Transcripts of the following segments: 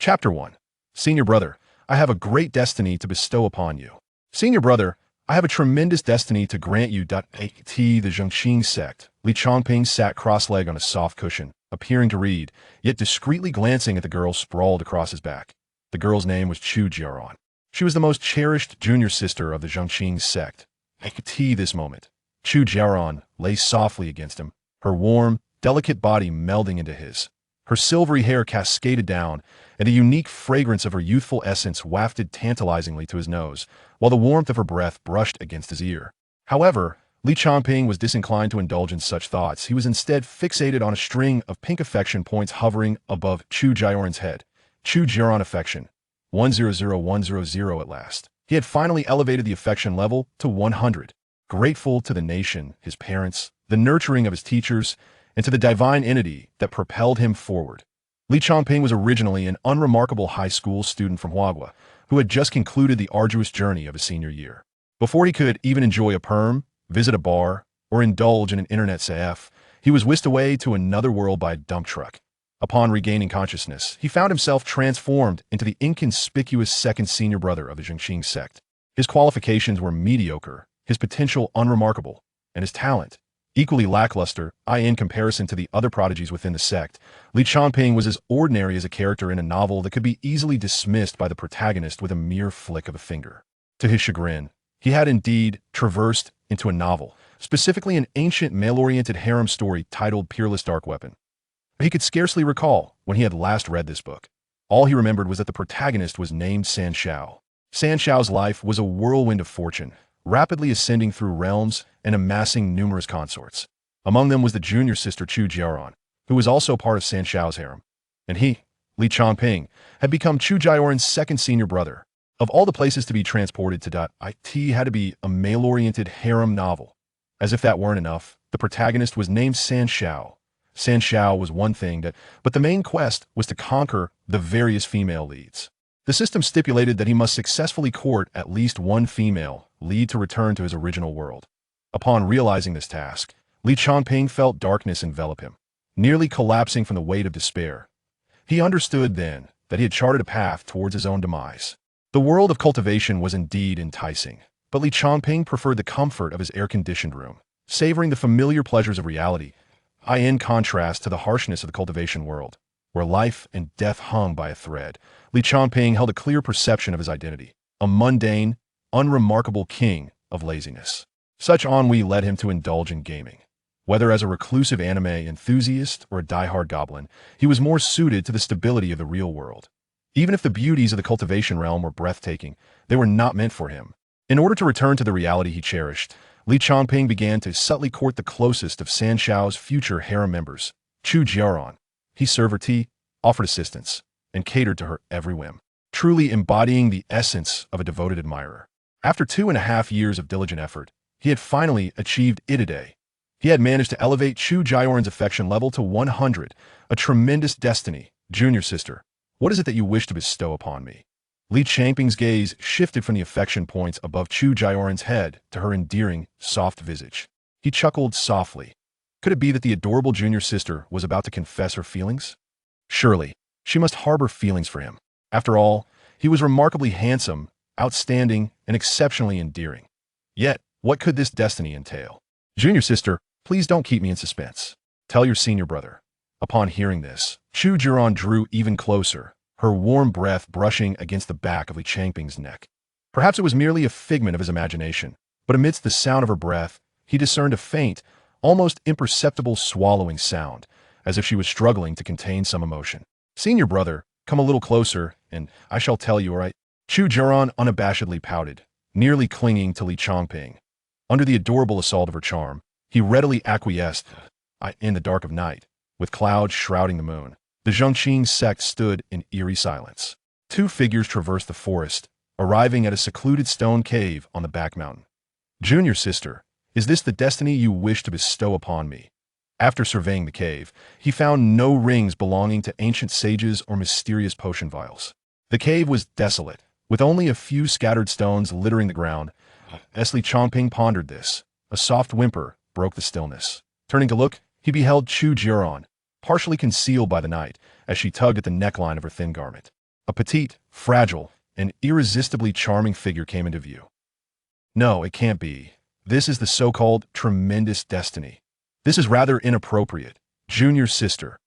Chapter 1. Senior Brother, I have a great destiny to bestow upon you. Senior Brother, I have a tremendous destiny to grant you. The Changping sect. Changping sat cross-legged on a soft cushion, appearing to read, yet discreetly glancing at the girl sprawled across his back. The girl's name was Chu Jiaoran. She was the most cherished junior sister of the Changping sect. This moment, Chu Jiaoran lay softly against him, her warm, delicate body melding into his. Her silvery hair cascaded down, and the unique fragrance of her youthful essence wafted tantalizingly to his nose, while the warmth of her breath brushed against his ear. However, Changping was disinclined to indulge in such thoughts. He was instead fixated on a string of pink affection points hovering above Chu Jiaoran's head. Chu Jiaoran affection. 100100 at last. He had finally elevated the affection level to 100. Grateful to the nation, his parents, the nurturing of his teachers, and to the divine entity that propelled him forward. Changping was originally an unremarkable high school student from Huagua, who had just concluded the arduous journey of his senior year. Before he could even enjoy a perm, visit a bar, or indulge in an internet CF, he was whisked away to another world by a dump truck. Upon regaining consciousness, he found himself transformed into the inconspicuous second senior brother of the Changping sect. His qualifications were mediocre, his potential unremarkable, and his talent equally lackluster, in comparison to the other prodigies within the sect. Changping was as ordinary as a character in a novel that could be easily dismissed by the protagonist with a mere flick of a finger. To his chagrin, he had indeed traversed into a novel, specifically an ancient male-oriented harem story titled Peerless Dark Weapon. He could scarcely recall when he had last read this book. All he remembered was that the protagonist was named San Shao. San Shao's life was a whirlwind of fortune, rapidly ascending through realms and amassing numerous consorts. Among them was the junior sister Chu Jiaoran, who was also part of San Shao's harem. And he, Changping, had become Chu Jiaoran's second senior brother. Of all the places to be transported to it had to be a male-oriented harem novel. As if that weren't enough, the protagonist was named San Shao. San Shao was one thing, but the main quest was to conquer the various female leads. The system stipulated that he must successfully court at least one female lead to return to his original world. Upon realizing this task, Changping felt darkness envelop him, nearly collapsing from the weight of despair. He understood then that he had charted a path towards his own demise. The world of cultivation was indeed enticing, but Changping preferred the comfort of his air-conditioned room, savoring the familiar pleasures of reality, in contrast to the harshness of the cultivation world, where life and death hung by a thread. Changping held a clear perception of his identity, a mundane, unremarkable king of laziness. Such ennui led him to indulge in gaming. Whether as a reclusive anime enthusiast or a die-hard goblin, he was more suited to the stability of the real world. Even if the beauties of the cultivation realm were breathtaking, they were not meant for him. In order to return to the reality he cherished, Changping began to subtly court the closest of San Shao's future harem members, Chu Jiaoran. He served her tea, offered assistance, and catered to her every whim, truly embodying the essence of a devoted admirer. After 2.5 years of diligent effort, he had finally achieved Itaday. He had managed to elevate Chu Jiaoran's affection level to 100, a tremendous destiny. Junior sister, what is it that you wish to bestow upon me? Changping's gaze shifted from the affection points above Chu Jiaoran's head to her endearing, soft visage. He chuckled softly. Could it be that the adorable junior sister was about to confess her feelings? Surely, she must harbor feelings for him. After all, he was remarkably handsome, outstanding, and exceptionally endearing. Yet, what could this destiny entail? Junior sister, please don't keep me in suspense. Tell your senior brother. Upon hearing this, Chu Jiaoran drew even closer, her warm breath brushing against the back of Changping's neck. Perhaps it was merely a figment of his imagination, but amidst the sound of her breath, he discerned a faint, almost imperceptible swallowing sound, as if she was struggling to contain some emotion. Senior brother, come a little closer, and I shall tell you, all right? Chu Jiaoran unabashedly pouted, nearly clinging to Changping. Under the adorable assault of her charm, he readily acquiesced. In the dark of night, with clouds shrouding the moon, the Changping sect stood in eerie silence. Two figures traversed the forest, arriving at a secluded stone cave on the back mountain. Junior sister, is this the destiny you wish to bestow upon me? After surveying the cave, he found no rings belonging to ancient sages or mysterious potion vials. The cave was desolate, with only a few scattered stones littering the ground. As Changping pondered this, a soft whimper broke the stillness. Turning to look, he beheld Chu Jiaoran, partially concealed by the night, as she tugged at the neckline of her thin garment. A petite, fragile, and irresistibly charming figure came into view. No, it can't be. This is the so-called tremendous destiny. This is rather inappropriate. Junior's sister.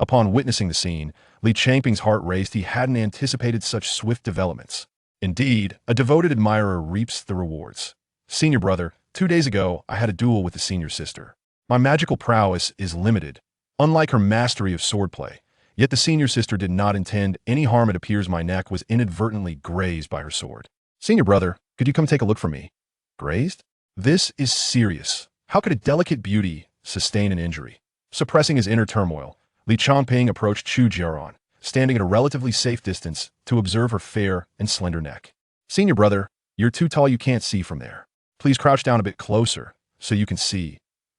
Upon witnessing the scene, Li Changping's heart raced. He hadn't anticipated such swift developments. Indeed, a devoted admirer reaps the rewards. Senior brother, 2 days ago, I had a duel with the senior sister. My magical prowess is limited, unlike her mastery of swordplay. Yet the senior sister did not intend any harm. It appears my neck was inadvertently grazed by her sword. Senior brother, could you come take a look for me? Grazed? This is serious. How could a delicate beauty sustain an injury? Suppressing his inner turmoil, Li Changping approached Chu Jiaoran, standing at a relatively safe distance to observe her fair and slender neck. Senior brother, you're too tall, you can't see from there. Please crouch down a bit closer so you can see.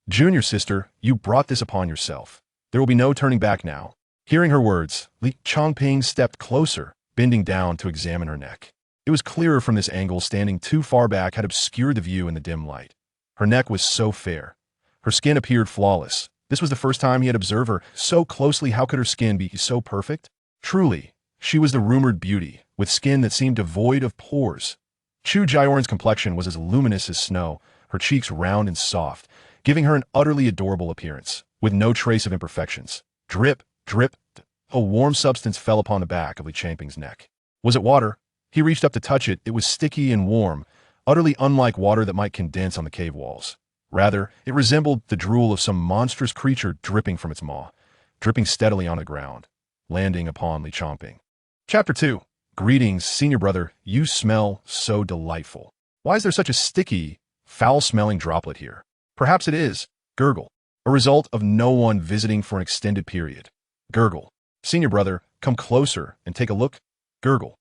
Junior sister, you brought this upon yourself. There will be no turning back now. Hearing her words, Li Changping stepped closer, bending down to examine her neck. It was clearer from this angle. Standing too far back had obscured the view in the dim light. Her neck was so fair. Her skin appeared flawless. This was the first time he had observed her so closely. How could her skin be so perfect? Truly, she was the rumored beauty, with skin that seemed devoid of pores. Chu Jiaoran's complexion was as luminous as snow, her cheeks round and soft, giving her an utterly adorable appearance, with no trace of imperfections. Drip, drip, a warm substance fell upon the back of Li Changping's neck. Was it water? He reached up to touch it. It was sticky and warm, utterly unlike water that might condense on the cave walls. Rather, it resembled the drool of some monstrous creature dripping from its maw, dripping steadily on the ground, landing upon Li Changping. Chapter 2. Greetings, senior brother. You smell so delightful. Why is there such a sticky, foul-smelling droplet here? Perhaps it is, gurgle, a result of no one visiting for an extended period. Gurgle. Senior brother, come closer and take a look. Gurgle.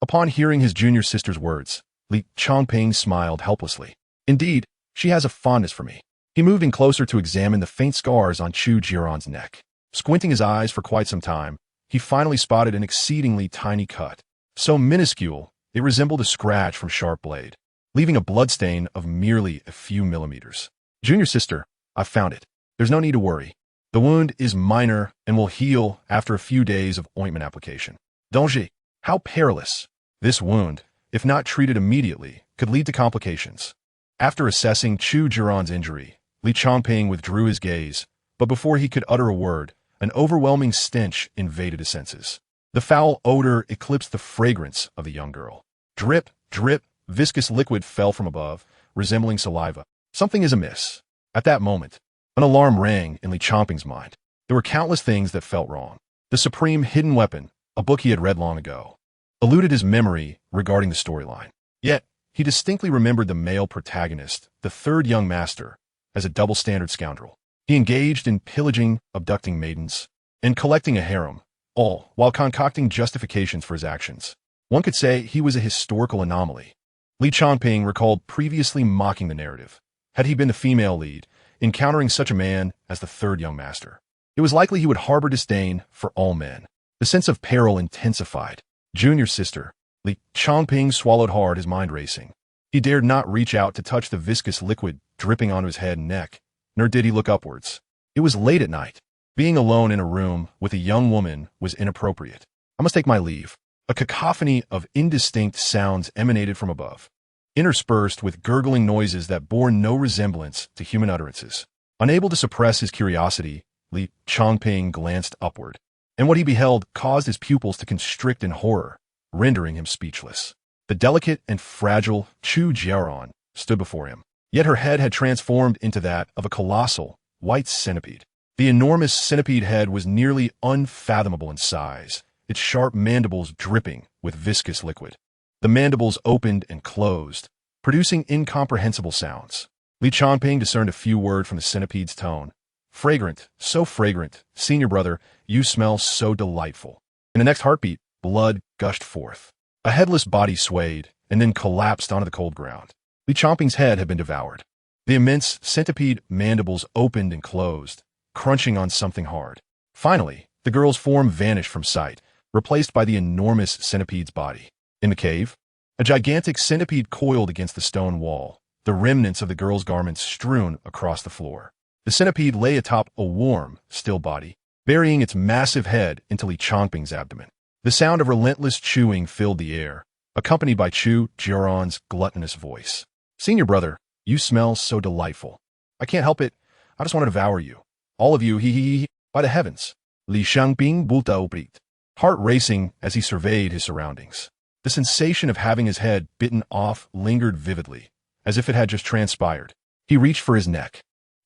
Upon hearing his junior sister's words, Li Changping smiled helplessly. Indeed, she has a fondness for me. He moved in closer to examine the faint scars on Chu Jiaoran's neck. Squinting his eyes for quite some time, he finally spotted an exceedingly tiny cut. So minuscule, it resembled a scratch from sharp blade, leaving a bloodstain of merely a few millimeters. Junior sister, I've found it. There's no need to worry. The wound is minor and will heal after a few days of ointment application. Danger. How perilous. This wound, if not treated immediately, could lead to complications. After assessing Chu Jiaoran's injury, Li Changping withdrew his gaze, but before he could utter a word, an overwhelming stench invaded his senses. The foul odor eclipsed the fragrance of the young girl. Drip, drip, viscous liquid fell from above, resembling saliva. Something is amiss. At that moment, an alarm rang in Li Changping's mind. There were countless things that felt wrong. The supreme hidden weapon, a book he had read long ago, eluded his memory regarding the storyline. Yet, he distinctly remembered the male protagonist, the third young master, as a double-standard scoundrel. He engaged in pillaging, abducting maidens, and collecting a harem, all while concocting justifications for his actions. One could say he was a historical anomaly. Li Changping recalled previously mocking the narrative. Had he been the female lead, encountering such a man as the third young master, it was likely he would harbor disdain for all men. The sense of peril intensified. Junior sister, Li Changping swallowed hard, his mind racing. He dared not reach out to touch the viscous liquid dripping onto his head and neck, nor did he look upwards. It was late at night. Being alone in a room with a young woman was inappropriate. I must take my leave. A cacophony of indistinct sounds emanated from above, interspersed with gurgling noises that bore no resemblance to human utterances. Unable to suppress his curiosity, Li Changping glanced upward, and what he beheld caused his pupils to constrict in horror, rendering him speechless. The delicate and fragile Chu Jiaoran stood before him, yet her head had transformed into that of a colossal, white centipede. The enormous centipede head was nearly unfathomable in size, its sharp mandibles dripping with viscous liquid. The mandibles opened and closed, producing incomprehensible sounds. Li Changping discerned a few words from the centipede's tone. Fragrant, so fragrant, senior brother, you smell so delightful. In the next heartbeat, blood gushed forth. A headless body swayed and then collapsed onto the cold ground. Li Changping's head had been devoured. The immense centipede mandibles opened and closed, crunching on something hard. Finally, the girl's form vanished from sight, replaced by the enormous centipede's body. In the cave, a gigantic centipede coiled against the stone wall, the remnants of the girl's garments strewn across the floor. The centipede lay atop a warm, still body, burying its massive head into Li Changping's abdomen. The sound of relentless chewing filled the air, accompanied by Chu Jiaoran's gluttonous voice. Senior brother, you smell so delightful. I can't help it. I just want to devour you. All of you, he. By the heavens. Li Changping bulta obrit. Heart racing as he surveyed his surroundings. The sensation of having his head bitten off lingered vividly, as if it had just transpired. He reached for his neck,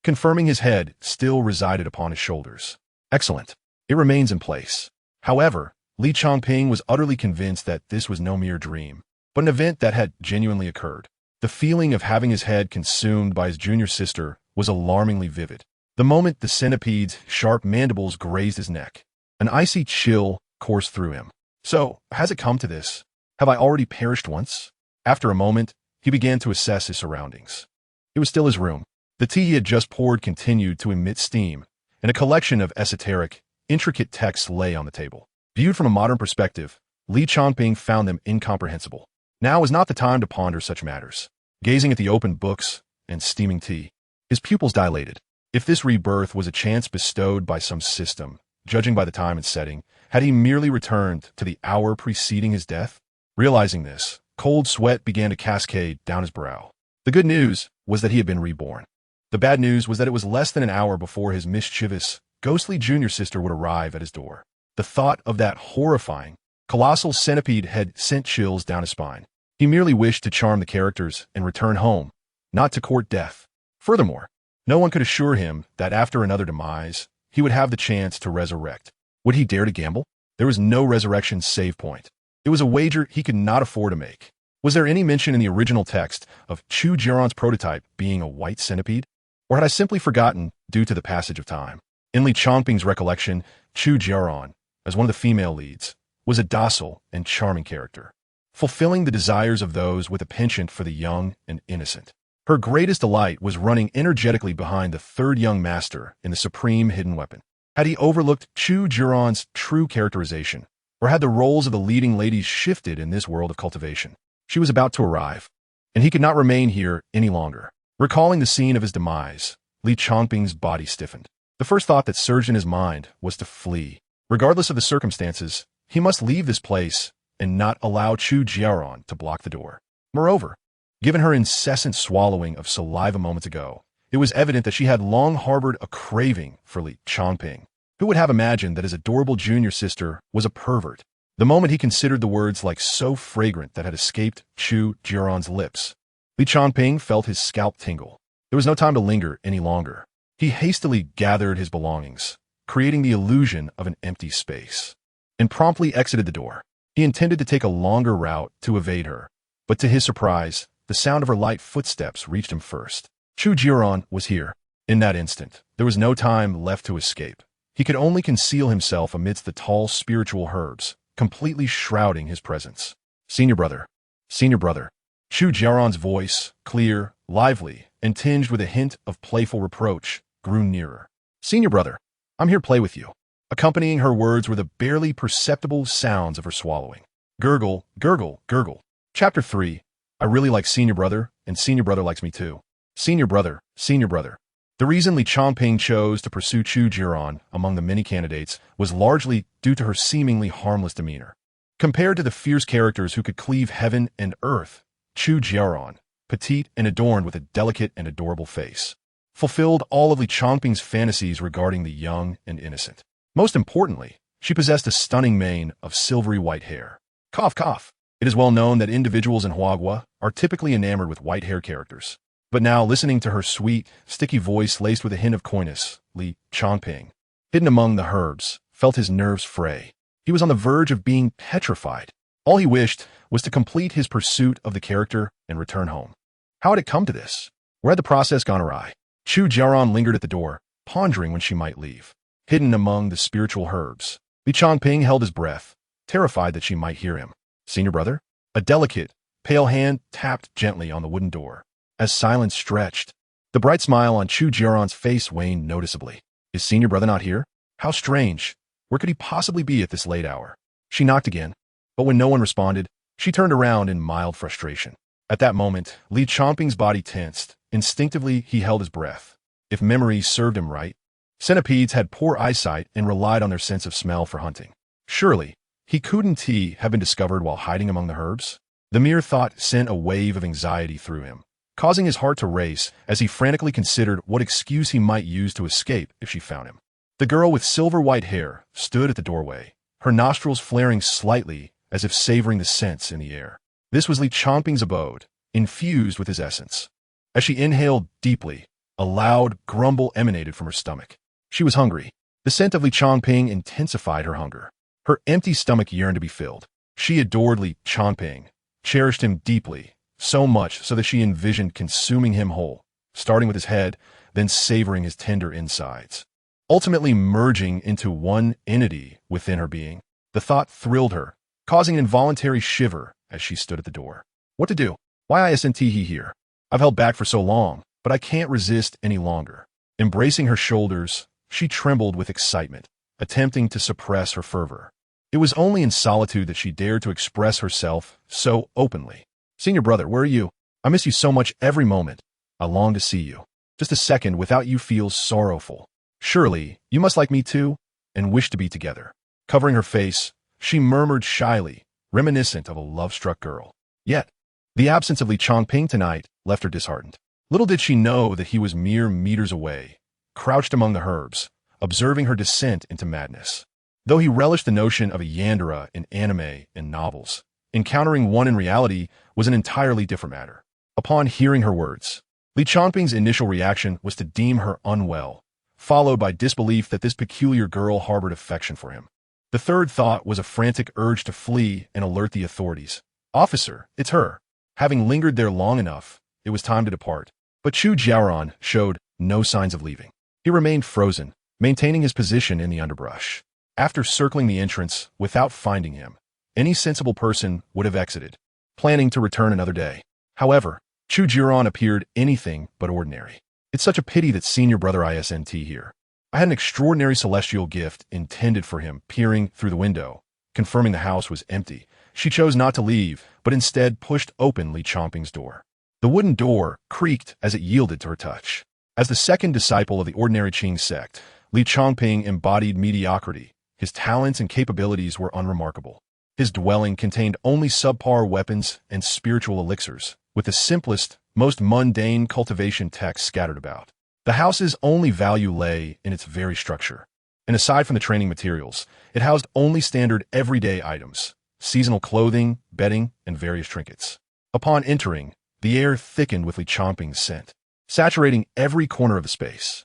confirming his head still resided upon his shoulders. Excellent. It remains in place. However, Li Changping was utterly convinced that this was no mere dream, but an event that had genuinely occurred. The feeling of having his head consumed by his junior sister was alarmingly vivid. The moment the centipede's sharp mandibles grazed his neck, an icy chill coursed through him. So, has it come to this? Have I already perished once? After a moment, he began to assess his surroundings. It was still his room. The tea he had just poured continued to emit steam, and a collection of esoteric, intricate texts lay on the table. Viewed from a modern perspective, Li Changping found them incomprehensible. Now was not the time to ponder such matters. Gazing at the open books and steaming tea, his pupils dilated. If this rebirth was a chance bestowed by some system, judging by the time and setting, had he merely returned to the hour preceding his death? Realizing this, cold sweat began to cascade down his brow. The good news was that he had been reborn. The bad news was that it was less than an hour before his mischievous, ghostly junior sister would arrive at his door. The thought of that horrifying, colossal centipede had sent chills down his spine. He merely wished to charm the characters and return home, not to court death. Furthermore, no one could assure him that after another demise, he would have the chance to resurrect. Would he dare to gamble? There was no resurrection save point. It was a wager he could not afford to make. Was there any mention in the original text of Chu Jiaoran's prototype being a white centipede? Or had I simply forgotten due to the passage of time? In Li Changping's recollection, Chu Jiaoran, as one of the female leads, was a docile and charming character, fulfilling the desires of those with a penchant for the young and innocent. Her greatest delight was running energetically behind the third young master in the supreme hidden weapon. Had he overlooked Chu Jiaoran's true characterization, or had the roles of the leading ladies shifted in this world of cultivation? She was about to arrive, and he could not remain here any longer. Recalling the scene of his demise, Li Changping's body stiffened. The first thought that surged in his mind was to flee. Regardless of the circumstances, he must leave this place and not allow Chu Jiaoran to block the door. Moreover, given her incessant swallowing of saliva moments ago, it was evident that she had long harbored a craving for Li Changping. Who would have imagined that his adorable junior sister was a pervert? The moment he considered the words like so fragrant that had escaped Chu Jiaoran's lips, Li Changping felt his scalp tingle. There was no time to linger any longer. He hastily gathered his belongings, creating the illusion of an empty space, and promptly exited the door. He intended to take a longer route to evade her, but to his surprise, the sound of her light footsteps reached him first. Chu Jiaoran was here. In that instant, there was no time left to escape. He could only conceal himself amidst the tall spiritual herbs, completely shrouding his presence. Senior brother. Senior brother. Chu Jiaoran's voice, clear, lively, and tinged with a hint of playful reproach, grew nearer. Senior brother, I'm here to play with you. Accompanying her words were the barely perceptible sounds of her swallowing. Gurgle, gurgle, gurgle. Chapter 3. I really like Senior brother, and Senior brother likes me too. Senior brother, Senior brother. The reason Li Changping chose to pursue Chu Jiaoran among the many candidates was largely due to her seemingly harmless demeanor. Compared to the fierce characters who could cleave heaven and earth, Chu Jiaoran, petite and adorned with a delicate and adorable face, fulfilled all of Li Changping's fantasies regarding the young and innocent. Most importantly, she possessed a stunning mane of silvery white hair. Cough, cough. It is well known that individuals in Huagua are typically enamored with white hair characters. But now, listening to her sweet, sticky voice laced with a hint of coyness, Li Changping, hidden among the herbs, felt his nerves fray. He was on the verge of being petrified. All he wished was to complete his pursuit of the character and return home. How had it come to this? Where had the process gone awry? Chu Jiaoran lingered at the door, pondering when she might leave. Hidden among the spiritual herbs, Li Changping held his breath, terrified that she might hear him. Senior brother? A delicate, pale hand tapped gently on the wooden door. As silence stretched, the bright smile on Chu Jiaoran's face waned noticeably. Is Senior brother not here? How strange. Where could he possibly be at this late hour? She knocked again, but when no one responded, she turned around in mild frustration. At that moment, Li Changping's body tensed. Instinctively, he held his breath. If memory served him right, centipedes had poor eyesight and relied on their sense of smell for hunting. Surely, He couldn't have been discovered while hiding among the herbs? The mere thought sent a wave of anxiety through him, causing his heart to race as he frantically considered what excuse he might use to escape if she found him. The girl with silver-white hair stood at the doorway, her nostrils flaring slightly as if savoring the scents in the air. This was Li Changping's abode, infused with his essence. As she inhaled deeply, a loud grumble emanated from her stomach. She was hungry. The scent of Li Changping intensified her hunger. Her empty stomach yearned to be filled. She adored Li Changping, cherished him deeply, so much so that she envisioned consuming him whole, starting with his head, then savoring his tender insides, ultimately merging into one entity within her being. The thought thrilled her, causing an involuntary shiver as she stood at the door. What to do? Why isn't he here? I've held back for so long, but I can't resist any longer. Embracing her shoulders, she trembled with excitement, attempting to suppress her fervor. It was only in solitude that she dared to express herself so openly. Senior brother, where are you? I miss you so much every moment. I long to see you. Just a second without you feels sorrowful. Surely, you must like me too, and wish to be together. Covering her face, she murmured shyly, reminiscent of a love-struck girl. Yet, the absence of Li Changping tonight left her disheartened. Little did she know that he was mere meters away, crouched among the herbs, observing her descent into madness. Though he relished the notion of a yandere in anime and novels, encountering one in reality was an entirely different matter. Upon hearing her words, Li Changping's initial reaction was to deem her unwell, followed by disbelief that this peculiar girl harbored affection for him. The third thought was a frantic urge to flee and alert the authorities. Officer, it's her. Having lingered there long enough, it was time to depart. But Chu Jiaoran showed no signs of leaving. He remained frozen, maintaining his position in the underbrush. After circling the entrance without finding him, any sensible person would have exited, planning to return another day. However, Chu Jiaoran appeared anything but ordinary. It's such a pity that senior brother isn't here. I had an extraordinary celestial gift intended for him peering through the window, confirming the house was empty. She chose not to leave, but instead pushed open Li Changping's door. The wooden door creaked as it yielded to her touch. As the second disciple of the ordinary Qing sect, Li Changping embodied mediocrity. His talents and capabilities were unremarkable. His dwelling contained only subpar weapons and spiritual elixirs, with the simplest, most mundane cultivation texts scattered about. The house's only value lay in its very structure. And aside from the training materials, it housed only standard everyday items, seasonal clothing, bedding, and various trinkets. Upon entering, the air thickened with Li Changping's scent, saturating every corner of the space.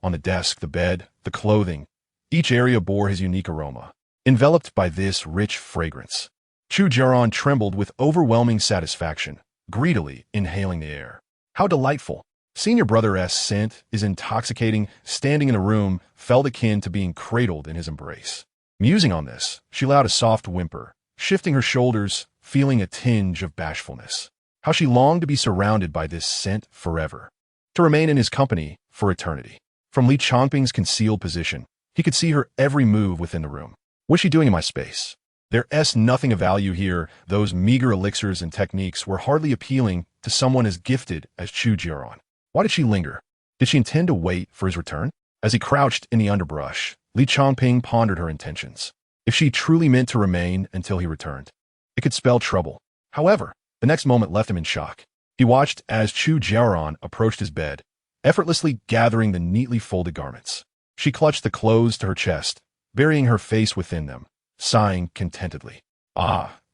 On the desk, the bed, the clothing, each area bore his unique aroma, enveloped by this rich fragrance. Chu Jiaoran trembled with overwhelming satisfaction, greedily inhaling the air. How delightful! Senior brother's scent is intoxicating. Standing in a room felt akin to being cradled in his embrace. Musing on this, she allowed a soft whimper, shifting her shoulders, feeling a tinge of bashfulness. How she longed to be surrounded by this scent forever, to remain in his company for eternity. From Li Changping's concealed position, he could see her every move within the room. What's she doing in my space? There's nothing of value here. Those meager elixirs and techniques were hardly appealing to someone as gifted as Chu Jiaoran. Why did she linger? Did she intend to wait for his return? As he crouched in the underbrush, Li Changping pondered her intentions. If she truly meant to remain until he returned, it could spell trouble. However, the next moment left him in shock. He watched as Chu Jiaoran approached his bed, effortlessly gathering the neatly folded garments. She clutched the clothes to her chest, burying her face within them, sighing contentedly.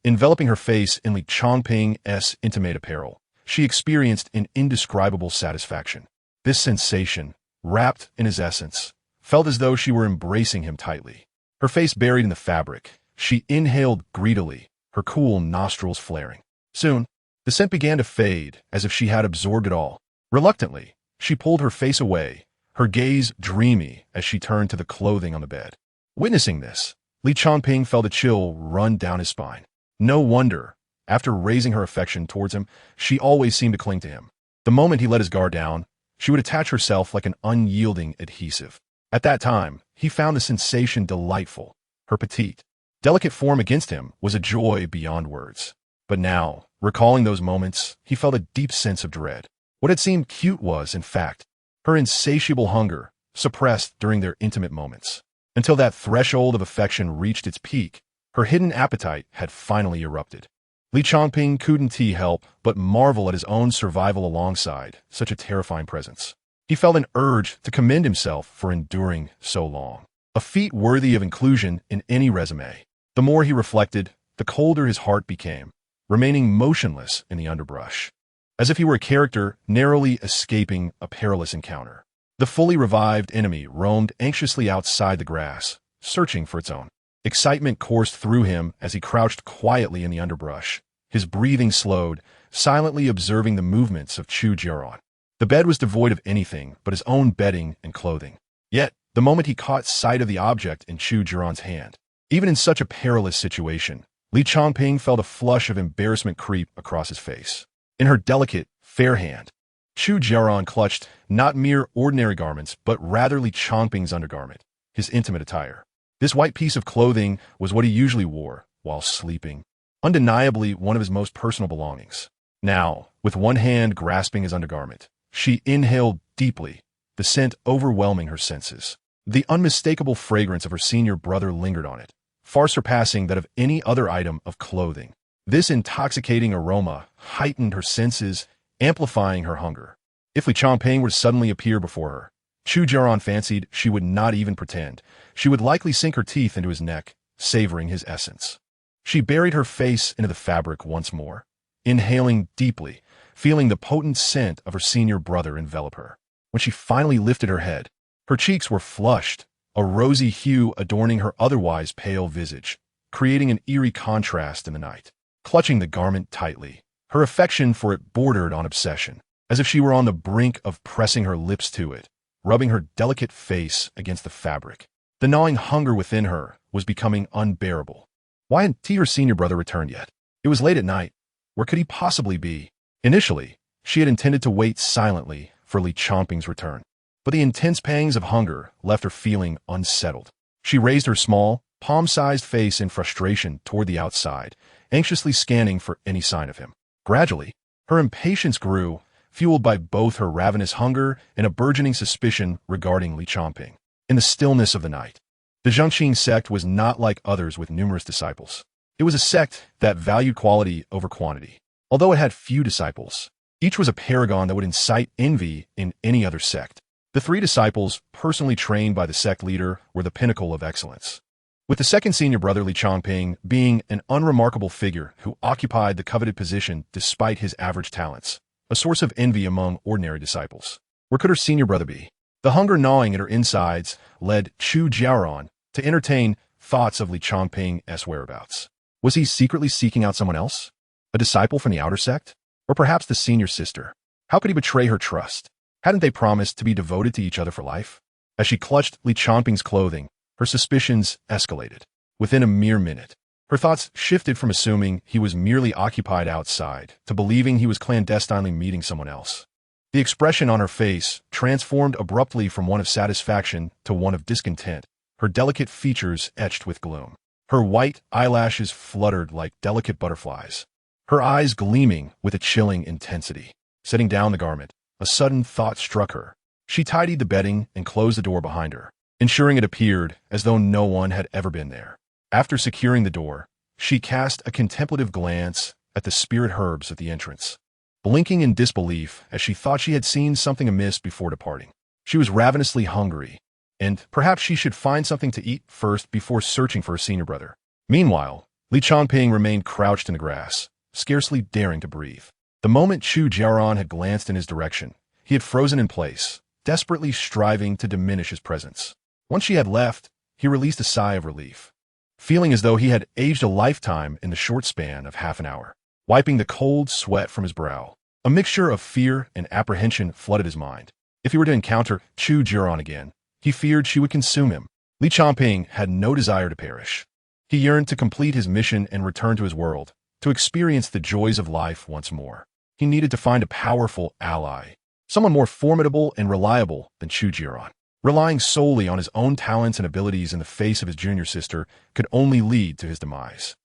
Enveloping her face in Li Changping's intimate apparel, she experienced an indescribable satisfaction. This sensation, wrapped in his essence, felt as though she were embracing him tightly. Her face buried in the fabric, she inhaled greedily, her cool nostrils flaring. Soon, the scent began to fade as if she had absorbed it all. Reluctantly, she pulled her face away, her gaze dreamy as she turned to the clothing on the bed. Witnessing this, Li Changping felt a chill run down his spine. No wonder, after raising her affection towards him, she always seemed to cling to him. The moment he let his guard down, she would attach herself like an unyielding adhesive. At that time, he found the sensation delightful. Her petite, delicate form against him was a joy beyond words. But now, recalling those moments, he felt a deep sense of dread. What had seemed cute was, in fact, her insatiable hunger, suppressed during their intimate moments. Until that threshold of affection reached its peak, Her hidden appetite had finally erupted. Li Changping couldn't help but marvel at his own survival alongside such a terrifying presence. He felt an urge to commend himself for enduring so long, a feat worthy of inclusion in any resume. The more he reflected, the colder his heart became, remaining motionless in the underbrush, as if he were a character narrowly escaping a perilous encounter. The fully revived enemy roamed anxiously outside the grass, searching for its own. Excitement coursed through him as he crouched quietly in the underbrush, his breathing slowed, silently observing the movements of Chu Jiaoran. The bed was devoid of anything but his own bedding and clothing. Yet, the moment he caught sight of the object in Chu Jiaoran's hand, even in such a perilous situation, Li Changping felt a flush of embarrassment creep across his face. In her delicate, fair hand, Chu Jiaoran clutched not mere ordinary garments, but rather Li Changping's undergarment, his intimate attire. This white piece of clothing was what he usually wore while sleeping, undeniably one of his most personal belongings. Now, with one hand grasping his undergarment, she inhaled deeply, the scent overwhelming her senses. The unmistakable fragrance of her senior brother lingered on it, far surpassing that of any other item of clothing. This intoxicating aroma heightened her senses, amplifying her hunger. If Li Changping were to suddenly appear before her, Chu Jiaoran fancied she would not even pretend. She would likely sink her teeth into his neck, savoring his essence. She buried her face into the fabric once more, inhaling deeply, feeling the potent scent of her senior brother envelop her. When she finally lifted her head, her cheeks were flushed, a rosy hue adorning her otherwise pale visage, creating an eerie contrast in the night. Clutching the garment tightly, her affection for it bordered on obsession, as if she were on the brink of pressing her lips to it, rubbing her delicate face against the fabric. The gnawing hunger within her was becoming unbearable. Why hadn't her senior brother returned yet? It was late at night. Where could he possibly be? Initially, she had intended to wait silently for Li Changping's return, but the intense pangs of hunger left her feeling unsettled. She raised her small, palm-sized face in frustration toward the outside, anxiously scanning for any sign of him. Gradually, her impatience grew, fueled by both her ravenous hunger and a burgeoning suspicion regarding Li Changping. In the stillness of the night, the Changping sect was not like others with numerous disciples. It was a sect that valued quality over quantity. Although it had few disciples, each was a paragon that would incite envy in any other sect. The 3 disciples, personally trained by the sect leader, were the pinnacle of excellence, with the second senior brother Li Changping being an unremarkable figure who occupied the coveted position despite his average talents, a source of envy among ordinary disciples. Where could her senior brother be? The hunger gnawing at her insides led Chu Jiaoran to entertain thoughts of Li Changping's whereabouts. Was he secretly seeking out someone else? A disciple from the outer sect? Or perhaps the senior sister? How could he betray her trust? Hadn't they promised to be devoted to each other for life? As she clutched Li Changping's clothing, her suspicions escalated. Within a mere minute, her thoughts shifted from assuming he was merely occupied outside to believing he was clandestinely meeting someone else. The expression on her face transformed abruptly from one of satisfaction to one of discontent, her delicate features etched with gloom. Her white eyelashes fluttered like delicate butterflies, her eyes gleaming with a chilling intensity. Setting down the garment, a sudden thought struck her. She tidied the bedding and closed the door behind her, ensuring it appeared as though no one had ever been there. After securing the door, she cast a contemplative glance at the spirit herbs at the entrance, blinking in disbelief as she thought she had seen something amiss before departing. She was ravenously hungry, and perhaps she should find something to eat first before searching for her senior brother. Meanwhile, Li Changping remained crouched in the grass, scarcely daring to breathe. The moment Chu Jiaoran had glanced in his direction, he had frozen in place, desperately striving to diminish his presence. Once she had left, he released a sigh of relief, feeling as though he had aged a lifetime in the short span of half an hour. Wiping the cold sweat from his brow, a mixture of fear and apprehension flooded his mind. If he were to encounter Chu Jiaoran again, he feared she would consume him. Li Changping had no desire to perish. He yearned to complete his mission and return to his world, to experience the joys of life once more. He needed to find a powerful ally, someone more formidable and reliable than Chu Jiaoran. Relying solely on his own talents and abilities in the face of his junior sister could only lead to his demise.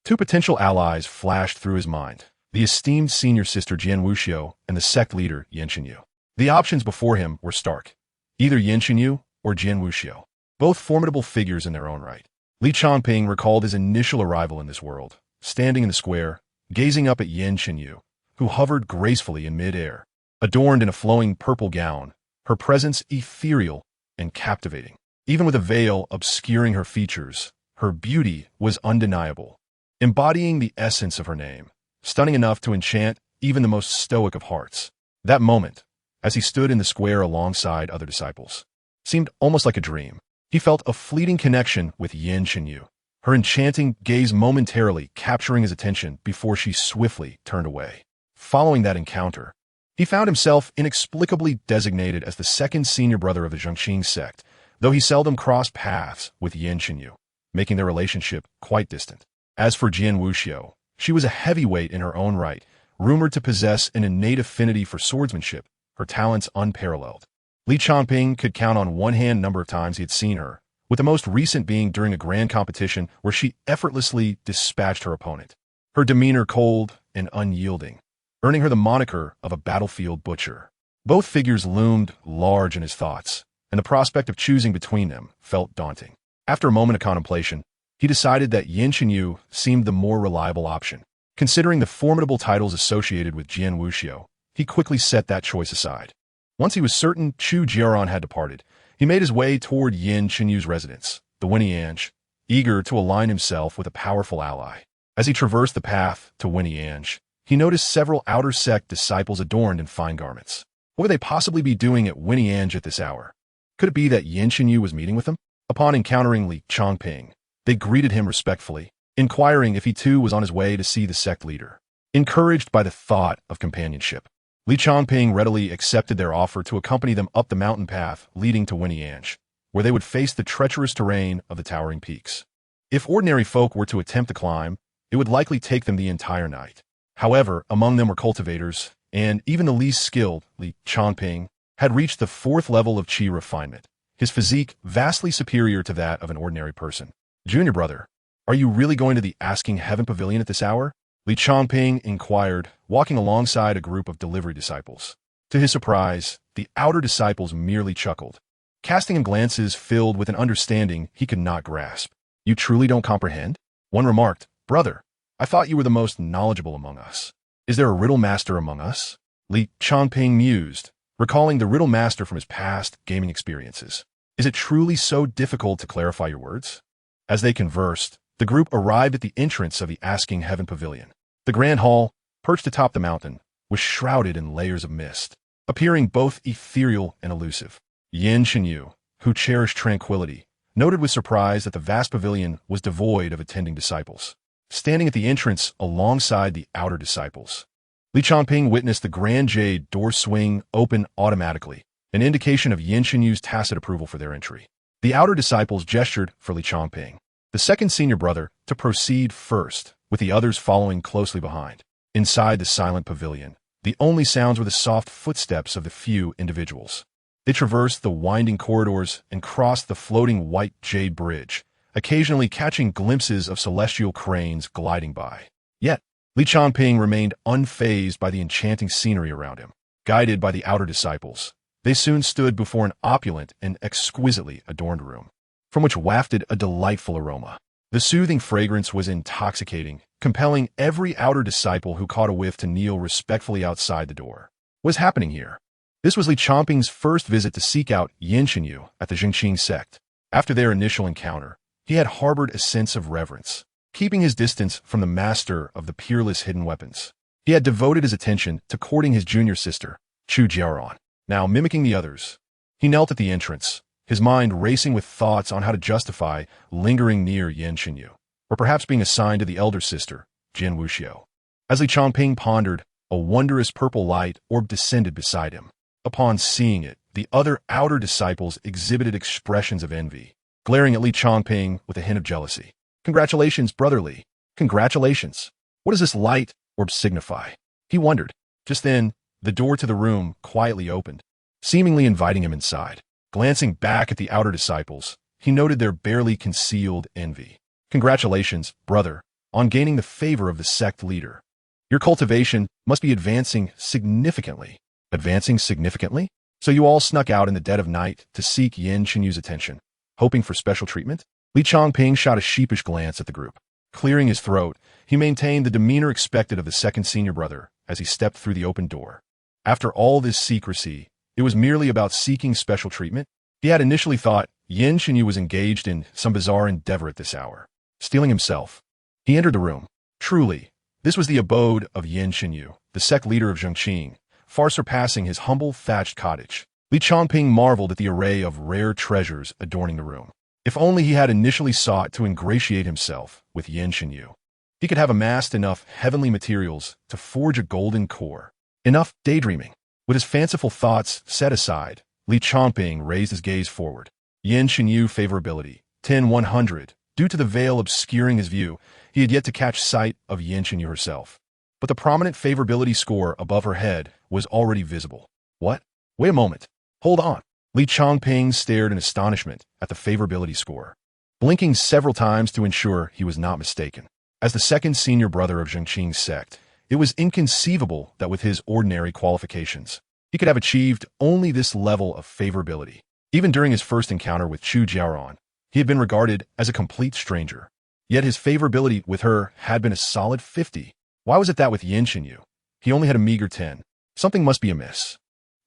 2 potential allies flashed through his mind, the esteemed senior sister Jian Wuxiu and the sect leader Yan Qinyu. The options before him were stark, either Yan Qinyu or Jian Wuxiu, both formidable figures in their own right. Li Changping recalled his initial arrival in this world, standing in the square, gazing up at Yin Chenyu, who hovered gracefully in mid-air. Adorned in a flowing purple gown, her presence ethereal and captivating. Even with a veil obscuring her features, her beauty was undeniable, embodying the essence of her name, stunning enough to enchant even the most stoic of hearts. That moment, as he stood in the square alongside other disciples, seemed almost like a dream. He felt a fleeting connection with Yin Chenyu, her enchanting gaze momentarily capturing his attention before she swiftly turned away. Following that encounter, he found himself inexplicably designated as the second senior brother of the Changping sect, though he seldom crossed paths with Yin Chenyu, making their relationship quite distant. As for Jian Wuxiu, she was a heavyweight in her own right, rumored to possess an innate affinity for swordsmanship, her talents unparalleled. Li Changping could count on one hand number of times he had seen her, with the most recent being during a grand competition where she effortlessly dispatched her opponent. Her demeanor cold and unyielding, earning her the moniker of a battlefield butcher. Both figures loomed large in his thoughts, and the prospect of choosing between them felt daunting. After a moment of contemplation, he decided that Yin Chenyu seemed the more reliable option. Considering the formidable titles associated with Jian Wuxiu, he quickly set that choice aside. Once he was certain Chu Jiaoran had departed, he made his way toward Yin Chenyu's residence, the Winiange, eager to align himself with a powerful ally. As he traversed the path to Winiange, he noticed several outer sect disciples adorned in fine garments. What would they possibly be doing at Winiange at this hour? Could it be that Yin Chenyu was meeting with them? Upon encountering Li Changping, they greeted him respectfully, inquiring if he too was on his way to see the sect leader. Encouraged by the thought of companionship, Li Changping readily accepted their offer to accompany them up the mountain path leading to Winiange, where they would face the treacherous terrain of the towering peaks. If ordinary folk were to attempt the climb, it would likely take them the entire night. However, among them were cultivators, and even the least skilled, Li Changping, had reached the 4th level of qi refinement, his physique vastly superior to that of an ordinary person. Junior brother, are you really going to the Asking Heaven Pavilion at this hour? Li Changping inquired, walking alongside a group of delivery disciples. To his surprise, the outer disciples merely chuckled, casting him glances filled with an understanding he could not grasp. You truly don't comprehend? One remarked, Brother, I thought you were the most knowledgeable among us. Is there a riddle master among us? Li Changping mused, recalling the riddle master from his past gaming experiences. Is it truly so difficult to clarify your words? As they conversed, the group arrived at the entrance of the Asking Heaven Pavilion. The grand hall, perched atop the mountain, was shrouded in layers of mist, appearing both ethereal and elusive. Yin Chenyu, who cherished tranquility, noted with surprise that the vast pavilion was devoid of attending disciples. Standing at the entrance alongside the outer disciples, Li Changping witnessed the grand jade door swing open automatically, an indication of Yin Chenyu's tacit approval for their entry. The outer disciples gestured for Li Changping, the second senior brother, to proceed first, with the others following closely behind. Inside the silent pavilion, the only sounds were the soft footsteps of the few individuals. They traversed the winding corridors and crossed the floating white jade bridge, occasionally catching glimpses of celestial cranes gliding by. Yet, Li Changping remained unfazed by the enchanting scenery around him. Guided by the outer disciples, they soon stood before an opulent and exquisitely adorned room, from which wafted a delightful aroma. The soothing fragrance was intoxicating, compelling every outer disciple who caught a whiff to kneel respectfully outside the door. What was happening here? This was Li Changping's first visit to seek out Yin Chenyu at the Changping sect. After their initial encounter, he had harbored a sense of reverence, keeping his distance from the master of the peerless hidden weapons. He had devoted his attention to courting his junior sister, Chu Jiaoran. Now, mimicking the others, he knelt at the entrance, his mind racing with thoughts on how to justify lingering near Yin Chenyu, or perhaps being assigned to the elder sister, Jian Wuxiu. As Li Changping pondered, a wondrous purple light orb descended beside him. Upon seeing it, the other outer disciples exhibited expressions of envy, glaring at Li Changping with a hint of jealousy. Congratulations, Brother Li. Congratulations. What does this light orb signify? He wondered. Just then, the door to the room quietly opened, seemingly inviting him inside. Glancing back at the outer disciples, he noted their barely concealed envy. Congratulations, brother, on gaining the favor of the sect leader. Your cultivation must be advancing significantly. Advancing significantly? So you all snuck out in the dead of night to seek Yin Chenyu's attention, hoping for special treatment? Li Changping shot a sheepish glance at the group. Clearing his throat, he maintained the demeanor expected of the second senior brother as he stepped through the open door. After all this secrecy, it was merely about seeking special treatment? He had initially thought Yin Xinyu was engaged in some bizarre endeavor at this hour. Stealing himself. He entered the room. Truly, this was the abode of Yin Xinyu, the sect leader of Changping, far surpassing his humble thatched cottage. Li Changping marveled at the array of rare treasures adorning the room. If only he had initially sought to ingratiate himself with Yin Xinyu. He could have amassed enough heavenly materials to forge a golden core. Enough daydreaming. With his fanciful thoughts set aside, Li Changping raised his gaze forward. Yin Xinyu favorability, 10-100. Due to the veil obscuring his view, he had yet to catch sight of Yin Xinyu herself. But the prominent favorability score above her head was already visible. What? Wait a moment. Hold on. Li Changping stared in astonishment at the favorability score, blinking several times to ensure he was not mistaken. As the second senior brother of Changping's sect, it was inconceivable that with his ordinary qualifications, he could have achieved only this level of favorability. Even during his first encounter with Chu Jiaoran, he had been regarded as a complete stranger. Yet his favorability with her had been a solid 50. Why was it that with Yin Xinyu, he only had a meager 10? Something must be amiss.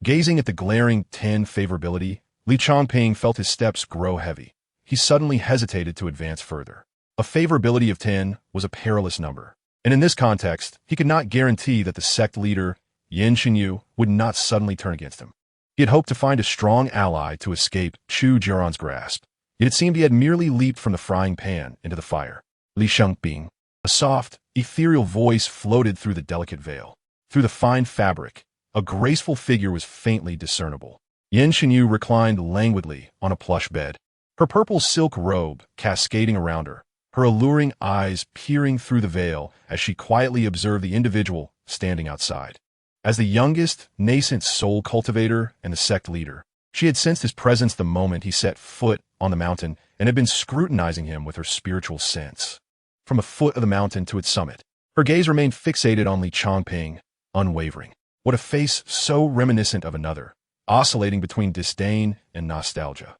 Gazing at the glaring 10 favorability, Li Changping felt his steps grow heavy. He suddenly hesitated to advance further. A favorability of 10 was a perilous number. And in this context, he could not guarantee that the sect leader, Yin Xinyu, would not suddenly turn against him. He had hoped to find a strong ally to escape Chu Jiaoran's grasp. Yet it seemed he had merely leaped from the frying pan into the fire. Li Changping. A soft, ethereal voice floated through the delicate veil. Through the fine fabric, a graceful figure was faintly discernible. Yin Xinyu reclined languidly on a plush bed, her purple silk robe cascading around her, her alluring eyes peering through the veil as she quietly observed the individual standing outside. As the youngest, nascent soul cultivator and the sect leader, she had sensed his presence the moment he set foot on the mountain and had been scrutinizing him with her spiritual sense. From the foot of the mountain to its summit, her gaze remained fixated on Li Changping, unwavering. What a face so reminiscent of another, oscillating between disdain and nostalgia.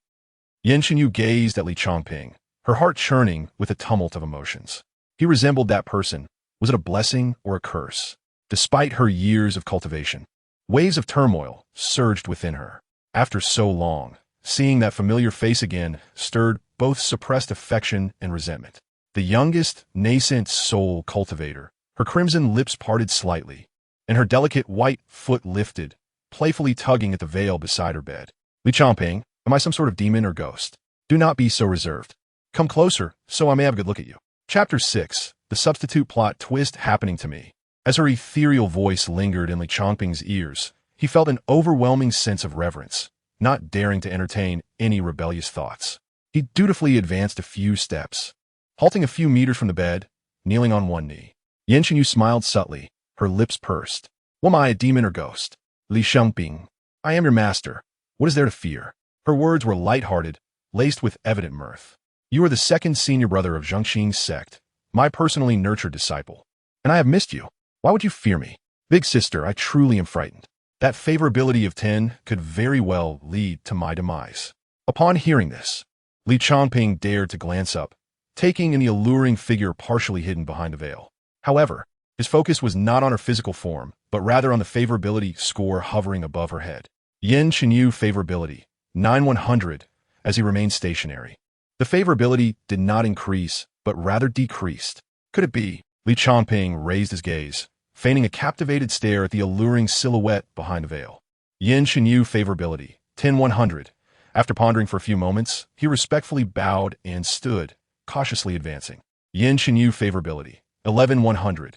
Yin Xinyu gazed at Li Changping, her heart churning with a tumult of emotions. He resembled that person. Was it a blessing or a curse? Despite her years of cultivation, waves of turmoil surged within her. After so long, seeing that familiar face again stirred both suppressed affection and resentment. The youngest, nascent soul cultivator, her crimson lips parted slightly, and her delicate white foot lifted, playfully tugging at the veil beside her bed. Li Changping, am I some sort of demon or ghost? Do not be so reserved. Come closer, so I may have a good look at you. Chapter 6. The substitute plot twist happening to me. As her ethereal voice lingered in Li Changping's ears, he felt an overwhelming sense of reverence, not daring to entertain any rebellious thoughts. He dutifully advanced a few steps, halting a few meters from the bed, kneeling on one knee. Yin Xinyu smiled subtly, her lips pursed. Am I a demon or ghost? Li Changping. I am your master. What is there to fear? Her words were light-hearted, laced with evident mirth. You are the second senior brother of Changping's sect, my personally nurtured disciple. And I have missed you. Why would you fear me? Big sister, I truly am frightened. That favorability of 10 could very well lead to my demise. Upon hearing this, Li Changping dared to glance up, taking in the alluring figure partially hidden behind the veil. However, his focus was not on her physical form, but rather on the favorability score hovering above her head. Yin Xinyu favorability, 9-100, as he remained stationary. The favorability did not increase, but rather decreased. Could it be? Li Changping raised his gaze, feigning a captivated stare at the alluring silhouette behind the veil. Yin Xinyu favorability, 10-100. After pondering for a few moments, he respectfully bowed and stood, cautiously advancing. Yin Xinyu favorability, 11-100.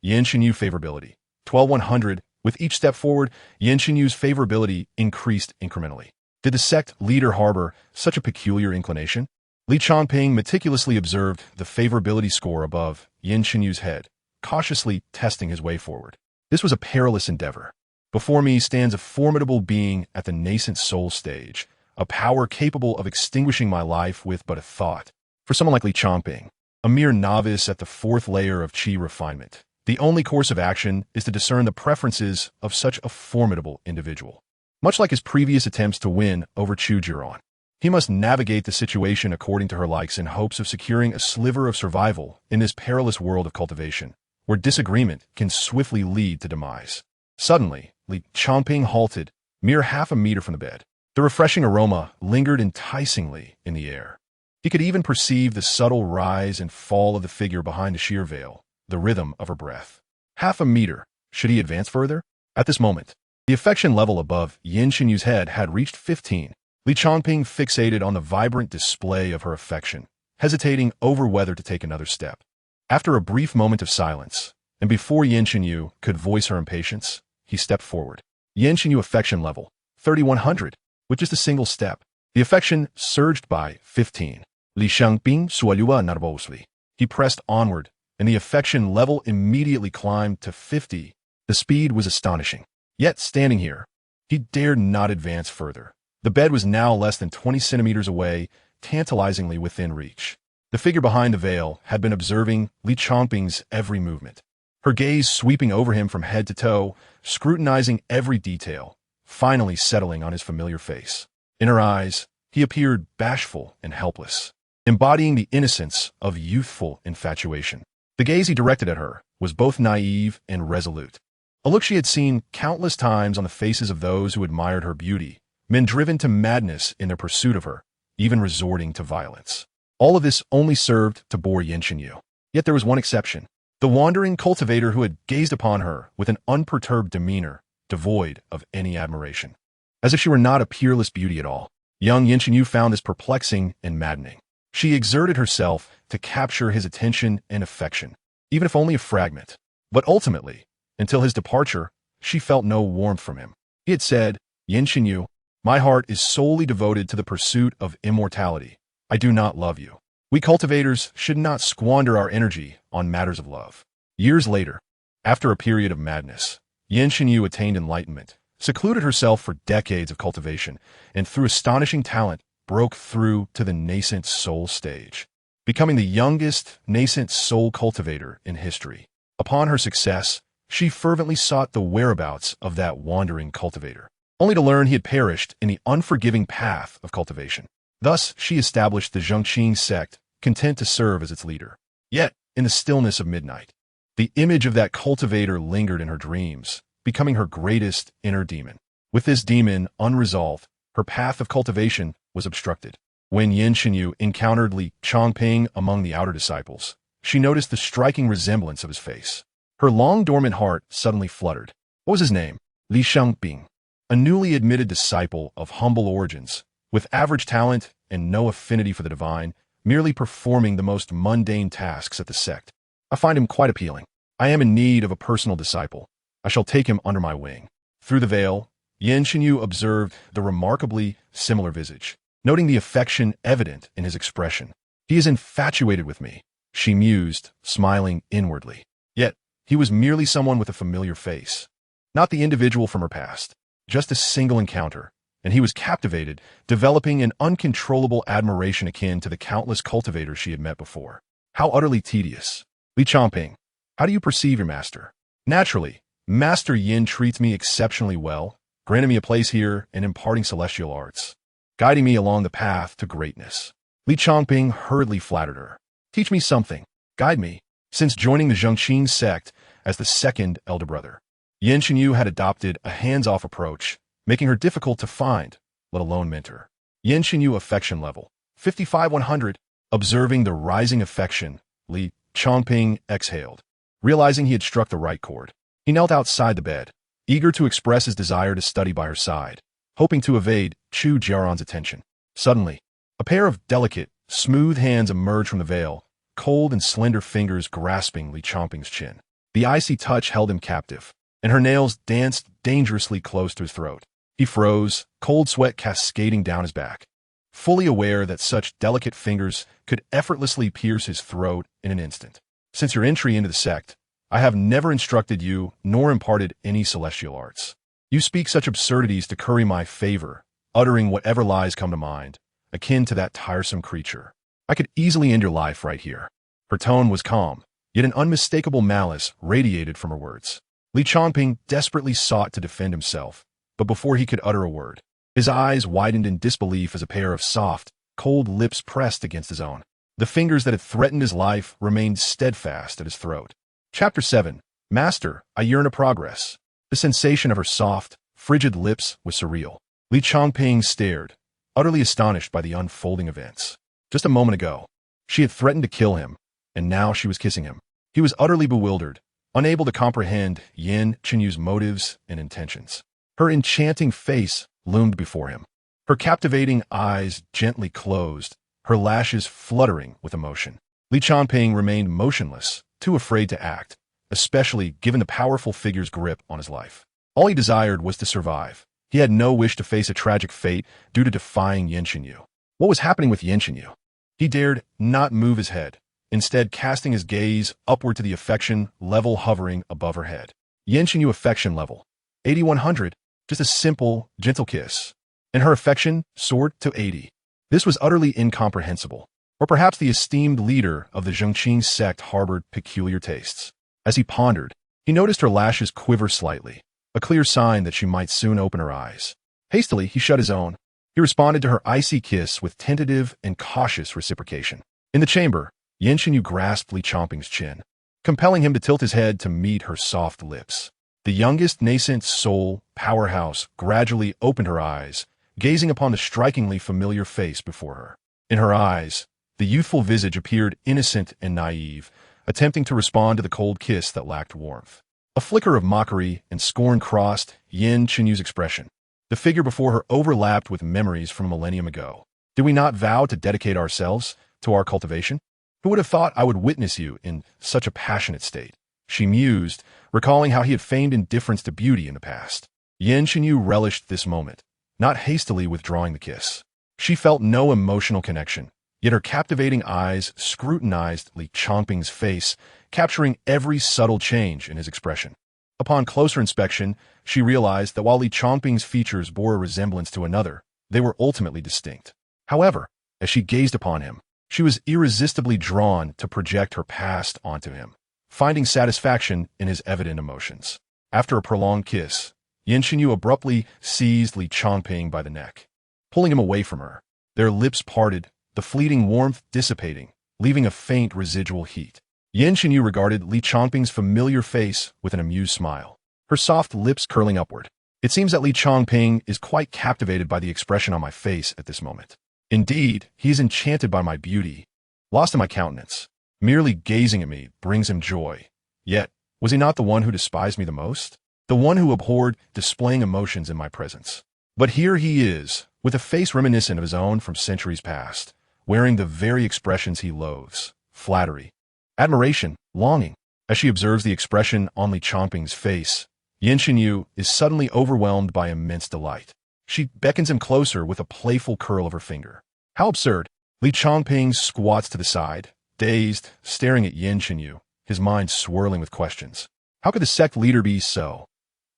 Yin Xinyu favorability, 12-100. With each step forward, Yin Xinyu's favorability increased incrementally. Did the sect leader harbor such a peculiar inclination? Li Changping meticulously observed the favorability score above Yin Xinyu's head, cautiously testing his way forward. This was a perilous endeavor. Before me stands a formidable being at the nascent soul stage, a power capable of extinguishing my life with but a thought. For someone like Li Changping, a mere novice at the fourth layer of qi refinement, the only course of action is to discern the preferences of such a formidable individual. Much like his previous attempts to win over Chu Jiaoran, He must navigate the situation according to her likes in hopes of securing a sliver of survival in this perilous world of cultivation, where disagreement can swiftly lead to demise. Suddenly, Li Changping halted, mere half a meter from the bed. The refreshing aroma lingered enticingly in the air. He could even perceive the subtle rise and fall of the figure behind the sheer veil, the rhythm of her breath. Half a meter. Should he advance further? At this moment, the affection level above Yin Xinyu's head had reached 15. Li Changping fixated on the vibrant display of her affection, hesitating over whether to take another step. After a brief moment of silence, and before Yin Xinyu could voice her impatience, he stepped forward. Yin Xinyu affection level, 3100, with just a single step. The affection surged by 15. Li Changping swallowed nervously. He pressed onward, and the affection level immediately climbed to 50. The speed was astonishing. Yet, standing here, he dared not advance further. The bed was now less than 20 centimeters away, tantalizingly within reach. The figure behind the veil had been observing Li Changping's every movement, her gaze sweeping over him from head to toe, scrutinizing every detail, finally settling on his familiar face. In her eyes, he appeared bashful and helpless, embodying the innocence of youthful infatuation. The gaze he directed at her was both naive and resolute, a look she had seen countless times on the faces of those who admired her beauty, men driven to madness in their pursuit of her, even resorting to violence. All of this only served to bore Yin Xinyu. Yet there was one exception, the wandering cultivator who had gazed upon her with an unperturbed demeanor, devoid of any admiration. As if she were not a peerless beauty at all. Young Yin Xinyu found this perplexing and maddening. She exerted herself to capture his attention and affection, even if only a fragment. But ultimately, until his departure, she felt no warmth from him. He had said, Yin Xinyu, my heart is solely devoted to the pursuit of immortality. I do not love you. We cultivators should not squander our energy on matters of love. Years later, after a period of madness, Yin Xinyu attained enlightenment, secluded herself for decades of cultivation, and through astonishing talent, broke through to the nascent soul stage, becoming the youngest nascent soul cultivator in history. Upon her success, she fervently sought the whereabouts of that wandering cultivator, only to learn he had perished in the unforgiving path of cultivation. Thus, she established the Changping sect, content to serve as its leader. Yet, in the stillness of midnight, the image of that cultivator lingered in her dreams, becoming her greatest inner demon. With this demon unresolved, her path of cultivation was obstructed. When Yin Xinyu encountered Li Changping among the outer disciples, she noticed the striking resemblance of his face. Her long-dormant heart suddenly fluttered. What was his name? Li Changping, a newly admitted disciple of humble origins, with average talent and no affinity for the divine, merely performing the most mundane tasks at the sect. I find him quite appealing. I am in need of a personal disciple. I shall take him under my wing. Through the veil, Yin Xinyu observed the remarkably similar visage, noting the affection evident in his expression. He is infatuated with me, she mused, smiling inwardly. Yet, he was merely someone with a familiar face, not the individual from her past. Just a single encounter, and he was captivated, developing an uncontrollable admiration akin to the countless cultivators she had met before. How utterly tedious. Li Changping, how do you perceive your master? Naturally, Master Yin treats me exceptionally well, granting me a place here and imparting celestial arts, guiding me along the path to greatness. Li Changping hurriedly flattered her. Teach me something. Guide me. Since joining the Changping sect as the second elder brother, Yin Xinyu had adopted a hands-off approach, making her difficult to find, let alone mentor. Yin Xinyu affection level, 55-100. Observing the rising affection, Li Changping exhaled, realizing he had struck the right chord. He knelt outside the bed, eager to express his desire to study by her side, hoping to evade Chu Jiaoran's attention. Suddenly, a pair of delicate, smooth hands emerged from the veil, cold and slender fingers grasping Li Changping's chin. The icy touch held him captive, and her nails danced dangerously close to his throat. He froze, cold sweat cascading down his back, fully aware that such delicate fingers could effortlessly pierce his throat in an instant. Since your entry into the sect, I have never instructed you nor imparted any celestial arts. You speak such absurdities to curry my favor, uttering whatever lies come to mind, akin to that tiresome creature. I could easily end your life right here. Her tone was calm, yet an unmistakable malice radiated from her words. Li Changping desperately sought to defend himself, but before he could utter a word, His eyes widened in disbelief as a pair of soft, cold lips pressed against his own. The fingers that had threatened his life remained steadfast at his throat. Chapter 7. Master, I yearn a progress. The sensation of her soft, frigid lips was surreal. Li Changping stared, utterly astonished by the unfolding events. Just a moment ago, she had threatened to kill him, and now she was kissing him. He was utterly bewildered, unable to comprehend Yan Qinyu's motives and intentions. Her enchanting face loomed before him, her captivating eyes gently closed, her lashes fluttering with emotion. Li Changping remained motionless, too afraid to act, especially given the powerful figure's grip on his life. All he desired was to survive. He had no wish to face a tragic fate due to defying Yan Qinyu. What was happening with Yan Qinyu? He dared not move his head, instead casting his gaze upward to the affection level hovering above her head. Yan Qinyu affection level, 8100, just a simple, gentle kiss. And her affection soared to 80. This was utterly incomprehensible. Or perhaps the esteemed leader of the Changping sect harbored peculiar tastes. As he pondered, he noticed her lashes quiver slightly, a clear sign that she might soon open her eyes. Hastily, he shut his own. He responded to her icy kiss with tentative and cautious reciprocation. In the chamber, Yan Qinyu grasped Li Changping's chin, compelling him to tilt his head to meet her soft lips. The youngest nascent soul powerhouse gradually opened her eyes, gazing upon the strikingly familiar face before her. In her eyes, the youthful visage appeared innocent and naive, attempting to respond to the cold kiss that lacked warmth. A flicker of mockery and scorn crossed Yan Qinyu's expression. The figure before her overlapped with memories from a millennium ago. Did we not vow to dedicate ourselves to our cultivation? Who would have thought I would witness you in such a passionate state? She mused, recalling how he had feigned indifference to beauty in the past. Yan Qinyu relished this moment, not hastily withdrawing the kiss. She felt no emotional connection, yet her captivating eyes scrutinized Li Changping's face, capturing every subtle change in his expression. Upon closer inspection, she realized that while Li Changping's features bore a resemblance to another, they were ultimately distinct. However, as she gazed upon him, she was irresistibly drawn to project her past onto him, finding satisfaction in his evident emotions. After a prolonged kiss, Yan Qinyu abruptly seized Li Changping by the neck, pulling him away from her. Their lips parted, the fleeting warmth dissipating, leaving a faint residual heat. Yan Qinyu regarded Li Changping's familiar face with an amused smile, her soft lips curling upward. It seems that Li Changping is quite captivated by the expression on my face at this moment. Indeed, he is enchanted by my beauty, lost in my countenance. Merely gazing at me brings him joy. Yet, was he not the one who despised me the most? The one who abhorred displaying emotions in my presence. But here he is, with a face reminiscent of his own from centuries past, wearing the very expressions he loathes: flattery, admiration, longing. As she observes the expression on Li Changping's face, Yan Qinyu is suddenly overwhelmed by immense delight. She beckons him closer with a playful curl of her finger. How absurd! Li Changping squats to the side, dazed, staring at Yan Qinyu, his mind swirling with questions. How could the sect leader be so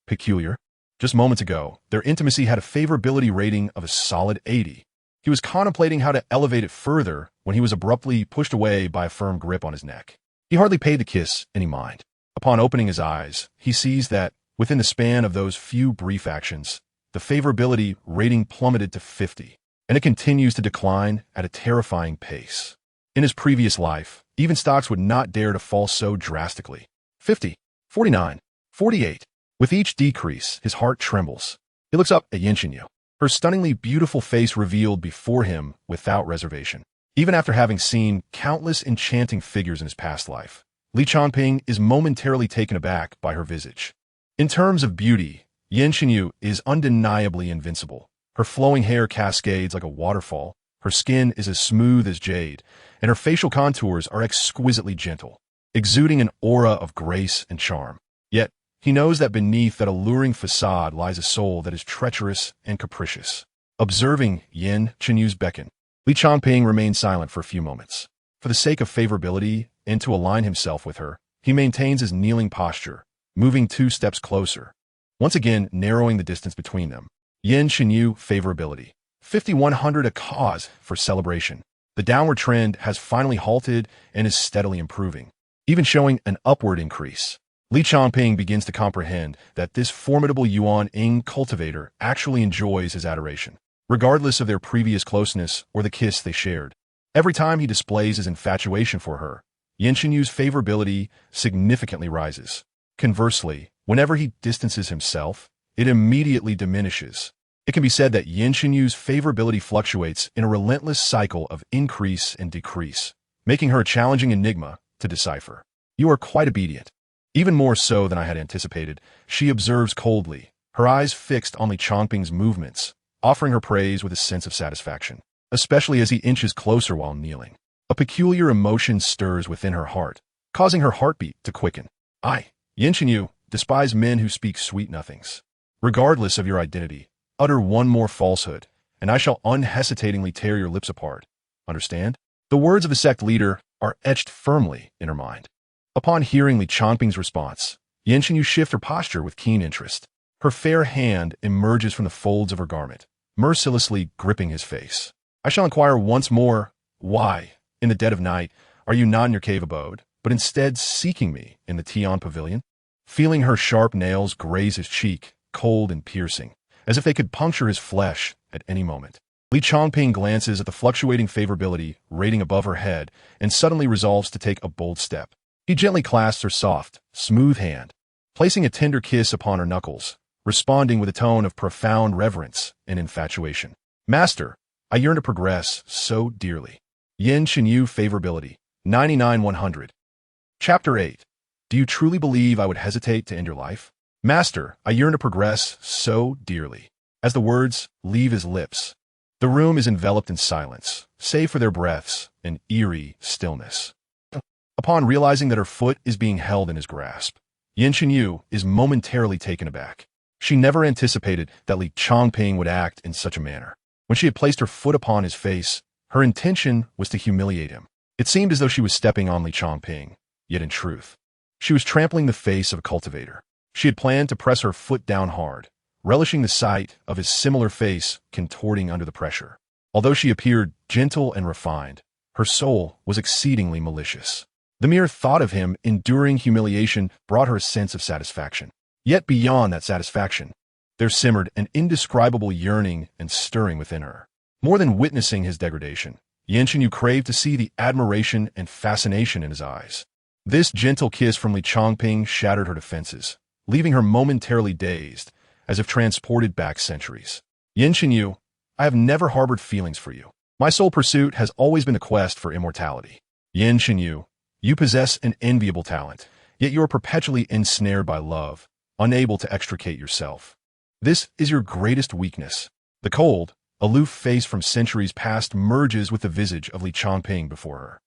peculiar? Just moments ago, their intimacy had a favorability rating of a solid 80. He was contemplating how to elevate it further when he was abruptly pushed away by a firm grip on his neck. He hardly paid the kiss any mind. Upon opening his eyes, he sees that, within the span of those few brief actions, the favorability rating plummeted to 50, and it continues to decline at a terrifying pace. In his previous life, even stocks would not dare to fall so drastically. 50, 49, 48. With each decrease, his heart trembles. He looks up at Yan Qinyu, her stunningly beautiful face revealed before him without reservation. Even after having seen countless enchanting figures in his past life, Li Changping is momentarily taken aback by her visage. In terms of beauty, Yan Qinyu is undeniably invincible. Her flowing hair cascades like a waterfall, her skin is as smooth as jade, and her facial contours are exquisitely gentle, exuding an aura of grace and charm. Yet, he knows that beneath that alluring facade lies a soul that is treacherous and capricious. Observing Yan Qinyu's beckon, Li Changping remains silent for a few moments. For the sake of favorability and to align himself with her, he maintains his kneeling posture, moving 2 steps closer, once again narrowing the distance between them. Yan Qinyu favorability, 5100, a cause for celebration. The downward trend has finally halted and is steadily improving, even showing an upward increase. Li Changping begins to comprehend that this formidable Yuan-Ing cultivator actually enjoys his adoration, regardless of their previous closeness or the kiss they shared. Every time he displays his infatuation for her, Yan Qinyu's favorability significantly rises. Conversely, whenever he distances himself, it immediately diminishes. It can be said that Yan Qinyu's favorability fluctuates in a relentless cycle of increase and decrease, making her a challenging enigma to decipher. You are quite obedient. Even more so than I had anticipated, she observes coldly, her eyes fixed on Li Changping's movements, offering her praise with a sense of satisfaction, especially as he inches closer while kneeling. A peculiar emotion stirs within her heart, causing her heartbeat to quicken. Yan Qinyu, despise men who speak sweet nothings. Regardless of your identity, utter one more falsehood, and I shall unhesitatingly tear your lips apart. Understand? The words of the sect leader are etched firmly in her mind. Upon hearing Li Changping's response, Yan Qinyu shifts her posture with keen interest. Her fair hand emerges from the folds of her garment, mercilessly gripping his face. I shall inquire once more, why, in the dead of night, are you not in your cave abode, but instead seeking me in the Tian pavilion? Feeling her sharp nails graze his cheek, cold and piercing, as if they could puncture his flesh at any moment. Li Changping glances at the fluctuating favorability rating above her head and suddenly resolves to take a bold step. He gently clasps her soft, smooth hand, placing a tender kiss upon her knuckles, responding with a tone of profound reverence and infatuation. Master, I yearn to progress so dearly. Yan Qinyu favorability, 99-100. Chapter 8. Do you truly believe I would hesitate to end your life? Master, I yearn to progress so dearly. As the words leave his lips, the room is enveloped in silence, save for their breaths and eerie stillness. Upon realizing that her foot is being held in his grasp, Yan Qinyu is momentarily taken aback. She never anticipated that Li Changping would act in such a manner. When she had placed her foot upon his face, her intention was to humiliate him. It seemed as though she was stepping on Li Changping, yet in truth, she was trampling the face of a cultivator. She had planned to press her foot down hard, relishing the sight of his similar face contorting under the pressure. Although she appeared gentle and refined, her soul was exceedingly malicious. The mere thought of him enduring humiliation brought her a sense of satisfaction. Yet beyond that satisfaction, there simmered an indescribable yearning and stirring within her. More than witnessing his degradation, Yan Qinyu craved to see the admiration and fascination in his eyes. This gentle kiss from Li Changping shattered her defenses, leaving her momentarily dazed, as if transported back centuries. Yan Qinyu, I have never harbored feelings for you. My sole pursuit has always been the quest for immortality. Yan Qinyu, you possess an enviable talent, yet you are perpetually ensnared by love, unable to extricate yourself. This is your greatest weakness. The cold, aloof face from centuries past merges with the visage of Li Changping before her.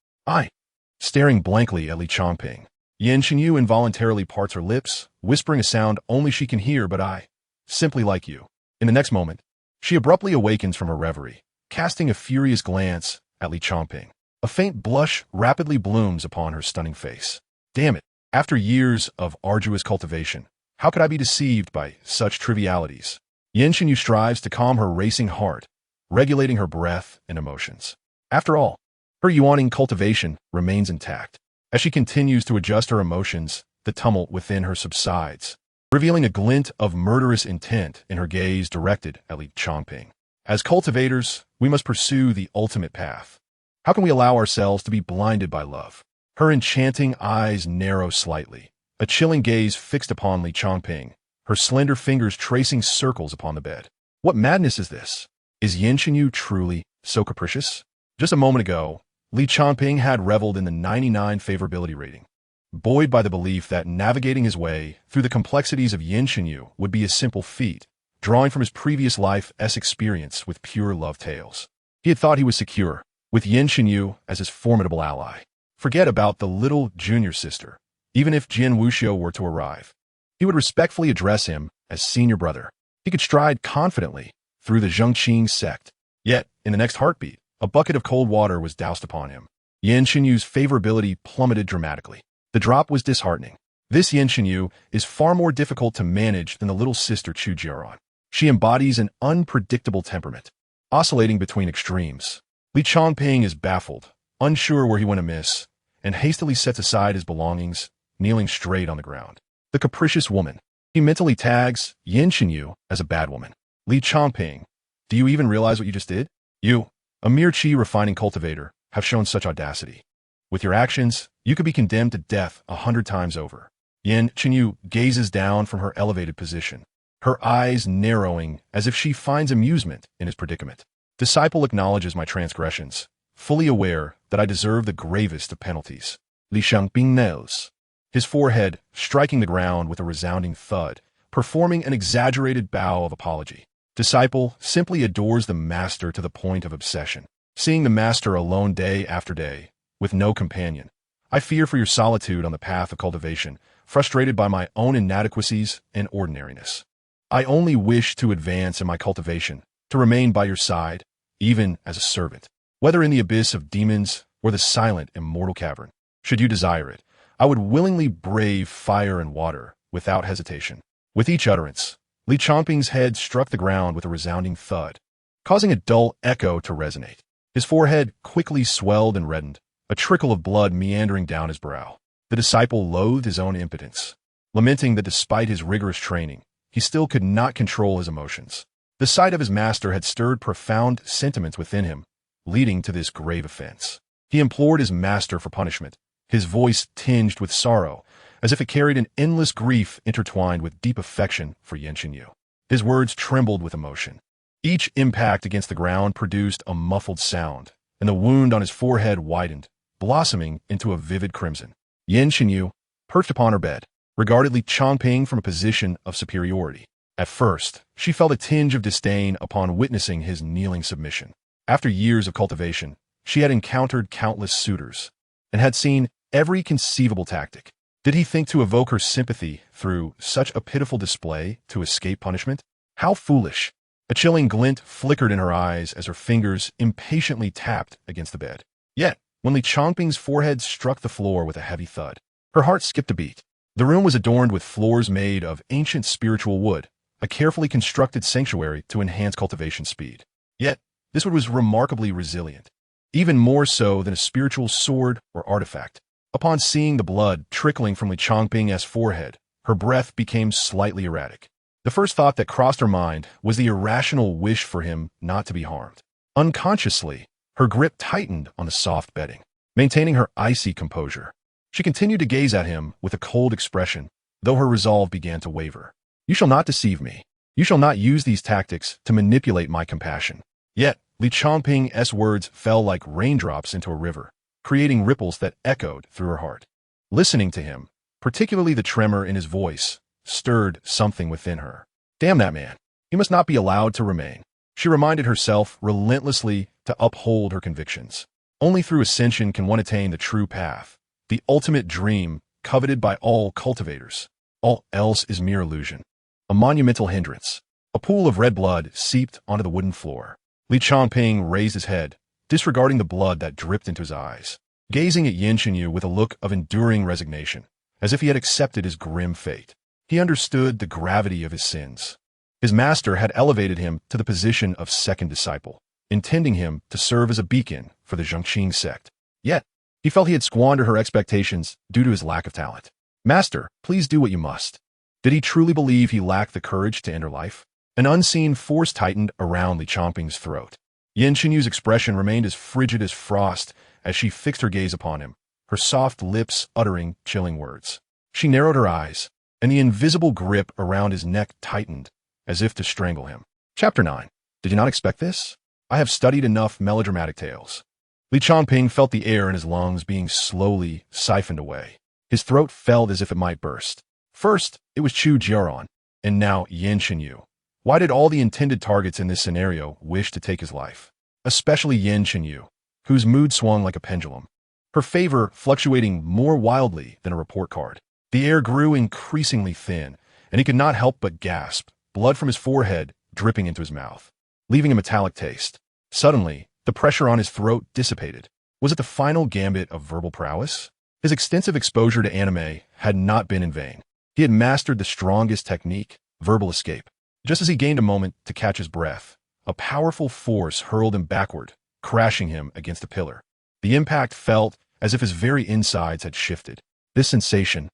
Staring blankly at Li Changping, Yan Qinyu involuntarily parts her lips, whispering a sound only she can hear, but I, simply like you. In the next moment, she abruptly awakens from her reverie, casting a furious glance at Li Changping. A faint blush rapidly blooms upon her stunning face. Damn it, after years of arduous cultivation, how could I be deceived by such trivialities? Yan Qinyu strives to calm her racing heart, regulating her breath and emotions. After all, her Yuan-Ing cultivation remains intact. As she continues to adjust her emotions, the tumult within her subsides, revealing a glint of murderous intent in her gaze directed at Li Changping. As cultivators, we must pursue the ultimate path. How can we allow ourselves to be blinded by love? Her enchanting eyes narrow slightly, a chilling gaze fixed upon Li Changping, her slender fingers tracing circles upon the bed. What madness is this? Is Yan Qinyu truly so capricious? Just a moment ago, Li Changping had reveled in the 99 favorability rating, buoyed by the belief that navigating his way through the complexities of Yan Qinyu would be a simple feat, drawing from his previous life's experience with pure love tales. He had thought he was secure, with Yan Qinyu as his formidable ally. Forget about the little junior sister. Even if Jin Wuxiu were to arrive, he would respectfully address him as senior brother. He could stride confidently through the Changping sect. Yet, in the next heartbeat, a bucket of cold water was doused upon him. Yan Qinyu's favorability plummeted dramatically. The drop was disheartening. This Yan Qinyu is far more difficult to manage than the little sister Chu Jiaoran. She embodies an unpredictable temperament, oscillating between extremes. Li Changping is baffled, unsure where he went amiss, and hastily sets aside his belongings, kneeling straight on the ground. The capricious woman. He mentally tags Yin Xinyu as a bad woman. Li Changping, do you even realize what you just did? You, a mere chi refining cultivator, have shown such audacity. With your actions, you could be condemned to death 100 times over. Yin Xinyu gazes down from her elevated position, her eyes narrowing as if she finds amusement in his predicament. Disciple acknowledges my transgressions, fully aware that I deserve the gravest of penalties. Li Changping knows. His forehead striking the ground with a resounding thud, performing an exaggerated bow of apology. Disciple simply adores the master to the point of obsession. Seeing the master alone day after day, with no companion, I fear for your solitude on the path of cultivation, frustrated by my own inadequacies and ordinariness. I only wish to advance in my cultivation, to remain by your side, even as a servant, whether in the abyss of demons or the silent immortal cavern. Should you desire it, I would willingly brave fire and water without hesitation. With each utterance, Li Changping's head struck the ground with a resounding thud, causing a dull echo to resonate. His forehead quickly swelled and reddened, a trickle of blood meandering down his brow. The disciple loathed his own impotence, lamenting that despite his rigorous training, he still could not control his emotions. The sight of his master had stirred profound sentiments within him, leading to this grave offense. He implored his master for punishment, his voice tinged with sorrow, as if it carried an endless grief intertwined with deep affection for Yin Xinyu. His words trembled with emotion. Each impact against the ground produced a muffled sound, and the wound on his forehead widened, blossoming into a vivid crimson. Yin Xinyu, perched upon her bed, regarded Li Changping from a position of superiority. At first, she felt a tinge of disdain upon witnessing his kneeling submission. After years of cultivation, she had encountered countless suitors, and had seen every conceivable tactic. Did he think to evoke her sympathy through such a pitiful display to escape punishment? How foolish! A chilling glint flickered in her eyes as her fingers impatiently tapped against the bed. Yet, when Li Changping's forehead struck the floor with a heavy thud, her heart skipped a beat. The room was adorned with floors made of ancient spiritual wood, a carefully constructed sanctuary to enhance cultivation speed. Yet, this wood was remarkably resilient, even more so than a spiritual sword or artifact. Upon seeing the blood trickling from Li Changping's forehead, her breath became slightly erratic. The first thought that crossed her mind was the irrational wish for him not to be harmed. Unconsciously, her grip tightened on the soft bedding. Maintaining her icy composure, she continued to gaze at him with a cold expression, though her resolve began to waver. You shall not deceive me. You shall not use these tactics to manipulate my compassion. Yet, Li Changping's words fell like raindrops into a river, creating ripples that echoed through her heart. Listening to him, particularly the tremor in his voice, stirred something within her. Damn that man. He must not be allowed to remain. She reminded herself relentlessly to uphold her convictions. Only through ascension can one attain the true path, the ultimate dream coveted by all cultivators. All else is mere illusion. A monumental hindrance. A pool of red blood seeped onto the wooden floor. Li Changping raised his head, disregarding the blood that dripped into his eyes, gazing at Yin Xinyu with a look of enduring resignation, as if he had accepted his grim fate. He understood the gravity of his sins. His master had elevated him to the position of second disciple, intending him to serve as a beacon for the Changping sect. Yet, he felt he had squandered her expectations due to his lack of talent. Master, please do what you must. Did he truly believe he lacked the courage to end her life? An unseen force tightened around Li Changping's throat. Yin Xinyu's expression remained as frigid as frost as she fixed her gaze upon him, her soft lips uttering chilling words. She narrowed her eyes, and the invisible grip around his neck tightened, as if to strangle him. Chapter 9. Did you not expect this? I have studied enough melodramatic tales. Li Changping felt the air in his lungs being slowly siphoned away. His throat felt as if it might burst. First, it was Chu Jiaoran, and now Yin Xinyu. Why did all the intended targets in this scenario wish to take his life? Especially Yin Xinyu, whose mood swung like a pendulum, her favor fluctuating more wildly than a report card. The air grew increasingly thin, and he could not help but gasp, blood from his forehead dripping into his mouth, leaving a metallic taste. Suddenly, the pressure on his throat dissipated. Was it the final gambit of verbal prowess? His extensive exposure to anime had not been in vain. He had mastered the strongest technique, verbal escape. Just as he gained a moment to catch his breath, a powerful force hurled him backward, crashing him against a pillar. The impact felt as if his very insides had shifted. This sensation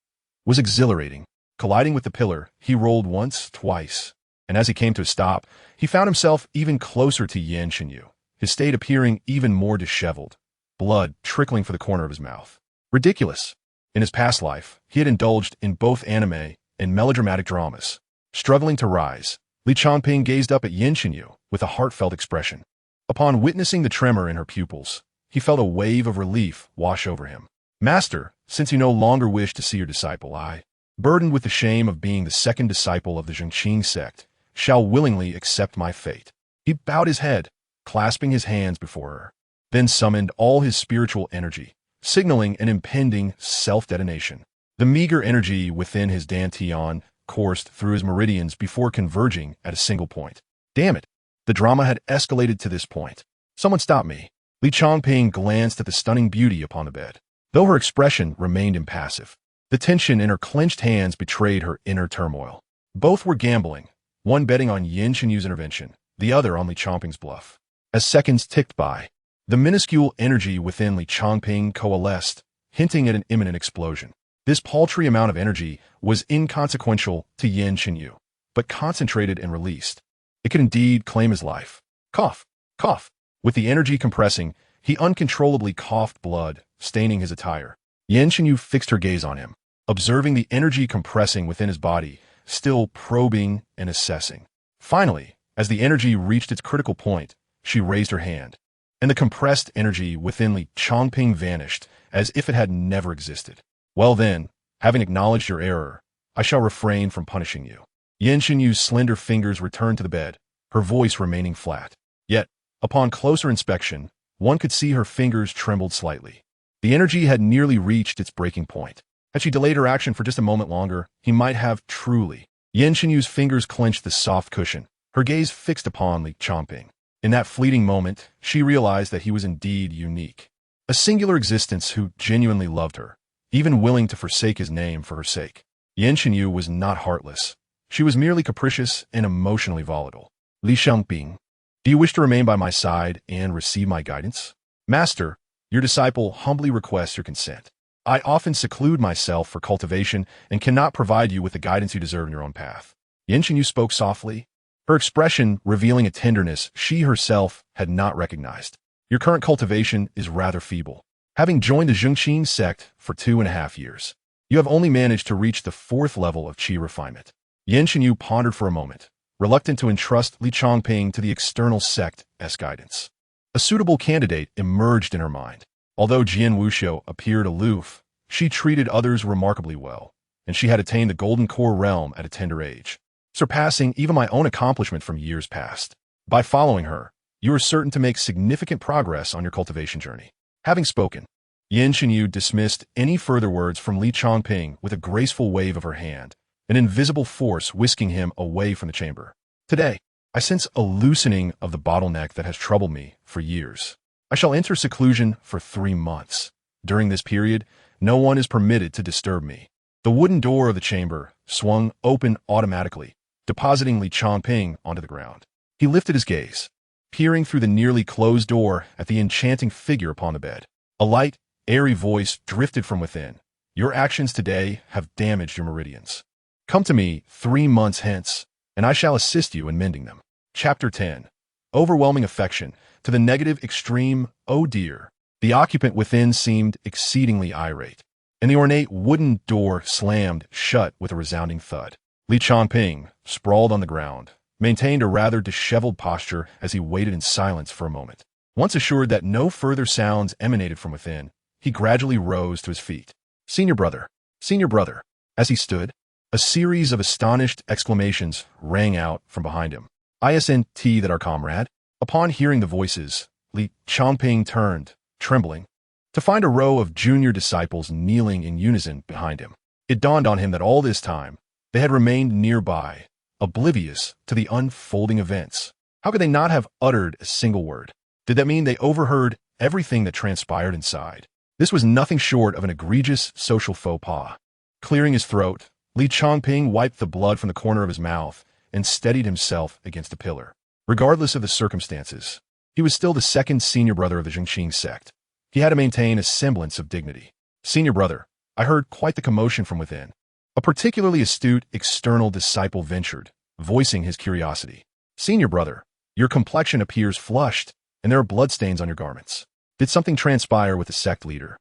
was exhilarating, Colliding with the pillar, he rolled once, twice, and as he came to a stop, he found himself even closer to Yan Shenyu, his state appearing even more disheveled, blood trickling from the corner of his mouth. Ridiculous. In his past life, he had indulged in both anime and melodramatic dramas. Struggling to rise, Li Changping gazed up at Yan Shenyu with a heartfelt expression. Upon witnessing the tremor in her pupils, he felt a wave of relief wash over him. Master, since you no longer wish to see your disciple, I, burdened with the shame of being the second disciple of the Changping sect, shall willingly accept my fate. He bowed his head, clasping his hands before her, then summoned all his spiritual energy, signaling an impending self-detonation. The meager energy within his dantian coursed through his meridians before converging at a single point. Damn it! The drama had escalated to this point. Someone stop me. Li Changping glanced at the stunning beauty upon the bed. Though her expression remained impassive, the tension in her clenched hands betrayed her inner turmoil. Both were gambling, one betting on Yan Shenyu's intervention, the other on Li Changping's bluff. As seconds ticked by, the minuscule energy within Li Changping coalesced, hinting at an imminent explosion. This paltry amount of energy was inconsequential to Yan Shenyu, but concentrated and released. It could indeed claim his life. Cough, cough. With the energy compressing, he uncontrollably coughed blood, staining his attire. Yan Shenyu fixed her gaze on him, observing the energy compressing within his body, still probing and assessing. Finally, as the energy reached its critical point, she raised her hand, and the compressed energy within Li Changping vanished as if it had never existed. Well then, having acknowledged your error, I shall refrain from punishing you. Yan Shenyu's slender fingers returned to the bed, her voice remaining flat. Yet, upon closer inspection, one could see her fingers trembled slightly. The energy had nearly reached its breaking point. Had she delayed her action for just a moment longer, he might have truly. Yan Shenyu's fingers clenched the soft cushion, her gaze fixed upon Li Changping. In that fleeting moment, she realized that he was indeed unique. A singular existence who genuinely loved her, even willing to forsake his name for her sake. Yan Shenyu was not heartless. She was merely capricious and emotionally volatile. Li Changping, do you wish to remain by my side and receive my guidance? Master, your disciple humbly requests your consent. I often seclude myself for cultivation and cannot provide you with the guidance you deserve in your own path. Yan Shenyu spoke softly, her expression revealing a tenderness she herself had not recognized. Your current cultivation is rather feeble. Having joined the Changping sect for 2.5 years, you have only managed to reach the 4th level of qi refinement. Yan Shenyu pondered for a moment, reluctant to entrust Li Changping to the external sect's guidance. A suitable candidate emerged in her mind. Although Jian Wuxiu appeared aloof, she treated others remarkably well, and she had attained the Golden Core realm at a tender age, surpassing even my own accomplishment from years past. By following her, you are certain to make significant progress on your cultivation journey. Having spoken, Yan Shenyu dismissed any further words from Li Changping with a graceful wave of her hand, an invisible force whisking him away from the chamber. Today, I sense a loosening of the bottleneck that has troubled me for years. I shall enter seclusion for 3 months. During this period, no one is permitted to disturb me. The wooden door of the chamber swung open automatically, depositing Li Changping onto the ground. He lifted his gaze, peering through the nearly closed door at the enchanting figure upon the bed. A light, airy voice drifted from within. Your actions today have damaged your meridians. Come to me 3 months hence, and I shall assist you in mending them. Chapter 10. Overwhelming affection to the negative extreme, oh dear. The occupant within seemed exceedingly irate, and the ornate wooden door slammed shut with a resounding thud. Li Changping, sprawled on the ground, maintained a rather disheveled posture as he waited in silence for a moment. Once assured that no further sounds emanated from within, he gradually rose to his feet. Senior brother, senior brother. As he stood, a series of astonished exclamations rang out from behind him. Isn't that our comrade? Upon hearing the voices, Li Changping turned, trembling, to find a row of junior disciples kneeling in unison behind him. It dawned on him that all this time, they had remained nearby, oblivious to the unfolding events. How could they not have uttered a single word? Did that mean they overheard everything that transpired inside? This was nothing short of an egregious social faux pas. Clearing his throat, Li Changping wiped the blood from the corner of his mouth and steadied himself against a pillar. Regardless of the circumstances, he was still the second senior brother of the Changping sect. He had to maintain a semblance of dignity. Senior brother, I heard quite the commotion from within. A particularly astute external disciple ventured, voicing his curiosity. Senior brother, your complexion appears flushed, and there are bloodstains on your garments. Did something transpire with the sect leader?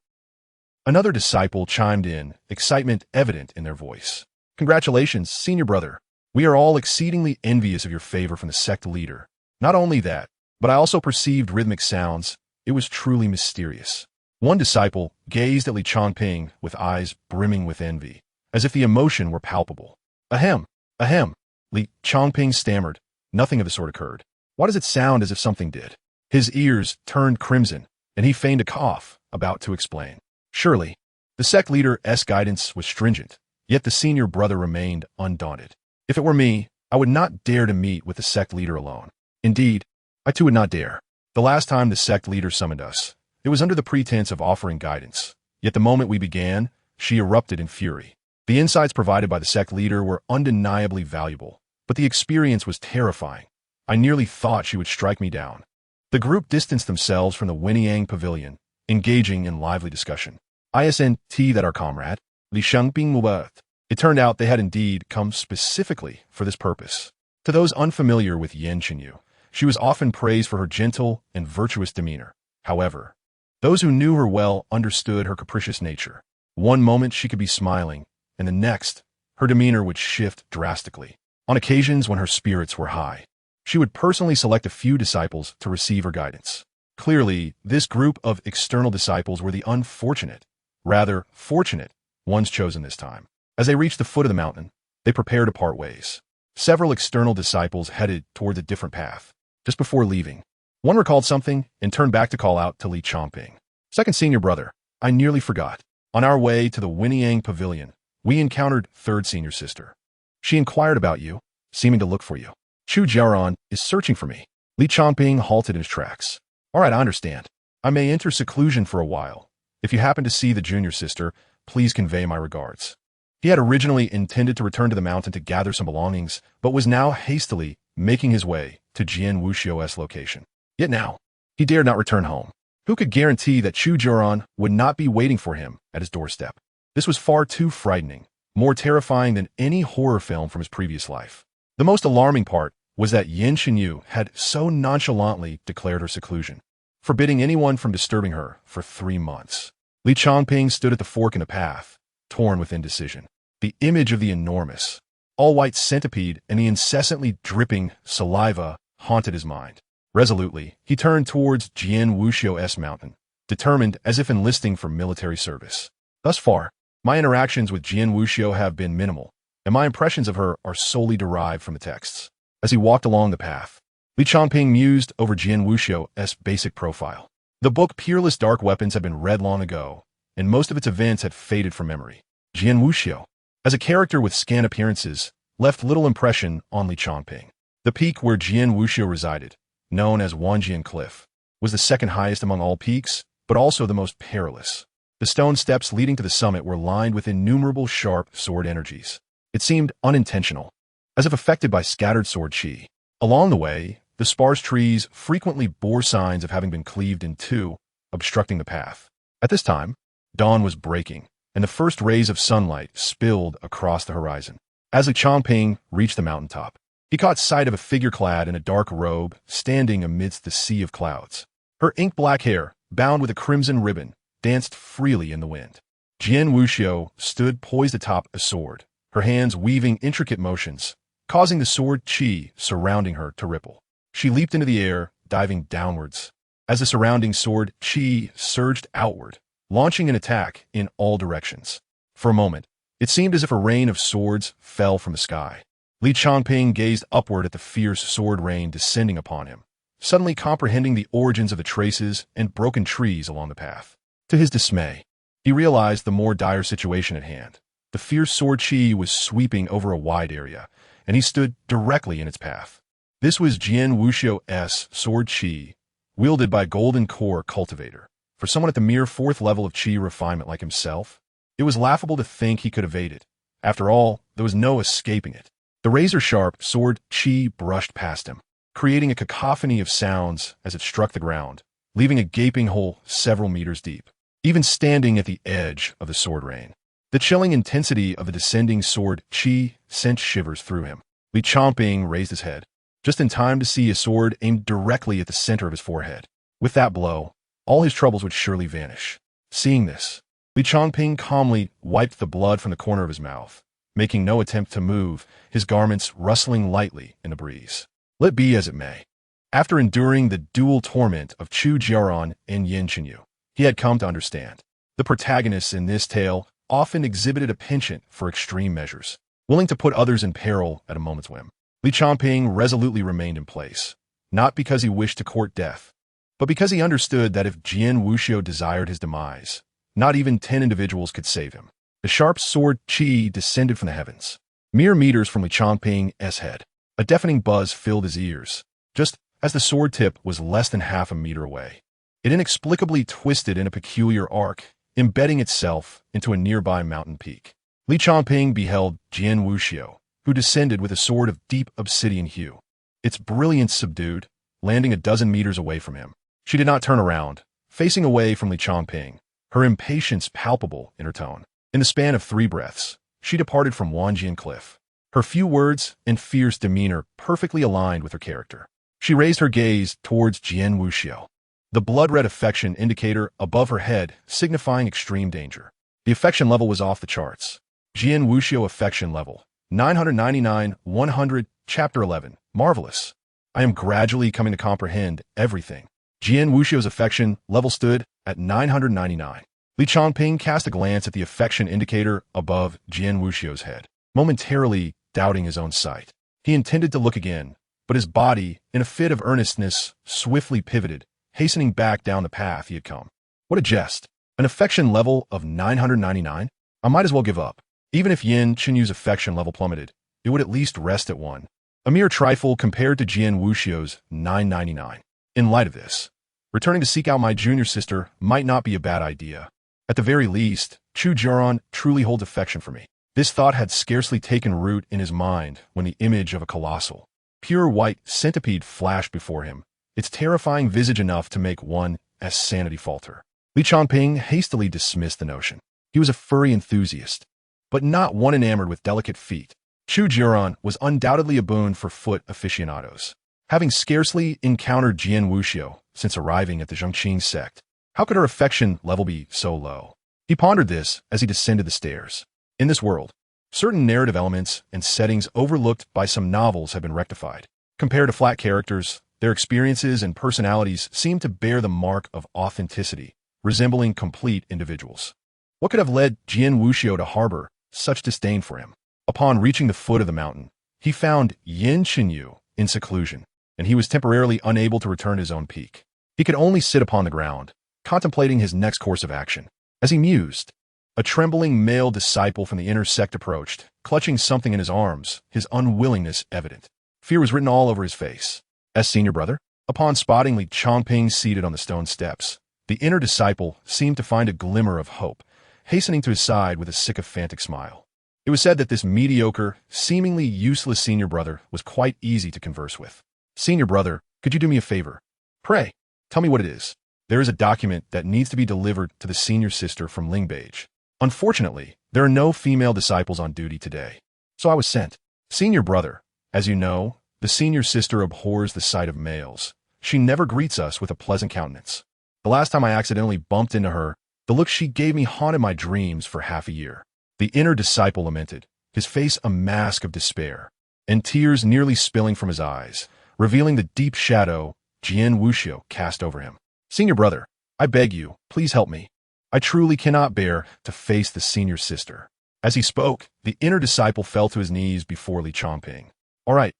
Another disciple chimed in, excitement evident in their voice. Congratulations, senior brother. We are all exceedingly envious of your favor from the sect leader. Not only that, but I also perceived rhythmic sounds. It was truly mysterious. One disciple gazed at Li Changping with eyes brimming with envy, as if the emotion were palpable. Ahem, ahem, Li Changping stammered. Nothing of the sort occurred. Why does it sound as if something did? His ears turned crimson, and he feigned a cough, about to explain. Surely, the sect leader's guidance was stringent, yet the senior brother remained undaunted. If it were me, I would not dare to meet with the sect leader alone. Indeed, I too would not dare. The last time the sect leader summoned us, it was under the pretense of offering guidance. Yet the moment we began, she erupted in fury. The insights provided by the sect leader were undeniably valuable, but the experience was terrifying. I nearly thought she would strike me down. The group distanced themselves from the Wenyang pavilion, engaging in lively discussion. Isn't that our comrade, Li Changping Mubat? It turned out they had indeed come specifically for this purpose. To those unfamiliar with Yan Chenyu, she was often praised for her gentle and virtuous demeanor. However, those who knew her well understood her capricious nature. One moment she could be smiling, and the next, her demeanor would shift drastically. On occasions when her spirits were high, she would personally select a few disciples to receive her guidance. Clearly, this group of external disciples were the unfortunate, rather fortunate, ones chosen this time. As they reached the foot of the mountain, they prepared to part ways. Several external disciples headed toward a different path. Just before leaving, one recalled something and turned back to call out to Li Changping. Second senior brother, I nearly forgot. On our way to the Wenyang pavilion, we encountered third senior sister. She inquired about you, seeming to look for you. Chu Jiaoran is searching for me. Li Changping halted in his tracks. All right, I understand. I may enter seclusion for a while. If you happen to see the junior sister, please convey my regards. He had originally intended to return to the mountain to gather some belongings, but was now hastily making his way to Jian Wuxiu's location. Yet now, he dared not return home. Who could guarantee that Chu Jiaoran would not be waiting for him at his doorstep? This was far too frightening, more terrifying than any horror film from his previous life. The most alarming part was that Yan Chenyu had so nonchalantly declared her seclusion, forbidding anyone from disturbing her for 3 months. Li Changping stood at the fork in the path, torn with indecision. The image of the enormous, all-white centipede and the incessantly dripping saliva haunted his mind. Resolutely, he turned towards Jian Wuxiu's mountain, determined as if enlisting for military service. Thus far, my interactions with Jian Wuxiu have been minimal, and my impressions of her are solely derived from the texts. As he walked along the path, Li Changping mused over Jian Wuxiu's basic profile. The book Peerless Dark Weapons had been read long ago, and most of its events had faded from memory. Jian Wuxiu, as a character with scant appearances, left little impression on Li Changping. The peak where Jian Wuxiu resided, known as Wanjian Cliff, was the second highest among all peaks, but also the most perilous. The stone steps leading to the summit were lined with innumerable sharp sword energies. It seemed unintentional, as if affected by scattered sword chi. Along the way, the sparse trees frequently bore signs of having been cleaved in two, obstructing the path. At this time, dawn was breaking, and the first rays of sunlight spilled across the horizon. As Li Changping reached the mountaintop, he caught sight of a figure clad in a dark robe standing amidst the sea of clouds. Her ink-black hair, bound with a crimson ribbon, danced freely in the wind. Jian Wuxiu stood poised atop a sword, her hands weaving intricate motions, causing the sword chi surrounding her to ripple. She leaped into the air, diving downwards, as the surrounding sword chi surged outward, launching an attack in all directions. For a moment, it seemed as if a rain of swords fell from the sky. Li Changping gazed upward at the fierce sword rain descending upon him, suddenly comprehending the origins of the traces and broken trees along the path. To his dismay, he realized the more dire situation at hand. The fierce sword chi was sweeping over a wide area, and he stood directly in its path. This was Jian Wuxiu's sword chi, wielded by a golden core cultivator. For someone at the mere 4th level of chi refinement like himself, it was laughable to think he could evade it. After all, there was no escaping it. The razor-sharp sword chi brushed past him, creating a cacophony of sounds as it struck the ground, leaving a gaping hole several meters deep. Even standing at the edge of the sword rain, The chilling intensity of the descending sword chi sent shivers through him. Li Changping raised his head, just in time to see a sword aimed directly at the center of his forehead. With that blow, all his troubles would surely vanish. Seeing this, Li Changping calmly wiped the blood from the corner of his mouth, making no attempt to move, his garments rustling lightly in the breeze. Let be as it may. After enduring the dual torment of Chu Jiaoran and Yin Chenyu, he had come to understand. The protagonists in this tale often exhibited a penchant for extreme measures, willing to put others in peril at a moment's whim. Li Changping resolutely remained in place, not because he wished to court death, but because he understood that if Jian Wuxiu desired his demise, not even 10 individuals could save him. The sharp sword chi descended from the heavens, mere meters from Li Changping's head. A deafening buzz filled his ears, just as the sword tip was less than half a meter away. It inexplicably twisted in a peculiar arc, embedding itself into a nearby mountain peak. Li Changping beheld Jian Wuxiu, who descended with a sword of deep obsidian hue. Its brilliance subdued, landing a dozen meters away from him. She did not turn around, facing away from Li Changping, her impatience palpable in her tone. In the span of 3 breaths, she departed from Wanjian Cliff. Her few words and fierce demeanor perfectly aligned with her character. She raised her gaze towards Jian Wuxiu, the blood-red affection indicator above her head signifying extreme danger. The affection level was off the charts. Jian Wuxiu affection level, 999, 100, Chapter 11. Marvelous. I am gradually coming to comprehend everything. Jian Wuxiu's affection level stood at 999. Li Changping cast a glance at the affection indicator above Jian Wuxiu's head, momentarily doubting his own sight. He intended to look again, but his body, in a fit of earnestness, swiftly pivoted, hastening back down the path he had come. What a jest! An affection level of 999? I might as well give up. Even if Yin Chenyu's affection level plummeted, it would at least rest at 1. A mere trifle compared to Jian Wuxiu's 999. In light of this, returning to seek out my junior sister might not be a bad idea. At the very least, Chu Jiaoran truly holds affection for me. This thought had scarcely taken root in his mind when the image of a colossal, pure white centipede flashed before him, its terrifying visage enough to make one's sanity falter. Li Changping hastily dismissed the notion. He was a furry enthusiast, but not one enamored with delicate feet. Chu Jiaoran was undoubtedly a boon for foot aficionados. Having scarcely encountered Jian Wuxiu since arriving at the Changping sect, how could her affection level be so low? He pondered this as he descended the stairs. In this world, certain narrative elements and settings overlooked by some novels have been rectified. Compared to flat characters, their experiences and personalities seem to bear the mark of authenticity, resembling complete individuals. What could have led Jian Wuxiu to harbor such disdain for him? Upon reaching the foot of the mountain, he found Yin Chenyu in seclusion, and he was temporarily unable to return to his own peak. He could only sit upon the ground, contemplating his next course of action. As he mused, a trembling male disciple from the inner sect approached, clutching something in his arms, his unwillingness evident. Fear was written all over his face. As senior brother, upon spotting Li Changping seated on the stone steps, the inner disciple seemed to find a glimmer of hope, hastening to his side with a sycophantic smile. It was said that this mediocre, seemingly useless senior brother was quite easy to converse with. Senior brother, could you do me a favor? Pray, tell me what it is. There is a document that needs to be delivered to the senior sister from Lingbage. Unfortunately, there are no female disciples on duty today, so I was sent. Senior brother, as you know, the senior sister abhors the sight of males. She never greets us with a pleasant countenance. The last time I accidentally bumped into her, the look she gave me haunted my dreams for half a year. The inner disciple lamented, his face a mask of despair, and tears nearly spilling from his eyes, revealing the deep shadow Jian Wuxiu cast over him. Senior brother, I beg you, please help me. I truly cannot bear to face the senior sister. As he spoke, the inner disciple fell to his knees before Li Changping. All right,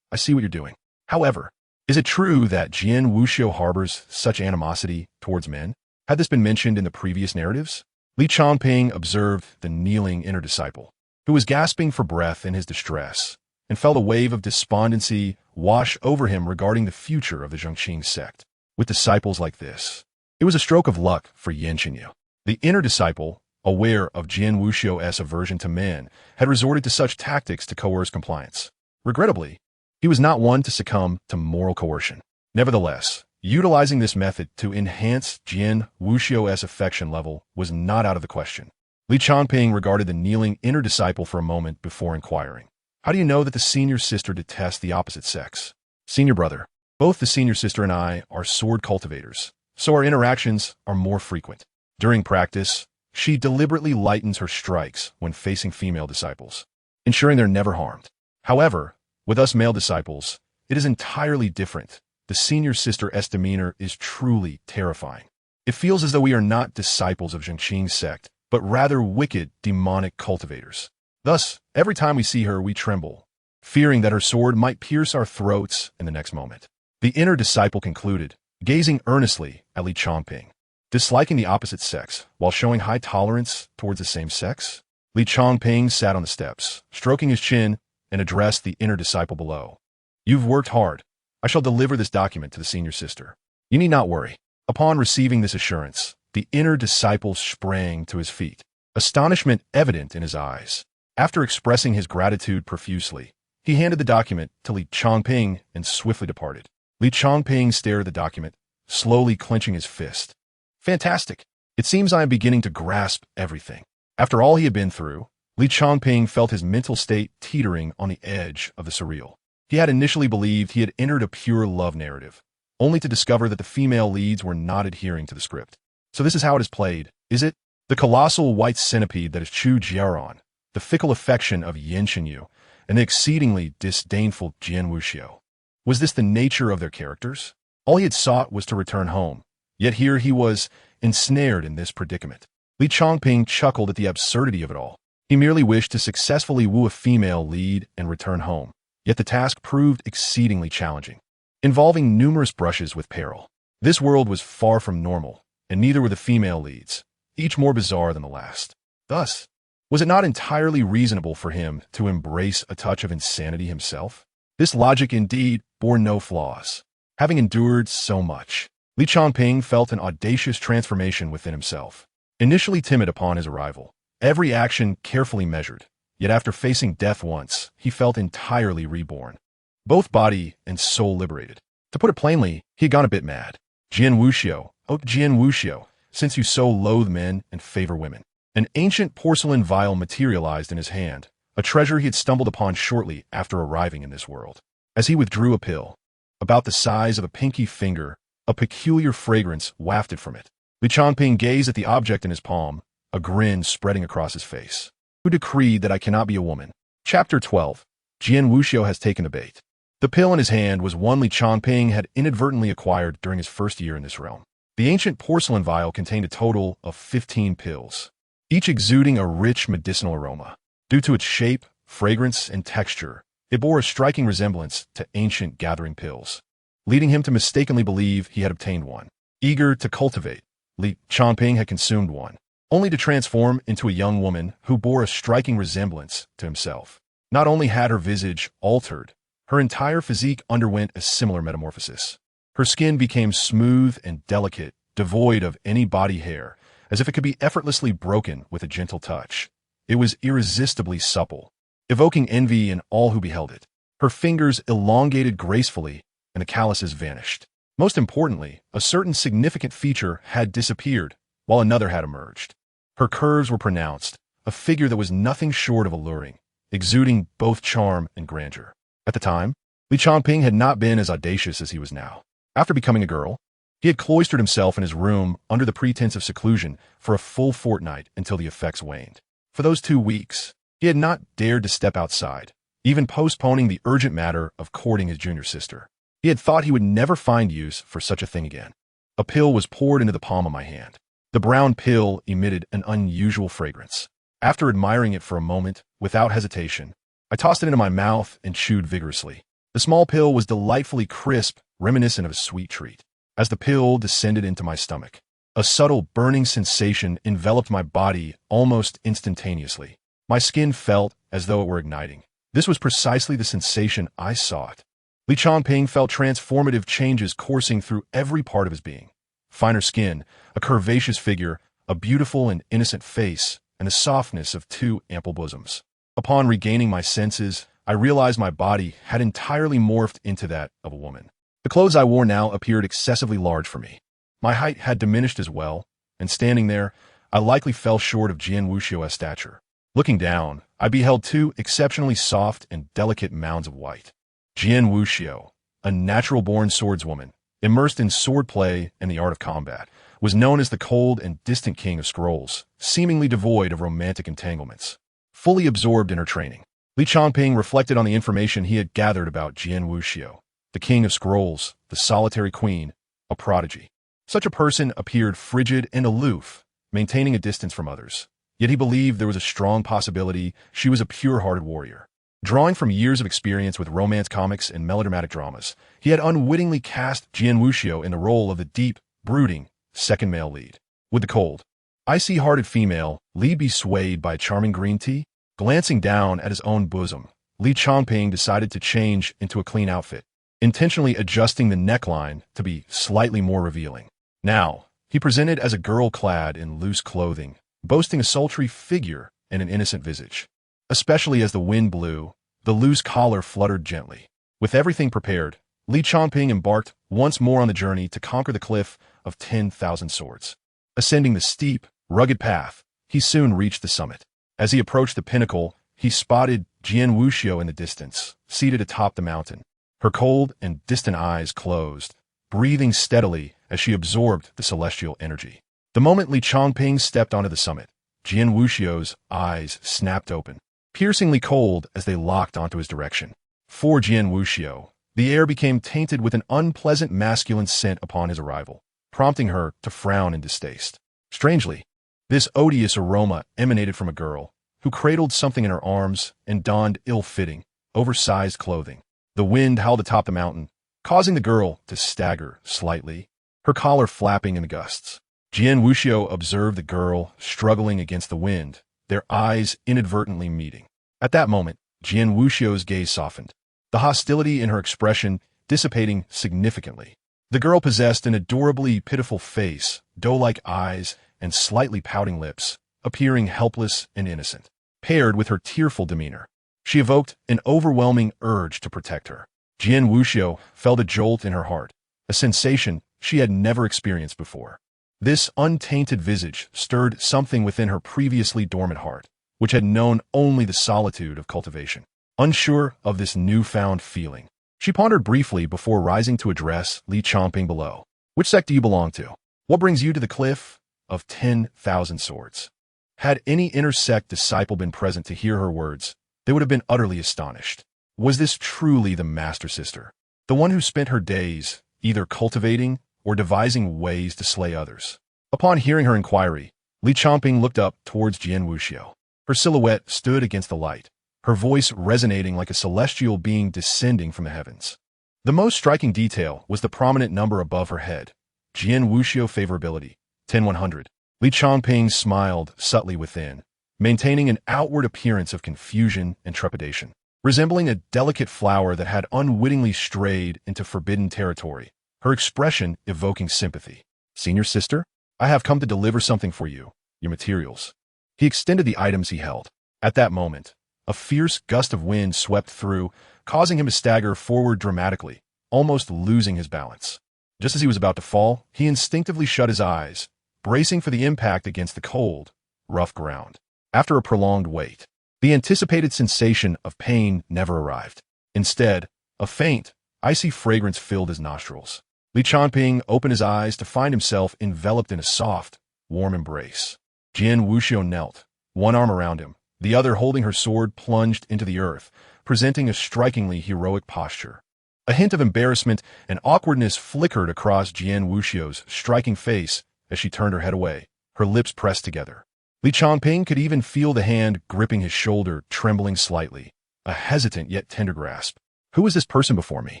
I see what you're doing. However, is it true that Jian Wuxiu harbors such animosity towards men? Had this been mentioned in the previous narratives? Li Changping observed the kneeling inner disciple, who was gasping for breath in his distress, and felt a wave of despondency wash over him regarding the future of the Changping sect. With disciples like this, it was a stroke of luck for Yin Chenyu. The inner disciple, aware of Jian Wuxiu's aversion to men, had resorted to such tactics to coerce compliance. Regrettably, he was not one to succumb to moral coercion. Nevertheless, utilizing this method to enhance Jian Wuxiu's affection level was not out of the question. Li Changping regarded the kneeling inner disciple for a moment before inquiring. How do you know that the senior sister detests the opposite sex? Senior brother, both the senior sister and I are sword cultivators, so our interactions are more frequent. During practice, she deliberately lightens her strikes when facing female disciples, ensuring they're never harmed. However, with us male disciples, it is entirely different. The senior sister's demeanor is truly terrifying. It feels as though we are not disciples of Changping's sect, but rather wicked, demonic cultivators. Thus, every time we see her, we tremble, fearing that her sword might pierce our throats in the next moment. The inner disciple concluded, gazing earnestly at Li Changping. Disliking the opposite sex while showing high tolerance towards the same sex? Li Changping sat on the steps, stroking his chin, and addressed the inner disciple below. You've worked hard. I shall deliver this document to the senior sister. You need not worry. Upon receiving this assurance, the inner disciple sprang to his feet, astonishment evident in his eyes. After expressing his gratitude profusely, he handed the document to Li Changping and swiftly departed. Li Changping stared at the document, slowly clenching his fist. Fantastic! It seems I am beginning to grasp everything. After all he had been through, Li Changping felt his mental state teetering on the edge of the surreal. He had initially believed he had entered a pure love narrative, only to discover that the female leads were not adhering to the script. So this is how it is played, is it? The colossal white centipede that is Chu Jiaoran, the fickle affection of Yin Shenyu, and the exceedingly disdainful Jian Wuxiu. Was this the nature of their characters? All he had sought was to return home, yet here he was ensnared in this predicament. Li Changping chuckled at the absurdity of it all. He merely wished to successfully woo a female lead and return home, yet the task proved exceedingly challenging, involving numerous brushes with peril. This world was far from normal, and neither were the female leads, each more bizarre than the last. Thus, was it not entirely reasonable for him to embrace a touch of insanity himself? This logic indeed bore no flaws. Having endured so much, Li Changping felt an audacious transformation within himself. Initially timid upon his arrival, every action carefully measured, yet after facing death once, he felt entirely reborn. Both body and soul liberated. To put it plainly, he had gone a bit mad. Jian Wuxiu, oh Jian Wuxiu, since you so loathe men and favor women. An ancient porcelain vial materialized in his hand, a treasure he had stumbled upon shortly after arriving in this world. As he withdrew a pill, about the size of a pinky finger, a peculiar fragrance wafted from it. Li Changping gazed at the object in his palm, a grin spreading across his face. Who decreed that I cannot be a woman? Chapter 12. Jian Wuxiu has taken the bait. The pill in his hand was one Li Changping had inadvertently acquired during his first year in this realm. The ancient porcelain vial contained a total of 15 pills, each exuding a rich medicinal aroma. Due to its shape, fragrance, and texture, it bore a striking resemblance to ancient gathering pills, leading him to mistakenly believe he had obtained one. Eager to cultivate, Li Changping had consumed one, only to transform into a young woman who bore a striking resemblance to himself. Not only had her visage altered, her entire physique underwent a similar metamorphosis. Her skin became smooth and delicate, devoid of any body hair, as if it could be effortlessly broken with a gentle touch. It was irresistibly supple, evoking envy in all who beheld it. Her fingers elongated gracefully, and the calluses vanished. Most importantly, a certain significant feature had disappeared, while another had emerged. Her curves were pronounced, a figure that was nothing short of alluring, exuding both charm and grandeur. At the time, Li Changping had not been as audacious as he was now. After becoming a girl, he had cloistered himself in his room under the pretense of seclusion for a full fortnight until the effects waned. For those 2 weeks, he had not dared to step outside, even postponing the urgent matter of courting his junior sister. He had thought he would never find use for such a thing again. A pill was poured into the palm of my hand. The brown pill emitted an unusual fragrance. After admiring it for a moment, without hesitation, I tossed it into my mouth and chewed vigorously. The small pill was delightfully crisp, reminiscent of a sweet treat. As the pill descended into my stomach, a subtle burning sensation enveloped my body almost instantaneously. My skin felt as though it were igniting. This was precisely the sensation I sought. Li Changping felt transformative changes coursing through every part of his being. Finer skin, a curvaceous figure, a beautiful and innocent face, and the softness of 2 ample bosoms. Upon regaining my senses, I realized my body had entirely morphed into that of a woman. The clothes I wore now appeared excessively large for me. My height had diminished as well, and standing there, I likely fell short of Jian Wuxiu's stature. Looking down, I beheld two exceptionally soft and delicate mounds of white. Jian Wuxiu, a natural-born swordswoman, immersed in swordplay and the art of combat, was known as the cold and distant king of scrolls, seemingly devoid of romantic entanglements. Fully absorbed in her training, Li Changping reflected on the information he had gathered about Jian Wuxiu, the king of scrolls, the solitary queen, a prodigy. Such a person appeared frigid and aloof, maintaining a distance from others. Yet he believed there was a strong possibility she was a pure-hearted warrior. Drawing from years of experience with romance comics and melodramatic dramas, he had unwittingly cast Jian Wuxiu in the role of the deep, brooding, second male lead. Would the cold, icy-hearted female Li be swayed by charming green tea? Glancing down at his own bosom, Li Changping decided to change into a clean outfit, intentionally adjusting the neckline to be slightly more revealing. Now, he presented as a girl clad in loose clothing, boasting a sultry figure and an innocent visage. Especially as the wind blew, the loose collar fluttered gently. With everything prepared, Li Changping embarked once more on the journey to conquer the cliff of 10,000 swords. Ascending the steep, rugged path, he soon reached the summit. As he approached the pinnacle, he spotted Jian Wuxiu in the distance, seated atop the mountain. Her cold and distant eyes closed, breathing steadily as she absorbed the celestial energy. The moment Li Changping stepped onto the summit, Jian Wuxiu's eyes snapped open, piercingly cold as they locked onto his direction. For Jian Wuxiu, the air became tainted with an unpleasant masculine scent upon his arrival, prompting her to frown in distaste. Strangely, this odious aroma emanated from a girl who cradled something in her arms and donned ill-fitting, oversized clothing. The wind howled atop the mountain, causing the girl to stagger slightly, her collar flapping in the gusts. Jian Wuxiu observed the girl struggling against the wind, their eyes inadvertently meeting. At that moment, Jian Wuxiu's gaze softened, the hostility in her expression dissipating significantly. The girl possessed an adorably pitiful face, doe-like eyes, and slightly pouting lips, appearing helpless and innocent. Paired with her tearful demeanor, she evoked an overwhelming urge to protect her. Jian Wuxiu felt a jolt in her heart, a sensation she had never experienced before. This untainted visage stirred something within her previously dormant heart, which had known only the solitude of cultivation. Unsure of this newfound feeling, she pondered briefly before rising to address Li Changping below. Which sect do you belong to? What brings you to the cliff of 10,000 swords? Had any inner sect disciple been present to hear her words, they would have been utterly astonished. Was this truly the Master Sister, the one who spent her days either cultivating or devising ways to slay others? Upon hearing her inquiry, Li Changping looked up towards Jian Wuxiu. Her silhouette stood against the light, her voice resonating like a celestial being descending from the heavens. The most striking detail was the prominent number above her head, Jian Wuxiu favorability, 10-100. Li Changping smiled subtly within, maintaining an outward appearance of confusion and trepidation. Resembling a delicate flower that had unwittingly strayed into forbidden territory, her expression evoking sympathy. Senior sister, I have come to deliver something for you, your materials. He extended the items he held. At that moment, a fierce gust of wind swept through, causing him to stagger forward dramatically, almost losing his balance. Just as he was about to fall, he instinctively shut his eyes, bracing for the impact against the cold, rough ground. After a prolonged wait, the anticipated sensation of pain never arrived. Instead, a faint, icy fragrance filled his nostrils. Li Changping opened his eyes to find himself enveloped in a soft, warm embrace. Jian Wuxiu knelt, one arm around him, the other holding her sword plunged into the earth, presenting a strikingly heroic posture. A hint of embarrassment and awkwardness flickered across Jian Wuxiu's striking face as she turned her head away, her lips pressed together. Li Changping could even feel the hand gripping his shoulder trembling slightly, a hesitant yet tender grasp. Who is this person before me?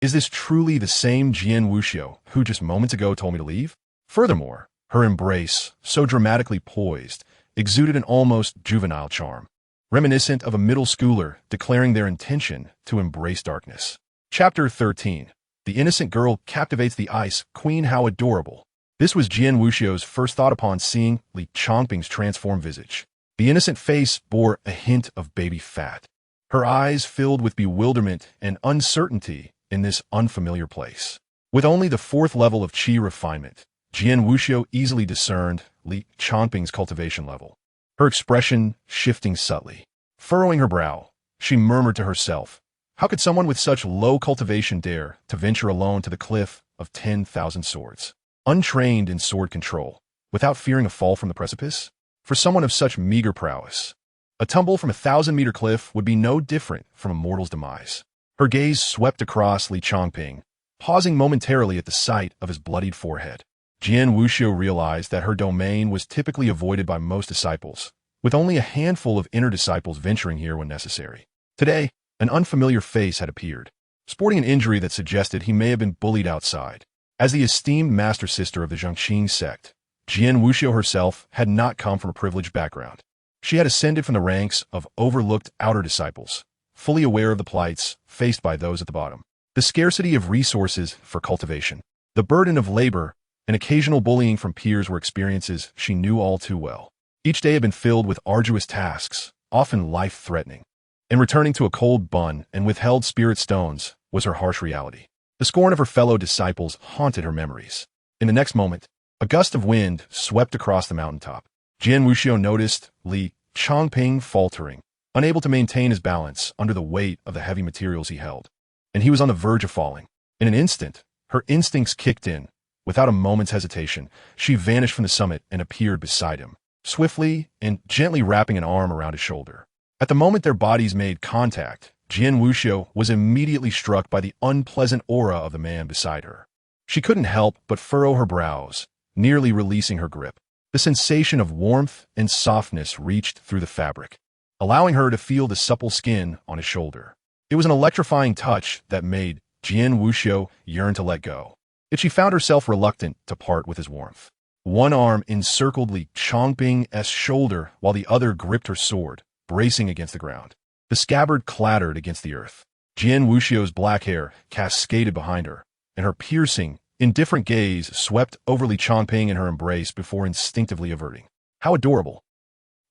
Is this truly the same Jian Wuxiu who just moments ago told me to leave? Furthermore, her embrace, so dramatically poised, exuded an almost juvenile charm, reminiscent of a middle schooler declaring their intention to embrace darkness. Chapter 13. The innocent girl captivates the ice queen. How adorable. This was Jian Wuxiu's first thought upon seeing Li Changping's transformed visage. The innocent face bore a hint of baby fat. Her eyes filled with bewilderment and uncertainty in this unfamiliar place. With only the 4th level of qi refinement, Jian Wuxiu easily discerned Li Changping's cultivation level. Her expression shifting subtly. Furrowing her brow, she murmured to herself, how could someone with such low cultivation dare to venture alone to the cliff of 10,000 swords? Untrained in sword control, without fearing a fall from the precipice? For someone of such meager prowess, a tumble from a 1,000-meter cliff would be no different from a mortal's demise. Her gaze swept across Li Changping, pausing momentarily at the sight of his bloodied forehead. Jian Wuxiu realized that her domain was typically avoided by most disciples, with only a handful of inner disciples venturing here when necessary. Today, an unfamiliar face had appeared, sporting an injury that suggested he may have been bullied outside. As the esteemed master sister of the Changping sect, Jian Wuxiu herself had not come from a privileged background. She had ascended from the ranks of overlooked outer disciples, fully aware of the plights faced by those at the bottom. The scarcity of resources for cultivation, the burden of labor, and occasional bullying from peers were experiences she knew all too well. Each day had been filled with arduous tasks, often life-threatening. And returning to a cold bun and withheld spirit stones was her harsh reality. The scorn of her fellow disciples haunted her memories. In the next moment, a gust of wind swept across the mountaintop. Jian Wuxiu noticed Li Changping faltering, unable to maintain his balance under the weight of the heavy materials he held. And he was on the verge of falling. In an instant, her instincts kicked in. Without a moment's hesitation, she vanished from the summit and appeared beside him, swiftly and gently wrapping an arm around his shoulder. At the moment their bodies made contact, Jian Wuxiu was immediately struck by the unpleasant aura of the man beside her. She couldn't help but furrow her brows, nearly releasing her grip. The sensation of warmth and softness reached through the fabric, allowing her to feel the supple skin on his shoulder. It was an electrifying touch that made Jian Wuxiu yearn to let go. Yet she found herself reluctant to part with his warmth. One arm encircled Li Changping's shoulder while the other gripped her sword, bracing against the ground. The scabbard clattered against the earth. Jian Wuxiu's black hair cascaded behind her, and her piercing, indifferent gaze swept over Li Changping in her embrace before instinctively averting. How adorable.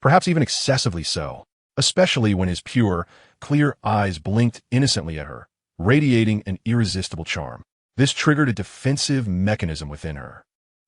Perhaps even excessively so, especially when his pure, clear eyes blinked innocently at her, radiating an irresistible charm. This triggered a defensive mechanism within her.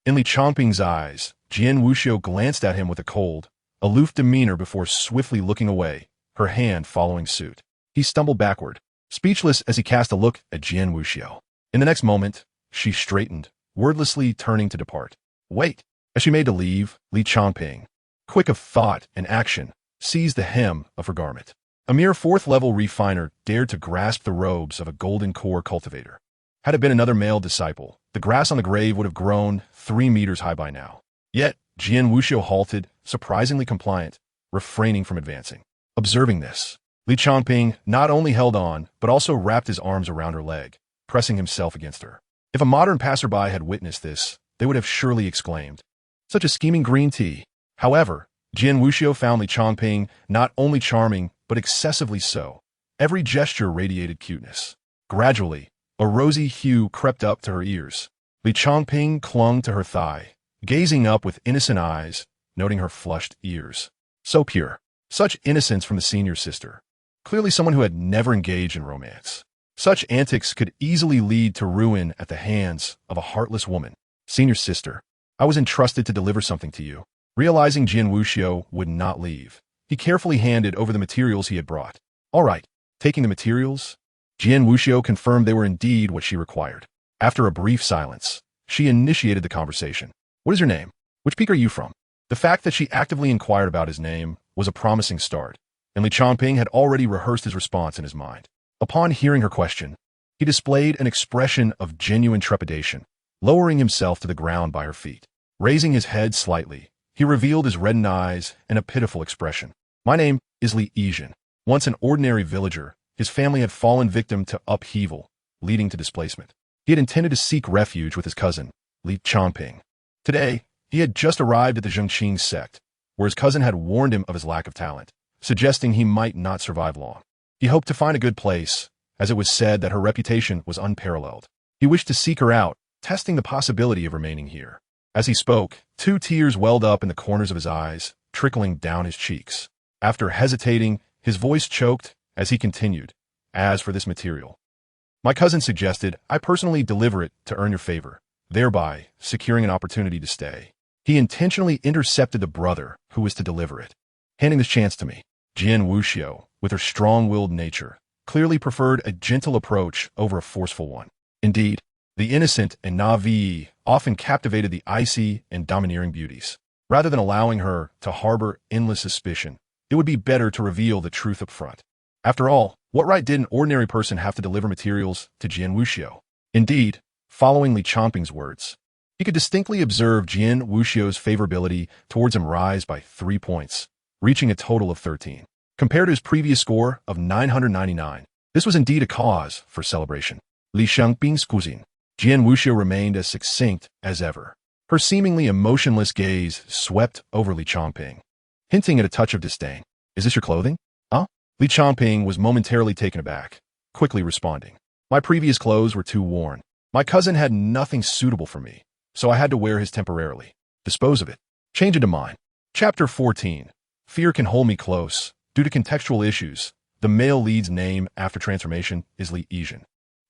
In Li Changping's eyes, Jian Wuxiu glanced at him with a cold, aloof demeanor before swiftly looking away, her hand following suit. He stumbled backward, speechless as he cast a look at Jian Wuxiu. In the next moment, she straightened, wordlessly turning to depart. Wait! As she made to leave, Li Changping, quick of thought and action, seized the hem of her garment. A mere fourth-level refiner dared to grasp the robes of a golden core cultivator. Had it been another male disciple, the grass on the grave would have grown 3 meters high by now. Yet, Jian Wuxiu halted, surprisingly compliant, refraining from advancing. Observing this, Li Changping not only held on, but also wrapped his arms around her leg, pressing himself against her. If a modern passerby had witnessed this, they would have surely exclaimed, "Such a scheming green tea." However, Jian Wuxiu found Li Changping not only charming, but excessively so. Every gesture radiated cuteness. Gradually, a rosy hue crept up to her ears. Li Changping clung to her thigh, gazing up with innocent eyes, noting her flushed ears. So pure. Such innocence from the senior sister. Clearly someone who had never engaged in romance. Such antics could easily lead to ruin at the hands of a heartless woman. Senior sister, I was entrusted to deliver something to you. Realizing Jian Wuxiu would not leave, he carefully handed over the materials he had brought. All right, taking the materials, Jian Wuxiu confirmed they were indeed what she required. After a brief silence, she initiated the conversation. What is your name? Which peak are you from? The fact that she actively inquired about his name was a promising start, and Li Changping had already rehearsed his response in his mind. Upon hearing her question, he displayed an expression of genuine trepidation, lowering himself to the ground by her feet. Raising his head slightly, he revealed his reddened eyes and a pitiful expression. My name is Li Yizhen. Once an ordinary villager, his family had fallen victim to upheaval, leading to displacement. He had intended to seek refuge with his cousin, Li Changping. Today, he had just arrived at the Changping sect, where his cousin had warned him of his lack of talent, suggesting he might not survive long. He hoped to find a good place, as it was said that her reputation was unparalleled. He wished to seek her out, testing the possibility of remaining here. As he spoke, 2 tears welled up in the corners of his eyes, trickling down his cheeks. After hesitating, his voice choked as he continued, As for this material, my cousin suggested I personally deliver it to earn your favor, thereby securing an opportunity to stay. He intentionally intercepted the brother who was to deliver it, handing this chance to me. Jian Wuxiu, with her strong-willed nature, clearly preferred a gentle approach over a forceful one. Indeed, the innocent and naive often captivated the icy and domineering beauties. Rather than allowing her to harbor endless suspicion, it would be better to reveal the truth up front. After all, what right did an ordinary person have to deliver materials to Jian Wuxiu? Indeed, following Li Changping's words, he could distinctly observe Jian Wuxiu's favorability towards him rise by 3 points, reaching a total of 13. Compared to his previous score of 999, this was indeed a cause for celebration. Li Changping's cuisine. Jian Wuxiu remained as succinct as ever. Her seemingly emotionless gaze swept over Li Changping, hinting at a touch of disdain. Is this your clothing? Huh? Li Changping was momentarily taken aback, quickly responding. My previous clothes were too worn. My cousin had nothing suitable for me, so I had to wear his temporarily. Dispose of it. Change into mine. Chapter 14. Fear can hold me close. Due to contextual issues, the male lead's name after transformation is Li Yizhen.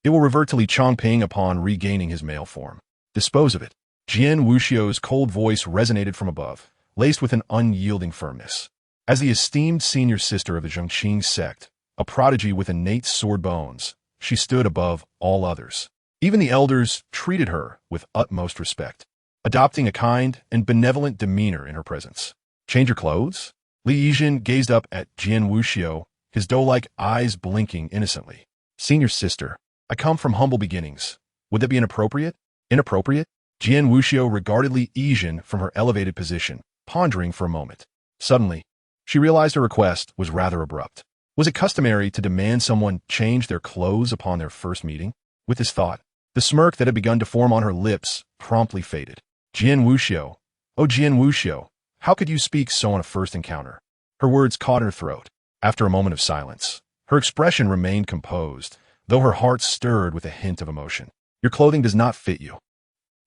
It will revert to Li Changping upon regaining his male form. Dispose of it. Jian Wuxiu's cold voice resonated from above, laced with an unyielding firmness. As the esteemed senior sister of the Changping sect, a prodigy with innate sword bones, she stood above all others. Even the elders treated her with utmost respect, adopting a kind and benevolent demeanor in her presence. Change your clothes? Li Yizhen gazed up at Jian Wuxiu, his doe-like eyes blinking innocently. Senior sister, I come from humble beginnings. Would that be inappropriate? Inappropriate? Jian Wuxiu regarded Li Yizhen from her elevated position, pondering for a moment. Suddenly, she realized her request was rather abrupt. Was it customary to demand someone change their clothes upon their first meeting? With this thought, the smirk that had begun to form on her lips promptly faded. Jian Wuxiu, oh Jian Wuxiu, how could you speak so on a first encounter? Her words caught in her throat. After a moment of silence, her expression remained composed, though her heart stirred with a hint of emotion. Your clothing does not fit you.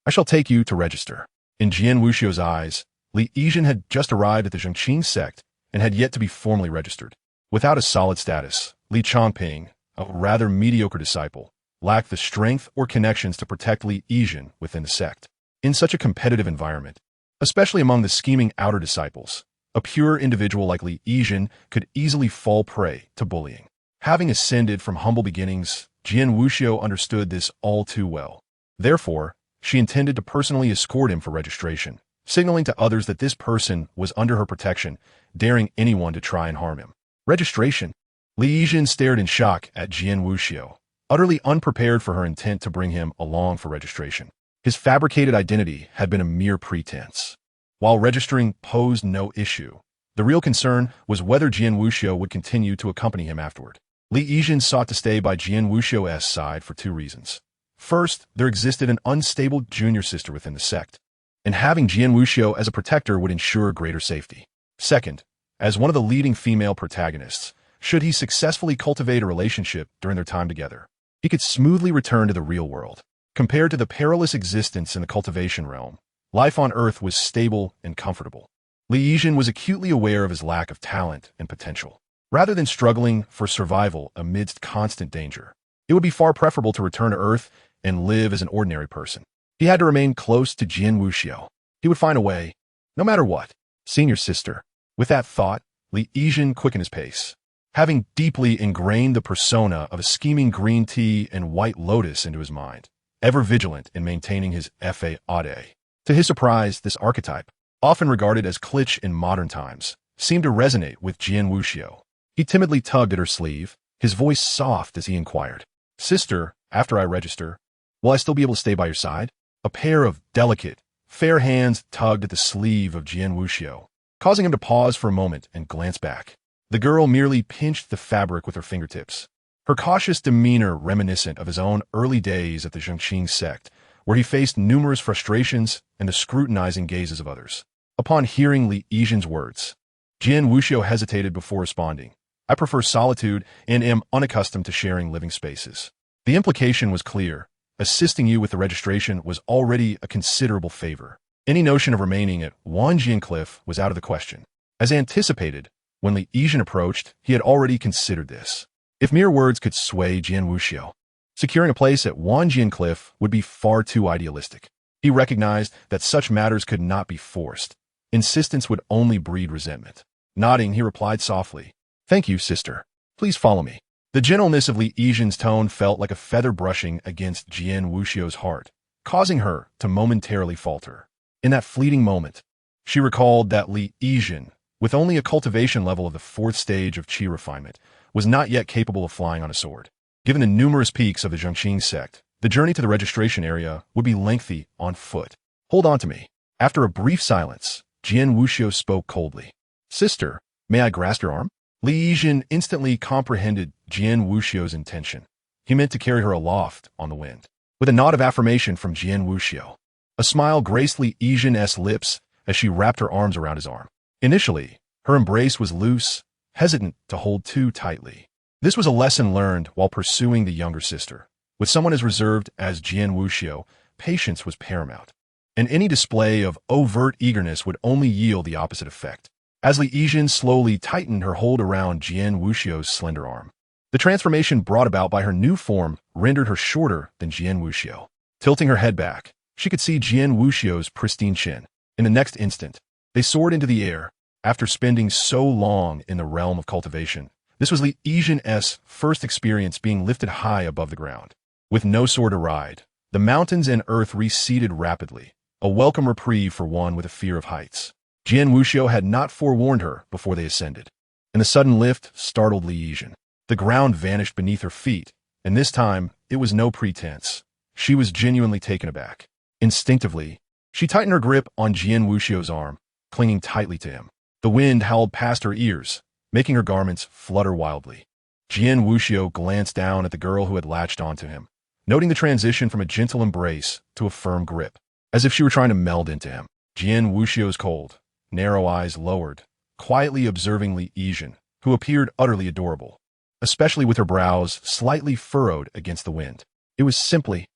I shall take you to register. In Jian Wuxiu's eyes, Li Yizhen had just arrived at the Changping sect and had yet to be formally registered. Without a solid status, Li Changping, a rather mediocre disciple, lacked the strength or connections to protect Li Yizhen within the sect. In such a competitive environment, especially among the scheming outer disciples, a pure individual like Li Yizhen could easily fall prey to bullying. Having ascended from humble beginnings, Jian Wuxiu understood this all too well. Therefore, she intended to personally escort him for registration, signaling to others that this person was under her protection, daring anyone to try and harm him. Registration? Li Yizhen stared in shock at Jian Wuxiu, utterly unprepared for her intent to bring him along for registration. His fabricated identity had been a mere pretense. While registering posed no issue, the real concern was whether Jian Wuxiu would continue to accompany him afterward. Li Yizhen sought to stay by Jian Wuxiu's side for 2 reasons. First, there existed an unstable junior sister within the sect, and having Jian Wuxiu as a protector would ensure greater safety. Second, as one of the leading female protagonists, should he successfully cultivate a relationship during their time together, he could smoothly return to the real world. Compared to the perilous existence in the cultivation realm, life on Earth was stable and comfortable. Li Yizhen was acutely aware of his lack of talent and potential. Rather than struggling for survival amidst constant danger, it would be far preferable to return to Earth and live as an ordinary person. He had to remain close to Jian Wuxiu. He would find a way, no matter what. Senior sister. With that thought, Li Yizhen quickened his pace. Having deeply ingrained the persona of a scheming green tea and white lotus into his mind, ever vigilant in maintaining his fa-ade. To his surprise, this archetype, often regarded as kitsch in modern times, seemed to resonate with Jian Wuxiu. He timidly tugged at her sleeve, his voice soft as he inquired, Sister, after I register, will I still be able to stay by your side? A pair of delicate, fair hands tugged at the sleeve of Jian Wuxiu, causing him to pause for a moment and glance back. The girl merely pinched the fabric with her fingertips, her cautious demeanor reminiscent of his own early days at the Changping sect, where he faced numerous frustrations and the scrutinizing gazes of others. Upon hearing Li Yizhen's words, Jian Wuxiu hesitated before responding. I prefer solitude and am unaccustomed to sharing living spaces. The implication was clear. Assisting you with the registration was already a considerable favor. Any notion of remaining at Wanjian Cliff was out of the question. As anticipated, when Li Yizhen approached, he had already considered this. If mere words could sway Jian Wuxiu, securing a place at Wanjian Cliff would be far too idealistic. He recognized that such matters could not be forced. Insistence would only breed resentment. Nodding, he replied softly, "Thank you, sister. Please follow me." The gentleness of Li Yizhen's tone felt like a feather brushing against Jian Wuxiu's heart, causing her to momentarily falter. In that fleeting moment, she recalled that Li Yizhen, with only a cultivation level of the 4th stage of qi refinement, was not yet capable of flying on a sword. Given the numerous peaks of the Changping sect, the journey to the registration area would be lengthy on foot. "Hold on to me." After a brief silence, Jian Wuxiu spoke coldly. "Sister, may I grasp your arm?" Li Yizhen instantly comprehended Jian Wuxiu's intention. He meant to carry her aloft on the wind. With a nod of affirmation from Jian Wuxiu, a smile graced Li Yizhen's lips as she wrapped her arms around his arm. Initially, her embrace was loose, hesitant to hold too tightly. This was a lesson learned while pursuing the younger sister. With someone as reserved as Jian Wuxiu, patience was paramount, and any display of overt eagerness would only yield the opposite effect. As Li Yizhen slowly tightened her hold around Jian Wuxiu's slender arm, the transformation brought about by her new form rendered her shorter than Jian Wuxiu. Tilting her head back, she could see Jian Wuxiu's pristine chin. In the next instant, they soared into the air. After spending so long in the realm of cultivation, this was Li Yizhen's first experience being lifted high above the ground. With no sword to ride, the mountains and earth receded rapidly, a welcome reprieve for one with a fear of heights. Jian Wuxiu had not forewarned her before they ascended, and the sudden lift startled Li Yizhen. The ground vanished beneath her feet, and this time it was no pretense. She was genuinely taken aback. Instinctively, she tightened her grip on Jian Wuxiu's arm, clinging tightly to him. The wind howled past her ears, making her garments flutter wildly. Jian Wuxiu glanced down at the girl who had latched onto him, noting the transition from a gentle embrace to a firm grip, as if she were trying to meld into him. Jian Wuxiu's cold, narrow eyes lowered, quietly observing Li Yizhen, who appeared utterly adorable, especially with her brows slightly furrowed against the wind. It was simply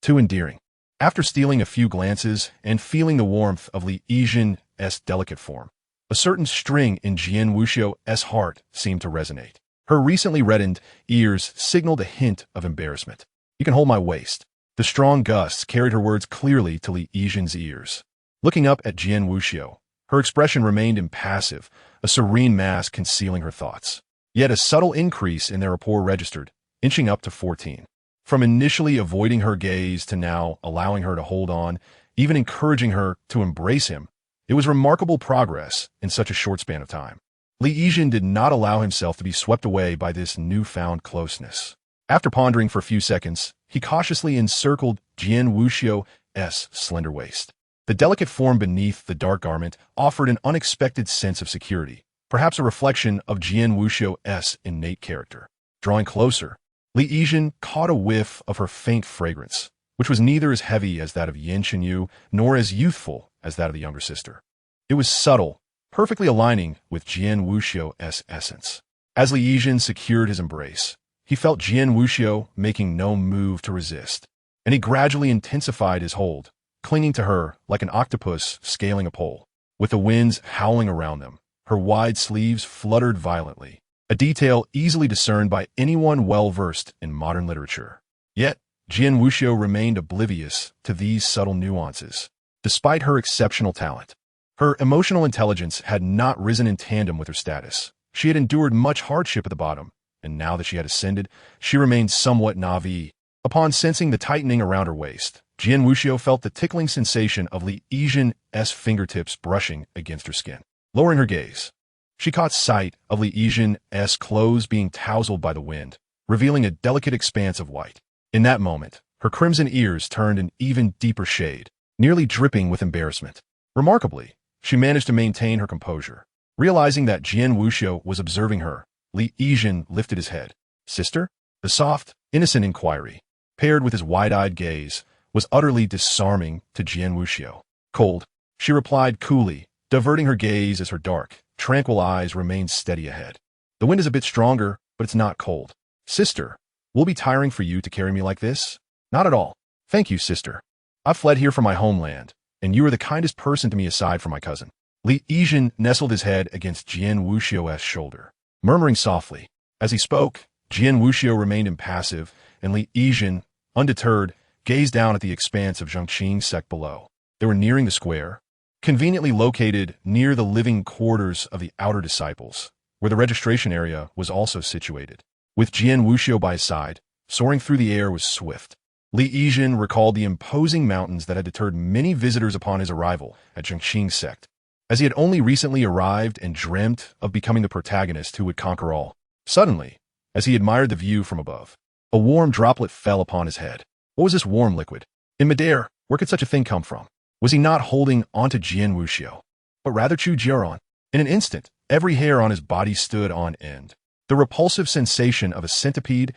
too endearing. After stealing a few glances and feeling the warmth of Li Yizhen's delicate form, a certain string in Jian Wuxiu's heart seemed to resonate. Her recently reddened ears signaled a hint of embarrassment. "You can hold my waist." The strong gusts carried her words clearly to Li Yizhen's ears. Looking up at Jian Wuxiu, her expression remained impassive, a serene mask concealing her thoughts. Yet a subtle increase in their rapport registered, inching up to 14. From initially avoiding her gaze to now allowing her to hold on, even encouraging her to embrace him, it was remarkable progress in such a short span of time. Li Yizhen did not allow himself to be swept away by this newfound closeness. After pondering for a few seconds, he cautiously encircled Jian Wuxiu's slender waist. The delicate form beneath the dark garment offered an unexpected sense of security, perhaps a reflection of Jian Wuxiu's innate character. Drawing closer, Li Yizhen caught a whiff of her faint fragrance, which was neither as heavy as that of Yin Chenyu nor as youthful as that of the younger sister. It was subtle, perfectly aligning with Jian Wuxiu's essence. As Li Yizhen secured his embrace, he felt Jian Wuxiu making no move to resist, and he gradually intensified his hold, clinging to her like an octopus scaling a pole. With the winds howling around them, her wide sleeves fluttered violently, a detail easily discerned by anyone well-versed in modern literature. Yet, Jian Wuxiu remained oblivious to these subtle nuances. Despite her exceptional talent, her emotional intelligence had not risen in tandem with her status. She had endured much hardship at the bottom, and now that she had ascended, she remained somewhat naive. Upon sensing the tightening around her waist, Jian Wuxiu felt the tickling sensation of Li Yizhen's fingertips brushing against her skin. Lowering her gaze, she caught sight of Li Yizhen's clothes being tousled by the wind, revealing a delicate expanse of white. In that moment, her crimson ears turned an even deeper shade, nearly dripping with embarrassment. Remarkably, she managed to maintain her composure. Realizing that Jian Wuxiu was observing her, Li Yizhen lifted his head. "Sister?" The soft, innocent inquiry, paired with his wide-eyed gaze, was utterly disarming to Jian Wuxiu. "Cold," she replied coolly, diverting her gaze as her dark, tranquil eyes remained steady ahead. "The wind is a bit stronger, but it's not cold." "Sister, will it be tiring for you to carry me like this?" "Not at all. Thank you, sister. I've fled here from my homeland, and you are the kindest person to me aside from my cousin." Li Yizhen nestled his head against Jian Wuxiu's shoulder, murmuring softly. As he spoke, Jian Wuxiu remained impassive, and Li Yizhen, undeterred, gazed down at the expanse of Changping's sect below. They were nearing the square, conveniently located near the living quarters of the outer disciples, where the registration area was also situated. With Jian Wuxiu by his side, soaring through the air was swift. Li Yijin recalled the imposing mountains that had deterred many visitors upon his arrival at Changping's sect, as he had only recently arrived and dreamt of becoming the protagonist who would conquer all. Suddenly, as he admired the view from above, a warm droplet fell upon his head. What was this warm liquid? In midair, where could such a thing come from? Was he not holding onto Jian Wuxiu, but rather Chu Jiaoran? In an instant, every hair on his body stood on end. The repulsive sensation of a centipede's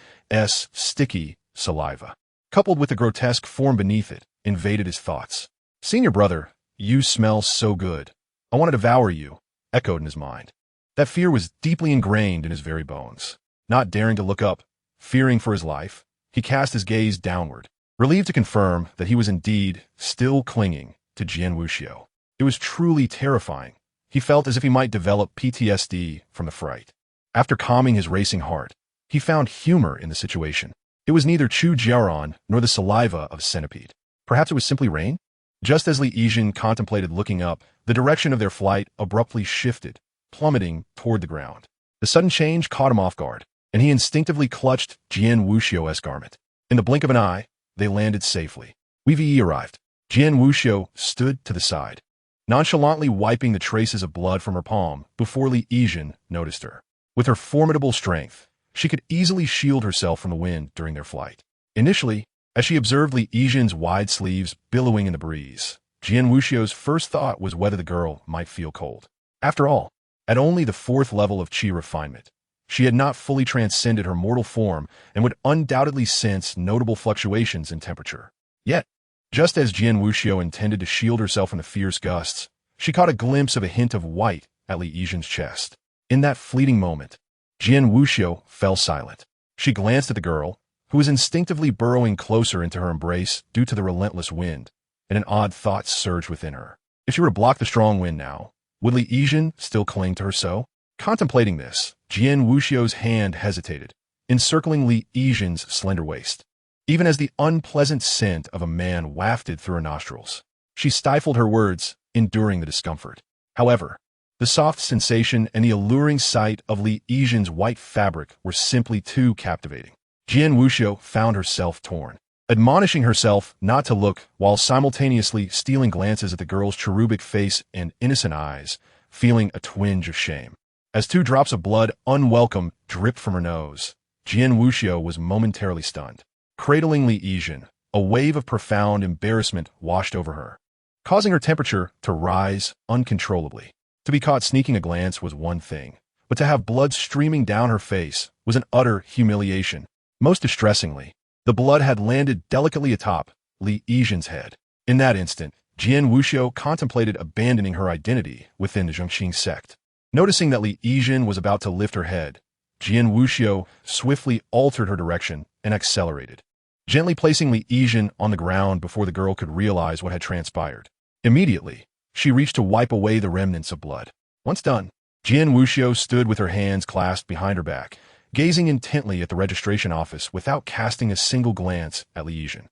sticky saliva, coupled with the grotesque form beneath it, invaded his thoughts. Senior brother, you smell so good. I want to devour you, echoed in his mind. That fear was deeply ingrained in his very bones. Not daring to look up, fearing for his life, he cast his gaze downward, relieved to confirm that he was indeed still clinging to Jian Wuxiu. It was truly terrifying. He felt as if he might develop PTSD from the fright. After calming his racing heart, he found humor in the situation. It was neither Chu Jiaoran nor the saliva of Centipede. Perhaps it was simply rain? Just as Li Yijin contemplated looking up, the direction of their flight abruptly shifted, plummeting toward the ground. The sudden change caught him off guard, and he instinctively clutched Jian Wuxiu's garment. In the blink of an eye, they landed safely. Wei arrived. Jian Wuxiu stood to the side, nonchalantly wiping the traces of blood from her palm before Li Yijin noticed her. With her formidable strength, she could easily shield herself from the wind during their flight. Initially, as she observed Li Yijin's wide sleeves billowing in the breeze, Jian Wuxiu's first thought was whether the girl might feel cold. After all, at only the 4th level of qi refinement, she had not fully transcended her mortal form and would undoubtedly sense notable fluctuations in temperature. Yet, just as Jian Wuxiu intended to shield herself from the fierce gusts, she caught a glimpse of a hint of white at Li Yijin's chest. In that fleeting moment, Jian Wuxiu fell silent. She glanced at the girl, who was instinctively burrowing closer into her embrace due to the relentless wind, and an odd thought surged within her. If she were to block the strong wind now, would Li Yijin still cling to her so? Contemplating this, Jian Wuxiu's hand hesitated, encircling Li Yijin's slender waist. Even as the unpleasant scent of a man wafted through her nostrils, she stifled her words, enduring the discomfort. However, the soft sensation and the alluring sight of Li Yijin's white fabric were simply too captivating. Jian Wuxiu found herself torn, admonishing herself not to look while simultaneously stealing glances at the girl's cherubic face and innocent eyes, feeling a twinge of shame. As 2 drops of blood, unwelcome, dripped from her nose, Jian Wuxiu was momentarily stunned. Cradling Li Yijin, a wave of profound embarrassment washed over her, causing her temperature to rise uncontrollably. To be caught sneaking a glance was one thing, but to have blood streaming down her face was an utter humiliation. Most distressingly, the blood had landed delicately atop Li Yijin's head. In that instant, Jian Wuxiu contemplated abandoning her identity within the Changping sect. Noticing that Li Yijin was about to lift her head, Jian Wuxiu swiftly altered her direction and accelerated, gently placing Li Yijin on the ground before the girl could realize what had transpired. Immediately, she reached to wipe away the remnants of blood. Once done, Jian Wuxiu stood with her hands clasped behind her back, gazing intently at the registration office without casting a single glance at Li Yijin.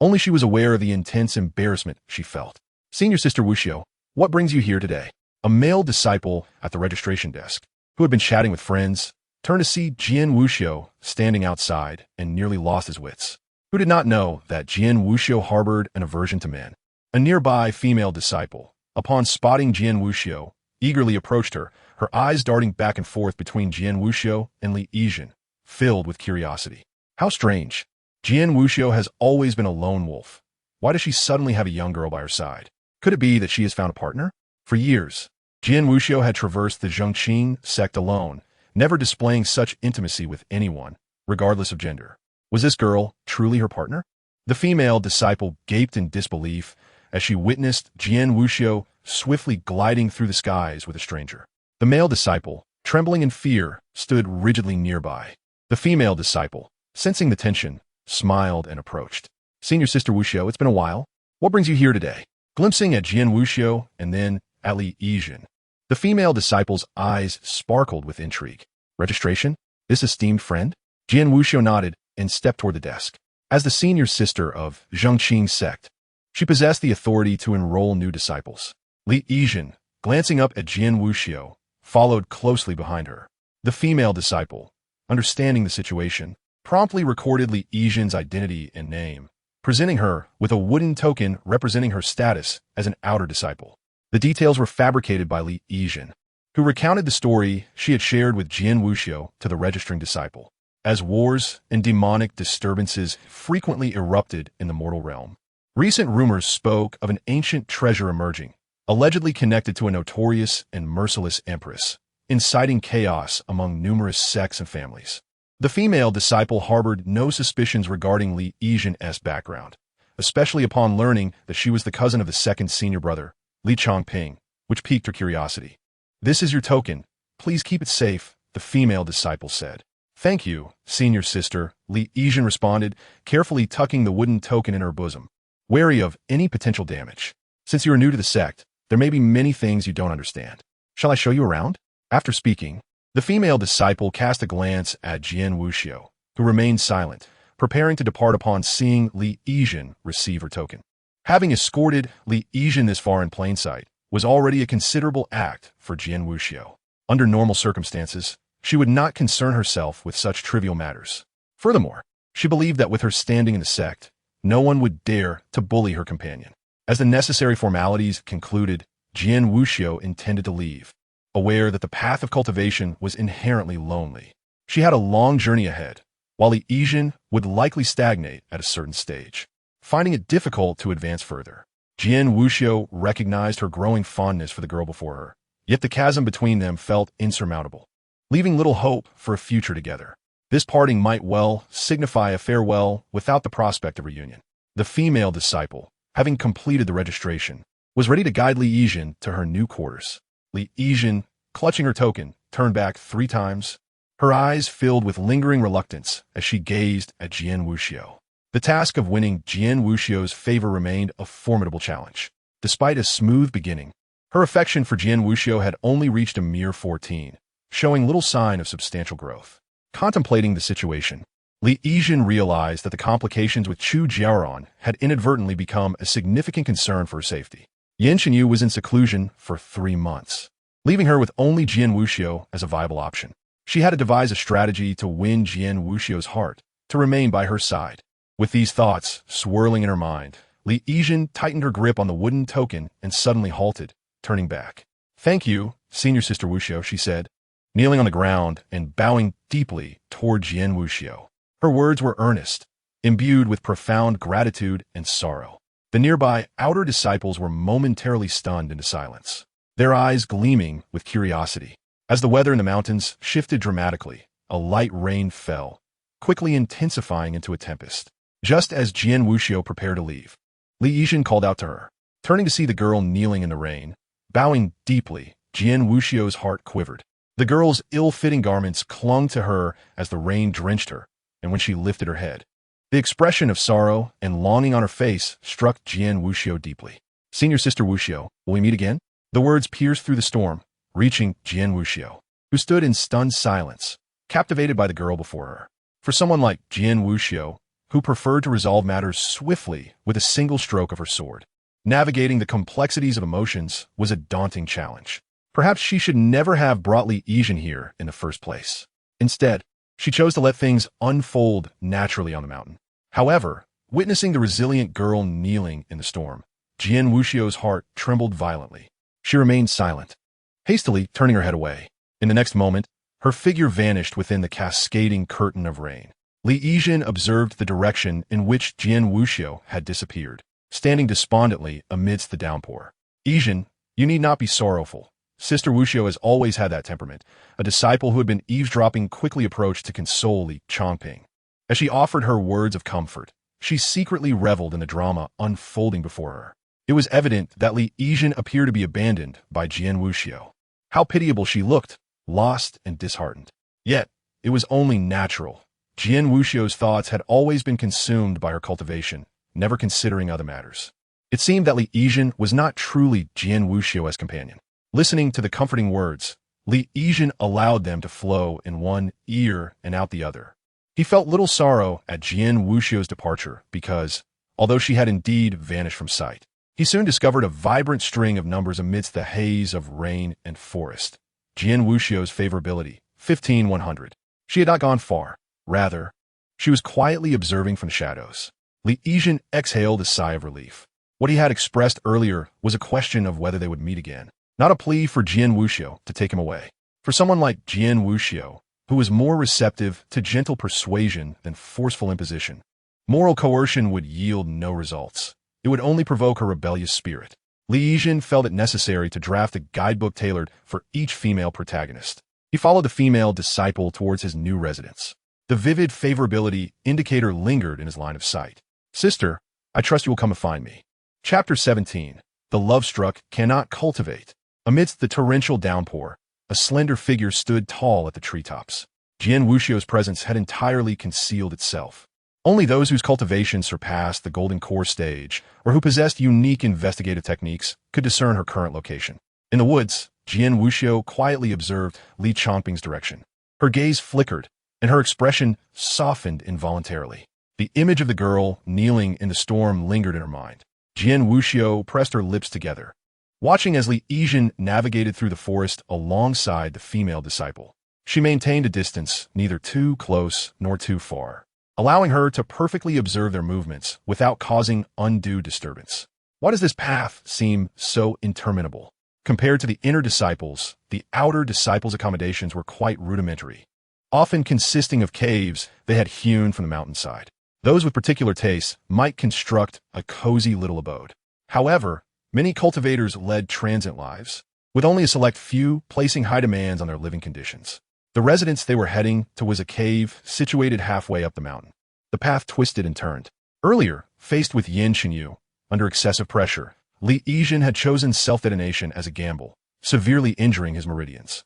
Only she was aware of the intense embarrassment she felt. Senior Sister Wuxiu, what brings you here today? A male disciple at the registration desk, who had been chatting with friends, turned to see Jian Wuxiu standing outside and nearly lost his wits. Who did not know that Jian Wuxiu harbored an aversion to men? A nearby female disciple, upon spotting Jian Wuxiu, eagerly approached her, her eyes darting back and forth between Jian Wuxiu and Li Yijin, filled with curiosity. How strange. Jian Wuxiu has always been a lone wolf. Why does she suddenly have a young girl by her side? Could it be that she has found a partner? For years, Jian Wuxiu had traversed the Changping sect alone, never displaying such intimacy with anyone, regardless of gender. Was this girl truly her partner? The female disciple gaped in disbelief as she witnessed Jian Wuxiu swiftly gliding through the skies with a stranger. The male disciple, trembling in fear, stood rigidly nearby. The female disciple, sensing the tension, smiled and approached. Senior Sister Wuxiu, it's been a while. What brings you here today? Glimpsing at Jian Wuxiu and then at Li Yijin, the female disciple's eyes sparkled with intrigue. Registration? This esteemed friend? Jian Wuxiu nodded and stepped toward the desk. As the senior sister of Changping sect, she possessed the authority to enroll new disciples. Li Yijin, glancing up at Jian Wuxiu, followed closely behind her. The female disciple, understanding the situation, promptly recorded Li Yijin's identity and name, presenting her with a wooden token representing her status as an outer disciple. The details were fabricated by Li Yijin, who recounted the story she had shared with Jian Wuxiu to the registering disciple. As wars and demonic disturbances frequently erupted in the mortal realm, recent rumors spoke of an ancient treasure emerging, allegedly connected to a notorious and merciless empress, inciting chaos among numerous sects and families. The female disciple harbored no suspicions regarding Li Yijin's background, especially upon learning that she was the cousin of the second senior brother, Li Changping, which piqued her curiosity. "This is your token. Please keep it safe," the female disciple said. "Thank you, senior sister," Li Yijin responded, carefully tucking the wooden token in her bosom, wary of any potential damage. "Since you are new to the sect, there may be many things you don't understand. Shall I show you around?" After speaking, the female disciple cast a glance at Jian Wuxiu, who remained silent, preparing to depart upon seeing Li Yijin receive her token. Having escorted Li Yijin this far in plain sight was already a considerable act for Jian Wuxiu. Under normal circumstances, she would not concern herself with such trivial matters. Furthermore, she believed that with her standing in the sect, no one would dare to bully her companion. As the necessary formalities concluded, Jian Wuxiu intended to leave, aware that the path of cultivation was inherently lonely. She had a long journey ahead, while Li Yijin would likely stagnate at a certain stage, finding it difficult to advance further. Jian Wuxiu recognized her growing fondness for the girl before her, yet the chasm between them felt insurmountable, leaving little hope for a future together. This parting might well signify a farewell without the prospect of reunion. The female disciple, having completed the registration, was ready to guide Li Yijin to her new quarters. Li Yijin, clutching her token, turned back 3 times, her eyes filled with lingering reluctance as she gazed at Jian Wuxiu. The task of winning Jian Wuxiu's favor remained a formidable challenge. Despite a smooth beginning, her affection for Jian Wuxiu had only reached a mere 14, showing little sign of substantial growth. Contemplating the situation, Li Yijin realized that the complications with Chu Jiaoran had inadvertently become a significant concern for her safety. Yan Chenyu was in seclusion for 3 months, leaving her with only Jian Wuxiu as a viable option. She had to devise a strategy to win Jian Wuxiu's heart, to remain by her side. With these thoughts swirling in her mind, Li Yijin tightened her grip on the wooden token and suddenly halted, turning back. "Thank you, senior sister Wuxiu," she said, kneeling on the ground and bowing deeply toward Jian Wuxiu. Her words were earnest, imbued with profound gratitude and sorrow. The nearby outer disciples were momentarily stunned into silence, their eyes gleaming with curiosity. As the weather in the mountains shifted dramatically, a light rain fell, quickly intensifying into a tempest. Just as Jian Wuxiu prepared to leave, Li Yijin called out to her. Turning to see the girl kneeling in the rain, bowing deeply, Jian Wuxiu's heart quivered. The girl's ill-fitting garments clung to her as the rain drenched her, and when she lifted her head, the expression of sorrow and longing on her face struck Jian Wuxiu deeply. "Senior sister Wuxiu, will we meet again?" The words pierced through the storm, reaching Jian Wuxiu, who stood in stunned silence, captivated by the girl before her. For someone like Jian Wuxiu, who preferred to resolve matters swiftly with a single stroke of her sword, navigating the complexities of emotions was a daunting challenge. Perhaps she should never have brought Li Yijin here in the first place. Instead, she chose to let things unfold naturally on the mountain. However, witnessing the resilient girl kneeling in the storm, Jian Wuxiu's heart trembled violently. She remained silent, hastily turning her head away. In the next moment, her figure vanished within the cascading curtain of rain. Li Yijin observed the direction in which Jian Wuxiu had disappeared, standing despondently amidst the downpour. "Yijin, you need not be sorrowful. Sister Wuxiu has always had that temperament." A disciple who had been eavesdropping quickly approached to console Li Changping. As she offered her words of comfort, she secretly reveled in the drama unfolding before her. It was evident that Li Yijin appeared to be abandoned by Jian Wuxiu. How pitiable she looked, lost and disheartened. Yet, it was only natural. Jian Wuxiu's thoughts had always been consumed by her cultivation, never considering other matters. It seemed that Li Yijin was not truly Jian Wuxiu's companion. Listening to the comforting words, Li Yijin allowed them to flow in one ear and out the other, He felt little sorrow at Jian Wuxiu's departure because, although she had indeed vanished from sight, he soon discovered a vibrant string of numbers amidst the haze of rain and forest. Jian Wuxiu's favorability, 15,100. She had not gone far. Rather, she was quietly observing from the shadows. Li Yizhen exhaled a sigh of relief. What he had expressed earlier was a question of whether they would meet again, not a plea for Jian Wuxiu to take him away. For someone like Jian Wuxiu, who was more receptive to gentle persuasion than forceful imposition, moral coercion would yield no results. It would only provoke her rebellious spirit. Li Yizhen felt it necessary to draft a guidebook tailored for each female protagonist. He followed the female disciple towards his new residence. The vivid favorability indicator lingered in his line of sight. Sister, I trust you will come and find me. Chapter 17. The love-struck cannot cultivate. Amidst the torrential downpour, a slender figure stood tall at the treetops. Jian Wuxiu's presence had entirely concealed itself. Only those whose cultivation surpassed the golden core stage, or who possessed unique investigative techniques, could discern her current location. In the woods, Jian Wuxiu quietly observed Li Changping's direction. Her gaze flickered, and her expression softened involuntarily. The image of the girl kneeling in the storm lingered in her mind. Jian Wuxiu pressed her lips together, watching as Li Yizhen navigated through the forest alongside the female disciple. She maintained a distance, neither too close nor too far, allowing her to perfectly observe their movements without causing undue disturbance. Why does this path seem so interminable? Compared to the inner disciples, the outer disciples' accommodations were quite rudimentary, often consisting of caves they had hewn from the mountainside. Those with particular tastes might construct a cozy little abode. However, many cultivators led transient lives, with only a select few placing high demands on their living conditions. The residence they were heading to was a cave situated halfway up the mountain. The path twisted and turned. Earlier, faced with Yin Xinyu, under excessive pressure, Li Yizhen had chosen self-detonation as a gamble, severely injuring his meridians.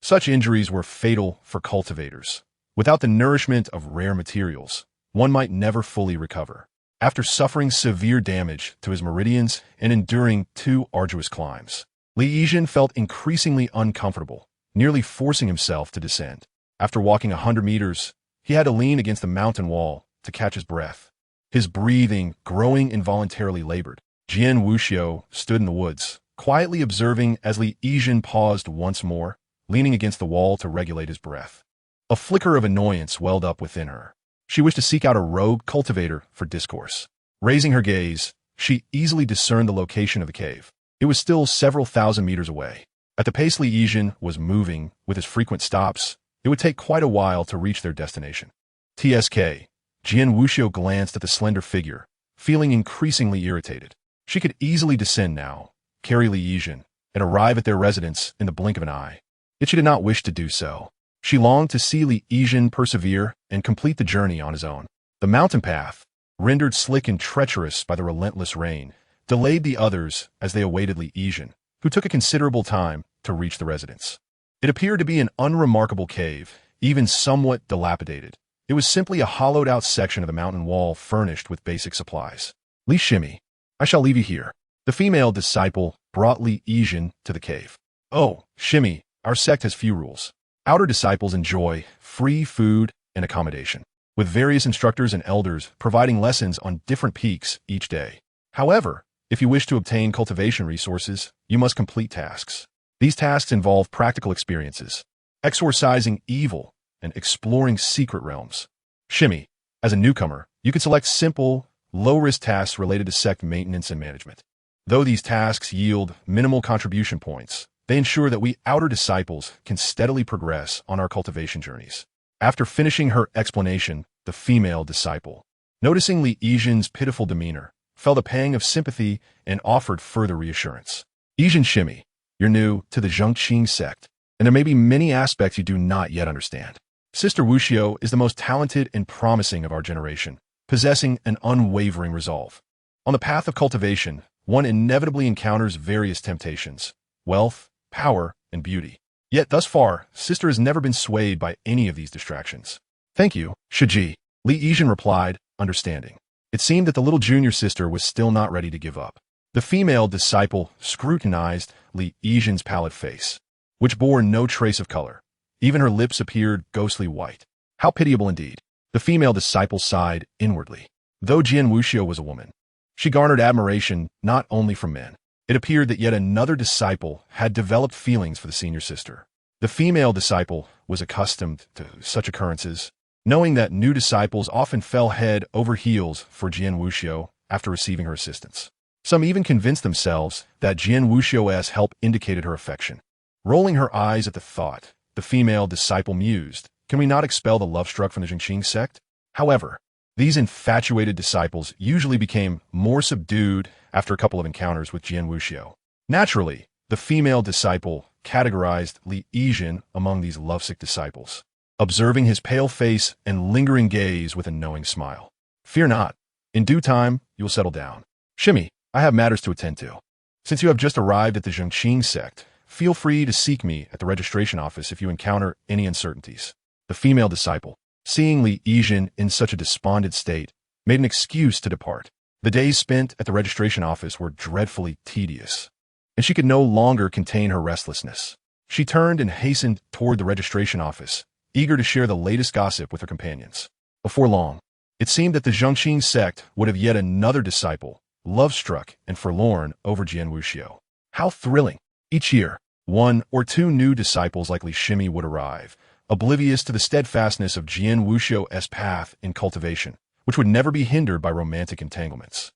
Such injuries were fatal for cultivators. Without the nourishment of rare materials, one might never fully recover. After suffering severe damage to his meridians and enduring 2 arduous climbs, Li Yizhen felt increasingly uncomfortable, nearly forcing himself to descend. After walking 100 meters, he had to lean against the mountain wall to catch his breath. His breathing, growing involuntarily labored. Jian Wuxiu stood in the woods, quietly observing as Li Yizhen paused once more, leaning against the wall to regulate his breath. A flicker of annoyance welled up within her. She wished to seek out a rogue cultivator for discourse. Raising her gaze, she easily discerned the location of the cave. It was still several thousand meters away. At the pace Li Yizhen was moving, with his frequent stops, it would take quite a while to reach their destination. TSK. Jian Wuxiu glanced at the slender figure, feeling increasingly irritated. She could easily descend now, carry Li Yizhen, and arrive at their residence in the blink of an eye. Yet she did not wish to do so. She longed to see Li Yizhen persevere and complete the journey on his own. The mountain path, rendered slick and treacherous by the relentless rain, delayed the others as they awaited Li Yizhen, who took a considerable time to reach the residence. It appeared to be an unremarkable cave, even somewhat dilapidated. It was simply a hollowed-out section of the mountain wall furnished with basic supplies. Li Shimi, I shall leave you here. The female disciple brought Li Yizhen to the cave. Oh, Shimi, our sect has few rules. Outer disciples enjoy free food and accommodation, with various instructors and elders providing lessons on different peaks each day. However, if you wish to obtain cultivation resources, you must complete tasks. These tasks involve practical experiences, exorcising evil, and exploring secret realms. Shimi, as a newcomer, you can select simple, low-risk tasks related to sect maintenance and management. Though these tasks yield minimal contribution points, they ensure that we outer disciples can steadily progress on our cultivation journeys. After finishing her explanation, the female disciple, noticing Li Yizhen's pitiful demeanor, felt a pang of sympathy and offered further reassurance. Yizhen Shimi, you're new to the Changping sect, and there may be many aspects you do not yet understand. Sister Wuxiu is the most talented and promising of our generation, possessing an unwavering resolve. On the path of cultivation, one inevitably encounters various temptations: wealth, power, and beauty. Yet thus far, Sister has never been swayed by any of these distractions. Thank you, Shiji, Li Yizhen replied, understanding. It seemed that the little junior sister was still not ready to give up. The female disciple scrutinized Li Yizhen's pallid face, which bore no trace of color. Even her lips appeared ghostly white. How pitiable indeed. The female disciple sighed inwardly. Though Jian Wuxiu was a woman, she garnered admiration not only from men. It appeared that yet another disciple had developed feelings for the senior sister. The female disciple was accustomed to such occurrences, knowing that new disciples often fell head over heels for Jian Wuxiu after receiving her assistance. Some even convinced themselves that Jian Wuxiu's help indicated her affection. Rolling her eyes at the thought, the female disciple mused, "Can we not expel the love-struck from the Changping sect?" However, these infatuated disciples usually became more subdued after a couple of encounters with Jian Wuxiu. Naturally, the female disciple categorized Li Yijin among these lovesick disciples, observing his pale face and lingering gaze with a knowing smile. "Fear not. In due time, you will settle down. Shimi, I have matters to attend to. Since you have just arrived at the Changping sect, feel free to seek me at the registration office if you encounter any uncertainties." The female disciple, seeing Li Yijin in such a despondent state, made an excuse to depart. The days spent at the registration office were dreadfully tedious, and she could no longer contain her restlessness. She turned and hastened toward the registration office, eager to share the latest gossip with her companions. Before long, it seemed that the Changping sect would have yet another disciple, love-struck and forlorn over Jian Wuxiu. How thrilling! Each year, one or two new disciples like Li Shimi would arrive, oblivious to the steadfastness of Jian Wuxiu's path in cultivation, which would never be hindered by romantic entanglements.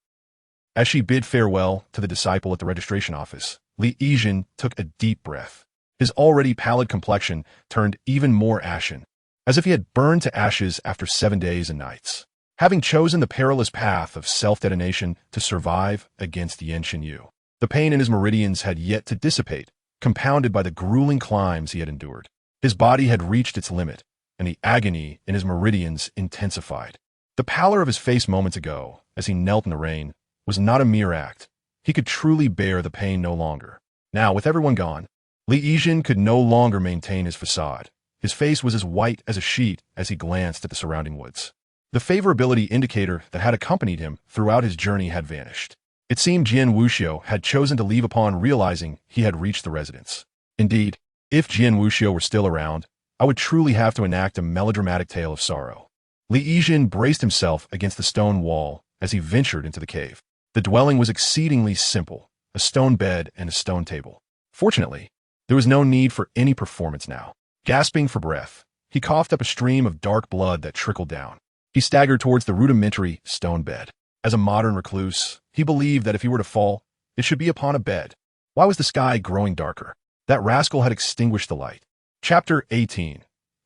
As she bid farewell to the disciple at the registration office, Li Yijin took a deep breath. His already pallid complexion turned even more ashen, as if he had burned to ashes after 7 days and nights. Having chosen the perilous path of self-detonation to survive against Yan Xinyu, the pain in his meridians had yet to dissipate, compounded by the grueling climbs he had endured. His body had reached its limit, and the agony in his meridians intensified. The pallor of his face moments ago, as he knelt in the rain, was not a mere act. He could truly bear the pain no longer. Now, with everyone gone, Li Yijin could no longer maintain his facade. His face was as white as a sheet as he glanced at the surrounding woods. The favorability indicator that had accompanied him throughout his journey had vanished. It seemed Jian Wuxiu had chosen to leave upon realizing he had reached the residence. Indeed, if Jian Wuxiu were still around, I would truly have to enact a melodramatic tale of sorrow. Li Yijin braced himself against the stone wall as he ventured into the cave. The dwelling was exceedingly simple, a stone bed and a stone table. Fortunately, there was no need for any performance now. Gasping for breath, he coughed up a stream of dark blood that trickled down. He staggered towards the rudimentary stone bed. As a modern recluse, he believed that if he were to fall, it should be upon a bed. Why was the sky growing darker? That rascal had extinguished the light. Chapter 18.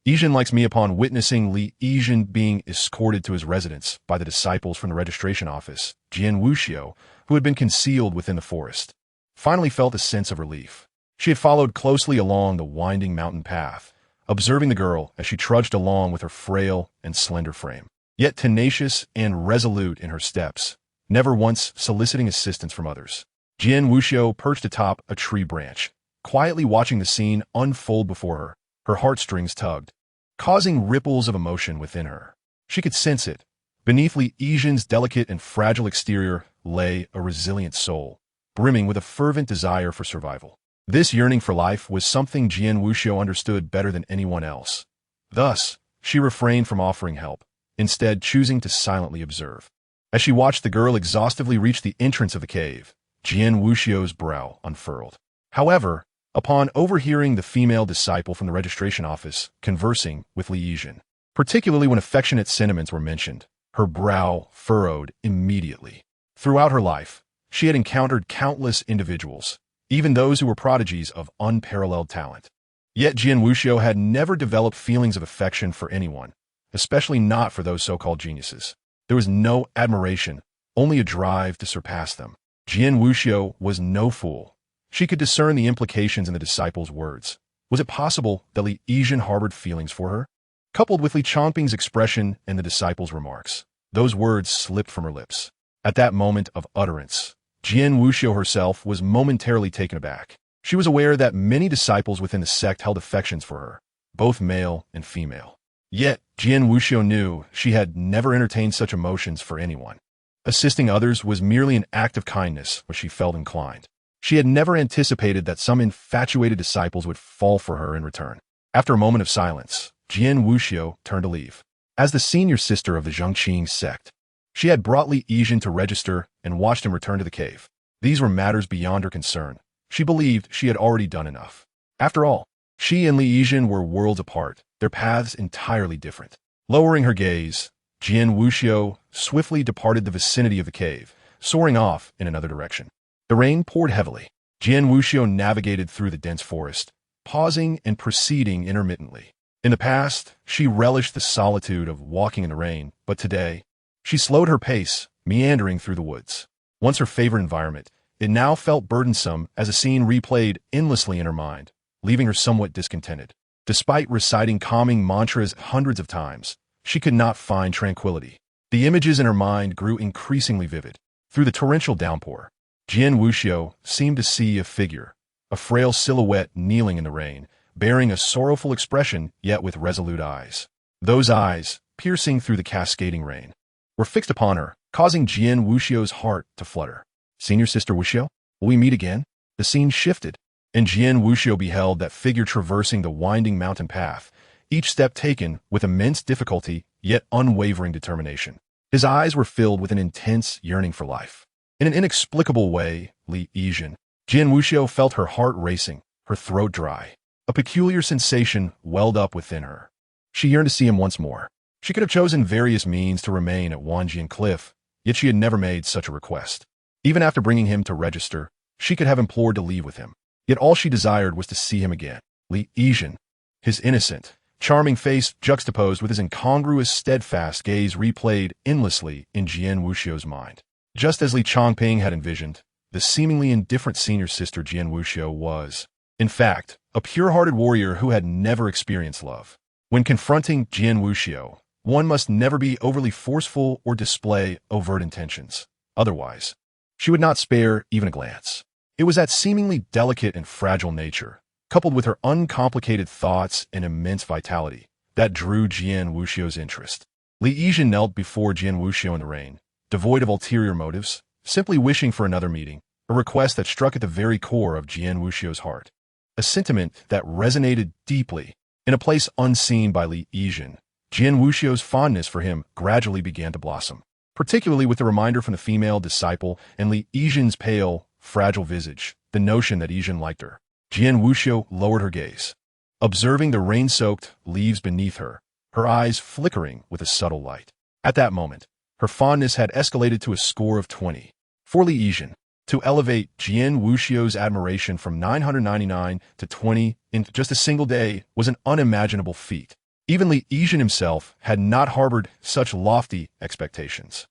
Yijin likes me. Upon witnessing Li Yijin being escorted to his residence by the disciples from the registration office, Jian Wuxiu, who had been concealed within the forest, finally felt a sense of relief. She had followed closely along the winding mountain path, observing the girl as she trudged along with her frail and slender frame, yet tenacious and resolute in her steps, never once soliciting assistance from others. Jian Wuxiu perched atop a tree branch, quietly watching the scene unfold before her. Her heartstrings tugged, causing ripples of emotion within her. She could sense it. Beneath Li Yijin's delicate and fragile exterior lay a resilient soul, brimming with a fervent desire for survival. This yearning for life was something Jian Wuxiu understood better than anyone else. Thus, she refrained from offering help, instead choosing to silently observe. As she watched the girl exhaustively reach the entrance of the cave, Jian Wuxiu's brow unfurled. However, upon overhearing the female disciple from the registration office conversing with Li Yijin, particularly when affectionate sentiments were mentioned, her brow furrowed immediately. Throughout her life, she had encountered countless individuals, even those who were prodigies of unparalleled talent. Yet Jian Wuxiu had never developed feelings of affection for anyone, especially not for those so-called geniuses. There was no admiration, only a drive to surpass them. Jian Wuxiu was no fool. She could discern the implications in the disciples' words. Was it possible that Li Yijin harbored feelings for her? Coupled with Li Changping's expression and the disciples' remarks, those words slipped from her lips. At that moment of utterance, Jian Wuxiu herself was momentarily taken aback. She was aware that many disciples within the sect held affections for her, both male and female. Yet, Jian Wuxiu knew she had never entertained such emotions for anyone. Assisting others was merely an act of kindness which she felt inclined. She had never anticipated that some infatuated disciples would fall for her in return. After a moment of silence, Jian Wuxiu turned to leave. As the senior sister of the Changping sect, she had brought Li Yizhen to register and watched him return to the cave. These were matters beyond her concern. She believed she had already done enough. After all, she and Li Yizhen were worlds apart, their paths entirely different. Lowering her gaze, Jian Wuxiu swiftly departed the vicinity of the cave, soaring off in another direction. The rain poured heavily. Jian Wuxiu navigated through the dense forest, pausing and proceeding intermittently. In the past, she relished the solitude of walking in the rain, but today, she slowed her pace, meandering through the woods. Once her favorite environment, it now felt burdensome as a scene replayed endlessly in her mind, leaving her somewhat discontented. Despite reciting calming mantras hundreds of times, she could not find tranquility. The images in her mind grew increasingly vivid. Through the torrential downpour, Jian Wuxiu seemed to see a figure, a frail silhouette kneeling in the rain, bearing a sorrowful expression yet with resolute eyes. Those eyes, piercing through the cascading rain, were fixed upon her, causing Jian Wuxiu's heart to flutter. Senior Sister Wuxiu, will we meet again? The scene shifted, and Jian Wuxiu beheld that figure traversing the winding mountain path, each step taken with immense difficulty yet unwavering determination. His eyes were filled with an intense yearning for life. In an inexplicable way, Li Yizhen, Jian Wuxiu felt her heart racing, her throat dry. A peculiar sensation welled up within her. She yearned to see him once more. She could have chosen various means to remain at Wanjian Cliff, yet she had never made such a request. Even after bringing him to register, she could have implored to leave with him. Yet all she desired was to see him again. Li Yizhen, his innocent, charming face juxtaposed with his incongruous, steadfast gaze replayed endlessly in Jian Wuxiu's mind. Just as Li Changping had envisioned, the seemingly indifferent senior sister Jian Wuxiu was, in fact, a pure-hearted warrior who had never experienced love. When confronting Jian Wuxiu, one must never be overly forceful or display overt intentions. Otherwise, she would not spare even a glance. It was that seemingly delicate and fragile nature, coupled with her uncomplicated thoughts and immense vitality, that drew Jian Wuxiu's interest. Li Yizhen knelt before Jian Wuxiu in the rain, devoid of ulterior motives, simply wishing for another meeting, a request that struck at the very core of Jian Wuxiu's heart. A sentiment that resonated deeply. In a place unseen by Li Yizhen, Jian Wuxiu's fondness for him gradually began to blossom, particularly with the reminder from the female disciple and Li Yizhen's pale, fragile visage, the notion that Yizhen liked her. Jian Wuxiu lowered her gaze, observing the rain-soaked leaves beneath her, her eyes flickering with a subtle light. At that moment, her fondness had escalated to a score of 20. For Li Yizhen, to elevate Jian Wuxiu's admiration from 999 to 20 in just a single day was an unimaginable feat. Even Li Yizhen himself had not harbored such lofty expectations.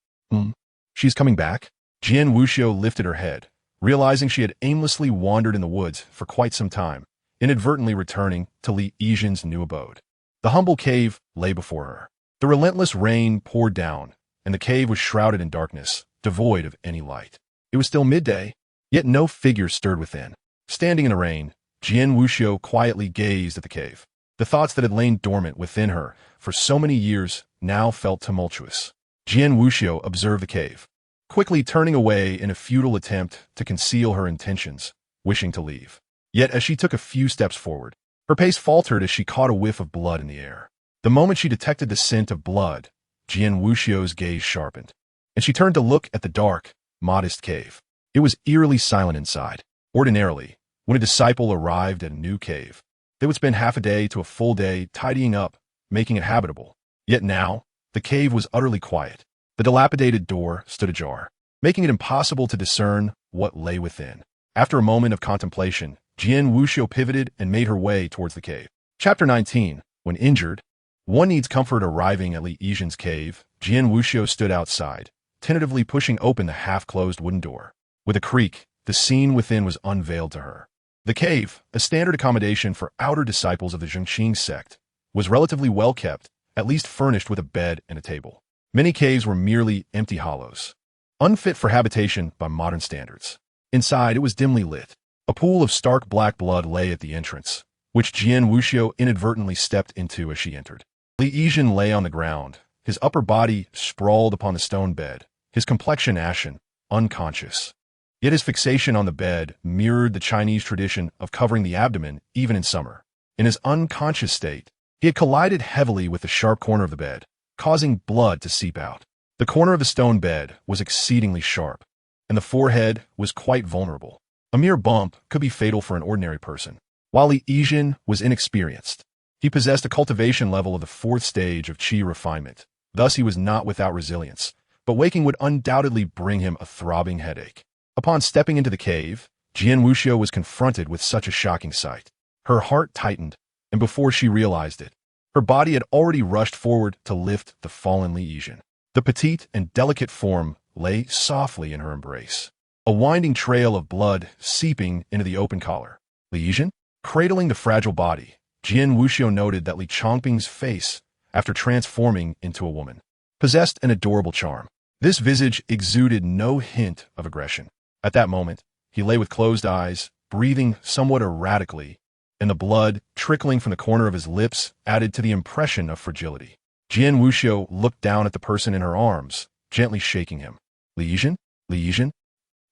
She's coming back? Jian Wuxiu lifted her head, realizing she had aimlessly wandered in the woods for quite some time, inadvertently returning to Li Yizhen's new abode. The humble cave lay before her. The relentless rain poured down, and the cave was shrouded in darkness, devoid of any light. It was still midday, yet no figure stirred within. Standing in the rain, Jian Wuxiu quietly gazed at the cave. The thoughts that had lain dormant within her for so many years now felt tumultuous. Jian Wuxiu observed the cave, quickly turning away in a futile attempt to conceal her intentions, wishing to leave. Yet as she took a few steps forward, her pace faltered as she caught a whiff of blood in the air. The moment she detected the scent of blood, Jian Wuxiu's gaze sharpened, and she turned to look at the dark, modest cave. It was eerily silent inside. Ordinarily, when a disciple arrived at a new cave, they would spend half a day to a full day tidying up, making it habitable. Yet now, the cave was utterly quiet. The dilapidated door stood ajar, making it impossible to discern what lay within. After a moment of contemplation, Jian Wuxiu pivoted and made her way towards the cave. Chapter 19. When injured, one needs comfort. Arriving at Li Yizhen's cave, Jian Wuxiu stood outside, tentatively pushing open the half-closed wooden door. With a creak, the scene within was unveiled to her. The cave, a standard accommodation for outer disciples of the Changping sect, was relatively well kept, at least furnished with a bed and a table. Many caves were merely empty hollows, unfit for habitation by modern standards. Inside, it was dimly lit. A pool of stark black blood lay at the entrance, which Jian Wuxiu inadvertently stepped into as she entered. Li Yizhen lay on the ground, his upper body sprawled upon the stone bed, his complexion ashen, unconscious. Yet his fixation on the bed mirrored the Chinese tradition of covering the abdomen even in summer. In his unconscious state, he had collided heavily with the sharp corner of the bed, causing blood to seep out. The corner of the stone bed was exceedingly sharp, and the forehead was quite vulnerable. A mere bump could be fatal for an ordinary person. While Li Yijin was inexperienced, he possessed a cultivation level of the 4th stage of qi refinement. Thus he was not without resilience, but waking would undoubtedly bring him a throbbing headache. Upon stepping into the cave, Jian Wuxiu was confronted with such a shocking sight. Her heart tightened, and before she realized it, her body had already rushed forward to lift the fallen Li Yijin. The petite and delicate form lay softly in her embrace, a winding trail of blood seeping into the open collar. Li Yijin, cradling the fragile body, Jian Wuxiu noted that Li Changping's face, after transforming into a woman, possessed an adorable charm. This visage exuded no hint of aggression. At that moment, he lay with closed eyes, breathing somewhat erratically, and the blood trickling from the corner of his lips added to the impression of fragility. Jian Wuxiu looked down at the person in her arms, gently shaking him. Li Yijin? Li Yijin?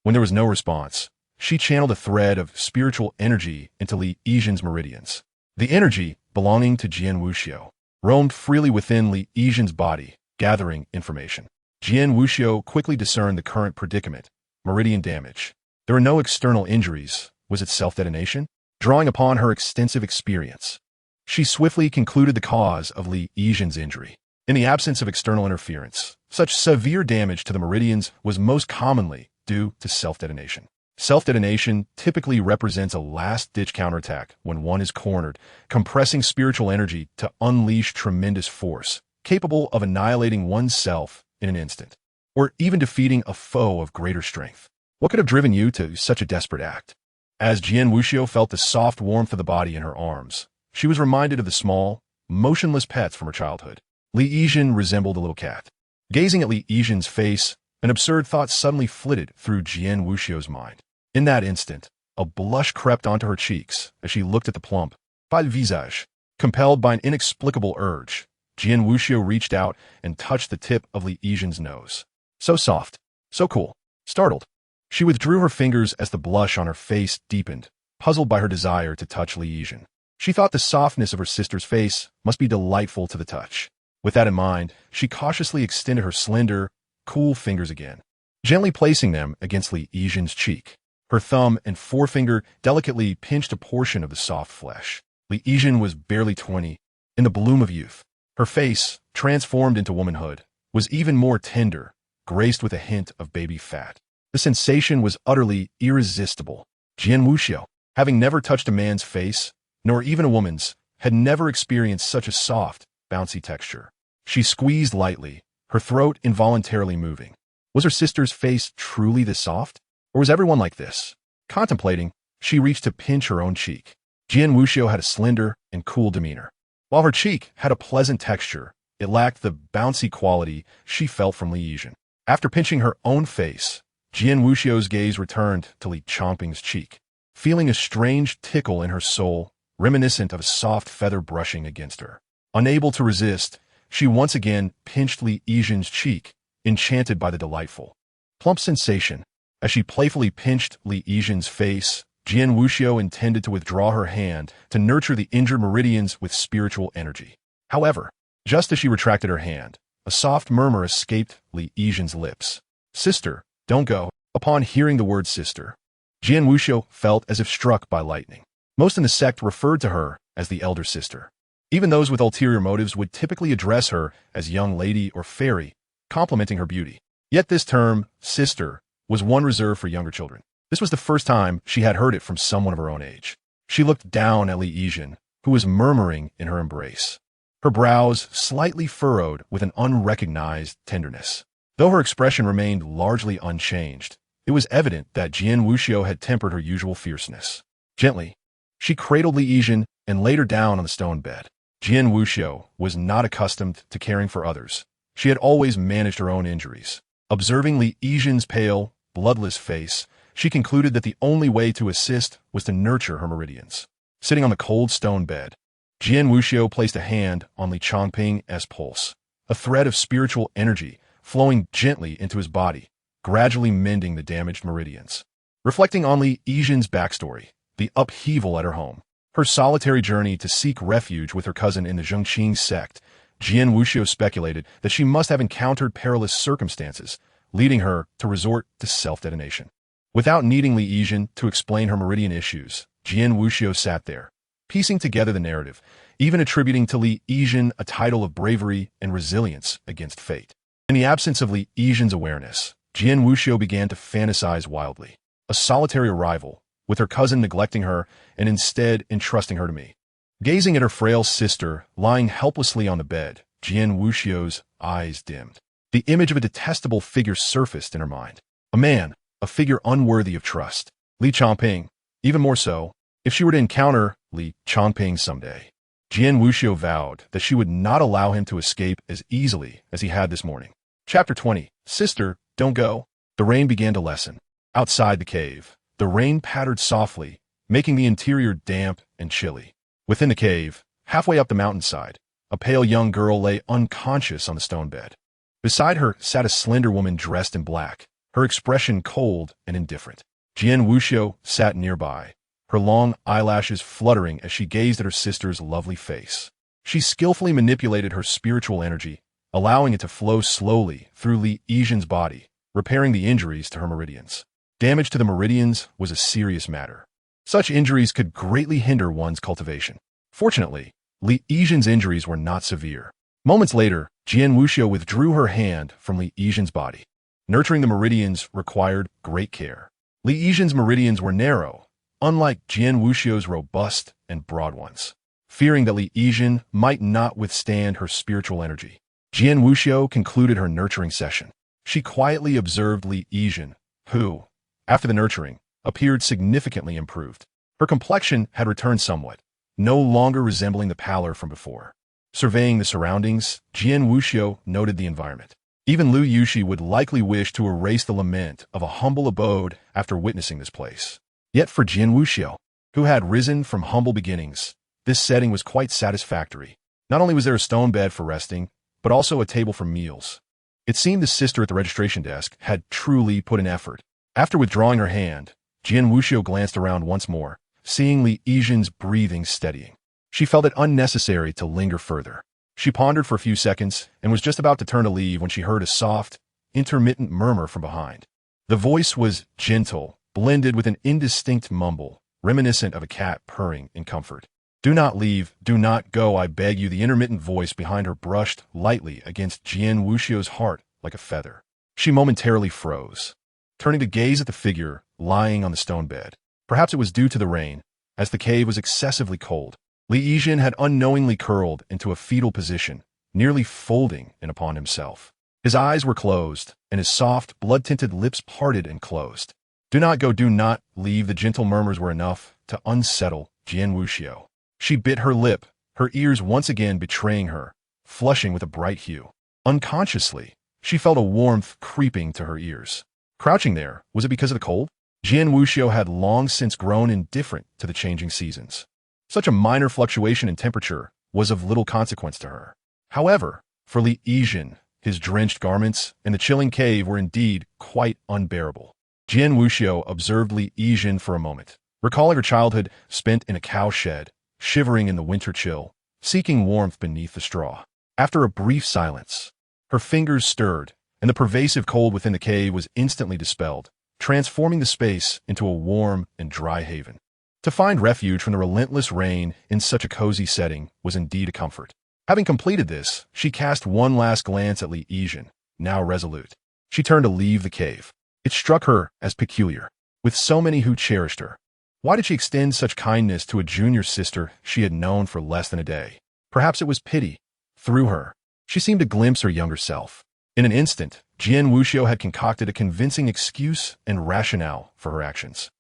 When there was no response, she channeled a thread of spiritual energy into Li Yijin's meridians. The energy, belonging to Jian Wuxiu, roamed freely within Li Yijin's body, gathering information. Jian Wuxiu quickly discerned the current predicament: meridian damage. There were no external injuries. Was it self-detonation? Drawing upon her extensive experience, she swiftly concluded the cause of Li Yijin's injury. In the absence of external interference, such severe damage to the meridians was most commonly due to self-detonation. Self-detonation typically represents a last-ditch counterattack when one is cornered, compressing spiritual energy to unleash tremendous force, capable of annihilating oneself in an instant, or even defeating a foe of greater strength. What could have driven you to such a desperate act? As Jian Wuxiu felt the soft warmth of the body in her arms, she was reminded of the small, motionless pets from her childhood. Li Yijin resembled a little cat. Gazing at Li Yijin's face, an absurd thought suddenly flitted through Jian Wuxiu's mind. In that instant, a blush crept onto her cheeks as she looked at the plump, pale visage. Compelled by an inexplicable urge, Jian Wuxiu reached out and touched the tip of Li Yijin's nose. So soft, so cool. Startled, she withdrew her fingers as the blush on her face deepened, puzzled by her desire to touch Li Yijin. She thought the softness of her sister's face must be delightful to the touch. With that in mind, she cautiously extended her slender, cool fingers again, gently placing them against Li Yijin's cheek. Her thumb and forefinger delicately pinched a portion of the soft flesh. Li Yijin was barely 20, in the bloom of youth. Her face, transformed into womanhood, was even more tender, graced with a hint of baby fat. The sensation was utterly irresistible. Jian Wuxiu, having never touched a man's face, nor even a woman's, had never experienced such a soft, bouncy texture. She squeezed lightly, her throat involuntarily moving. Was her sister's face truly this soft? Or was everyone like this? Contemplating, she reached to pinch her own cheek. Jian Wuxiu had a slender and cool demeanor. While her cheek had a pleasant texture, it lacked the bouncy quality she felt from Li Yijin. After pinching her own face, Jian Wuxiu's gaze returned to Li Changping's cheek, feeling a strange tickle in her soul, reminiscent of a soft feather brushing against her. Unable to resist, she once again pinched Li Yijin's cheek, enchanted by the delightful, plump sensation. As she playfully pinched Li Yijin's face, Jian Wuxiu intended to withdraw her hand to nurture the injured meridians with spiritual energy. However, just as she retracted her hand, a soft murmur escaped Li Yijin's lips. "Sister, don't go." Upon hearing the word sister, Jian Wuxiu felt as if struck by lightning. Most in the sect referred to her as the elder sister. Even those with ulterior motives would typically address her as young lady or fairy, complimenting her beauty. Yet this term, sister, was one reserved for younger children. This was the first time she had heard it from someone of her own age. She looked down at Li Yijin, who was murmuring in her embrace, her brows slightly furrowed with an unrecognized tenderness. Though her expression remained largely unchanged, it was evident that Jian Wuxiu had tempered her usual fierceness. Gently, she cradled Li Yijin and laid her down on the stone bed. Jian Wuxiu was not accustomed to caring for others. She had always managed her own injuries. Observing Li Yijin's pale, bloodless face, she concluded that the only way to assist was to nurture her meridians. Sitting on the cold stone bed, Jian Wuxiu placed a hand on Li Changping's pulse, a thread of spiritual energy flowing gently into his body, gradually mending the damaged meridians. Reflecting on Li Yijin's backstory, the upheaval at her home, her solitary journey to seek refuge with her cousin in the Changping sect, Jian Wuxiu speculated that she must have encountered perilous circumstances, leading her to resort to self-detonation. Without needing Li Yizhen to explain her meridian issues, Jian Wuxiu sat there, piecing together the narrative, even attributing to Li Yizhen a title of bravery and resilience against fate. In the absence of Li Yizhen's awareness, Jian Wuxiu began to fantasize wildly. A solitary arrival, with her cousin neglecting her and instead entrusting her to me. Gazing at her frail sister lying helplessly on the bed, Jian Wuxiu's eyes dimmed. The image of a detestable figure surfaced in her mind. A man, a figure unworthy of trust. Li Changping, even more so, if she were to encounter Li Changping someday. Jian Wuxiu vowed that she would not allow him to escape as easily as he had this morning. Chapter 20. Sister, don't go. The rain began to lessen. Outside the cave, the rain pattered softly, making the interior damp and chilly. Within the cave, halfway up the mountainside, a pale young girl lay unconscious on the stone bed. Beside her sat a slender woman dressed in black, her expression cold and indifferent. Jian Wuxiu sat nearby, her long eyelashes fluttering as she gazed at her sister's lovely face. She skillfully manipulated her spiritual energy, allowing it to flow slowly through Li Yizhen's body, repairing the injuries to her meridians. Damage to the meridians was a serious matter. Such injuries could greatly hinder one's cultivation. Fortunately, Li Yizhen's injuries were not severe. Moments later, Jian Wuxiu withdrew her hand from Li Yizhen's body. Nurturing the meridians required great care. Li Yizhen's meridians were narrow, unlike Jian Wuxiu's robust and broad ones. Fearing that Li Yizhen might not withstand her spiritual energy, Jian Wuxiu concluded her nurturing session. She quietly observed Li Yizhen, who, after the nurturing, appeared significantly improved. Her complexion had returned somewhat, no longer resembling the pallor from before. Surveying the surroundings, Jian Wuxiu noted the environment. Even Lu Yushi would likely wish to erase the lament of a humble abode after witnessing this place. Yet for Jian Wuxiu, who had risen from humble beginnings, this setting was quite satisfactory. Not only was there a stone bed for resting, but also a table for meals. It seemed the sister at the registration desk had truly put in effort. After withdrawing her hand, Jian Wuxiu glanced around once more, seeing Li Yizhen's breathing steadying. She felt it unnecessary to linger further. She pondered for a few seconds and was just about to turn to leave when she heard a soft, intermittent murmur from behind. The voice was gentle, blended with an indistinct mumble, reminiscent of a cat purring in comfort. "Do not leave, do not go, I beg you." The intermittent voice behind her brushed lightly against Jian Wuxiu's heart like a feather. She momentarily froze, turning to gaze at the figure lying on the stone bed. Perhaps it was due to the rain, as the cave was excessively cold. Li Yizhen had unknowingly curled into a fetal position, nearly folding in upon himself. His eyes were closed, and his soft, blood-tinted lips parted and closed. "Do not go, do not leave." The gentle murmurs were enough to unsettle Jian Wuxiu. She bit her lip, her ears once again betraying her, flushing with a bright hue. Unconsciously, she felt a warmth creeping to her ears. Crouching there, was it because of the cold? Jian Wuxiu had long since grown indifferent to the changing seasons. Such a minor fluctuation in temperature was of little consequence to her. However, for Li Yizhen, his drenched garments and the chilling cave were indeed quite unbearable. Jian Wuxiu observed Li Yizhen for a moment, recalling her childhood spent in a cow shed, shivering in the winter chill, seeking warmth beneath the straw. After a brief silence, her fingers stirred, and the pervasive cold within the cave was instantly dispelled, transforming the space into a warm and dry haven. To find refuge from the relentless rain in such a cozy setting was indeed a comfort. Having completed this, she cast one last glance at Li Yizhen, now resolute. She turned to leave the cave. It struck her as peculiar. With so many who cherished her, why did she extend such kindness to a junior sister she had known for less than a day? Perhaps it was pity. Through her, she seemed to glimpse her younger self. In an instant, Jian Wuxiu had concocted a convincing excuse and rationale for her actions.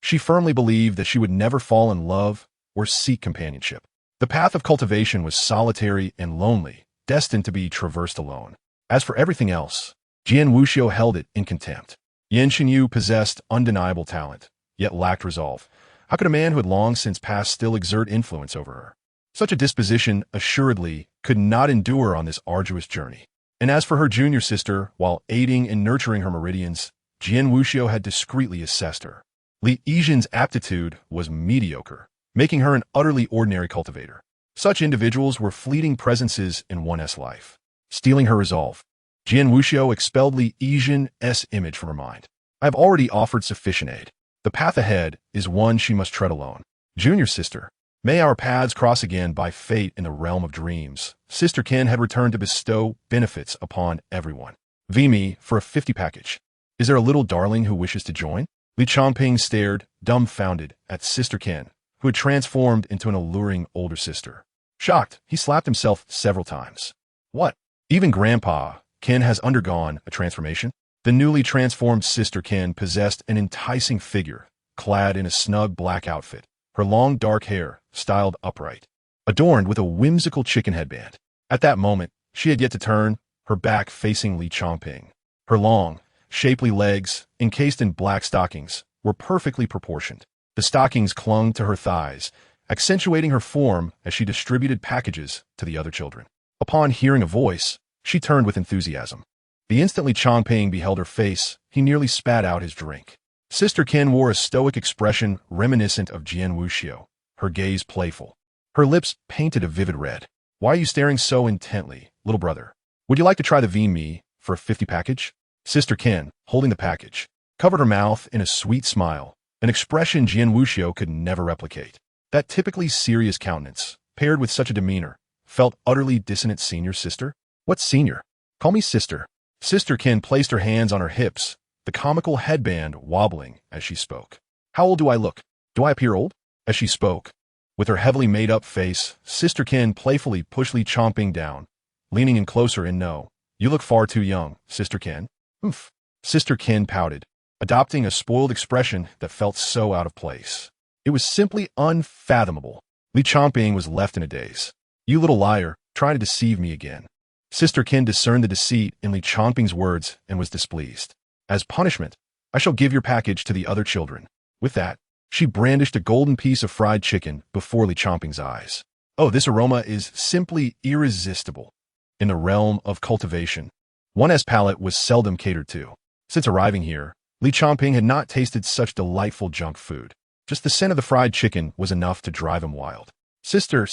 She firmly believed that she would never fall in love or seek companionship. The path of cultivation was solitary and lonely, destined to be traversed alone. As for everything else, Jian Wuxiu held it in contempt. Yan Xinyu possessed undeniable talent, yet lacked resolve. How could a man who had long since passed still exert influence over her? Such a disposition assuredly could not endure on this arduous journey. And as for her junior sister, while aiding and nurturing her meridians, Jian Wuxiu had discreetly assessed her. Li Yizhen's aptitude was mediocre, making her an utterly ordinary cultivator. Such individuals were fleeting presences in one's life. Stealing her resolve. Jian Wuxiu expelled Li Yizhen's image from her mind. I have already offered sufficient aid. The path ahead is one she must tread alone. Junior sister, may our paths cross again by fate in the realm of dreams. Sister Kin had returned to bestow benefits upon everyone. Me for a 50 package. Is there a little darling who wishes to join? Li Changping stared, dumbfounded, at Sister Kin, who had transformed into an alluring older sister. Shocked, he slapped himself several times. What? Even Grandpa Kin has undergone a transformation? The newly transformed Sister Kin possessed an enticing figure, clad in a snug black outfit, her long dark hair styled upright, adorned with a whimsical chicken headband. At that moment, she had yet to turn, her back facing Li Changping. Her long, shapely legs, encased in black stockings, were perfectly proportioned. The stockings clung to her thighs, accentuating her form as she distributed packages to the other children. Upon hearing a voice, she turned with enthusiasm. The instant Li Changping beheld her face, he nearly spat out his drink. Sister Kin wore a stoic expression reminiscent of Jian Wuxiu, her gaze playful. Her lips painted a vivid red. Why are you staring so intently, little brother? Would you like to try the V-Me for a 50 package? Sister Kin, holding the package, covered her mouth in a sweet smile, an expression Jian Wuxiu could never replicate. That typically serious countenance, paired with such a demeanor, felt utterly dissonant. Senior sister? What senior? Call me sister. Sister Kin placed her hands on her hips, the comical headband wobbling as she spoke. How old do I look? Do I appear old? As she spoke, with her heavily made-up face, Sister Kin playfully pushed Li Changping down, leaning in closer and no, you look far too young, Sister Kin. Oomph. Sister Kin pouted, adopting a spoiled expression that felt so out of place. It was simply unfathomable. Li Changping was left in a daze. You little liar, trying to deceive me again. Sister Kin discerned the deceit in Li Changping's words and was displeased. As punishment, I shall give your package to the other children. With that, she brandished a golden piece of fried chicken before Li Changping's eyes. Oh, this aroma is simply irresistible. In the realm of cultivation, one's palate was seldom catered to. Since arriving here, Li Changping had not tasted such delightful junk food. Just the scent of the fried chicken was enough to drive him wild. Sister,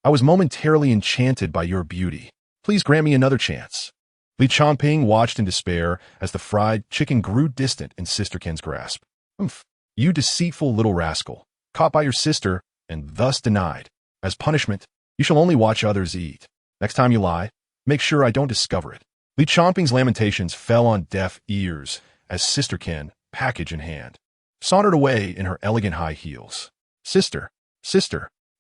I was momentarily enchanted by your beauty. Please grant me another chance. Li Changping watched in despair as the fried chicken grew distant in Sister Kin's grasp. Oomph, you deceitful little rascal, caught by your sister and thus denied. As punishment, you shall only watch others eat. Next time you lie, make sure I don't discover it. Li Changping's lamentations fell on deaf ears as Sister Kin, package in hand, sauntered away in her elegant high heels. Sister,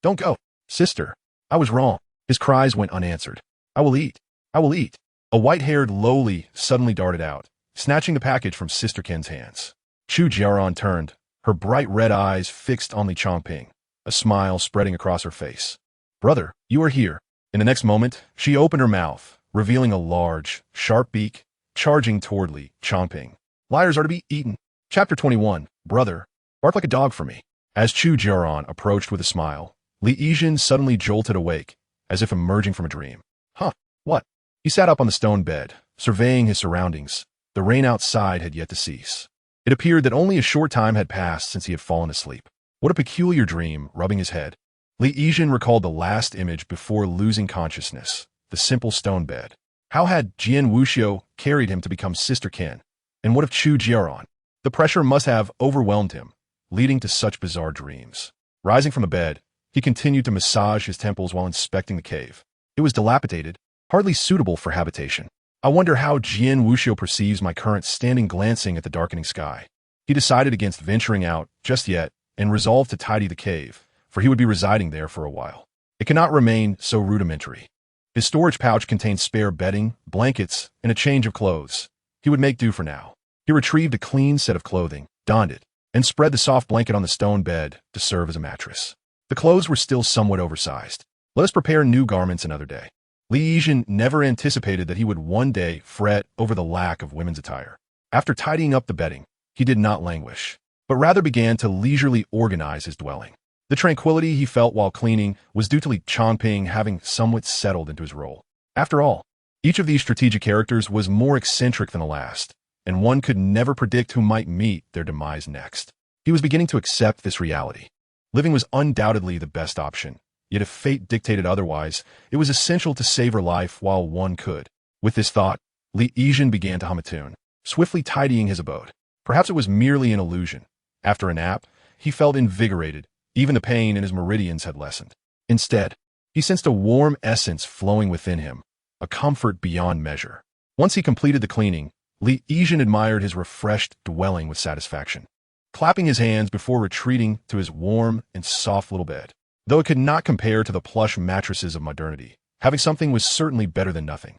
don't go. Sister, I was wrong. His cries went unanswered. I will eat. A white-haired lowly suddenly darted out, snatching the package from Sister Kin's hands. Chu Jiaoran turned, her bright red eyes fixed on Li Changping, a smile spreading across her face. Brother, you are here. In the next moment, she opened her mouth, revealing a large, sharp beak, charging toward Li Changping. Liars are to be eaten. Chapter 21, Brother, bark like a dog for me. As Chu Jiaoran approached with a smile, Li Yizhen suddenly jolted awake, as if emerging from a dream. Huh, what? He sat up on the stone bed, surveying his surroundings. The rain outside had yet to cease. It appeared that only a short time had passed since he had fallen asleep. What a peculiar dream, rubbing his head. Li Yizhen recalled the last image before losing consciousness, the simple stone bed. How had Jian Wuxiu carried him to become Sister Kin? And what of Chu Jiaoran? The pressure must have overwhelmed him, leading to such bizarre dreams. Rising from the bed, he continued to massage his temples while inspecting the cave. It was dilapidated, hardly suitable for habitation. I wonder how Jian Wuxiu perceives my current standing glancing at the darkening sky. He decided against venturing out just yet and resolved to tidy the cave, for he would be residing there for a while. It cannot remain so rudimentary. His storage pouch contained spare bedding, blankets, and a change of clothes. He would make do for now. He retrieved a clean set of clothing, donned it, and spread the soft blanket on the stone bed to serve as a mattress. The clothes were still somewhat oversized. Let us prepare new garments another day. Li Yizhen never anticipated that he would one day fret over the lack of women's attire. After tidying up the bedding, he did not languish, but rather began to leisurely organize his dwelling. The tranquility he felt while cleaning was due to Li Changping having somewhat settled into his role. After all, each of these strategic characters was more eccentric than the last, and one could never predict who might meet their demise next. He was beginning to accept this reality. Living was undoubtedly the best option, Yet if fate dictated otherwise, it was essential to save her life while one could. With this thought, Li Yizhen began to hum a tune, swiftly tidying his abode. Perhaps it was merely an illusion. After a nap, he felt invigorated. Even the pain in his meridians had lessened. Instead, he sensed a warm essence flowing within him, a comfort beyond measure. Once he completed the cleaning, Li Yizhen admired his refreshed dwelling with satisfaction, clapping his hands before retreating to his warm and soft little bed. Though it could not compare to the plush mattresses of modernity, having something was certainly better than nothing.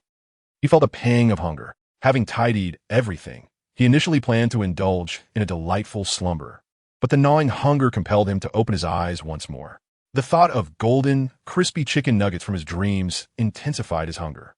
He felt a pang of hunger. Having tidied everything, he initially planned to indulge in a delightful slumber, but the gnawing hunger compelled him to open his eyes once more. The thought of golden, crispy chicken nuggets from his dreams intensified his hunger.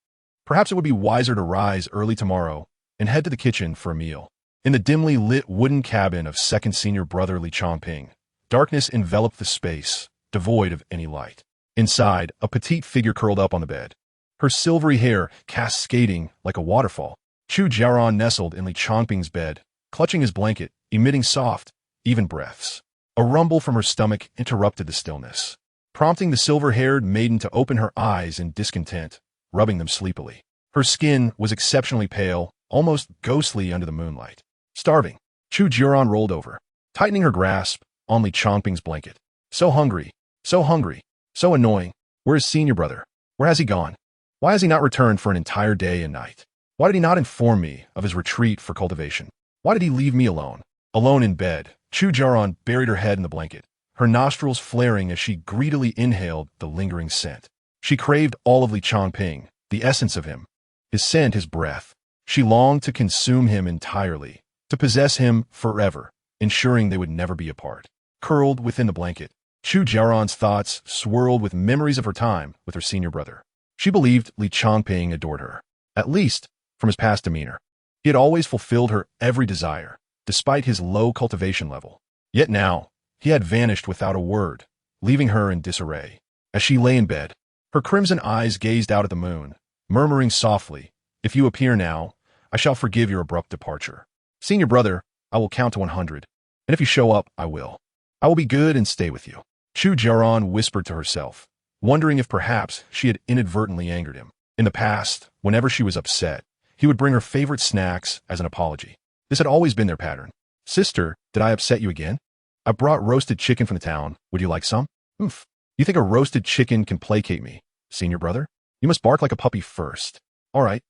Perhaps it would be wiser to rise early tomorrow and head to the kitchen for a meal. In the dimly lit wooden cabin of second senior brother Li Changping, darkness enveloped the space, devoid of any light. Inside, a petite figure curled up on the bed, her silvery hair cascading like a waterfall. Chu Jiaoran nestled in Li Changping's bed, clutching his blanket, emitting soft, even breaths. A rumble from her stomach interrupted the stillness, prompting the silver-haired maiden to open her eyes in discontent, rubbing them sleepily. Her skin was exceptionally pale, almost ghostly under the moonlight. Starving, Chu Jiaoran rolled over, tightening her grasp on Li Changping's blanket. So hungry, so annoying. Where is senior brother? Where has he gone? Why has he not returned for an entire day and night? Why did he not inform me of his retreat for cultivation? Why did he leave me alone? Alone in bed, Chu Jiaoran buried her head in the blanket, her nostrils flaring as she greedily inhaled the lingering scent. She craved all of Li Changping, the essence of him, his scent, his breath. She longed to consume him entirely, to possess him forever, ensuring they would never be apart. Curled within the blanket, Chu Jiaoran's thoughts swirled with memories of her time with her senior brother. She believed Li Changping adored her, at least from his past demeanor. He had always fulfilled her every desire, despite his low cultivation level. Yet now, he had vanished without a word, leaving her in disarray. As she lay in bed, her crimson eyes gazed out at the moon, murmuring softly, "If you appear now, I shall forgive your abrupt departure. Senior brother, I will count to 100, and if you show up, I will. I will be good and stay with you." Chu Jiaoran whispered to herself, wondering if perhaps she had inadvertently angered him. In the past, whenever she was upset, he would bring her favorite snacks as an apology. This had always been their pattern. "Sister, did I upset you again? I brought roasted chicken from the town. Would you like some?" "Oomph. You think a roasted chicken can placate me, senior brother? You must bark like a puppy first." All right.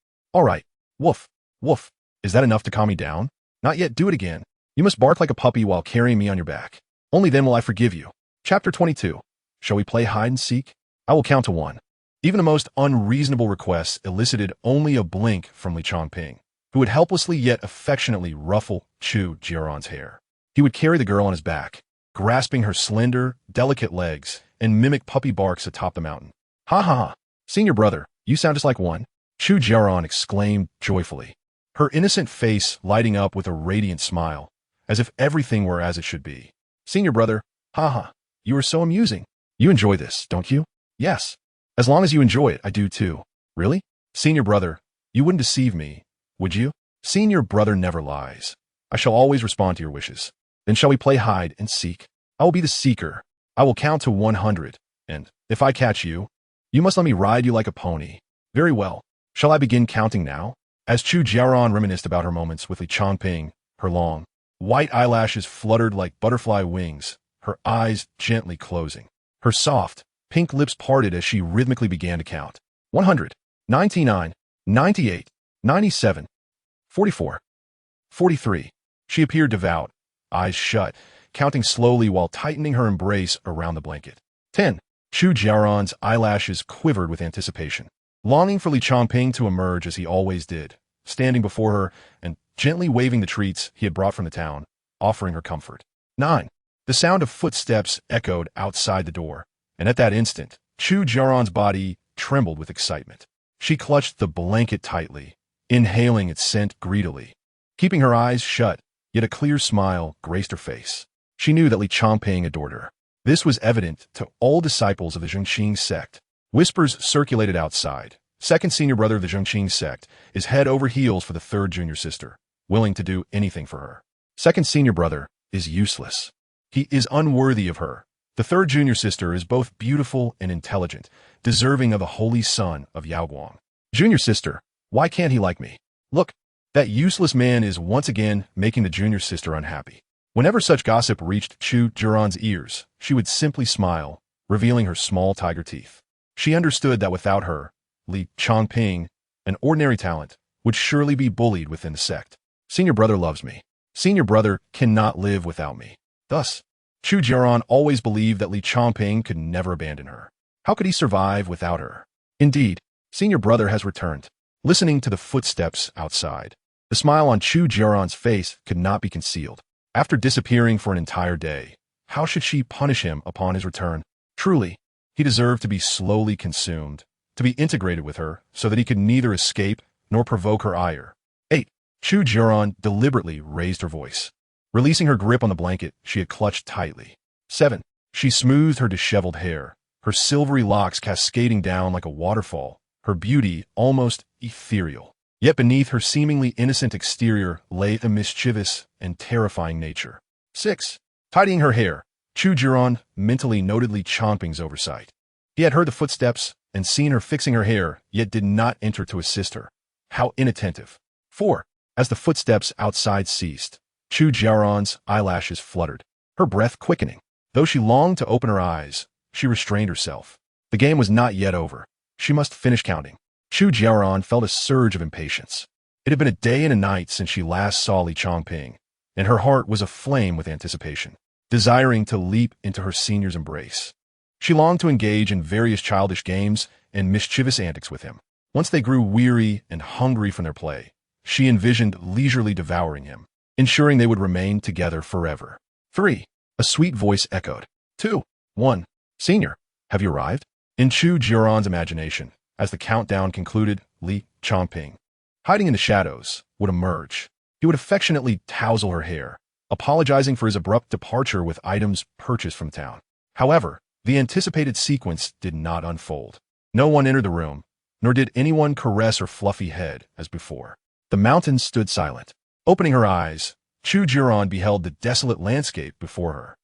Woof, woof. Is that enough to calm me down?" "Not yet, do it again. You must bark like a puppy while carrying me on your back. Only then will I forgive you." Chapter 22. Shall we play hide and seek? I will count to 1. Even the most unreasonable requests elicited only a blink from Li Changping, who would helplessly yet affectionately ruffle Chu Jiaoran's hair. He would carry the girl on his back, grasping her slender, delicate legs, and mimic puppy barks atop the mountain. "Ha ha ha! Senior brother, you sound just like one," Chu Jiaoran exclaimed joyfully, her innocent face lighting up with a radiant smile, as if everything were as it should be. "Senior brother, ha ha, you are so amusing. You enjoy this, don't you?" "Yes. As long as you enjoy it, I do too." "Really? Senior brother, you wouldn't deceive me, would you?" "Senior brother never lies. I shall always respond to your wishes." "Then shall we play hide and seek? I will be the seeker. I will count to 100, and if I catch you, you must let me ride you like a pony." "Very well. Shall I begin counting now?" As Chu Jiaoran reminisced about her moments with Li Changping, her long, white eyelashes fluttered like butterfly wings, her eyes gently closing. Her soft, pink lips parted as she rhythmically began to count. 100, 99, 98, 97, 44, 43. She appeared devout, eyes shut, counting slowly while tightening her embrace around the blanket. 10. Chu Jiaoran's eyelashes quivered with anticipation, longing for Li Changping to emerge as he always did, standing before her and gently waving the treats he had brought from the town, offering her comfort. 9. The sound of footsteps echoed outside the door, and at that instant, Chu Jiaoran's body trembled with excitement. She clutched the blanket tightly, inhaling its scent greedily. Keeping her eyes shut, yet a clear smile graced her face. She knew that Li Changping adored her. This was evident to all disciples of the Changping sect. Whispers circulated outside. Second senior brother of the Changping sect is head over heels for the third junior sister, willing to do anything for her. Second senior brother is useless. He is unworthy of her. The third junior sister is both beautiful and intelligent, deserving of a holy son of Yaoguang. Junior sister, why can't he like me? Look, that useless man is once again making the junior sister unhappy. Whenever such gossip reached Chu Jiaoran's ears, she would simply smile, revealing her small tiger teeth. She understood that without her, Changping, an ordinary talent, would surely be bullied within the sect. Senior brother loves me. Senior brother cannot live without me. Thus, Chu Jiaoran always believed that Changping could never abandon her. How could he survive without her? Indeed, senior brother has returned. Listening to the footsteps outside, the smile on Chu Jiaoran's face could not be concealed. After disappearing for an entire day, how should she punish him upon his return? Truly, he deserved to be slowly consumed, to be integrated with her so that he could neither escape nor provoke her ire. 8. Chu Jiaoran deliberately raised her voice. Releasing her grip on the blanket she had clutched tightly. 7. She smoothed her disheveled hair, her silvery locks cascading down like a waterfall, her beauty almost ethereal. Yet beneath her seemingly innocent exterior lay a mischievous and terrifying nature. 6. Tidying her hair, Chu Jiaoran mentally noted Changping's oversight. He had heard the footsteps and seen her fixing her hair, yet did not enter to assist her. How inattentive. 4. As the footsteps outside ceased, Chu Jiaoran's eyelashes fluttered, her breath quickening. Though she longed to open her eyes, she restrained herself. The game was not yet over. She must finish counting. Chu Jiaoran felt a surge of impatience. It had been a day and a night since she last saw Changping, and her heart was aflame with anticipation, desiring to leap into her senior's embrace. She longed to engage in various childish games and mischievous antics with him. Once they grew weary and hungry from their play, she envisioned leisurely devouring him, ensuring they would remain together forever. 3. A sweet voice echoed. 2. 1. Senior, have you arrived? In Chu Jiaoran's imagination, as the countdown concluded, Changping, hiding in the shadows, would emerge. He would affectionately tousle her hair, apologizing for his abrupt departure with items purchased from town. However, the anticipated sequence did not unfold. No one entered the room, nor did anyone caress her fluffy head as before. The mountains stood silent. Opening her eyes, Chu Jiaoran beheld the desolate landscape before her.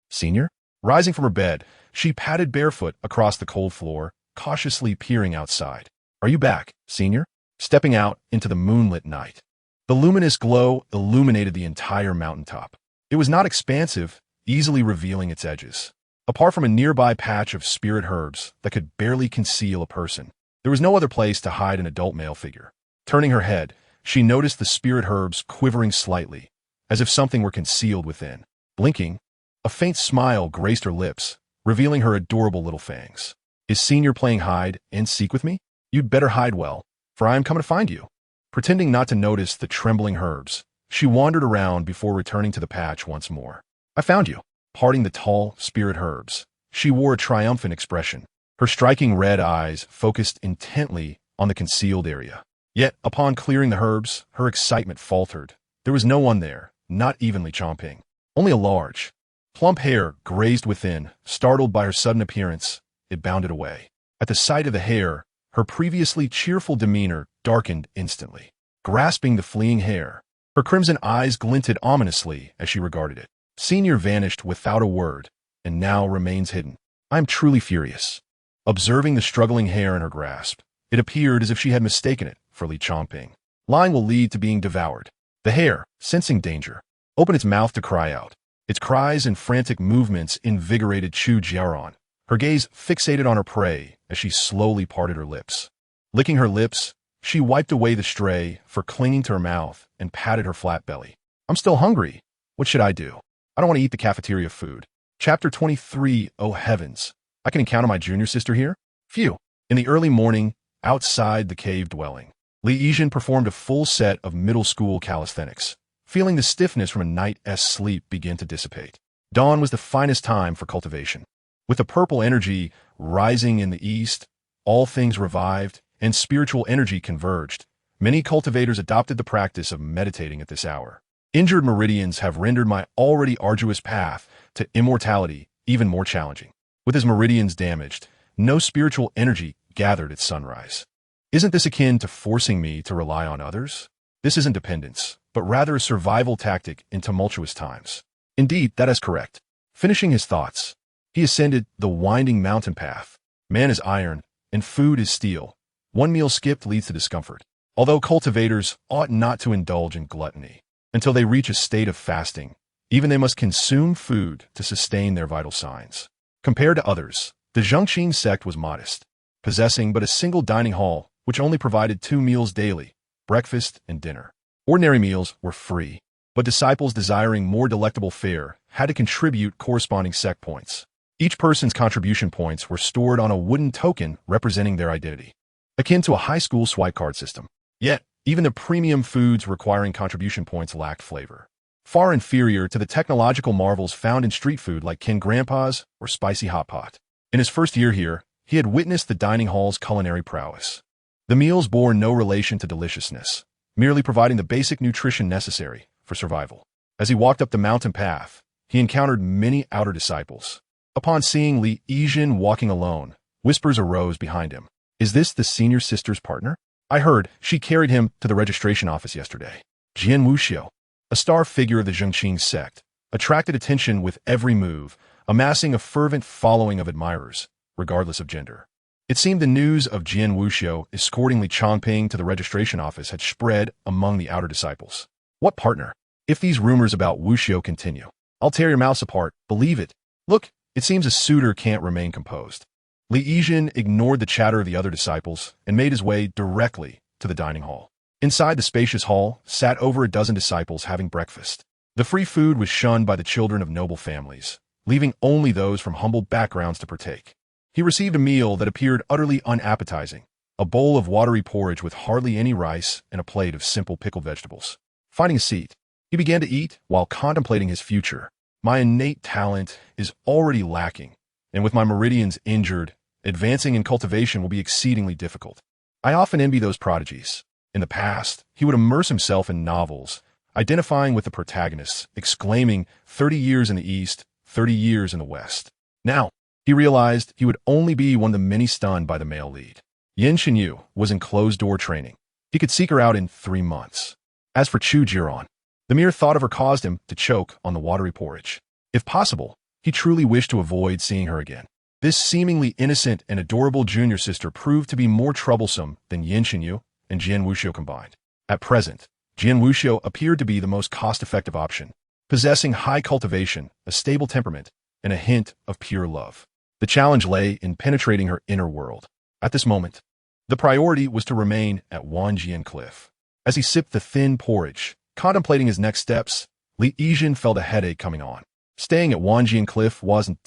Senior? Rising from her bed, she padded barefoot across the cold floor, cautiously peering outside. Are you back, Senior? Stepping out into the moonlit night. The luminous glow illuminated the entire mountaintop. It was not expansive, easily revealing its edges. Apart from a nearby patch of spirit herbs that could barely conceal a person, there was no other place to hide an adult male figure. Turning her head, she noticed the spirit herbs quivering slightly, as if something were concealed within. Blinking, a faint smile graced her lips, revealing her adorable little fangs. Is Senior playing hide and seek with me? You'd better hide well, for I am coming to find you. Pretending not to notice the trembling herbs, she wandered around before returning to the patch once more. I found you. Parting the tall, spirit herbs, she wore a triumphant expression, her striking red eyes focused intently on the concealed area. Yet, upon clearing the herbs, her excitement faltered. There was no one there, not even Changping. Only a large, plump hare grazed within. Startled by her sudden appearance, it bounded away. At the sight of the hare, her previously cheerful demeanor darkened instantly. Grasping the fleeing hare, her crimson eyes glinted ominously as she regarded it. Senior vanished without a word, and now remains hidden. I am truly furious. Observing the struggling hare in her grasp, it appeared as if she had mistaken it for Changping. Lying will lead to being devoured. The hare, sensing danger, opened its mouth to cry out. Its cries and frantic movements invigorated Chu Jiaoran, her gaze fixated on her prey as she slowly parted her lips. Licking her lips, she wiped away the stray fur clinging to her mouth and patted her flat belly. I'm still hungry. What should I do? I don't want to eat the cafeteria food. Chapter 23. Oh heavens. I can encounter my junior sister here? Phew. In the early morning, outside the cave dwelling, Li Yijin performed a full set of middle school calisthenics, feeling the stiffness from a night's sleep begin to dissipate. Dawn was the finest time for cultivation. With the purple energy rising in the east, all things revived and spiritual energy converged. Many cultivators adopted the practice of meditating at this hour. Injured meridians have rendered my already arduous path to immortality even more challenging. With his meridians damaged, no spiritual energy gathered at sunrise. Isn't this akin to forcing me to rely on others? This isn't dependence, but rather a survival tactic in tumultuous times. Indeed, that is correct. Finishing his thoughts, He ascended the winding mountain path. Man is iron, and food is steel. One meal skipped leads to discomfort. Although cultivators ought not to indulge in gluttony until they reach a state of fasting, even they must consume food to sustain their vital signs. Compared to others, the Changping sect was modest, possessing but a single dining hall which only provided 2 meals daily, breakfast and dinner. Ordinary meals were free, but disciples desiring more delectable fare had to contribute corresponding sect points. Each person's contribution points were stored on a wooden token representing their identity, akin to a high school swipe card system. Yet, even the premium foods requiring contribution points lacked flavor, far inferior to the technological marvels found in street food like King Grandpa's or Spicy Hot Pot. In his first year here, he had witnessed the dining hall's culinary prowess. The meals bore no relation to deliciousness, merely providing the basic nutrition necessary for survival. As he walked up the mountain path, he encountered many outer disciples. Upon seeing Li Yijin walking alone, whispers arose behind him. "Is this the senior sister's partner? I heard she carried him to the registration office yesterday." Jian Wuxiu, a star figure of the Changping sect, attracted attention with every move, amassing a fervent following of admirers, regardless of gender. It seemed the news of Jian Wuxiu escorting Li Changping to the registration office had spread among the outer disciples. What partner? If these rumors about Wuxiu continue, I'll tear your mouths apart, believe it. Look, it seems a suitor can't remain composed. Li Yijin ignored the chatter of the other disciples and made his way directly to the dining hall. Inside the spacious hall sat over a dozen disciples having breakfast. The free food was shunned by the children of noble families, leaving only those from humble backgrounds to partake. He received a meal that appeared utterly unappetizing, a bowl of watery porridge with hardly any rice and a plate of simple pickled vegetables. Finding a seat, he began to eat while contemplating his future. My innate talent is already lacking, and with my meridians injured, advancing in cultivation will be exceedingly difficult. I often envy those prodigies. In the past, he would immerse himself in novels, identifying with the protagonists, exclaiming, 30 years in the East, 30 years in the West. Now, he realized he would only be one of the many stunned by the male lead. Yin Xinyu was in closed-door training. He could seek her out in 3 months. As for Chu Jiaoran, the mere thought of her caused him to choke on the watery porridge. If possible, he truly wished to avoid seeing her again. This seemingly innocent and adorable junior sister proved to be more troublesome than Yin Xinyu and Jian Wuxiu combined. At present, Jian Wuxiu appeared to be the most cost-effective option, possessing high cultivation, a stable temperament, and a hint of pure love. The challenge lay in penetrating her inner world. At this moment, the priority was to remain at Wanjian Cliff. As he sipped the thin porridge, contemplating his next steps, Li Yijin felt a headache coming on. Staying at Wanjian Cliff wasn't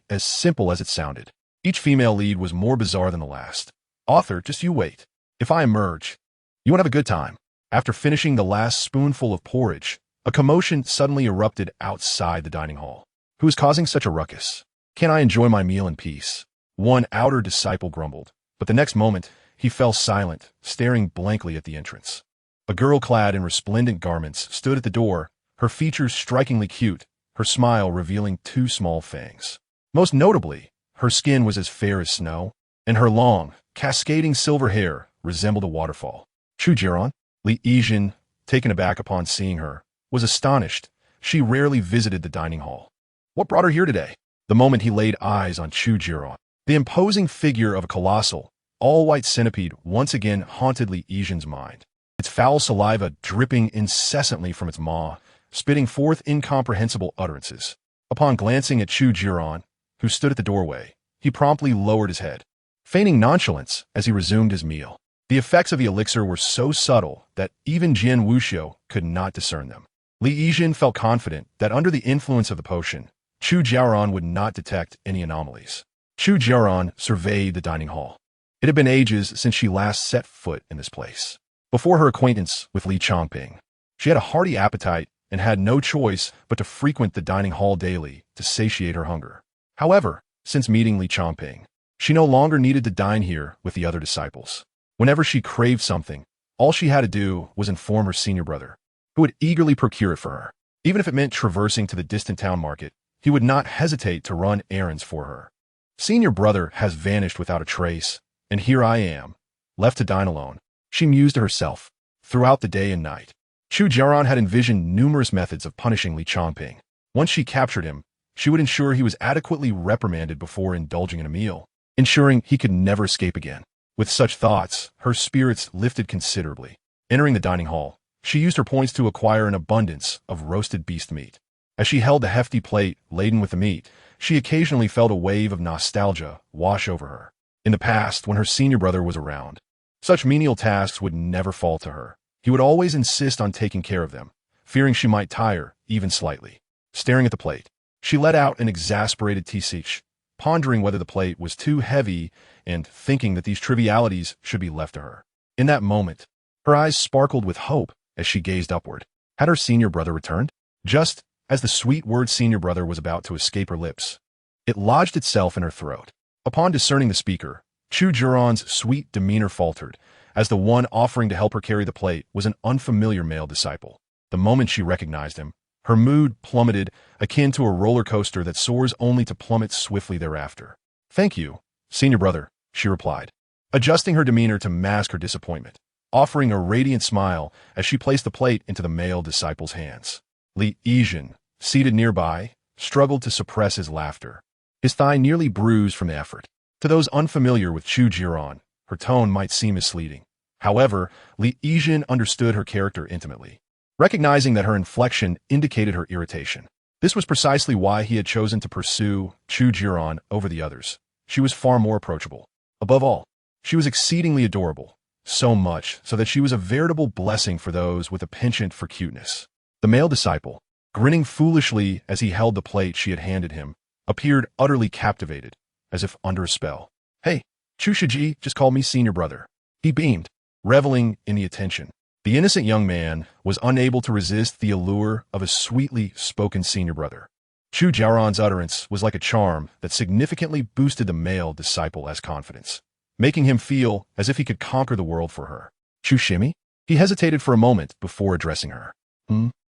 as simple as it sounded. Each female lead was more bizarre than the last. Author, just you wait. If I emerge, you won't have a good time. After finishing the last spoonful of porridge, a commotion suddenly erupted outside the dining hall. Who is causing such a ruckus? Can I enjoy my meal in peace? One outer disciple grumbled, but the next moment, he fell silent, staring blankly at the entrance. A girl clad in resplendent garments stood at the door, her features strikingly cute, her smile revealing 2 small fangs. Most notably, her skin was as fair as snow, and her long, cascading silver hair resembled a waterfall. Chu Jiaoran, Li Yijin, taken aback upon seeing her, was astonished. She rarely visited the dining hall. What brought her here today? The moment he laid eyes on Chu Jiaoran, the imposing figure of a colossal, all-white centipede once again haunted Li Yijin's mind. Its foul saliva dripping incessantly from its maw, spitting forth incomprehensible utterances. Upon glancing at Chu Jiaoran, who stood at the doorway, he promptly lowered his head, feigning nonchalance as he resumed his meal. The effects of the elixir were so subtle that even Jian Wuxiu could not discern them. Li Yijin felt confident that under the influence of the potion, Chu Jiaoran would not detect any anomalies. Chu Jiaoran surveyed the dining hall. It had been ages since she last set foot in this place. Before her acquaintance with Li Changping, she had a hearty appetite and had no choice but to frequent the dining hall daily to satiate her hunger. However, since meeting Li Changping, she no longer needed to dine here with the other disciples. Whenever she craved something, all she had to do was inform her senior brother, who would eagerly procure it for her. Even if it meant traversing to the distant town market, he would not hesitate to run errands for her. Senior brother has vanished without a trace, and here I am, left to dine alone, she mused to herself, throughout the day and night. Chu Jiaoran had envisioned numerous methods of punishing Li Changping. Once she captured him, she would ensure he was adequately reprimanded before indulging in a meal, ensuring he could never escape again. With such thoughts, her spirits lifted considerably. Entering the dining hall, she used her points to acquire an abundance of roasted beast meat. As she held the hefty plate laden with the meat, she occasionally felt a wave of nostalgia wash over her. In the past, when her senior brother was around, such menial tasks would never fall to her. He would always insist on taking care of them, fearing she might tire, even slightly. Staring at the plate, she let out an exasperated tsh, pondering whether the plate was too heavy and thinking that these trivialities should be left to her. In that moment, her eyes sparkled with hope as she gazed upward. Had her senior brother returned? Just as the sweet word senior brother was about to escape her lips, it lodged itself in her throat. Upon discerning the speaker, Chu Jiaoran's sweet demeanor faltered, as the one offering to help her carry the plate was an unfamiliar male disciple. The moment she recognized him, her mood plummeted, akin to a roller coaster that soars only to plummet swiftly thereafter. "Thank you, senior brother," she replied, adjusting her demeanor to mask her disappointment, offering a radiant smile as she placed the plate into the male disciple's hands. Li Yizhen, seated nearby, struggled to suppress his laughter, his thigh nearly bruised from the effort. To those unfamiliar with Chu Jiaoran, her tone might seem misleading. However, Li Yizhen understood her character intimately, recognizing that her inflection indicated her irritation. This was precisely why he had chosen to pursue Chu Jiaoran over the others. She was far more approachable. Above all, she was exceedingly adorable, so much so that she was a veritable blessing for those with a penchant for cuteness. The male disciple, grinning foolishly as he held the plate she had handed him, appeared utterly captivated, as if under a spell. "Hey, Chu Shiji just called me senior brother." He beamed, reveling in the attention. The innocent young man was unable to resist the allure of a sweetly spoken senior brother. Chu Jiaoran's utterance was like a charm that significantly boosted the male disciple's confidence, making him feel as if he could conquer the world for her. "Chu Shimi?" He hesitated for a moment before addressing her.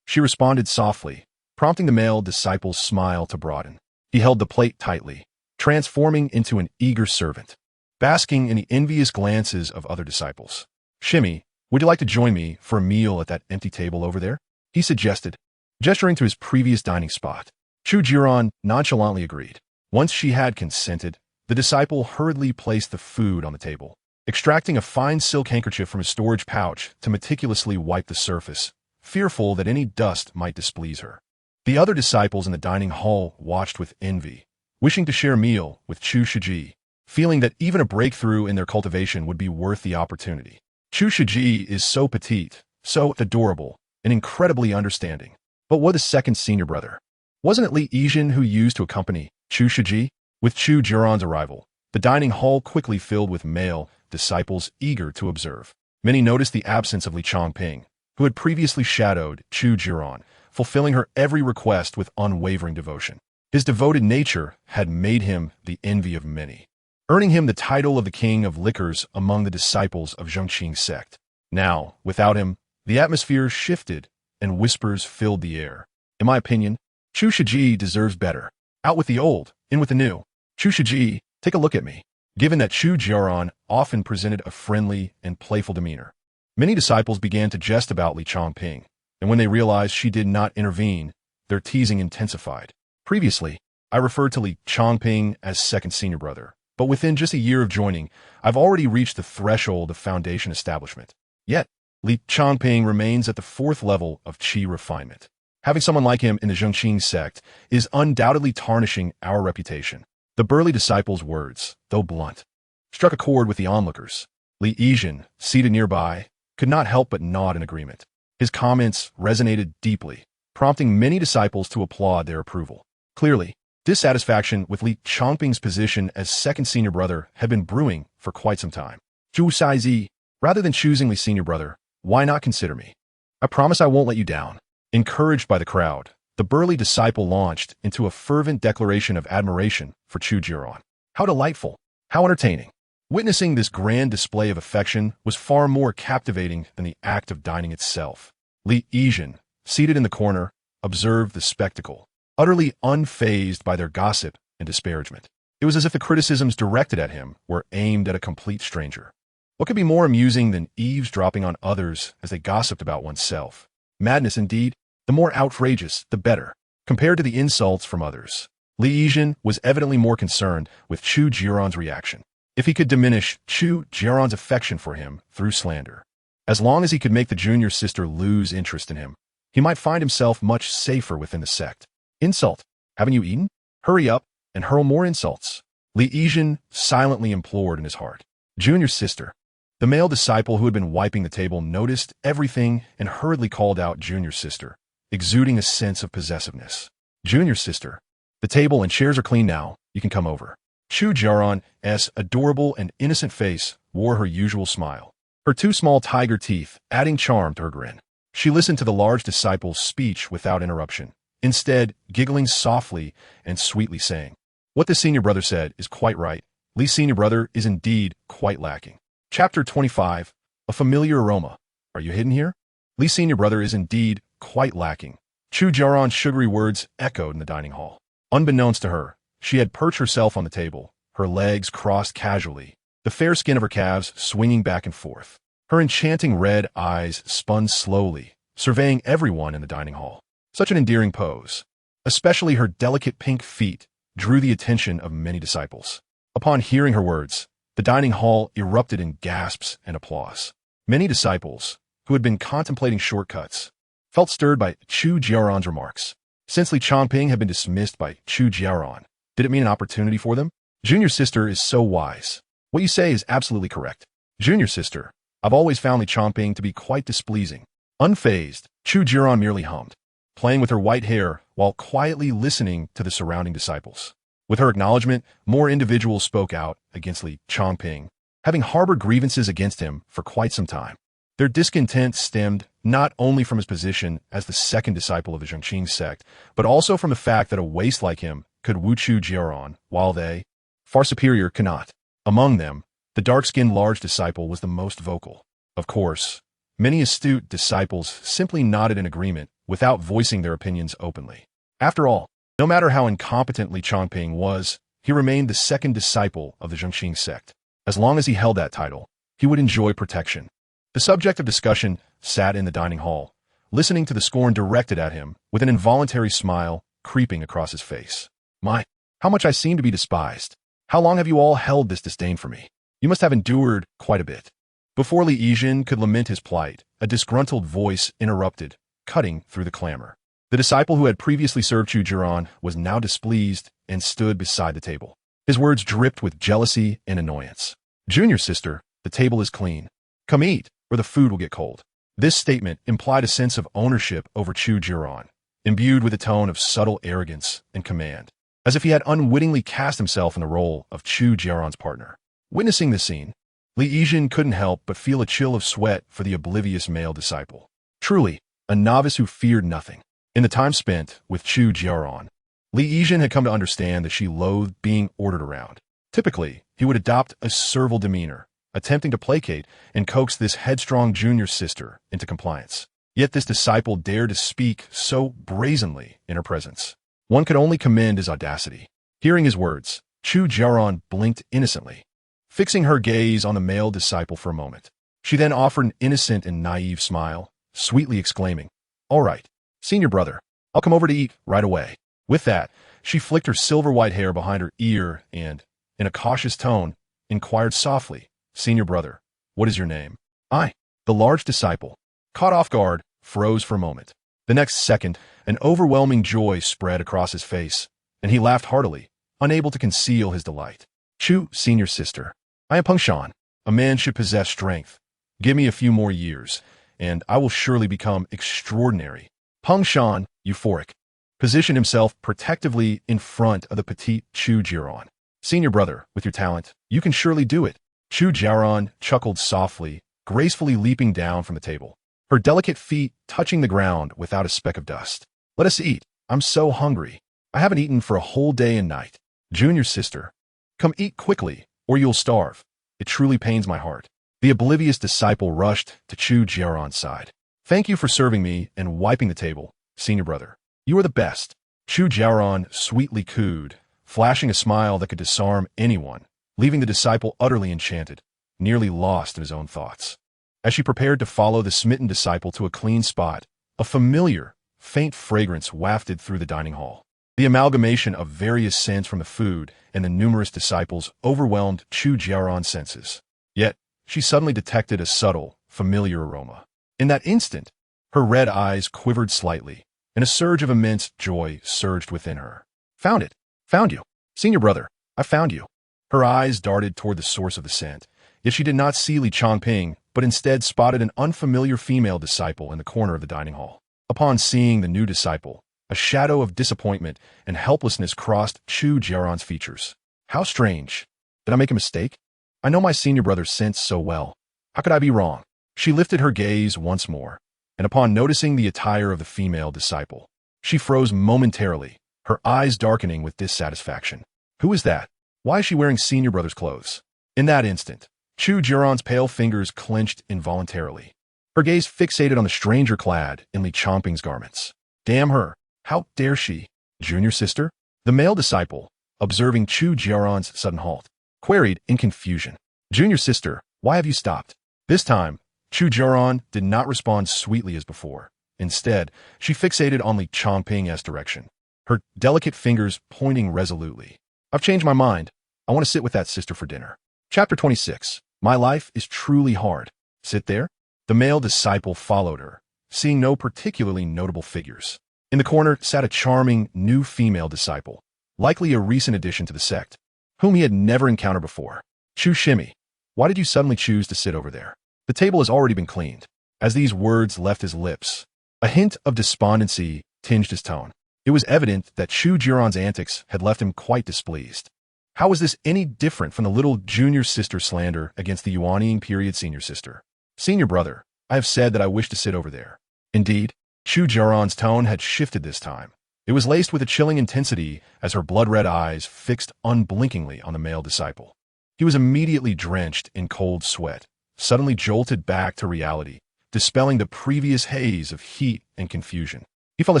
She responded softly, prompting the male disciple's smile to broaden. He held the plate tightly, transforming into an eager servant, basking in the envious glances of other disciples. "Shimi, would you like to join me for a meal at that empty table over there?" he suggested, gesturing to his previous dining spot. Chu Jiaoran nonchalantly agreed. Once she had consented, the disciple hurriedly placed the food on the table, extracting a fine silk handkerchief from his storage pouch to meticulously wipe the surface, fearful that any dust might displease her. The other disciples in the dining hall watched with envy, wishing to share a meal with Chu Shiji, feeling that even a breakthrough in their cultivation would be worth the opportunity. Chu Shiji is so petite, so adorable, and incredibly understanding. But what a second senior brother. Wasn't it Li Yizhen who used to accompany Chu Shiji? With Chu Jiaoran's arrival, the dining hall quickly filled with male disciples eager to observe. Many noticed the absence of Li Changping, who had previously shadowed Chu Jiaoran, fulfilling her every request with unwavering devotion. His devoted nature had made him the envy of many, earning him the title of the king of liquors among the disciples of Changping sect. Now, without him, the atmosphere shifted and whispers filled the air. In my opinion, Chu Shiji deserves better. Out with the old, in with the new. Chu Shiji, take a look at me. Given that Chu Jiaoran often presented a friendly and playful demeanor, many disciples began to jest about Li Changping, and when they realized she did not intervene, their teasing intensified. Previously, I referred to Li Changping as second senior brother, but within just a year of joining, I've already reached the threshold of foundation establishment. Yet, Li Changping remains at the fourth level of qi refinement. Having someone like him in the Changping sect is undoubtedly tarnishing our reputation. The burly disciple's words, though blunt, struck a chord with the onlookers. Li Yizhen, seated nearby, could not help but nod in agreement. His comments resonated deeply, prompting many disciples to applaud their approval. Clearly, dissatisfaction with Li Changping's position as second senior brother had been brewing for quite some time. Zhu Saizi, rather than choosing Li senior brother, why not consider me? I promise I won't let you down. Encouraged by the crowd, the burly disciple launched into a fervent declaration of admiration for Chu Jiaoran. How delightful! How entertaining! Witnessing this grand display of affection was far more captivating than the act of dining itself. Li Yizhen, seated in the corner, observed the spectacle, utterly unfazed by their gossip and disparagement. It was as if the criticisms directed at him were aimed at a complete stranger. What could be more amusing than eavesdropping on others as they gossiped about oneself? Madness indeed. The more outrageous, the better. compared to the insults from others. Li Yizhen was evidently more concerned with Chu Jiaoran's reaction. If he could diminish Chu Jiaoran's affection for him through slander, as long as he could make the junior sister lose interest in him, he might find himself much safer within the sect. Insult. Haven't you eaten? Hurry up and hurl more insults. Li Yizhen silently implored in his heart. Junior sister. The male disciple who had been wiping the table noticed everything and hurriedly called out junior sister, exuding a sense of possessiveness. Junior sister. The table and chairs are clean now. You can come over. Chu Jiaoran's adorable and innocent face wore her usual smile, her two small tiger teeth adding charm to her grin. She listened to the large disciple's speech without interruption, instead giggling softly and sweetly saying, "What the senior brother said is quite right. Li's senior brother is indeed quite lacking." Chapter 25. A familiar aroma. Are you hidden here? Li's senior brother is indeed quite lacking. Chu Jiaoran's sugary words echoed in the dining hall. Unbeknownst to her, she had perched herself on the table, her legs crossed casually, the fair skin of her calves swinging back and forth. Her enchanting red eyes spun slowly, surveying everyone in the dining hall. Such an endearing pose. Especially her delicate pink feet drew the attention of many disciples. Upon hearing her words, the dining hall erupted in gasps and applause. Many disciples, who had been contemplating shortcuts, felt stirred by Chu Jiaoran's remarks. Since Li Changping had been dismissed by Chu Jiaoran, did it mean an opportunity for them? Junior sister is so wise. What you say is absolutely correct. Junior sister, I've always found Li Changping to be quite displeasing. Unfazed, Chu Jiaoran merely hummed, playing with her white hair while quietly listening to the surrounding disciples. With her acknowledgement, more individuals spoke out against Li Changping, having harbored grievances against him for quite some time. Their discontent stemmed not only from his position as the second disciple of the Changping sect, but also from the fact that a waste like him could woo Chu Jiaoran, while they, far superior, cannot. Among them, the dark-skinned large disciple was the most vocal. Of course, many astute disciples simply nodded in agreement without voicing their opinions openly. After all, no matter how incompetent Li Changping was, he remained the second disciple of the Changping sect. As long as he held that title, he would enjoy protection. The subject of discussion sat in the dining hall, listening to the scorn directed at him with an involuntary smile creeping across his face. My, how much I seem to be despised. How long have you all held this disdain for me? You must have endured quite a bit. Before Li Yizhen could lament his plight, a disgruntled voice interrupted, cutting through the clamor. The disciple who had previously served Chu Jiaoran was now displeased and stood beside the table. His words dripped with jealousy and annoyance. Junior sister, the table is clean. Come eat, or the food will get cold. This statement implied a sense of ownership over Chu Jiaoran, imbued with a tone of subtle arrogance and command, as if he had unwittingly cast himself in the role of Chu Jiaoran's partner. Witnessing this scene, Li Yizhen couldn't help but feel a chill of sweat for the oblivious male disciple. Truly, a novice who feared nothing. In the time spent with Chu Jiaoran, Li Yizhen had come to understand that she loathed being ordered around. Typically, he would adopt a servile demeanor, attempting to placate and coax this headstrong junior sister into compliance. Yet this disciple dared to speak so brazenly in her presence. One could only commend his audacity. Hearing his words, Chu Jiaoran blinked innocently, fixing her gaze on the male disciple for a moment. She then offered an innocent and naive smile, sweetly exclaiming, "All right, senior brother, I'll come over to eat right away." With that, she flicked her silver-white hair behind her ear and, in a cautious tone, inquired softly, "Senior brother, what is your name?" "I." The large disciple, caught off guard, froze for a moment. The next second, an overwhelming joy spread across his face, and he laughed heartily, unable to conceal his delight. "Chu, senior sister, I am Peng Shan. A man should possess strength. Give me a few more years, and I will surely become extraordinary." Peng Shan, euphoric, positioned himself protectively in front of the petite Chu Jiaoran. "Senior brother, with your talent, you can surely do it." Chu Jiaoran chuckled softly, gracefully leaping down from the table, her delicate feet touching the ground without a speck of dust. "Let us eat. I'm so hungry. I haven't eaten for a whole day and night." "Junior sister, come eat quickly, or you'll starve. It truly pains my heart." The oblivious disciple rushed to Chu Jiaoran's side. "Thank you for serving me and wiping the table, senior brother. You are the best." Chu Jiaoran sweetly cooed, flashing a smile that could disarm anyone, leaving the disciple utterly enchanted, nearly lost in his own thoughts. As she prepared to follow the smitten disciple to a clean spot, a familiar faint fragrance wafted through the dining hall. The amalgamation of various scents from the food and the numerous disciples overwhelmed Chu Jiaoran's senses. Yet, she suddenly detected a subtle, familiar aroma. In that instant, her red eyes quivered slightly, and a surge of immense joy surged within her. Found it! Found you! Senior brother, I found you! Her eyes darted toward the source of the scent, yet she did not see Li Changping, but instead spotted an unfamiliar female disciple in the corner of the dining hall. Upon seeing the new disciple, a shadow of disappointment and helplessness crossed Chu Jiaoran's features. How strange. Did I make a mistake? I know my senior brother's scent so well. How could I be wrong? She lifted her gaze once more, and upon noticing the attire of the female disciple, she froze momentarily, her eyes darkening with dissatisfaction. Who is that? Why is she wearing senior brother's clothes? In that instant, Chu Jiaoran's pale fingers clenched involuntarily. Her gaze fixated on the stranger clad in Li Changping's garments. Damn her! How dare she? Junior sister? The male disciple, observing Chu Jiaoran's sudden halt, queried in confusion. Junior sister, why have you stopped? This time, Chu Jiaoran did not respond sweetly as before. Instead, she fixated on Li Changping's direction, her delicate fingers pointing resolutely. I've changed my mind. I want to sit with that sister for dinner. Chapter 26. My life is truly hard. Sit there? The male disciple followed her, seeing no particularly notable figures. In the corner sat a charming, new female disciple, likely a recent addition to the sect, whom he had never encountered before. Chu Shimi, why did you suddenly choose to sit over there? The table has already been cleaned. As these words left his lips, a hint of despondency tinged his tone. It was evident that Chu Jiaoran's antics had left him quite displeased. How was this any different from the little junior sister slander against the Yuanying period senior sister? Senior brother, I have said that I wish to sit over there. Indeed, Chu Jiaoran's tone had shifted this time. It was laced with a chilling intensity as her blood-red eyes fixed unblinkingly on the male disciple. He was immediately drenched in cold sweat, suddenly jolted back to reality, dispelling the previous haze of heat and confusion. He felt a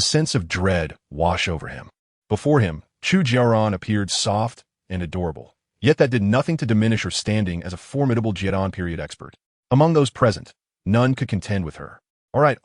sense of dread wash over him. Before him, Chu Jiaoran appeared soft and adorable, yet that did nothing to diminish her standing as a formidable Jiadan period expert. Among those present, none could contend with her. All right,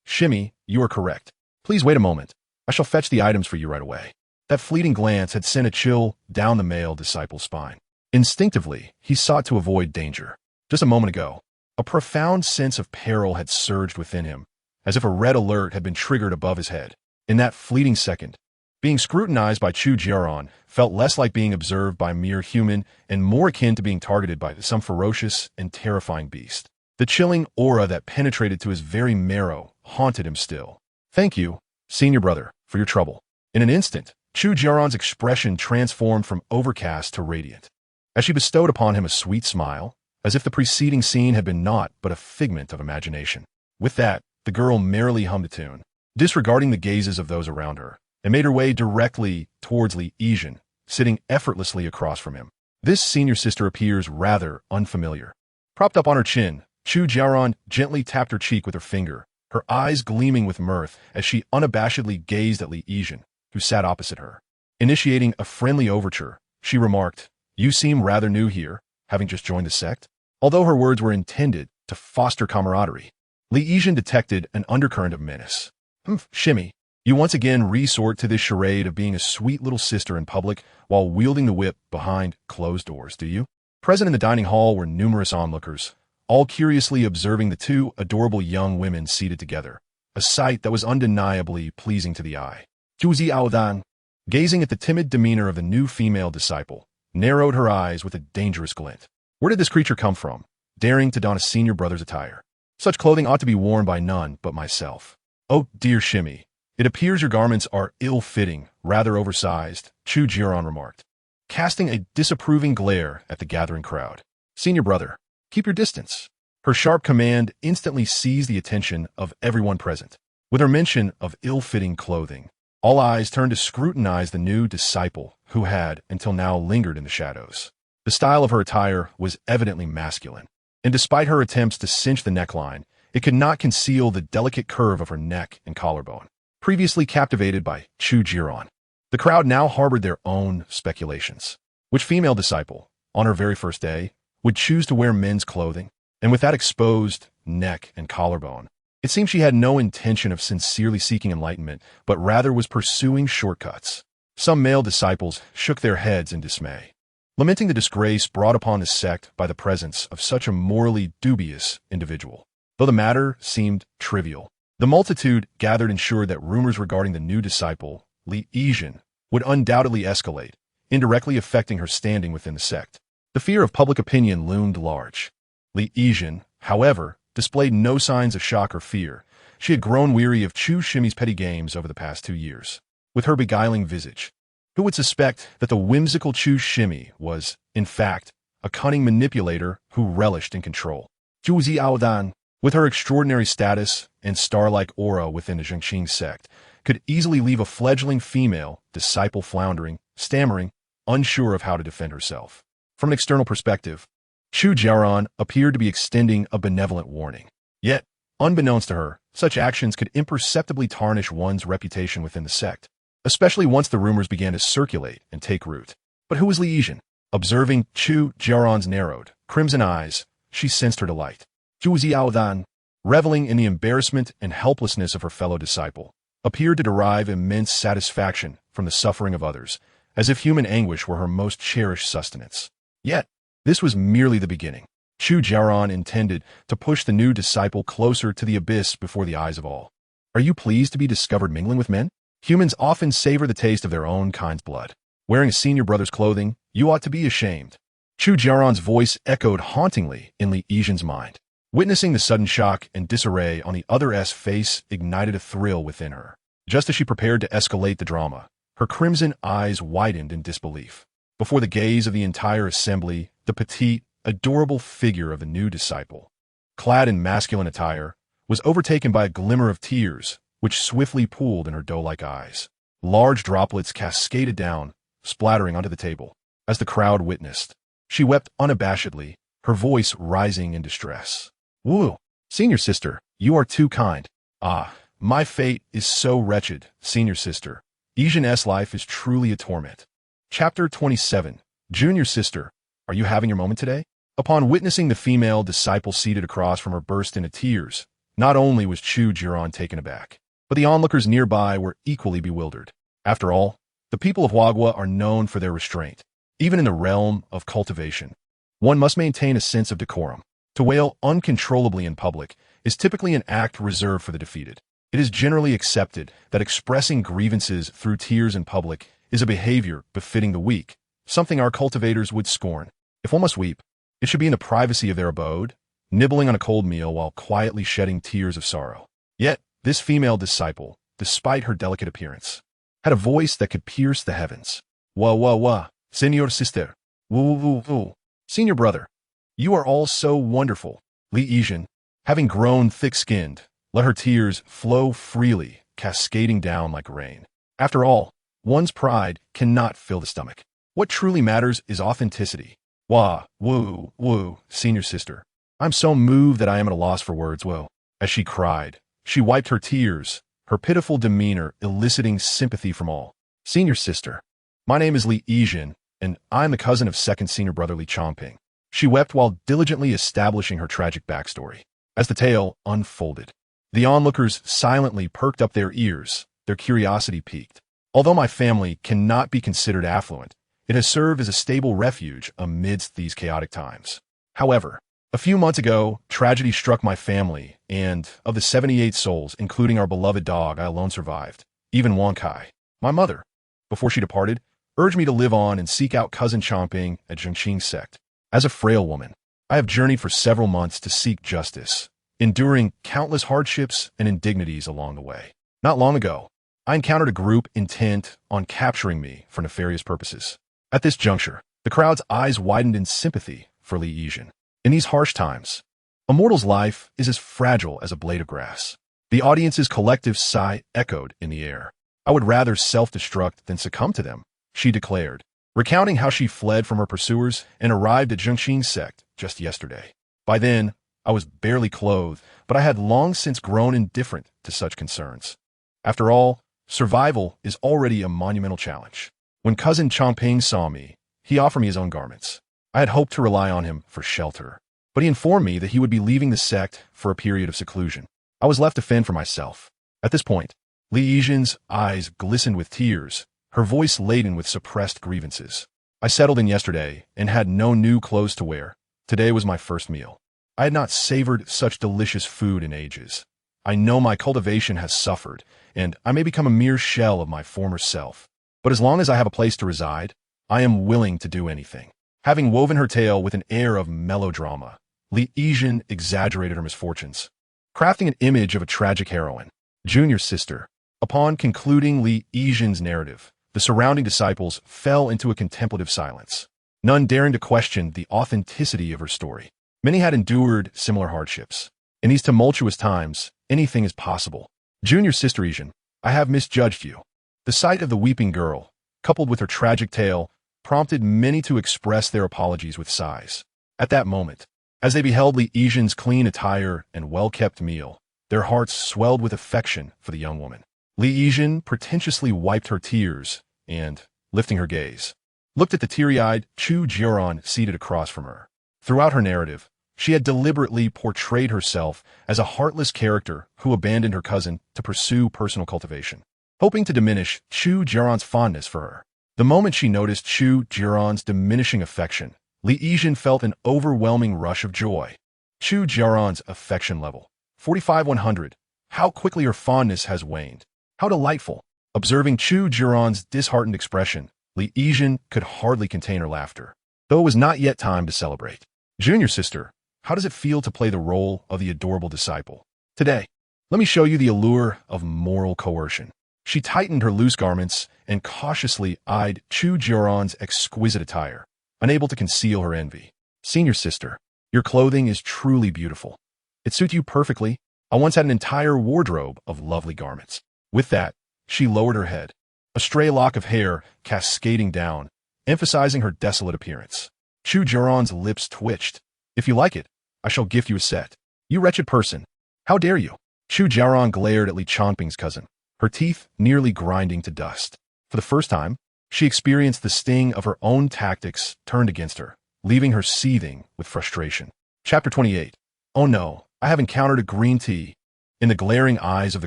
Shimi, you are correct. Please wait a moment. I shall fetch the items for you right away. That fleeting glance had sent a chill down the male disciple's spine. Instinctively, he sought to avoid danger. Just a moment ago, a profound sense of peril had surged within him, as if a red alert had been triggered above his head. In that fleeting second, being scrutinized by Chu Jiaoran felt less like being observed by a mere human and more akin to being targeted by some ferocious and terrifying beast. The chilling aura that penetrated to his very marrow haunted him still. Thank you, senior brother, for your trouble. In an instant, Chu Jiaoran's expression transformed from overcast to radiant, as she bestowed upon him a sweet smile, as if the preceding scene had been naught but a figment of imagination. With that, the girl merrily hummed a tune, disregarding the gazes of those around her, and made her way directly towards Li Yizhen, sitting effortlessly across from him. This senior sister appears rather unfamiliar. Propped up on her chin, Chu Jiaoran gently tapped her cheek with her finger, her eyes gleaming with mirth as she unabashedly gazed at Li Yizhen, who sat opposite her. Initiating a friendly overture, she remarked, "You seem rather new here, having just joined the sect?" Although her words were intended to foster camaraderie, Li Yizhen detected an undercurrent of menace. Shimi, you once again resort to this charade of being a sweet little sister in public while wielding the whip behind closed doors, do you? Present in the dining hall were numerous onlookers, all curiously observing the two adorable young women seated together, a sight that was undeniably pleasing to the eye. Chu Jiaoran, gazing at the timid demeanor of the new female disciple, narrowed her eyes with a dangerous glint. Where did this creature come from, daring to don a senior brother's attire? Such clothing ought to be worn by none but myself. Oh, dear Shimi, it appears your garments are ill-fitting, rather oversized, Chu Jiaoran remarked, casting a disapproving glare at the gathering crowd. Senior brother, keep your distance. Her sharp command instantly seized the attention of everyone present. With her mention of ill-fitting clothing, all eyes turned to scrutinize the new disciple who had, until now, lingered in the shadows. The style of her attire was evidently masculine, and despite her attempts to cinch the neckline, it could not conceal the delicate curve of her neck and collarbone. Previously captivated by Chu Jiaoran, the crowd now harbored their own speculations. Which female disciple, on her very first day, would choose to wear men's clothing? And with that exposed neck and collarbone, It seemed she had no intention of sincerely seeking enlightenment, but rather was pursuing shortcuts. Some male disciples shook their heads in dismay, lamenting the disgrace brought upon the sect by the presence of such a morally dubious individual. Though the matter seemed trivial, the multitude gathered ensured that rumors regarding the new disciple, Li Yijin, would undoubtedly escalate, indirectly affecting her standing within the sect. The fear of public opinion loomed large. Li Yijin, however, displayed no signs of shock or fear. She had grown weary of Chu Shimi's petty games over the past 2 years. With her beguiling visage, who would suspect that the whimsical Chu Shimi was, in fact, a cunning manipulator who relished in control? Chu Jiaoran, with her extraordinary status and star-like aura within the Changping sect, could easily leave a fledgling female disciple floundering, stammering, unsure of how to defend herself. From an external perspective, Chu Jiaoran appeared to be extending a benevolent warning. Yet, unbeknownst to her, such actions could imperceptibly tarnish one's reputation within the sect, especially once the rumors began to circulate and take root. But who was Li Yijin? Observing Chu Jiaoran's narrowed, crimson eyes, she sensed her delight. Chu Jiaoran, reveling in the embarrassment and helplessness of her fellow disciple, appeared to derive immense satisfaction from the suffering of others, as if human anguish were her most cherished sustenance. Yet, this was merely the beginning. Chu Jiaoran intended to push the new disciple closer to the abyss before the eyes of all. Are you pleased to be discovered mingling with men? Humans often savor the taste of their own kind's blood. Wearing a senior brother's clothing, you ought to be ashamed. Chu Jiaoran's voice echoed hauntingly in Li Yijin's mind. Witnessing the sudden shock and disarray on the other's face ignited a thrill within her. Just as she prepared to escalate the drama, her crimson eyes widened in disbelief. Before the gaze of the entire assembly, the petite, adorable figure of the new disciple, clad in masculine attire, was overtaken by a glimmer of tears, which swiftly pooled in her doe-like eyes. Large droplets cascaded down, splattering onto the table. As the crowd witnessed, she wept unabashedly, her voice rising in distress. Woo! Senior sister, you are too kind. Ah, my fate is so wretched, senior sister. Yijin's life is truly a torment. Chapter 27. Junior sister, are you having your moment today? Upon witnessing the female disciple seated across from her burst into tears, not only was Chu Jiaoran taken aback, but the onlookers nearby were equally bewildered. After all, the people of Huagua are known for their restraint. Even in the realm of cultivation, one must maintain a sense of decorum. To wail uncontrollably in public is typically an act reserved for the defeated. It is generally accepted that expressing grievances through tears in public is a behavior befitting the weak, something our cultivators would scorn. If one must weep, it should be in the privacy of their abode, nibbling on a cold meal while quietly shedding tears of sorrow. Yet, this female disciple, despite her delicate appearance, had a voice that could pierce the heavens. Wah wah wah, senor sister, woo woo woo, senior brother, you are all so wonderful. Li Yijin, having grown thick-skinned, let her tears flow freely, cascading down like rain. After all, one's pride cannot fill the stomach. What truly matters is authenticity. Wah, woo, woo, senior sister. I'm so moved that I am at a loss for words, whoa. As she cried, she wiped her tears, her pitiful demeanor eliciting sympathy from all. Senior sister, my name is Li Yijin, and I'm the cousin of second senior brother Li Changping. She wept while diligently establishing her tragic backstory. As the tale unfolded, the onlookers silently perked up their ears, their curiosity piqued. Although my family cannot be considered affluent, it has served as a stable refuge amidst these chaotic times. However, a few months ago, tragedy struck my family, and of the 78 souls, including our beloved dog, I alone survived. Even Wankai, my mother, before she departed, urged me to live on and seek out cousin Changping at Changping sect. As a frail woman, I have journeyed for several months to seek justice, enduring countless hardships and indignities along the way. Not long ago, I encountered a group intent on capturing me for nefarious purposes. At this juncture, the crowd's eyes widened in sympathy for Li Yijin. In these harsh times, a mortal's life is as fragile as a blade of grass. The audience's collective sigh echoed in the air. I would rather self-destruct than succumb to them, she declared, recounting how she fled from her pursuers and arrived at Changping sect just yesterday. By then, I was barely clothed, but I had long since grown indifferent to such concerns. After all, survival is already a monumental challenge. When cousin Changping saw me, he offered me his own garments. I had hoped to rely on him for shelter, but he informed me that he would be leaving the sect for a period of seclusion. I was left to fend for myself. At this point, Li Yijin's eyes glistened with tears, her voice laden with suppressed grievances. I settled in yesterday and had no new clothes to wear. Today was my first meal. I had not savored such delicious food in ages. I know my cultivation has suffered, and I may become a mere shell of my former self. But as long as I have a place to reside, I am willing to do anything. Having woven her tale with an air of melodrama, Li Yijin exaggerated her misfortunes, crafting an image of a tragic heroine. Junior sister. Upon concluding Li Yijin's narrative, the surrounding disciples fell into a contemplative silence, none daring to question the authenticity of her story. Many had endured similar hardships. In these tumultuous times, anything is possible. Junior sister Yijin, I have misjudged you. The sight of the weeping girl, coupled with her tragic tale, prompted many to express their apologies with sighs. At that moment, as they beheld Li Yijin's clean attire and well-kept meal, their hearts swelled with affection for the young woman. Li Yijin pretentiously wiped her tears and, lifting her gaze, looked at the teary-eyed Chu Jiaoran seated across from her. Throughout her narrative, she had deliberately portrayed herself as a heartless character who abandoned her cousin to pursue personal cultivation, hoping to diminish Chu Jiaoran's fondness for her. The moment she noticed Chu Jiaoran's diminishing affection, Li Yijin felt an overwhelming rush of joy. Chu Jiaoran's affection level, 45-100. How quickly her fondness has waned. How delightful. Observing Chu Jiaoran's disheartened expression, Li Yijin could hardly contain her laughter, though it was not yet time to celebrate. Junior sister, how does it feel to play the role of the adorable disciple? Today, let me show you the allure of moral coercion. She tightened her loose garments and cautiously eyed Chu Jiaoran's exquisite attire, unable to conceal her envy. Senior sister, your clothing is truly beautiful. It suits you perfectly. I once had an entire wardrobe of lovely garments. With that, she lowered her head, a stray lock of hair cascading down, emphasizing her desolate appearance. Chu Jiaoran's lips twitched. If you like it, I shall gift you a set. You wretched person. How dare you? Chu Jiaoran glared at Li Changping's cousin, her teeth nearly grinding to dust. For the first time, she experienced the sting of her own tactics turned against her, leaving her seething with frustration. Chapter 28. Oh no, I have encountered a green tea. In the glaring eyes of the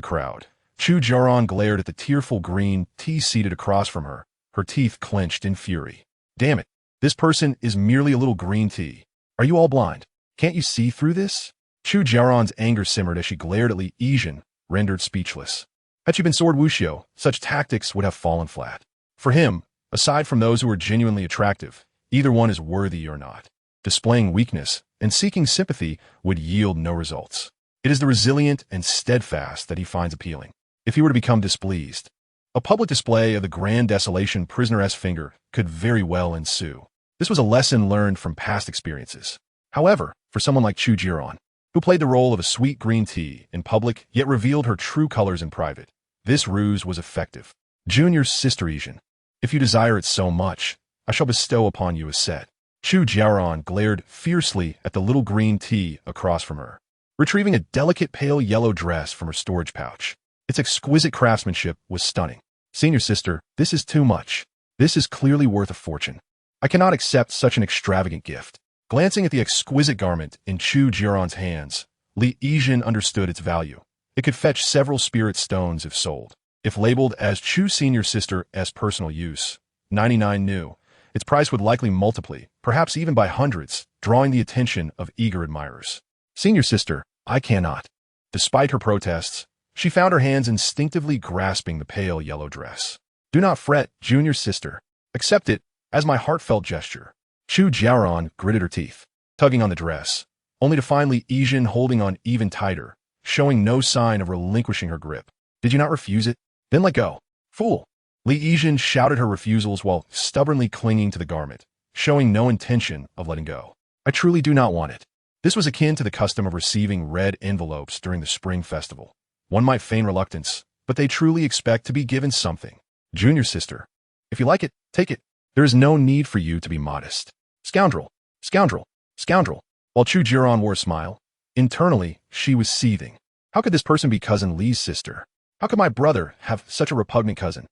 crowd, Chu Jiaoran glared at the tearful green tea seated across from her, her teeth clenched in fury. Damn it, this person is merely a little green tea. Are you all blind? Can't you see through this? Chu Jiaoran's anger simmered as she glared at Li Yijin, rendered speechless. Had she been Sword Wuxiu, such tactics would have fallen flat. For him, aside from those who are genuinely attractive, either one is worthy or not. Displaying weakness and seeking sympathy would yield no results. It is the resilient and steadfast that he finds appealing. If he were to become displeased, a public display of the grand desolation prisoner's finger could very well ensue. This was a lesson learned from past experiences. However, for someone like Chu Jiaoran, who played the role of a sweet green tea in public yet revealed her true colors in private, this ruse was effective. Junior sister Yijin, if you desire it so much, I shall bestow upon you a set. Chu Jiaoran glared fiercely at the little green tea across from her, retrieving a delicate pale yellow dress from her storage pouch. Its exquisite craftsmanship was stunning. Senior sister, this is too much. This is clearly worth a fortune. I cannot accept such an extravagant gift. Glancing at the exquisite garment in Chu Jiaoran's hands, Li Yijin understood its value. It could fetch several spirit stones if sold. If labeled as Chu Senior Sister's personal use, 99 new, its price would likely multiply, perhaps even by hundreds, drawing the attention of eager admirers. Senior sister, I cannot. Despite her protests, she found her hands instinctively grasping the pale yellow dress. Do not fret, junior sister. Accept it as my heartfelt gesture. Chu Jiaoran gritted her teeth, tugging on the dress, only to find Li Yijin holding on even tighter, showing no sign of relinquishing her grip. Did you not refuse it? Then let go. Fool! Li Yijin shouted her refusals while stubbornly clinging to the garment, showing no intention of letting go. I truly do not want it. This was akin to the custom of receiving red envelopes during the spring festival. One might feign reluctance, but they truly expect to be given something. Junior sister, if you like it, take it. There is no need for you to be modest. Scoundrel, scoundrel, scoundrel. While Chu Jiaoran wore a smile, internally she was seething. How could this person be cousin Li's sister? How could my brother have such a repugnant cousin?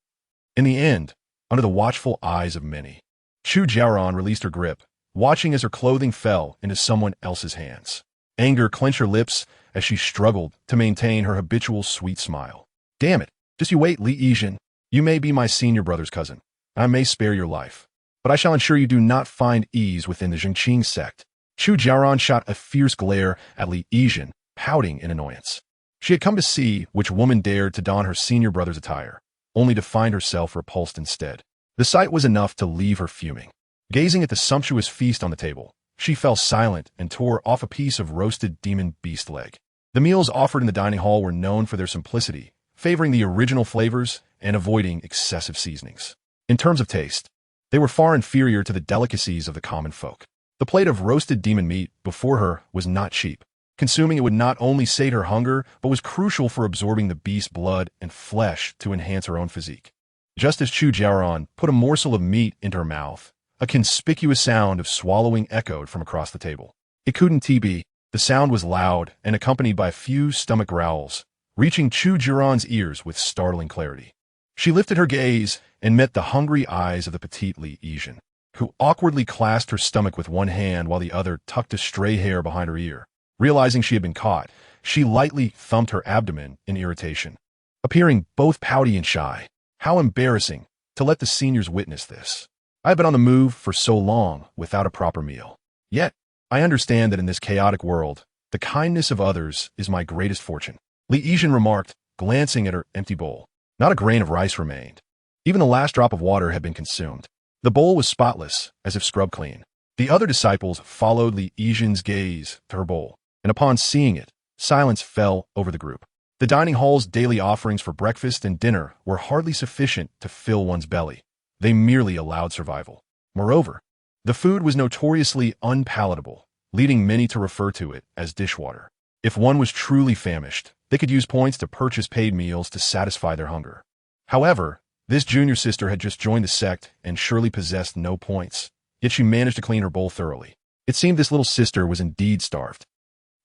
In the end, under the watchful eyes of many, Chu Jiaoran released her grip, watching as her clothing fell into someone else's hands. Anger clenched her lips as she struggled to maintain her habitual sweet smile. Damn it, just you wait, Li Yijin. You may be my senior brother's cousin. I may spare your life, but I shall ensure you do not find ease within the Changping sect. Chu Jiaoran shot a fierce glare at Li Yijin, pouting in annoyance. She had come to see which woman dared to don her senior brother's attire, only to find herself repulsed instead. The sight was enough to leave her fuming. Gazing at the sumptuous feast on the table, she fell silent and tore off a piece of roasted demon beast leg. The meals offered in the dining hall were known for their simplicity, favoring the original flavors and avoiding excessive seasonings. In terms of taste, they were far inferior to the delicacies of the common folk. The plate of roasted demon meat before her was not cheap. Consuming it would not only sate her hunger, but was crucial for absorbing the beast's blood and flesh to enhance her own physique. Just as Chu Jiaoran put a morsel of meat into her mouth, a conspicuous sound of swallowing echoed from across the table. It couldn't be. The sound was loud and accompanied by a few stomach growls, reaching Chu Jiaoran's ears with startling clarity. She lifted her gaze and met the hungry eyes of the petite Li Yijin, who awkwardly clasped her stomach with one hand while the other tucked a stray hair behind her ear. Realizing she had been caught, she lightly thumped her abdomen in irritation, appearing both pouty and shy. How embarrassing to let the seniors witness this. I have been on the move for so long without a proper meal. Yet, I understand that in this chaotic world, the kindness of others is my greatest fortune. Li Yijin remarked, glancing at her empty bowl. Not a grain of rice remained. Even the last drop of water had been consumed. The bowl was spotless, as if scrubbed clean. The other disciples followed Li Yijin's gaze to her bowl, and upon seeing it, silence fell over the group. The dining hall's daily offerings for breakfast and dinner were hardly sufficient to fill one's belly. They merely allowed survival. Moreover, the food was notoriously unpalatable, leading many to refer to it as dishwater. If one was truly famished, they could use points to purchase paid meals to satisfy their hunger. However, this junior sister had just joined the sect and surely possessed no points, yet she managed to clean her bowl thoroughly. It seemed this little sister was indeed starved.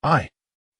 I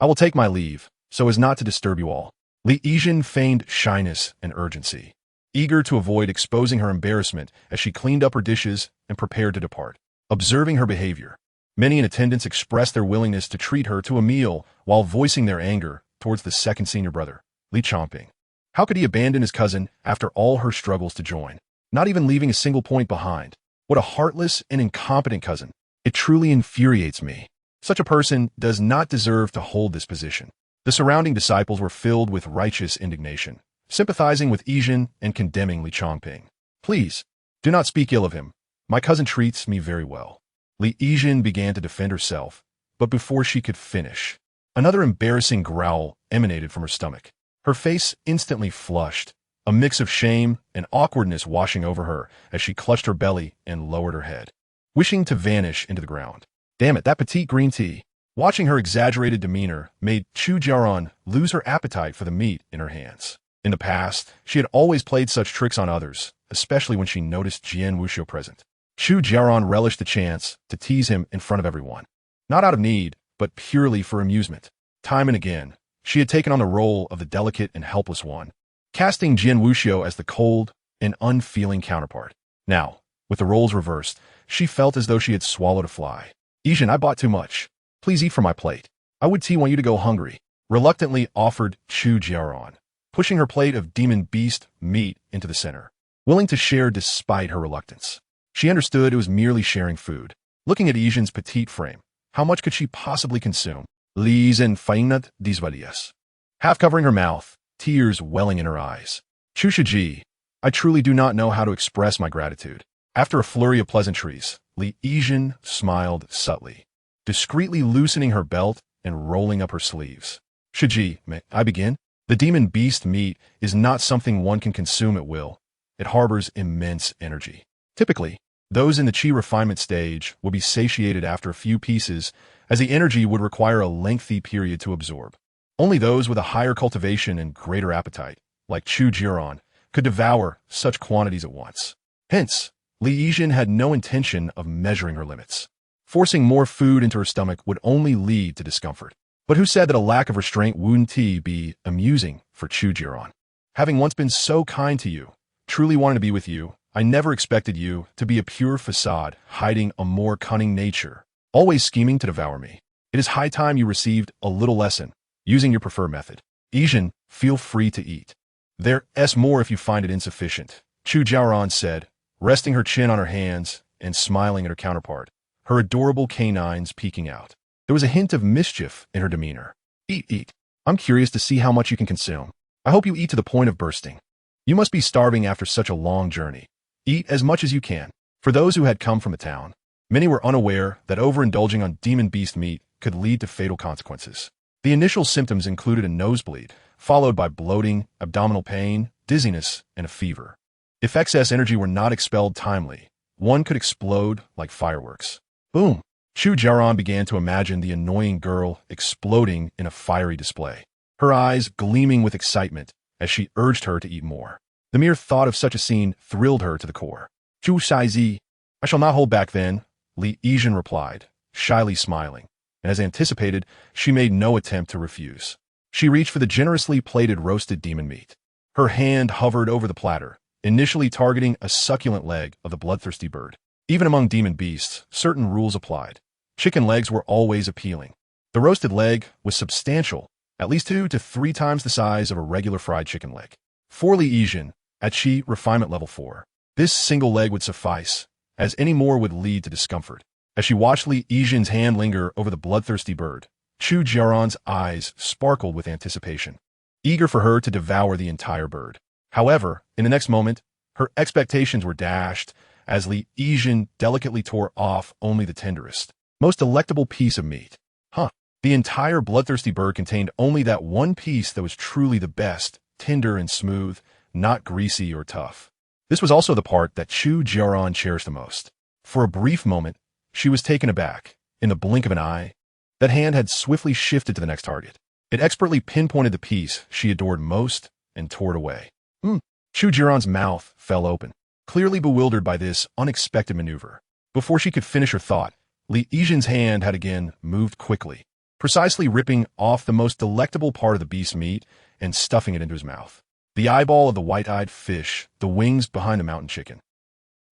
will take my leave, so as not to disturb you all. Li Yijin feigned shyness and urgency, eager to avoid exposing her embarrassment as she cleaned up her dishes and prepared to depart. Observing her behavior, many in attendance expressed their willingness to treat her to a meal while voicing their anger towards the second senior brother, Li Changping. How could he abandon his cousin after all her struggles to join, not even leaving a single point behind? What a heartless and incompetent cousin. It truly infuriates me. Such a person does not deserve to hold this position. The surrounding disciples were filled with righteous indignation, sympathizing with Yijin and condemning Li Changping. Please, do not speak ill of him. My cousin treats me very well. Li Yijin began to defend herself, but before she could finish, another embarrassing growl emanated from her stomach. Her face instantly flushed, a mix of shame and awkwardness washing over her as she clutched her belly and lowered her head, wishing to vanish into the ground. Damn it, that petite green tea. Watching her exaggerated demeanor made Chu Jiaoran lose her appetite for the meat in her hands. In the past, she had always played such tricks on others, especially when she noticed Jian Wuxiu present. Chu Jiaoran relished the chance to tease him in front of everyone. Not out of need, but purely for amusement. Time and again, she had taken on the role of the delicate and helpless one, casting Jian Wuxiu as the cold and unfeeling counterpart. Now, with the roles reversed, she felt as though she had swallowed a fly. Yijin, I bought too much. Please eat from my plate. I would want you to go hungry, reluctantly offered Chu Jiaoran, pushing her plate of demon beast meat into the center, willing to share despite her reluctance. She understood it was merely sharing food. Looking at Yijin's petite frame, how much could she possibly consume? Lizen feigned disvalies. Half covering her mouth, tears welling in her eyes. Chu Shiji, I truly do not know how to express my gratitude. After a flurry of pleasantries, Li Yijin smiled subtly, discreetly loosening her belt and rolling up her sleeves. Shiji, may I begin? The demon beast meat is not something one can consume at will. It harbors immense energy. Typically, those in the chi refinement stage will be satiated after a few pieces, as the energy would require a lengthy period to absorb. Only those with a higher cultivation and greater appetite, like Chu Jiaoran, could devour such quantities at once. Hence, Li Yijin had no intention of measuring her limits. Forcing more food into her stomach would only lead to discomfort. But who said that a lack of restraint wouldn't be amusing for Chu Jiaoran? Having once been so kind to you, truly wanting to be with you, I never expected you to be a pure facade hiding a more cunning nature, always scheming to devour me. It is high time you received a little lesson, using your preferred method. Asian, feel free to eat. There's more if you find it insufficient, Chu Jiaoran said, resting her chin on her hands and smiling at her counterpart, her adorable canines peeking out. There was a hint of mischief in her demeanor. Eat. I'm curious to see how much you can consume. I hope you eat to the point of bursting. You must be starving after such a long journey. Eat as much as you can. For those who had come from the town, many were unaware that overindulging on demon beast meat could lead to fatal consequences. The initial symptoms included a nosebleed, followed by bloating, abdominal pain, dizziness, and a fever. If excess energy were not expelled timely, one could explode like fireworks. Boom! Chu Jiaoran began to imagine the annoying girl exploding in a fiery display, her eyes gleaming with excitement as she urged her to eat more. The mere thought of such a scene thrilled her to the core. Zhu Shaizi, I shall not hold back then, Li Yizhen replied, shyly smiling, and as anticipated, she made no attempt to refuse. She reached for the generously plated roasted demon meat. Her hand hovered over the platter, initially targeting a succulent leg of the bloodthirsty bird. Even among demon beasts, certain rules applied. Chicken legs were always appealing. The roasted leg was substantial, at least 2 to 3 times the size of a regular fried chicken leg. For Li Yizhen, at Qi refinement level 4, this single leg would suffice, as any more would lead to discomfort. As she watched Li Yizhen's hand linger over the bloodthirsty bird, Chu Jiaoran's eyes sparkled with anticipation, eager for her to devour the entire bird. However, in the next moment, her expectations were dashed as Li Yizhen delicately tore off only the tenderest, most delectable piece of meat. The entire bloodthirsty bird contained only that one piece that was truly the best, tender and smooth, not greasy or tough. This was also the part that Chu Jiaoran cherished the most. For a brief moment, she was taken aback. In the blink of an eye, that hand had swiftly shifted to the next target. It expertly pinpointed the piece she adored most and tore it away. Chu Jiaoran's mouth fell open, clearly bewildered by this unexpected maneuver. Before she could finish her thought, Li Yizhen's hand had again moved quickly, precisely ripping off the most delectable part of the beast's meat and stuffing it into his mouth. The eyeball of the white-eyed fish, the wings behind the mountain chicken.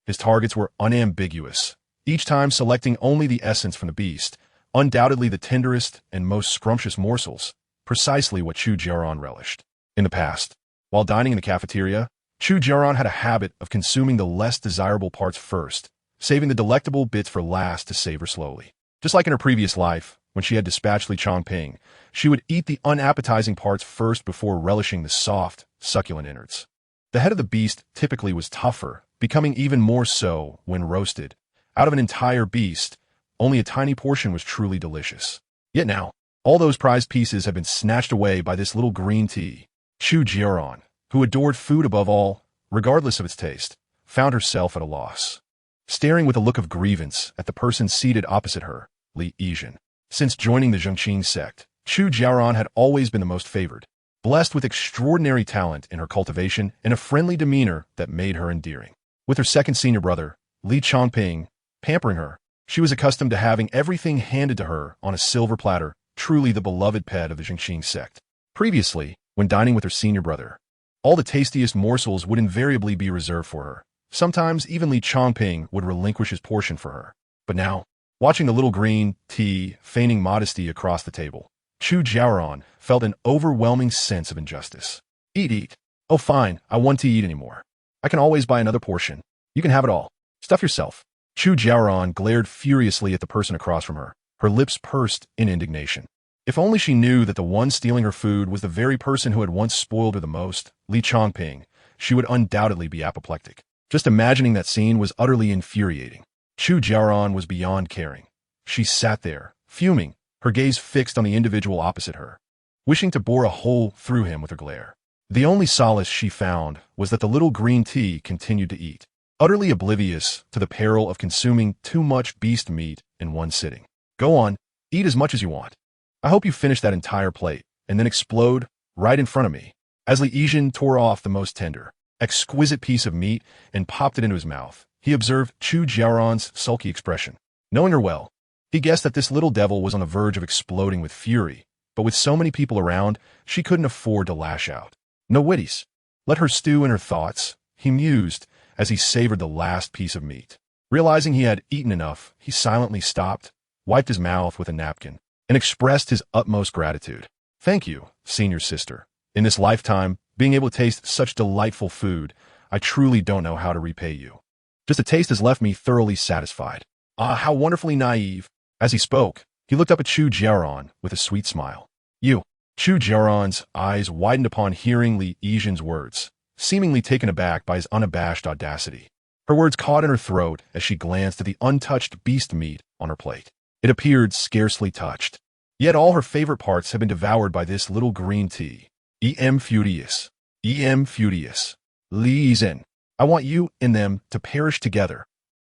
His targets were unambiguous, each time selecting only the essence from the beast, undoubtedly the tenderest and most scrumptious morsels, precisely what Chu Jiaoran relished. In the past, while dining in the cafeteria, Chu Jiaoran had a habit of consuming the less desirable parts first, saving the delectable bits for last to savor slowly. Just like in her previous life, when she had dispatched Li Changping, she would eat the unappetizing parts first before relishing the soft, succulent innards. The head of the beast typically was tougher, becoming even more so when roasted. Out of an entire beast, only a tiny portion was truly delicious. Yet now, all those prized pieces had been snatched away by this little green tea. Chu Jiaoran, who adored food above all, regardless of its taste, found herself at a loss. Staring with a look of grievance at the person seated opposite her, Li Yizhen. Since joining the Changping sect, Chu Jiaoran had always been the most favored, blessed with extraordinary talent in her cultivation and a friendly demeanor that made her endearing. With her second senior brother, Li Changping, pampering her, she was accustomed to having everything handed to her on a silver platter, truly the beloved pet of the Changping sect. Previously, when dining with her senior brother, all the tastiest morsels would invariably be reserved for her. Sometimes even Li Changping would relinquish his portion for her. But now, watching the little green tea feigning modesty across the table, Chu Jiaoran felt an overwhelming sense of injustice. Eat. Oh fine, I want to eat anymore. I can always buy another portion. You can have it all. Stuff yourself. Chu Jiaoran glared furiously at the person across from her, her lips pursed in indignation. If only she knew that the one stealing her food was the very person who had once spoiled her the most, Li Changping, she would undoubtedly be apoplectic. Just imagining that scene was utterly infuriating. Chu Jiaoran was beyond caring. She sat there, fuming, her gaze fixed on the individual opposite her, wishing to bore a hole through him with her glare. The only solace she found was that the little green tea continued to eat, utterly oblivious to the peril of consuming too much beast meat in one sitting. Go on, eat as much as you want. I hope you finish that entire plate, and then explode right in front of me. As Li Yizhen tore off the most tender, exquisite piece of meat and popped it into his mouth, he observed Chu Jiaoran's sulky expression. Knowing her well, he guessed that this little devil was on the verge of exploding with fury, but with so many people around, she couldn't afford to lash out. No witties. Let her stew in her thoughts, he mused as he savored the last piece of meat. Realizing he had eaten enough, he silently stopped, wiped his mouth with a napkin, and expressed his utmost gratitude. Thank you, senior sister. In this lifetime, being able to taste such delightful food, I truly don't know how to repay you. Just a taste has left me thoroughly satisfied. Ah, how wonderfully naive. As he spoke, he looked up at Chu Jiaoran with a sweet smile. You. Chu Jiaoran's eyes widened upon hearing Li Yizhen's words, seemingly taken aback by his unabashed audacity. Her words caught in her throat as she glanced at the untouched beast meat on her plate. It appeared scarcely touched. Yet all her favorite parts had been devoured by this little green tea. Furious. Furious. Li Yizhen. I want you and them to perish together.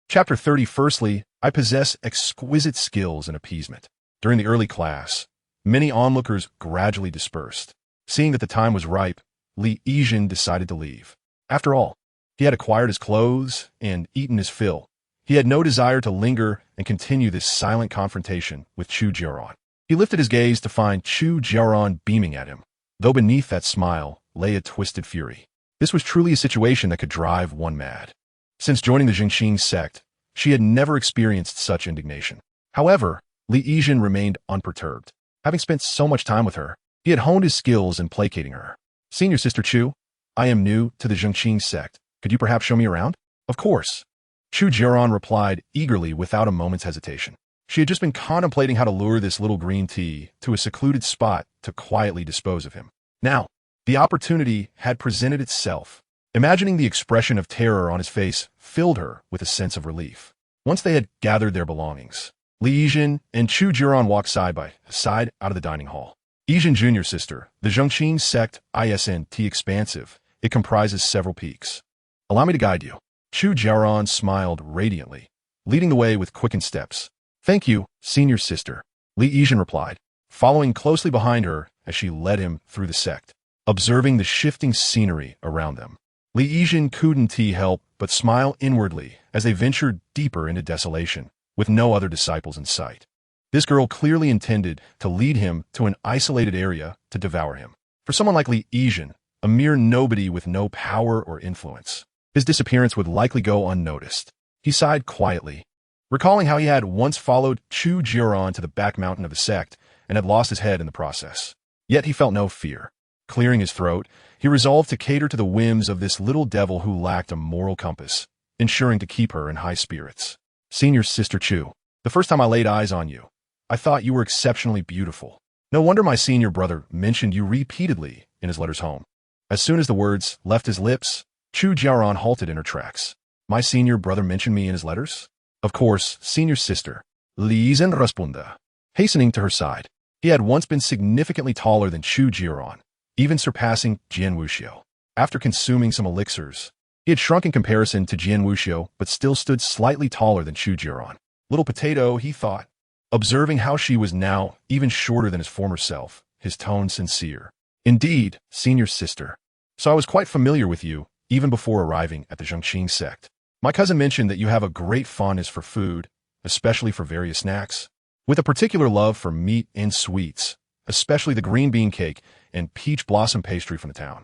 Chapter 30. Firstly, I possess exquisite skills in appeasement. During the early class, many onlookers gradually dispersed. Seeing that the time was ripe, Li Yizhen decided to leave. After all, he had acquired his clothes and eaten his fill. He had no desire to linger and continue this silent confrontation with Chu Jiaoran. He lifted his gaze to find Chu Jiaoran beaming at him, though beneath that smile lay a twisted fury. This was truly a situation that could drive one mad. Since joining the Changping sect, she had never experienced such indignation. However, Li Yizhen remained unperturbed. Having spent so much time with her, he had honed his skills in placating her. Senior Sister Chu, I am new to the Changping sect. Could you perhaps show me around? Of course. Chu Jiaoran replied eagerly without a moment's hesitation. She had just been contemplating how to lure this little green tea to a secluded spot to quietly dispose of him. Now, the opportunity had presented itself. Imagining the expression of terror on his face filled her with a sense of relief. Once they had gathered their belongings, Li Yizhen and Chu Jiaoran walked side by side out of the dining hall. Yizhen Junior Sister, the Changping sect isn't expansive. It comprises several peaks. Allow me to guide you. Chu Jiaoran smiled radiantly, leading the way with quickened steps. Thank you, senior sister, Li Yizhen replied, following closely behind her as she led him through the sect. Observing the shifting scenery around them, Li Yizhen couldn't help but smile inwardly as they ventured deeper into desolation, with no other disciples in sight. This girl clearly intended to lead him to an isolated area to devour him. For someone like Li Yizhen, a mere nobody with no power or influence, his disappearance would likely go unnoticed. He sighed quietly, recalling how he had once followed Chu Jiaoran to the back mountain of the sect and had lost his head in the process. Yet he felt no fear. Clearing his throat, he resolved to cater to the whims of this little devil who lacked a moral compass, ensuring to keep her in high spirits. Senior Sister Chu, the first time I laid eyes on you, I thought you were exceptionally beautiful. No wonder my senior brother mentioned you repeatedly in his letters home. As soon as the words left his lips, Chu Jiaoran halted in her tracks. My senior brother mentioned me in his letters? Of course, senior sister, Li Yizhen responded, hastening to her side. He had once been significantly taller than Chu Jiaoran, even surpassing Jian Wuxiu. After consuming some elixirs, he had shrunk in comparison to Jian Wuxiu, but still stood slightly taller than Chu Jiaoran. Little potato, he thought, observing how she was now even shorter than his former self, his tone sincere. Indeed, senior sister. So I was quite familiar with you, even before arriving at the Changping sect. My cousin mentioned that you have a great fondness for food, especially for various snacks, with a particular love for meat and sweets, especially the green bean cake and peach blossom pastry from the town.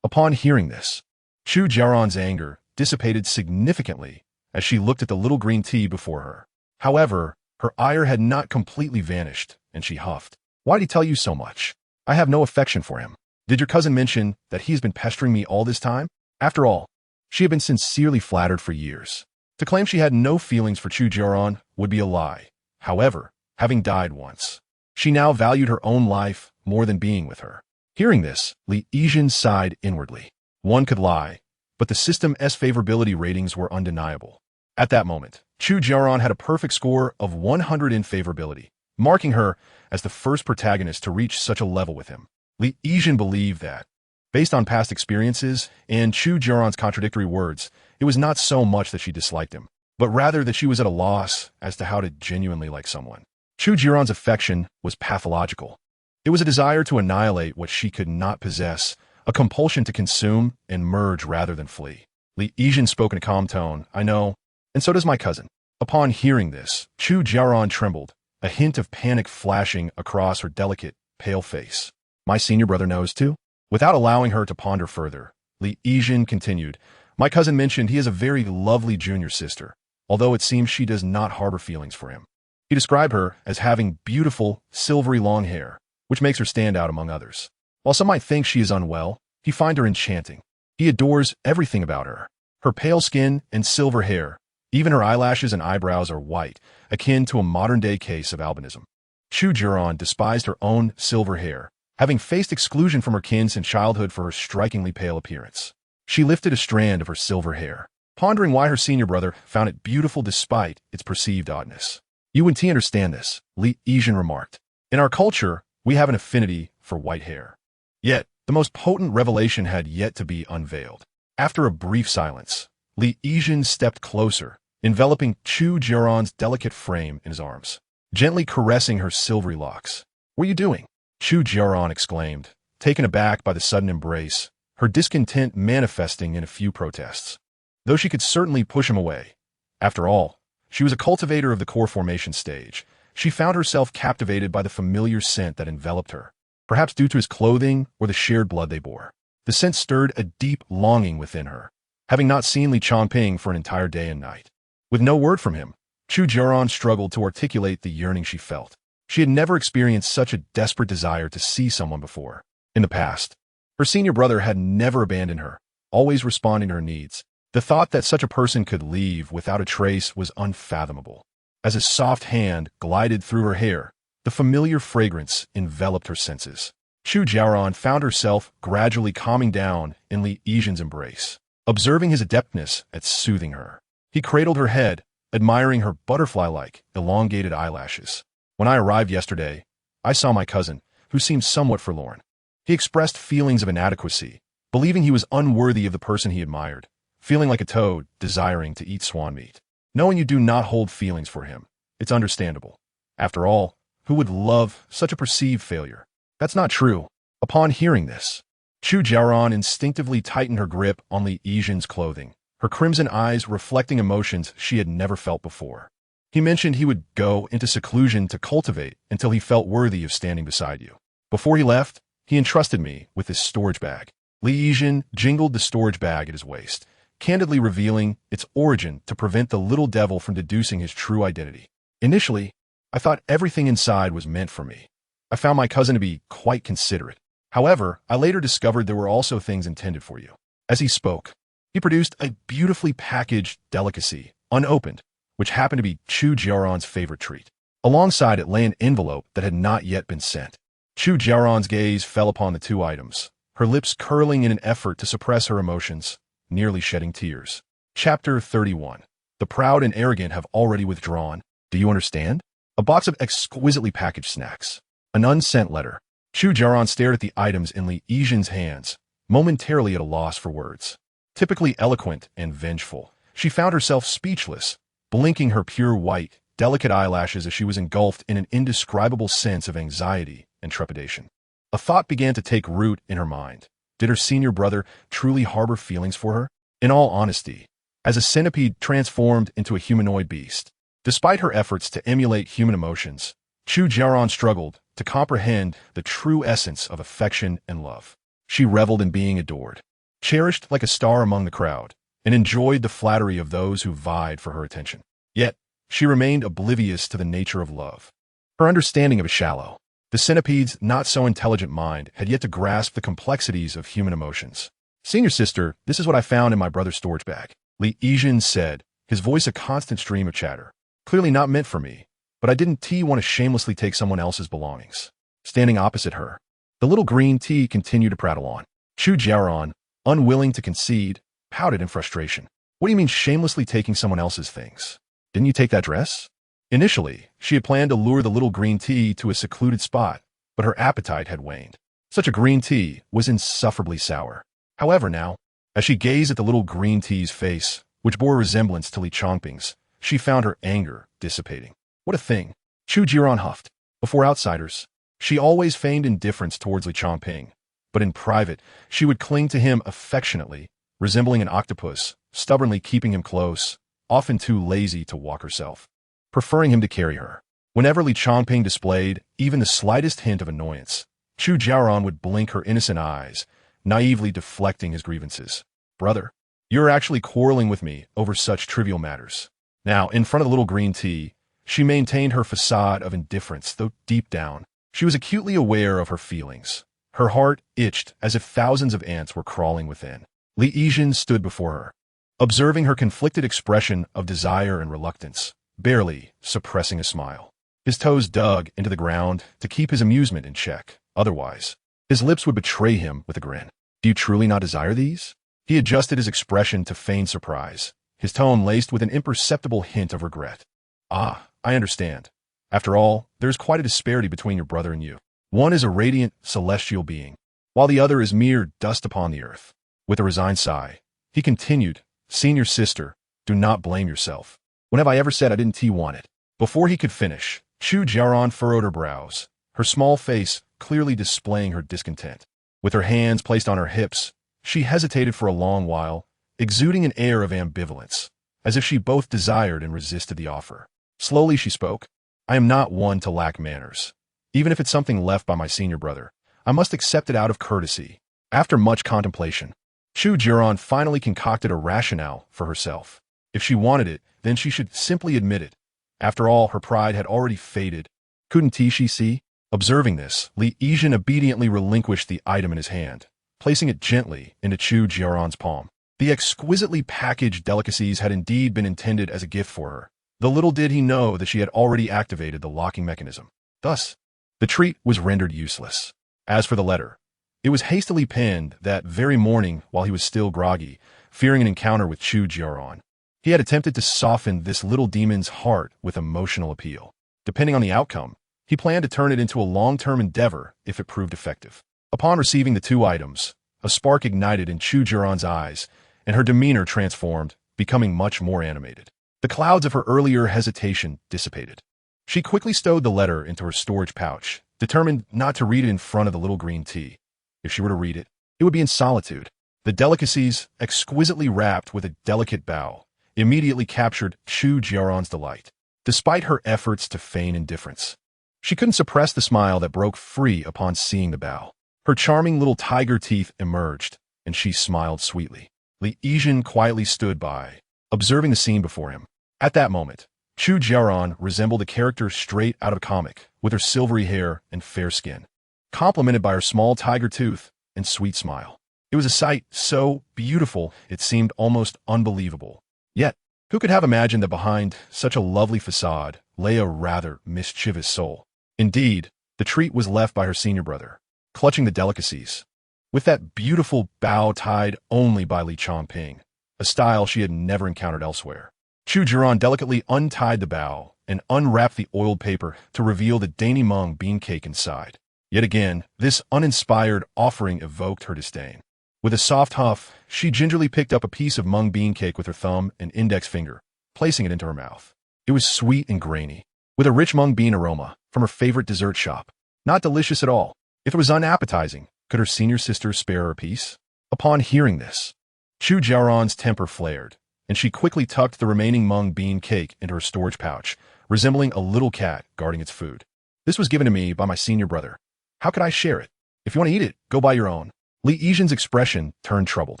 Upon hearing this, Chu Jiaoran's anger dissipated significantly as she looked at the little green tea before her. However, her ire had not completely vanished, and she huffed. Why did he tell you so much? I have no affection for him. Did your cousin mention that he has been pestering me all this time? After all, she had been sincerely flattered for years. To claim she had no feelings for Chu Jiaoran would be a lie. However, having died once, she now valued her own life more than being with her. Hearing this, Li Yizhen sighed inwardly. One could lie, but the system's favorability ratings were undeniable. At that moment, Chu Jiaoran had a perfect score of 100 in favorability, marking her as the first protagonist to reach such a level with him. Li Yizhen believed that, based on past experiences and Chu Jiaoran's contradictory words, it was not so much that she disliked him, but rather that she was at a loss as to how to genuinely like someone. Chu Jiaoran's affection was pathological. It was a desire to annihilate what she could not possess, a compulsion to consume and merge rather than flee. Li Yizhen spoke in a calm tone. I know, and so does my cousin. Upon hearing this, Chu Jiaoran trembled, a hint of panic flashing across her delicate, pale face. My senior brother knows too? Without allowing her to ponder further, Li Yizhen continued, my cousin mentioned he is a very lovely junior sister, although it seems she does not harbor feelings for him. He described her as having beautiful, silvery long hair, which makes her stand out among others. While some might think she is unwell, he finds her enchanting. He adores everything about her. Her pale skin and silver hair, even her eyelashes and eyebrows are white, akin to a modern-day case of albinism. Chu Jiaoran despised her own silver hair, having faced exclusion from her kin since childhood for her strikingly pale appearance. She lifted a strand of her silver hair, pondering why her senior brother found it beautiful despite its perceived oddness. You wouldn't understand this, Li Yizhen remarked. In our culture, we have an affinity for white hair. Yet, the most potent revelation had yet to be unveiled. After a brief silence, Li Yizhen stepped closer, enveloping Chu Jiaoran's delicate frame in his arms, gently caressing her silvery locks. "What are you doing?" Chu Jiaoran exclaimed, taken aback by the sudden embrace, her discontent manifesting in a few protests. Though she could certainly push him away. After all, she was a cultivator of the core formation stage. She found herself captivated by the familiar scent that enveloped her, perhaps due to his clothing or the shared blood they bore. The scent stirred a deep longing within her, having not seen Li Changping for an entire day and night. With no word from him, Chu Jiaoran struggled to articulate the yearning she felt. She had never experienced such a desperate desire to see someone before. In the past, her senior brother had never abandoned her, always responding to her needs. The thought that such a person could leave without a trace was unfathomable. As a soft hand glided through her hair, the familiar fragrance enveloped her senses. Chu Jiaoran found herself gradually calming down in Li Yizhen's embrace, observing his adeptness at soothing her. He cradled her head, admiring her butterfly-like, elongated eyelashes. "When I arrived yesterday, I saw my cousin, who seemed somewhat forlorn. He expressed feelings of inadequacy, believing he was unworthy of the person he admired, feeling like a toad, desiring to eat swan meat. Knowing you do not hold feelings for him, it's understandable. After all, who would love such a perceived failure? That's not true." Upon hearing this, Chu Jiaoran instinctively tightened her grip on Li Yizhen's clothing, her crimson eyes reflecting emotions she had never felt before. "He mentioned he would go into seclusion to cultivate until he felt worthy of standing beside you. Before he left, he entrusted me with this storage bag." Li Yizhen jingled the storage bag at his waist, candidly revealing its origin to prevent the little devil from deducing his true identity. "Initially, I thought everything inside was meant for me. I found my cousin to be quite considerate. However, I later discovered there were also things intended for you." As he spoke, he produced a beautifully packaged delicacy, unopened, which happened to be Chu Jiaoran's favorite treat. Alongside it lay an envelope that had not yet been sent. Chu Jiaoran's gaze fell upon the two items, her lips curling in an effort to suppress her emotions, nearly shedding tears. Chapter 31. The proud and arrogant have already withdrawn. Do you understand? A box of exquisitely packaged snacks. An unsent letter. Chu Jiaoran stared at the items in Li Yizhen's hands, momentarily at a loss for words. Typically eloquent and vengeful, she found herself speechless, blinking her pure white, delicate eyelashes as she was engulfed in an indescribable sense of anxiety and trepidation. A thought began to take root in her mind. Did her senior brother truly harbor feelings for her? In all honesty, as a centipede transformed into a humanoid beast, despite her efforts to emulate human emotions, Chu Jiaoran struggled to comprehend the true essence of affection and love. She reveled in being adored, cherished like a star among the crowd, and enjoyed the flattery of those who vied for her attention. Yet, she remained oblivious to the nature of love. Her understanding of it shallow. The centipede's not-so-intelligent mind had yet to grasp the complexities of human emotions. "Senior sister, this is what I found in my brother's storage bag," Li Yizhen said, his voice a constant stream of chatter. "Clearly not meant for me, but I didn't want to shamelessly take someone else's belongings." Standing opposite her, the little green tea continued to prattle on. Chu Jiaoran, unwilling to concede, pouted in frustration. "What do you mean shamelessly taking someone else's things? Didn't you take that dress?" Initially, she had planned to lure the little green tea to a secluded spot, but her appetite had waned. Such a green tea was insufferably sour. However now, as she gazed at the little green tea's face, which bore a resemblance to Li Changping's, she found her anger dissipating. "What a thing," Chu Jiaoran huffed. Before outsiders, she always feigned indifference towards Li Changping, but in private, she would cling to him affectionately, resembling an octopus, stubbornly keeping him close, often too lazy to walk herself, preferring him to carry her. Whenever Li Changping displayed even the slightest hint of annoyance, Chu Jiaoran would blink her innocent eyes, naively deflecting his grievances. "Brother, you're actually quarreling with me over such trivial matters." Now, in front of the little green tea, she maintained her facade of indifference, though deep down, she was acutely aware of her feelings. Her heart itched as if thousands of ants were crawling within. Li Yijin stood before her, observing her conflicted expression of desire and reluctance, barely suppressing a smile. His toes dug into the ground to keep his amusement in check. Otherwise, his lips would betray him with a grin. Do you truly not desire these? He adjusted his expression to feign surprise, his tone laced with an imperceptible hint of regret. Ah, I understand. After all, there is quite a disparity between your brother and you. One is a radiant, celestial being, while the other is mere dust upon the earth. With a resigned sigh, he continued, Senior sister, do not blame yourself. When have I ever said I didn't want it? Before he could finish, Chu Jiaoran furrowed her brows, her small face clearly displaying her discontent. With her hands placed on her hips, she hesitated for a long while, exuding an air of ambivalence, as if she both desired and resisted the offer. Slowly she spoke, I am not one to lack manners. Even if it's something left by my senior brother, I must accept it out of courtesy. After much contemplation, Chu Jiaoran finally concocted a rationale for herself. If she wanted it, then she should simply admit it. After all, her pride had already faded. Couldn't she see? Observing this, Li Yijin obediently relinquished the item in his hand, placing it gently into Chu Jiaoran's palm. The exquisitely packaged delicacies had indeed been intended as a gift for her, though little did he know that she had already activated the locking mechanism. Thus, the treat was rendered useless. As for the letter, it was hastily penned that very morning while he was still groggy, fearing an encounter with Chu Jiaoran. He had attempted to soften this little demon's heart with emotional appeal. Depending on the outcome, he planned to turn it into a long-term endeavor if it proved effective. Upon receiving the two items, a spark ignited in Chu Jiaoran's eyes, and her demeanor transformed, becoming much more animated. The clouds of her earlier hesitation dissipated. She quickly stowed the letter into her storage pouch, determined not to read it in front of the little green tea. If she were to read it, it would be in solitude. The delicacies, exquisitely wrapped with a delicate bow, immediately captured Chu Jiaoran's delight. Despite her efforts to feign indifference, she couldn't suppress the smile that broke free upon seeing the bow. Her charming little tiger teeth emerged, and she smiled sweetly. Li Yijin quietly stood by, observing the scene before him. At that moment, Chu Jiaoran resembled a character straight out of a comic, with her silvery hair and fair skin, complemented by her small tiger tooth and sweet smile. It was a sight so beautiful it seemed almost unbelievable. Yet, who could have imagined that behind such a lovely facade lay a rather mischievous soul? Indeed, the treat was left by her senior brother, clutching the delicacies, with that beautiful bow tied only by Li Changping, a style she had never encountered elsewhere. Chu Jiaoran delicately untied the bow and unwrapped the oiled paper to reveal the dainty mung bean cake inside. Yet again, this uninspired offering evoked her disdain. With a soft huff, she gingerly picked up a piece of mung bean cake with her thumb and index finger, placing it into her mouth. It was sweet and grainy, with a rich mung bean aroma from her favorite dessert shop. Not delicious at all. If it was unappetizing, could her senior sister spare her a piece? Upon hearing this, Chu Jiaoran's temper flared, and she quickly tucked the remaining mung bean cake into her storage pouch, resembling a little cat guarding its food. This was given to me by my senior brother. How could I share it? If you want to eat it, go buy your own. Li Yijin's expression turned troubled.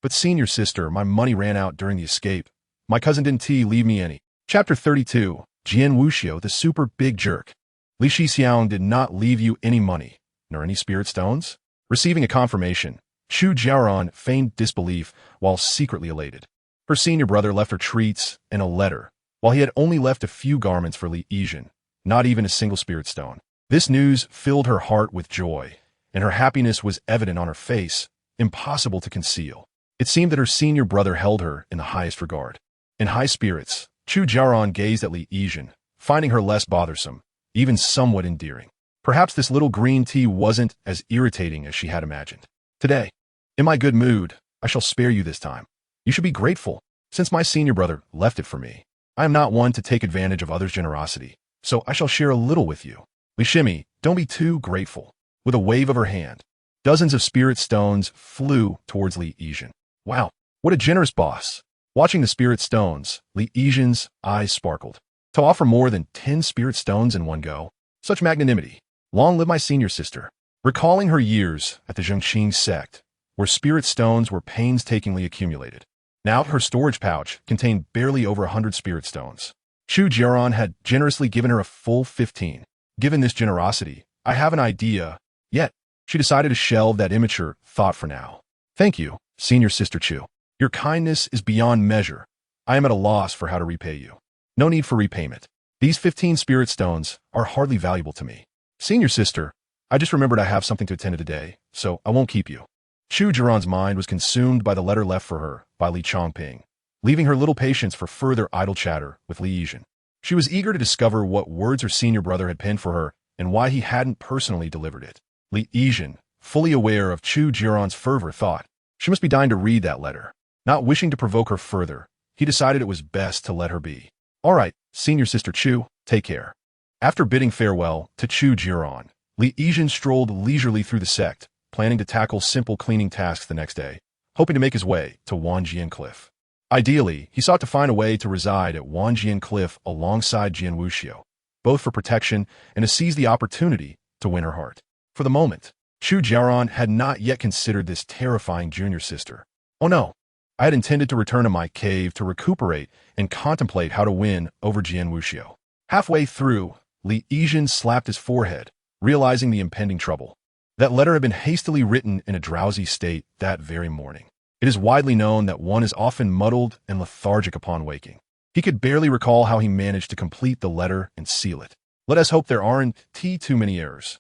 But senior sister, my money ran out during the escape. My cousin didn't leave me any. Chapter 32, Jian Wuxiu, the super big jerk. Li Shixiang did not leave you any money, nor any spirit stones? Receiving a confirmation, Chu Jiaoran feigned disbelief while secretly elated. Her senior brother left her treats and a letter, while he had only left a few garments for Li Yijin, not even a single spirit stone. This news filled her heart with joy, and her happiness was evident on her face, impossible to conceal. It seemed that her senior brother held her in the highest regard. In high spirits, Chu Jiaoran gazed at Li Yijin, finding her less bothersome, even somewhat endearing. Perhaps this little green tea wasn't as irritating as she had imagined. Today, in my good mood, I shall spare you this time. You should be grateful, since my senior brother left it for me. I am not one to take advantage of others' generosity, so I shall share a little with you. Li Shimi, don't be too grateful. With a wave of her hand, dozens of spirit stones flew towards Li Yijin. Wow, what a generous boss. Watching the spirit stones, Li Yijin's eyes sparkled. To offer more than 10 spirit stones in one go, such magnanimity. Long live my senior sister. Recalling her years at the Changping sect, where spirit stones were painstakingly accumulated. Now her storage pouch contained barely over 100 spirit stones. Chu Jiaoran had generously given her a full 15. Given this generosity, I have an idea. Yet, she decided to shelve that immature thought for now. Thank you, senior sister Chu. Your kindness is beyond measure. I am at a loss for how to repay you. No need for repayment. These 15 spirit stones are hardly valuable to me. Senior sister, I just remembered I have something to attend to today, so I won't keep you. Chu Jiaoran's mind was consumed by the letter left for her by Li Changping, leaving her little patience for further idle chatter with Li Yizhen. She was eager to discover what words her senior brother had penned for her and why he hadn't personally delivered it. Li Yizhen, fully aware of Chu Jiaoran's fervor, thought she must be dying to read that letter. Not wishing to provoke her further, he decided it was best to let her be. All right, senior sister Chu, take care. After bidding farewell to Chu Jiaoran, Li Yizhen strolled leisurely through the sect, planning to tackle simple cleaning tasks the next day, hoping to make his way to Wanjian Cliff. Ideally, he sought to find a way to reside at Wanjian Cliff alongside Jian Wuxiu, both for protection and to seize the opportunity to win her heart. For the moment, Chu Jiaoran had not yet considered this terrifying junior sister. Oh no, I had intended to return to my cave to recuperate and contemplate how to win over Jian Wuxiu. Halfway through, Li Yizhen slapped his forehead, realizing the impending trouble. That letter had been hastily written in a drowsy state that very morning. It is widely known that one is often muddled and lethargic upon waking. He could barely recall how he managed to complete the letter and seal it. Let us hope there aren't too many errors.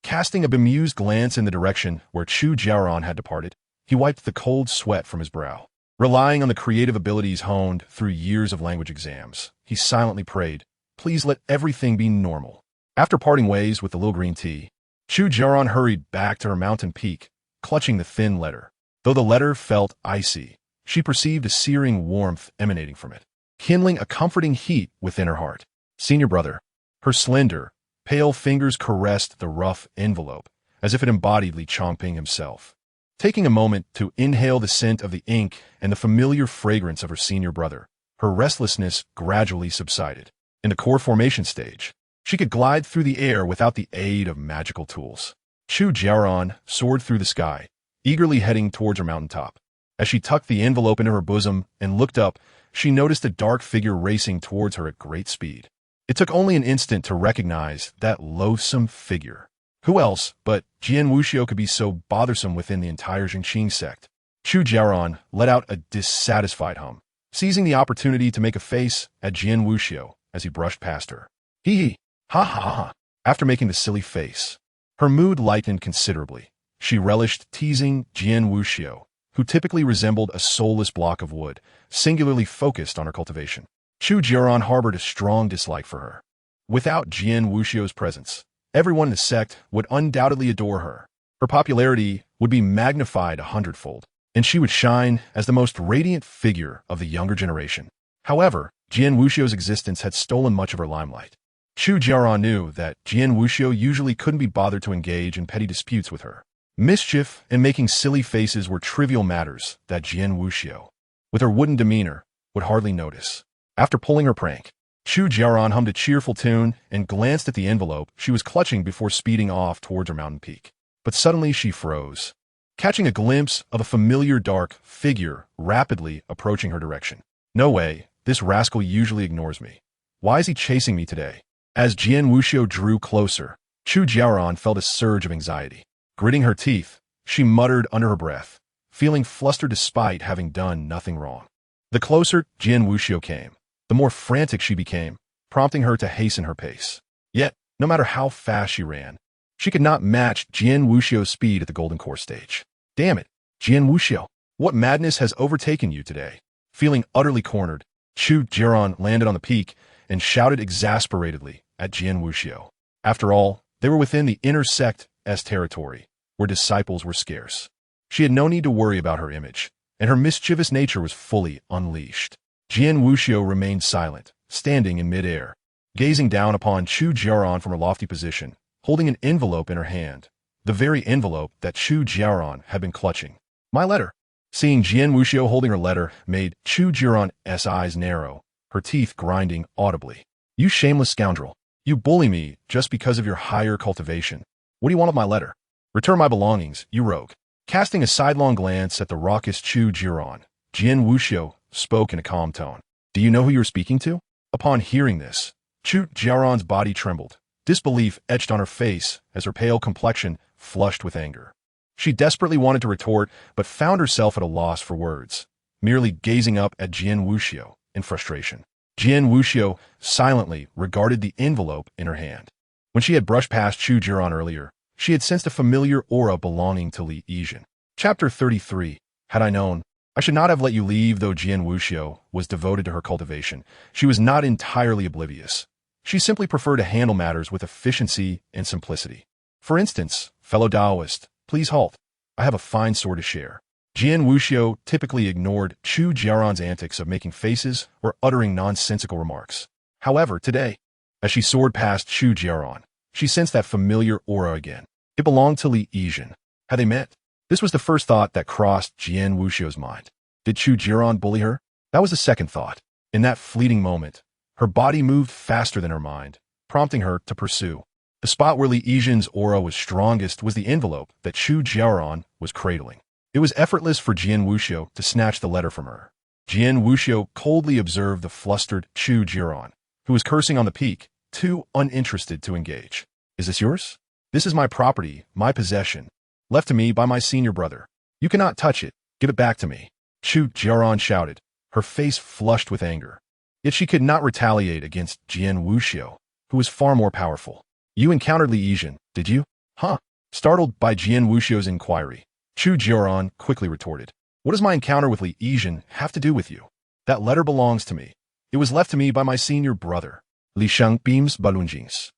Casting a bemused glance in the direction where Chu Jiaoran had departed, he wiped the cold sweat from his brow. Relying on the creative abilities honed through years of language exams, he silently prayed, "Please let everything be normal." After parting ways with the little green tea, Chu Jiaoran hurried back to her mountain peak, clutching the thin letter. Though the letter felt icy, she perceived a searing warmth emanating from it, kindling a comforting heat within her heart. Senior brother, her slender, pale fingers caressed the rough envelope, as if it embodied Li Changping himself. Taking a moment to inhale the scent of the ink and the familiar fragrance of her senior brother, her restlessness gradually subsided. In the core formation stage, she could glide through the air without the aid of magical tools. Chu Jiaoran soared through the sky, eagerly heading towards her mountaintop. As she tucked the envelope into her bosom and looked up, she noticed a dark figure racing towards her at great speed. It took only an instant to recognize that loathsome figure. Who else but Jian Wuxiu could be so bothersome within the entire Changping sect? Chu Jiaoran let out a dissatisfied hum, seizing the opportunity to make a face at Jian Wuxiu as he brushed past her. Hee hee, ha ha ha. After making the silly face, her mood lightened considerably. She relished teasing Jian Wuxiu, who typically resembled a soulless block of wood, singularly focused on her cultivation. Chu Jiaoran harbored a strong dislike for her. Without Jian Wuxiu's presence, everyone in the sect would undoubtedly adore her. Her popularity would be magnified 100-fold, and she would shine as the most radiant figure of the younger generation. However, Jian Wuxiu's existence had stolen much of her limelight. Chu Jiaoran knew that Jian Wuxiu usually couldn't be bothered to engage in petty disputes with her. Mischief and making silly faces were trivial matters that Jian Wuxiu, with her wooden demeanor, would hardly notice. After pulling her prank, Chu Jiaoran hummed a cheerful tune and glanced at the envelope she was clutching before speeding off towards her mountain peak. But suddenly she froze, catching a glimpse of a familiar dark figure rapidly approaching her direction. No way, this rascal usually ignores me. Why is he chasing me today? As Jian Wuxiu drew closer, Chu Jiaoran felt a surge of anxiety. Gritting her teeth, she muttered under her breath, feeling flustered despite having done nothing wrong. The closer Jian Wuxiu came, the more frantic she became, prompting her to hasten her pace. Yet, no matter how fast she ran, she could not match Jian Wuxiu's speed at the Golden Core stage. Damn it, Jian Wuxiu, what madness has overtaken you today? Feeling utterly cornered, Chu Jiaoran landed on the peak and shouted exasperatedly at Jian Wuxiu. After all, they were within the inner sect's territory, where disciples were scarce. She had no need to worry about her image, and her mischievous nature was fully unleashed. Jian Wuxiu remained silent, standing in midair, gazing down upon Chu Jiaoran from her lofty position, holding an envelope in her hand, the very envelope that Chu Jiaoran had been clutching. My letter. Seeing Jian Wuxiu holding her letter made Chu Jiaoran's eyes narrow, her teeth grinding audibly. You shameless scoundrel. You bully me just because of your higher cultivation. What do you want of my letter? Return my belongings, you rogue. Casting a sidelong glance at the raucous Chu Jiaoran, Jian Wuxiu spoke in a calm tone. Do you know who you are speaking to? Upon hearing this, Chu Jiaoran's body trembled. Disbelief etched on her face as her pale complexion flushed with anger. She desperately wanted to retort, but found herself at a loss for words, merely gazing up at Jian Wuxiu in frustration. Jian Wuxiu silently regarded the envelope in her hand. When she had brushed past Chu Jiaoran earlier, she had sensed a familiar aura belonging to Li Yizhen. Chapter 33. Had I known, I should not have let you leave. Though Jian Wuxiu was devoted to her cultivation, she was not entirely oblivious. She simply preferred to handle matters with efficiency and simplicity. For instance, fellow Taoist, please halt. I have a fine sword to share. Jian Wuxiu typically ignored Chu Jiaoran's antics of making faces or uttering nonsensical remarks. However, today, as she soared past Chu Jiaoran, she sensed that familiar aura again. It belonged to Li Yizhen. Had they met? This was the first thought that crossed Jian Wuxiu's mind. Did Chu Jiaoran bully her? That was the second thought. In that fleeting moment, her body moved faster than her mind, prompting her to pursue. The spot where Li Yizhen's aura was strongest was the envelope that Chu Jiaoran was cradling. It was effortless for Jian Wuxiu to snatch the letter from her. Jian Wuxiu coldly observed the flustered Chu Jiaoran, who was cursing on the peak, too uninterested to engage. Is this yours? This is my property, my possession, left to me by my senior brother. You cannot touch it. Give it back to me. Chu Jiaoran shouted, her face flushed with anger. Yet she could not retaliate against Jian Wuxiu, who was far more powerful. You encountered Li Yizhen, did you? Huh? Startled by Jian Wuxiu's inquiry, Chu Jiaoran quickly retorted. What does my encounter with Li Yizhen have to do with you? That letter belongs to me. It was left to me by my senior brother, Li Changping's Balunjings.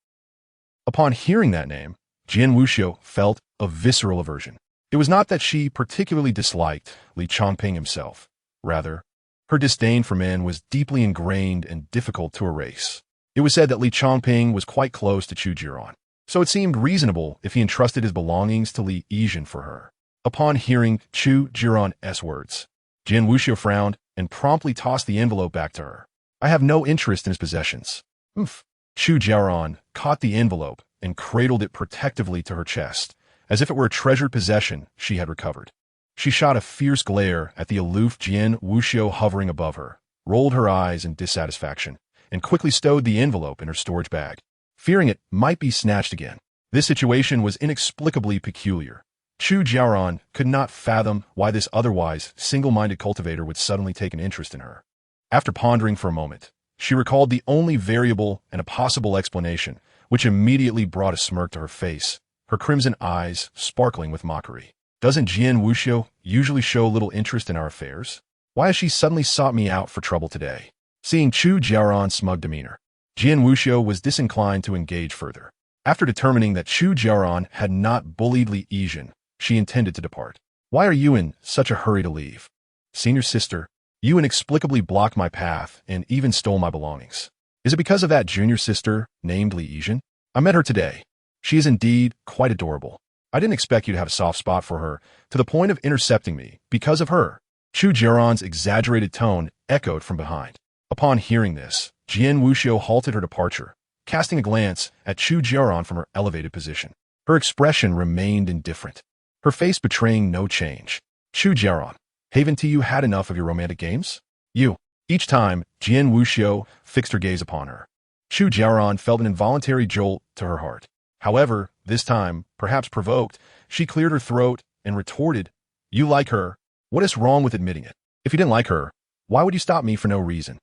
Upon hearing that name, Jian Wuxiu felt a visceral aversion. It was not that she particularly disliked Li Changping himself. Rather, her disdain for men was deeply ingrained and difficult to erase. It was said that Li Changping was quite close to Chu Jiaoran, so it seemed reasonable if he entrusted his belongings to Li Yizhen for her. Upon hearing Chu Jiaoran's words, Jian Wuxiu frowned and promptly tossed the envelope back to her. I have no interest in his possessions. Oof. Chu Jiaoran caught the envelope and cradled it protectively to her chest, as if it were a treasured possession she had recovered. She shot a fierce glare at the aloof Jian Wuxiu hovering above her, rolled her eyes in dissatisfaction, and quickly stowed the envelope in her storage bag, fearing it might be snatched again. This situation was inexplicably peculiar. Chu Jiaoran could not fathom why this otherwise single-minded cultivator would suddenly take an interest in her. After pondering for a moment, she recalled the only variable and a possible explanation, which immediately brought a smirk to her face, her crimson eyes sparkling with mockery. Doesn't Jian Wuxiu usually show little interest in our affairs? Why has she suddenly sought me out for trouble today? Seeing Chu Jiaoran's smug demeanor, Jian Wuxiu was disinclined to engage further. After determining that Chu Jiaoran had not bullied Li Yizhen, she intended to depart. Why are you in such a hurry to leave? Senior sister, you inexplicably blocked my path and even stole my belongings. Is it because of that junior sister named Li Yizhen? I met her today. She is indeed quite adorable. I didn't expect you to have a soft spot for her, to the point of intercepting me because of her. Chu Jiaoran's exaggerated tone echoed from behind. Upon hearing this, Jian Wuxiu halted her departure, casting a glance at Chu Jiaoran from her elevated position. Her expression remained indifferent, her face betraying no change. Chu Jiaoran, haven't you had enough of your romantic games? You. Each time, Jian Wuxiu fixed her gaze upon her. Chu Jiaoran felt an involuntary jolt to her heart. However, this time, perhaps provoked, she cleared her throat and retorted, You like her. What is wrong with admitting it? If you didn't like her, why would you stop me for no reason?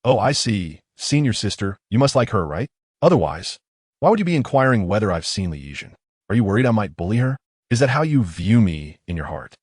Oh, I see. Senior sister, you must like her, right? Otherwise, why would you be inquiring whether I've seen Li Yizhen? Are you worried I might bully her? Is that how you view me in your heart?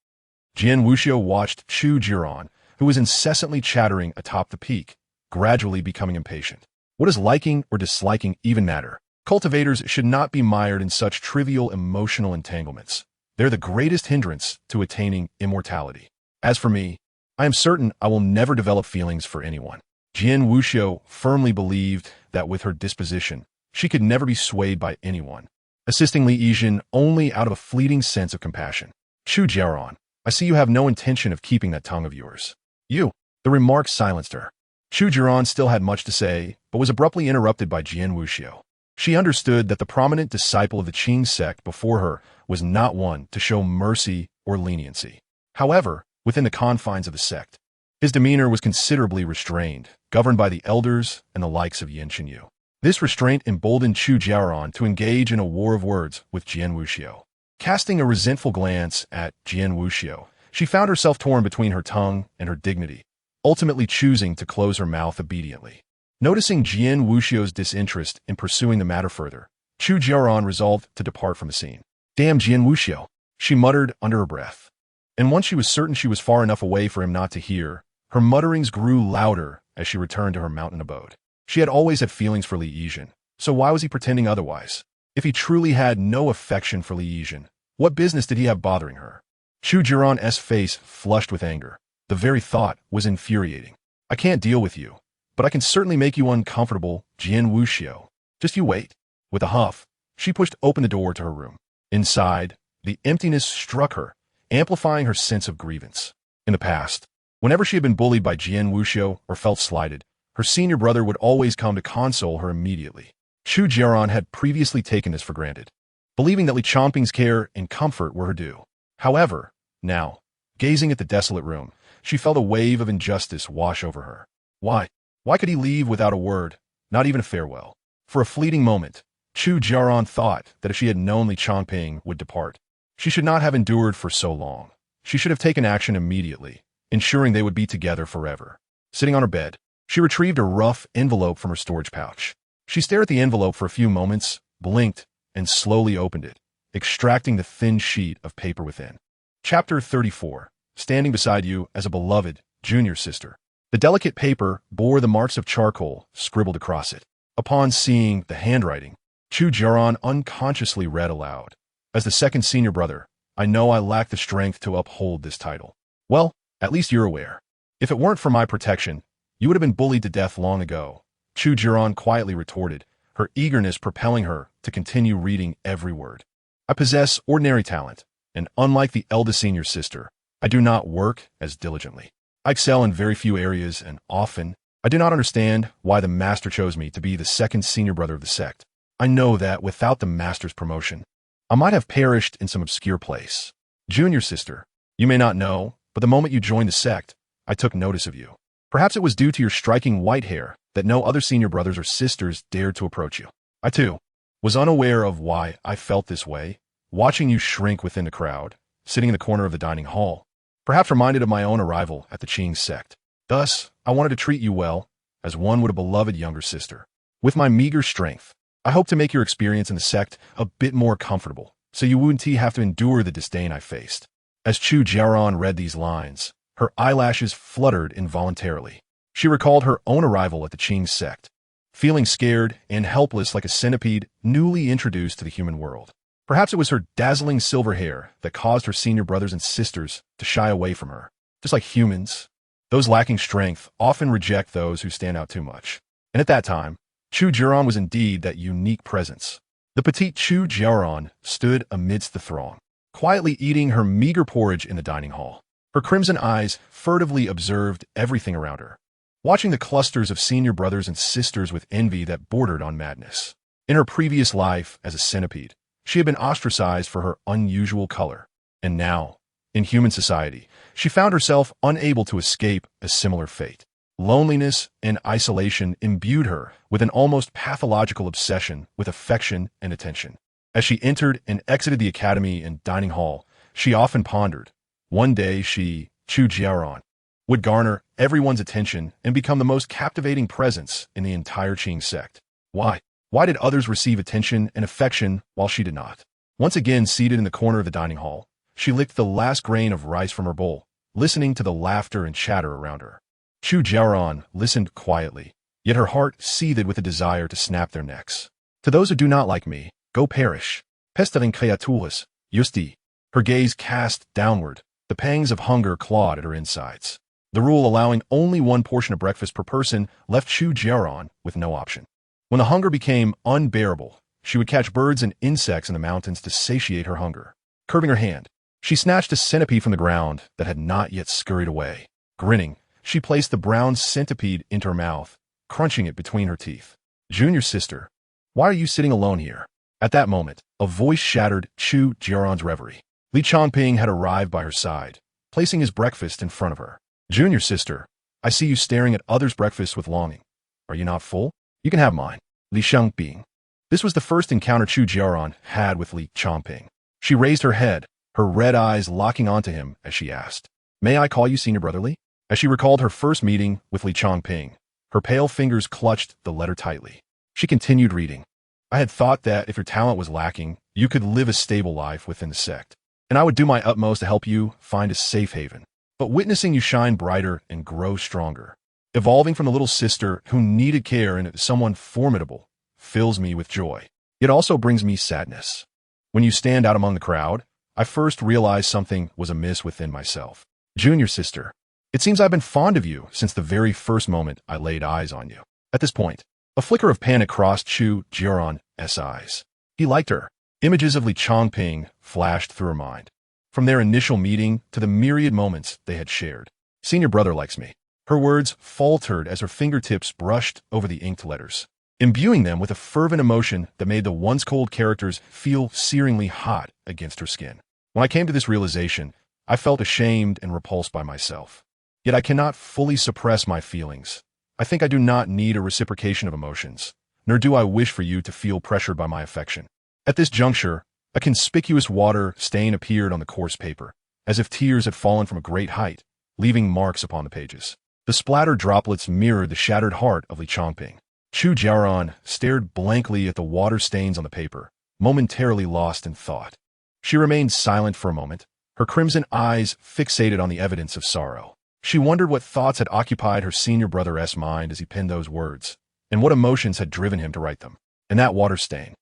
Jian Wuxiu watched Chu Jiaoran, who was incessantly chattering atop the peak, gradually becoming impatient. What does liking or disliking even matter? Cultivators should not be mired in such trivial emotional entanglements. They're the greatest hindrance to attaining immortality. As for me, I am certain I will never develop feelings for anyone. Jian Wuxiu firmly believed that with her disposition, she could never be swayed by anyone, assisting Li Yizhen only out of a fleeting sense of compassion. Chu Jiaoran, I see you have no intention of keeping that tongue of yours. You. The remark silenced her. Chu Jiaoran still had much to say, but was abruptly interrupted by Jian Wuxiu. She understood that the prominent disciple of the Qing sect before her was not one to show mercy or leniency. However, within the confines of the sect, His demeanor was considerably restrained, governed by the elders and the likes of Yin Chenyu. This restraint emboldened Chu Jiaoran to engage in a war of words with Jian Wuxiu. Casting a resentful glance at Jian Wuxiu, she found herself torn between her tongue and her dignity, ultimately choosing to close her mouth obediently. Noticing Jian Wuxiu's disinterest in pursuing the matter further, Chu Jiaoran resolved to depart from the scene. "Damn Jian Wuxiu," she muttered under her breath. And once she was certain she was far enough away for him not to hear, her mutterings grew louder as she returned to her mountain abode. She had always had feelings for Li Yizhen, so why was he pretending otherwise? If he truly had no affection for Li Yizhen, what business did he have bothering her? Chu Jiaoran's face flushed with anger. The very thought was infuriating. "I can't deal with you, but I can certainly make you uncomfortable, Jian Wuxiu. Just you wait." With a huff, she pushed open the door to her room. Inside, the emptiness struck her, amplifying her sense of grievance. In the past, whenever she had been bullied by Jian Wuxiu or felt slighted, her senior brother would always come to console her immediately. Chu Jiaoran had previously taken this for granted, believing that Li Changping's care and comfort were her due. However, now, gazing at the desolate room, she felt a wave of injustice wash over her. Why? Why could he leave without a word, not even a farewell? For a fleeting moment, Chu Jiaoran thought that if she had known Li Changping would depart, she should not have endured for so long. She should have taken action immediately, ensuring they would be together forever. Sitting on her bed, she retrieved a rough envelope from her storage pouch. She stared at the envelope for a few moments, blinked, and slowly opened it, extracting the thin sheet of paper within. Chapter 34. Standing beside you as a beloved junior sister. The delicate paper bore the marks of charcoal scribbled across it. Upon seeing the handwriting, Chu Jiaoran unconsciously read aloud. "As the second senior brother, I know I lack the strength to uphold this title. Well, at least you're aware. If it weren't for my protection, you would have been bullied to death long ago," Chu Jiaoran quietly retorted, her eagerness propelling her to continue reading every word. "I possess ordinary talent, and unlike the eldest senior sister, I do not work as diligently. I excel in very few areas, and often, I do not understand why the master chose me to be the second senior brother of the sect. I know that without the master's promotion, I might have perished in some obscure place. Junior sister, you may not know, but the moment you joined the sect, I took notice of you. Perhaps it was due to your striking white hair that no other senior brothers or sisters dared to approach you. I, too, was unaware of why I felt this way, watching you shrink within the crowd, sitting in the corner of the dining hall, perhaps reminded of my own arrival at the Qing sect. Thus, I wanted to treat you well, as one would a beloved younger sister. With my meager strength, I hope to make your experience in the sect a bit more comfortable, so you wouldn't have to endure the disdain I faced." As Chu Jiaoran read these lines, her eyelashes fluttered involuntarily. She recalled her own arrival at the Qing sect, feeling scared and helpless like a centipede newly introduced to the human world. Perhaps it was her dazzling silver hair that caused her senior brothers and sisters to shy away from her. Just like humans, those lacking strength often reject those who stand out too much. And at that time, Chu Jiaoran was indeed that unique presence. The petite Chu Jiaoran stood amidst the throng, quietly eating her meager porridge in the dining hall. Her crimson eyes furtively observed everything around her, watching the clusters of senior brothers and sisters with envy that bordered on madness. In her previous life as a centipede, she had been ostracized for her unusual color, and now, in human society, she found herself unable to escape a similar fate. Loneliness and isolation imbued her with an almost pathological obsession with affection and attention. As she entered and exited the academy and dining hall, she often pondered. One day she, Chu Jiaoran, would garner everyone's attention and become the most captivating presence in the entire Qing sect. Why? Why did others receive attention and affection while she did not? Once again seated in the corner of the dining hall, she licked the last grain of rice from her bowl, listening to the laughter and chatter around her. Chu Jiaoran listened quietly, yet her heart seethed with a desire to snap their necks. "To those who do not like me, go perish. Pestering creaturas, justi." Her gaze cast downward. The pangs of hunger clawed at her insides. The rule allowing only one portion of breakfast per person left Chu Jiaoran with no option. When the hunger became unbearable, she would catch birds and insects in the mountains to satiate her hunger. Curving her hand, she snatched a centipede from the ground that had not yet scurried away. Grinning, she placed the brown centipede into her mouth, crunching it between her teeth. "Junior sister, why are you sitting alone here?" At that moment, a voice shattered Chu Jiaoran's reverie. Li Changping had arrived by her side, placing his breakfast in front of her. "Junior sister, I see you staring at others' breakfast with longing. Are you not full? You can have mine. Li Changping. This was the first encounter Chu Jiaoran had with Li Changping. She raised her head, her red eyes locking onto him as she asked, "May I call you senior brotherly?" As she recalled her first meeting with Li Changping, her pale fingers clutched the letter tightly. She continued reading. "I had thought that if your talent was lacking, you could live a stable life within the sect, and I would do my utmost to help you find a safe haven. But witnessing you shine brighter and grow stronger, evolving from the little sister who needed care into someone formidable, fills me with joy. It also brings me sadness. When you stand out among the crowd, I first realized something was amiss within myself. Junior sister, it seems I've been fond of you since the very first moment I laid eyes on you." At this point, a flicker of panic crossed Chu Jiaoran's eyes. He liked her. Images of Li Changping flashed through her mind, from their initial meeting to the myriad moments they had shared. "Senior brother likes me." Her words faltered as her fingertips brushed over the inked letters, imbuing them with a fervent emotion that made the once cold characters feel searingly hot against her skin. When I came to this realization, I felt ashamed and repulsed by myself. Yet I cannot fully suppress my feelings. I think I do not need a reciprocation of emotions, nor do I wish for you to feel pressured by my affection. At this juncture, a conspicuous water stain appeared on the coarse paper, as if tears had fallen from a great height, leaving marks upon the pages. The splattered droplets mirrored the shattered heart of Li Changping. Chu Jiaoran stared blankly at the water stains on the paper, momentarily lost in thought. She remained silent for a moment, her crimson eyes fixated on the evidence of sorrow. She wondered what thoughts had occupied her senior brother's mind as he penned those words, and what emotions had driven him to write them. And that water stain.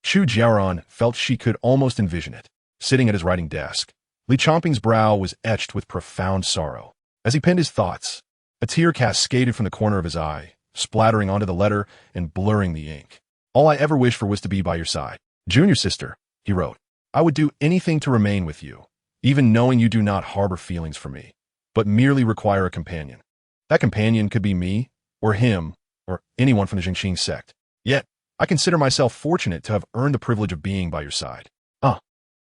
Chu Jiaoran felt she could almost envision it. Sitting at his writing desk, Li Changping's brow was etched with profound sorrow. As he penned his thoughts, a tear cascaded from the corner of his eye, splattering onto the letter and blurring the ink. "All I ever wished for was to be by your side. Junior sister," he wrote, "I would do anything to remain with you, even knowing you do not harbor feelings for me, but merely require a companion. That companion could be me, or him, or anyone from the Changping sect. Yet, I consider myself fortunate to have earned the privilege of being by your side."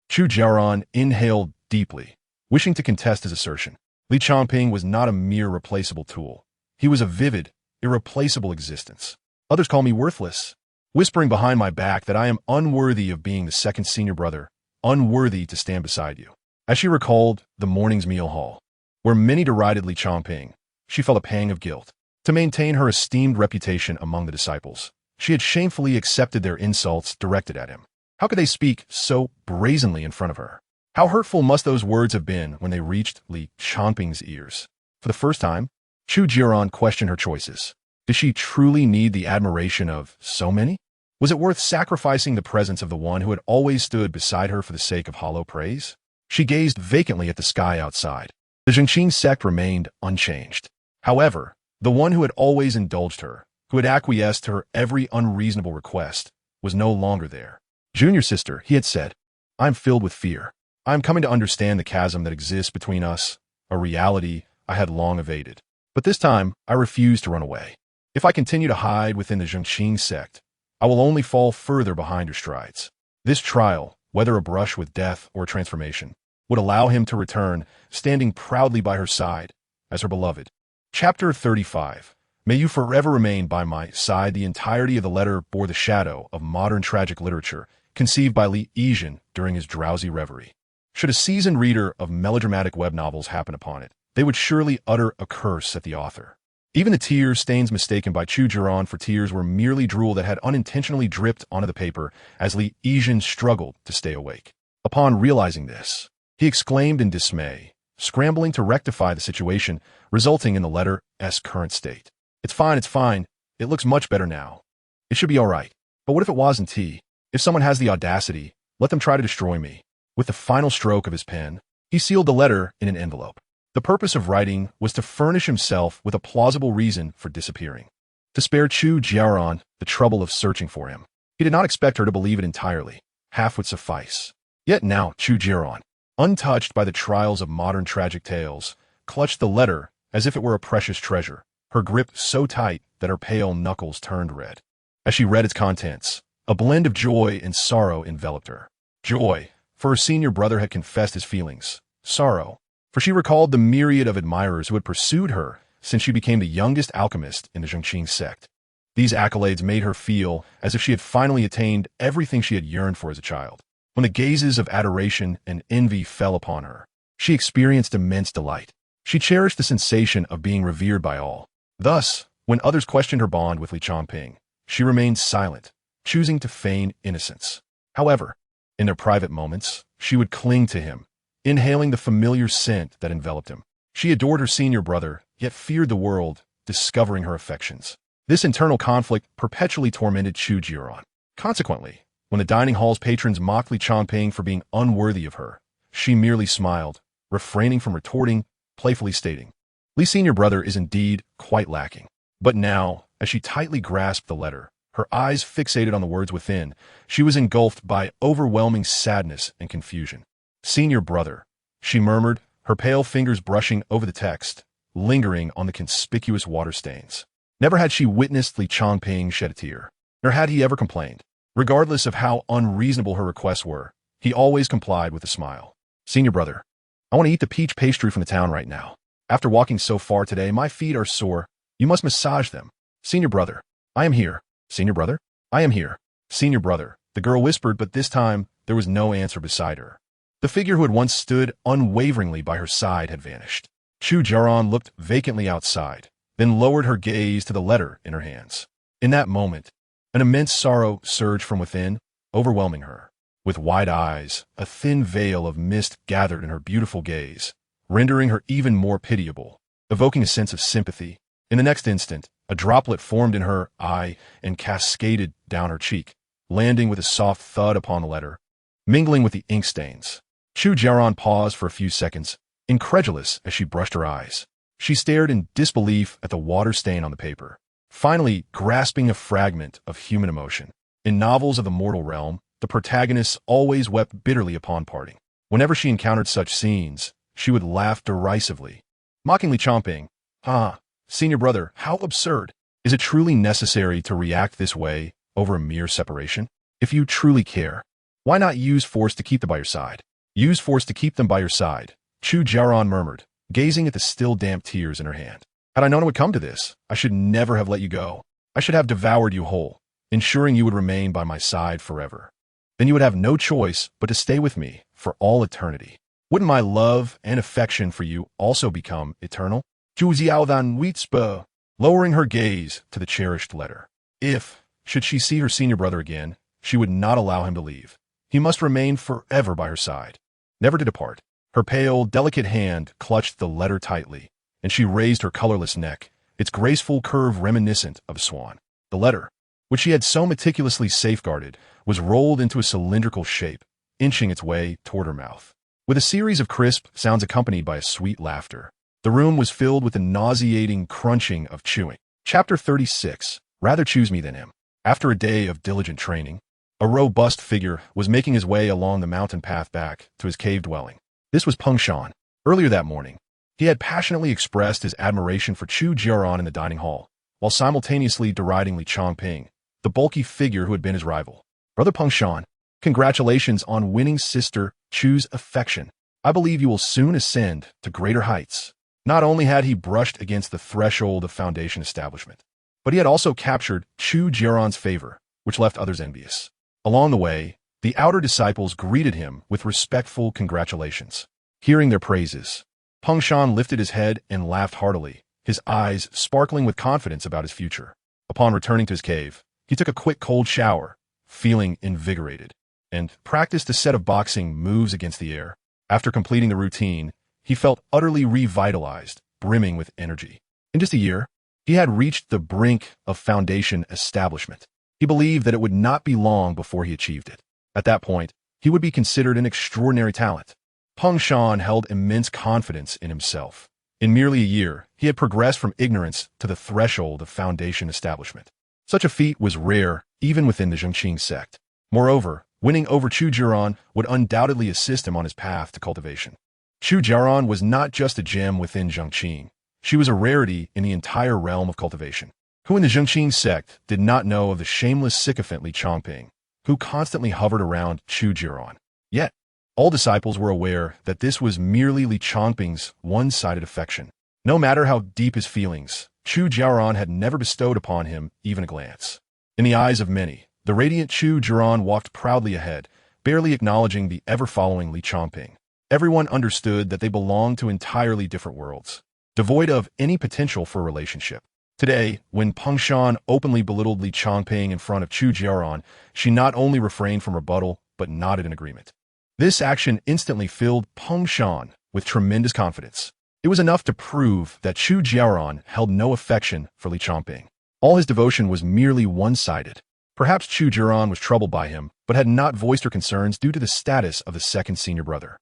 Chu Jiaoran inhaled deeply, wishing to contest his assertion. Li Changping was not a mere replaceable tool. He was a vivid, irreplaceable existence. "Others call me worthless, whispering behind my back that I am unworthy of being the second senior brother, unworthy to stand beside you." As she recalled the morning's meal hall, where many derided Li Changping, she felt a pang of guilt. To maintain her esteemed reputation among the disciples, she had shamefully accepted their insults directed at him. How could they speak so brazenly in front of her? How hurtful must those words have been when they reached Li Changping's ears? For the first time, Chu Jiaoran questioned her choices. Did she truly need the admiration of so many? Was it worth sacrificing the presence of the one who had always stood beside her for the sake of hollow praise? She gazed vacantly at the sky outside. The Changping sect remained unchanged. However, the one who had always indulged her, who had acquiesced to her every unreasonable request, was no longer there. "Junior sister," he had said, "I am filled with fear. I am coming to understand the chasm that exists between us, a reality I had long evaded. But this time, I refuse to run away. If I continue to hide within the Changping sect, I will only fall further behind your strides. This trial, whether a brush with death or a transformation, would allow him to return, standing proudly by her side, as her beloved." Chapter 35. May you forever remain by my side. The entirety of the letter bore the shadow of modern tragic literature, conceived by Li Yizhen during his drowsy reverie. Should a seasoned reader of melodramatic web novels happen upon it, they would surely utter a curse at the author. Even the tear stains mistaken by Chu Jiaoran for tears were merely drool that had unintentionally dripped onto the paper as Li Yizhen struggled to stay awake. Upon realizing this, he exclaimed in dismay, scrambling to rectify the situation, resulting in the letter's current state. It's fine. It looks much better now. It should be all right. But what if it wasn't tea? If someone has the audacity, let them try to destroy me." With the final stroke of his pen, he sealed the letter in an envelope. The purpose of writing was to furnish himself with a plausible reason for disappearing, to spare Chu Jiaoran the trouble of searching for him. He did not expect her to believe it entirely. Half would suffice. Yet now Chu Jiaoran, untouched by the trials of modern tragic tales, clutched the letter as if it were a precious treasure, her grip so tight that her pale knuckles turned red. As she read its contents, a blend of joy and sorrow enveloped her. Joy, for her senior brother had confessed his feelings. Sorrow, for she recalled the myriad of admirers who had pursued her since she became the youngest alchemist in the Changping sect. These accolades made her feel as if she had finally attained everything she had yearned for as a child. When the gazes of adoration and envy fell upon her, she experienced immense delight. She cherished the sensation of being revered by all. Thus, when others questioned her bond with Li Changping, she remained silent, choosing to feign innocence. However, in their private moments, she would cling to him, inhaling the familiar scent that enveloped him. She adored her senior brother, yet feared the world, discovering her affections. This internal conflict perpetually tormented Chu Jiaoran. Consequently, when the dining hall's patrons mocked Li Changping for being unworthy of her, she merely smiled, refraining from retorting, playfully stating, "Li's senior brother is indeed quite lacking." But now, as she tightly grasped the letter, her eyes fixated on the words within, she was engulfed by overwhelming sadness and confusion. "Senior brother," she murmured, her pale fingers brushing over the text, lingering on the conspicuous water stains. Never had she witnessed Li Changping shed a tear, nor had he ever complained. Regardless of how unreasonable her requests were, he always complied with a smile. "Senior brother, I want to eat the peach pastry from the town right now. After walking so far today, my feet are sore. You must massage them. Senior brother, I am here. Senior brother, I am here. Senior brother," the girl whispered, but this time there was no answer beside her. The figure who had once stood unwaveringly by her side had vanished. Chu Jiaoran looked vacantly outside, then lowered her gaze to the letter in her hands. In that moment, an immense sorrow surged from within, overwhelming her. With wide eyes, a thin veil of mist gathered in her beautiful gaze, rendering her even more pitiable, evoking a sense of sympathy. In the next instant, a droplet formed in her eye and cascaded down her cheek, landing with a soft thud upon the letter, mingling with the ink stains. Chu Jiaoran paused for a few seconds, incredulous as she brushed her eyes. She stared in disbelief at the water stain on the paper, finally grasping a fragment of human emotion. In novels of the mortal realm, the protagonists always wept bitterly upon parting. Whenever she encountered such scenes, she would laugh derisively, mockingly Changping, "Ah, senior brother, how absurd. Is it truly necessary to react this way over a mere separation? If you truly care, why not use force to keep them by your side?" "Use force to keep them by your side," Chu Jiaoran murmured, gazing at the still damp tears in her hand. "Had I known it would come to this, I should never have let you go. I should have devoured you whole, ensuring you would remain by my side forever. Then you would have no choice but to stay with me for all eternity. Wouldn't my love and affection for you also become eternal?" Chu Jiaoran whispered, lowering her gaze to the cherished letter. If, should she see her senior brother again, she would not allow him to leave. He must remain forever by her side, never to depart. Her pale, delicate hand clutched the letter tightly, and she raised her colorless neck, its graceful curve reminiscent of a swan. The letter, which she had so meticulously safeguarded, was rolled into a cylindrical shape, inching its way toward her mouth. With a series of crisp sounds accompanied by a sweet laughter, the room was filled with the nauseating crunching of chewing. Chapter 36. Rather choose me than him. After a day of diligent training, a robust figure was making his way along the mountain path back to his cave dwelling. This was Peng Shan. Earlier that morning, he had passionately expressed his admiration for Chu Jiaoran in the dining hall, while simultaneously deriding Li Changping, the bulky figure who had been his rival. "Brother Peng Shan, congratulations on winning Sister Chu's affection. I believe you will soon ascend to greater heights." Not only had he brushed against the threshold of Foundation establishment, but he had also captured Chu Jiaoran's favor, which left others envious. Along the way, the outer disciples greeted him with respectful congratulations. Hearing their praises, Peng Shan lifted his head and laughed heartily, his eyes sparkling with confidence about his future. Upon returning to his cave, he took a quick cold shower, feeling invigorated, and practiced a set of boxing moves against the air. After completing the routine, he felt utterly revitalized, brimming with energy. In just a year, he had reached the brink of Foundation establishment. He believed that it would not be long before he achieved it. At that point, he would be considered an extraordinary talent. Peng Shan held immense confidence in himself. In merely a year, he had progressed from ignorance to the threshold of Foundation establishment. Such a feat was rare even within the Changping sect. Moreover, winning over Chu Jiaoran would undoubtedly assist him on his path to cultivation. Chu Jiaoran was not just a gem within Changping. She was a rarity in the entire realm of cultivation. Who in the Changping sect did not know of the shameless sycophant Li Changping, who constantly hovered around Chu Jiaoran? Yet, all disciples were aware that this was merely Li Changping's one-sided affection. No matter how deep his feelings, Chu Jiaoran had never bestowed upon him even a glance. In the eyes of many, the radiant Chu Jiaoran walked proudly ahead, barely acknowledging the ever-following Li Changping. Everyone understood that they belonged to entirely different worlds, devoid of any potential for a relationship. Today, when Peng Shan openly belittled Li Changping in front of Chu Jiaoran, she not only refrained from rebuttal, but nodded in agreement. This action instantly filled Peng Shan with tremendous confidence. It was enough to prove that Chu Jiaoran held no affection for Li Changping. All his devotion was merely one-sided. Perhaps Chu Jiaoran was troubled by him, but had not voiced her concerns due to the status of the second senior brother.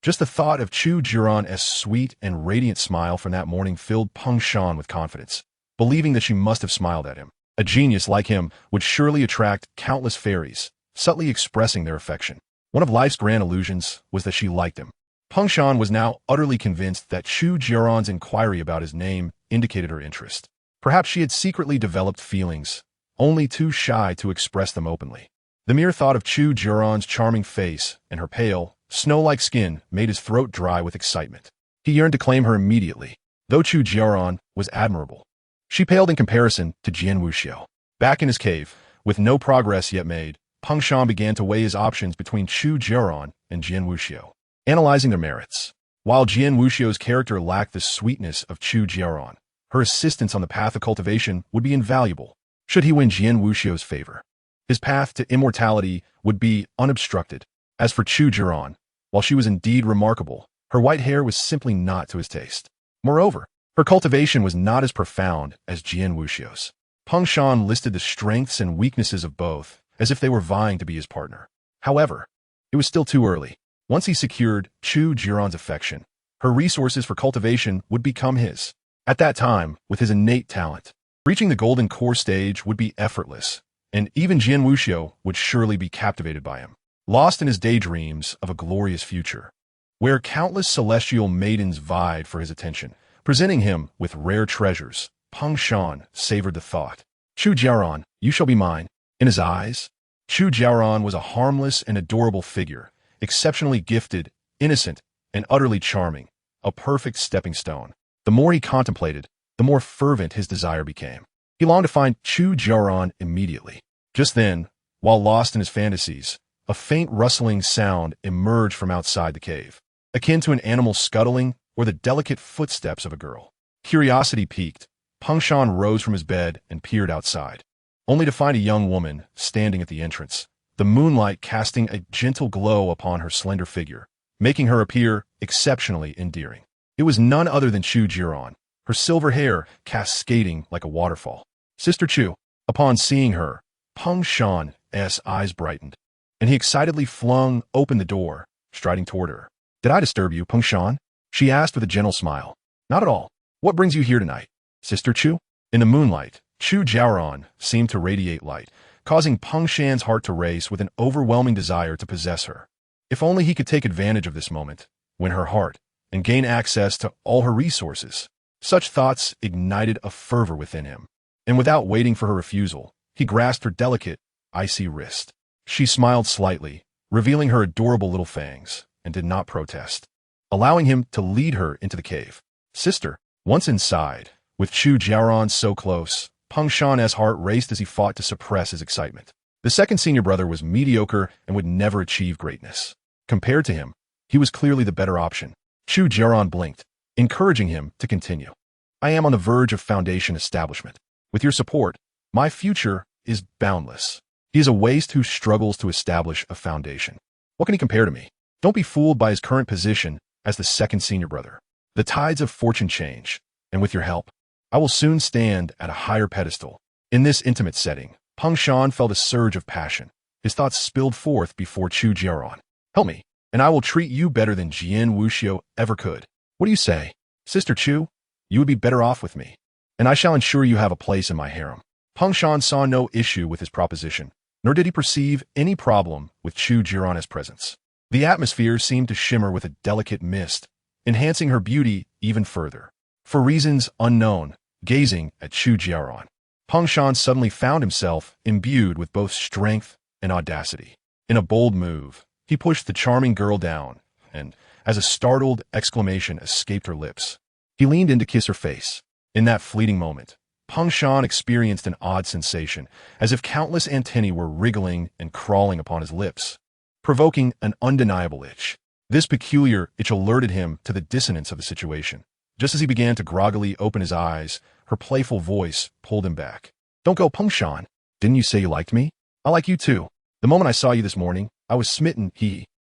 Just the thought of Chu Jiaoran's sweet and radiant smile from that morning filled Peng Shan with confidence, believing that she must have smiled at him. A genius like him would surely attract countless fairies, subtly expressing their affection. One of life's grand illusions was that she liked him. Peng Shan was now utterly convinced that Chu Jiaoran's inquiry about his name indicated her interest. Perhaps she had secretly developed feelings, only too shy to express them openly. The mere thought of Chu Jiaoran's charming face and her pale, snow-like skin made his throat dry with excitement. He yearned to claim her immediately, though Chu Jiaoran was admirable. She paled in comparison to Jian Wuxiu. Back in his cave, with no progress yet made, Peng Shan began to weigh his options between Chu Jiaoran and Jian Wuxiu, analyzing their merits. While Jian Wuxiu's character lacked the sweetness of Chu Jiaoran, her assistance on the path of cultivation would be invaluable, should he win Jian Wuxiu's favor. His path to immortality would be unobstructed. As for Chu Jiaoran, while she was indeed remarkable, her white hair was simply not to his taste. Moreover, her cultivation was not as profound as Jian Wuxiu's. Peng Shan listed the strengths and weaknesses of both, as if they were vying to be his partner. However, it was still too early. Once he secured Chu Jiaoran's affection, her resources for cultivation would become his. At that time, with his innate talent, reaching the golden core stage would be effortless, and even Jian Wuxiu would surely be captivated by him. Lost in his daydreams of a glorious future, where countless celestial maidens vied for his attention, presenting him with rare treasures, Peng Shan savored the thought. Chu Jiaoran, you shall be mine. In his eyes, Chu Jiaoran was a harmless and adorable figure, exceptionally gifted, innocent, and utterly charming, a perfect stepping stone. The more he contemplated, the more fervent his desire became. He longed to find Chu Jiaoran immediately. Just then, while lost in his fantasies, a faint rustling sound emerged from outside the cave, akin to an animal scuttling or the delicate footsteps of a girl. Curiosity piqued, Peng Shan rose from his bed and peered outside, only to find a young woman standing at the entrance, the moonlight casting a gentle glow upon her slender figure, making her appear exceptionally endearing. It was none other than Chu Jiaoran, her silver hair cascading like a waterfall. Sister Chu. Upon seeing her, Peng Shan's eyes brightened, and he excitedly flung open the door, striding toward her. Did I disturb you, Peng Shan? She asked with a gentle smile. Not at all. What brings you here tonight, Sister Chu? In the moonlight, Chu Jiaoran seemed to radiate light, causing Peng Shan's heart to race with an overwhelming desire to possess her. If only he could take advantage of this moment, win her heart, and gain access to all her resources. Such thoughts ignited a fervor within him, and without waiting for her refusal, he grasped her delicate, icy wrist. She smiled slightly, revealing her adorable little fangs, and did not protest, allowing him to lead her into the cave. Sister. Once inside, with Chu Jiaoran so close, Peng Shan's heart raced as he fought to suppress his excitement. The second senior brother was mediocre and would never achieve greatness. Compared to him, he was clearly the better option. Chu Jiaoran blinked, encouraging him to continue. I am on the verge of foundation establishment. With your support, my future is boundless. He is a waste who struggles to establish a foundation. What can he compare to me? Don't be fooled by his current position as the second senior brother. The tides of fortune change, and with your help, I will soon stand at a higher pedestal. In this intimate setting, Peng Shan felt a surge of passion. His thoughts spilled forth before Chu Jiaoran. Help me, and I will treat you better than Jian Wuxiu ever could. What do you say? Sister Chu, you would be better off with me, and I shall ensure you have a place in my harem. Peng Shan saw no issue with his proposition, nor did he perceive any problem with Chu Jiaoran's presence. The atmosphere seemed to shimmer with a delicate mist, enhancing her beauty even further. For reasons unknown, gazing at Chu Jiaoran, Peng Shan suddenly found himself imbued with both strength and audacity. In a bold move, he pushed the charming girl down, and, as a startled exclamation escaped her lips, He leaned in to kiss her face. In that fleeting moment, Peng Shan experienced an odd sensation, as if countless antennae were wriggling and crawling upon his lips, provoking an undeniable itch. This peculiar itch alerted him to the dissonance of the situation. Just as he began to groggily open his eyes, her playful voice pulled him back. "Don't go, Peng Shan. Didn't you say you liked me? I like you too. The moment I saw you this morning, I was smitten."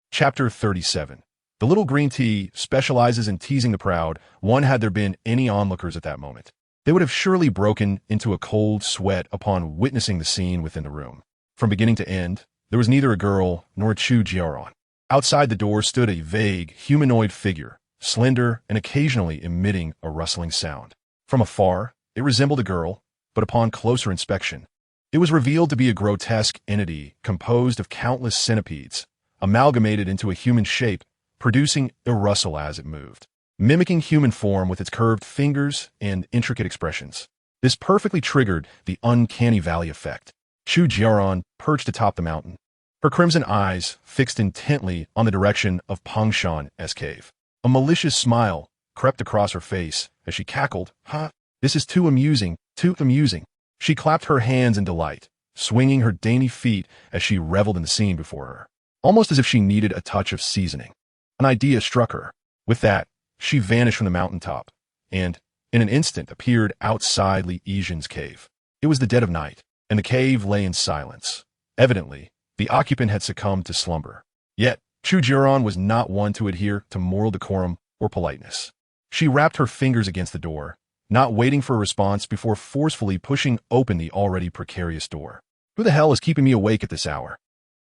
Chapter 37. The little green tea specializes in teasing the proud. Had there been any onlookers at that moment, they would have surely broken into a cold sweat upon witnessing the scene within the room. From beginning to end, there was neither a girl nor a Chu Jiaoran. Outside the door stood a vague, humanoid figure, slender and occasionally emitting a rustling sound. From afar, it resembled a girl, but upon closer inspection, it was revealed to be a grotesque entity composed of countless centipedes, amalgamated into a human shape, producing a rustle as it moved, mimicking human form with its curved fingers and intricate expressions. This perfectly triggered the uncanny valley effect. Chu Jiaoran perched atop the mountain, her crimson eyes fixed intently on the direction of Peng Shan's cave. A malicious smile crept across her face as she cackled, "Ha! This is too amusing, too amusing." She clapped her hands in delight, swinging her dainty feet as she reveled in the scene before her, almost as if she needed a touch of seasoning. An idea struck her. With that, she vanished from the mountaintop, and, in an instant, appeared outside Li Yizhen's cave. It was the dead of night, and the cave lay in silence. Evidently, the occupant had succumbed to slumber. Yet, Chu Jiaoran was not one to adhere to moral decorum or politeness. She rapped her fingers against the door, not waiting for a response before forcefully pushing open the already precarious door. "Who the hell is keeping me awake at this hour?"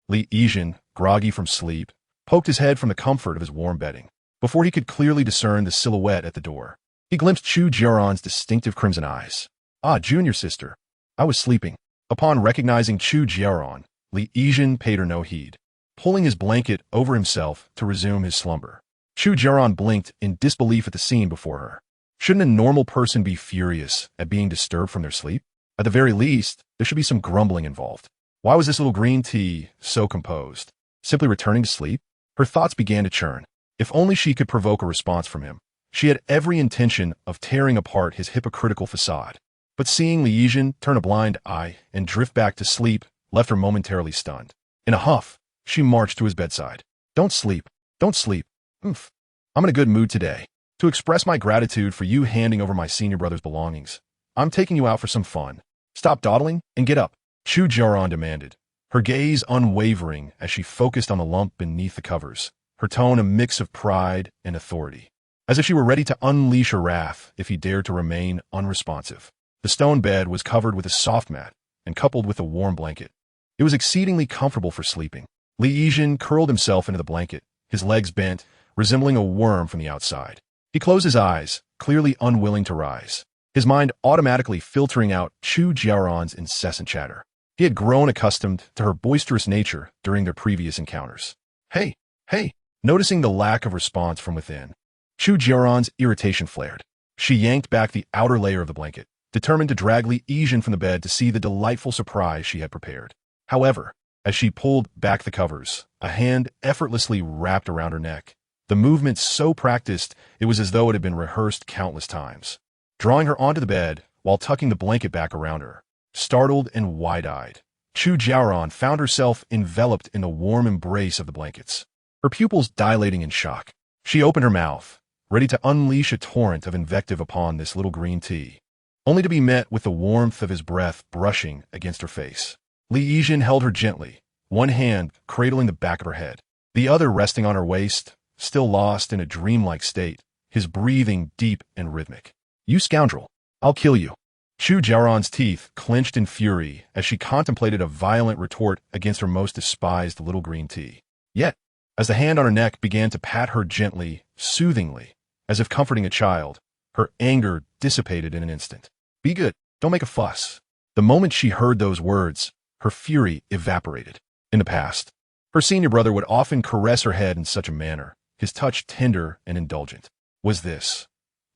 Li Yizhen, groggy from sleep, poked his head from the comfort of his warm bedding. Before he could clearly discern the silhouette at the door, he glimpsed Chu Jiaoran's distinctive crimson eyes. "Ah, junior sister. I was sleeping." Upon recognizing Chu Jiaoran, Li Yizhen paid her no heed, pulling his blanket over himself to resume his slumber. Chu Jiaoran blinked in disbelief at the scene before her. Shouldn't a normal person be furious at being disturbed from their sleep? At the very least, there should be some grumbling involved. Why was this little green tea so composed? Simply returning to sleep? Her thoughts began to churn. If only she could provoke a response from him. She had every intention of tearing apart his hypocritical facade. But seeing Li Yizhen turn a blind eye and drift back to sleep left her momentarily stunned. In a huff, she marched to his bedside. "Don't sleep. Don't sleep. Oof. I'm in a good mood today. To express my gratitude for you handing over my senior brother's belongings, I'm taking you out for some fun. Stop dawdling and get up," Chu Jiaoran demanded, her gaze unwavering as she focused on the lump beneath the covers, her tone a mix of pride and authority, as if she were ready to unleash her wrath if he dared to remain unresponsive. The stone bed was covered with a soft mat and coupled with a warm blanket. It was exceedingly comfortable for sleeping. Li Yizhen curled himself into the blanket, his legs bent, resembling a worm from the outside. He closed his eyes, clearly unwilling to rise, his mind automatically filtering out Chu Jiaoran's incessant chatter. He had grown accustomed to her boisterous nature during their previous encounters. "Hey, hey!" Noticing the lack of response from within, Chu Jiaoran's irritation flared. She yanked back the outer layer of the blanket, determined to drag Li Yizhen from the bed to see the delightful surprise she had prepared. However, as she pulled back the covers, a hand effortlessly wrapped around her neck. The movement so practiced, it was as though it had been rehearsed countless times. Drawing her onto the bed while tucking the blanket back around her, startled and wide-eyed, Chu Jiaoran found herself enveloped in the warm embrace of the blankets, her pupils dilating in shock. She opened her mouth, ready to unleash a torrent of invective upon this little green tea, only to be met with the warmth of his breath brushing against her face. Li Yizhen held her gently, one hand cradling the back of her head, the other resting on her waist, still lost in a dreamlike state, his breathing deep and rhythmic. "You scoundrel! I'll kill you." Chu Jiaoran's teeth clenched in fury as she contemplated a violent retort against her most despised little green tea. Yet, as the hand on her neck began to pat her gently, soothingly, as if comforting a child, her anger dissipated in an instant. "Be good, don't make a fuss." The moment she heard those words, her fury evaporated. In the past, her senior brother would often caress her head in such a manner, his touch tender and indulgent. Was this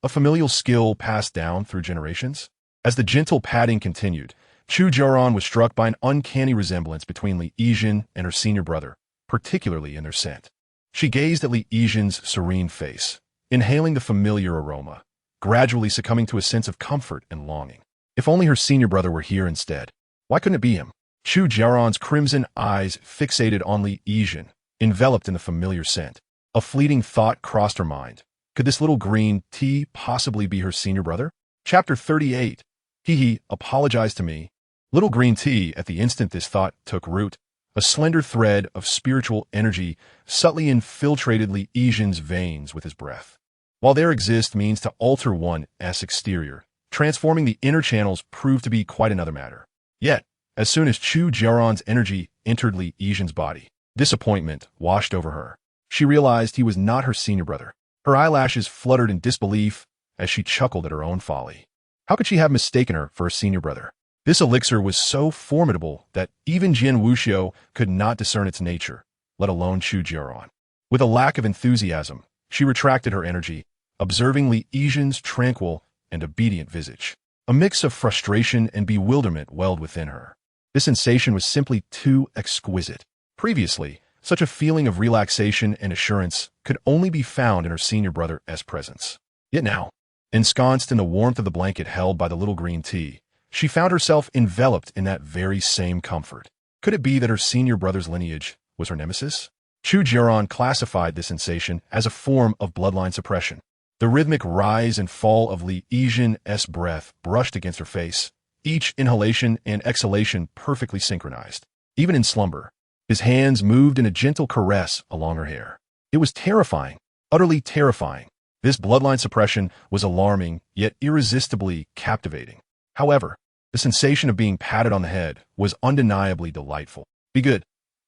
a familial skill passed down through generations? As the gentle patting continued, Chu Jiaoran was struck by an uncanny resemblance between Li Yizhen and her senior brother, particularly in their scent. She gazed at Li Yizhen's serene face, inhaling the familiar aroma, gradually succumbing to a sense of comfort and longing. If only her senior brother were here instead. Why couldn't it be him? Chu Jiaoran's crimson eyes fixated on Li Yijin, enveloped in the familiar scent. A fleeting thought crossed her mind. Could this little green tea possibly be her senior brother? Chapter 38. He apologized to me. Little green tea, at the instant this thought took root, a slender thread of spiritual energy subtly infiltrated Li Yijin's veins with his breath. While there exists means to alter one's exterior, transforming the inner channels proved to be quite another matter. Yet, as soon as Chu Jiaoran's energy entered Li Yijin's body, disappointment washed over her. She realized he was not her senior brother. Her eyelashes fluttered in disbelief as she chuckled at her own folly. How could she have mistaken her for her senior brother? This elixir was so formidable that even Jian Wuxiu could not discern its nature, let alone Chu Jiaoran. With a lack of enthusiasm, she retracted her energy, observing Li Yijin's tranquil and obedient visage. A mix of frustration and bewilderment welled within her. This sensation was simply too exquisite. Previously, such a feeling of relaxation and assurance could only be found in her senior brother's presence. Yet now, ensconced in the warmth of the blanket held by the little green tea, she found herself enveloped in that very same comfort. Could it be that her senior brother's lineage was her nemesis? Chu Jiaoran classified this sensation as a form of bloodline suppression. The rhythmic rise and fall of Li Yijin's breath brushed against her face, each inhalation and exhalation perfectly synchronized. Even in slumber, his hands moved in a gentle caress along her hair. It was terrifying, utterly terrifying. This bloodline suppression was alarming, yet irresistibly captivating. However, the sensation of being patted on the head was undeniably delightful. Be good.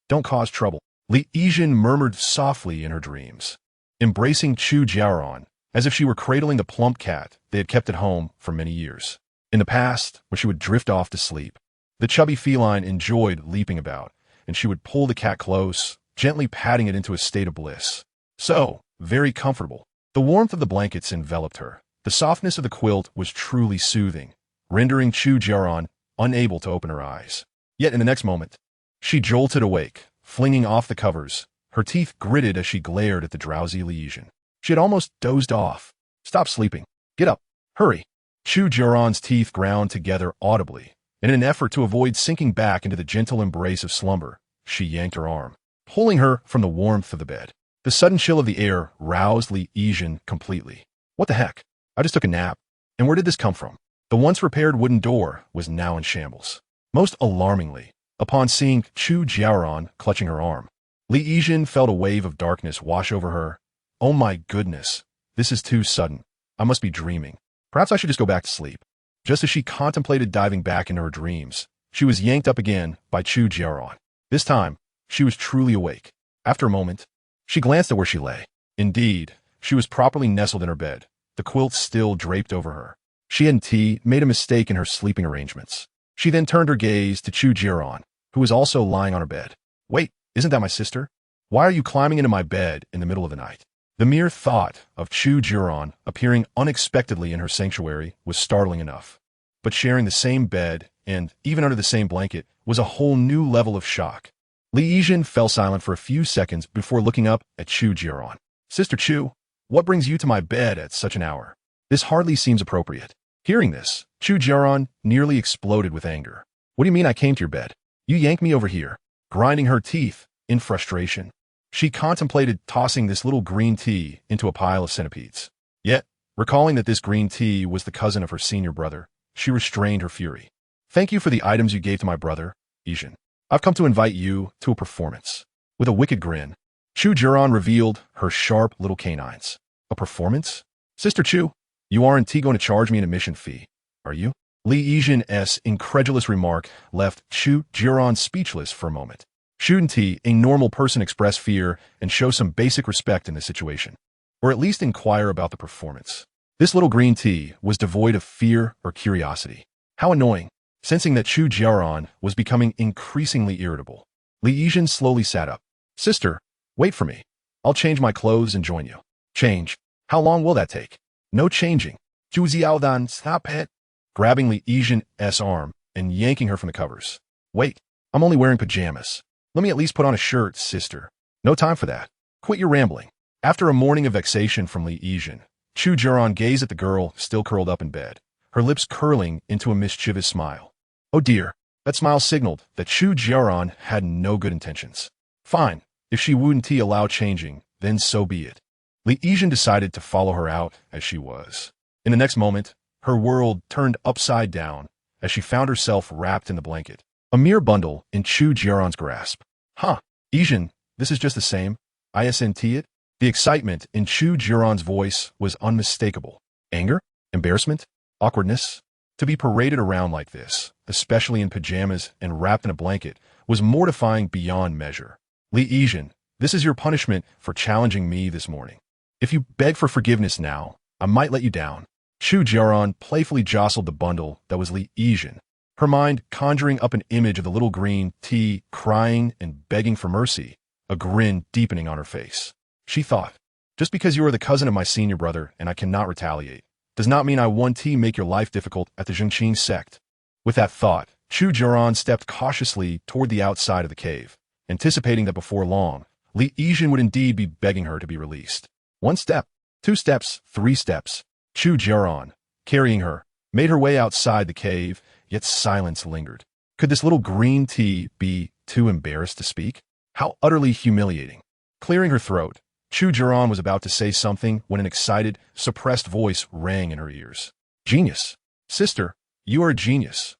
Don't cause trouble. Li Yijin murmured softly in her dreams, embracing Chu Jiaoran, as if she were cradling the plump cat they had kept at home for many years. In the past, when she would drift off to sleep, the chubby feline enjoyed leaping about, and she would pull the cat close, gently patting it into a state of bliss. So, very comfortable. The warmth of the blankets enveloped her. The softness of the quilt was truly soothing, rendering Chu Jiaoran unable to open her eyes. Yet in the next moment, she jolted awake, flinging off the covers. Her teeth gritted as she glared at the drowsy Li Yijin. She had almost dozed off. Stop sleeping. Get up. Hurry. Chu Jiaoran's teeth ground together audibly. In an effort to avoid sinking back into the gentle embrace of slumber, she yanked her arm, pulling her from the warmth of the bed. The sudden chill of the air roused Li Yijin completely. What the heck? I just took a nap. And where did this come from? The once repaired wooden door was now in shambles. Most alarmingly, upon seeing Chu Jiaoran clutching her arm, Li Yijin felt a wave of darkness wash over her. Oh my goodness, this is too sudden. I must be dreaming. Perhaps I should just go back to sleep. Just as she contemplated diving back into her dreams, she was yanked up again by Chu Jiaoran. This time, she was truly awake. After a moment, she glanced at where she lay. Indeed, she was properly nestled in her bed, the quilt still draped over her. She and made a mistake in her sleeping arrangements. She then turned her gaze to Chu Jiaoran, who was also lying on her bed. Wait, isn't that my sister? Why are you climbing into my bed in the middle of the night? The mere thought of Chu Jiaoran appearing unexpectedly in her sanctuary was startling enough. But sharing the same bed, and even under the same blanket, was a whole new level of shock. Li Yijin fell silent for a few seconds before looking up at Chu Jiaoran. Sister Chu, what brings you to my bed at such an hour? This hardly seems appropriate. Hearing this, Chu Jiaoran nearly exploded with anger. What do you mean I came to your bed? You yanked me over here. Grinding her teeth in frustration, she contemplated tossing this little green tea into a pile of centipedes. Yet, recalling that this green tea was the cousin of her senior brother, she restrained her fury. Thank you for the items you gave to my brother, Yijin. I've come to invite you to a performance. With a wicked grin, Chu Jiaoran revealed her sharp little canines. A performance? Sister Chu, you aren't going to charge me an admission fee, are you? Li Yijin's incredulous remark left Chu Jiaoran speechless for a moment. Shouldn't a normal person express fear and show some basic respect in this situation? Or at least inquire about the performance? This little green tea was devoid of fear or curiosity. How annoying. Sensing that Chu Jiaoran was becoming increasingly irritable, Li Yijin slowly sat up. Sister, wait for me. I'll change my clothes and join you. Change? How long will that take? No changing. Chu Jiaoran, stop it. Grabbing Li Yijin's arm and yanking her from the covers. Wait, I'm only wearing pajamas. Let me at least put on a shirt, sister. No time for that. Quit your rambling. After a morning of vexation from Li Yijin, Chu Jiaoran gazed at the girl still curled up in bed, her lips curling into a mischievous smile. Oh dear, that smile signaled that Chu Jiaoran had no good intentions. Fine, if she wouldn't allow changing, then so be it. Li Yijin decided to follow her out as she was. In the next moment, her world turned upside down as she found herself wrapped in the blanket, a mere bundle in Chu Jiaoran's grasp. Huh, Yijin, this is just the same. Isn't it? The excitement in Chu Jiaoran's voice was unmistakable. Anger? Embarrassment? Awkwardness? To be paraded around like this, especially in pajamas and wrapped in a blanket, was mortifying beyond measure. Li Yijin, this is your punishment for challenging me this morning. If you beg for forgiveness now, I might let you down. Chu Jiaoran playfully jostled the bundle that was Li Yijin, her mind conjuring up an image of the little green tea crying and begging for mercy, a grin deepening on her face. She thought, just because you are the cousin of my senior brother and I cannot retaliate, does not mean I want to make your life difficult at the Changping sect. With that thought, Chu Jiaoran stepped cautiously toward the outside of the cave, anticipating that before long, Li Yijin would indeed be begging her to be released. 1 step, 2 steps, 3 steps. Chu Jiaoran, carrying her, made her way outside the cave, yet silence lingered. Could this little green tea be too embarrassed to speak? How utterly humiliating. Clearing her throat, Chu Jiaoran was about to say something when an excited, suppressed voice rang in her ears. Genius. Sister, you are a genius.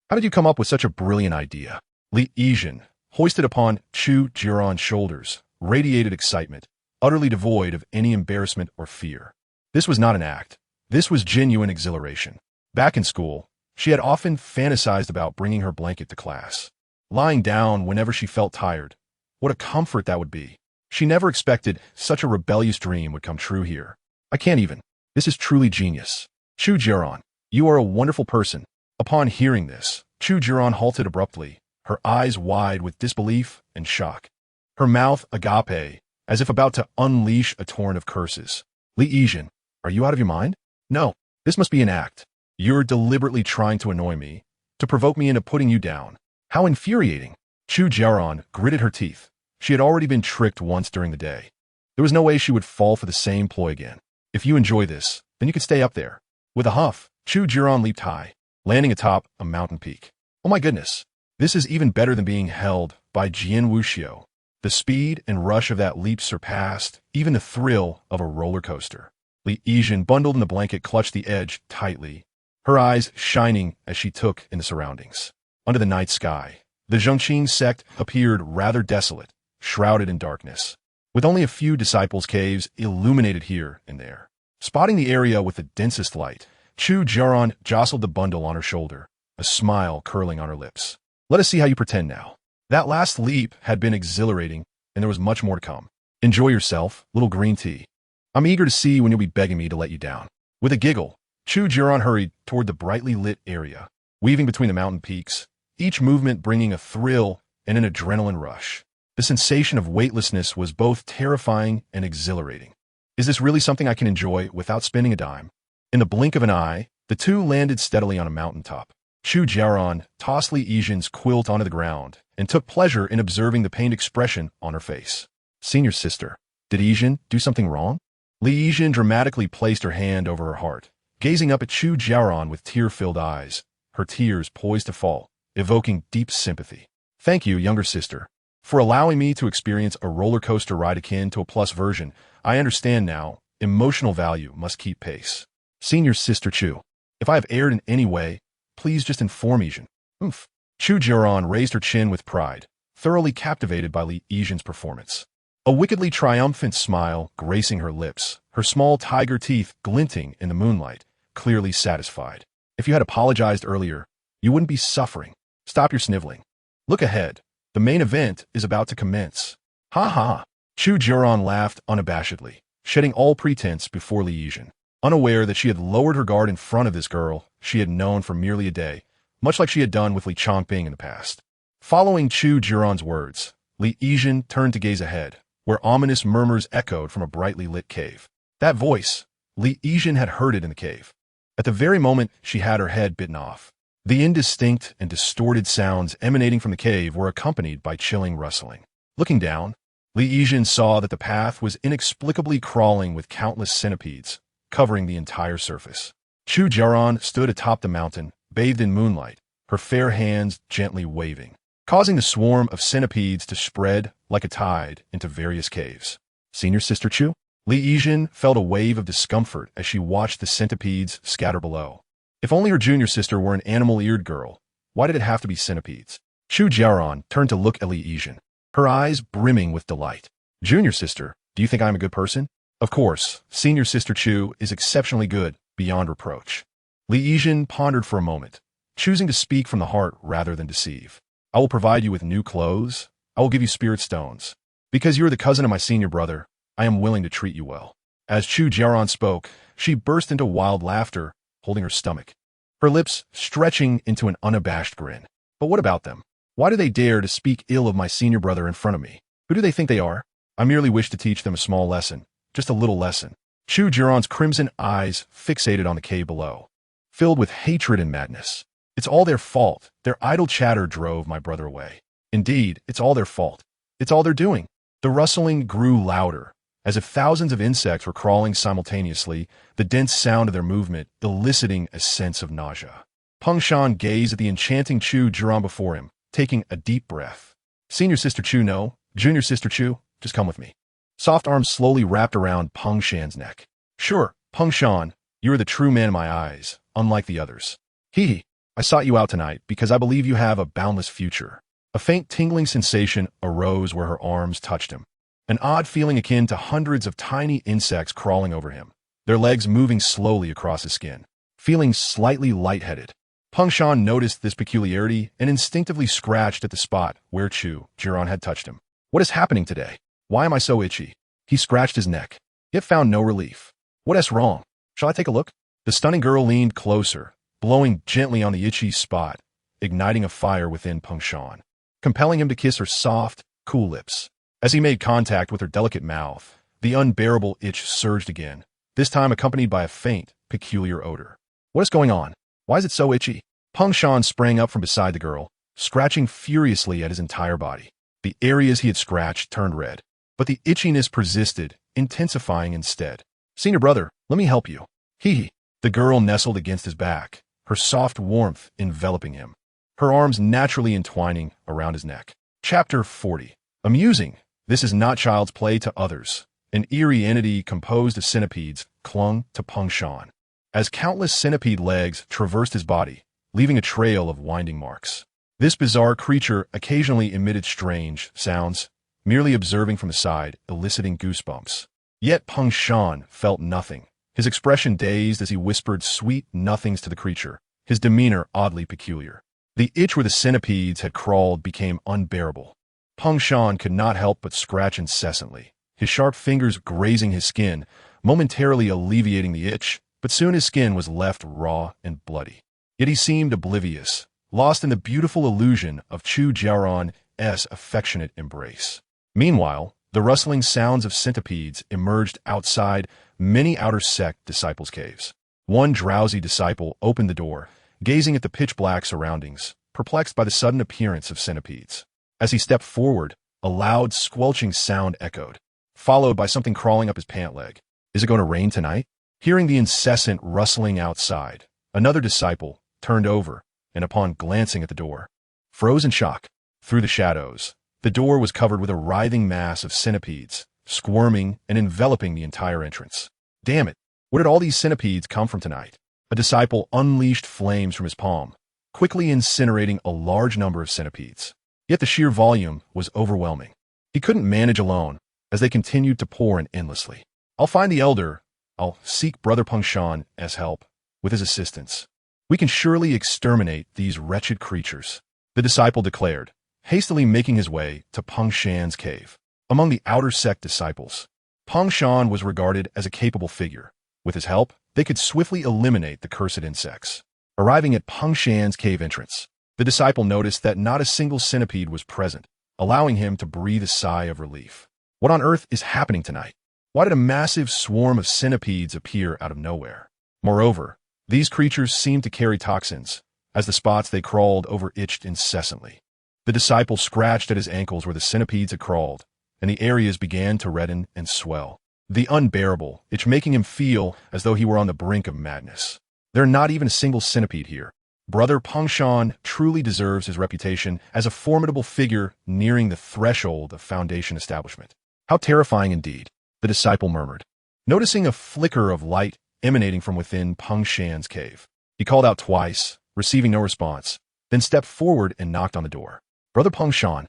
How did you come up with such a brilliant idea? Li Yijin, hoisted upon Chu Jiaoran's shoulders, radiated excitement, utterly devoid of any embarrassment or fear. This was not an act. This was genuine exhilaration. Back in school, she had often fantasized about bringing her blanket to class, lying down whenever she felt tired. What a comfort that would be. She never expected such a rebellious dream would come true here. I can't even. This is truly genius. Chu Jiaoran, you are a wonderful person. Upon hearing this, Chu Jiaoran halted abruptly, her eyes wide with disbelief and shock. Her mouth agape, as if about to unleash a torrent of curses. Li Yijin, are you out of your mind? No, this must be an act. You're deliberately trying to annoy me, to provoke me into putting you down. How infuriating. Chu Jiaoran gritted her teeth. She had already been tricked once during the day. There was no way she would fall for the same ploy again. If you enjoy this, then you can stay up there. With a huff, Chu Jiaoran leaped high, landing atop a mountain peak. Oh my goodness, this is even better than being held by Jian Wuxiu. The speed and rush of that leap surpassed even the thrill of a roller coaster. Li Yijin, bundled in the blanket, clutched the edge tightly, her eyes shining as she took in the surroundings. Under the night sky, the Changping sect appeared rather desolate, shrouded in darkness, with only a few disciples' caves illuminated here and there. Spotting the area with the densest light, Chu Jiaoran jostled the bundle on her shoulder, a smile curling on her lips. Let us see how you pretend now. That last leap had been exhilarating, and there was much more to come. Enjoy yourself, little green tea. I'm eager to see when you'll be begging me to let you down. With a giggle, Chu Jiaoran hurried toward the brightly lit area, weaving between the mountain peaks, each movement bringing a thrill and an adrenaline rush. The sensation of weightlessness was both terrifying and exhilarating. Is this really something I can enjoy without spending a dime? In the blink of an eye, the two landed steadily on a mountaintop. Chu Jiaoran tossed Li Yijin's quilt onto the ground and took pleasure in observing the pained expression on her face. Senior sister, did Yijin do something wrong? Li Yijin dramatically placed her hand over her heart, gazing up at Chu Jiaoran with tear-filled eyes, her tears poised to fall, evoking deep sympathy. Thank you, younger sister, for allowing me to experience a roller coaster ride akin to a plus version. I understand now, emotional value must keep pace. Senior sister Chu, if I have erred in any way, please just inform Yijin. Oomph. Chu Jiaoran raised her chin with pride, thoroughly captivated by Li Yijin's performance. A wickedly triumphant smile gracing her lips, her small tiger teeth glinting in the moonlight, clearly satisfied. If you had apologized earlier, you wouldn't be suffering. Stop your sniveling. Look ahead. The main event is about to commence. Ha ha. Chu Jiaoran laughed unabashedly, shedding all pretense before Li Yijin. Unaware that she had lowered her guard in front of this girl she had known for merely a day, much like she had done with Li Changping in the past. Following Chu Jiaoran's words, Li Yijin turned to gaze ahead, where ominous murmurs echoed from a brightly lit cave. That voice, Li Yijin had heard it in the cave. At the very moment she had her head bitten off. The indistinct and distorted sounds emanating from the cave were accompanied by chilling rustling. Looking down, Li Yijin saw that the path was inexplicably crawling with countless centipedes, covering the entire surface. Chu Jiaoran stood atop the mountain, bathed in moonlight, her fair hands gently waving, causing the swarm of centipedes to spread like a tide into various caves. Senior Sister Chu? Li Yijin felt a wave of discomfort as she watched the centipedes scatter below. If only her junior sister were an animal-eared girl, why did it have to be centipedes? Chu Jiaoran turned to look at Li Yijin, her eyes brimming with delight. Junior sister, do you think I am a good person? Of course, Senior Sister Chu is exceptionally good, beyond reproach. Li Yijin pondered for a moment, choosing to speak from the heart rather than deceive. I will provide you with new clothes. I will give you spirit stones. Because you are the cousin of my senior brother, I am willing to treat you well. As Chu Jiaoran spoke, she burst into wild laughter, holding her stomach, her lips stretching into an unabashed grin. But what about them? Why do they dare to speak ill of my senior brother in front of me? Who do they think they are? I merely wish to teach them a small lesson, just a little lesson. Chu Jiaoran's crimson eyes fixated on the cave below, filled with hatred and madness. It's all their fault. Their idle chatter drove my brother away. Indeed, it's all their fault. It's all they're doing. The rustling grew louder, as if thousands of insects were crawling simultaneously, the dense sound of their movement eliciting a sense of nausea. Peng Shan gazed at the enchanting Chu Jiaoran before him, taking a deep breath. Senior Sister Chu, no. Junior Sister Chu, just come with me. Soft arms slowly wrapped around Peng Shan's neck. Sure, Peng Shan, you are the true man in my eyes, unlike the others. Hee. I sought you out tonight because I believe you have a boundless future. A faint tingling sensation arose where her arms touched him, an odd feeling akin to hundreds of tiny insects crawling over him, their legs moving slowly across his skin. Feeling slightly lightheaded, Peng Shan noticed this peculiarity and instinctively scratched at the spot where Chu Jiaoran had touched him. What is happening today? Why am I so itchy? He scratched his neck, yet found no relief. What is wrong? Shall I take a look? The stunning girl leaned closer, blowing gently on the itchy spot, igniting a fire within Peng Shan, compelling him to kiss her soft, cool lips. As he made contact with her delicate mouth, the unbearable itch surged again, this time accompanied by a faint, peculiar odor. What is going on? Why is it so itchy? Peng Shan sprang up from beside the girl, scratching furiously at his entire body. The areas he had scratched turned red, but the itchiness persisted, intensifying instead. Senior brother, let me help you. Hee. The girl nestled against his back, her soft warmth enveloping him, her arms naturally entwining around his neck. Chapter 40. Amusing. This is not child's play to others. An eerie entity composed of centipedes clung to Peng Shan, as countless centipede legs traversed his body, leaving a trail of winding marks. This bizarre creature occasionally emitted strange sounds, merely observing from the side, eliciting goosebumps. Yet Peng Shan felt nothing, his expression dazed as he whispered sweet nothings to the creature, his demeanor oddly peculiar. The itch where the centipedes had crawled became unbearable. Peng Shan could not help but scratch incessantly, his sharp fingers grazing his skin, momentarily alleviating the itch, but soon his skin was left raw and bloody. Yet he seemed oblivious, lost in the beautiful illusion of Chu Jiaoran's affectionate embrace. Meanwhile, the rustling sounds of centipedes emerged outside many outer sect disciples' caves. One drowsy disciple opened the door, gazing at the pitch-black surroundings, perplexed by the sudden appearance of centipedes. As he stepped forward, a loud, squelching sound echoed, followed by something crawling up his pant leg. Is it going to rain tonight? Hearing the incessant rustling outside, another disciple turned over, and upon glancing at the door, froze in shock. Through the shadows, the door was covered with a writhing mass of centipedes, squirming and enveloping the entire entrance. Damn it! Where did all these centipedes come from tonight? A disciple unleashed flames from his palm, quickly incinerating a large number of centipedes. Yet the sheer volume was overwhelming. He couldn't manage alone, as they continued to pour in endlessly. I'll find the elder. I'll seek Brother Peng Shan's help, with his assistance. We can surely exterminate these wretched creatures, the disciple declared, hastily making his way to Peng Shan's cave. Among the outer sect disciples, Peng Shan was regarded as a capable figure. With his help, they could swiftly eliminate the cursed insects. Arriving at Peng Shan's cave entrance, the disciple noticed that not a single centipede was present, allowing him to breathe a sigh of relief. What on earth is happening tonight? Why did a massive swarm of centipedes appear out of nowhere? Moreover, these creatures seemed to carry toxins, as the spots they crawled over itched incessantly. The disciple scratched at his ankles where the centipedes had crawled, and the areas began to redden and swell. The unbearable, it's making him feel as though he were on the brink of madness. There are not even a single centipede here. Brother Peng Shan truly deserves his reputation as a formidable figure nearing the threshold of Foundation establishment. How terrifying indeed, the disciple murmured, noticing a flicker of light emanating from within Peng Shan's cave. He called out twice, receiving no response, then stepped forward and knocked on the door. Brother Peng Shan,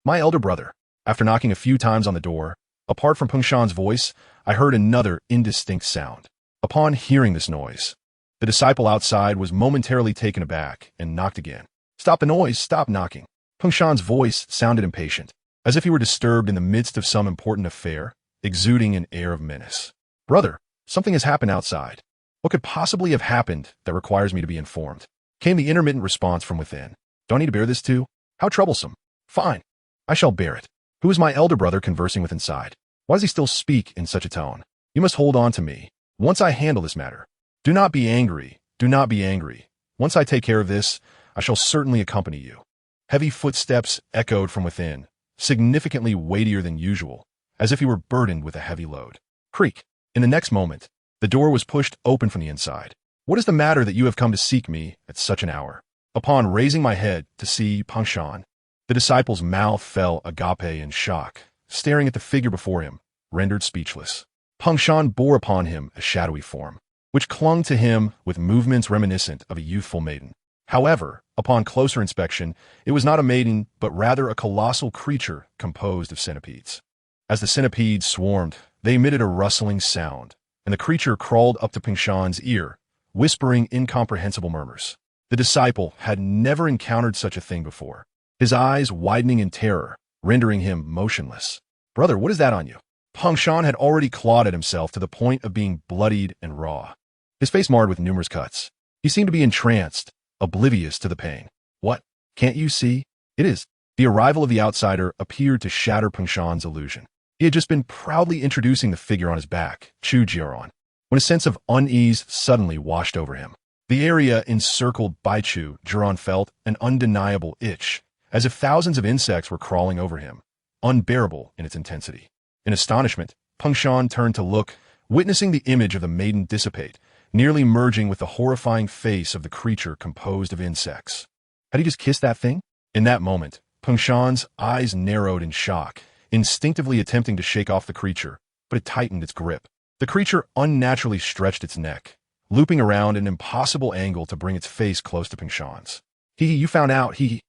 my elder brother. After knocking a few times on the door, apart from Peng Shan's voice, I heard another indistinct sound. Upon hearing this noise, the disciple outside was momentarily taken aback and knocked again. Stop the noise, stop knocking. Peng Shan's voice sounded impatient, as if he were disturbed in the midst of some important affair, exuding an air of menace. Brother, something has happened outside. What could possibly have happened that requires me to be informed? Came the intermittent response from within. Do I need to bear this too? How troublesome. Fine. I shall bear it. Who is my elder brother conversing with inside? Why does he still speak in such a tone? You must hold on to me. Once I handle this matter. Do not be angry. Do not be angry. Once I take care of this, I shall certainly accompany you. Heavy footsteps echoed from within, significantly weightier than usual, as if he were burdened with a heavy load. Creak. In the next moment, the door was pushed open from the inside. What is the matter that you have come to seek me at such an hour? Upon raising my head to see Peng Shan, the disciple's mouth fell agape in shock, staring at the figure before him, rendered speechless. Peng Shan bore upon him a shadowy form, which clung to him with movements reminiscent of a youthful maiden. However, upon closer inspection, it was not a maiden, but rather a colossal creature composed of centipedes. As the centipedes swarmed, they emitted a rustling sound, and the creature crawled up to Peng Shan's ear, whispering incomprehensible murmurs. The disciple had never encountered such a thing before, his eyes widening in terror, rendering him motionless. Brother, what is that on you? Peng Shan had already clawed at himself to the point of being bloodied and raw, his face marred with numerous cuts. He seemed to be entranced, oblivious to the pain. What? Can't you see? It is. The arrival of the outsider appeared to shatter Peng Shan's illusion. He had just been proudly introducing the figure on his back, Chu Jiaoran, when a sense of unease suddenly washed over him. The area encircled by Chu Jiaoran felt an undeniable itch, as if thousands of insects were crawling over him, unbearable in its intensity. In astonishment, Peng Shan turned to look, witnessing the image of the maiden dissipate, nearly merging with the horrifying face of the creature composed of insects. Had he just kissed that thing? In that moment, Peng Shan's eyes narrowed in shock, instinctively attempting to shake off the creature, but it tightened its grip. The creature unnaturally stretched its neck, looping around an impossible angle to bring its face close to Peng Shan's. You found out, Why do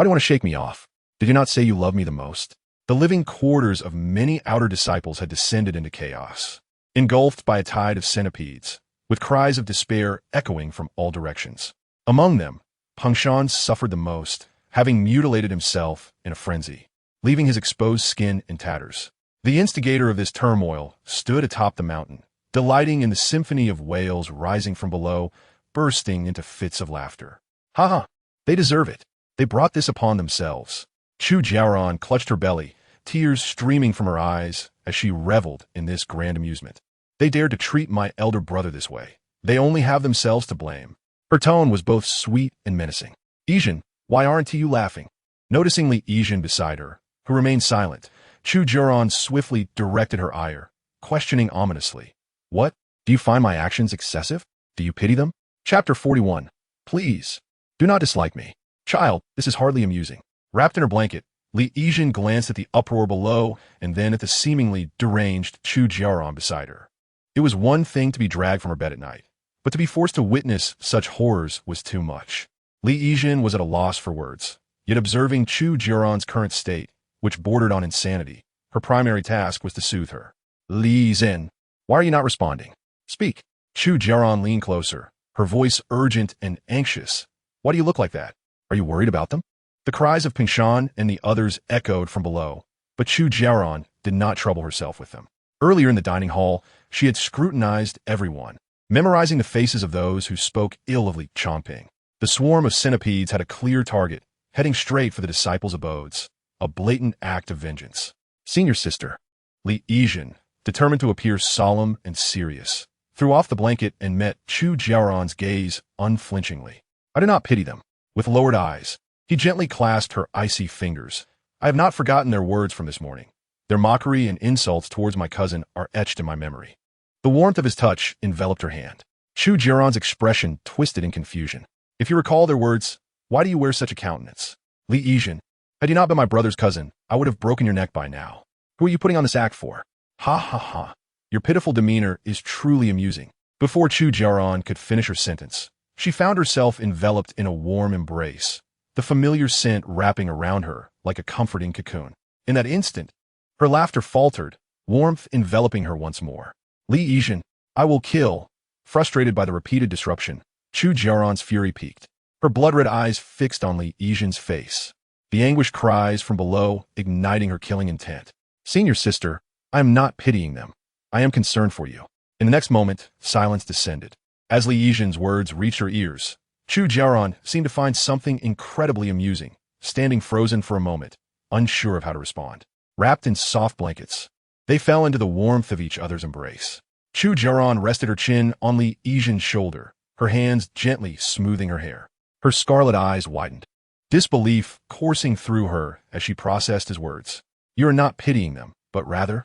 you want to shake me off? Did you not say you love me the most? The living quarters of many outer disciples had descended into chaos, engulfed by a tide of centipedes, with cries of despair echoing from all directions. Among them, Peng Shan suffered the most, having mutilated himself in a frenzy, leaving his exposed skin in tatters. The instigator of this turmoil stood atop the mountain, delighting in the symphony of wails rising from below, bursting into fits of laughter. Ha ha! They deserve it. They brought this upon themselves. Chu Jiaoran clutched her belly, tears streaming from her eyes as she reveled in this grand amusement. They dared to treat my elder brother this way. They only have themselves to blame. Her tone was both sweet and menacing. Yijin, why aren't you laughing? Noticing Li Yijin beside her, who remained silent, Chu Jiaoran swiftly directed her ire, questioning ominously. What? Do you find my actions excessive? Do you pity them? Chapter 41. Please, do not dislike me. Child, this is hardly amusing. Wrapped in her blanket, Li Yijin glanced at the uproar below and then at the seemingly deranged Chu Jiaoran beside her. It was one thing to be dragged from her bed at night, but to be forced to witness such horrors was too much. Li Yijin was at a loss for words, yet observing Chu Jiaoran's current state, which bordered on insanity, her primary task was to soothe her. Li Yijin, why are you not responding? Speak. Chu Jiaoran leaned closer, her voice urgent and anxious. Why do you look like that? Are you worried about them? The cries of Peng Shan and the others echoed from below, but Chu Jiaoran did not trouble herself with them. Earlier in the dining hall, she had scrutinized everyone, memorizing the faces of those who spoke ill of Li Changping. The swarm of centipedes had a clear target, heading straight for the disciples' abodes, a blatant act of vengeance. Senior sister, Li Yijin, determined to appear solemn and serious, threw off the blanket and met Chu Jiaoran's gaze unflinchingly. I do not pity them. With lowered eyes, he gently clasped her icy fingers. I have not forgotten their words from this morning. Their mockery and insults towards my cousin are etched in my memory. The warmth of his touch enveloped her hand. Chu Jiaoran's expression twisted in confusion. If you recall their words, why do you wear such a countenance? Li Yijin, had you not been my brother's cousin, I would have broken your neck by now. Who are you putting on this act for? Ha ha ha. Your pitiful demeanor is truly amusing. Before Chu Jiaoran could finish her sentence, she found herself enveloped in a warm embrace, the familiar scent wrapping around her like a comforting cocoon. In that instant, her laughter faltered, warmth enveloping her once more. Li Yijin, I will kill. Frustrated by the repeated disruption, Chu Jiaoran's fury peaked. Her blood-red eyes fixed on Li Yijin's face. The anguished cries from below igniting her killing intent. Senior sister, I am not pitying them. I am concerned for you. In the next moment, silence descended. As Li Yijin's words reached her ears, Chu Jiaoran seemed to find something incredibly amusing, standing frozen for a moment, unsure of how to respond. Wrapped in soft blankets, they fell into the warmth of each other's embrace. Chu Jiaoran rested her chin on Li Yijin's shoulder, her hands gently smoothing her hair. Her scarlet eyes widened, disbelief coursing through her as she processed his words. You are not pitying them, but rather,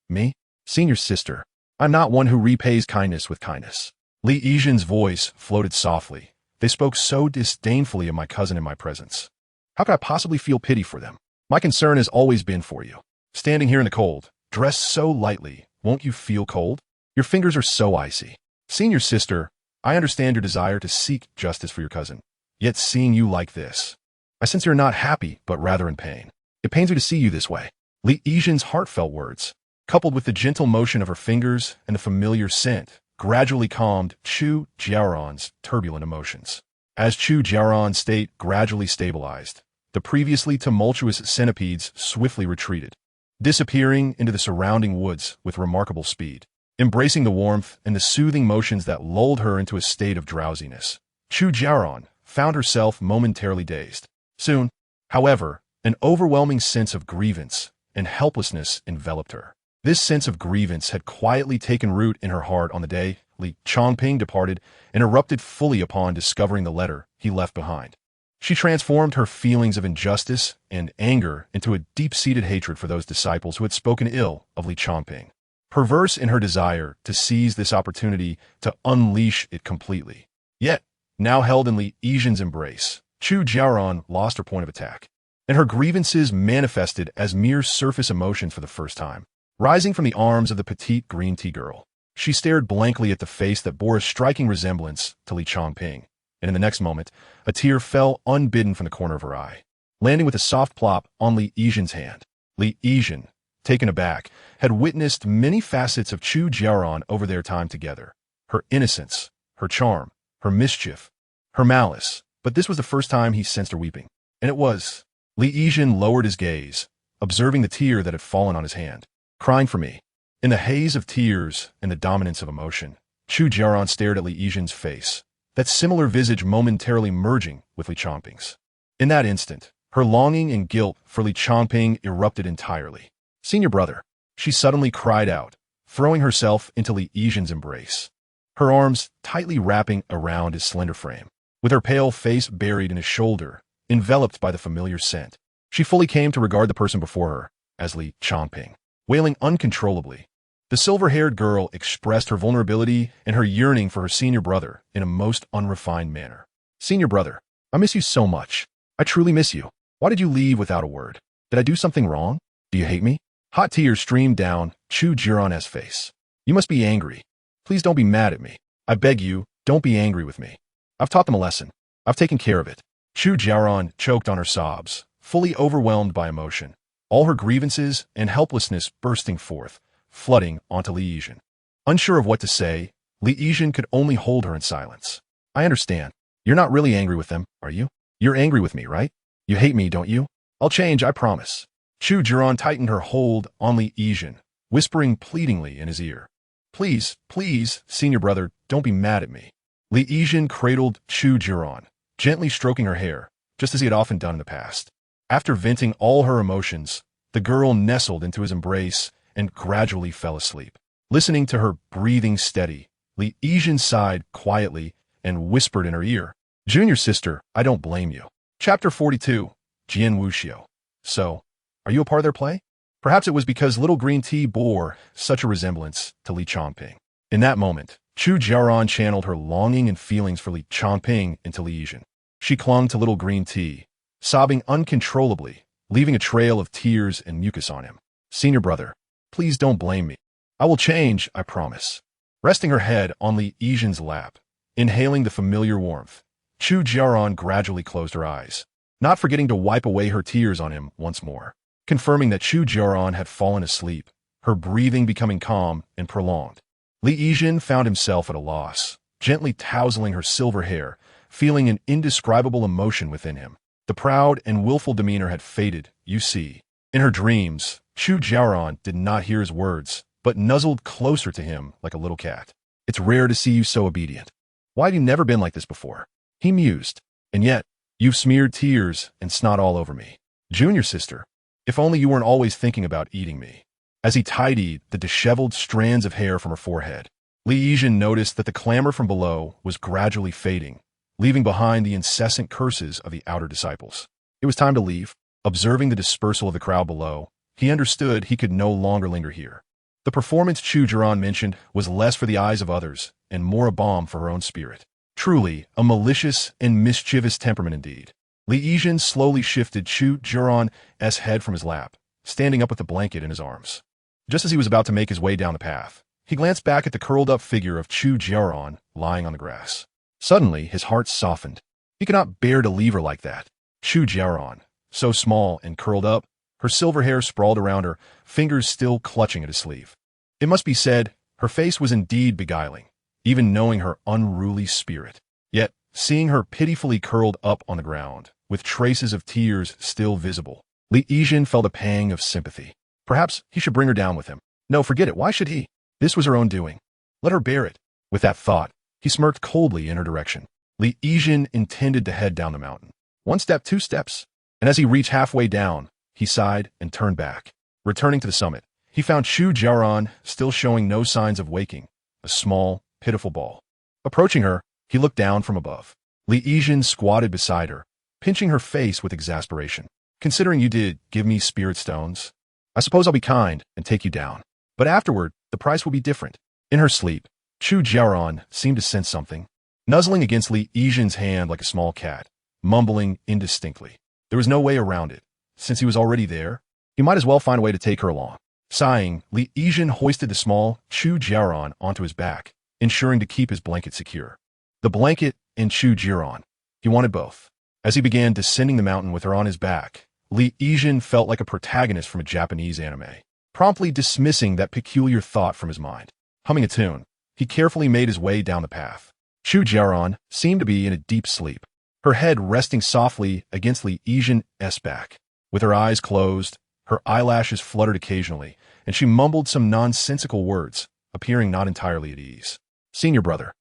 me? Senior sister, I'm not one who repays kindness with kindness. Li Yijin's voice floated softly. They spoke so disdainfully of my cousin in my presence. How could I possibly feel pity for them? My concern has always been for you. Standing here in the cold, dressed so lightly, won't you feel cold? Your fingers are so icy. Senior sister, I understand your desire to seek justice for your cousin. Yet seeing you like this, I sense you're not happy, but rather in pain. It pains me to see you this way. Li Yijin's heartfelt words, coupled with the gentle motion of her fingers and the familiar scent, gradually calmed Chu Jiaoran's turbulent emotions. As Chu Jiaoran's state gradually stabilized, the previously tumultuous centipedes swiftly retreated, disappearing into the surrounding woods with remarkable speed. Embracing the warmth and the soothing motions that lulled her into a state of drowsiness, Chu Jiaoran found herself momentarily dazed. Soon, however, an overwhelming sense of grievance and helplessness enveloped her. This sense of grievance had quietly taken root in her heart on the day Li Changping departed and erupted fully upon discovering the letter he left behind. She transformed her feelings of injustice and anger into a deep-seated hatred for those disciples who had spoken ill of Li Changping. Perverse in her desire to seize this opportunity to unleash it completely. Yet, now held in Li Yijin's embrace, Chu Jiaoran lost her point of attack, and her grievances manifested as mere surface emotions for the first time. Rising from the arms of the petite green tea girl, she stared blankly at the face that bore a striking resemblance to Li Changping, and in the next moment, a tear fell unbidden from the corner of her eye, landing with a soft plop on Li Yijin's hand. Li Yijin, taken aback, had witnessed many facets of Chu Jiaoran over their time together. Her innocence, her charm, her mischief, her malice. But this was the first time he sensed her weeping. And it was. Li Yijin lowered his gaze, observing the tear that had fallen on his hand. Crying for me. In the haze of tears and the dominance of emotion, Chu Jiaoran stared at Li Yijin's face, that similar visage momentarily merging with Li Changping's. In that instant, her longing and guilt for Li Changping erupted entirely. Senior brother, she suddenly cried out, throwing herself into Li Yijin's embrace, her arms tightly wrapping around his slender frame. With her pale face buried in his shoulder, enveloped by the familiar scent, she fully came to regard the person before her as Li Changping. Wailing uncontrollably, the silver-haired girl expressed her vulnerability and her yearning for her senior brother in a most unrefined manner. Senior brother, I miss you so much. I truly miss you. Why did you leave without a word? Did I do something wrong? Do you hate me? Hot tears streamed down Chu Jiaoran's face. You must be angry. Please don't be mad at me. I beg you, don't be angry with me. I've taught them a lesson. I've taken care of it. Chu Jiaoran choked on her sobs, fully overwhelmed by emotion, all her grievances and helplessness bursting forth, flooding onto Li Yijin. Unsure of what to say, Li Yijin could only hold her in silence. I understand. You're not really angry with them, are you? You're angry with me, right? You hate me, don't you? I'll change, I promise. Chu Jiaoran tightened her hold on Li Yijin, whispering pleadingly in his ear. Please, please, senior brother, don't be mad at me. Li Yijin cradled Chu Jiaoran, gently stroking her hair, just as he had often done in the past. After venting all her emotions, the girl nestled into his embrace and gradually fell asleep. Listening to her breathing steady, Li Yijin sighed quietly and whispered in her ear, Junior sister, I don't blame you. Chapter 42, Jian Wuxiu. So, are you a part of their play? Perhaps it was because little green tea bore such a resemblance to Li Changping. In that moment, Chu Jiaoran channeled her longing and feelings for Li Changping into Li Yizhen. She clung to little green tea, sobbing uncontrollably, leaving a trail of tears and mucus on him. Senior brother, please don't blame me. I will change, I promise. Resting her head on Li Yizhen's lap, inhaling the familiar warmth, Chu Jiaoran gradually closed her eyes, not forgetting to wipe away her tears on him once more. Confirming that Chu Jiaoran had fallen asleep, her breathing becoming calm and prolonged. Li Yizhen found himself at a loss, gently tousling her silver hair, feeling an indescribable emotion within him. The proud and willful demeanor had faded, you see. In her dreams, Chu Jiaoran did not hear his words, but nuzzled closer to him like a little cat. It's rare to see you so obedient. Why have you never been like this before? He mused. And yet, you've smeared tears and snot all over me. Junior sister, if only you weren't always thinking about eating me. As he tidied the disheveled strands of hair from her forehead, Li Yizhen noticed that the clamor from below was gradually fading, leaving behind the incessant curses of the outer disciples. It was time to leave. Observing the dispersal of the crowd below, he understood he could no longer linger here. The performance Chu Jiaoran mentioned was less for the eyes of others and more a balm for her own spirit. Truly, a malicious and mischievous temperament indeed. Li Yizhen slowly shifted Chu Jiaoran's head from his lap, standing up with the blanket in his arms. Just as he was about to make his way down the path, he glanced back at the curled-up figure of Chu Jiaoran lying on the grass. Suddenly, his heart softened. He could not bear to leave her like that. Chu Jiaoran, so small and curled up, her silver hair sprawled around her, fingers still clutching at his sleeve. It must be said, her face was indeed beguiling, even knowing her unruly spirit. Yet, seeing her pitifully curled up on the ground, with traces of tears still visible, Li Yizhen felt a pang of sympathy. Perhaps he should bring her down with him. No, forget it. Why should he? This was her own doing. Let her bear it. With that thought, he smirked coldly in her direction. Li Yizhen intended to head down the mountain. 1 step, 2 steps. And as he reached halfway down, he sighed and turned back. Returning to the summit, he found Chu Jiaoran still showing no signs of waking, a small, pitiful ball. Approaching her, he looked down from above. Li Yizhen squatted beside her, pinching her face with exasperation. Considering you did give me spirit stones, I suppose I'll be kind and take you down. But afterward, the price will be different. In her sleep, Chu Jiaoran seemed to sense something, nuzzling against Li Yizhen's hand like a small cat, mumbling indistinctly. There was no way around it. Since he was already there, he might as well find a way to take her along. Sighing, Li Yizhen hoisted the small Chu Jiaoran onto his back, ensuring to keep his blanket secure. The blanket and Chu Jiaoran. He wanted both. As he began descending the mountain with her on his back, Li Yizhen felt like a protagonist from a Japanese anime, promptly dismissing that peculiar thought from his mind. Humming a tune, he carefully made his way down the path. Chu Jiaoran seemed to be in a deep sleep, her head resting softly against Li Yizhen's back. With her eyes closed, her eyelashes fluttered occasionally, and she mumbled some nonsensical words, appearing not entirely at ease. Senior brother.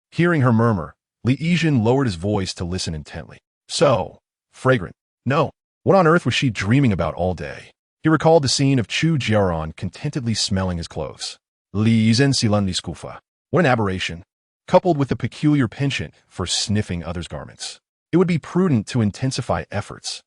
Hearing her murmur, Li Yizhen lowered his voice to listen intently. So, fragrant. No. What on earth was she dreaming about all day? He recalled the scene of Chu Jiaoran contentedly smelling his clothes. Li Yizhen silan li skufa. What an aberration, coupled with the peculiar penchant for sniffing others' garments. It would be prudent to intensify efforts.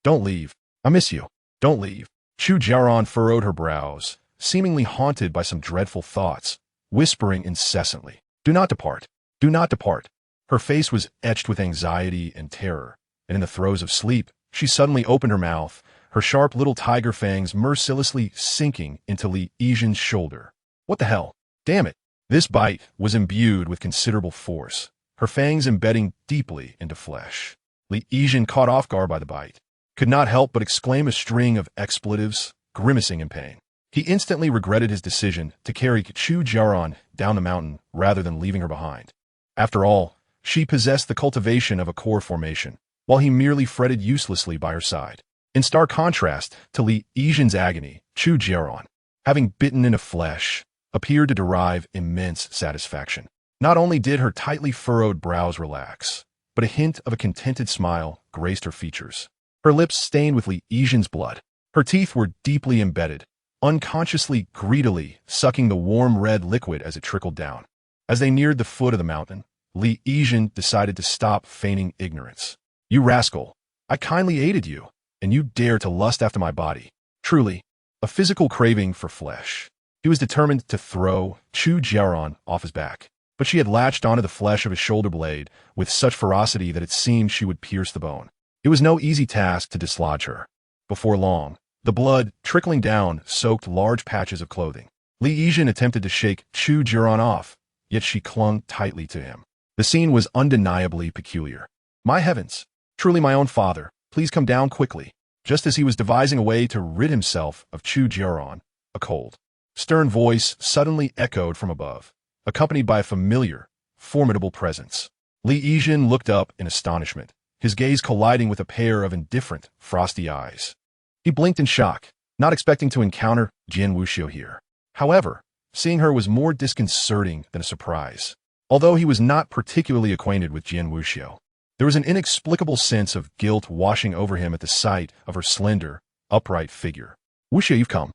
Don't leave. I miss you. Don't leave. Chu Jiaoran furrowed her brows, seemingly haunted by some dreadful thoughts, whispering incessantly. Do not depart. Do not depart. Her face was etched with anxiety and terror, and in the throes of sleep, she suddenly opened her mouth, her sharp little tiger fangs mercilessly sinking into Li Yizhen's shoulder. What the hell? Damn it. This bite was imbued with considerable force, her fangs embedding deeply into flesh. Li Yizhen, caught off guard by the bite, could not help but exclaim a string of expletives, grimacing in pain. He instantly regretted his decision to carry Chu Jiaoran down the mountain rather than leaving her behind. After all, she possessed the cultivation of a core formation, while he merely fretted uselessly by her side. In stark contrast to Li Yizhen's agony, Chu Jiaoran, having bitten into flesh, appeared to derive immense satisfaction. Not only did her tightly furrowed brows relax, but a hint of a contented smile graced her features. Her lips stained with Li Yizhen's blood. Her teeth were deeply embedded, unconsciously, greedily sucking the warm red liquid as it trickled down. As they neared the foot of the mountain, Li Yizhen decided to stop feigning ignorance. You rascal! I kindly aided you, and you dare to lust after my body. Truly, a physical craving for flesh. He was determined to throw Chu Jiaoran off his back, but she had latched onto the flesh of his shoulder blade with such ferocity that it seemed she would pierce the bone. It was no easy task to dislodge her. Before long, the blood, trickling down, soaked large patches of clothing. Li Yizhen attempted to shake Chu Jiaoran off, yet she clung tightly to him. The scene was undeniably peculiar. My heavens! Truly my own father, please come down quickly. Just as he was devising a way to rid himself of Chu Jiaoran, a cold, stern voice suddenly echoed from above, accompanied by a familiar, formidable presence. Li Yizhen looked up in astonishment, his gaze colliding with a pair of indifferent, frosty eyes. He blinked in shock, not expecting to encounter Jian Wuxiu here. However, seeing her was more disconcerting than a surprise. Although he was not particularly acquainted with Jian Wuxiu, there was an inexplicable sense of guilt washing over him at the sight of her slender, upright figure. Wuxiu, you've come.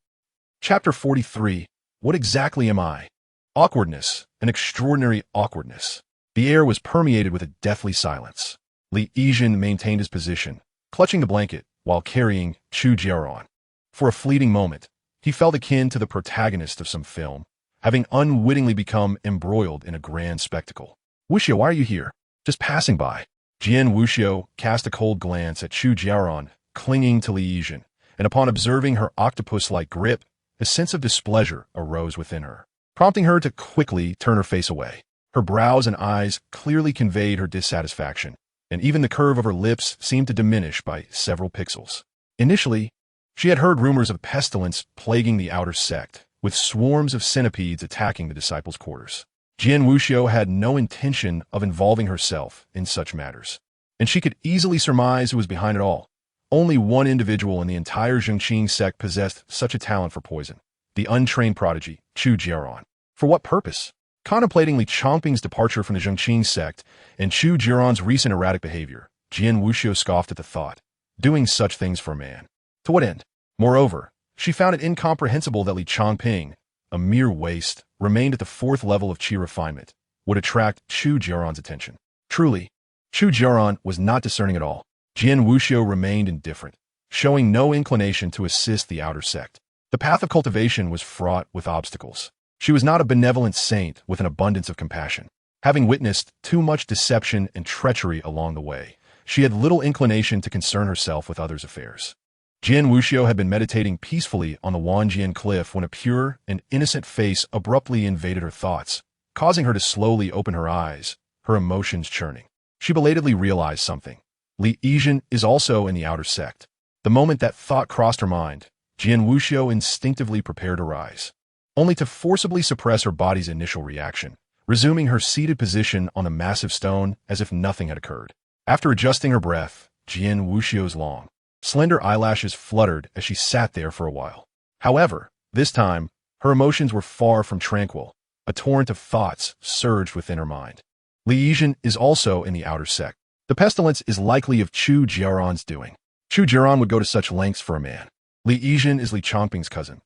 Chapter 43. What exactly am I? Awkwardness, an extraordinary awkwardness. The air was permeated with a deathly silence. Li Yizhen maintained his position, clutching the blanket while carrying Chu Jiaoran. For a fleeting moment, he felt akin to the protagonist of some film, having unwittingly become embroiled in a grand spectacle. Wuxiu, why are you here? Just passing by. Jian Wuxiu cast a cold glance at Chu Jiaoran, clinging to Li Yizhen, and upon observing her octopus-like grip, a sense of displeasure arose within her, prompting her to quickly turn her face away. Her brows and eyes clearly conveyed her dissatisfaction, and even the curve of her lips seemed to diminish by several pixels. Initially, she had heard rumors of pestilence plaguing the outer sect, with swarms of centipedes attacking the disciples' quarters. Jian Wuxiu had no intention of involving herself in such matters, and she could easily surmise who was behind it all. Only one individual in the entire Changping sect possessed such a talent for poison, the untrained prodigy, Chu Jiaoran. For what purpose? Contemplating Li Changping's departure from the Changping sect and Chu Jiaoran's recent erratic behavior, Jian Wuxiu scoffed at the thought, doing such things for a man. To what end? Moreover, she found it incomprehensible that Li Changping, a mere waste, remained at the fourth level of qi refinement, would attract Chu Jiaoran's attention. Truly, Chu Jiaoran was not discerning at all. Jian Wuxiu remained indifferent, showing no inclination to assist the outer sect. The path of cultivation was fraught with obstacles. She was not a benevolent saint with an abundance of compassion. Having witnessed too much deception and treachery along the way, she had little inclination to concern herself with others' affairs. Jian Wuxiu had been meditating peacefully on the Wanjian cliff when a pure and innocent face abruptly invaded her thoughts, causing her to slowly open her eyes, her emotions churning. She belatedly realized something. Li Yizhen is also in the outer sect. The moment that thought crossed her mind, Jian Wuxiu instinctively prepared to rise, only to forcibly suppress her body's initial reaction, resuming her seated position on the massive stone as if nothing had occurred. After adjusting her breath, Jian Wuxiu's long, slender eyelashes fluttered as she sat there for a while. However, this time, her emotions were far from tranquil. A torrent of thoughts surged within her mind. Li Yizhen is also in the outer sect. The pestilence is likely of Chu Jiaoran's doing. Chu Jiaoran would go to such lengths for a man. Li Yizhen is Li Changping's cousin.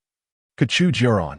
Could Chu Jiaoran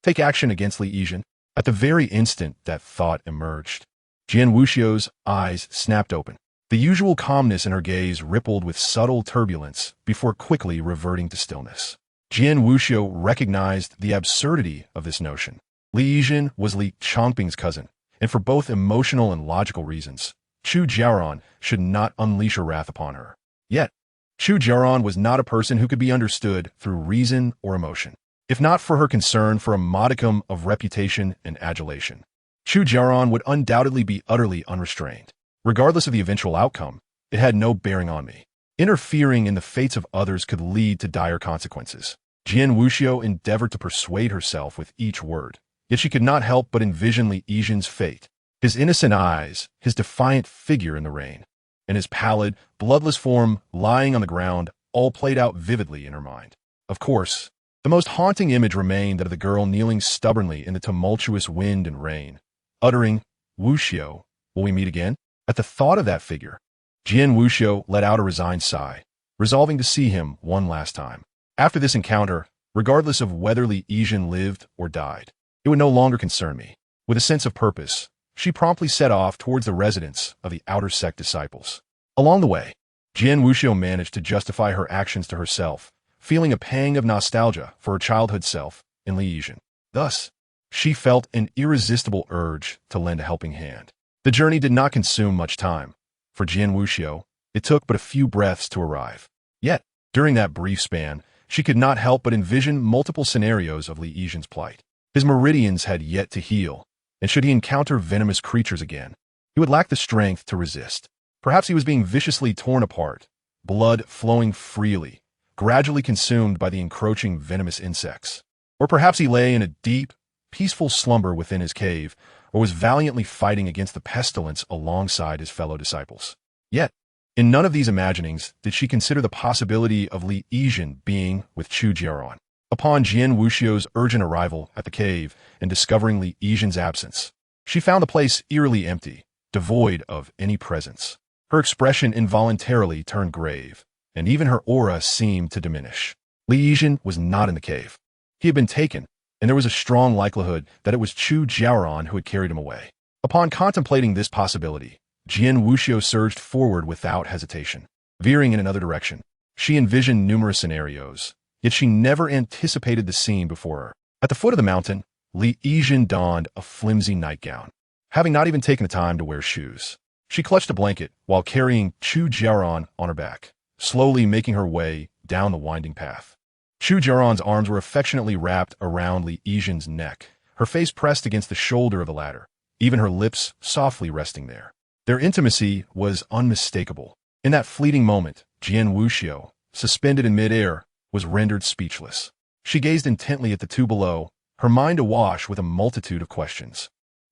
take action against Li Yizhen? At the very instant that thought emerged, Jian Wuxiu's eyes snapped open. The usual calmness in her gaze rippled with subtle turbulence before quickly reverting to stillness. Jian Wuxiu recognized the absurdity of this notion. Li Yizhen was Li Changping's cousin, and for both emotional and logical reasons, Chu Jiaoran should not unleash her wrath upon her. Yet, Chu Jiaoran was not a person who could be understood through reason or emotion. If not for her concern for a modicum of reputation and adulation, Chu Jiaoran would undoubtedly be utterly unrestrained. Regardless of the eventual outcome, it had no bearing on me. Interfering in the fates of others could lead to dire consequences. Jian Wuxiu endeavored to persuade herself with each word, yet she could not help but envision Li Yizhen's fate, his innocent eyes, his defiant figure in the rain, and his pallid, bloodless form lying on the ground all played out vividly in her mind. Of course, the most haunting image remained that of the girl kneeling stubbornly in the tumultuous wind and rain, uttering, "Wuxiu, will we meet again?" At the thought of that figure, Jian Wuxiu let out a resigned sigh, resolving to see him one last time. After this encounter, regardless of whether Li Yizhen lived or died, it would no longer concern me. With a sense of purpose, she promptly set off towards the residence of the outer sect disciples. Along the way, Jian Wuxiu managed to justify her actions to herself, feeling a pang of nostalgia for her childhood self in Li Yizhen. Thus, she felt an irresistible urge to lend a helping hand. The journey did not consume much time. For Jian Wuxiu, it took but a few breaths to arrive. Yet, during that brief span, she could not help but envision multiple scenarios of Li Yizhen's plight. His meridians had yet to heal, and should he encounter venomous creatures again, he would lack the strength to resist. Perhaps he was being viciously torn apart, blood flowing freely, gradually consumed by the encroaching venomous insects. Or perhaps he lay in a deep, peaceful slumber within his cave, or was valiantly fighting against the pestilence alongside his fellow disciples. Yet, in none of these imaginings did she consider the possibility of Li Yizhen being with Chu Jiaoran. Upon Jian Wuxiu's urgent arrival at the cave and discovering Li Yizhen's absence, she found the place eerily empty, devoid of any presence. Her expression involuntarily turned grave, and even her aura seemed to diminish. Li Yizhen was not in the cave. He had been taken, and there was a strong likelihood that it was Chu Jiaoran who had carried him away. Upon contemplating this possibility, Jian Wuxiu surged forward without hesitation. Veering in another direction, she envisioned numerous scenarios, yet she never anticipated the scene before her. At the foot of the mountain, Li Yizhen donned a flimsy nightgown, having not even taken the time to wear shoes. She clutched a blanket while carrying Chu Jiaoran on her back, slowly making her way down the winding path. Chu Jiaoran's arms were affectionately wrapped around Li Yizhen's neck, her face pressed against the shoulder of the latter, even her lips softly resting there. Their intimacy was unmistakable. In that fleeting moment, Jian Wuxiu, suspended in midair, was rendered speechless. She gazed intently at the two below, her mind awash with a multitude of questions.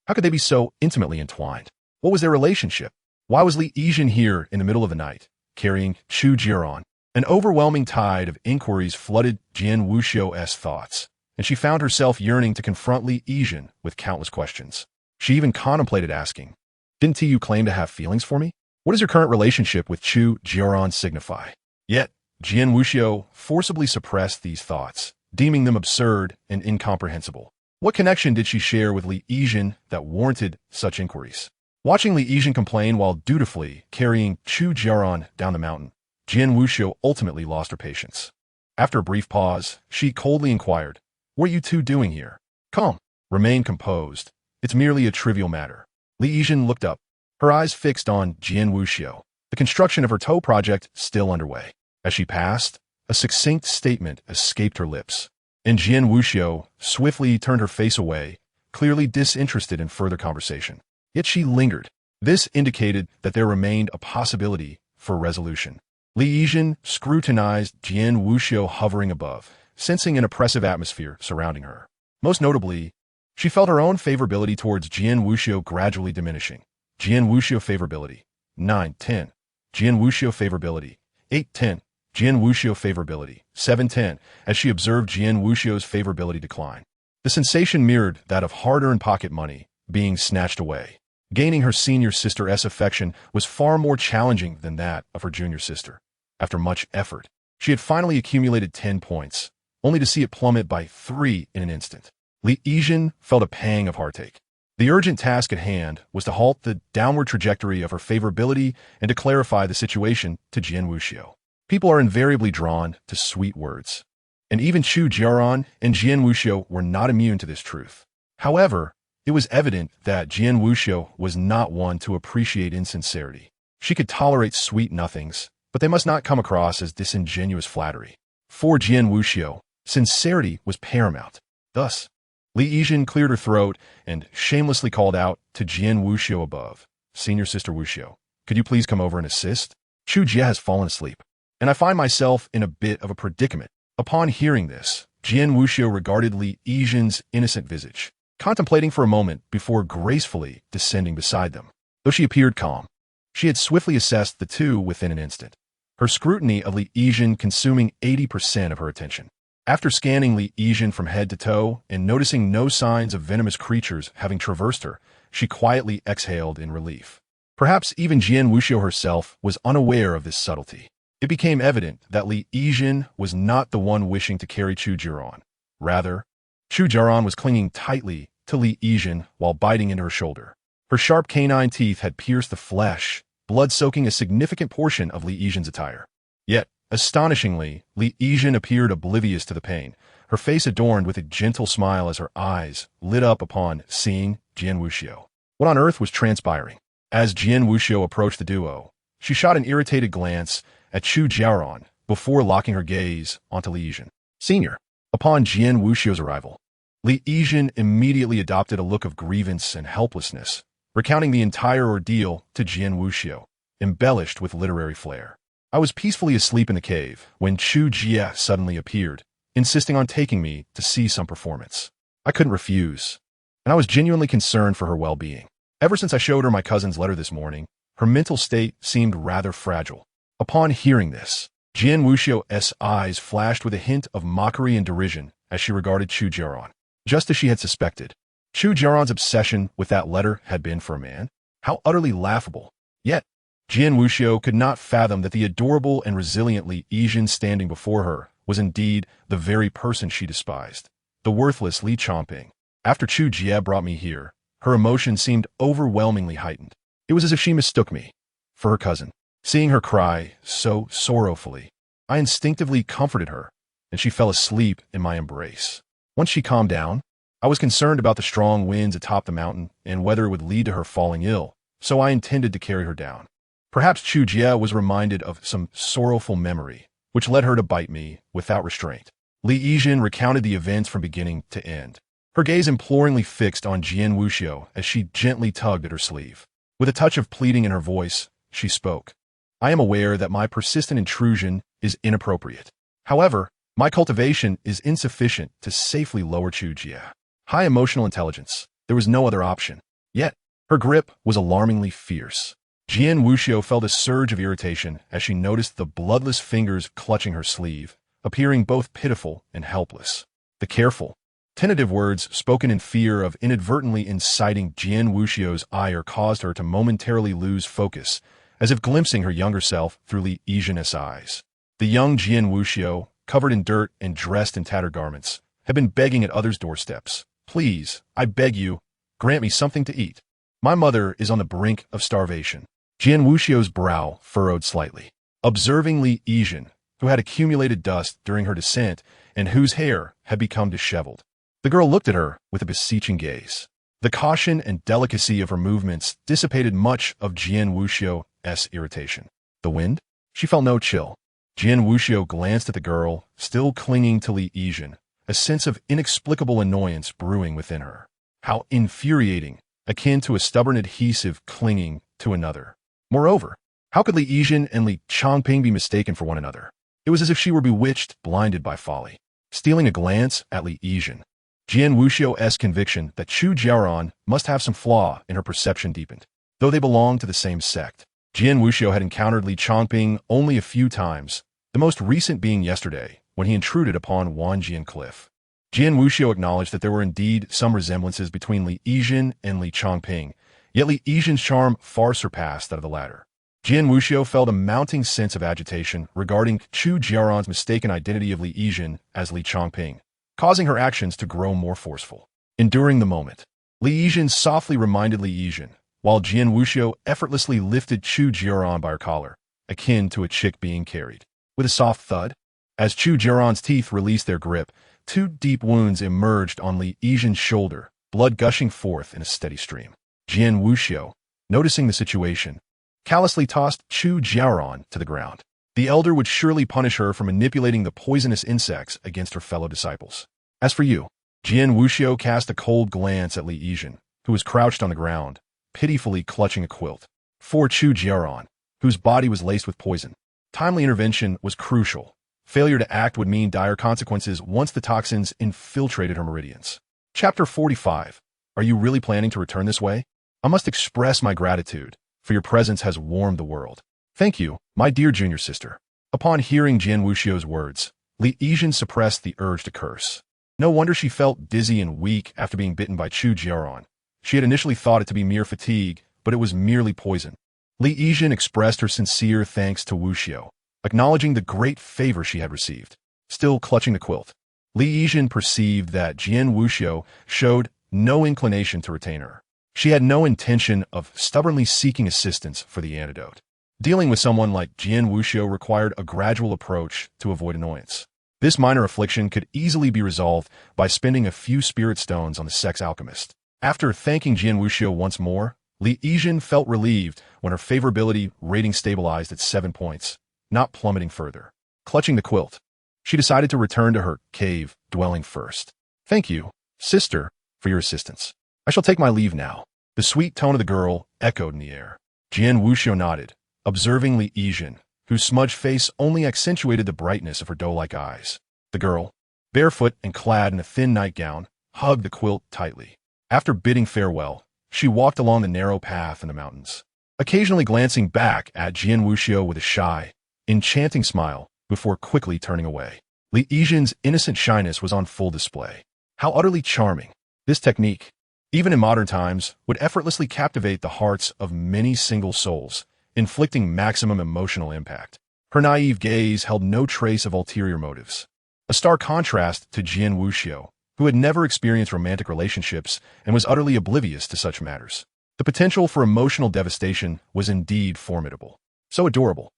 How could they be so intimately entwined? What was their relationship? Why was Li Yizhen here in the middle of the night, carrying Chu Jiaoran? An overwhelming tide of inquiries flooded Jian Wuxiu's thoughts, and she found herself yearning to confront Li Yizhen with countless questions. She even contemplated asking, "Didn't you claim to have feelings for me? What does your current relationship with Chu Jiaoran signify?" Yet, Jian Wuxiu forcibly suppressed these thoughts, deeming them absurd and incomprehensible. What connection did she share with Li Yizhen that warranted such inquiries? Watching Li Yizhen complain while dutifully carrying Chu Jiaoran down the mountain, Jian Wuxiu ultimately lost her patience. After a brief pause, she coldly inquired, "What are you two doing here?" "Calm. Remain composed. It's merely a trivial matter." Li Yizhen looked up, her eyes fixed on Jian Wuxiu, the construction of her toe project still underway. As she passed, a succinct statement escaped her lips, and Jian Wuxiu swiftly turned her face away, clearly disinterested in further conversation. Yet she lingered. This indicated that there remained a possibility for resolution. Li Yizhen scrutinized Jian Wuxiu hovering above, sensing an oppressive atmosphere surrounding her. Most notably, she felt her own favorability towards Jian Wuxiu gradually diminishing. Jian Wuxiu favorability, 9-10. Jian Wuxiu favorability, 8-10. Jian Wuxiu favorability, 7-10, as she observed Jian Wuxiu's favorability decline. The sensation mirrored that of hard-earned pocket money being snatched away. Gaining her senior sister's affection was far more challenging than that of her junior sister. After much effort, she had finally accumulated 10 points, only to see it plummet by 3 in an instant. Li Yizhen felt a pang of heartache. The urgent task at hand was to halt the downward trajectory of her favorability and to clarify the situation to Jian Wuxiu. People are invariably drawn to sweet words, and even Chu Jiaoran and Jian Wuxiu were not immune to this truth. However, it was evident that Jian Wuxiu was not one to appreciate insincerity. She could tolerate sweet nothings, but they must not come across as disingenuous flattery. For Jian Wuxiu, sincerity was paramount. Thus, Li Yizhen cleared her throat and shamelessly called out to Jian Wuxiu above, "Senior Sister Wuxiu, could you please come over and assist? Chu Jie has fallen asleep, and I find myself in a bit of a predicament." Upon hearing this, Jian Wuxiu regarded Li Yizhen's innocent visage, contemplating for a moment before gracefully descending beside them. Though she appeared calm, she had swiftly assessed the two within an instant, her scrutiny of Li Yizhen consuming 80% of her attention. After scanning Li Yizhen from head to toe and noticing no signs of venomous creatures having traversed her, she quietly exhaled in relief. Perhaps even Jian Wuxiu herself was unaware of this subtlety. It became evident that Li Yizhen was not the one wishing to carry Chu Jiaoran. Rather, Chu Jiaoran was clinging tightly to Li Yizhen while biting into her shoulder. Her sharp canine teeth had pierced the flesh, blood soaking a significant portion of Li Yizhen's attire. Yet, Astonishingly, Li Yijin appeared oblivious to the pain, her face adorned with a gentle smile as her eyes lit up upon seeing Jian Wuxiu. What on earth was transpiring? As Jian Wuxiu approached the duo, she shot an irritated glance at Chu Jiaoran before locking her gaze onto Li Yijin. Senior. Upon Jian Wuxiu's arrival, Li Yijin immediately adopted a look of grievance and helplessness, recounting the entire ordeal to Jian Wuxiu, embellished with literary flair. I was peacefully asleep in the cave when Chu Jia suddenly appeared, insisting on taking me to see some performance. I couldn't refuse, and I was genuinely concerned for her well-being. Ever since I showed her my cousin's letter this morning, her mental state seemed rather fragile. Upon hearing this, Jian Wuxiu's eyes flashed with a hint of mockery and derision as she regarded Chu Jiaoran. Just as she had suspected, Chu Jiaoran's obsession with that letter had been for a man. How utterly laughable. Yet, Jian Wuxiu could not fathom that the adorable and resilient Li Yijin standing before her was indeed the very person she despised, the worthless Li Changping. After Chu Jia brought me here, her emotion seemed overwhelmingly heightened. It was as if she mistook me for her cousin. Seeing her cry so sorrowfully, I instinctively comforted her, and she fell asleep in my embrace. Once she calmed down, I was concerned about the strong winds atop the mountain and whether it would lead to her falling ill, so I intended to carry her down. Perhaps Chu Jia was reminded of some sorrowful memory, which led her to bite me without restraint. Li Yijin recounted the events from beginning to end, her gaze imploringly fixed on Jian Wuxiu as she gently tugged at her sleeve. With a touch of pleading in her voice, she spoke. I am aware that my persistent intrusion is inappropriate. However, my cultivation is insufficient to safely lower Chu Jia. High emotional intelligence. There was no other option. Yet, her grip was alarmingly fierce. Jian Wuxiu felt a surge of irritation as she noticed the bloodless fingers clutching her sleeve, appearing both pitiful and helpless. The careful, tentative words spoken in fear of inadvertently inciting Jian Wuxiu's ire caused her to momentarily lose focus, as if glimpsing her younger self through Li Yijin's eyes. The young Jian Wuxiu, covered in dirt and dressed in tattered garments, had been begging at others' doorsteps. Please, I beg you, grant me something to eat. My mother is on the brink of starvation. Jian Wuxiu's brow furrowed slightly. Observing Li Yijin, who had accumulated dust during her descent and whose hair had become disheveled, the girl looked at her with a beseeching gaze. The caution and delicacy of her movements dissipated much of Jian Wuxiu's irritation. The wind? She felt no chill. Jian Wuxiu glanced at the girl, still clinging to Li Yijin, a sense of inexplicable annoyance brewing within her. How infuriating, akin to a stubborn adhesive clinging to another. Moreover, how could Li Yijin and Li Changping be mistaken for one another? It was as if she were bewitched, blinded by folly. Stealing a glance at Li Yijin, Jian Wuxiu's conviction that Chu Jiaoran must have some flaw in her perception deepened. Though they belonged to the same sect, Jian Wuxiu had encountered Li Changping only a few times, the most recent being yesterday, when he intruded upon Wanjian Cliff. Jian Wuxiu acknowledged that there were indeed some resemblances between Li Yijin and Li Changping, yet Li Yijin's charm far surpassed that of the latter. Jian Wuxiu felt a mounting sense of agitation regarding Chu Jiaoran's mistaken identity of Li Yijin as Li Changping, causing her actions to grow more forceful. Enduring the moment, Li Yijin softly reminded Li Yijin, while Jian Wuxiu effortlessly lifted Chu Jiaoran by her collar, akin to a chick being carried. With a soft thud, as Chu Jiaoran's teeth released their grip, two deep wounds emerged on Li Yijin's shoulder, blood gushing forth in a steady stream. Jian Wuxiu, noticing the situation, callously tossed Chu Jiaoran to the ground. The elder would surely punish her for manipulating the poisonous insects against her fellow disciples. As for you, Jian Wuxiu cast a cold glance at Li Yijin, who was crouched on the ground, pitifully clutching a quilt. For Chu Jiaoran, whose body was laced with poison, timely intervention was crucial. Failure to act would mean dire consequences once the toxins infiltrated her meridians. Chapter 45. Are you really planning to return this way? I must express my gratitude, for your presence has warmed the world. Thank you, my dear junior sister. Upon hearing Jian Wuxiu's words, Li Yijin suppressed the urge to curse. No wonder she felt dizzy and weak after being bitten by Chu Jiaoran. She had initially thought it to be mere fatigue, but it was merely poison. Li Yijin expressed her sincere thanks to Wuxiu, acknowledging the great favor she had received. Still clutching the quilt, Li Yijin perceived that Jian Wuxiu showed no inclination to retain her. She had no intention of stubbornly seeking assistance for the antidote. Dealing with someone like Jian Wuxiu required a gradual approach to avoid annoyance. This minor affliction could easily be resolved by spending a few spirit stones on the sect's alchemist. After thanking Jian Wuxiu once more, Li Yizhen felt relieved when her favorability rating stabilized at 7 points, not plummeting further. Clutching the quilt, she decided to return to her cave dwelling first. Thank you, sister, for your assistance. I shall take my leave now. The sweet tone of the girl echoed in the air. Jian Wuxiu nodded, observing Li Yizhen, whose smudged face only accentuated the brightness of her doe-like eyes. The girl, barefoot and clad in a thin nightgown, hugged the quilt tightly. After bidding farewell, she walked along the narrow path in the mountains, occasionally glancing back at Jian Wuxiu with a shy, enchanting smile before quickly turning away. Li Yizhen's innocent shyness was on full display. How utterly charming! This technique, even in modern times, would effortlessly captivate the hearts of many single souls, inflicting maximum emotional impact. Her naive gaze held no trace of ulterior motives. A stark contrast to Jian Wuxiu, who had never experienced romantic relationships and was utterly oblivious to such matters. The potential for emotional devastation was indeed formidable. So adorable.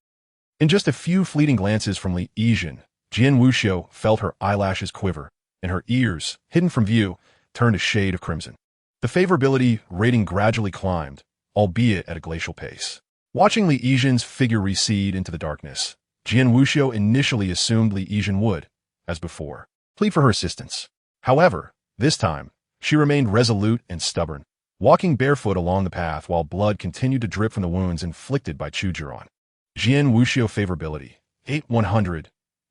In just a few fleeting glances from Li Yizhen, Jian Wuxiu felt her eyelashes quiver, and her ears, hidden from view, turned a shade of crimson. The favorability rating gradually climbed, albeit at a glacial pace. Watching Li Yizhen's figure recede into the darkness, Jian Wuxiu initially assumed Li Yizhen would, as before, plead for her assistance. However, this time, she remained resolute and stubborn, walking barefoot along the path while blood continued to drip from the wounds inflicted by Chu Jiaoran. Jian Wuxiu favorability, 8-100.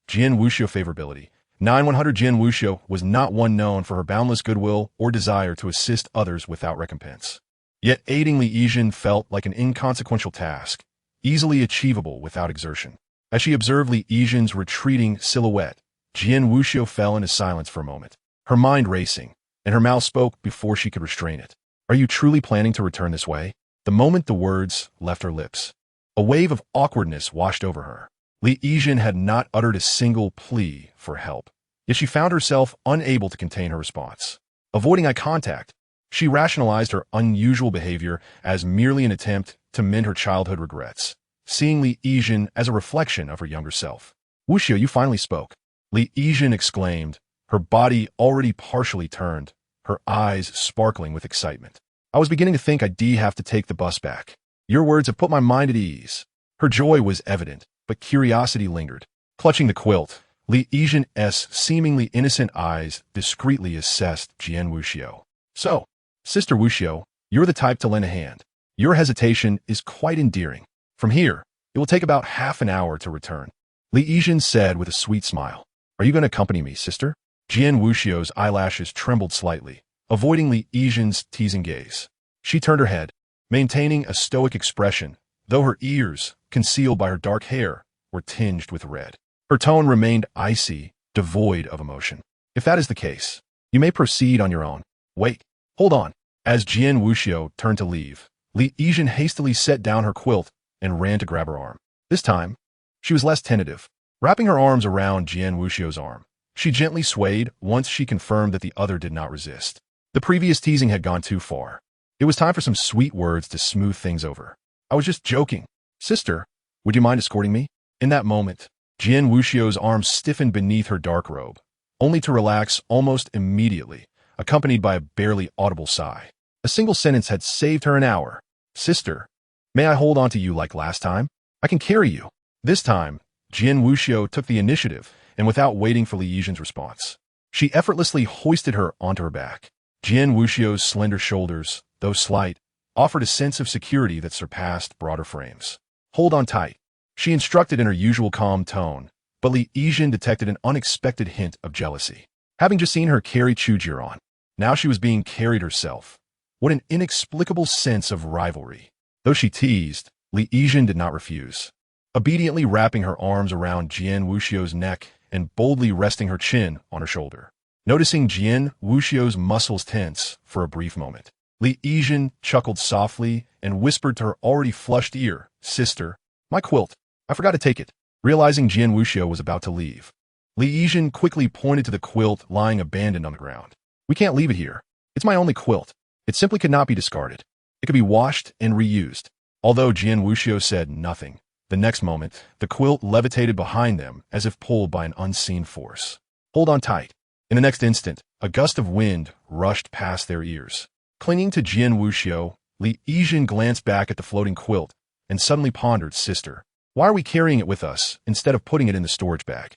Jian Wuxiu favorability, 9-100. Jian Wuxiu was not one known for her boundless goodwill or desire to assist others without recompense. Yet aiding Li Yizhen felt like an inconsequential task, easily achievable without exertion. As she observed Li Yizhen's retreating silhouette, Jian Wuxiu fell into silence for a moment, her mind racing, and her mouth spoke before she could restrain it. Are you truly planning to return this way? The moment the words left her lips, a wave of awkwardness washed over her. Li Yizhen had not uttered a single plea for help, yet she found herself unable to contain her response. Avoiding eye contact, she rationalized her unusual behavior as merely an attempt to mend her childhood regrets, seeing Li Yizhen as a reflection of her younger self. Wuxiu, you finally spoke. Li Yizhen exclaimed, her body already partially turned, her eyes sparkling with excitement. I was beginning to think I'd have to take the bus back. Your words have put my mind at ease. Her joy was evident, but curiosity lingered. Clutching the quilt, Li Yizhen's seemingly innocent eyes discreetly assessed Jian Wuxiu. So, Sister Wuxiu, you're the type to lend a hand. Your hesitation is quite endearing. From here, it will take about half an hour to return. Li Yizhen said with a sweet smile. Are you going to accompany me, sister? Jian Wuxiu's eyelashes trembled slightly, avoiding Li Yizhen's teasing gaze. She turned her head, maintaining a stoic expression, though her ears, concealed by her dark hair, were tinged with red. Her tone remained icy, devoid of emotion. If that is the case, you may proceed on your own. Wait, hold on. As Jian Wuxiu turned to leave, Li Yizhen hastily set down her quilt and ran to grab her arm. This time, she was less tentative. Wrapping her arms around Jian Wuxiu's arm, she gently swayed once she confirmed that the other did not resist. The previous teasing had gone too far. It was time for some sweet words to smooth things over. I was just joking. Sister, would you mind escorting me? In that moment, Jian Wuxiu's arms stiffened beneath her dark robe, only to relax almost immediately, accompanied by a barely audible sigh. A single sentence had saved her an hour. Sister, may I hold on to you like last time? I can carry you. This time, Jian Wuxiu took the initiative, and without waiting for Li Yizhen's response, she effortlessly hoisted her onto her back. Jian Wuxiu's slender shoulders, though slight, offered a sense of security that surpassed broader frames. Hold on tight, she instructed in her usual calm tone, but Li Yizhen detected an unexpected hint of jealousy. Having just seen her carry Chu Jiaoran, now she was being carried herself. What an inexplicable sense of rivalry. Though she teased, Li Yizhen did not refuse. Obediently wrapping her arms around Jian Wuxiu's neck and boldly resting her chin on her shoulder. Noticing Jian Wuxiu's muscles tense for a brief moment, Li Yizhen chuckled softly and whispered to her already flushed ear, Sister, my quilt, I forgot to take it. Realizing Jian Wuxiu was about to leave, Li Yizhen quickly pointed to the quilt lying abandoned on the ground. We can't leave it here. It's my only quilt. It simply could not be discarded. It could be washed and reused. Although Jian Wuxiu said nothing, the next moment, the quilt levitated behind them as if pulled by an unseen force. Hold on tight. In the next instant, a gust of wind rushed past their ears. Clinging to Jian Wuxiu, Li Yijin glanced back at the floating quilt and suddenly pondered, "Sister, why are we carrying it with us instead of putting it in the storage bag?"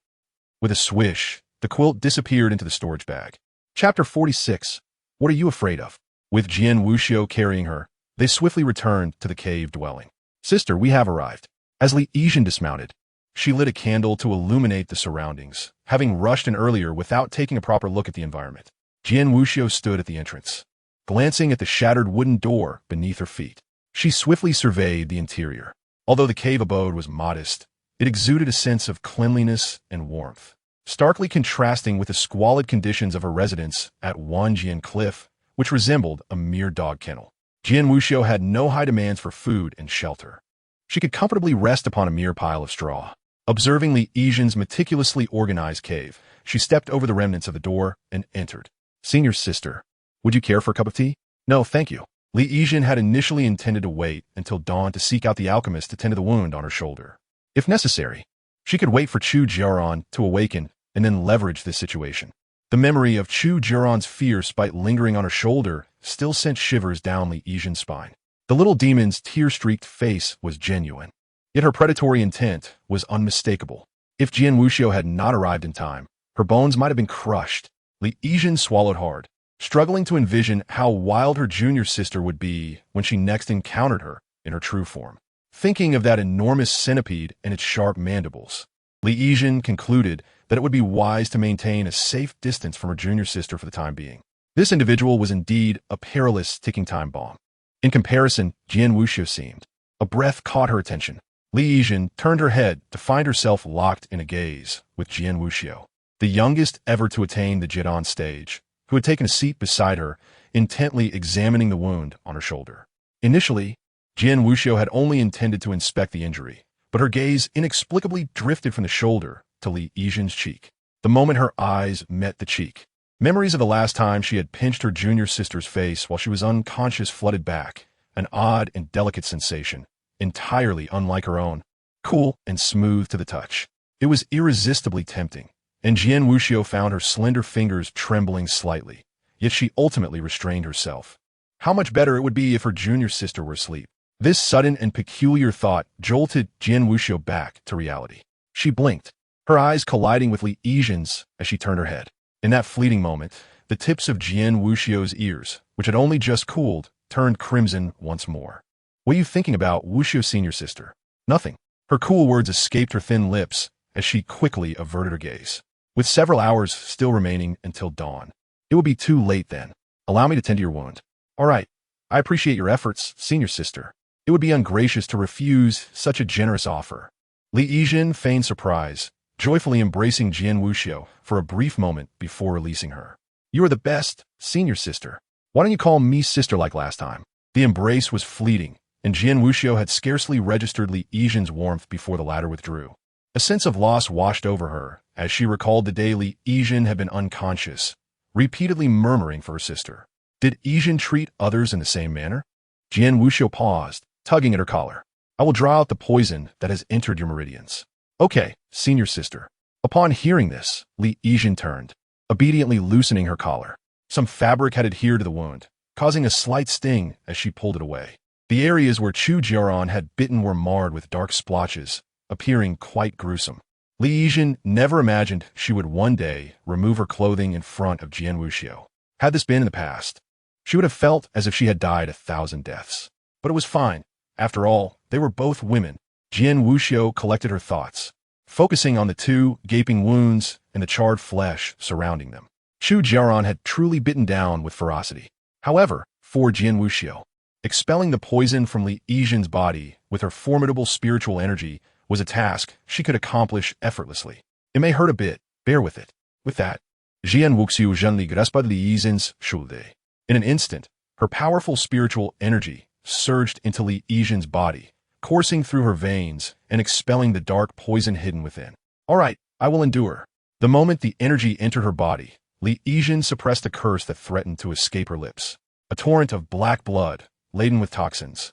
With a swish, the quilt disappeared into the storage bag. Chapter 46. What are you afraid of? With Jian Wuxiu carrying her, they swiftly returned to the cave dwelling. "Sister, we have arrived." As Li Yijin dismounted, she lit a candle to illuminate the surroundings, having rushed in earlier without taking a proper look at the environment. Jian Wuxiu stood at the entrance, glancing at the shattered wooden door beneath her feet. She swiftly surveyed the interior. Although the cave abode was modest, it exuded a sense of cleanliness and warmth, starkly contrasting with the squalid conditions of her residence at Wanjian Cliff, which resembled a mere dog kennel. Jian Wuxiu had no high demands for food and shelter. She could comfortably rest upon a mere pile of straw. Observing Li Yijin's meticulously organized cave, she stepped over the remnants of the door and entered. "Senior sister, would you care for a cup of tea?" "No, thank you." Li Yijin had initially intended to wait until dawn to seek out the alchemist to tend to the wound on her shoulder. If necessary, she could wait for Chu Jiaoran to awaken and then leverage this situation. The memory of Chu Jiaoran's fierce bite lingering on her shoulder still sent shivers down Li Yijin's spine. The little demon's tear-streaked face was genuine, yet her predatory intent was unmistakable. If Jian Wuxiu had not arrived in time, her bones might have been crushed. Li Yijin swallowed hard, struggling to envision how wild her junior sister would be when she next encountered her in her true form. Thinking of that enormous centipede and its sharp mandibles, Li Yijin concluded that it would be wise to maintain a safe distance from her junior sister for the time being. This individual was indeed a perilous ticking time bomb. In comparison, Jian Wuxiu seemed. A breath caught her attention. Li Yijin turned her head to find herself locked in a gaze with Jian Wuxiu, the youngest ever to attain the Jidan stage, who had taken a seat beside her, intently examining the wound on her shoulder. Initially, Jian Wuxiu had only intended to inspect the injury, but her gaze inexplicably drifted from the shoulder to Li Yijin's cheek. The moment her eyes met the cheek, memories of the last time she had pinched her junior sister's face while she was unconscious flooded back, an odd and delicate sensation, entirely unlike her own, cool and smooth to the touch. It was irresistibly tempting, and Jian Wuxiu found her slender fingers trembling slightly, yet she ultimately restrained herself. How much better it would be if her junior sister were asleep. This sudden and peculiar thought jolted Jian Wuxiu back to reality. She blinked, her eyes colliding with Li Yijin's as she turned her head. In that fleeting moment, the tips of Jian Wuxiu's ears, which had only just cooled, turned crimson once more. "What are you thinking about, Wuxiu senior sister?" "Nothing." Her cool words escaped her thin lips as she quickly averted her gaze. With several hours still remaining until dawn, it would be too late then. "Allow me to tend to your wound." "All right. I appreciate your efforts, senior sister. It would be ungracious to refuse such a generous offer." Li Yijin feigned surprise, joyfully embracing Jian Wuxiu for a brief moment before releasing her. "You are the best, senior sister. Why don't you call me sister like last time?" The embrace was fleeting, and Jian Wuxiu had scarcely registered Li Yijin's warmth before the latter withdrew. A sense of loss washed over her as she recalled the day Li Yijin had been unconscious, repeatedly murmuring for her sister. Did Yijin treat others in the same manner? Jian Wuxiu paused, tugging at her collar. "I will draw out the poison that has entered your meridians." "Okay, senior sister." Upon hearing this, Li Yijin turned, obediently loosening her collar. Some fabric had adhered to the wound, causing a slight sting as she pulled it away. The areas where Chu Jiaoran had bitten were marred with dark splotches, appearing quite gruesome. Li Yijin never imagined she would one day remove her clothing in front of Jian Wuxiu. Had this been in the past, she would have felt as if she had died 1,000 deaths. But it was fine. After all, they were both women. Jian Wuxiu collected her thoughts, focusing on the two gaping wounds and the charred flesh surrounding them. Chu Jiaoran had truly bitten down with ferocity. However, for Jian Wuxiu, expelling the poison from Li Yijin's body with her formidable spiritual energy was a task she could accomplish effortlessly. It may hurt a bit, bear with it. With that, Jian Wuxiu gently grasped Li Yijin's shoulder. In an instant, her powerful spiritual energy surged into Li Yijin's body, coursing through her veins and expelling the dark poison hidden within. "All right, I will endure." The moment the energy entered her body, Li Yijin suppressed a curse that threatened to escape her lips. A torrent of black blood, laden with toxins,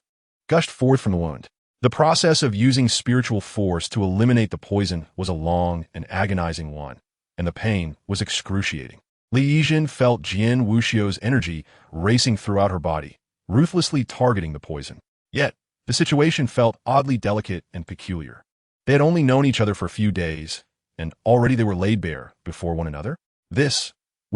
gushed forth from the wound. The process of using spiritual force to eliminate the poison was a long and agonizing one, and the pain was excruciating. Li Yijin felt Jian Wuxiu's energy racing throughout her body, ruthlessly targeting the poison. Yet, the situation felt oddly delicate and peculiar. They had only known each other for a few days, and already they were laid bare before one another. Was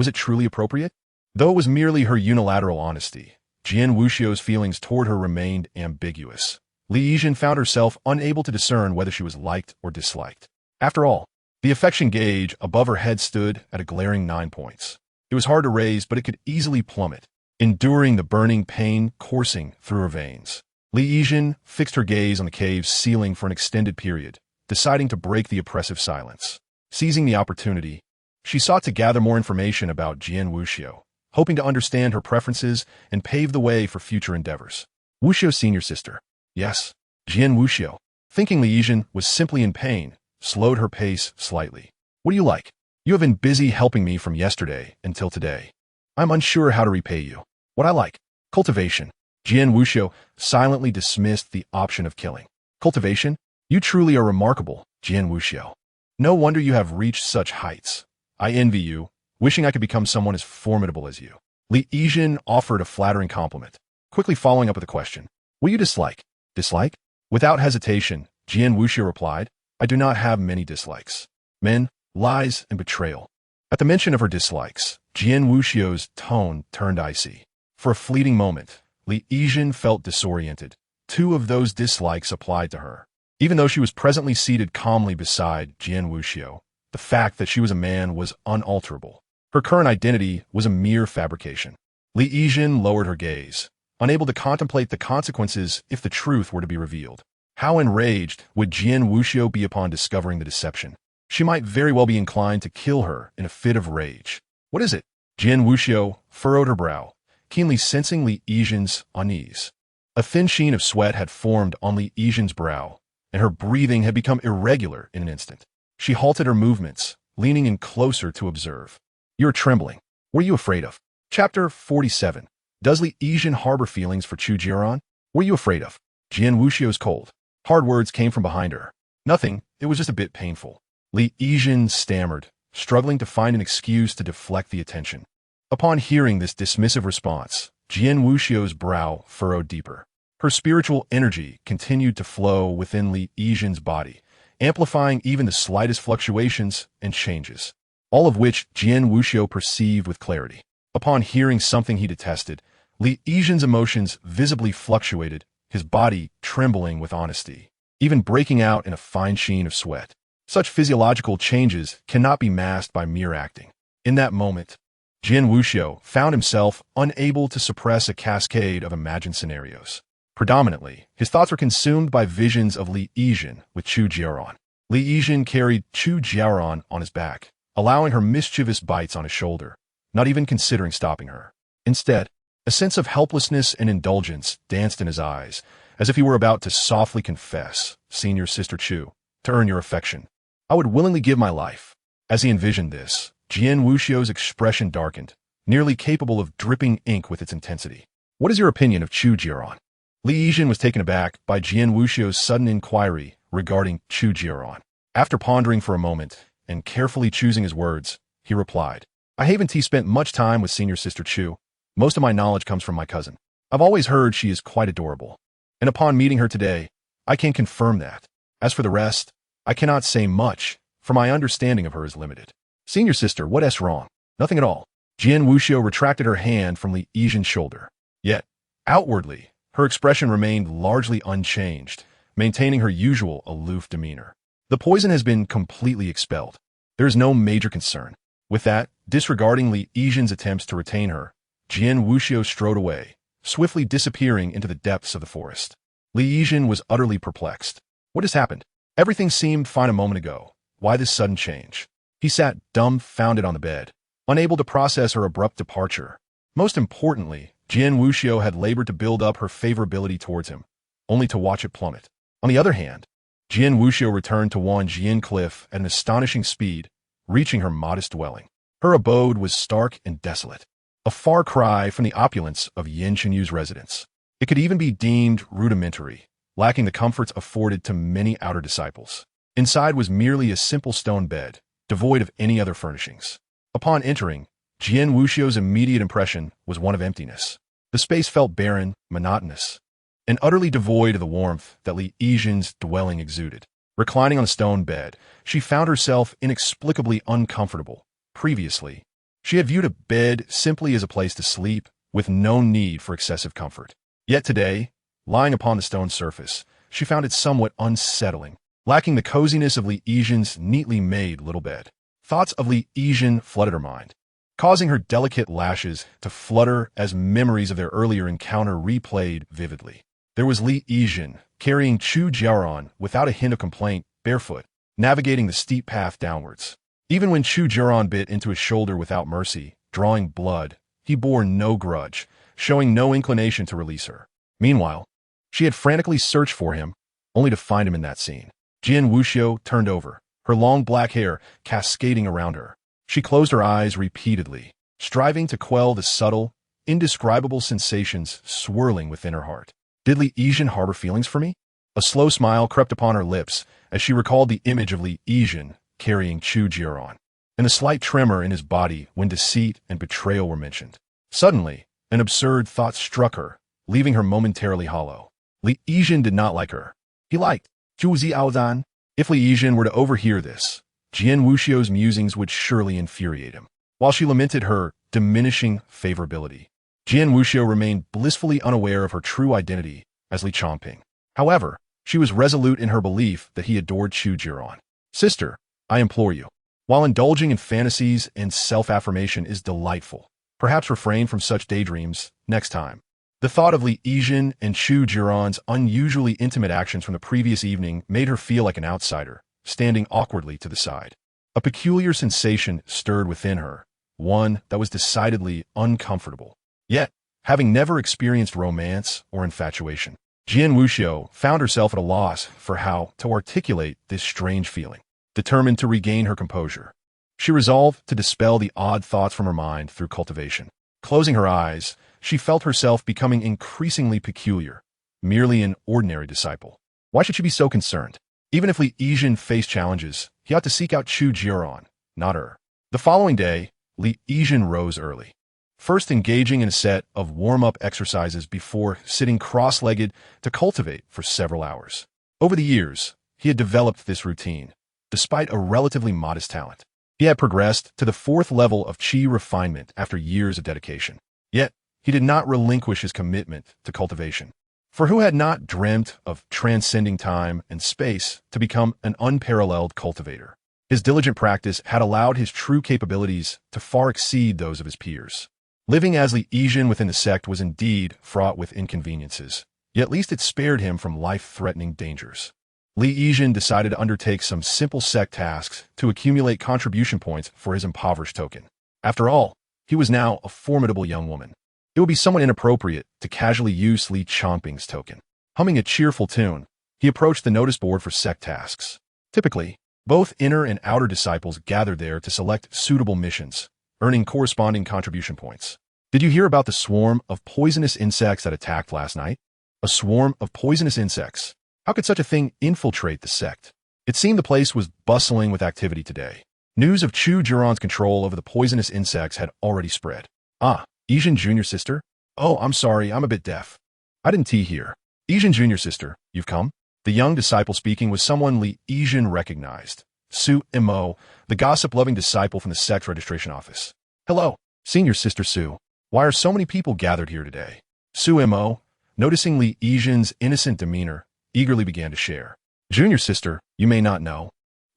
it truly appropriate? Though it was merely her unilateral honesty, Jian Wuxiu's feelings toward her remained ambiguous. Li Yijin found herself unable to discern whether she was liked or disliked. After all, the affection gauge above her head stood at a glaring 9 points. It was hard to raise, but it could easily plummet, enduring the burning pain coursing through her veins. Li Yijin fixed her gaze on the cave's ceiling for an extended period, deciding to break the oppressive silence. Seizing the opportunity, she sought to gather more information about Jian Wuxiu, hoping to understand her preferences and pave the way for future endeavors. Wuxiu's senior sister. Yes, Jian Wuxiu, thinking Li Yijin was simply in pain, slowed her pace slightly. What do you like? You have been busy helping me from yesterday until today. I'm unsure how to repay you. What I like? Cultivation. Jian Wuxiu silently dismissed the option of killing. Cultivation? You truly are remarkable, Jian Wuxiu. No wonder you have reached such heights. I envy you, wishing I could become someone as formidable as you. Li Yijin offered a flattering compliment, quickly following up with a question. What you dislike? Dislike? Without hesitation, Jian Wuxiu replied, I do not have many dislikes. Men, lies, and betrayal. At the mention of her dislikes, Jian Wuxiu's tone turned icy. For a fleeting moment, Li Yijin felt disoriented. 2 of those dislikes applied to her. Even though she was presently seated calmly beside Jian Wuxiu, the fact that she was a man was unalterable. Her current identity was a mere fabrication. Li Yijin lowered her gaze, unable to contemplate the consequences if the truth were to be revealed. How enraged would Jian Wuxiu be upon discovering the deception? She might very well be inclined to kill her in a fit of rage. What is it? Jian Wuxiu furrowed her brow, keenly sensing Li Yijin's unease. A thin sheen of sweat had formed on Li Yijin's brow, and her breathing had become irregular in an instant. She halted her movements, leaning in closer to observe. You are trembling. What are you afraid of? Chapter 47. Does Li Yijin harbor feelings for Chu Jiaoran? What are you afraid of? Jian Wuxiu's cold, hard words came from behind her. Nothing, it was just a bit painful. Li Yijin stammered, struggling to find an excuse to deflect the attention. Upon hearing this dismissive response, Jian Wuxiu's brow furrowed deeper. Her spiritual energy continued to flow within Li Yijin's body, amplifying even the slightest fluctuations and changes, all of which Jian Wuxiu perceived with clarity. Upon hearing something he detested, Li Yijin's emotions visibly fluctuated, his body trembling with honesty, even breaking out in a fine sheen of sweat. Such physiological changes cannot be masked by mere acting. In that moment, Jian Wuxiu found himself unable to suppress a cascade of imagined scenarios. Predominantly, his thoughts were consumed by visions of Li Yijin with Chu Jiaoran. Li Yijin carried Chu Jiaoran on his back, allowing her mischievous bites on his shoulder, not even considering stopping her. Instead, a sense of helplessness and indulgence danced in his eyes, as if he were about to softly confess, Senior Sister Chu, to earn your affection. I would willingly give my life. As he envisioned this, Jian Wuxiu's expression darkened, nearly capable of dripping ink with its intensity. What is your opinion of Chu Jiaoran? Li Yijin was taken aback by Jian Wuxiu's sudden inquiry regarding Chu Jiaoran. After pondering for a moment and carefully choosing his words, he replied, I haven't spent much time with Senior Sister Chu. Most of my knowledge comes from my cousin. I've always heard she is quite adorable, and upon meeting her today, I can confirm that. As for the rest, I cannot say much, for my understanding of her is limited. Senior Sister, what's wrong? Nothing at all. Jian Wuxiu retracted her hand from Li Yijin's shoulder. Yet, outwardly, her expression remained largely unchanged, maintaining her usual aloof demeanor. The poison has been completely expelled. There is no major concern. With that, disregarding Li Yijin's attempts to retain her, Jian Wuxiu strode away, swiftly disappearing into the depths of the forest. Li Yijin was utterly perplexed. What has happened? Everything seemed fine a moment ago. Why this sudden change? He sat dumbfounded on the bed, unable to process her abrupt departure. Most importantly, Jian Wuxiu had labored to build up her favorability towards him, only to watch it plummet. On the other hand, Jian Wuxiu returned to Wanjian Cliff at an astonishing speed, reaching her modest dwelling. Her abode was stark and desolate, a far cry from the opulence of Yin Chenyu's residence. It could even be deemed rudimentary, lacking the comforts afforded to many outer disciples. Inside was merely a simple stone bed, devoid of any other furnishings. Upon entering, Jian Wuxiu's immediate impression was one of emptiness. The space felt barren, monotonous, and utterly devoid of the warmth that Li Yijin's dwelling exuded. Reclining on the stone bed, she found herself inexplicably uncomfortable. Previously, she had viewed a bed simply as a place to sleep, with no need for excessive comfort. Yet today, lying upon the stone surface, she found it somewhat unsettling, lacking the coziness of Li Yijin's neatly made little bed. Thoughts of Li Yijin flooded her mind, causing her delicate lashes to flutter as memories of their earlier encounter replayed vividly. There was Li Yijin, carrying Chu Jiaoran without a hint of complaint, barefoot, navigating the steep path downwards. Even when Chu Jiaoran bit into his shoulder without mercy, drawing blood, he bore no grudge, showing no inclination to release her. Meanwhile, she had frantically searched for him, only to find him in that scene. Jian Wuxiu turned over, her long black hair cascading around her. She closed her eyes repeatedly, striving to quell the subtle, indescribable sensations swirling within her heart. Did Li Yijin harbor feelings for me? A slow smile crept upon her lips as she recalled the image of Li Yijin carrying Chu Jiaoran, and the slight tremor in his body when deceit and betrayal were mentioned. Suddenly, an absurd thought struck her, leaving her momentarily hollow. Li Yijin did not like her. He liked Chu Jiaoran. If Li Yijin were to overhear this, Jian Wuxiu's musings would surely infuriate him. While she lamented her diminishing favorability, Jian Wuxiu remained blissfully unaware of her true identity as Li Changping. However, she was resolute in her belief that he adored Chu Jiaoran. Sister, I implore you, while indulging in fantasies and self-affirmation is delightful, perhaps refrain from such daydreams next time. The thought of Li Yijin and Chu Jiaoran's unusually intimate actions from the previous evening made her feel like an outsider, standing awkwardly to the side. A peculiar sensation stirred within her, one that was decidedly uncomfortable. Yet, having never experienced romance or infatuation, Jian Wuxiu found herself at a loss for how to articulate this strange feeling. Determined to regain her composure, she resolved to dispel the odd thoughts from her mind through cultivation. Closing her eyes, she felt herself becoming increasingly peculiar, merely an ordinary disciple. Why should she be so concerned? Even if Li Yijin faced challenges, he ought to seek out Chu Jiaoran, not her. The following day, Li Yijin rose early, first engaging in a set of warm-up exercises before sitting cross-legged to cultivate for several hours. Over the years, he had developed this routine, despite a relatively modest talent. He had progressed to the 4th level of qi refinement after years of dedication. Yet, he did not relinquish his commitment to cultivation. For who had not dreamt of transcending time and space to become an unparalleled cultivator? His diligent practice had allowed his true capabilities to far exceed those of his peers. Living as Li Yijin within the sect was indeed fraught with inconveniences, yet at least it spared him from life-threatening dangers. Li Yijin decided to undertake some simple sect tasks to accumulate contribution points for his impoverished token. After all, he was now a formidable young woman. It would be somewhat inappropriate to casually use Li Changping's token. Humming a cheerful tune, he approached the notice board for sect tasks. Typically, both inner and outer disciples gathered there to select suitable missions, earning corresponding contribution points. Did you hear about the swarm of poisonous insects that attacked last night? A swarm of poisonous insects. How could such a thing infiltrate the sect? It seemed the place was bustling with activity today. News of Chu Jiaoran's control over the poisonous insects had already spread. Ah, Yijin Jr. sister? Oh, I'm sorry, I'm a bit deaf. I didn't tea here. Yijin Jr. sister, you've come? The young disciple speaking was someone Li Yijin recognized. Su Mo, the gossip-loving disciple from the sect registration office. Hello, senior sister Su. Why are so many people gathered here today? Su Mo, noticing Li Yijin's innocent demeanor, eagerly began to share. Junior sister, you may not know,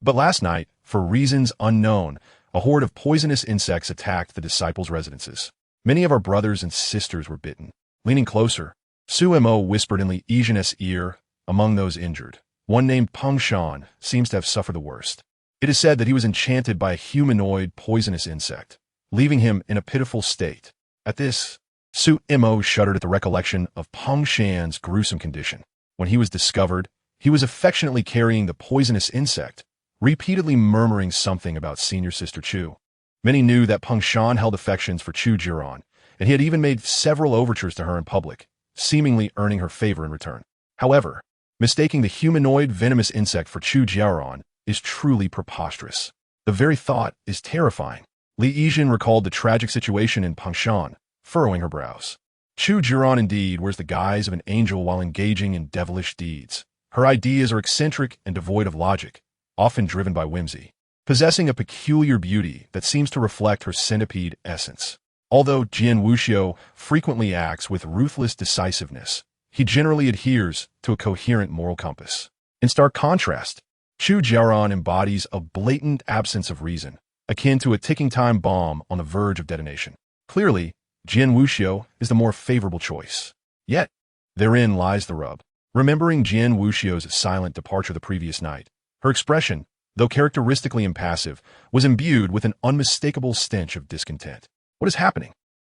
but last night, for reasons unknown, a horde of poisonous insects attacked the disciples' residences. Many of our brothers and sisters were bitten. Leaning closer, Su Mo whispered in Li Yijin's ear, among those injured, one named Peng Shan seems to have suffered the worst. It is said that he was enchanted by a humanoid poisonous insect, leaving him in a pitiful state. At this, Su Mo shuddered at the recollection of Peng Shan's gruesome condition. When he was discovered, he was affectionately carrying the poisonous insect, repeatedly murmuring something about senior sister Chu. Many knew that Peng Shan held affections for Chu Jiaoran, and he had even made several overtures to her in public, seemingly earning her favor in return. However, mistaking the humanoid venomous insect for Chu Jiaoran is truly preposterous. The very thought is terrifying. Li Yijin recalled the tragic situation in Pangshan, furrowing her brows. Chu Jiaoran indeed wears the guise of an angel while engaging in devilish deeds. Her ideas are eccentric and devoid of logic, often driven by whimsy, possessing a peculiar beauty that seems to reflect her centipede essence. Although Jian Wuxiu frequently acts with ruthless decisiveness, he generally adheres to a coherent moral compass. In stark contrast, Chu Jiaoran embodies a blatant absence of reason, akin to a ticking time bomb on the verge of detonation. Clearly, Jian Wuxiu is the more favorable choice. Yet, therein lies the rub. Remembering Jian Wuxiu's silent departure the previous night, her expression, though characteristically impassive, was imbued with an unmistakable stench of discontent. What is happening?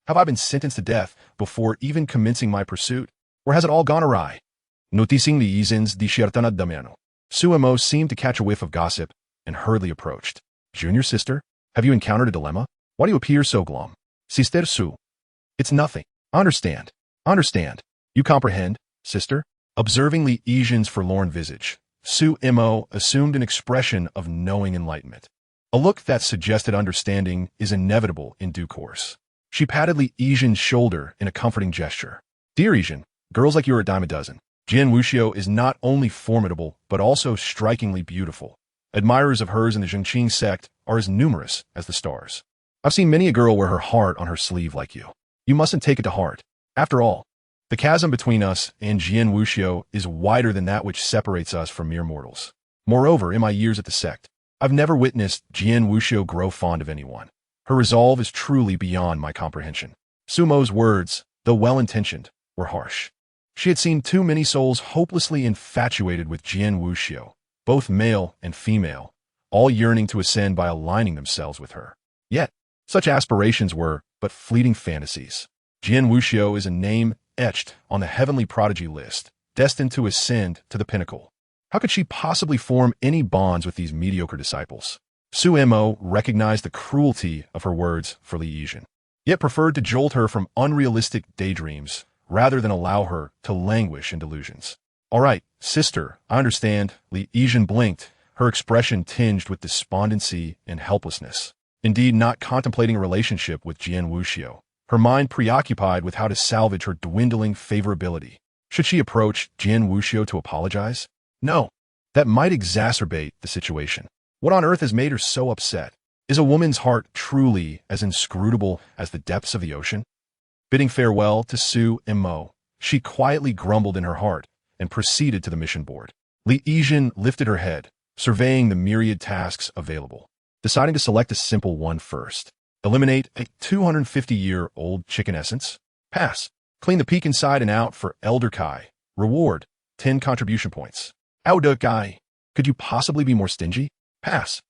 Have I been sentenced to death before even commencing my pursuit? Or has it all gone awry? Noticing Li Yijin's discertana damiano, Suemo seemed to catch a whiff of gossip and hurriedly approached. Junior sister, have you encountered a dilemma? Why do you appear so glum? Sister Su. It's nothing. I understand. You comprehend, sister? Observing Li Yijin's forlorn visage, Su Imo assumed an expression of knowing enlightenment. A look that suggested understanding is inevitable in due course. She patted Li Yijin's shoulder in a comforting gesture. Dear Yijin, girls like you are a dime a dozen. Jian Wuxiu is not only formidable, but also strikingly beautiful. Admirers of hers in the Changping sect are as numerous as the stars. I've seen many a girl wear her heart on her sleeve like you. You mustn't take it to heart. After all, the chasm between us and Jian Wuxiu is wider than that which separates us from mere mortals. Moreover, in my years at the sect, I've never witnessed Jian Wuxiu grow fond of anyone. Her resolve is truly beyond my comprehension. Sumo's words, though well-intentioned, were harsh. She had seen too many souls hopelessly infatuated with Jian Wuxiu, both male and female, all yearning to ascend by aligning themselves with her. Yet, such aspirations were but fleeting fantasies. Jian Wuxiu is a name etched on the heavenly prodigy list, destined to ascend to the pinnacle. How could she possibly form any bonds with these mediocre disciples? Su Mo recognized the cruelty of her words for Li Yijin, yet preferred to jolt her from unrealistic daydreams rather than allow her to languish in delusions. All right, sister, I understand. Li Yijin blinked, her expression tinged with despondency and helplessness. Indeed, not contemplating a relationship with Jian Wuxiu, her mind preoccupied with how to salvage her dwindling favorability. Should she approach Jian Wuxiu to apologize? No, that might exacerbate the situation. What on earth has made her so upset? Is a woman's heart truly as inscrutable as the depths of the ocean? Bidding farewell to Su Mo, she quietly grumbled in her heart and proceeded to the mission board. Li Yijin lifted her head, surveying the myriad tasks available, deciding to select a simple one first. Eliminate a 250-year-old chicken essence. Pass. Clean the peak inside and out for Elder Kai. Reward, 10 contribution points. Elder Kai. Could you possibly be more stingy? Pass.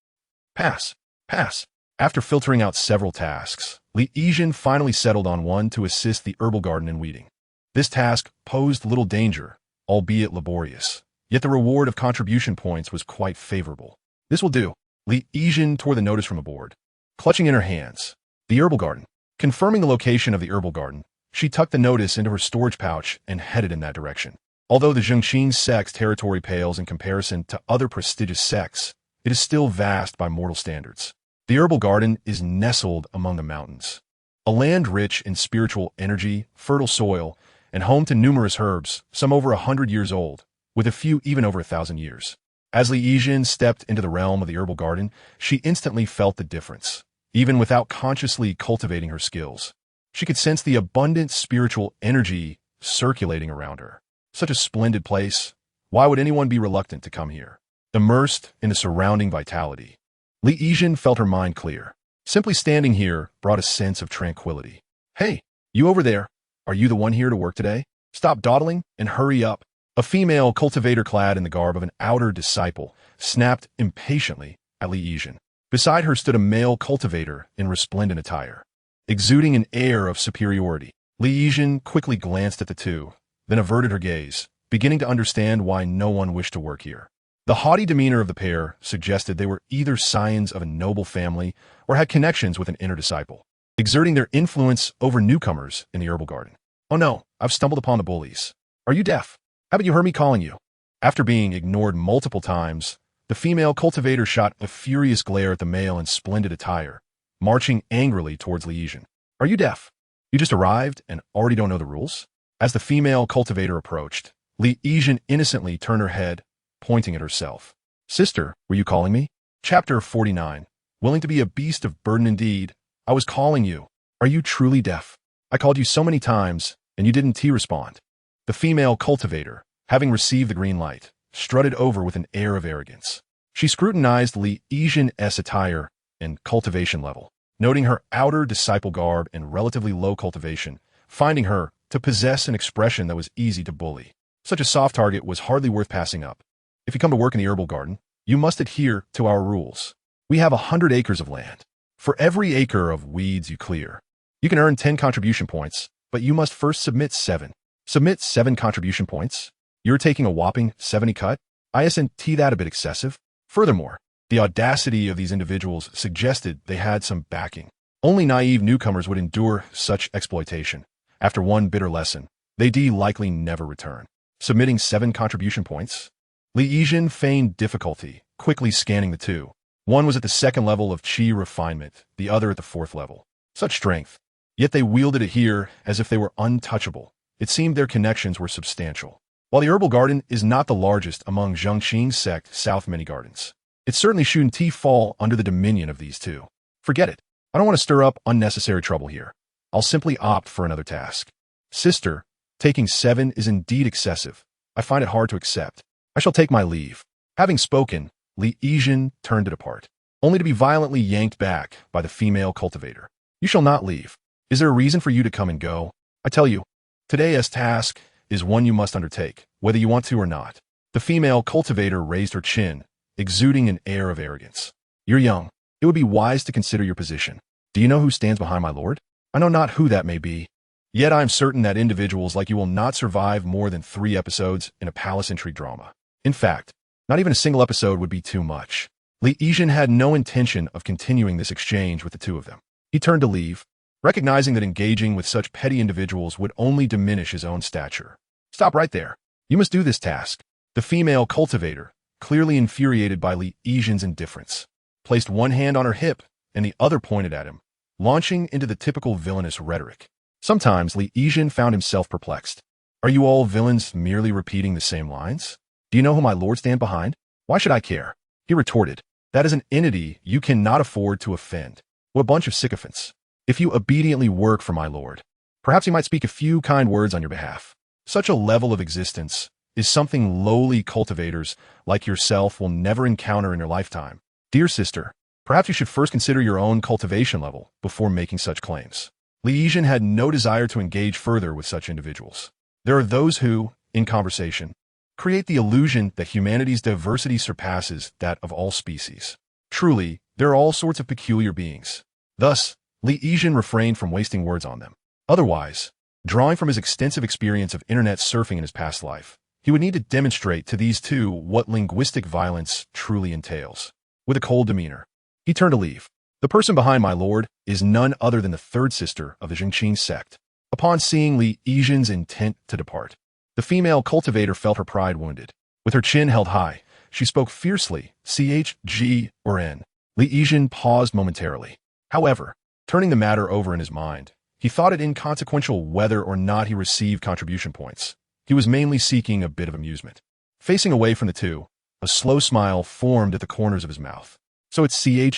After filtering out several tasks, Li Yijin finally settled on one to assist the herbal garden in weeding. This task posed little danger, albeit laborious, yet the reward of contribution points was quite favorable. This will do. Li Yijin tore the notice from the board, clutching in her hands. The herbal garden. Confirming the location of the herbal garden, she tucked the notice into her storage pouch and headed in that direction. Although the Changping sect's territory pales in comparison to other prestigious sects, it is still vast by mortal standards. The herbal garden is nestled among the mountains, a land rich in spiritual energy, fertile soil, and home to numerous herbs, some over 100 years old, with a few even over 1,000 years. As Li Yijin stepped into the realm of the herbal garden, she instantly felt the difference, even without consciously cultivating her skills. She could sense the abundant spiritual energy circulating around her. Such a splendid place. Why would anyone be reluctant to come here? Immersed in the surrounding vitality, Li Yijin felt her mind clear. Simply standing here brought a sense of tranquility. Hey, you over there, are you the one here to work today? Stop dawdling and hurry up. A female cultivator clad in the garb of an outer disciple snapped impatiently at Li Yijin. Beside her stood a male cultivator in resplendent attire, exuding an air of superiority. Li Yijin quickly glanced at the two, then averted her gaze, beginning to understand why no one wished to work here. The haughty demeanor of the pair suggested they were either scions of a noble family or had connections with an inner disciple, exerting their influence over newcomers in the herbal garden. Oh no, I've stumbled upon the bullies. Are you deaf? Haven't you heard me calling you? After being ignored multiple times, the female cultivator shot a furious glare at the male in splendid attire, marching angrily towards Li Yizhen. Are you deaf? You just arrived and already don't know the rules? As the female cultivator approached, Li Yizhen innocently turned her head, pointing at herself. Sister, were you calling me? Chapter 49. Willing to be a beast of burden indeed. I was calling you. Are you truly deaf? I called you so many times, and you didn't respond. The female cultivator, having received the green light, strutted over with an air of arrogance. She scrutinized Li Yizhen's attire and cultivation level, noting her outer disciple garb and relatively low cultivation, finding her to possess an expression that was easy to bully. Such a soft target was hardly worth passing up. If you come to work in the herbal garden, you must adhere to our rules. We have 100 acres of land. For every acre of weeds you clear, you can earn 10 contribution points, but you must first submit 7. Submit 7 contribution points? You're taking a whopping 70 cut? Isn't that a bit excessive? Furthermore, the audacity of these individuals suggested they had some backing. Only naive newcomers would endure such exploitation. After one bitter lesson, they'd likely never return. Submitting 7 contribution points? Li Yizhen feigned difficulty, quickly scanning the two. One was at the 2nd level of chi refinement, the other at the 4th level. Such strength. Yet they wielded it here as if they were untouchable. It seemed their connections were substantial. While the herbal garden is not the largest among Changping sect South many gardens, it certainly shouldn't fall under the dominion of these two. Forget it. I don't want to stir up unnecessary trouble here. I'll simply opt for another task. Sister, taking 7 is indeed excessive. I find it hard to accept. I shall take my leave. Having spoken, Li Yizhen turned to depart, only to be violently yanked back by the female cultivator. You shall not leave. Is there a reason for you to come and go? I tell you, today's task is one you must undertake, whether you want to or not. The female cultivator raised her chin, exuding an air of arrogance. You're young. It would be wise to consider your position. Do you know who stands behind my lord? I know not who that may be. Yet I am certain that individuals like you will not survive more than 3 episodes in a palace intrigue drama. In fact, not even a single episode would be too much. Li Yizhen had no intention of continuing this exchange with the two of them. He turned to leave, recognizing that engaging with such petty individuals would only diminish his own stature. Stop right there. You must do this task. The female cultivator, clearly infuriated by Li Yizhen's indifference, placed one hand on her hip and the other pointed at him, launching into the typical villainous rhetoric. Sometimes Li Yizhen found himself perplexed. Are you all villains merely repeating the same lines? Do you know who my lord stand behind? Why should I care? He retorted. That is an entity you cannot afford to offend. What a bunch of sycophants. If you obediently work for my lord, perhaps he might speak a few kind words on your behalf. Such a level of existence is something lowly cultivators like yourself will never encounter in your lifetime. Dear sister, perhaps you should first consider your own cultivation level before making such claims. Li Yizhen had no desire to engage further with such individuals. There are those who, in conversation, create the illusion that humanity's diversity surpasses that of all species. Truly, there are all sorts of peculiar beings. Thus, Li Yizhen refrained from wasting words on them. Otherwise, drawing from his extensive experience of internet surfing in his past life, he would need to demonstrate to these two what linguistic violence truly entails. With a cold demeanor, he turned to leave. The person behind my lord is none other than the 3rd sister of the Changping sect. Upon seeing Li Yizhen's intent to depart, the female cultivator felt her pride wounded. With her chin held high, she spoke fiercely, Chu Jiaoran. Li Yizhen paused momentarily. However, turning the matter over in his mind, he thought it inconsequential whether or not he received contribution points. He was mainly seeking a bit of amusement. Facing away from the two, a slow smile formed at the corners of his mouth. So it's Chu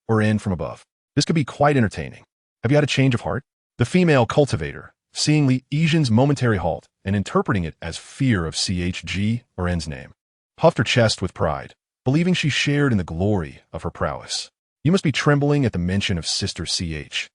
Jiaoran from above. This could be quite entertaining. Have you had a change of heart? The female cultivator, seeing Li Yizhen's momentary halt and interpreting it as fear of Chu Jiaoran's name, puffed her chest with pride, believing she shared in the glory of her prowess. You must be trembling at the mention of Sister CH.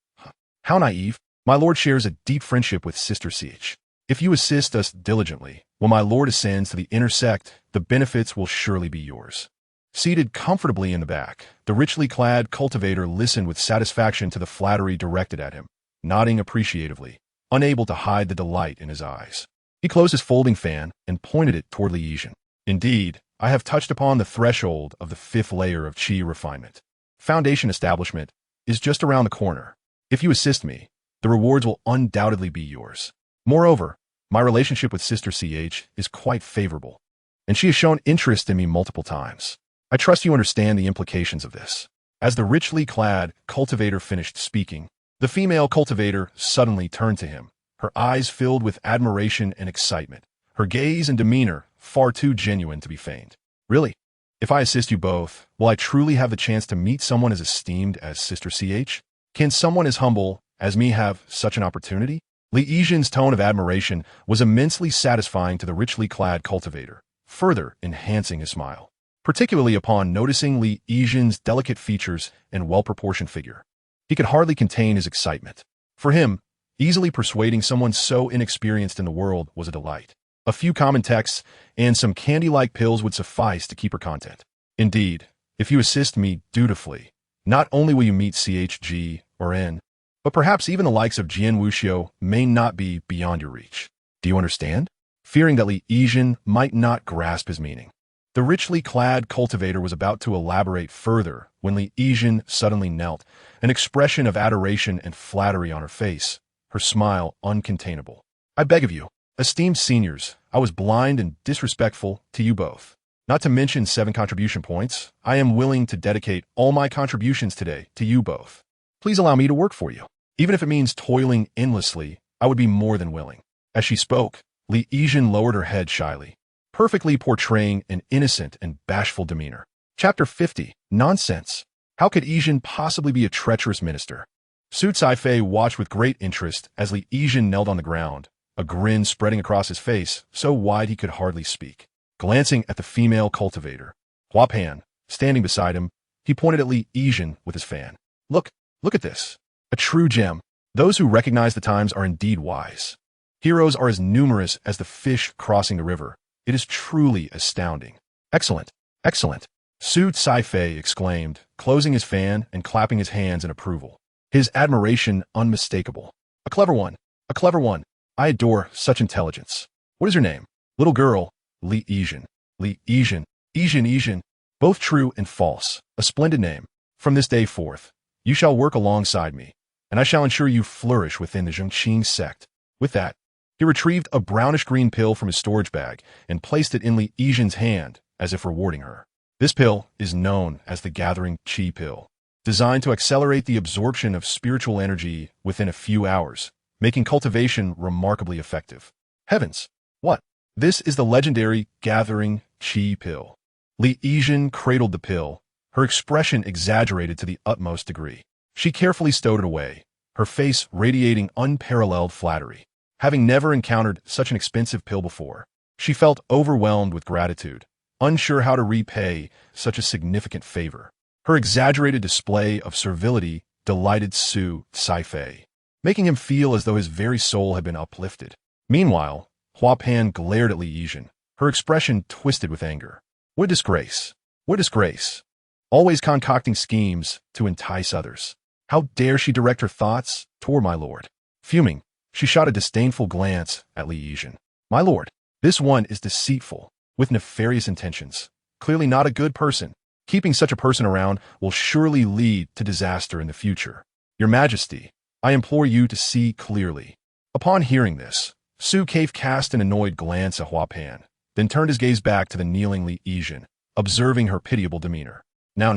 How naive. My lord shares a deep friendship with Sister CH. If you assist us diligently, when my lord ascends to the inner sect, the benefits will surely be yours. Seated comfortably in the back, the richly clad cultivator listened with satisfaction to the flattery directed at him, nodding appreciatively, unable to hide the delight in his eyes. He closed his folding fan and pointed it toward Li Yizhen. Indeed, I have touched upon the threshold of the 5th layer of chi refinement. Foundation establishment is just around the corner. If you assist me, the rewards will undoubtedly be yours. Moreover, my relationship with Sister CH is quite favorable, and she has shown interest in me multiple times. I trust you understand the implications of this. As the richly clad cultivator finished speaking, the female cultivator suddenly turned to him, her eyes filled with admiration and excitement, her gaze and demeanor far too genuine to be feigned. Really? If I assist you both, will I truly have the chance to meet someone as esteemed as Sister CH? Can someone as humble as me have such an opportunity? Li Yijin's tone of admiration was immensely satisfying to the richly clad cultivator, further enhancing his smile, particularly upon noticing Li Yijin's delicate features and well-proportioned figure. He could hardly contain his excitement. For him, easily persuading someone so inexperienced in the world was a delight. A few common texts and some candy-like pills would suffice to keep her content. Indeed, if you assist me dutifully, not only will you meet CHG or N, but perhaps even the likes of Jian Wuxiu may not be beyond your reach. Do you understand? Fearing that Li Yijin might not grasp his meaning, the richly clad cultivator was about to elaborate further when Li Yijin suddenly knelt, an expression of adoration and flattery on her face, her smile uncontainable. I beg of you, esteemed seniors, I was blind and disrespectful to you both. Not to mention 7 contribution points, I am willing to dedicate all my contributions today to you both. Please allow me to work for you. Even if it means toiling endlessly, I would be more than willing. As she spoke, Li Yijin lowered her head shyly, perfectly portraying an innocent and bashful demeanor. Chapter 50. Nonsense. How could Yijin possibly be a treacherous minister? Su Caifei watched with great interest as Li Yijin knelt on the ground, a grin spreading across his face, so wide he could hardly speak. Glancing at the female cultivator, Hua Pan, standing beside him, he pointed at Li Yijin with his fan. Look at this. A true gem. Those who recognize the times are indeed wise. Heroes are as numerous as the fish crossing the river. It is truly astounding. Excellent, excellent. Su Caifei exclaimed, closing his fan and clapping his hands in approval. His admiration unmistakable. A clever one, a clever one. I adore such intelligence. What is your name? Little girl, Li Yijin. Li Yijin, Yijin. Both true and false. A splendid name. From this day forth, you shall work alongside me, and I shall ensure you flourish within the Changping sect. With that, he retrieved a brownish-green pill from his storage bag and placed it in Li Yijin's hand, as if rewarding her. This pill is known as the Gathering Qi pill, designed to accelerate the absorption of spiritual energy within a few hours, making cultivation remarkably effective. Heavens! What? This is the legendary Gathering Qi pill. Li Yijin cradled the pill, her expression exaggerated to the utmost degree. She carefully stowed it away, her face radiating unparalleled flattery. Having never encountered such an expensive pill before, she felt overwhelmed with gratitude, unsure how to repay such a significant favor. Her exaggerated display of servility delighted Su Caifei, making him feel as though his very soul had been uplifted. Meanwhile, Hua Pan glared at Li Yijin, her expression twisted with anger. What disgrace! What disgrace! Always concocting schemes to entice others. How dare she direct her thoughts toward my lord? Fuming, she shot a disdainful glance at Li Yijin. My lord, this one is deceitful, with nefarious intentions. Clearly not a good person. Keeping such a person around will surely lead to disaster in the future. Your Majesty, I implore you to see clearly. Upon hearing this, Su Caifei cast an annoyed glance at Hua Pan, then turned his gaze back to the kneeling Li Yijin, observing her pitiable demeanor. Now,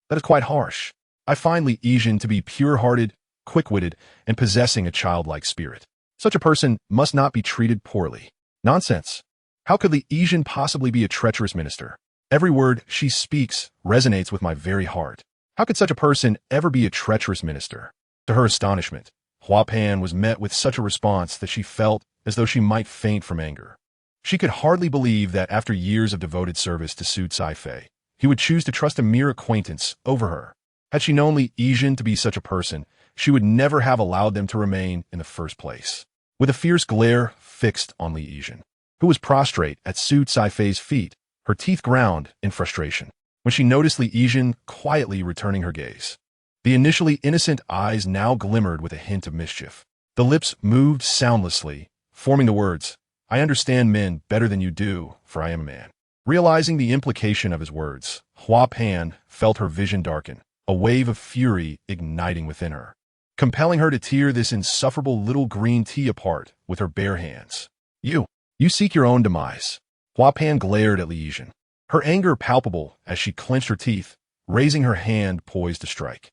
that is quite harsh. I find Li Yijin to be pure-hearted, quick-witted, and possessing a childlike spirit. Such a person must not be treated poorly. Nonsense. How could Li Yijin possibly be a treacherous minister? Every word she speaks resonates with my very heart. How could such a person ever be a treacherous minister? To her astonishment, Hua Pan was met with such a response that she felt as though she might faint from anger. She could hardly believe that after years of devoted service to Su Caifei, he would choose to trust a mere acquaintance over her. Had she known Li Yijin to be such a person, she would never have allowed them to remain in the first place. With a fierce glare fixed on Li Yijin, who was prostrate at Su Caifei's feet, her teeth ground in frustration, when she noticed Li Yijin quietly returning her gaze. The initially innocent eyes now glimmered with a hint of mischief. The lips moved soundlessly, forming the words, I understand men better than you do, for I am a man. Realizing the implication of his words, Hua Pan felt her vision darken, a wave of fury igniting within her. compelling her to tear this insufferable little green tea apart with her bare hands. You seek your own demise. Hua Pan glared at Li Yijin, her anger palpable as she clenched her teeth, raising her hand poised to strike.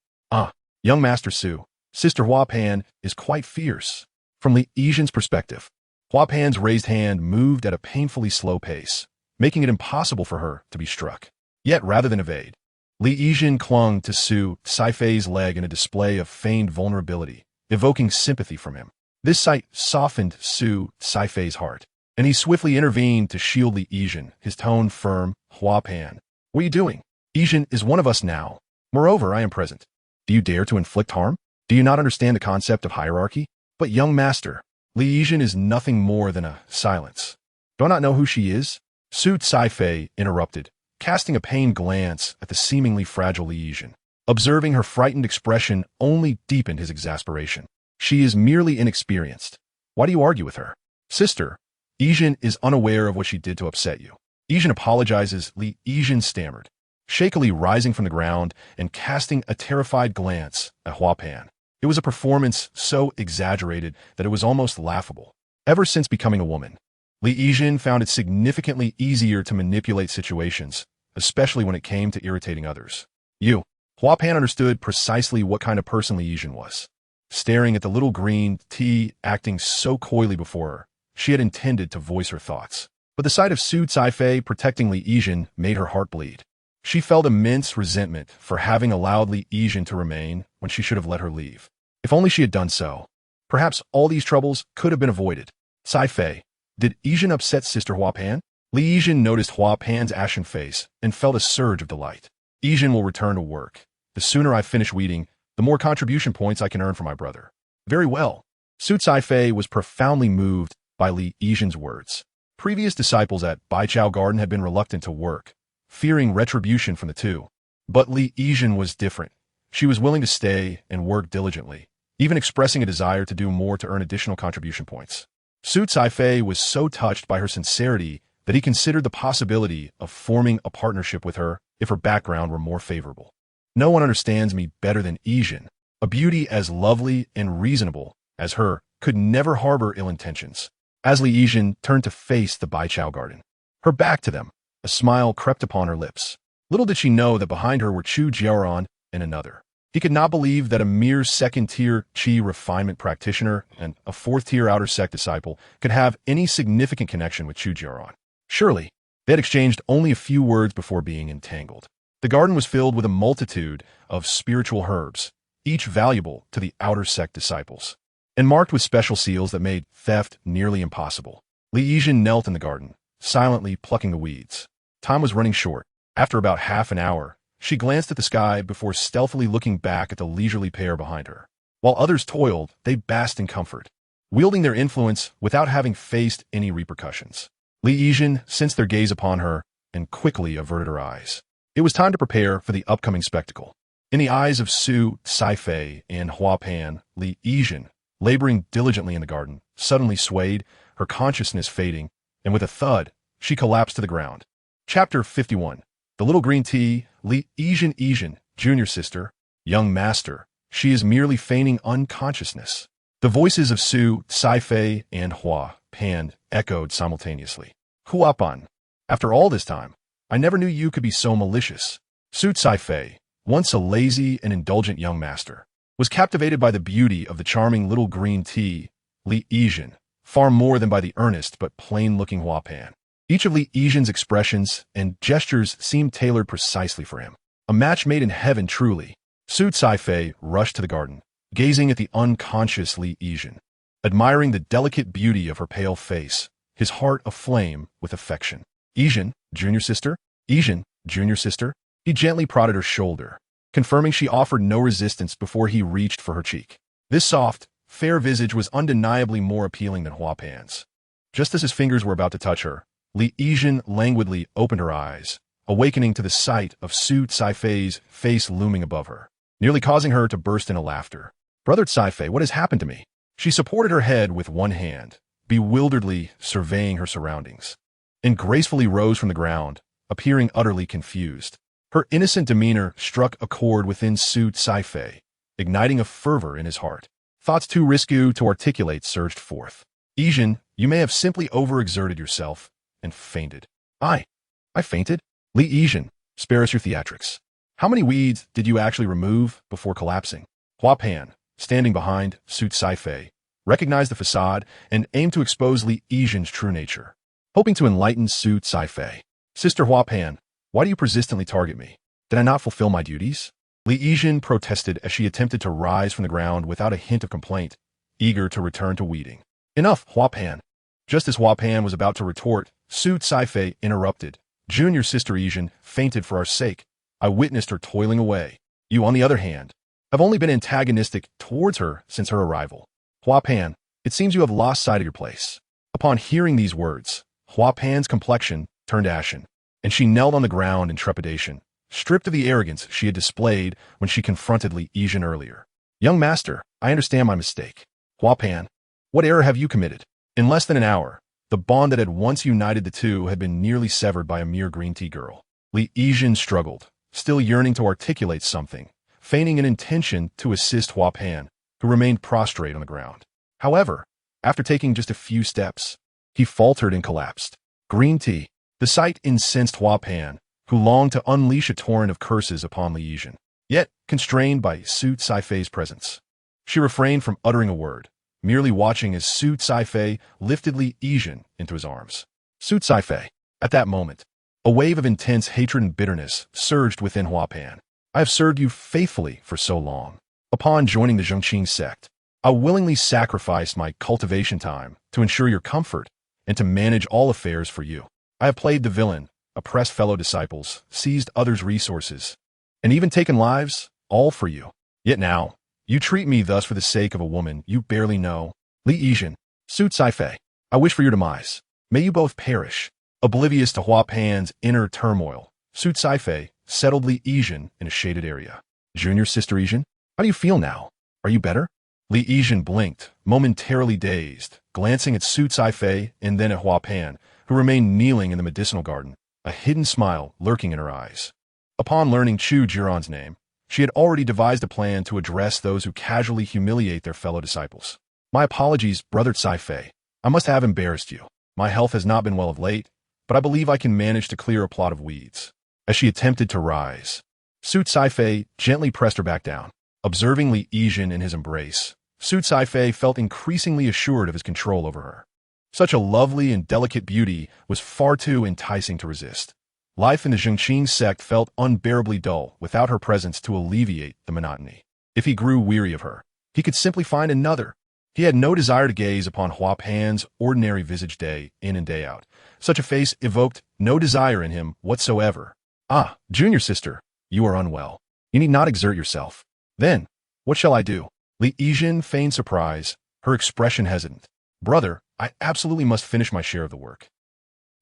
Young Master Su, Sister Hua Pan is quite fierce. From Li Yijin's perspective, Hua Pan's raised hand moved at a painfully slow pace, making it impossible for her to be struck. Yet rather than evade, Li Yijin clung to Su Saifei's leg in a display of feigned vulnerability, evoking sympathy from him. This sight softened Su Saifei's heart, and he swiftly intervened to shield Li Yijin, his tone firm. Hua Pan, what are you doing? Yijin is one of us now. Moreover, I am present. Do you dare to inflict harm? Do you not understand the concept of hierarchy? But young master, Li Yijin is nothing more than a silence. Do I not know who she is? Su Saifei interrupted, casting a pained glance at the seemingly fragile Li Yijin. Observing her frightened expression only deepened his exasperation. She is merely inexperienced. Why do you argue with her? Sister, Yijin is unaware of what she did to upset you. Yijin apologizes. Li Yijin stammered, shakily rising from the ground and casting a terrified glance at Hua Pan. It was a performance so exaggerated that it was almost laughable. Ever since becoming a woman, Li Yijin found it significantly easier to manipulate situations, especially when it came to irritating others. Hua Pan understood precisely what kind of person Li Yijin was. Staring at the little green tea acting so coyly before her, she had intended to voice her thoughts. But the sight of Su Saifei protecting Li Yijin made her heart bleed. She felt immense resentment for having allowed Li Yijin to remain when she should have let her leave. If only she had done so, perhaps all these troubles could have been avoided. Saifei, did Yijin upset Sister Hua Pan? Li Yijin noticed Hua Pan's ashen face and felt a surge of delight. Yijin will return to work. The sooner I finish weeding, the more contribution points I can earn for my brother. Very well. Su Saifei was profoundly moved by Li Yijin's words. Previous disciples at Baichao Garden had been reluctant to work, fearing retribution from the two. But Li Yijin was different. She was willing to stay and work diligently, even expressing a desire to do more to earn additional contribution points. Su Saifei was so touched by her sincerity that he considered the possibility of forming a partnership with her if her background were more favorable. No one understands me better than Yijin. A beauty as lovely and reasonable as her could never harbor ill intentions. As Li Yijin turned to face the Baichao Garden, her back to them, a smile crept upon her lips. Little did she know that behind her were Chu Jiaoran and another. He could not believe that a mere second-tier Qi refinement practitioner and a fourth-tier outer sect disciple could have any significant connection with Chu Jiaoran. Surely, they had exchanged only a few words before being entangled. The garden was filled with a multitude of spiritual herbs, each valuable to the outer sect disciples, and marked with special seals that made theft nearly impossible. Li Yijin knelt in the garden, silently plucking the weeds. Time was running short. After about half an hour, she glanced at the sky before stealthily looking back at the leisurely pair behind her. While others toiled, they basked in comfort, wielding their influence without having faced any repercussions. Li Yijin sensed their gaze upon her and quickly averted her eyes. It was time to prepare for the upcoming spectacle. In the eyes of Su Saifei and Hua Pan, Li Yijin, laboring diligently in the garden, suddenly swayed, her consciousness fading, and with a thud, she collapsed to the ground. Chapter 51. The Little Green Tea. Li Yijin, junior sister, young master, she is merely feigning unconsciousness. The voices of Su Saifei and Hua Pan echoed simultaneously. Hua Pan, after all this time, I never knew you could be so malicious. Su Saifei, once a lazy and indulgent young master, was captivated by the beauty of the charming little green tea, Li Yijin, far more than by the earnest but plain-looking Hua Pan. Each of Li Yijin's expressions and gestures seemed tailored precisely for him. A match made in heaven, truly. Su Saifei rushed to the garden, gazing at the unconscious Li Yijin, admiring the delicate beauty of her pale face, his heart aflame with affection. Yijin, junior sister? Yijin, junior sister? He gently prodded her shoulder, confirming she offered no resistance before he reached for her cheek. This soft, fair visage was undeniably more appealing than Hua Pan's. Just as his fingers were about to touch her, Li Yijin languidly opened her eyes, awakening to the sight of Su Saifei's face looming above her, nearly causing her to burst into laughter. Brother Saifei, what has happened to me? She supported her head with one hand, bewilderedly surveying her surroundings, and gracefully rose from the ground, appearing utterly confused. Her innocent demeanor struck a chord within Su Saifei, igniting a fervor in his heart. Thoughts too risky to articulate surged forth. Yijin, you may have simply overexerted yourself and fainted. I fainted? Li Yijin, spare us your theatrics. How many weeds did you actually remove before collapsing? Hua Pan, standing behind Su Caifei, recognized the facade and aimed to expose Li Yijin's true nature, hoping to enlighten Su Caifei. Sister Hua Pan, why do you persistently target me? Did I not fulfill my duties? Li Yijin protested as she attempted to rise from the ground without a hint of complaint, eager to return to weeding. Enough, Hua Pan. Just as Hua Pan was about to retort, Su Caifei interrupted. Junior Sister Yijin fainted for our sake. I witnessed her toiling away. You, on the other hand, have only been antagonistic towards her since her arrival. Hua Pan, it seems you have lost sight of your place. Upon hearing these words, Hua Pan's complexion turned ashen, and she knelt on the ground in trepidation, stripped of the arrogance she had displayed when she confronted Li Yijin earlier. Young master, I understand my mistake. Hua Pan, what error have you committed? In less than an hour, the bond that had once united the two had been nearly severed by a mere green tea girl. Li Yijin struggled, still yearning to articulate something, feigning an intention to assist Hua Pan, who remained prostrate on the ground. However, after taking just a few steps, he faltered and collapsed. Green tea. The sight incensed Hua Pan, who longed to unleash a torrent of curses upon Li Yijin. Yet, constrained by Su Caifei's presence, she refrained from uttering a word, merely watching as Su Caifei lifted Li Yijin into his arms. Su Caifei. At that moment, a wave of intense hatred and bitterness surged within Hua Pan. I have served you faithfully for so long. Upon joining the Changping sect, I willingly sacrificed my cultivation time to ensure your comfort and to manage all affairs for you. I have played the villain, oppressed fellow disciples, seized others' resources, and even taken lives, all for you. Yet now, you treat me thus for the sake of a woman you barely know. Li Yijin, Su Caifei, I wish for your demise. May you both perish. Oblivious to Hua Pan's inner turmoil, Su Caifei settled Li Yijin in a shaded area. Junior Sister Yijin, how do you feel now? Are you better? Li Yijin blinked, momentarily dazed, glancing at Su Caifei and then at Hua Pan, who remained kneeling in the medicinal garden, a hidden smile lurking in her eyes. Upon learning Chu Jiaoran's name, she had already devised a plan to address those who casually humiliate their fellow disciples. My apologies, Brother Caifei. I must have embarrassed you. My health has not been well of late, but I believe I can manage to clear a plot of weeds. As she attempted to rise, Su Caifei gently pressed her back down. Observing Li Yijin in his embrace, Su Caifei felt increasingly assured of his control over her. Such a lovely and delicate beauty was far too enticing to resist. Life in the Changping sect felt unbearably dull without her presence to alleviate the monotony. If he grew weary of her, he could simply find another. He had no desire to gaze upon Hua Pan's ordinary visage day in and day out. Such a face evoked no desire in him whatsoever. Ah, junior sister, you are unwell. You need not exert yourself. Then, what shall I do? Li Yijin feigned surprise, her expression hesitant. Brother, I absolutely must finish my share of the work.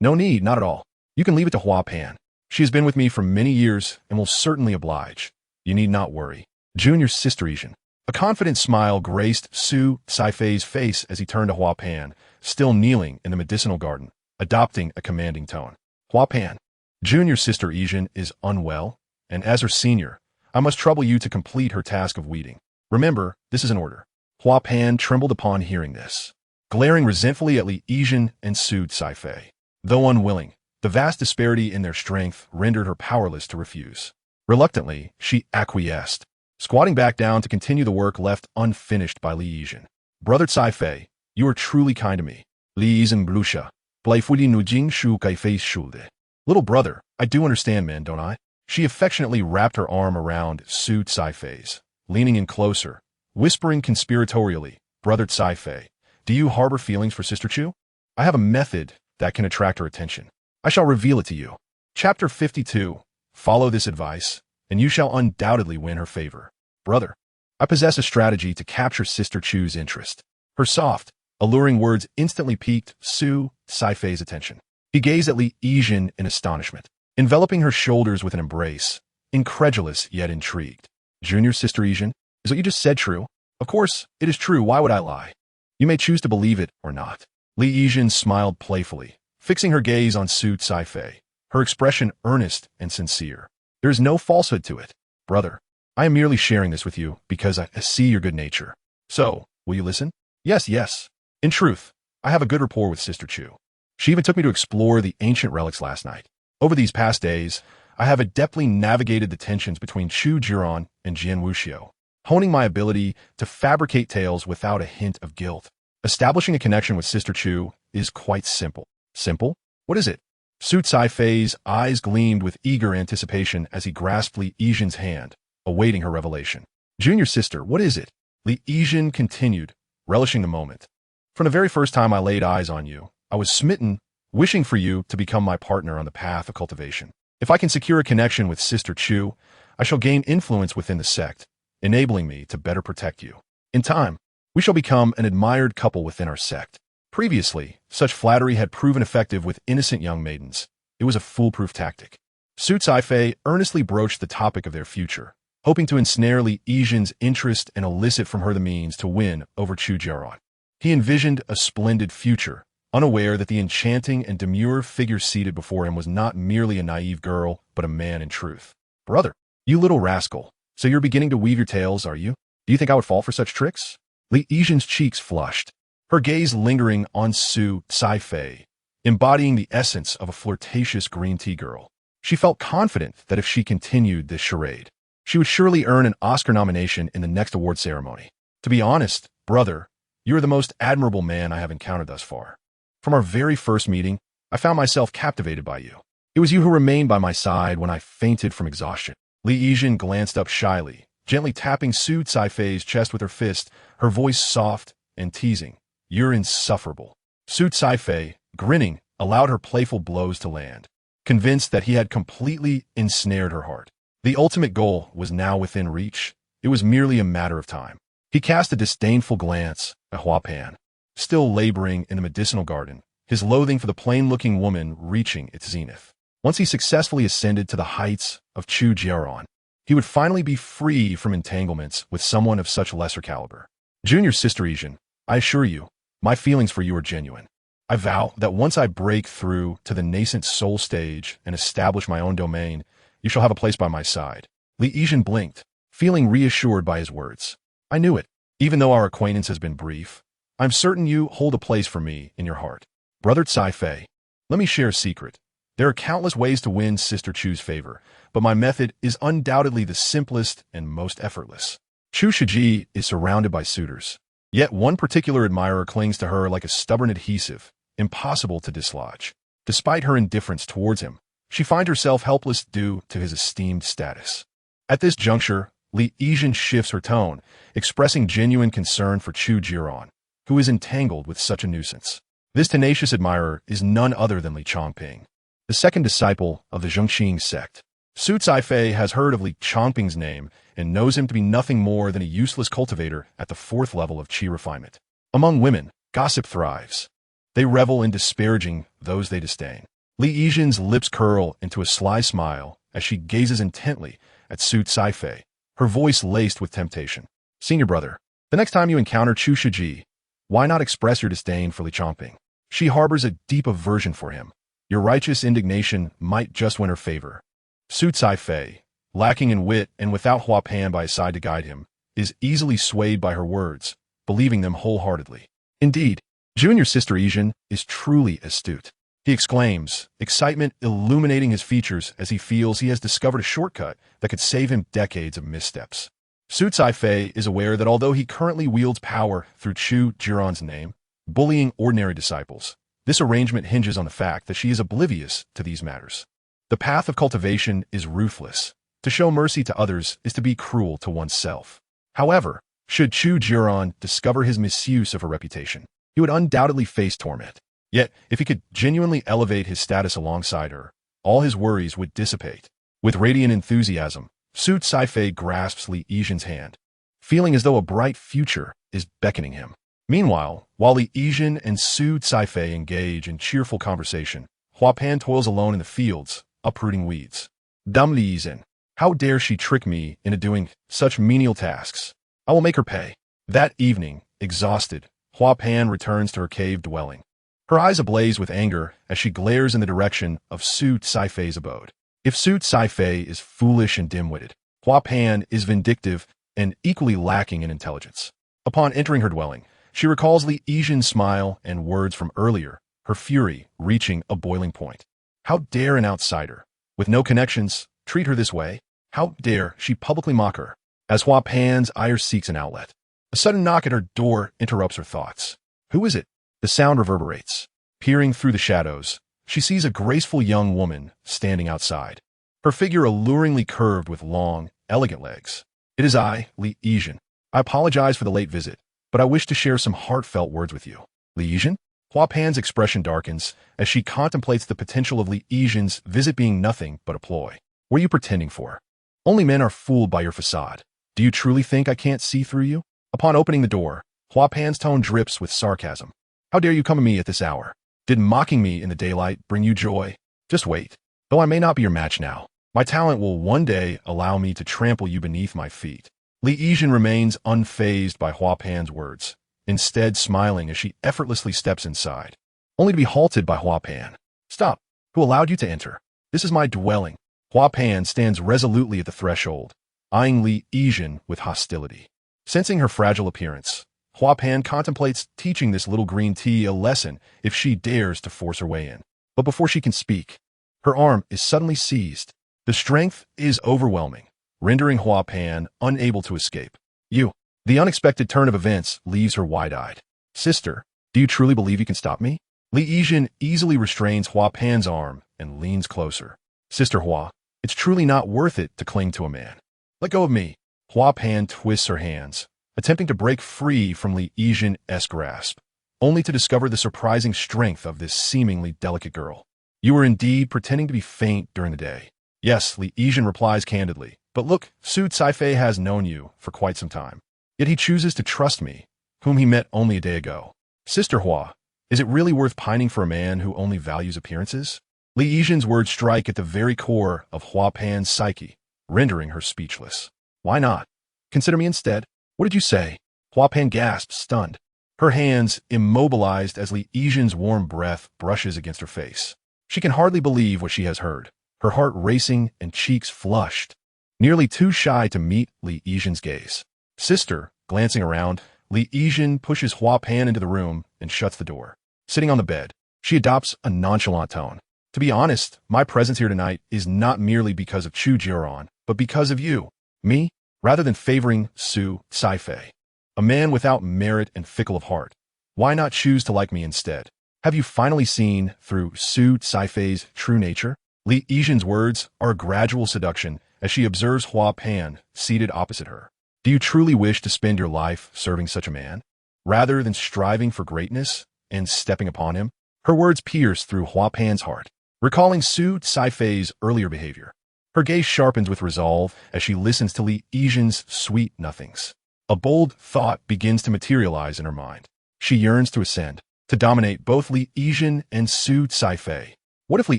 No need, not at all. You can leave it to Hua Pan. She has been with me for many years and will certainly oblige. You need not worry. Junior Sister Yijin. A confident smile graced Su Caifei's face as he turned to Hua Pan, still kneeling in the medicinal garden, adopting a commanding tone. Hua Pan, Junior Sister Yijin is unwell, and as her senior, I must trouble you to complete her task of weeding. Remember, this is an order. Hua Pan trembled upon hearing this, glaring resentfully at Li Yijin and Su Caifei. Though unwilling, the vast disparity in their strength rendered her powerless to refuse. Reluctantly, she acquiesced, squatting back down to continue the work left unfinished by Li Yijin. Brother Caifei, you are truly kind to me. Li Yijin blusha. Blaifudi nujing shu Caifei's shulde. Little brother, I do understand men, don't I? She affectionately wrapped her arm around Su Caifei's, leaning in closer, whispering conspiratorially, Brother Caifei, do you harbor feelings for Sister Chu? I have a method that can attract her attention. I shall reveal it to you. Chapter 52. Follow this advice, and you shall undoubtedly win her favor. Brother, I possess a strategy to capture Sister Chu's interest. Her soft, alluring words instantly piqued Su Caifei's attention. He gazed at Li Yijin in astonishment, enveloping her shoulders with an embrace, incredulous yet intrigued. Junior Sister Yijin, is what you just said true? Of course, it is true. Why would I lie? You may choose to believe it or not. Li Yijin smiled playfully, fixing her gaze on Su Caifei, her expression earnest and sincere. There is no falsehood to it. Brother, I am merely sharing this with you because I see your good nature. So, will you listen? Yes, yes. In truth, I have a good rapport with Sister Chu. She even took me to explore the ancient relics last night. Over these past days, I have adeptly navigated the tensions between Chu Jiaoran and Jian Wuxiu, honing my ability to fabricate tales without a hint of guilt. Establishing a connection with Sister Chu is quite simple. Simple? What is it? Su Caifei's eyes gleamed with eager anticipation as he grasped Li Yizhen's hand, awaiting her revelation. Junior sister, what is it? Li Yizhen continued, relishing the moment. From the very first time I laid eyes on you, I was smitten, wishing for you to become my partner on the path of cultivation. If I can secure a connection with Sister Chu, I shall gain influence within the sect, enabling me to better protect you. In time, we shall become an admired couple within our sect. Previously, such flattery had proven effective with innocent young maidens. It was a foolproof tactic. Su Caifei earnestly broached the topic of their future, hoping to ensnare Li Yizhen's interest and elicit from her the means to win over Chu Jiaoran. He envisioned a splendid future, unaware that the enchanting and demure figure seated before him was not merely a naive girl, but a man in truth. Brother, you little rascal, so you're beginning to weave your tales, are you? Do you think I would fall for such tricks? Li Yizhen's cheeks flushed, her gaze lingering on Su Caifei, embodying the essence of a flirtatious green tea girl. She felt confident that if she continued this charade, she would surely earn an Oscar nomination in the next award ceremony. To be honest, brother, you are the most admirable man I have encountered thus far. From our very first meeting, I found myself captivated by you. It was you who remained by my side when I fainted from exhaustion. Li Yizhen glanced up shyly, gently tapping Su Caifei's chest with her fist, her voice soft and teasing. You're insufferable. Su Caifei, grinning, allowed her playful blows to land, convinced that he had completely ensnared her heart. The ultimate goal was now within reach. It was merely a matter of time. He cast a disdainful glance at Hua Pan, still laboring in the medicinal garden, his loathing for the plain-looking woman reaching its zenith. Once he successfully ascended to the heights of Chu Jiaoran, he would finally be free from entanglements with someone of such lesser caliber. Junior Sister Yizhen, I assure you, my feelings for you are genuine. I vow that once I break through to the nascent soul stage and establish my own domain, you shall have a place by my side. Li Yizhen blinked, feeling reassured by his words. I knew it. Even though our acquaintance has been brief, I'm certain you hold a place for me in your heart. Brother Caifei, let me share a secret. There are countless ways to win Sister Chu's favor, but my method is undoubtedly the simplest and most effortless. Chu Shiji is surrounded by suitors. Yet one particular admirer clings to her like a stubborn adhesive, impossible to dislodge. Despite her indifference towards him, she finds herself helpless due to his esteemed status. At this juncture, Li Yizhen shifts her tone, expressing genuine concern for Chu Jiaoran, who is entangled with such a nuisance. This tenacious admirer is none other than Li Changping, the second disciple of the Changping sect. Su Caifei has heard of Li Changping's name and knows him to be nothing more than a useless cultivator at the fourth level of qi refinement. Among women, gossip thrives. They revel in disparaging those they disdain. Li Yizhen's lips curl into a sly smile as she gazes intently at Su Caifei, her voice laced with temptation. Senior brother, the next time you encounter Chu Shiji, why not express your disdain for Li Changping? She harbors a deep aversion for him. Your righteous indignation might just win her favor. Su Caifei, lacking in wit and without Hua Pan by his side to guide him, is easily swayed by her words, believing them wholeheartedly. Indeed, Junior Sister Yizhen is truly astute. He exclaims, excitement illuminating his features as he feels he has discovered a shortcut that could save him decades of missteps. Su Caifei is aware that although he currently wields power through Chu Jiaoran's name, bullying ordinary disciples, this arrangement hinges on the fact that she is oblivious to these matters. The path of cultivation is ruthless. To show mercy to others is to be cruel to oneself. However, should Chu Jiaoran discover his misuse of her reputation, he would undoubtedly face torment. Yet, if he could genuinely elevate his status alongside her, all his worries would dissipate. With radiant enthusiasm, Su Caifei grasps Li Yizhen's hand, feeling as though a bright future is beckoning him. Meanwhile, while Li Yizhen and Su Caifei engage in cheerful conversation, Hua Pan toils alone in the fields, uprooting weeds. Dumb Li Yizhen, how dare she trick me into doing such menial tasks? I will make her pay. That evening, exhausted, Hua Pan returns to her cave dwelling, her eyes ablaze with anger as she glares in the direction of Su Caifei's abode. If Su Caifei is foolish and dim-witted, Hua Pan is vindictive and equally lacking in intelligence. Upon entering her dwelling, she recalls Li Yizhen's smile and words from earlier, her fury reaching a boiling point. How dare an outsider, with no connections, treat her this way? How dare she publicly mock her? As Hua Pan's ire seeks an outlet, a sudden knock at her door interrupts her thoughts. Who is it? The sound reverberates. Peering through the shadows, she sees a graceful young woman standing outside, her figure alluringly curved with long, elegant legs. It is I, Li Yizhen. I apologize for the late visit, but I wish to share some heartfelt words with you. Li Yizhen? Hua Pan's expression darkens as she contemplates the potential of Li Yizhen's visit being nothing but a ploy. What are you pretending for? Only men are fooled by your facade. Do you truly think I can't see through you? Upon opening the door, Hua Pan's tone drips with sarcasm. How dare you come to me at this hour? Did mocking me in the daylight bring you joy? Just wait. Though I may not be your match now, my talent will one day allow me to trample you beneath my feet. Li Yizhen remains unfazed by Hua Pan's words, instead smiling as she effortlessly steps inside, only to be halted by Hua Pan. Stop. Who allowed you to enter? This is my dwelling. Hua Pan stands resolutely at the threshold, eyeing Li Yizhen with hostility. Sensing her fragile appearance, Hua Pan contemplates teaching this little green tea a lesson if she dares to force her way in. But before she can speak, her arm is suddenly seized. The strength is overwhelming, rendering Hua Pan unable to escape. You. The unexpected turn of events leaves her wide-eyed. Sister, do you truly believe you can stop me? Li Yizhen easily restrains Hua Pan's arm and leans closer. Sister Hua, it's truly not worth it to cling to a man. Let go of me. Hua Pan twists her hands, attempting to break free from Li Yizhen's grasp, only to discover the surprising strength of this seemingly delicate girl. You were indeed pretending to be faint during the day. Yes, Li Yizhen replies candidly, but look, Su Caifei has known you for quite some time. Yet he chooses to trust me, whom he met only a day ago. Sister Hua, is it really worth pining for a man who only values appearances? Li Yizhen's words strike at the very core of Hua Pan's psyche, rendering her speechless. Why not? Consider me instead. What did you say? Hua Pan gasps, stunned. Her hands immobilized as Li Yizhen's warm breath brushes against her face. She can hardly believe what she has heard, her heart racing and cheeks flushed, nearly too shy to meet Li Yizhen's gaze. Sister, glancing around, Li Yizhen pushes Hua Pan into the room and shuts the door. Sitting on the bed, she adopts a nonchalant tone. To be honest, my presence here tonight is not merely because of Chu Jiaoran, but because of you. Me? Rather than favoring Su Caifei, a man without merit and fickle of heart, why not choose to like me instead? Have you finally seen through Su Caifei's true nature? Li Yizhen's words are a gradual seduction as she observes Hua Pan seated opposite her. Do you truly wish to spend your life serving such a man, rather than striving for greatness and stepping upon him? Her words pierce through Hua Pan's heart, recalling Su Caifei's earlier behavior. Her gaze sharpens with resolve as she listens to Li Yizhen's sweet nothings. A bold thought begins to materialize in her mind. She yearns to ascend, to dominate both Li Yizhen and Su Caifei. What if Li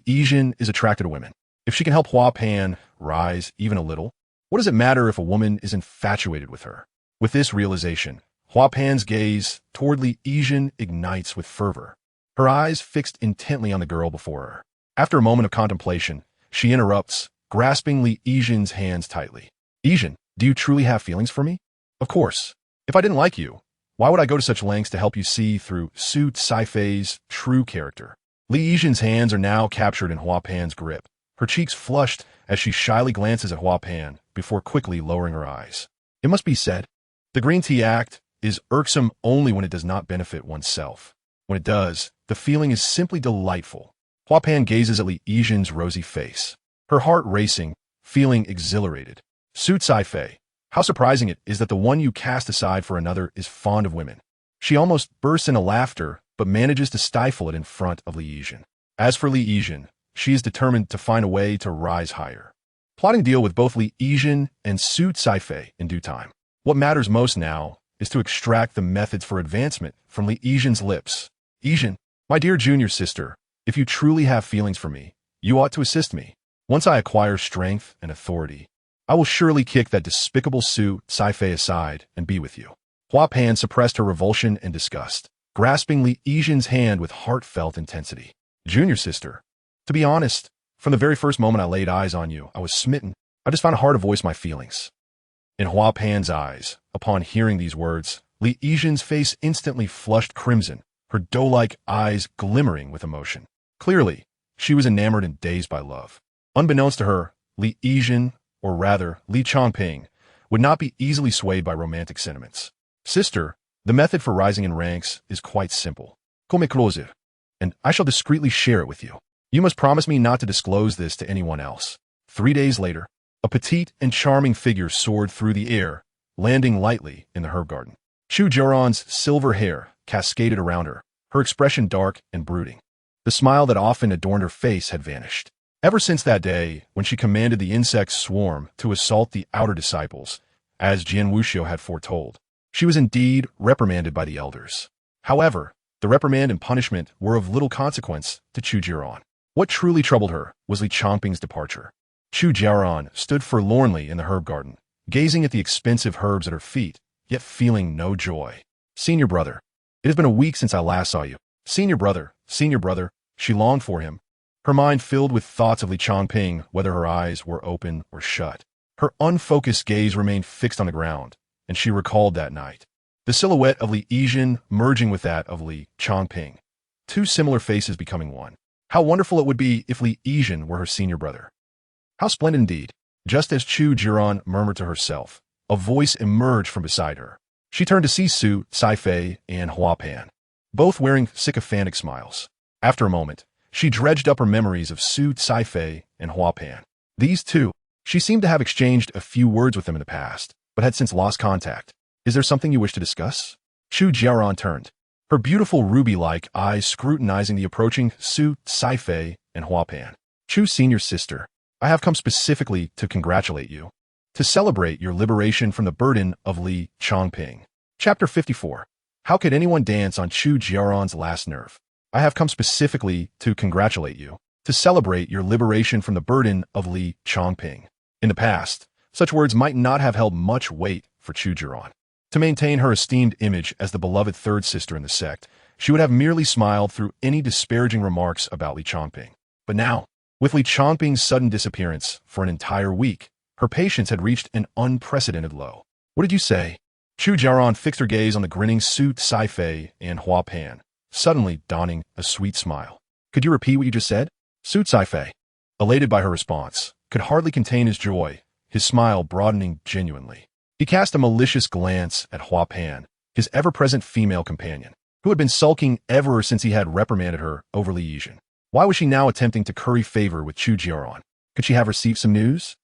Yizhen is attracted to women? If she can help Hua Pan rise even a little, what does it matter if a woman is infatuated with her? With this realization, Hua Pan's gaze toward Li Yizhen ignites with fervor, her eyes fixed intently on the girl before her. After a moment of contemplation, she interrupts, grasping Li Yizhen's hands tightly. Yizhen, do you truly have feelings for me? Of course. If I didn't like you, why would I go to such lengths to help you see through Su Caifei's true character? Li Yizhen's hands are now captured in Hua Pan's grip, her cheeks flushed as she shyly glances at Hua Pan before quickly lowering her eyes. It must be said, the green tea act is irksome only when it does not benefit oneself. When it does, the feeling is simply delightful. Hua Pan gazes at Li Yizhen's rosy face, her heart racing, feeling exhilarated. Su Caifei, how surprising it is that the one you cast aside for another is fond of women. She almost bursts into laughter, but manages to stifle it in front of Li Yizhen. As for Li Yizhen, she is determined to find a way to rise higher, plotting to deal with both Li Yizhen and Su Caifei in due time. What matters most now is to extract the methods for advancement from Li Yizhen's lips. Yizhen, my dear junior sister, if you truly have feelings for me, you ought to assist me. Once I acquire strength and authority, I will surely kick that despicable Su Caifei aside and be with you. Hua Pan suppressed her revulsion and disgust, grasping Li Yizhen's hand with heartfelt intensity. Junior sister, to be honest, from the very first moment I laid eyes on you, I was smitten. I just found it hard to voice my feelings. In Hua Pan's eyes, upon hearing these words, Li Yijin's face instantly flushed crimson, her doe-like eyes glimmering with emotion. Clearly, she was enamored and dazed by love. Unbeknownst to her, Li Yijin, or rather Li Changping, would not be easily swayed by romantic sentiments. Sister, the method for rising in ranks is quite simple. Come closer, and I shall discreetly share it with you. You must promise me not to disclose this to anyone else. 3 days later, a petite and charming figure soared through the air, landing lightly in the herb garden. Chu Jiaoran's silver hair cascaded around her, her expression dark and brooding. The smile that often adorned her face had vanished. Ever since that day, when she commanded the insect swarm to assault the outer disciples, as Jian Wuxiu had foretold, she was indeed reprimanded by the elders. However, the reprimand and punishment were of little consequence to Chu Jiaoran. What truly troubled her was Li Changping's departure. Chu Jiaoran stood forlornly in the herb garden, gazing at the expensive herbs at her feet, yet feeling no joy. Senior brother, it has been a week since I last saw you. Senior brother, she longed for him, her mind filled with thoughts of Li Changping, whether her eyes were open or shut. Her unfocused gaze remained fixed on the ground, and she recalled that night. The silhouette of Li Yijin merging with that of Li Changping, 2 similar faces becoming one. How wonderful it would be if Li Yijin were her senior brother. How splendid indeed. Just as Chu Jiaoran murmured to herself, a voice emerged from beside her. She turned to see Su Caifei and Hua Pan, both wearing sycophantic smiles. After a moment, she dredged up her memories of Su Caifei and Hua Pan. These two, she seemed to have exchanged a few words with them in the past, but had since lost contact. Is there something you wish to discuss? Chu Jiaoran turned, her beautiful ruby-like eyes scrutinizing the approaching Su Caifei and Hua Pan. Chu, senior sister, I have come specifically to congratulate you, to celebrate your liberation from the burden of Li Changping. Chapter 54. How could anyone dance on Chu Jiaoran's last nerve? I have come specifically to congratulate you, to celebrate your liberation from the burden of Li Changping. In the past, such words might not have held much weight for Chu Jiaoran. To maintain her esteemed image as the beloved third sister in the sect, she would have merely smiled through any disparaging remarks about Li Changping. But now, with Li Changping's sudden disappearance for an entire week, her patience had reached an unprecedented low. What did you say? Chu Jiaoran fixed her gaze on the grinning Su Caifei and Hua Pan, suddenly donning a sweet smile. Could you repeat what you just said? Su Caifei, elated by her response, could hardly contain his joy, his smile broadening genuinely. He cast a malicious glance at Hua Pan, his ever-present female companion, who had been sulking ever since he had reprimanded her over Li Yijin. Why was she now attempting to curry favor with Chu Jiaoran? Could she have received some news?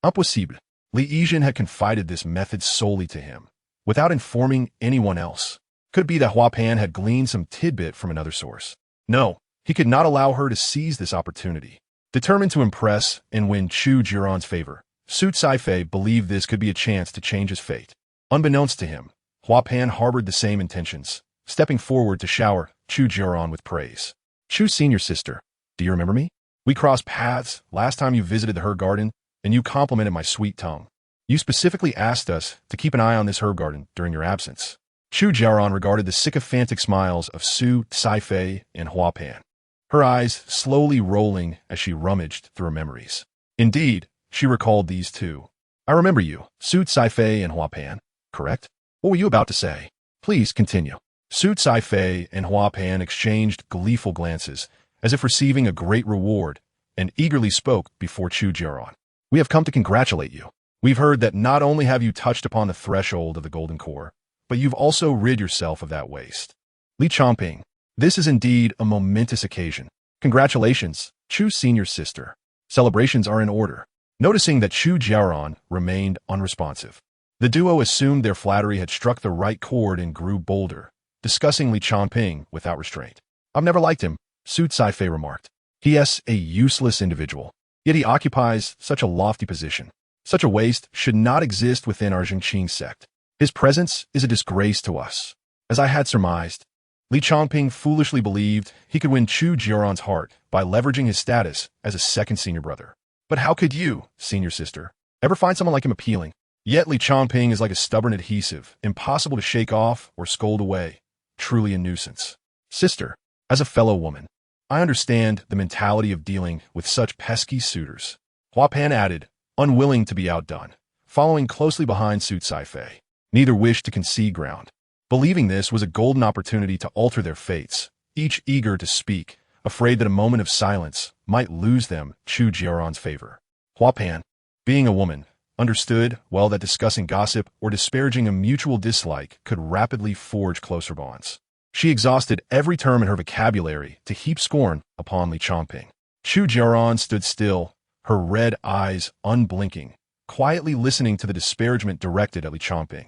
Impossible. Li Yijin had confided this method solely to him, without informing anyone else. Could it be that Hua Pan had gleaned some tidbit from another source? No, he could not allow her to seize this opportunity. Determined to impress and win Chu Jiaoran's favor, Su Caifei believed this could be a chance to change his fate. Unbeknownst to him, Hua Pan harbored the same intentions, stepping forward to shower Chu Jiaoran with praise. Chu, senior sister, do you remember me? We crossed paths last time you visited the herb garden, and you complimented my sweet tongue. You specifically asked us to keep an eye on this herb garden during your absence. Chu Jiaoran regarded the sycophantic smiles of Su Caifei and Hua Pan, her eyes slowly rolling as she rummaged through her memories. Indeed, she recalled these two. I remember you, Su Caifei and Hua Pan, correct? What were you about to say? Please continue. Su Caifei and Hua Pan exchanged gleeful glances, as if receiving a great reward, and eagerly spoke before Chu Jiaoran. We have come to congratulate you. We've heard that not only have you touched upon the threshold of the golden core, but you've also rid yourself of that waste. Li Changping, this is indeed a momentous occasion. Congratulations, Chu, senior sister. Celebrations are in order. Noticing that Chu Jiaoran remained unresponsive, the duo assumed their flattery had struck the right chord and grew bolder, discussing Li Changping without restraint. I've never liked him, Su Caifei remarked. He is a useless individual, yet he occupies such a lofty position. Such a waste should not exist within our Changping sect. His presence is a disgrace to us. As I had surmised, Li Changping foolishly believed he could win Chu Jiaoran's heart by leveraging his status as a second senior brother. But how could you, senior sister, ever find someone like him appealing? Yet Li Changping is like a stubborn adhesive, impossible to shake off or scold away. Truly a nuisance. Sister, as a fellow woman, I understand the mentality of dealing with such pesky suitors. Hua Pan added, unwilling to be outdone, following closely behind Su Caifei. Neither wished to concede ground. Believing this was a golden opportunity to alter their fates, each eager to speak, afraid that a moment of silence might lose them Chu Jiaoran's favor. Hua Pan, being a woman, understood well that discussing gossip or disparaging a mutual dislike could rapidly forge closer bonds. She exhausted every term in her vocabulary to heap scorn upon Li Changping. Chu Jiaoran stood still, her red eyes unblinking, quietly listening to the disparagement directed at Li Changping.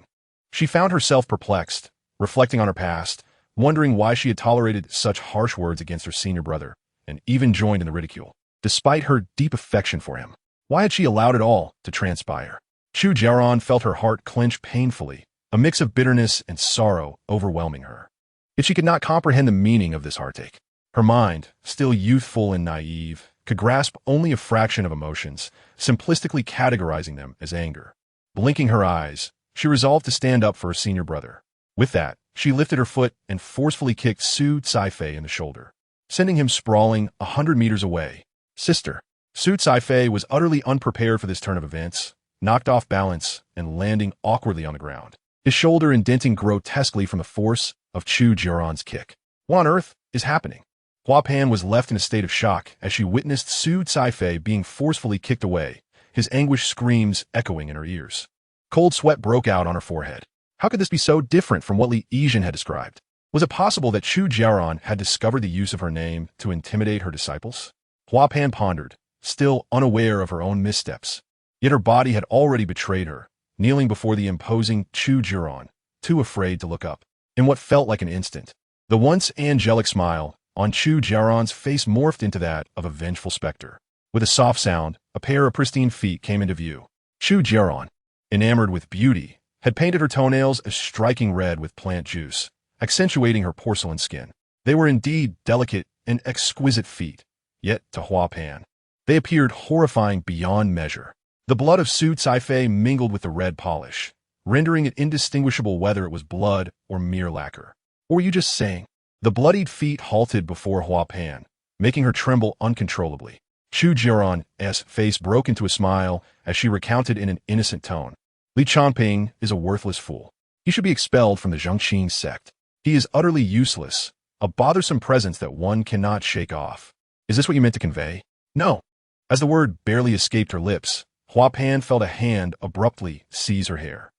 She found herself perplexed, reflecting on her past, wondering why she had tolerated such harsh words against her senior brother, and even joined in the ridicule. Despite her deep affection for him, why had she allowed it all to transpire? Chu Jiaoran felt her heart clench painfully, a mix of bitterness and sorrow overwhelming her. Yet she could not comprehend the meaning of this heartache. Her mind, still youthful and naive, could grasp only a fraction of emotions, simplistically categorizing them as anger. Blinking her eyes, she resolved to stand up for her senior brother. With that, she lifted her foot and forcefully kicked Su Caifei in the shoulder, sending him sprawling 100 meters away. Sister. Su Caifei was utterly unprepared for this turn of events, knocked off balance and landing awkwardly on the ground, his shoulder indenting grotesquely from the force of Chu Jiaoran's kick. What on earth is happening? Hua Pan was left in a state of shock as she witnessed Su Caifei being forcefully kicked away, his anguished screams echoing in her ears. Cold sweat broke out on her forehead. How could this be so different from what Li Yizhen had described? Was it possible that Chu Jiaoran had discovered the use of her name to intimidate her disciples? Hua Pan pondered, still unaware of her own missteps. Yet her body had already betrayed her, kneeling before the imposing Chu Jiaoran, too afraid to look up. In what felt like an instant, the once angelic smile on Chu Jiaoran's face morphed into that of a vengeful specter. With a soft sound, a pair of pristine feet came into view. Chu Jiaoran, enamored with beauty, had painted her toenails a striking red with plant juice, accentuating her porcelain skin. They were indeed delicate and exquisite feet, yet to Hua Pan, they appeared horrifying beyond measure. The blood of Su Caifei mingled with the red polish, rendering it indistinguishable whether it was blood or mere lacquer. Or were you just saying? The bloodied feet halted before Hua Pan, making her tremble uncontrollably. Chu Jiaoran's face broke into a smile as she recounted in an innocent tone. Li Changping is a worthless fool. He should be expelled from the Changping sect. He is utterly useless, a bothersome presence that one cannot shake off. Is this what you meant to convey? No. As the word barely escaped her lips, Hua Pan felt a hand abruptly seize her hair.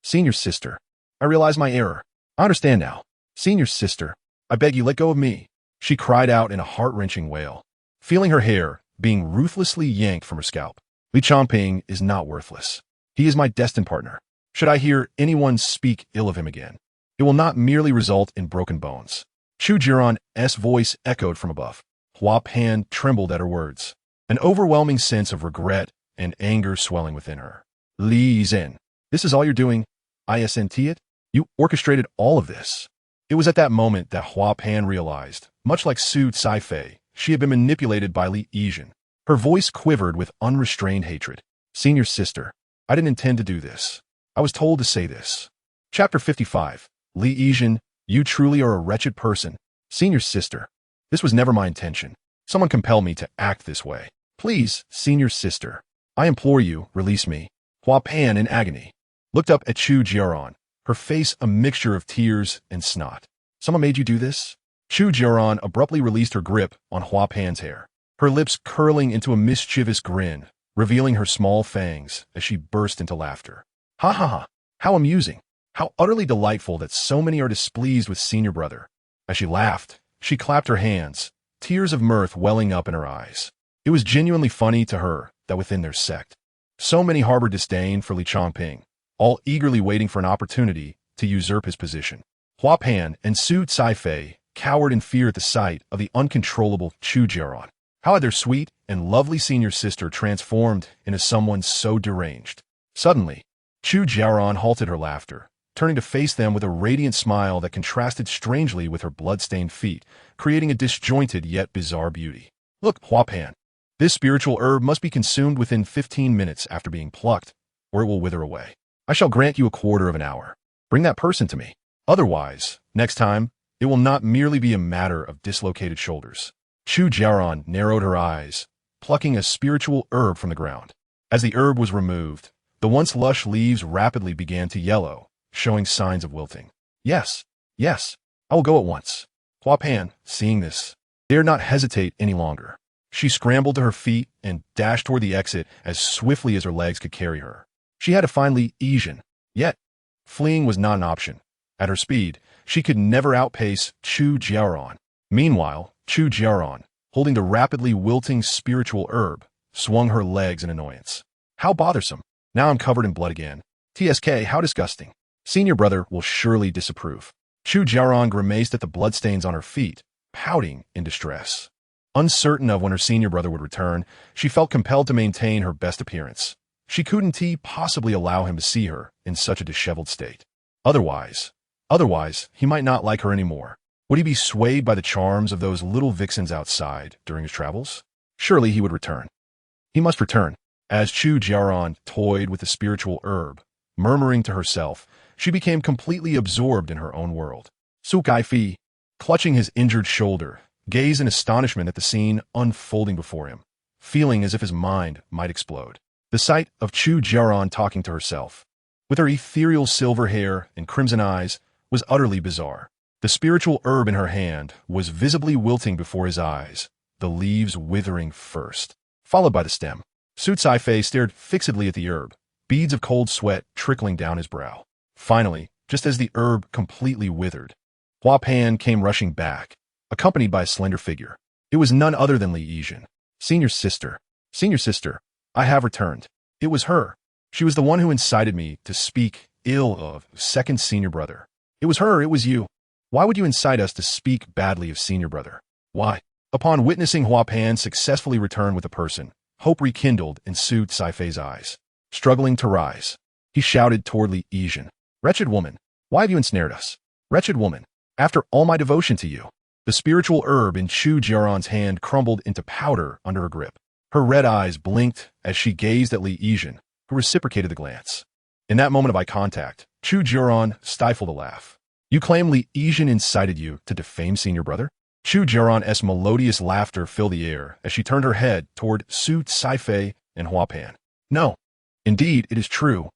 Senior sister. I realize my error. I understand now. Senior sister, I beg you let go of me. She cried out in a heart-wrenching wail, feeling her hair being ruthlessly yanked from her scalp. Li Changping is not worthless. He is my destined partner. Should I hear anyone speak ill of him again, it will not merely result in broken bones. Chu Jiaoran's voice echoed from above. Hua Pan trembled at her words, an overwhelming sense of regret and anger swelling within her. Li Yizhen, this is all you're doing? Isn't it? You orchestrated all of this. It was at that moment that Hua Pan realized, much like Su Caifei, she had been manipulated by Li Yizhen. Her voice quivered with unrestrained hatred. Senior sister, I didn't intend to do this. I was told to say this. Chapter 55. Li Yizhen, you truly are a wretched person. Senior sister, this was never my intention. Someone compelled me to act this way. Please, senior sister, I implore you, release me. Hua Pan, in agony, looked up at Chu Jiaoran, her face a mixture of tears and snot. Someone made you do this? Chu Jiaoran abruptly released her grip on Hua Pan's hair, her lips curling into a mischievous grin, revealing her small fangs as she burst into laughter. Ha ha ha, how amusing, how utterly delightful that so many are displeased with senior brother. As she laughed, she clapped her hands, tears of mirth welling up in her eyes. It was genuinely funny to her that within their sect, so many harbored disdain for Li Changping, all eagerly waiting for an opportunity to usurp his position. Hua Pan and Su Caifei cowered in fear at the sight of the uncontrollable Chu Jiaoran. How had their sweet and lovely senior sister transformed into someone so deranged? Suddenly, Chu Jiaoran halted her laughter, turning to face them with a radiant smile that contrasted strangely with her blood-stained feet, creating a disjointed yet bizarre beauty. Look, Hua Pan, this spiritual herb must be consumed within 15 minutes after being plucked, or it will wither away. I shall grant you a quarter of an hour. Bring that person to me. Otherwise, next time, it will not merely be a matter of dislocated shoulders. Chu Jiaoran narrowed her eyes, plucking a spiritual herb from the ground. As the herb was removed, the once lush leaves rapidly began to yellow, showing signs of wilting. Yes, yes, I will go at once. Hua Pan, seeing this, dared not hesitate any longer. She scrambled to her feet and dashed toward the exit as swiftly as her legs could carry her. She had to find Li Yizhen, yet fleeing was not an option. At her speed, she could never outpace Chu Jiaoran. Meanwhile, Chu Jiaoran, holding the rapidly wilting spiritual herb, swung her legs in annoyance. How bothersome. Now I'm covered in blood again. TSK, how disgusting. Senior brother will surely disapprove. Chu Jiaoran grimaced at the bloodstains on her feet, pouting in distress. Uncertain of when her senior brother would return, she felt compelled to maintain her best appearance. She couldn't possibly allow him to see her in such a disheveled state. Otherwise, he might not like her anymore. Would he be swayed by the charms of those little vixens outside during his travels? Surely he would return. He must return. As Chu Jiaoran toyed with the spiritual herb, murmuring to herself, she became completely absorbed in her own world. Su Kai-fi, clutching his injured shoulder, gazed in astonishment at the scene unfolding before him, feeling as if his mind might explode. The sight of Chu Jiaoran talking to herself, with her ethereal silver hair and crimson eyes, was utterly bizarre. The spiritual herb in her hand was visibly wilting before his eyes, the leaves withering first, followed by the stem. Su Caifei stared fixedly at the herb, beads of cold sweat trickling down his brow. Finally, just as the herb completely withered, Hua Pan came rushing back, accompanied by a slender figure. It was none other than Li Yizhen. Senior sister, I have returned. It was her. She was the one who incited me to speak ill of second senior brother. It was her, it was you. Why would you incite us to speak badly of senior brother? Why? Upon witnessing Hua Pan successfully return with a person, hope rekindled in Su Caifei's eyes. Struggling to rise, he shouted toward Li Yizhen. Wretched woman, why have you ensnared us? Wretched woman, after all my devotion to you. The spiritual herb in Chu Jiaoran's hand crumbled into powder under her grip. Her red eyes blinked as she gazed at Li Yizhen, who reciprocated the glance. In that moment of eye contact, Chu Jiaoran stifled a laugh. You claim Li Yizhen incited you to defame senior brother? Chu Jiaoran's melodious laughter filled the air as she turned her head toward Su Caifei and Hua Pan. No, indeed, it is true.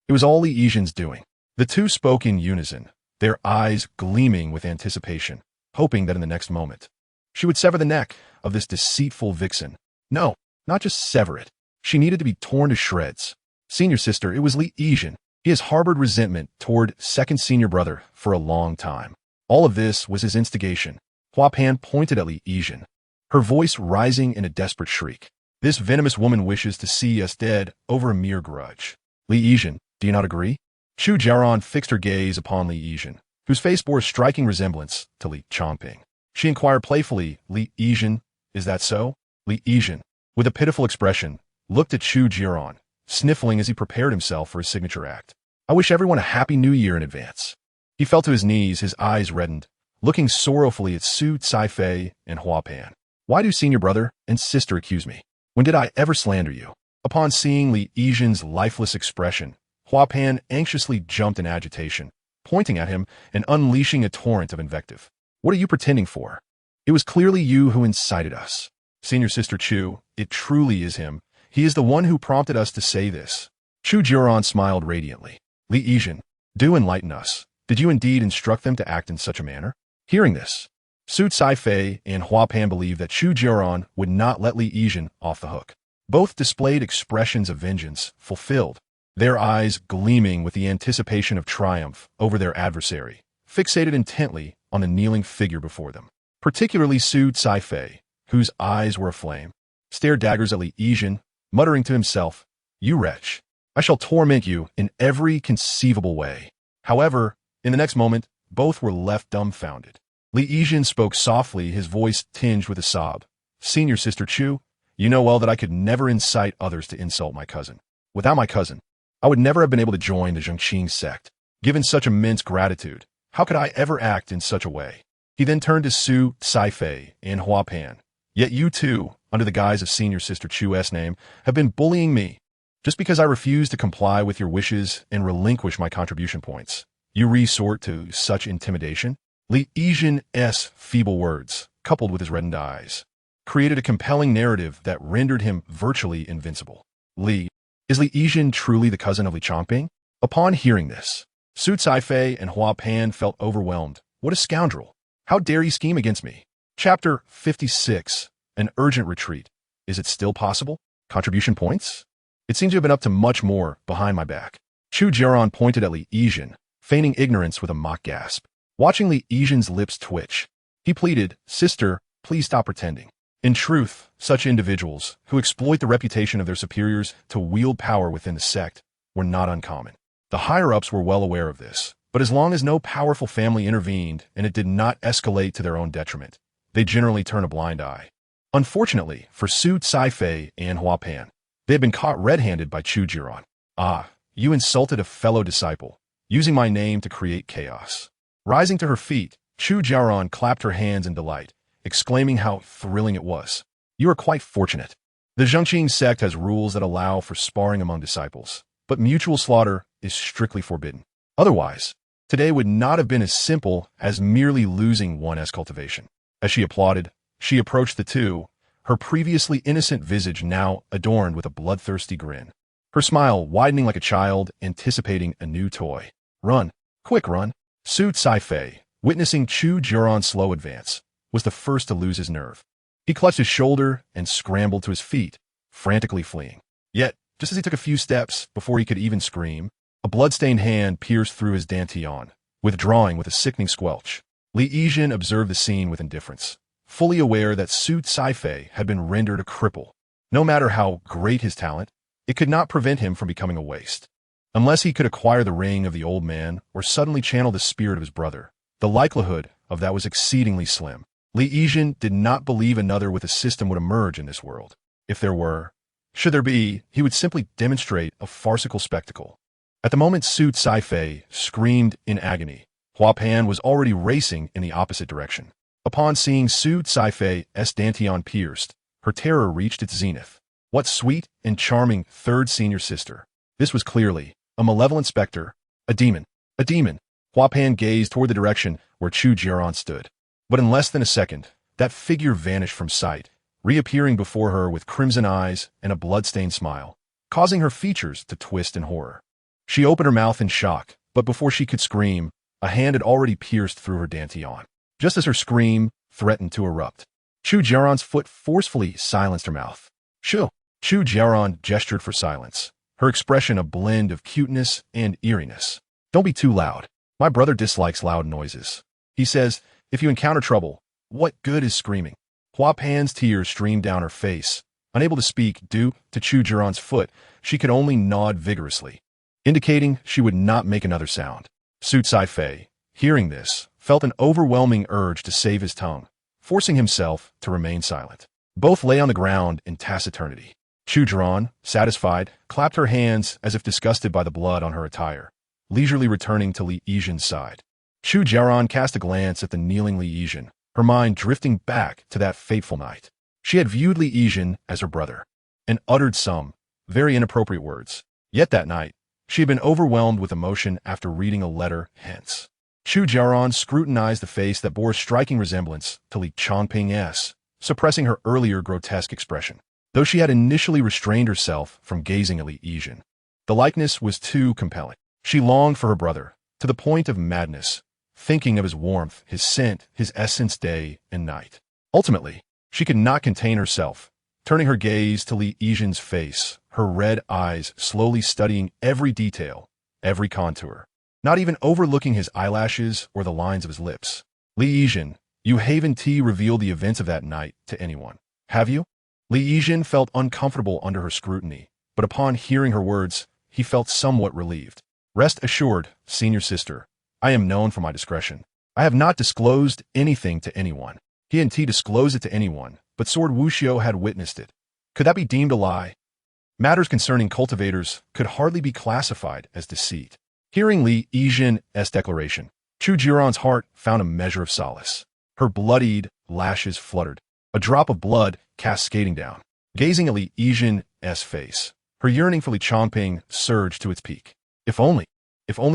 It was all Li Yizhen's doing. The two spoke in unison, their eyes gleaming with anticipation, hoping that in the next moment, she would sever the neck of this deceitful vixen. No, not just sever it. She needed to be torn to shreds. Senior sister, it was Li Yizhen. He has harbored resentment toward second senior brother for a long time. All of this was his instigation. Hua Pan pointed at Li Yizhen, her voice rising in a desperate shriek. This venomous woman wishes to see us dead over a mere grudge. Li Yizhen, do you not agree? Chu Jiaoran fixed her gaze upon Li Yizhen, whose face bore a striking resemblance to Li Changping. She inquired playfully, Li Yizhen, is that so? Li Yizhen, with a pitiful expression, looked at Chu Jiaoran, sniffling as he prepared himself for his signature act. I wish everyone a happy new year in advance. He fell to his knees, his eyes reddened, looking sorrowfully at Su Caifei and Hua Pan. Why do senior brother and sister accuse me? When did I ever slander you? Upon seeing Li Yizhen's lifeless expression, Hua Pan anxiously jumped in agitation, pointing at him and unleashing a torrent of invective. What are you pretending for? It was clearly you who incited us. Senior sister Chu, it truly is him. He is the one who prompted us to say this. Chu Jiaoran smiled radiantly. Li Yizhen, do enlighten us. Did you indeed instruct them to act in such a manner? Hearing this, Su Caifei and Hua Pan believed that Chu Jiaoran would not let Li Yizhen off the hook. Both displayed expressions of vengeance, fulfilled, their eyes gleaming with the anticipation of triumph over their adversary, fixated intently on the kneeling figure before them. Particularly Su Caifei, whose eyes were aflame, stared daggers at Li Yizhen, muttering to himself, You wretch, I shall torment you in every conceivable way. However, in the next moment, both were left dumbfounded. Li Yizhen spoke softly, his voice tinged with a sob. Senior sister Chu, you know well that I could never incite others to insult my cousin. Without my cousin, I would never have been able to join the Changping sect. Given such immense gratitude, how could I ever act in such a way? He then turned to Su Caifei and Hua Pan. Yet you too, under the guise of senior sister Chu's name, have been bullying me. Just because I refuse to comply with your wishes and relinquish my contribution points, you resort to such intimidation? Li Yizhen's feeble words, coupled with his reddened eyes, created a compelling narrative that rendered him virtually invincible. Li, Is Li Yijin truly the cousin of Li Changping? Upon hearing this, Su Caifei and Hua Pan felt overwhelmed. What a scoundrel! How dare he scheme against me? Chapter 56. An urgent retreat. Is it still possible? Contribution points? It seems you have been up to much more behind my back. Chu Jiaoran pointed at Li Yijin, feigning ignorance with a mock gasp. Watching Li Yijin's lips twitch, he pleaded, "Sister, please stop pretending." In truth, such individuals, who exploit the reputation of their superiors to wield power within the sect, were not uncommon. The higher-ups were well aware of this, but as long as no powerful family intervened and it did not escalate to their own detriment, they generally turn a blind eye. Unfortunately for Su Caifei and Hua Pan, they had been caught red-handed by Chu Jiaoran. "Ah, you insulted a fellow disciple, using my name to create chaos." Rising to her feet, Chu Jiaoran clapped her hands in delight, exclaiming how thrilling it was. "You are quite fortunate. The Changping sect has rules that allow for sparring among disciples, but mutual slaughter is strictly forbidden. Otherwise, today would not have been as simple as merely losing one as cultivation." As she applauded, she approached the two, her previously innocent visage now adorned with a bloodthirsty grin. Her smile widening like a child anticipating a new toy. "Run! Quick run!" Su Caifei, witnessing Chu Jiaoran's slow advance, was the first to lose his nerve. He clutched his shoulder and scrambled to his feet, frantically fleeing. Yet, just as he took a few steps before he could even scream, a blood-stained hand pierced through his dantian, withdrawing with a sickening squelch. Li Yijin observed the scene with indifference, fully aware that Su Caifei had been rendered a cripple. No matter how great his talent, it could not prevent him from becoming a waste. Unless he could acquire the ring of the old man or suddenly channel the spirit of his brother, the likelihood of that was exceedingly slim. Li Yijin did not believe another with a system would emerge in this world. If there were, should there be, he would simply demonstrate a farcical spectacle. At the moment Su Caifei screamed in agony, Hua Pan was already racing in the opposite direction. Upon seeing Su Caifei's dantian pierced, her terror reached its zenith. What sweet and charming third senior sister. This was clearly a malevolent specter, a demon, a demon. Hua Pan gazed toward the direction where Chu Jiaoran stood. But in less than a second, that figure vanished from sight, reappearing before her with crimson eyes and a blood-stained smile, causing her features to twist in horror. She opened her mouth in shock, but before she could scream, a hand had already pierced through her dantian. Just as her scream threatened to erupt, Chu Jiaoran's foot forcefully silenced her mouth. "Chu!" Chu Jiaoran gestured for silence, her expression a blend of cuteness and eeriness. "Don't be too loud. My brother dislikes loud noises. He says, if you encounter trouble, what good is screaming?" Hua Pan's tears streamed down her face. Unable to speak due to Chu Jiaoran's foot, she could only nod vigorously, indicating she would not make another sound. Su Caifei, hearing this, felt an overwhelming urge to save his tongue, forcing himself to remain silent. Both lay on the ground in taciturnity. Chu Jiaoran, satisfied, clapped her hands as if disgusted by the blood on her attire, leisurely returning to Li Yijin's side. Chu Jiaoran cast a glance at the kneeling Li Yijin, her mind drifting back to that fateful night. She had viewed Li Yijin as her brother, and uttered some very inappropriate words. Yet that night, she had been overwhelmed with emotion after reading a letter hence. Chu Jiaoran scrutinized the face that bore a striking resemblance to Li Changping's, suppressing her earlier grotesque expression. Though she had initially restrained herself from gazing at Li Yijin, the likeness was too compelling. She longed for her brother, to the point of madness, thinking of his warmth, his scent, his essence day and night. Ultimately, she could not contain herself, turning her gaze to Li Yijin's face, her red eyes slowly studying every detail, every contour, not even overlooking his eyelashes or the lines of his lips. "Li Yijin, you haven't revealed the events of that night to anyone, have you?" Li Yijin felt uncomfortable under her scrutiny, but upon hearing her words, he felt somewhat relieved. "Rest assured, senior sister, I am known for my discretion. I have not disclosed anything to anyone." He hadn't disclosed it to anyone, but Sword Wuxiu had witnessed it. Could that be deemed a lie? Matters concerning cultivators could hardly be classified as deceit. Hearing Li Yijin's declaration, Chu Jiaoran's heart found a measure of solace. Her bloodied lashes fluttered, a drop of blood cascading down. Gazing at Li Yijin's face, her yearning for Li Changping surged to its peak. If only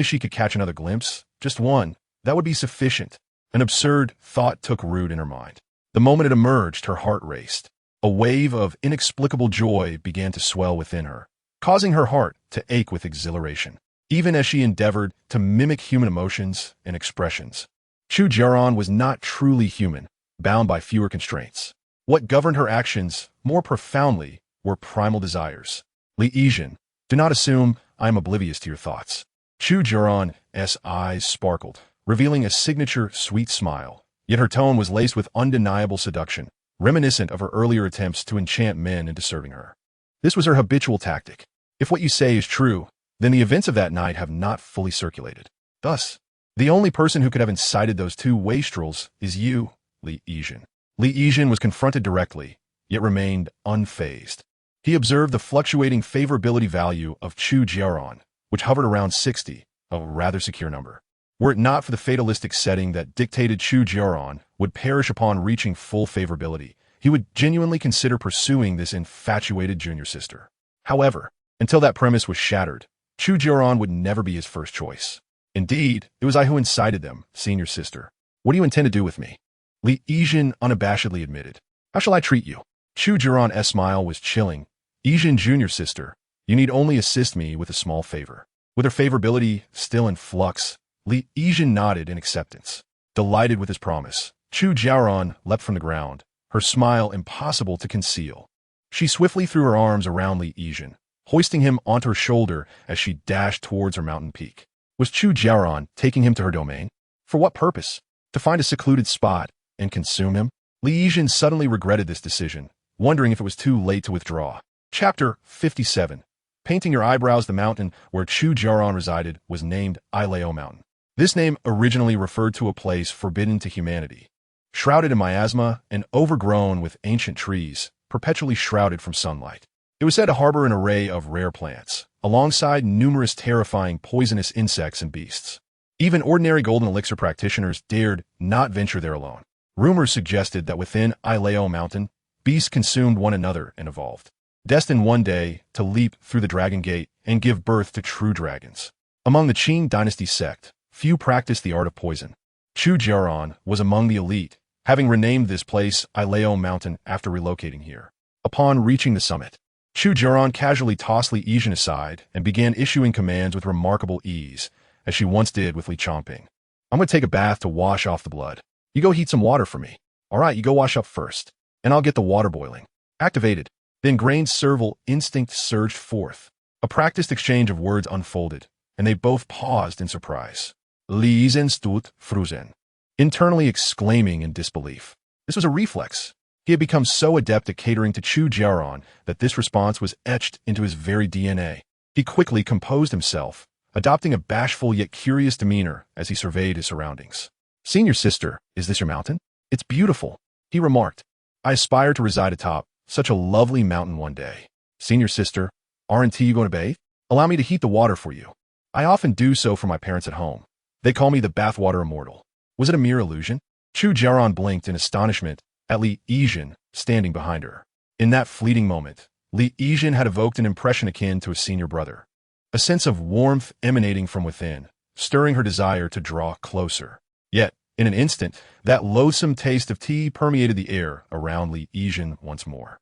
she could catch another glimpse, just one, that would be sufficient. An absurd thought took root in her mind. The moment it emerged, her heart raced. A wave of inexplicable joy began to swell within her, causing her heart to ache with exhilaration, even as she endeavored to mimic human emotions and expressions. Chu Jiaoran was not truly human, bound by fewer constraints. What governed her actions more profoundly were primal desires. Li Yizhen, do not assume I am oblivious to your thoughts. Chu Jiaoran's eyes sparkled, revealing a signature sweet smile, yet her tone was laced with undeniable seduction, reminiscent of her earlier attempts to enchant men into serving her. This was her habitual tactic. If what you say is true, then the events of that night have not fully circulated. Thus, the only person who could have incited those two wastrels is you, Li Yizhen. Li Yizhen was confronted directly, yet remained unfazed. He observed the fluctuating favorability value of Chu Jiaoran, which hovered around 60, a rather secure number. Were it not for the fatalistic setting that dictated Chu Jiaoran would perish upon reaching full favorability, he would genuinely consider pursuing this infatuated junior sister. However, until that premise was shattered, Chu Jiaoran would never be his first choice. Indeed, it was I who incited them, senior sister. What do you intend to do with me? Li Yizhen unabashedly admitted. How shall I treat you? Chu Jiaoran's smile was chilling. Yizhen junior sister, you need only assist me with a small favor. With her favorability still in flux, Li Yizhen nodded in acceptance. Delighted with his promise, Chu Jiaoran leapt from the ground, her smile impossible to conceal. She swiftly threw her arms around Li Yizhen, hoisting him onto her shoulder as she dashed towards her mountain peak. Was Chu Jiaoran taking him to her domain? For what purpose? To find a secluded spot and consume him? Li Yizhen suddenly regretted this decision, wondering if it was too late to withdraw. Chapter 57. Painting your eyebrows. The mountain where Chu Jiaoran resided was named Ilao Mountain. This name originally referred to a place forbidden to humanity, shrouded in miasma and overgrown with ancient trees, perpetually shrouded from sunlight. It was said to harbor an array of rare plants, alongside numerous terrifying poisonous insects and beasts. Even ordinary golden elixir practitioners dared not venture there alone. Rumors suggested that within Ilao Mountain, beasts consumed one another and evolved, destined one day to leap through the dragon gate and give birth to true dragons. Among the Qing dynasty sect, few practiced the art of poison. Chu Jiaoran was among the elite, having renamed this place Ilao Mountain after relocating here. Upon reaching the summit, Chu Jiaoran casually tossed Li Yizhen aside and began issuing commands with remarkable ease, as she once did with Li Changping. I'm going to take a bath to wash off the blood. You go heat some water for me. All right, you go wash up first, and I'll get the water boiling. Activated. The ingrained serval instinct surged forth. A practiced exchange of words unfolded, and they both paused in surprise. Li Yizhen stood frozen, internally exclaiming in disbelief. This was a reflex. He had become so adept at catering to Chu Jiaoran that this response was etched into his very DNA. He quickly composed himself, adopting a bashful yet curious demeanor as he surveyed his surroundings. Senior sister, is this your mountain? It's beautiful, he remarked. I aspire to reside atop such a lovely mountain one day. Senior sister, aren't you going to bathe? Allow me to heat the water for you. I often do so for my parents at home. They call me the bathwater immortal. Was it a mere illusion? Chu Jiaoran blinked in astonishment at Li Yizhen standing behind her. In that fleeting moment, Li Yizhen had evoked an impression akin to a senior brother. A sense of warmth emanating from within, stirring her desire to draw closer. Yet, in an instant, that loathsome taste of tea permeated the air around Li Yizhen once more.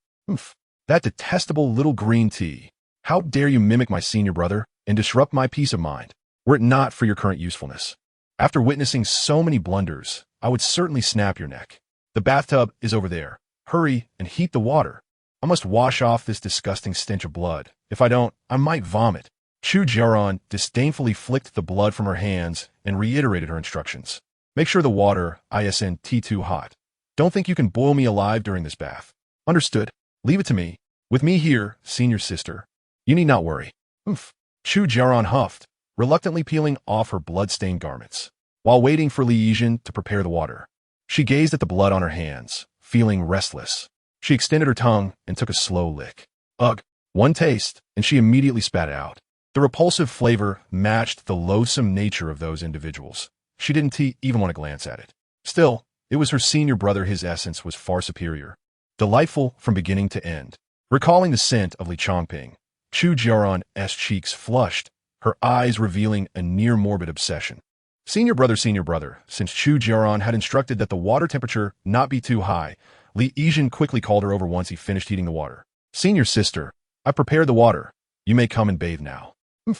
That detestable little green tea. How dare you mimic my senior brother and disrupt my peace of mind, were it not for your current usefulness. After witnessing so many blunders, I would certainly snap your neck. The bathtub is over there. Hurry and heat the water. I must wash off this disgusting stench of blood. If I don't, I might vomit. Chu Jiaoran disdainfully flicked the blood from her hands and reiterated her instructions. Make sure the water isn't too hot. Don't think you can boil me alive during this bath. Understood. Leave it to me. With me here, senior sister. You need not worry. Chu Jiaoran huffed, reluctantly peeling off her blood-stained garments. While waiting for Li Yizhen to prepare the water, she gazed at the blood on her hands, feeling restless. She extended her tongue and took a slow lick. Ugh, one taste, and she immediately spat it out. The repulsive flavor matched the loathsome nature of those individuals. She didn't even want to glance at it. Still, it was her senior brother. His essence was far superior. Delightful from beginning to end. Recalling the scent of Li Changping, Chu Jiaoran's cheeks flushed, her eyes revealing a near-morbid obsession. Senior brother, since Chu Jiaoran had instructed that the water temperature not be too high, Li Yizhen quickly called her over once he finished heating the water. Senior sister, I prepared the water. You may come and bathe now.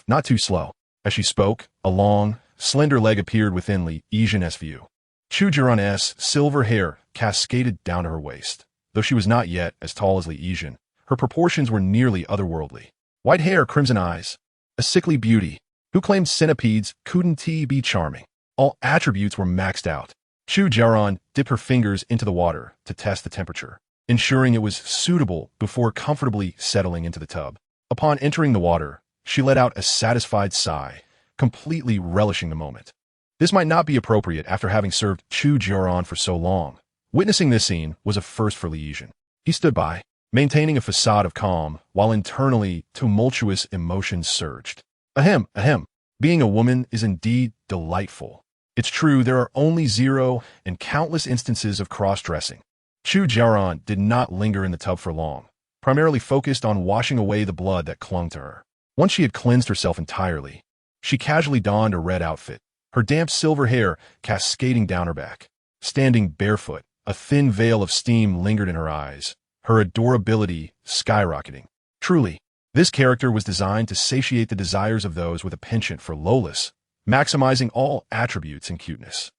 Not too slow. As she spoke, a long, slender leg appeared within Li Yijin's view. Chu Jiaoran's silver hair cascaded down to her waist. Though she was not yet as tall as Li Yijin, her proportions were nearly otherworldly. White hair, crimson eyes, a sickly beauty. Who claimed centipedes couldn't be charming? All attributes were maxed out. Chu Jiaoran dipped her fingers into the water to test the temperature, ensuring it was suitable before comfortably settling into the tub. Upon entering the water, she let out a satisfied sigh, completely relishing the moment. This might not be appropriate after having served Chu Jiaoran for so long. Witnessing this scene was a first for Li Yijin. He stood by, maintaining a facade of calm, while internally tumultuous emotions surged. Ahem, ahem. Being a woman is indeed delightful. It's true there are only 0 and countless instances of cross-dressing. Chu Jiaoran did not linger in the tub for long, primarily focused on washing away the blood that clung to her. Once she had cleansed herself entirely, she casually donned a red outfit, her damp silver hair cascading down her back. Standing barefoot, a thin veil of steam lingered in her eyes, her adorability skyrocketing. Truly, this character was designed to satiate the desires of those with a penchant for lowness, maximizing all attributes and cuteness.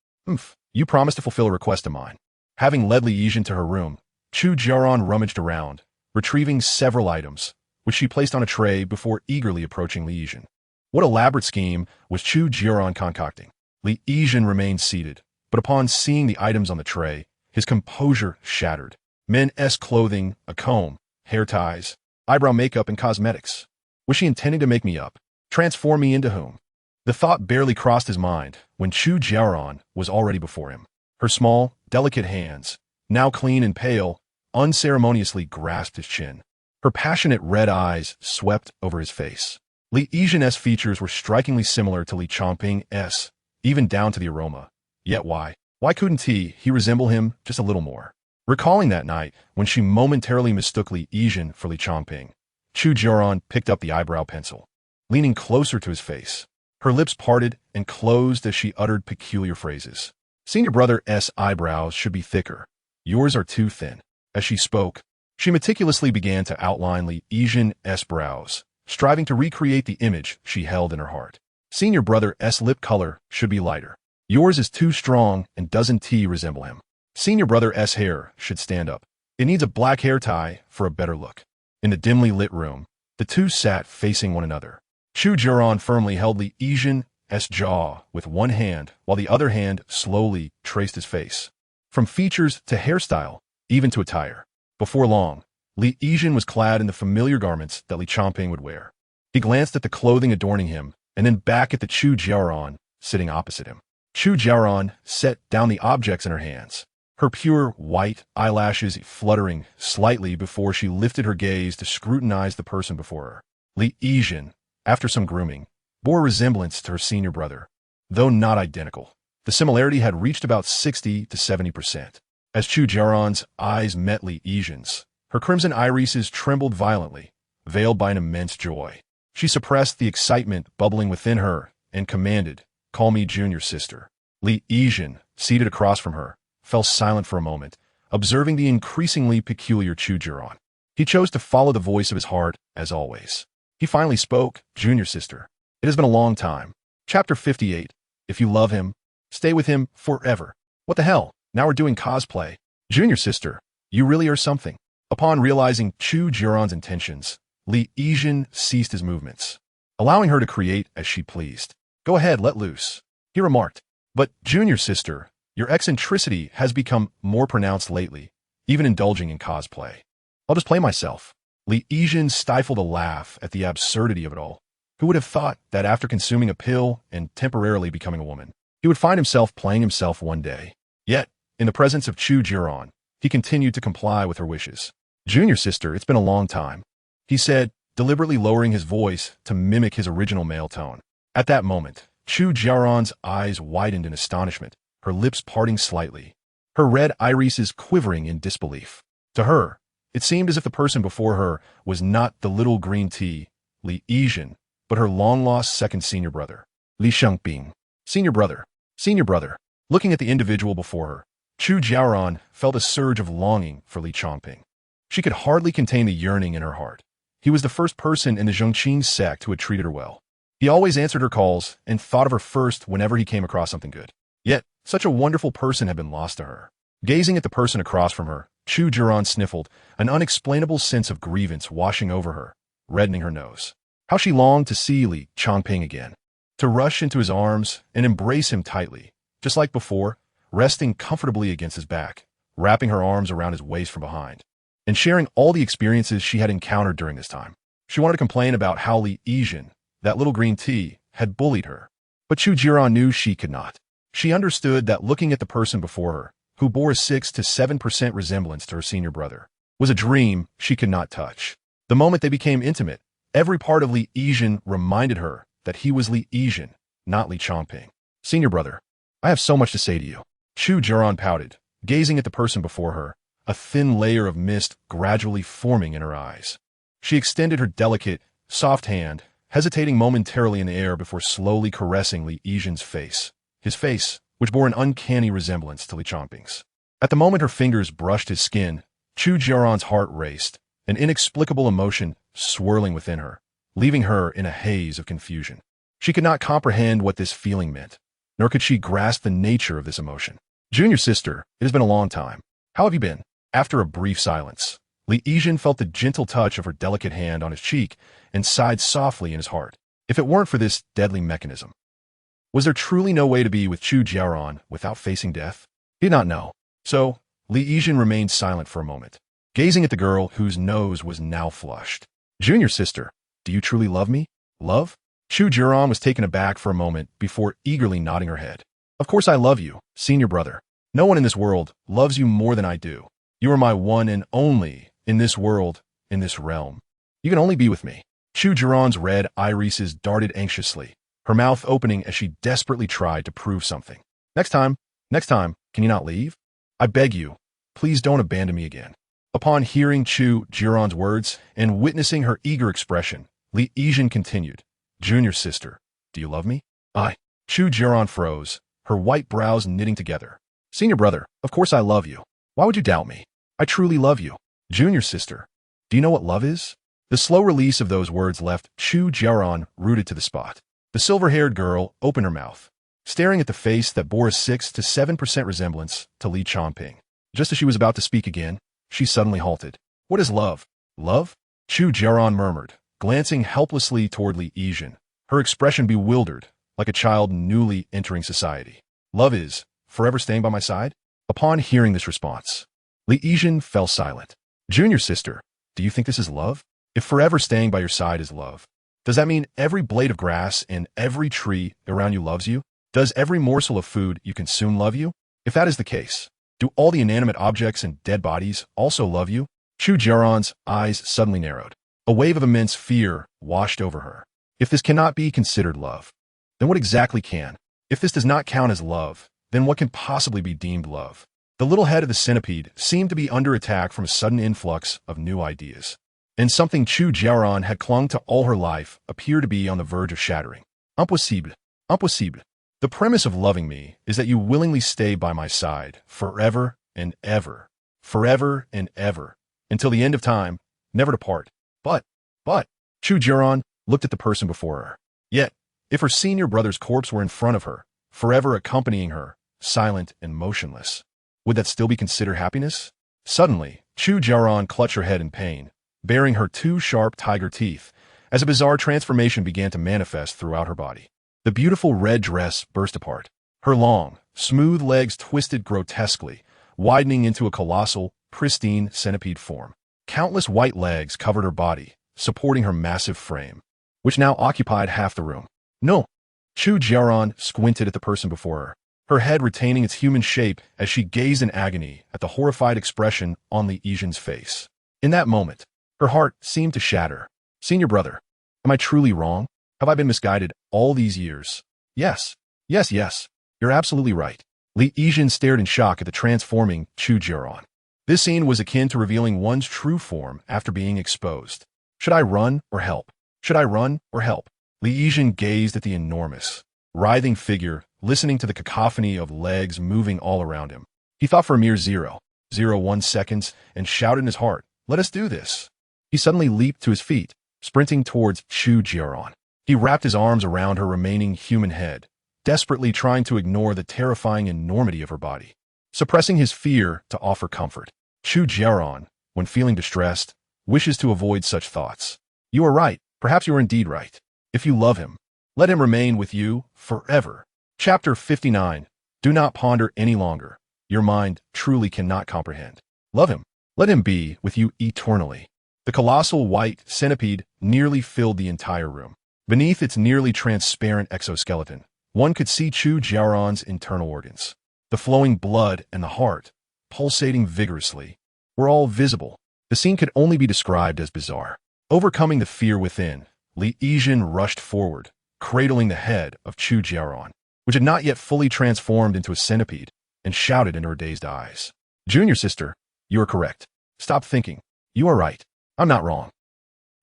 You promised to fulfill a request of mine. Having led Li Yijin to her room, Chu Jiaoran rummaged around, retrieving several items, which she placed on a tray before eagerly approaching Li Yijin. What elaborate scheme was Chu Jiaoran concocting? Li Yijin remained seated, but upon seeing the items on the tray, his composure shattered. Men's clothing, a comb, hair ties, eyebrow makeup, and cosmetics. Was she intending to make me up? Transform me into whom? The thought barely crossed his mind when Chu Jiaoran was already before him. Her small, delicate hands, now clean and pale, unceremoniously grasped his chin. Her passionate red eyes swept over his face. Li Yijin's features were strikingly similar to Li Changping's, even down to the aroma. Yet why? Why couldn't he resemble him just a little more? Recalling that night when she momentarily mistook Li Yijin for Li Changping, Chu Jiaoran picked up the eyebrow pencil, leaning closer to his face. Her lips parted and closed as she uttered peculiar phrases. Senior brother's eyebrows should be thicker. Yours are too thin. As she spoke, she meticulously began to outline Li Yijin's brows, striving to recreate the image she held in her heart. Senior brother's lip color should be lighter. Yours is too strong and doesn't resemble him. Senior brother's hair should stand up. It needs a black hair tie for a better look. In the dimly lit room, the two sat facing one another. Chu Jiaoran firmly held Li Yijin's jaw with one hand, while the other hand slowly traced his face. From features to hairstyle, even to attire. Before long, Li Yijin was clad in the familiar garments that Li Changping would wear. He glanced at the clothing adorning him, and then back at the Chu Jiaoran sitting opposite him. Chu Jiaoran set down the objects in her hands, her pure white eyelashes fluttering slightly before she lifted her gaze to scrutinize the person before her. Li Yijin, after some grooming, bore resemblance to her senior brother, though not identical. The similarity had reached about 60 to 70%. As Chu Jiaoran's eyes met Li Yijin's, her crimson irises trembled violently, veiled by an immense joy. She suppressed the excitement bubbling within her and commanded, "Call me junior sister." Li Yijin, seated across from her, fell silent for a moment, observing the increasingly peculiar Chu Jiaoran. He chose to follow the voice of his heart, as always. He finally spoke, "Junior sister, it has been a long time." Chapter 58. If you love him, stay with him forever. What the hell? Now we're doing cosplay. Junior sister, you really are something. Upon realizing Chu Jiaoran's intentions, Li Yijin ceased his movements, allowing her to create as she pleased. Go ahead, let loose, he remarked. But, junior sister, your eccentricity has become more pronounced lately, even indulging in cosplay. I'll just play myself. Li Yijin stifled a laugh at the absurdity of it all. Who would have thought that after consuming a pill and temporarily becoming a woman, he would find himself playing himself one day? Yet, in the presence of Chu Jiaoran, he continued to comply with her wishes. Junior sister, it's been a long time, he said, deliberately lowering his voice to mimic his original male tone. At that moment, Chu Jiaoran's eyes widened in astonishment, her lips parting slightly, her red irises quivering in disbelief. To her, it seemed as if the person before her was not the little green tea, Li Yijin, but her long-lost second senior brother, Li Changping. Senior brother. Senior brother. Looking at the individual before her, Chu Jiaoran felt a surge of longing for Li Changping. She could hardly contain the yearning in her heart. He was the first person in the Changping sect who had treated her well. He always answered her calls and thought of her first whenever he came across something good. Yet, such a wonderful person had been lost to her. Gazing at the person across from her, Chu Jiaoran sniffled, an unexplainable sense of grievance washing over her, reddening her nose. How she longed to see Li Changping again, to rush into his arms and embrace him tightly, just like before, resting comfortably against his back, wrapping her arms around his waist from behind, and sharing all the experiences she had encountered during this time. She wanted to complain about how Li Yijin, that little green tea, had bullied her. But Chu Jiaoran knew she could not. She understood that looking at the person before her, who bore a 6 to 7% resemblance to her senior brother, was a dream she could not touch. The moment they became intimate, every part of Li Yijin reminded her that he was Li Yijin, not Li Changping. Senior brother, I have so much to say to you. Chu Jiaoran pouted, gazing at the person before her, a thin layer of mist gradually forming in her eyes. She extended her delicate, soft hand, hesitating momentarily in the air before slowly caressing Li Yijin's face. His face, which bore an uncanny resemblance to Li Changping's. At the moment her fingers brushed his skin, Chu Jiaoran's heart raced, an inexplicable emotion swirling within her, leaving her in a haze of confusion. She could not comprehend what this feeling meant, nor could she grasp the nature of this emotion. Junior sister, it has been a long time. How have you been? After a brief silence, Li Yijin felt the gentle touch of her delicate hand on his cheek and sighed softly in his heart. If it weren't for this deadly mechanism, was there truly no way to be with Chu Jiaoran without facing death? He did not know. So, Li Yijin remained silent for a moment, gazing at the girl whose nose was now flushed. Junior sister, do you truly love me? Love? Chu Jiaoran was taken aback for a moment before eagerly nodding her head. Of course I love you, senior brother. No one in this world loves you more than I do. You are my one and only in this world, in this realm. You can only be with me. Chu Jiaoran's red irises darted anxiously, her mouth opening as she desperately tried to prove something. Next time, can you not leave? I beg you, please don't abandon me again. Upon hearing Chu Jiaoran's words and witnessing her eager expression, Li Yijin continued, Junior sister, do you love me? I. Chu Jiaoran froze, her white brows knitting together. Senior brother, of course I love you. Why would you doubt me? I truly love you. Junior sister, do you know what love is? The slow release of those words left Chu Jiaoran rooted to the spot. The silver-haired girl opened her mouth, staring at the face that bore a 6 to 7% resemblance to Li Changping. Just as she was about to speak again, she suddenly halted. What is love? Love? Chu Jiaoran murmured, glancing helplessly toward Li Yijin, her expression bewildered, like a child newly entering society. Love is forever staying by my side? Upon hearing this response, Li Yijin fell silent. Junior sister, do you think this is love? If forever staying by your side is love, does that mean every blade of grass and every tree around you loves you? Does every morsel of food you consume love you? If that is the case, do all the inanimate objects and dead bodies also love you? Chu Jiaoran's eyes suddenly narrowed. A wave of immense fear washed over her. If this cannot be considered love, then what exactly can? If this does not count as love, then what can possibly be deemed love? The little head of the centipede seemed to be under attack from a sudden influx of new ideas. And something Chu Jiaoran had clung to all her life appeared to be on the verge of shattering. Impossible. Impossible. The premise of loving me is that you willingly stay by my side forever and ever, until the end of time, never to part. But, Chu Jiaoran looked at the person before her. Yet, if her senior brother's corpse were in front of her, forever accompanying her, silent and motionless, would that still be considered happiness? Suddenly, Chu Jiaoran clutched her head in pain, baring her two sharp tiger teeth, as a bizarre transformation began to manifest throughout her body. The beautiful red dress burst apart. Her long, smooth legs twisted grotesquely, widening into a colossal, pristine centipede form. Countless white legs covered her body, supporting her massive frame, which now occupied half the room. No! Chu Jiaoran squinted at the person before her, her head retaining its human shape as she gazed in agony at the horrified expression on Li Yijin's face. In that moment, her heart seemed to shatter. Senior brother, am I truly wrong? Have I been misguided all these years? Yes. You're absolutely right. Li Yijin stared in shock at the transforming Chu Jiaoran. This scene was akin to revealing one's true form after being exposed. Should I run or help? Should I run or help? Li Yijin gazed at the enormous, writhing figure, listening to the cacophony of legs moving all around him. He thought for a mere 0.01 seconds and shouted in his heart, "Let us do this." He suddenly leaped to his feet, sprinting towards Chu Jiaoran. He wrapped his arms around her remaining human head, desperately trying to ignore the terrifying enormity of her body, suppressing his fear to offer comfort. Chu Jiaoran, when feeling distressed, wishes to avoid such thoughts. You are right. Perhaps you are indeed right. If you love him, let him remain with you forever. Chapter 59. Do not ponder any longer. Your mind truly cannot comprehend. Love him. Let him be with you eternally. The colossal white centipede nearly filled the entire room. Beneath its nearly transparent exoskeleton, one could see Chu Jiaoran's internal organs. The flowing blood and the heart, pulsating vigorously, were all visible. The scene could only be described as bizarre. Overcoming the fear within, Li Yizhen rushed forward, cradling the head of Chu Jiaoran, which had not yet fully transformed into a centipede, and shouted into her dazed eyes. Junior sister, you are correct. Stop thinking. You are right. I'm not wrong.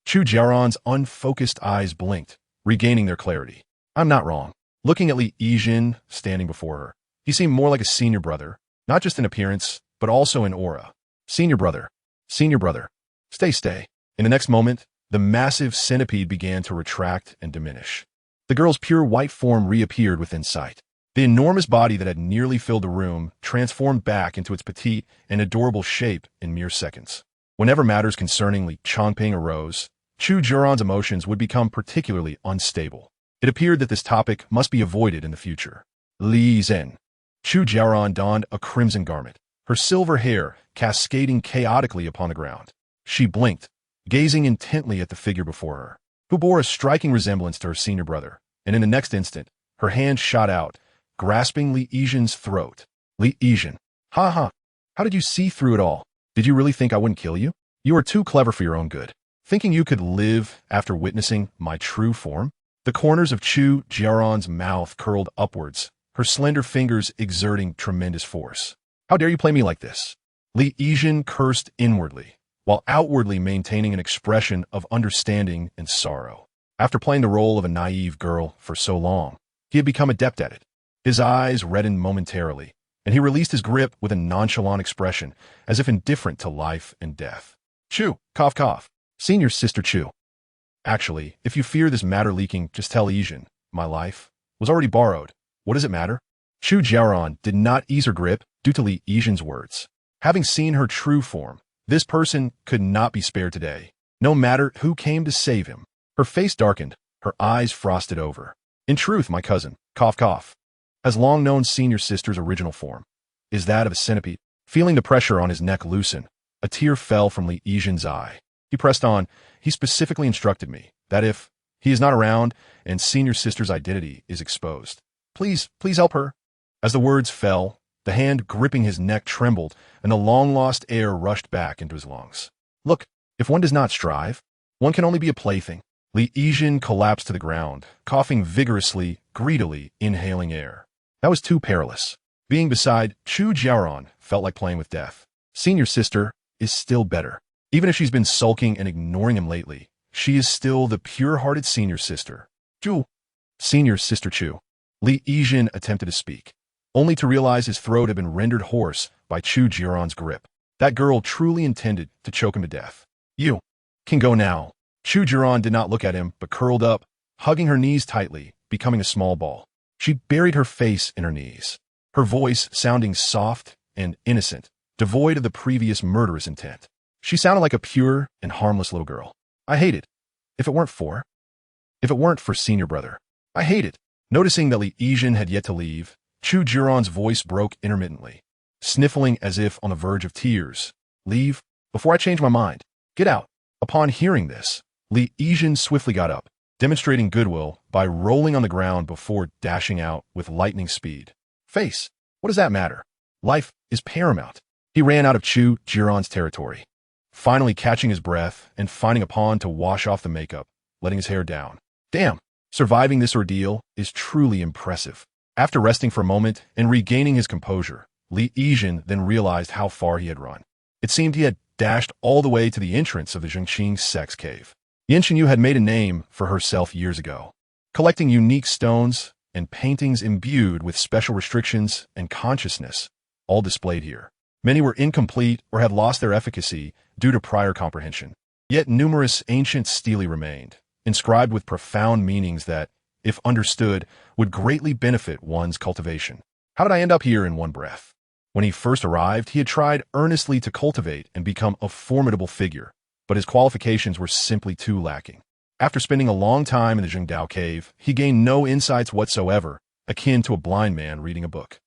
Chu Jiaoran's unfocused eyes blinked, regaining their clarity. I'm not wrong. Looking at Li Yizhen standing before her, he seemed more like a senior brother, not just in appearance, but also in aura. Senior brother. Senior brother. Stay. In the next moment, the massive centipede began to retract and diminish. The girl's pure white form reappeared within sight. The enormous body that had nearly filled the room transformed back into its petite and adorable shape in mere seconds. Whenever matters concerning Li Changping arose, Chu Jiaoran's emotions would become particularly unstable. It appeared that this topic must be avoided in the future. Li Zhen. Chu Jiaoran donned a crimson garment, her silver hair cascading chaotically upon the ground. She blinked, gazing intently at the figure before her, who bore a striking resemblance to her senior brother, and in the next instant, her hand shot out, grasping Li Yizhen's throat. Li Yizhen. Ha! How did you see through it all? Did you really think I wouldn't kill you? You are too clever for your own good. Thinking you could live after witnessing my true form? The corners of Chu Jiaoran's mouth curled upwards, her slender fingers exerting tremendous force. How dare you play me like this? Li Yizhen cursed inwardly, while outwardly maintaining an expression of understanding and sorrow. After playing the role of a naive girl for so long, he had become adept at it. His eyes reddened momentarily, and he released his grip with a nonchalant expression, as if indifferent to life and death. Chu, cough. Senior sister Chu. Actually, if you fear this matter leaking, just tell Yizhen. My life was already borrowed. What does it matter? Chu Jiaoran did not ease her grip due to Li Yizhen's words. Having seen her true form, this person could not be spared today, no matter who came to save him. Her face darkened, her eyes frosted over. In truth, my cousin, cough, has long known senior sister's original form, is that of a centipede. Feeling the pressure on his neck loosen, a tear fell from Li Yizhen's eye. He pressed on. He specifically instructed me that if he is not around and senior sister's identity is exposed, please help her. As the words fell, the hand gripping his neck trembled, and the long-lost air rushed back into his lungs. Look, if one does not strive, one can only be a plaything. Li Yizhen collapsed to the ground, coughing vigorously, greedily inhaling air. That was too perilous. Being beside Chu Jiaoran felt like playing with death. Senior sister is still better. Even if she's been sulking and ignoring him lately, she is still the pure-hearted senior sister. Chu. Senior sister Chu. Li Yizhen attempted to speak, only to realize his throat had been rendered hoarse by Chu Jiaoran's grip. That girl truly intended to choke him to death. You can go now. Chu Jiaoran did not look at him, but curled up, hugging her knees tightly, becoming a small ball. She buried her face in her knees, her voice sounding soft and innocent, devoid of the previous murderous intent. She sounded like a pure and harmless little girl. I hate it. If it weren't for senior brother. I hate it. Noticing that Li Yizhen had yet to leave, Chu Jiaoran's voice broke intermittently, sniffling as if on the verge of tears. Leave? Before I change my mind. Get out. Upon hearing this, Li Yizhen swiftly got up, demonstrating goodwill by rolling on the ground before dashing out with lightning speed. Face. What does that matter? Life is paramount. He ran out of Chu Jiaoran's territory, finally catching his breath and finding a pond to wash off the makeup, letting his hair down. Damn, surviving this ordeal is truly impressive. After resting for a moment and regaining his composure, Li Yizhen then realized how far he had run. It seemed he had dashed all the way to the entrance of the Changping sect's cave. Yan Xinyu had made a name for herself years ago, collecting unique stones and paintings imbued with special restrictions and consciousness, all displayed here. Many were incomplete or had lost their efficacy due to prior comprehension. Yet numerous ancient stelae remained, inscribed with profound meanings that, if understood, would greatly benefit one's cultivation. How did I end up here in one breath? When he first arrived, he had tried earnestly to cultivate and become a formidable figure, but his qualifications were simply too lacking. After spending a long time in the Zhengdao cave, he gained no insights whatsoever, akin to a blind man reading a book.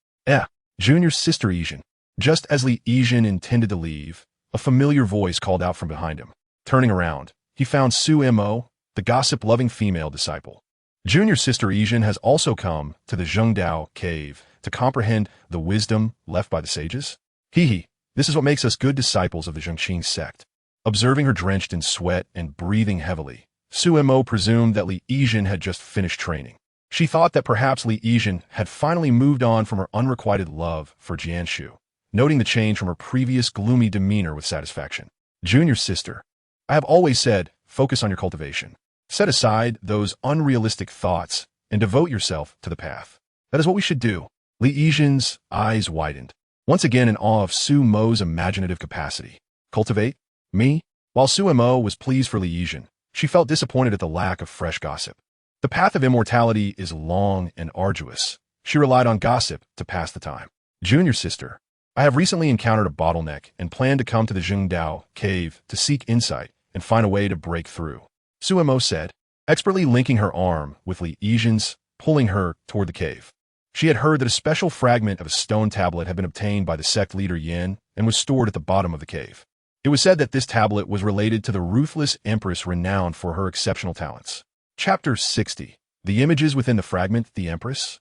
Junior's sister Yijin. Just as Li Yijin intended to leave, a familiar voice called out from behind him. Turning around, he found Su Mo, the gossip-loving female disciple. Junior's sister Yijin has also come to the Zhengdao cave to comprehend the wisdom left by the sages? This is what makes us good disciples of the Changping sect. Observing her drenched in sweat and breathing heavily, Su Mo presumed that Li Yijin had just finished training. She thought that perhaps Li Yijin had finally moved on from her unrequited love for Jianshu, noting the change from her previous gloomy demeanor with satisfaction. Junior sister, I have always said, focus on your cultivation. Set aside those unrealistic thoughts and devote yourself to the path. That is what we should do. Li Yijin's eyes widened, once again in awe of Su Mo's imaginative capacity. Cultivate? Me? While Su Mo was pleased for Li Yijin, she felt disappointed at the lack of fresh gossip. The path of immortality is long and arduous. She relied on gossip to pass the time. Junior sister, I have recently encountered a bottleneck and plan to come to the Zhengdao cave to seek insight and find a way to break through. Su Mo said, expertly linking her arm with Li Yijin's, pulling her toward the cave. She had heard that a special fragment of a stone tablet had been obtained by the sect leader Yin and was stored at the bottom of the cave. It was said that this tablet was related to the ruthless empress renowned for her exceptional talents. Chapter 60. The Images Within the Fragment, the Empress.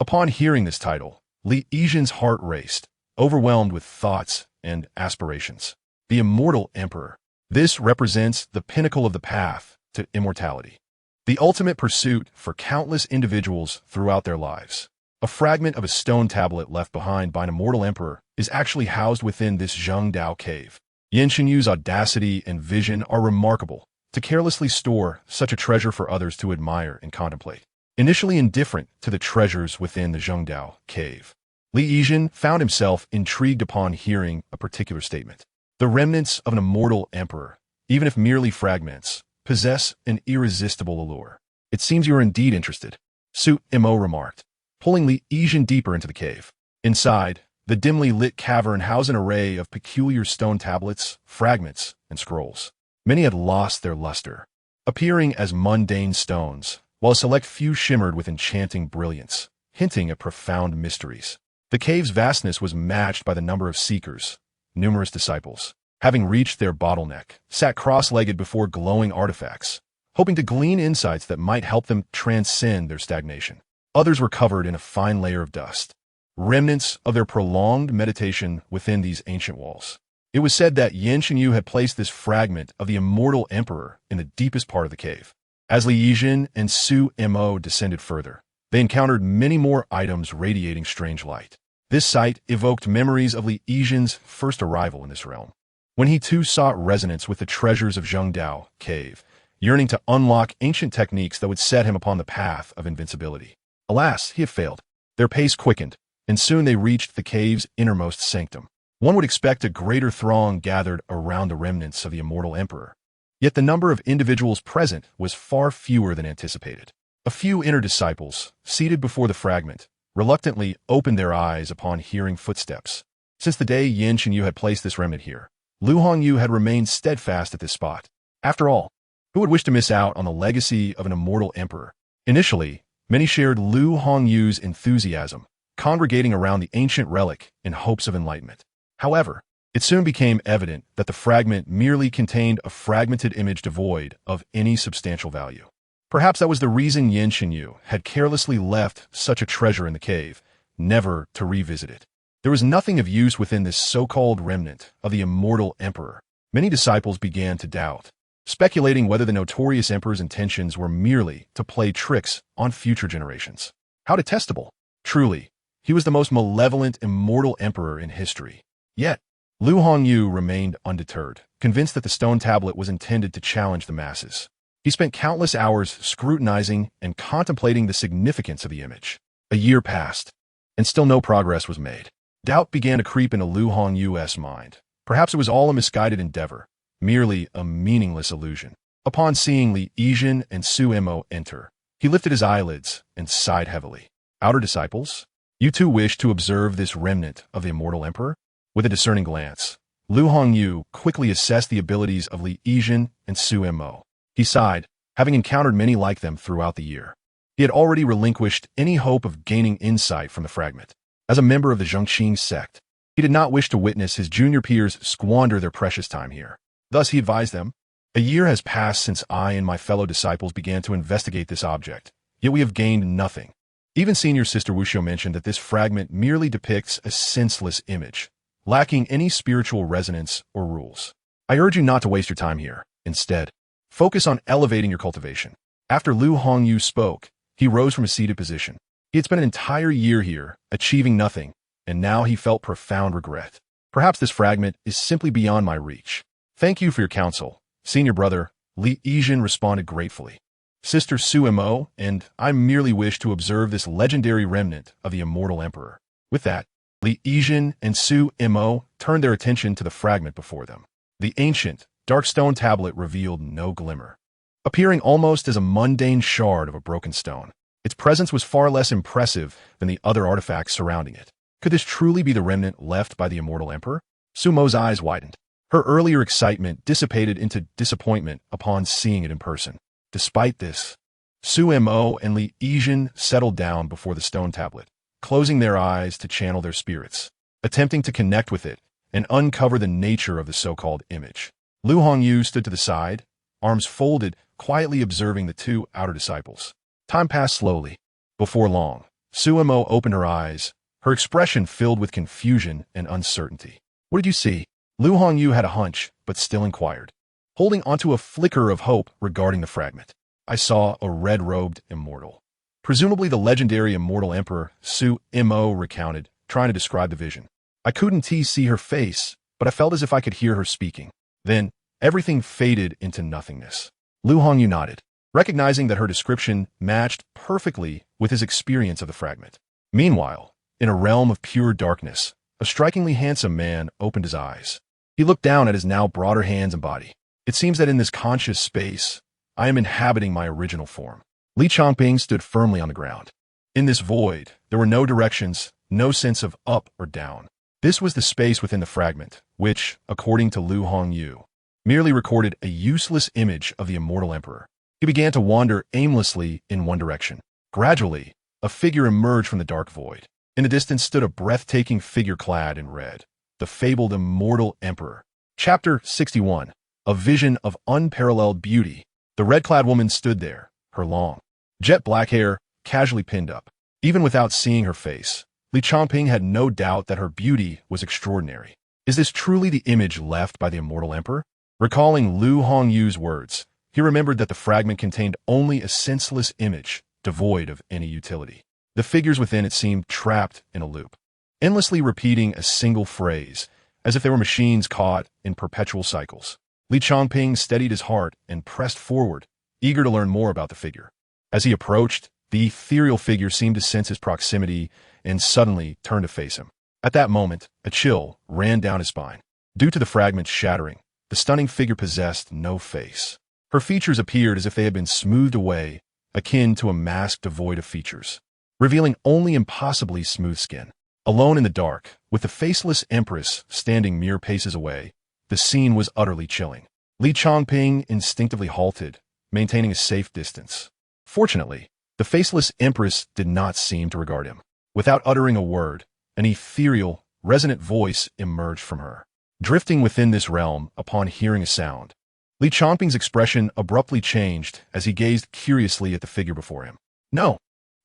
Upon hearing this title, Li Yijin's heart raced, overwhelmed with thoughts and aspirations. The immortal emperor. This represents the pinnacle of the path to immortality. The ultimate pursuit for countless individuals throughout their lives. A fragment of a stone tablet left behind by an immortal emperor is actually housed within this Zhengdao cave. Yan Xinyu's audacity and vision are remarkable. To carelessly store such a treasure for others to admire and contemplate. Initially indifferent to the treasures within the Zhengdao cave, Li Yijin found himself intrigued upon hearing a particular statement. The remnants of an immortal emperor, even if merely fragments, possess an irresistible allure. It seems you are indeed interested, Su Mo remarked, pulling Li Yijin deeper into the cave. Inside, the dimly lit cavern housed an array of peculiar stone tablets, fragments, and scrolls. Many had lost their luster, appearing as mundane stones, while a select few shimmered with enchanting brilliance, hinting at profound mysteries. The cave's vastness was matched by the number of seekers. Numerous disciples, having reached their bottleneck, sat cross-legged before glowing artifacts, hoping to glean insights that might help them transcend their stagnation. Others were covered in a fine layer of dust, remnants of their prolonged meditation within these ancient walls. It was said that Yan Xinyu had placed this fragment of the immortal emperor in the deepest part of the cave. As Li Yijin and Su Mo descended further, they encountered many more items radiating strange light. This sight evoked memories of Li Yijin's first arrival in this realm, when he too sought resonance with the treasures of Zhengdao cave, yearning to unlock ancient techniques that would set him upon the path of invincibility. Alas, he had failed. Their pace quickened, and soon they reached the cave's innermost sanctum. One would expect a greater throng gathered around the remnants of the immortal emperor. Yet the number of individuals present was far fewer than anticipated. A few inner disciples, seated before the fragment, reluctantly opened their eyes upon hearing footsteps. Since the day Yan Xinyu had placed this remnant here, Lu Hongyu had remained steadfast at this spot. After all, who would wish to miss out on the legacy of an immortal emperor? Initially, many shared Lu Hongyu's enthusiasm, congregating around the ancient relic in hopes of enlightenment. However, it soon became evident that the fragment merely contained a fragmented image devoid of any substantial value. Perhaps that was the reason Yan Xinyu had carelessly left such a treasure in the cave, never to revisit it. There was nothing of use within this so-called remnant of the immortal emperor. Many disciples began to doubt, speculating whether the notorious emperor's intentions were merely to play tricks on future generations. How detestable! Truly, he was the most malevolent immortal emperor in history. Yet, Lu Hongyu remained undeterred, convinced that the stone tablet was intended to challenge the masses. He spent countless hours scrutinizing and contemplating the significance of the image. A year passed, and still no progress was made. Doubt began to creep into Lu Hongyu's mind. Perhaps it was all a misguided endeavor, merely a meaningless illusion. Upon seeing Li Yijin and Su Mo enter, he lifted his eyelids and sighed heavily. Outer disciples? You too wish to observe this remnant of the immortal emperor? With a discerning glance, Lu Hongyu quickly assessed the abilities of Li Yijin and Su Mo. He sighed, having encountered many like them throughout the year. He had already relinquished any hope of gaining insight from the fragment. As a member of the Changping sect, he did not wish to witness his junior peers squander their precious time here. Thus he advised them, "A year has passed since I and my fellow disciples began to investigate this object, yet we have gained nothing." Even senior Sister Wuxiu mentioned that this fragment merely depicts a senseless image, lacking any spiritual resonance or rules. I urge you not to waste your time here. Instead, focus on elevating your cultivation. After Lu Hongyu spoke, he rose from his seated position. He had spent an entire year here, achieving nothing, and now he felt profound regret. Perhaps this fragment is simply beyond my reach. Thank you for your counsel, senior brother. Li Yijin responded gratefully. Sister Su Mo and I merely wish to observe this legendary remnant of the immortal emperor. With that, Li Yijin and Su Mo turned their attention to the fragment before them. The ancient, dark stone tablet revealed no glimmer. Appearing almost as a mundane shard of a broken stone, its presence was far less impressive than the other artifacts surrounding it. Could this truly be the remnant left by the immortal emperor? Su Mo's eyes widened. Her earlier excitement dissipated into disappointment upon seeing it in person. Despite this, Su Mo and Li Yijin settled down before the stone tablet, closing their eyes to channel their spirits, attempting to connect with it and uncover the nature of the so-called image. Lu Hongyu stood to the side, arms folded, quietly observing the two outer disciples. Time passed slowly. Before long, Su Mo opened her eyes, her expression filled with confusion and uncertainty. What did you see? Lu Hongyu had a hunch, but still inquired, holding onto a flicker of hope regarding the fragment. I saw a red-robed immortal. Presumably the legendary immortal emperor, Su Mo recounted, trying to describe the vision. I couldn't see her face, but I felt as if I could hear her speaking. Then, everything faded into nothingness. Lu Hongyu nodded, recognizing that her description matched perfectly with his experience of the fragment. Meanwhile, in a realm of pure darkness, a strikingly handsome man opened his eyes. He looked down at his now broader hands and body. It seems that in this conscious space, I am inhabiting my original form. Li Changping stood firmly on the ground. In this void, there were no directions, no sense of up or down. This was the space within the fragment, which, according to Lu Hongyu, merely recorded a useless image of the immortal emperor. He began to wander aimlessly in one direction. Gradually, a figure emerged from the dark void. In the distance stood a breathtaking figure clad in red, the fabled immortal emperor. Chapter 61. A vision of unparalleled beauty. The red-clad woman stood there, her long, jet-black hair casually pinned up. Even without seeing her face, Li Changping had no doubt that her beauty was extraordinary. Is this truly the image left by the immortal emperor? Recalling Lu Hongyu's words, he remembered that the fragment contained only a senseless image, devoid of any utility. The figures within it seemed trapped in a loop, endlessly repeating a single phrase, as if they were machines caught in perpetual cycles. Li Changping steadied his heart and pressed forward, eager to learn more about the figure. As he approached, the ethereal figure seemed to sense his proximity and suddenly turned to face him. At that moment, a chill ran down his spine. Due to the fragment's shattering, the stunning figure possessed no face. Her features appeared as if they had been smoothed away, akin to a mask devoid of features, revealing only impossibly smooth skin. Alone in the dark, with the faceless empress standing mere paces away, the scene was utterly chilling. Li Changping instinctively halted, maintaining a safe distance. Fortunately, the faceless empress did not seem to regard him. Without uttering a word, an ethereal, resonant voice emerged from her. Drifting within this realm upon hearing a sound, Li Changping's expression abruptly changed as he gazed curiously at the figure before him. No!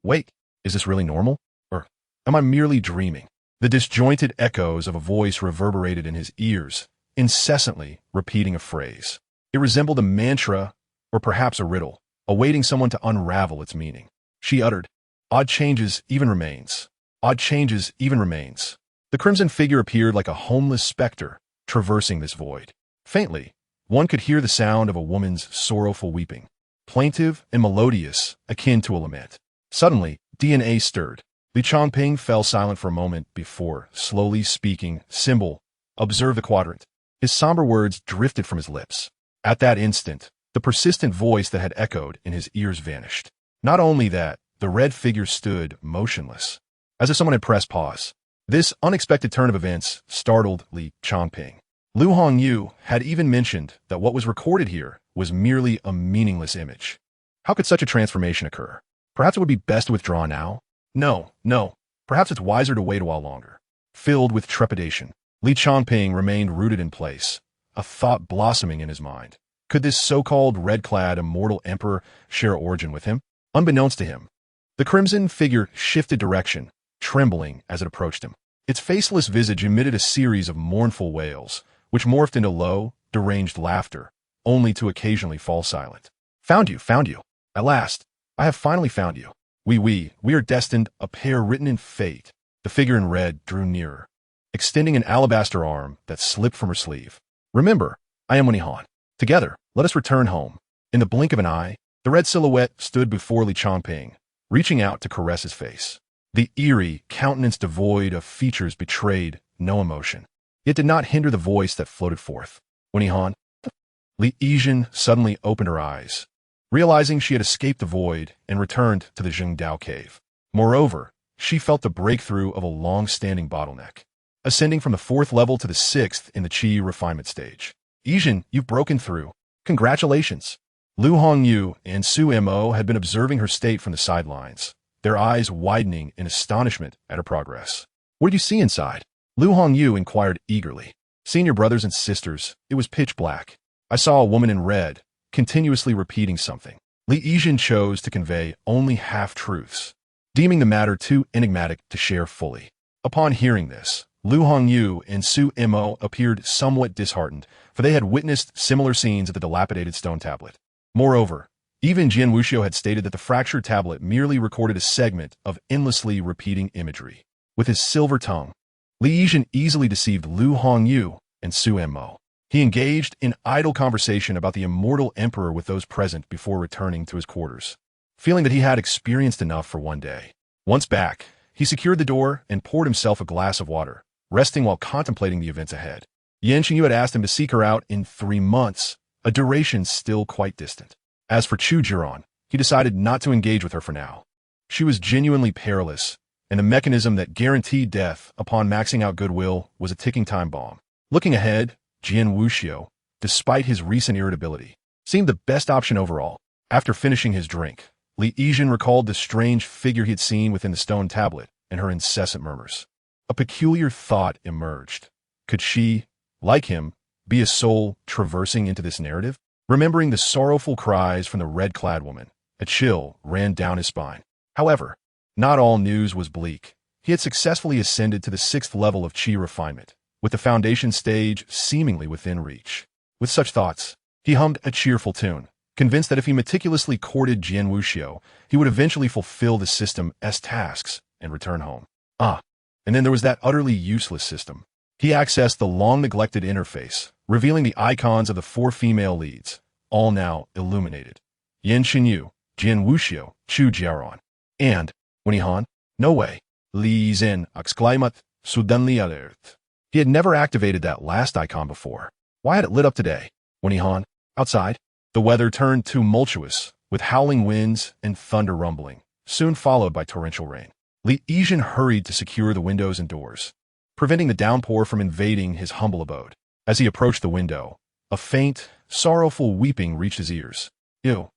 Wait, is this really normal? Or am I merely dreaming? The disjointed echoes of a voice reverberated in his ears, incessantly repeating a phrase. It resembled a mantra, or perhaps a riddle, awaiting someone to unravel its meaning. She uttered, "Odd changes even remains. Odd changes even remains." The crimson figure appeared like a homeless specter, traversing this void. Faintly, one could hear the sound of a woman's sorrowful weeping, plaintive and melodious, akin to a lament. Suddenly, DNA stirred. Li Changping fell silent for a moment before, slowly speaking, "Symbol, observe the quadrant." His somber words drifted from his lips. At that instant, the persistent voice that had echoed in his ears vanished. Not only that, the red figure stood motionless, as if someone had pressed pause. This unexpected turn of events startled Li Changping. Lu Hongyu had even mentioned that what was recorded here was merely a meaningless image. How could such a transformation occur? Perhaps it would be best to withdraw now? No. Perhaps it's wiser to wait a while longer. Filled with trepidation, Li Changping remained rooted in place, a thought blossoming in his mind. Could this so-called red-clad immortal emperor share origin with him? Unbeknownst to him, the crimson figure shifted direction, trembling as it approached him. Its faceless visage emitted a series of mournful wails, which morphed into low, deranged laughter, only to occasionally fall silent. Found you. At last, I have finally found you. We are destined, a pair written in fate. The figure in red drew nearer, extending an alabaster arm that slipped from her sleeve. Remember, I am Han. Together, let us return home. In the blink of an eye, the red silhouette stood before Li Changping, reaching out to caress his face. The eerie countenance devoid of features betrayed no emotion. It did not hinder the voice that floated forth. Han. Li Yijin suddenly opened her eyes, realizing she had escaped the void and returned to the Jingdao cave. Moreover, she felt the breakthrough of a long-standing bottleneck, ascending from the 4th level to the 6th in the Qi refinement stage. Yijin, you've broken through. Congratulations. Lu Hongyu and Su Mo had been observing her state from the sidelines, their eyes widening in astonishment at her progress. What did you see inside? Lu Hongyu inquired eagerly. Senior brothers and sisters, it was pitch black. I saw a woman in red, continuously repeating something. Li Yijin chose to convey only half-truths, deeming the matter too enigmatic to share fully. Upon hearing this, Lu Hongyu and Su Mo appeared somewhat disheartened, for they had witnessed similar scenes at the dilapidated stone tablet. Moreover, even Jian Wuxiu had stated that the fractured tablet merely recorded a segment of endlessly repeating imagery. With his silver tongue, Li Yijin easily deceived Lu Hongyu and Su Mo. He engaged in idle conversation about the immortal emperor with those present before returning to his quarters, feeling that he had experienced enough for one day. Once back, he secured the door and poured himself a glass of water, resting while contemplating the events ahead. Yan Qingyu had asked him to seek her out in 3 months, a duration still quite distant. As for Chu Jiaoran, he decided not to engage with her for now. She was genuinely perilous, and the mechanism that guaranteed death upon maxing out goodwill was a ticking time bomb. Looking ahead, Jian Wuxiu, despite his recent irritability, seemed the best option overall. After finishing his drink, Li Yijin recalled the strange figure he had seen within the stone tablet and her incessant murmurs. A peculiar thought emerged. Could she, like him, be a soul traversing into this narrative? Remembering the sorrowful cries from the red-clad woman, a chill ran down his spine. However, not all news was bleak. He had successfully ascended to the 6th level of Qi refinement, with the foundation stage seemingly within reach. With such thoughts, he hummed a cheerful tune, convinced that if he meticulously courted Jian Wuxiu, he would eventually fulfill the system's tasks and return home. And then there was that utterly useless system. He accessed the long-neglected interface, revealing the icons of the 4 female leads, all now illuminated. Yan Qingyu, Jian Wuxiu, Chu Jiaoran. And, Han, no way. Li Zhen exclaimed, suddenly alert. He had never activated that last icon before. Why had it lit up today? Han, outside, the weather turned tumultuous, with howling winds and thunder rumbling, soon followed by torrential rain. Li Yijin hurried to secure the windows and doors, preventing the downpour from invading his humble abode. As he approached the window, a faint, sorrowful weeping reached his ears. Ew,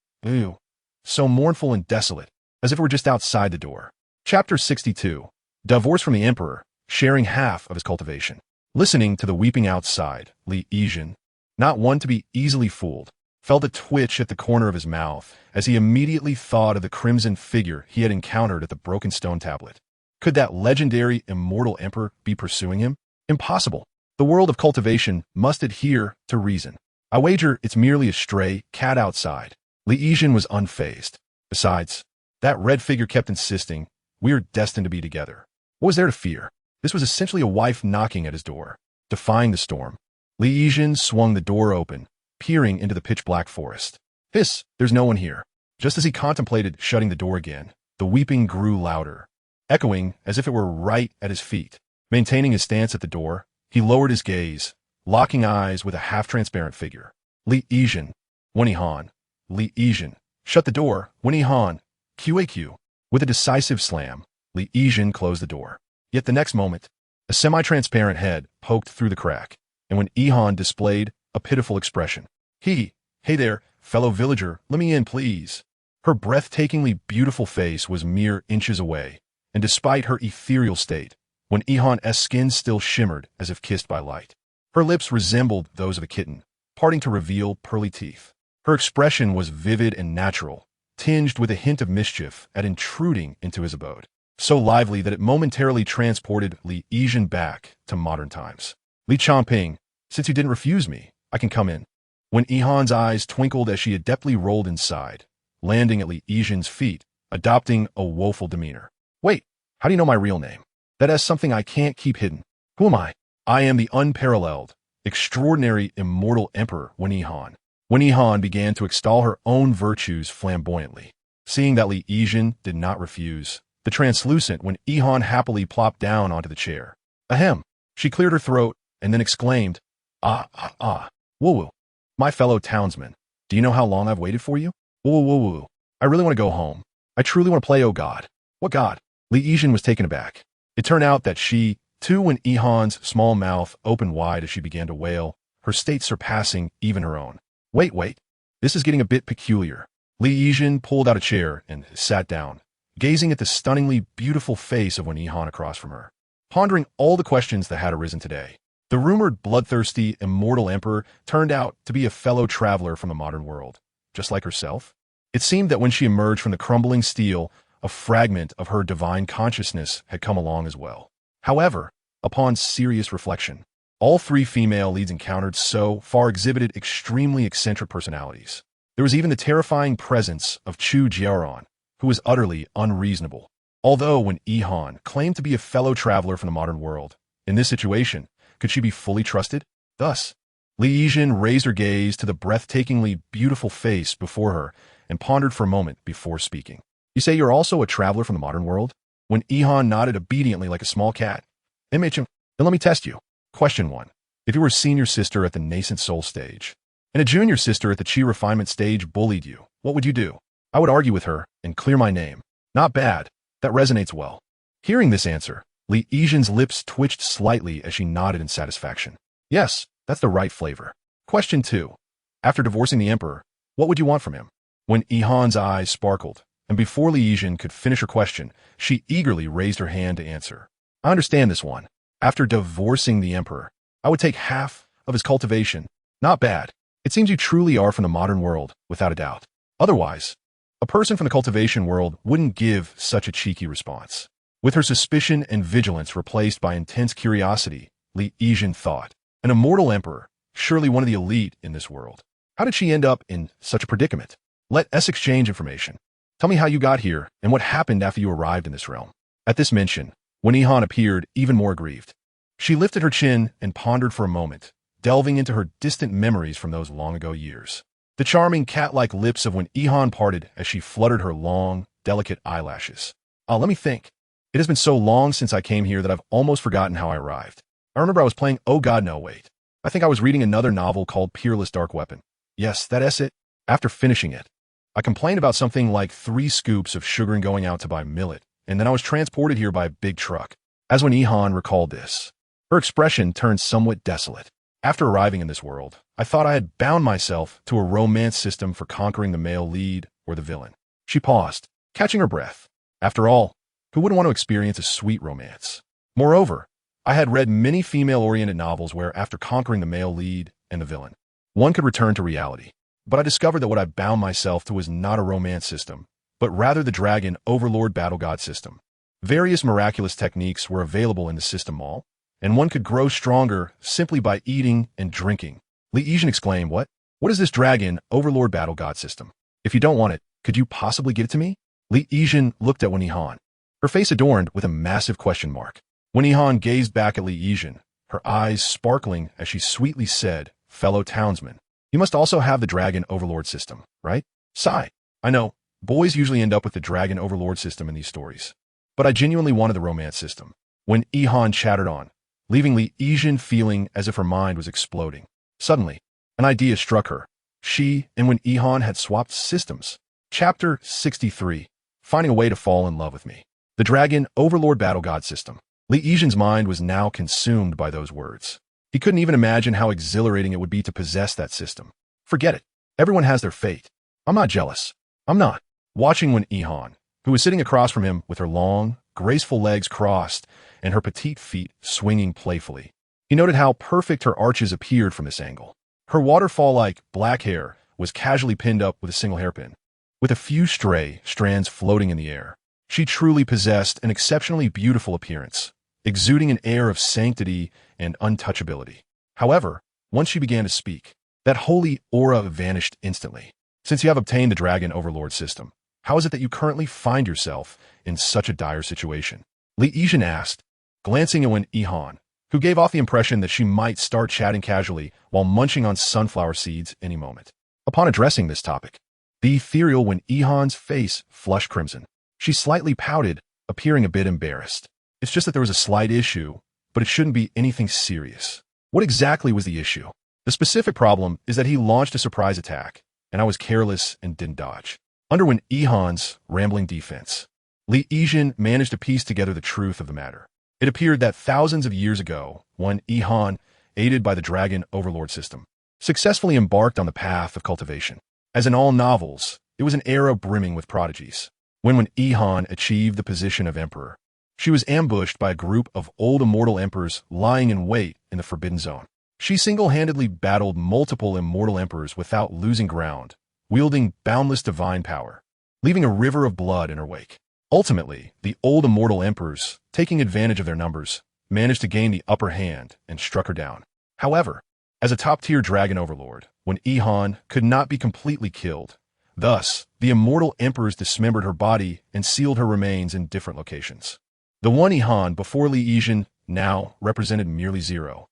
so mournful and desolate, as if it were just outside the door. Chapter 62. Divorce from the Emperor, sharing half of his cultivation. Listening to the weeping outside, Li Yijin, not one to be easily fooled, felt a twitch at the corner of his mouth as he immediately thought of the crimson figure he had encountered at the broken stone tablet. Could that legendary immortal emperor be pursuing him? Impossible. The world of cultivation must adhere to reason. I wager it's merely a stray cat outside. Li Yijin was unfazed. Besides, that red figure kept insisting, we are destined to be together. What was there to fear? This was essentially a wife knocking at his door. Defying the storm, Li Yijin swung the door open, peering into the pitch-black forest. There's no one here. Just as he contemplated shutting the door again, the weeping grew louder, echoing as if it were right at his feet. Maintaining his stance at the door, he lowered his gaze, locking eyes with a half-transparent figure. Li Yizhen. Wen Yihan. Li Yizhen. Shut the door. Wen Yihan. QAQ. With a decisive slam, Li Yizhen closed the door. Yet the next moment, a semi-transparent head poked through the crack, and when Yihan displayed a pitiful expression. Hey there, fellow villager, let me in, please. Her breathtakingly beautiful face was mere inches away, and despite her ethereal state, when Yihan's skin still shimmered as if kissed by light. Her lips resembled those of a kitten, parting to reveal pearly teeth. Her expression was vivid and natural, tinged with a hint of mischief at intruding into his abode, so lively that it momentarily transported Li Yizhen back to modern times. Li Changping, since you didn't refuse me, I can come in. When Yihan's eyes twinkled as she adeptly rolled inside, landing at Li Yizhen's feet, adopting a woeful demeanor. Wait, how do you know my real name? That is something I can't keep hidden. Who am I? I am the unparalleled, extraordinary, immortal emperor Wen Yihan. Wen Yihan began to extol her own virtues flamboyantly. Seeing that Li Yizhen did not refuse, the translucent Wen Yihan happily plopped down onto the chair. Ahem. She cleared her throat and then exclaimed, Woo woo. My fellow townsmen, do you know how long I've waited for you? Woo woo woo woo. I really want to go home. I truly want to play, oh God. What God? Li Yizhen was taken aback. It turned out that she, too, when Yihan's small mouth opened wide as she began to wail, her state surpassing even her own. Wait. This is getting a bit peculiar. Li Yizhen pulled out a chair and sat down, gazing at the stunningly beautiful face of Wen Yihan across from her, pondering all the questions that had arisen today. The rumored bloodthirsty, immortal emperor turned out to be a fellow traveler from the modern world, just like herself. It seemed that when she emerged from the crumbling steel, a fragment of her divine consciousness had come along as well. However, upon serious reflection, all three female leads encountered so far exhibited extremely eccentric personalities. There was even the terrifying presence of Chu Jiaoran, who was utterly unreasonable. Although when Yihan claimed to be a fellow traveler from the modern world, in this situation, could she be fully trusted? Thus, Li Yizhen raised her gaze to the breathtakingly beautiful face before her and pondered for a moment before speaking. You say you're also a traveler from the modern world? When Yihan nodded obediently like a small cat. MHM, then let me test you. Question 1. If you were a senior sister at the nascent soul stage, and a junior sister at the chi refinement stage bullied you, what would you do? I would argue with her and clear my name. Not bad. That resonates well. Hearing this answer, Li Yizhen's lips twitched slightly as she nodded in satisfaction. Yes, that's the right flavor. Question 2. After divorcing the emperor, what would you want from him? When Yihan's eyes sparkled, and before Li Yizhen could finish her question, she eagerly raised her hand to answer. I understand this one. After divorcing the emperor, I would take half of his cultivation. Not bad. It seems you truly are from the modern world, without a doubt. Otherwise, a person from the cultivation world wouldn't give such a cheeky response. With her suspicion and vigilance replaced by intense curiosity, Li Yizhen thought, an immortal emperor, surely one of the elite in this world. How did she end up in such a predicament? Let us exchange information. Tell me how you got here and what happened after you arrived in this realm. At this mention, Wen Yihan appeared even more aggrieved. She lifted her chin and pondered for a moment, delving into her distant memories from those long-ago years. The charming cat-like lips of Wen Yihan parted as she fluttered her long, delicate eyelashes. Let me think. It has been so long since I came here that I've almost forgotten how I arrived. I remember I was playing, oh god no, wait. I think I was reading another novel called Peerless Dark Weapon. Yes, that is it. After finishing it, I complained about something like 3 scoops of sugar and going out to buy millet, and then I was transported here by a big truck. As when Yihan recalled this, her expression turned somewhat desolate. After arriving in this world, I thought I had bound myself to a romance system for conquering the male lead or the villain. She paused, catching her breath. After all, who wouldn't want to experience a sweet romance? Moreover, I had read many female-oriented novels where, after conquering the male lead and the villain, one could return to reality. But I discovered that what I bound myself to was not a romance system, but rather the dragon overlord battle god system. Various miraculous techniques were available in the system mall, and one could grow stronger simply by eating and drinking. Li Yizhen exclaimed, What is this dragon overlord battle god system? If you don't want it, could you possibly give it to me? Li Yizhen looked at Wen Yihan, her face adorned with a massive question mark. Wen Yihan gazed back at Li Yizhen, her eyes sparkling as she sweetly said, Fellow townsman, you must also have the dragon overlord system, right? Sigh. I know, boys usually end up with the dragon overlord system in these stories. But I genuinely wanted the romance system. When Yihan chattered on, leaving Li Yijin feeling as if her mind was exploding. Suddenly, an idea struck her. She and Wen Yihan had swapped systems. Chapter 63. Finding a way to fall in love with me. The Dragon Overlord Battle God System. Li Yijin's mind was now consumed by those words. He couldn't even imagine how exhilarating it would be to possess that system. Forget it. Everyone has their fate. I'm not jealous. I'm not. Watching Wen Yihan, who was sitting across from him with her long, graceful legs crossed and her petite feet swinging playfully. He noted how perfect her arches appeared from this angle. Her waterfall-like black hair was casually pinned up with a single hairpin, with a few stray strands floating in the air. She truly possessed an exceptionally beautiful appearance, exuding an air of sanctity and untouchability. However, once she began to speak, that holy aura vanished instantly. Since you have obtained the Dragon Overlord system, how is it that you currently find yourself in such a dire situation? Li Yijin asked, glancing at Wen Yihan, who gave off the impression that she might start chatting casually while munching on sunflower seeds any moment. Upon addressing this topic, the ethereal Wen Yihan's face flushed crimson. She slightly pouted, appearing a bit embarrassed. It's just that there was a slight issue, but it shouldn't be anything serious. What exactly was the issue? The specific problem is that he launched a surprise attack, and I was careless and didn't dodge. Under Wen Yihan's rambling defense, Li Yijin managed to piece together the truth of the matter. It appeared that thousands of years ago, Wen Yihan, aided by the Dragon Overlord system, successfully embarked on the path of cultivation. As in all novels, it was an era brimming with prodigies. When Wen Yihan achieved the position of emperor, she was ambushed by a group of old immortal emperors lying in wait in the Forbidden Zone. She single-handedly battled multiple immortal emperors without losing ground, wielding boundless divine power, leaving a river of blood in her wake. Ultimately, the old immortal emperors, taking advantage of their numbers, managed to gain the upper hand and struck her down. However, as a top-tier dragon overlord, Wen Yihan could not be completely killed. Thus, the immortal emperors dismembered her body and sealed her remains in different locations. The Wen Yihan before Li Yijin now represented merely zero,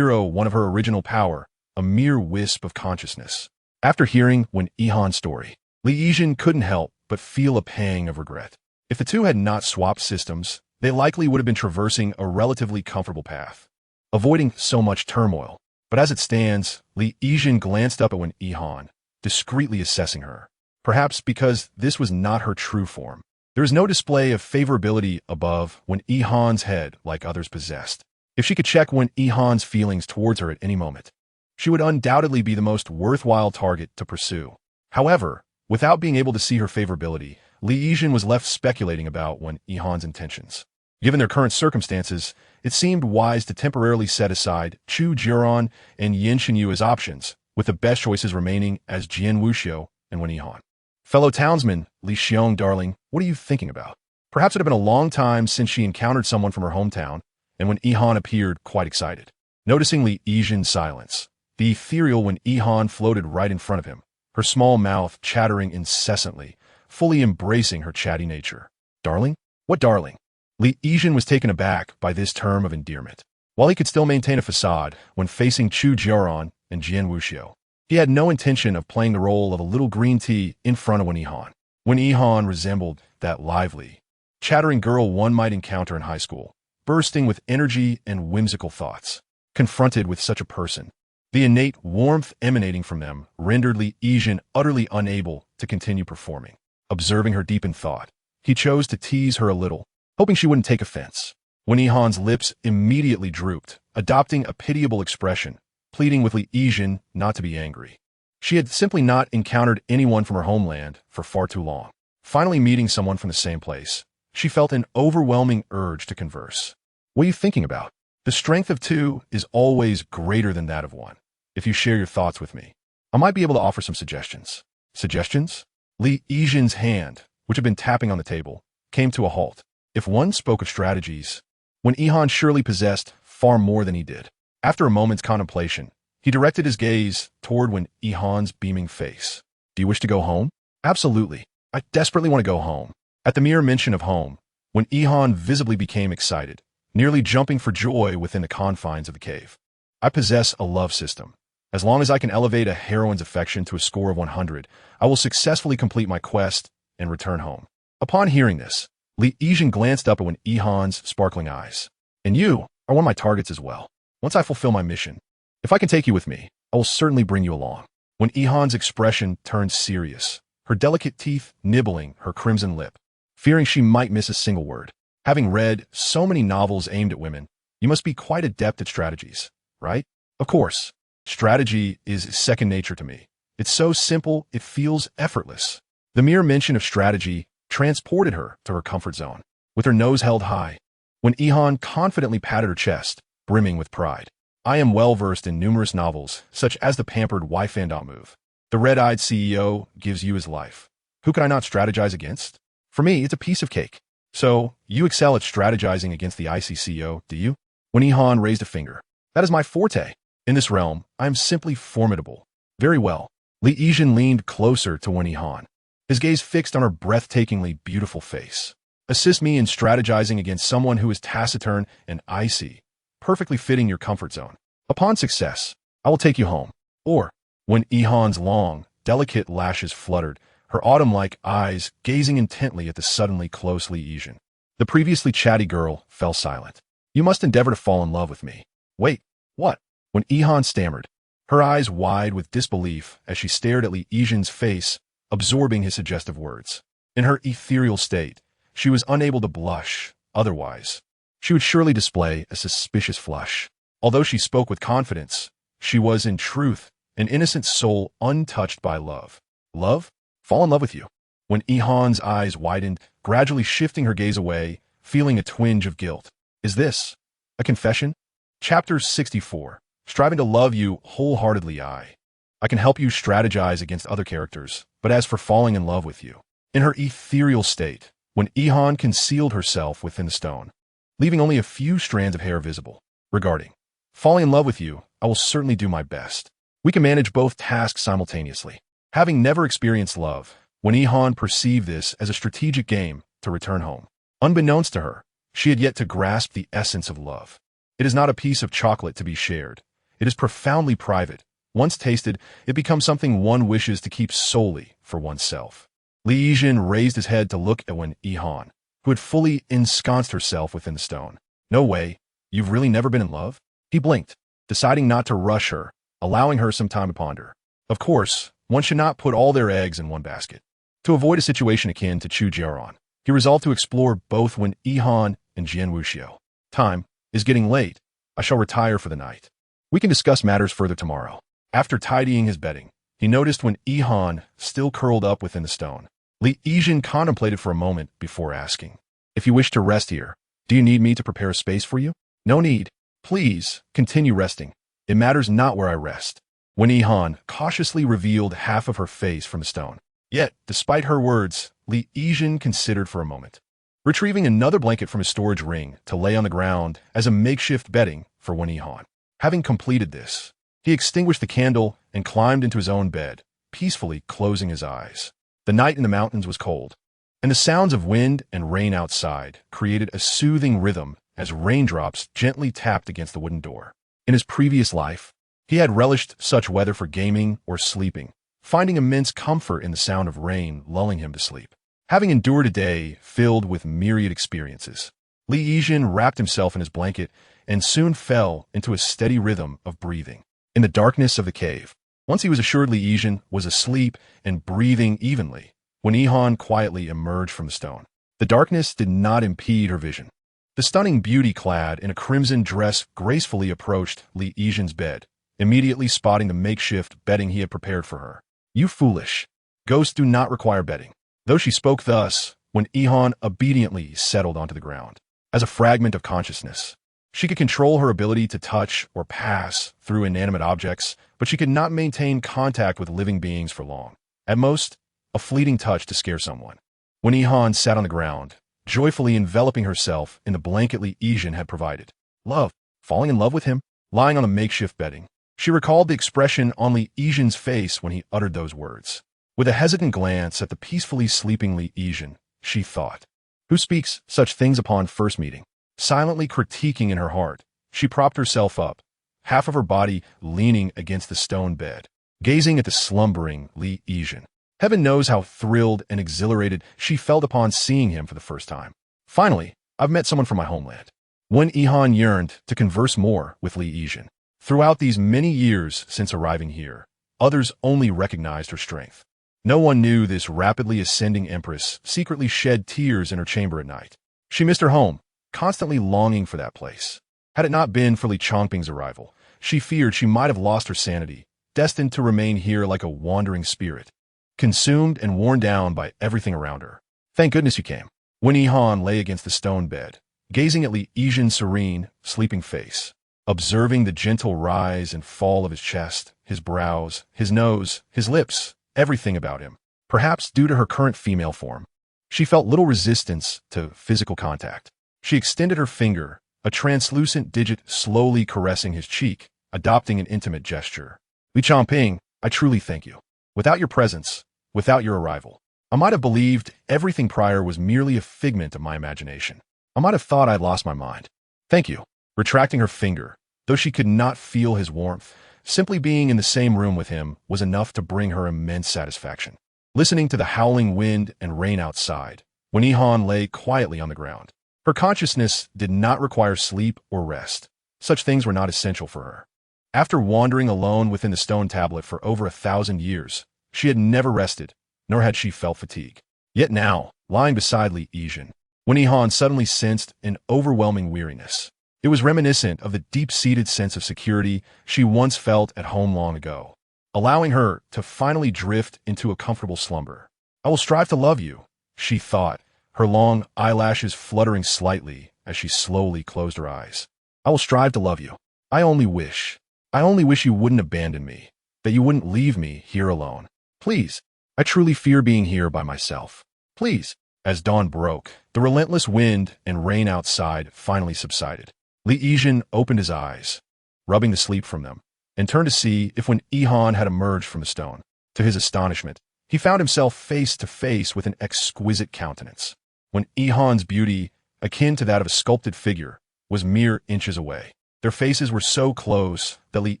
one of her original power, a mere wisp of consciousness. After hearing Wen Yihan's story, Li Yijin couldn't help but feel a pang of regret. If the two had not swapped systems, they likely would have been traversing a relatively comfortable path, avoiding so much turmoil. But as it stands, Li Yijin glanced up at Wen Yihan, discreetly assessing her. Perhaps because this was not her true form. There is no display of favorability above Wen Yihan's head like others possessed. If she could check Wen Yihan's feelings towards her at any moment, she would undoubtedly be the most worthwhile target to pursue. However, without being able to see her favorability, Li Yijin was left speculating about Wen Yihan's intentions. Given their current circumstances, it seemed wise to temporarily set aside Chu Jiaoran and Yin Shenyu as options, with the best choices remaining as Jian Wuxiu and Wen Yihan. Fellow townsman, Li Xiong, darling, what are you thinking about? Perhaps it had been a long time since she encountered someone from her hometown, and Wen Yihan appeared quite excited. Noticing Li Yijin's silence, the ethereal Wen Yihan floated right in front of him, her small mouth chattering incessantly, fully embracing her chatty nature. Darling? What darling? Li Yijin was taken aback by this term of endearment. While he could still maintain a facade when facing Chu Jiaoran and Jian Wuxiu, he had no intention of playing the role of a little green tea in front of Wen Yihan. Wen Yihan resembled that lively, chattering girl one might encounter in high school, bursting with energy and whimsical thoughts. Confronted with such a person, the innate warmth emanating from them rendered Li Yijin utterly unable to continue performing. Observing her deep in thought, he chose to tease her a little, hoping she wouldn't take offense. Wen Yihan's lips immediately drooped, adopting a pitiable expression, pleading with Li Yijin not to be angry. She had simply not encountered anyone from her homeland for far too long. Finally meeting someone from the same place, she felt an overwhelming urge to converse. What are you thinking about? The strength of two is always greater than that of one. If you share your thoughts with me, I might be able to offer some suggestions. Suggestions? Li Yijin's hand, which had been tapping on the table, came to a halt. If one spoke of strategies, Wen Yihan surely possessed far more than he did. After a moment's contemplation, he directed his gaze toward Wen Yihan's beaming face. Do you wish to go home? Absolutely. I desperately want to go home. At the mere mention of home, Wen Yihan visibly became excited, nearly jumping for joy within the confines of the cave. I possess a love system. As long as I can elevate a heroine's affection to a score of 100, I will successfully complete my quest and return home. Upon hearing this, Li Yijin glanced up at Wen Yihan's sparkling eyes. And you, are one of my targets as well. Once I fulfill my mission, if I can take you with me, I will certainly bring you along. When Yihan's expression turned serious, her delicate teeth nibbling her crimson lip, fearing she might miss a single word. Having read so many novels aimed at women, you must be quite adept at strategies, right? Of course, strategy is second nature to me. It's so simple, it feels effortless. The mere mention of strategy transported her to her comfort zone, with her nose held high. When Yihan confidently patted her chest, brimming with pride, I am well versed in numerous novels, such as the pampered Wyfandot move. The red-eyed CEO gives you his life. Who can I not strategize against? For me, it's a piece of cake. So, you excel at strategizing against the icy CEO, do you? When Yihan raised a finger. That is my forte. In this realm, I am simply formidable. Very well. Li Yijin leaned closer to Wen Yihan, his gaze fixed on her breathtakingly beautiful face. Assist me in strategizing against someone who is taciturn and icy, perfectly fitting your comfort zone. Upon success, I will take you home. Or, when Yihan's long, delicate lashes fluttered, her autumn-like eyes gazing intently at the suddenly close Li Yijin, the previously chatty girl fell silent. You must endeavor to fall in love with me. Wait, what? When Yihan stammered, her eyes wide with disbelief as she stared at Li Yijin's face, absorbing his suggestive words. In her ethereal state, she was unable to blush. Otherwise, she would surely display a suspicious flush. Although she spoke with confidence, she was, in truth, an innocent soul untouched by love. Love? Fall in love with you. When Yihan's eyes widened, gradually shifting her gaze away, feeling a twinge of guilt. Is this a confession? Chapter 64. Striving to love you wholeheartedly. I can help you strategize against other characters, but as for falling in love with you. In her ethereal state, when Yihan concealed herself within the stone, leaving only a few strands of hair visible. Regarding falling in love with you, I will certainly do my best. We can manage both tasks simultaneously. Having never experienced love, when Yihan perceived this as a strategic game to return home, unbeknownst to her, she had yet to grasp the essence of love. It is not a piece of chocolate to be shared. It is profoundly private. Once tasted, it becomes something one wishes to keep solely for oneself. Li Yijin raised his head to look at Wen Yihan, who had fully ensconced herself within the stone. No way. You've really never been in love? He blinked, deciding not to rush her, allowing her some time to ponder. Of course, one should not put all their eggs in one basket. To avoid a situation akin to Chu Jiaoran, he resolved to explore both Wen Yihan and Jian Wuxiu. Time is getting late. I shall retire for the night. We can discuss matters further tomorrow. After tidying his bedding, he noticed Wen Yihan still curled up within the stone. Li Yijin contemplated for a moment before asking, if you wish to rest here, do you need me to prepare a space for you? No need. Please, continue resting. It matters not where I rest. Wen Yihan cautiously revealed half of her face from the stone. Yet, despite her words, Li Yijin considered for a moment, retrieving another blanket from his storage ring to lay on the ground as a makeshift bedding for Wen Yihan. Having completed this, he extinguished the candle and climbed into his own bed, peacefully closing his eyes. The night in the mountains was cold, and the sounds of wind and rain outside created a soothing rhythm as raindrops gently tapped against the wooden door. In his previous life, he had relished such weather for gaming or sleeping, finding immense comfort in the sound of rain lulling him to sleep. Having endured a day filled with myriad experiences, Li Yijin wrapped himself in his blanket and soon fell into a steady rhythm of breathing. In the darkness of the cave, once he was assured Li Yijin was asleep and breathing evenly, when Yihan quietly emerged from the stone. The darkness did not impede her vision. The stunning beauty clad in a crimson dress gracefully approached Li Yijin's bed, immediately spotting the makeshift bedding he had prepared for her. You foolish. Ghosts do not require bedding. Though she spoke thus, when Yihan obediently settled onto the ground, as a fragment of consciousness. She could control her ability to touch or pass through inanimate objects, but she could not maintain contact with living beings for long. At most, a fleeting touch to scare someone. When Yihan sat on the ground, joyfully enveloping herself in the blanket Li Yijin had provided. Love, falling in love with him, lying on the makeshift bedding. She recalled the expression on Li Yijin's face when he uttered those words. With a hesitant glance at the peacefully sleeping Li Yijin, she thought, who speaks such things upon first meeting? Silently critiquing in her heart, she propped herself up, half of her body leaning against the stone bed, gazing at the slumbering Li Yijin. Heaven knows how thrilled and exhilarated she felt upon seeing him for the first time. Finally, I've met someone from my homeland. Wen Yihan yearned to converse more with Li Yijin. Throughout these many years since arriving here, others only recognized her strength. No one knew this rapidly ascending empress secretly shed tears in her chamber at night. She missed her home, constantly longing for that place. Had it not been for Li Changping's arrival, she feared she might have lost her sanity, destined to remain here like a wandering spirit, consumed and worn down by everything around her. Thank goodness you came. Wen Yihan lay against the stone bed, gazing at Li Yijin's serene, sleeping face, observing the gentle rise and fall of his chest, his brows, his nose, his lips, everything about him. Perhaps due to her current female form, she felt little resistance to physical contact. She extended her finger, a translucent digit slowly caressing his cheek, adopting an intimate gesture. Li Changping, I truly thank you. Without your presence, without your arrival, I might have believed everything prior was merely a figment of my imagination. I might have thought I'd lost my mind. Thank you. Retracting her finger, though she could not feel his warmth, simply being in the same room with him was enough to bring her immense satisfaction. Listening to the howling wind and rain outside, Wen Yihan lay quietly on the ground. Her consciousness did not require sleep or rest. Such things were not essential for her. After wandering alone within the stone tablet for over 1,000 years, she had never rested, nor had she felt fatigue. Yet now, lying beside Li Yijin, Wen Yihan suddenly sensed an overwhelming weariness. It was reminiscent of the deep-seated sense of security she once felt at home long ago, allowing her to finally drift into a comfortable slumber. I will strive to love you, she thought, her long eyelashes fluttering slightly as she slowly closed her eyes. I will strive to love you. I only wish you wouldn't abandon me, that you wouldn't leave me here alone. Please, I truly fear being here by myself. Please. As dawn broke, the relentless wind and rain outside finally subsided. Li Yijin opened his eyes, rubbing the sleep from them, and turned to see if Wen Yihan had emerged from the stone. To his astonishment, he found himself face to face with an exquisite countenance. Wen Yihan's beauty, akin to that of a sculpted figure, was mere inches away. Their faces were so close that Li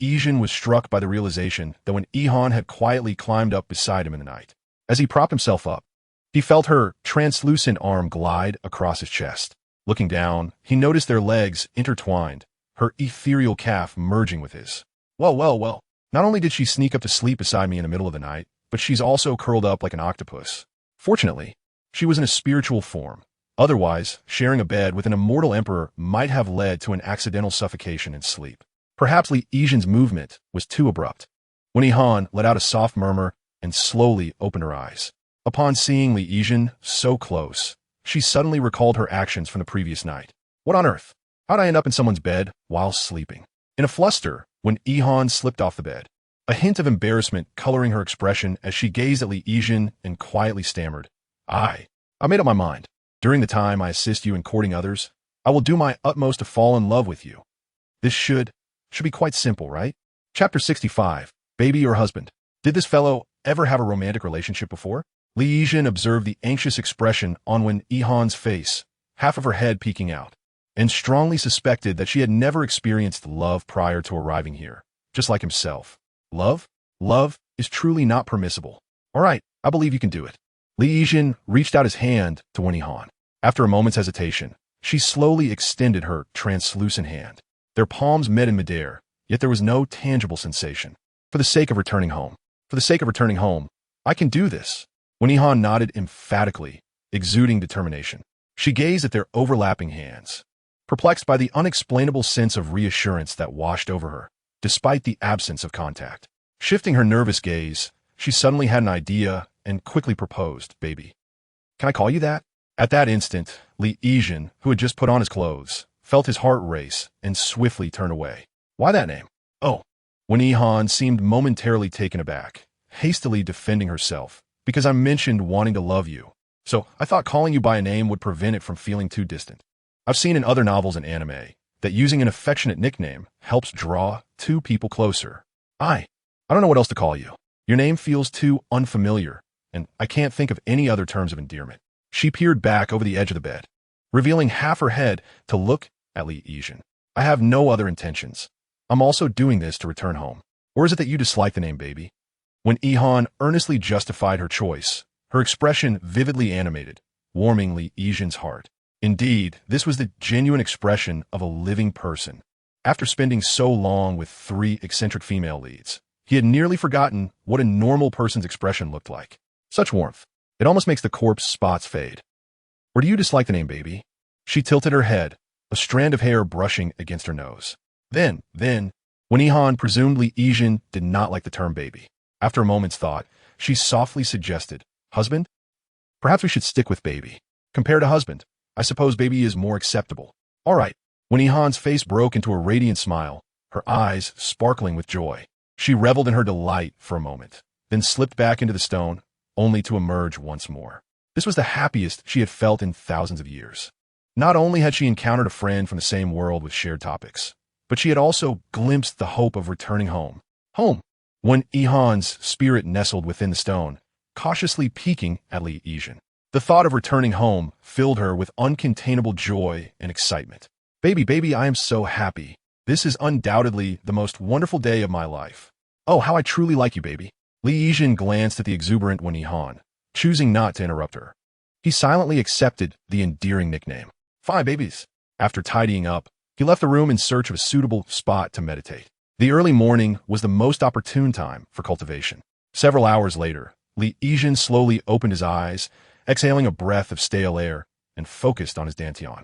Yijin was struck by the realization that Wen Yihan had quietly climbed up beside him in the night. As he propped himself up, he felt her translucent arm glide across his chest. Looking down, he noticed their legs intertwined, her ethereal calf merging with his. Well. Not only did she sneak up to sleep beside me in the middle of the night, but she's also curled up like an octopus. Fortunately, she was in a spiritual form. Otherwise, sharing a bed with an immortal emperor might have led to an accidental suffocation in sleep. Perhaps Li Yijin's movement was too abrupt. Wen Yihan let out a soft murmur and slowly opened her eyes. Upon seeing Li Yijin so close, she suddenly recalled her actions from the previous night. What on earth? How'd I end up in someone's bed while sleeping? In a fluster, Wen Yihan slipped off the bed, a hint of embarrassment coloring her expression as she gazed at Li Yijin and quietly stammered, I made up my mind. During the time I assist you in courting others, I will do my utmost to fall in love with you. This should be quite simple, right? Chapter 65, Baby or Husband. Did this fellow ever have a romantic relationship before? Li Yijin observed the anxious expression on Wen Yihan's face, half of her head peeking out, and strongly suspected that she had never experienced love prior to arriving here, just like himself. Love? Love is truly not permissible. All right, I believe you can do it. Li Yijin reached out his hand to Wen Yihan. After a moment's hesitation, she slowly extended her translucent hand. Their palms met in midair, yet there was no tangible sensation. For the sake of returning home, I can do this. Wen Yihan nodded emphatically, exuding determination. She gazed at their overlapping hands, perplexed by the unexplainable sense of reassurance that washed over her, despite the absence of contact. Shifting her nervous gaze, she suddenly had an idea and quickly proposed, Baby. Can I call you that? At that instant, Li Yijin, who had just put on his clothes, felt his heart race and swiftly turned away. Why that name? Oh. Wen Yihan seemed momentarily taken aback, hastily defending herself. Because I mentioned wanting to love you, so I thought calling you by a name would prevent it from feeling too distant. I've seen in other novels and anime that using an affectionate nickname helps draw two people closer. I don't know what else to call you. Your name feels too unfamiliar, and I can't think of any other terms of endearment. She peered back over the edge of the bed, revealing half her head to look at Li Yijin. I have no other intentions. I'm also doing this to return home. Or is it that you dislike the name Baby? Wen Yihan earnestly justified her choice, her expression vividly animated, warming Li Yijin's heart. Indeed, this was the genuine expression of a living person. After spending so long with three eccentric female leads, he had nearly forgotten what a normal person's expression looked like. Such warmth. It almost makes the corpse spots fade. Or do you dislike the name baby? She tilted her head, a strand of hair brushing against her nose. Then, when Ihan presumed Li Yijin did not like the term baby, after a moment's thought, she softly suggested, husband? Perhaps we should stick with baby. Compared to husband, I suppose baby is more acceptable. All right. When Ihan's face broke into a radiant smile, her eyes sparkling with joy, she reveled in her delight for a moment, then slipped back into the stone, only to emerge once more. This was the happiest she had felt in thousands of years. Not only had she encountered a friend from the same world with shared topics, but she had also glimpsed the hope of returning home. Home! When Ihan's spirit nestled within the stone, cautiously peeking at Li Yijin. The thought of returning home filled her with uncontainable joy and excitement. Baby, I am so happy. This is undoubtedly the most wonderful day of my life. Oh, how I truly like you, baby. Li Yijin glanced at the exuberant Wen Ihan, choosing not to interrupt her. He silently accepted the endearing nickname. Fine, babies. After tidying up, he left the room in search of a suitable spot to meditate. The early morning was the most opportune time for cultivation. Several hours later, Li Yijin slowly opened his eyes, exhaling a breath of stale air, and focused on his dantian.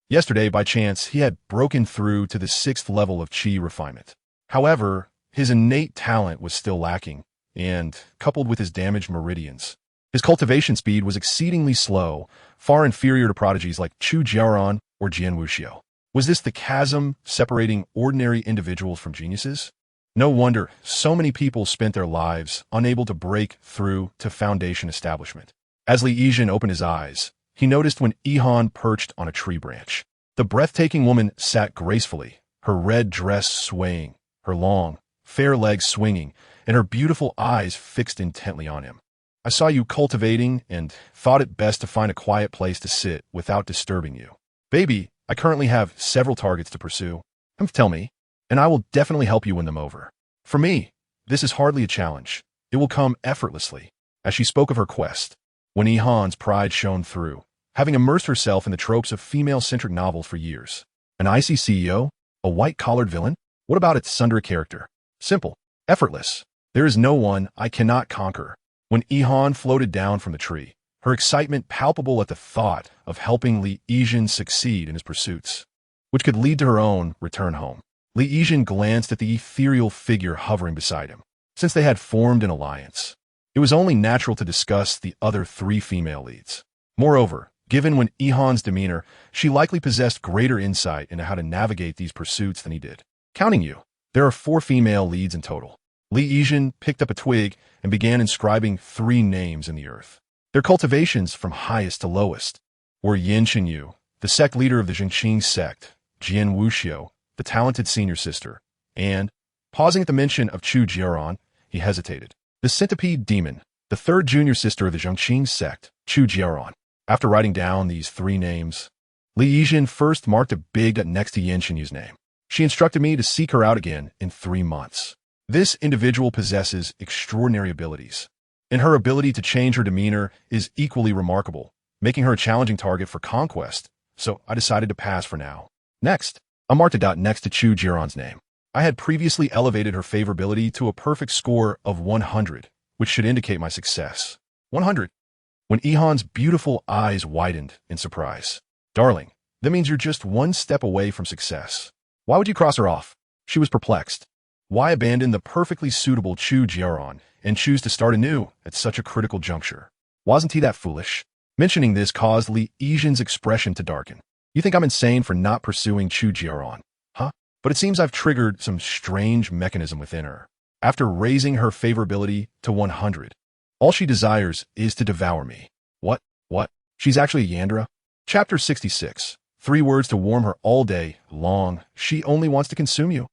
Yesterday, by chance, he had broken through to the 6th level of qi refinement. However, his innate talent was still lacking, and, coupled with his damaged meridians, his cultivation speed was exceedingly slow, far inferior to prodigies like Chu Jiaoran or Jian Wuxiu. Was this the chasm separating ordinary individuals from geniuses? No wonder so many people spent their lives unable to break through to foundation establishment. As Li Yijin opened his eyes, he noticed when Ihan perched on a tree branch. The breathtaking woman sat gracefully, her red dress swaying, her long, fair legs swinging, and her beautiful eyes fixed intently on him. I saw you cultivating and thought it best to find a quiet place to sit without disturbing you. Baby, I currently have several targets to pursue. Come tell me, and I will definitely help you win them over. For me, this is hardly a challenge. It will come effortlessly. As she spoke of her quest, when Ihan's pride shone through, having immersed herself in the tropes of female-centric novels for years. An icy CEO? A white-collared villain? What about its sundry character? Simple. Effortless. There is no one I cannot conquer. When Ihan floated down from the tree, her excitement palpable at the thought of helping Li Yijin succeed in his pursuits, which could lead to her own return home. Li Yijin glanced at the ethereal figure hovering beside him. Since they had formed an alliance, it was only natural to discuss the other three female leads. Moreover, given when Ihan's demeanor, she likely possessed greater insight into how to navigate these pursuits than he did. Counting you, there are 4 female leads in total. Li Yijin picked up a twig and began inscribing 3 names in the earth. Their cultivations from highest to lowest were Yin Shenyu, the sect leader of the Changping sect, Jian Wuxiu, the talented senior sister, and, pausing at the mention of Chu Jiaoran, he hesitated. The Centipede demon, the 3rd junior sister of the Changping sect, Chu Jiaoran. After writing down these 3 names, Li Yijin first marked a big dot next to Yin Shenyu's name. She instructed me to seek her out again in 3 months. This individual possesses extraordinary abilities, and her ability to change her demeanor is equally remarkable, making her a challenging target for conquest, so I decided to pass for now. Next, I marked a dot next to Chu Jiaoran's name. I had previously elevated her favorability to a perfect score of 100, which should indicate my success. 100. When Ihan's beautiful eyes widened in surprise. Darling, that means you're just 1 step away from success. Why would you cross her off? She was perplexed. Why abandon the perfectly suitable Chu Jiaoran and choose to start anew at such a critical juncture? Wasn't he that foolish? Mentioning this caused Li Yijin's expression to darken. You think I'm insane for not pursuing Chu Jiaoran, huh? But it seems I've triggered some strange mechanism within her. After raising her favorability to 100, all she desires is to devour me. What? She's actually a Yandra? Chapter 66. 3 words to warm her all day long. She only wants to consume you.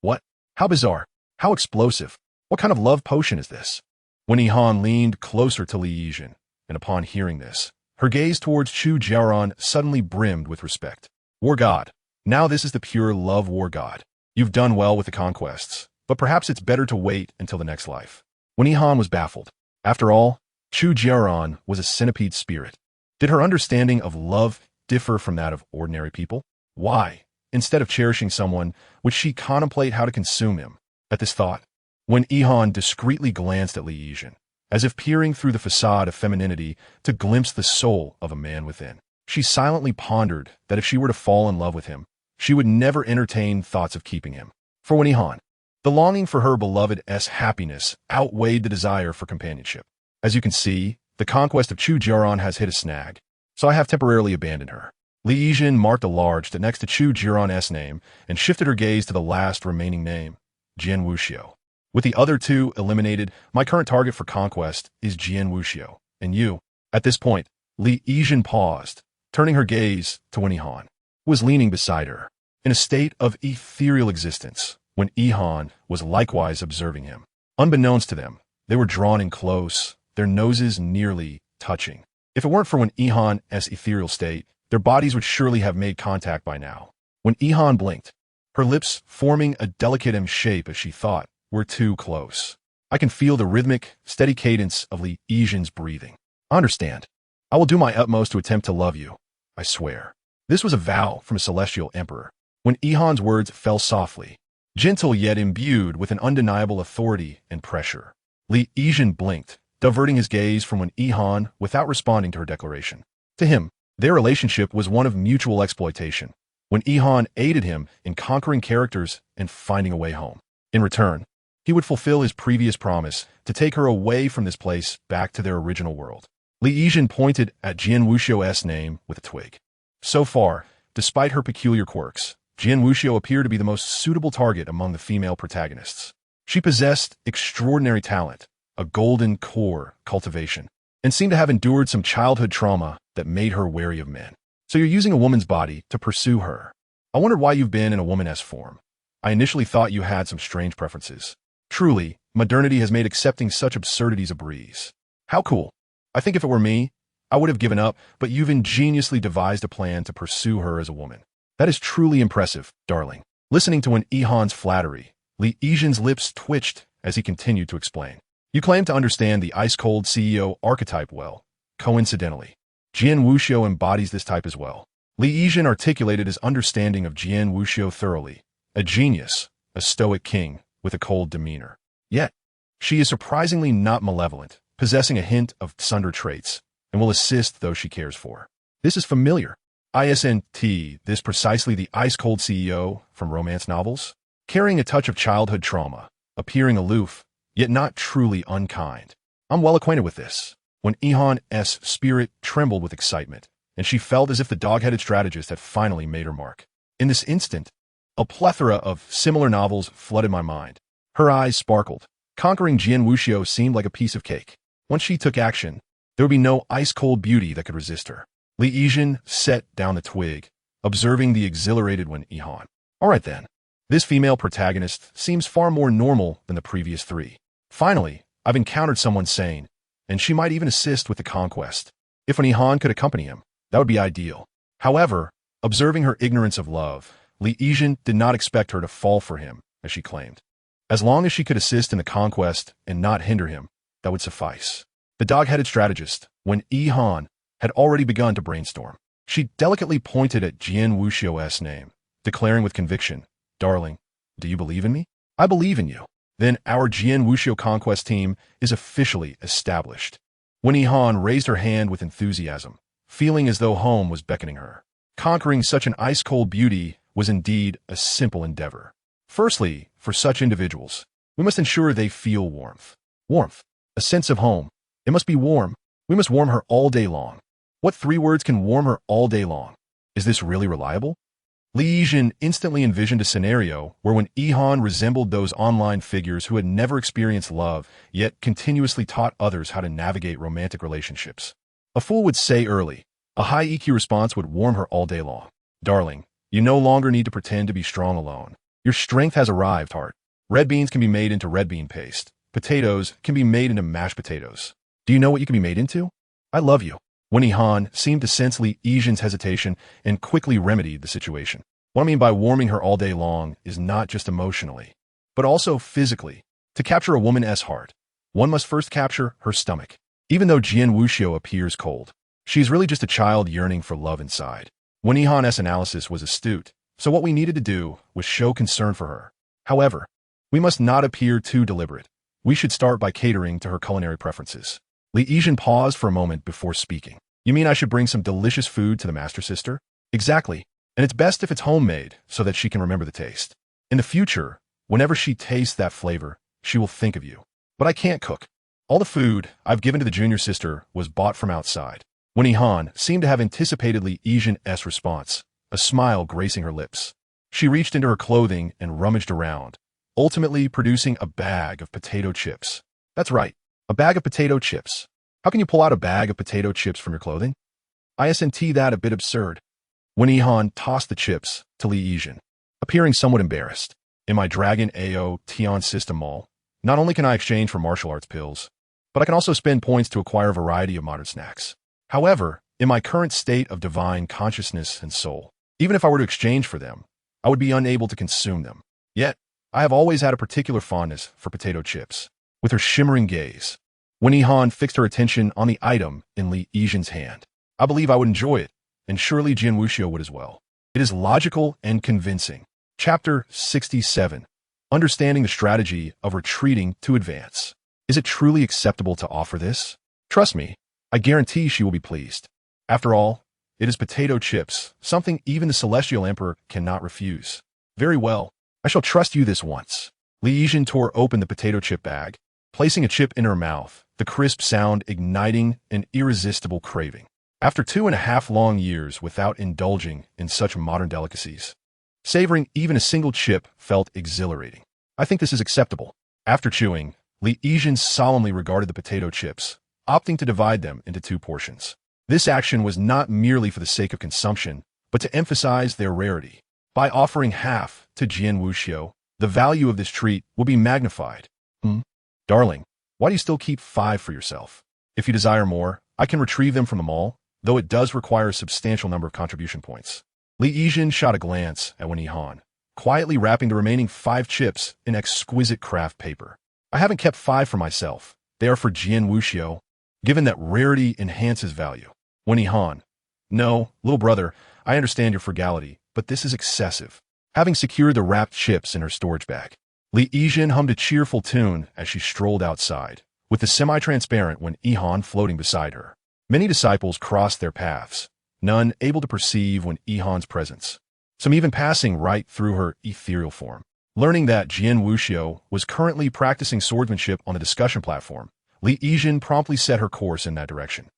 What? How bizarre. How explosive. What kind of love potion is this? When Ihan leaned closer to Li Yijin, and upon hearing this, her gaze towards Chu Jiaoran suddenly brimmed with respect. War God. Now this is the pure love war God. You've done well with the conquests, but perhaps it's better to wait until the next life. When Ihan was baffled. After all, Chu Jiaoran was a centipede spirit. Did her understanding of love differ from that of ordinary people? Why, instead of cherishing someone, would she contemplate how to consume him? At this thought, when Ihan discreetly glanced at Li Yijin, as if peering through the facade of femininity to glimpse the soul of a man within, she silently pondered that if she were to fall in love with him, she would never entertain thoughts of keeping him. For when Ihan, the longing for her beloved's happiness outweighed the desire for companionship. As you can see, the conquest of Chu Jiaoran has hit a snag, so I have temporarily abandoned her. Li Yijin marked a large dot next to Chu Jiaoran's name and shifted her gaze to the last remaining name, Jian Wuxiu. With the other two eliminated, my current target for conquest is Jian Wuxiu, and you. At this point, Li Yijin paused, turning her gaze to when Ihan was leaning beside her, in a state of ethereal existence, when Ihan was likewise observing him. Unbeknownst to them, they were drawn in close, their noses nearly touching. If it weren't for when Ihan's ethereal state, their bodies would surely have made contact by now. When Ihan blinked, her lips forming a delicate M shape as she thought, we're too close. I can feel the rhythmic, steady cadence of Li Yijin's breathing. I understand. I will do my utmost to attempt to love you. I swear. This was a vow from a celestial emperor. When Ihan's words fell softly, gentle yet imbued with an undeniable authority and pressure, Li Yijin blinked, diverting his gaze from when Ihan without responding to her declaration. To him, their relationship was one of mutual exploitation, when Ihan aided him in conquering characters and finding a way home. In return, he would fulfill his previous promise to take her away from this place back to their original world. Li Yijin pointed at Jian Wuxiu's name with a twig. So far, despite her peculiar quirks, Jian Wuxiu appeared to be the most suitable target among the female protagonists. She possessed extraordinary talent, a golden core cultivation, and seemed to have endured some childhood trauma that made her wary of men. So you're using a woman's body to pursue her. I wondered why you've been in a woman-esque form. I initially thought you had some strange preferences. Truly, modernity has made accepting such absurdities a breeze. How cool. I think if it were me, I would have given up, but you've ingeniously devised a plan to pursue her as a woman. That is truly impressive, darling. Listening to when Ihan's flattery, Li Yijin's lips twitched as he continued to explain. You claim to understand the ice-cold CEO archetype well. Coincidentally, Jian Wuxiu embodies this type as well. Li Yijin articulated his understanding of Jian Wuxiu thoroughly. A genius, a stoic king, with a cold demeanor. Yet, she is surprisingly not malevolent, possessing a hint of Tsundere traits, and will assist those she cares for. This is familiar. ISNT, this precisely the ice-cold CEO from romance novels? Carrying a touch of childhood trauma, appearing aloof, yet not truly unkind. I'm well acquainted with this. When Ihan's spirit trembled with excitement, and she felt as if the dog-headed strategist had finally made her mark. In this instant, a plethora of similar novels flooded my mind. Her eyes sparkled. Conquering Jian Wuxiu seemed like a piece of cake. Once she took action, there would be no ice-cold beauty that could resist her. Li Yijin set down the twig, observing the exhilarated when Ihan. All right then. This female protagonist seems far more normal than the previous three. Finally, I've encountered someone sane, and she might even assist with the conquest. If an Ihan could accompany him, that would be ideal. However, observing her ignorance of love, Li Yijin did not expect her to fall for him, as she claimed. As long as she could assist in the conquest and not hinder him, that would suffice. The dog-headed strategist, when Ihan had already begun to brainstorm, she delicately pointed at Jian Wuxiu's name, declaring with conviction, Darling, do you believe in me? I believe in you. Then our Jian Wuxiu conquest team is officially established. When Ihan raised her hand with enthusiasm, feeling as though home was beckoning her. Conquering such an ice-cold beauty was indeed a simple endeavor. Firstly, for such individuals, we must ensure they feel warmth. Warmth, a sense of home. It must be warm. We must warm her all day long. What 3 words can warm her all day long? Is this really reliable? Li Yijin instantly envisioned a scenario where when Ihan resembled those online figures who had never experienced love, yet continuously taught others how to navigate romantic relationships. A fool would say early, a high EQ response would warm her all day long. Darling, you no longer need to pretend to be strong alone. Your strength has arrived, heart. Red beans can be made into red bean paste. Potatoes can be made into mashed potatoes. Do you know what you can be made into? I love you. When Ihan seemed to sense Li Yijin's hesitation and quickly remedied the situation. What I mean by warming her all day long is not just emotionally, but also physically. To capture a woman's heart, one must first capture her stomach. Even though Jian Wuxiu appears cold, She is really just a child yearning for love inside. Wen Yihan's analysis was astute, so what we needed to do was show concern for her. However, we must not appear too deliberate. We should start by catering to her culinary preferences. Li Yizhen paused for a moment before speaking. You mean I should bring some delicious food to the master sister? Exactly. And it's best if it's homemade so that she can remember the taste. In the future, whenever she tastes that flavor, she will think of you. But I can't cook. All the food I've given to the junior sister was bought from outside. Wen Yihan seemed to have anticipated Li Yizhen's response, a smile gracing her lips. She reached into her clothing and rummaged around, ultimately producing a bag of potato chips. That's right, a bag of potato chips. How can you pull out a bag of potato chips from your clothing? Isn't that a bit absurd? Wen Yihan tossed the chips to Li Yizhen, appearing somewhat embarrassed. In my Dragon AO Tian system mall, not only can I exchange for martial arts pills, but I can also spend points to acquire a variety of modern snacks. However, in my current state of divine consciousness and soul, even if I were to exchange for them, I would be unable to consume them. Yet, I have always had a particular fondness for potato chips. With her shimmering gaze, Wen Yihan fixed her attention on the item in Li Yizhen's hand. I believe I would enjoy it, and surely Jian Wuxiu would as well. It is logical and convincing. Chapter 67. Understanding the strategy of retreating to advance. Is it truly acceptable to offer this? Trust me, I guarantee she will be pleased. After all, it is potato chips, something even the Celestial Emperor cannot refuse. Very well, I shall trust you this once. Li Yizhen tore open the potato chip bag, placing a chip in her mouth, the crisp sound igniting an irresistible craving. After 2.5 long years without indulging in such modern delicacies, savoring even a single chip felt exhilarating. I think this is acceptable. After chewing, Li Yizhen solemnly regarded the potato chips, opting to divide them into 2 portions. This action was not merely for the sake of consumption, but to emphasize their rarity. By offering half to Jian Wuxiu, the value of this treat will be magnified. Darling, why do you still keep 5 for yourself? If you desire more, I can retrieve them from the mall, though it does require a substantial number of contribution points. Li Yizhen shot a glance at Wen Yihan, quietly wrapping the remaining 5 chips in exquisite craft paper. I haven't kept 5 for myself. They are for Jian Wuxiu, given that rarity enhances value. Wen Yihan, no, little brother, I understand your frugality, but this is excessive. Having secured the wrapped chips in her storage bag, Li Yizhen hummed a cheerful tune as she strolled outside, with the semi-transparent Wen Yihan floating beside her. Many disciples crossed their paths, none able to perceive Wen Yihan's presence, some even passing right through her ethereal form. Learning that Jian Wuxiu was currently practicing swordsmanship on the discussion platform, Li Yizhen promptly set her course in that direction.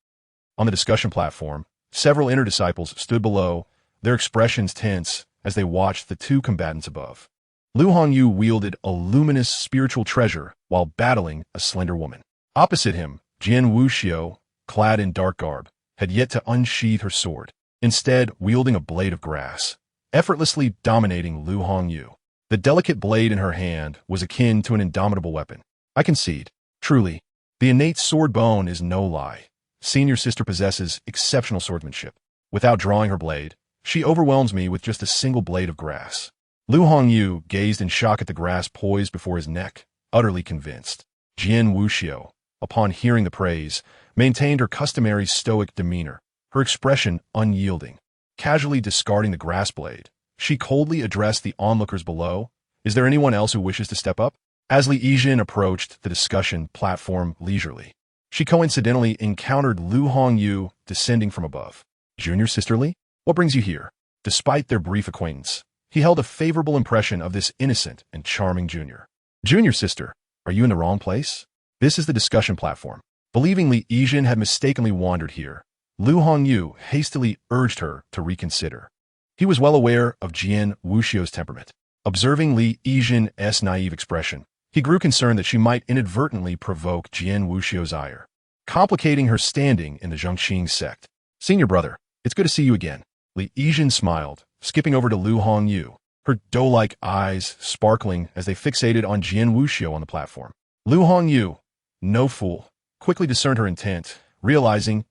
On the discussion platform, several inner disciples stood below, their expressions tense as they watched the 2 combatants above. Lu Hongyu wielded a luminous spiritual treasure while battling a slender woman. Opposite him, Jian Wuxiu, clad in dark garb, had yet to unsheathe her sword, instead wielding a blade of grass, effortlessly dominating Lu Hongyu. The delicate blade in her hand was akin to an indomitable weapon. I concede, truly, the innate sword bone is no lie. Senior sister possesses exceptional swordsmanship. Without drawing her blade, she overwhelms me with just a single blade of grass. Lu Hongyu gazed in shock at the grass poised before his neck, utterly convinced. Jian Wuxiu, upon hearing the praise, maintained her customary stoic demeanor, her expression unyielding. Casually discarding the grass blade, she coldly addressed the onlookers below. Is there anyone else who wishes to step up? As Li Yizhen approached the discussion platform leisurely, she coincidentally encountered Lu Hongyu descending from above. Junior sister Li, what brings you here? Despite their brief acquaintance, he held a favorable impression of this innocent and charming junior. Junior sister, are you in the wrong place? This is the discussion platform. Believing Li Yizhen had mistakenly wandered here, Lu Hongyu hastily urged her to reconsider. He was well aware of Jian Wuxiu's temperament. Observing Li Yizhen's naive expression, he grew concerned that she might inadvertently provoke Jian Wuxiu's ire, complicating her standing in the Changping sect. Senior brother, it's good to see you again. Li Yizhen smiled, skipping over to Lu Hongyu, her doe-like eyes sparkling as they fixated on Jian Wuxiu on the platform. Lu Hongyu, no fool, quickly discerned her intent, realizing,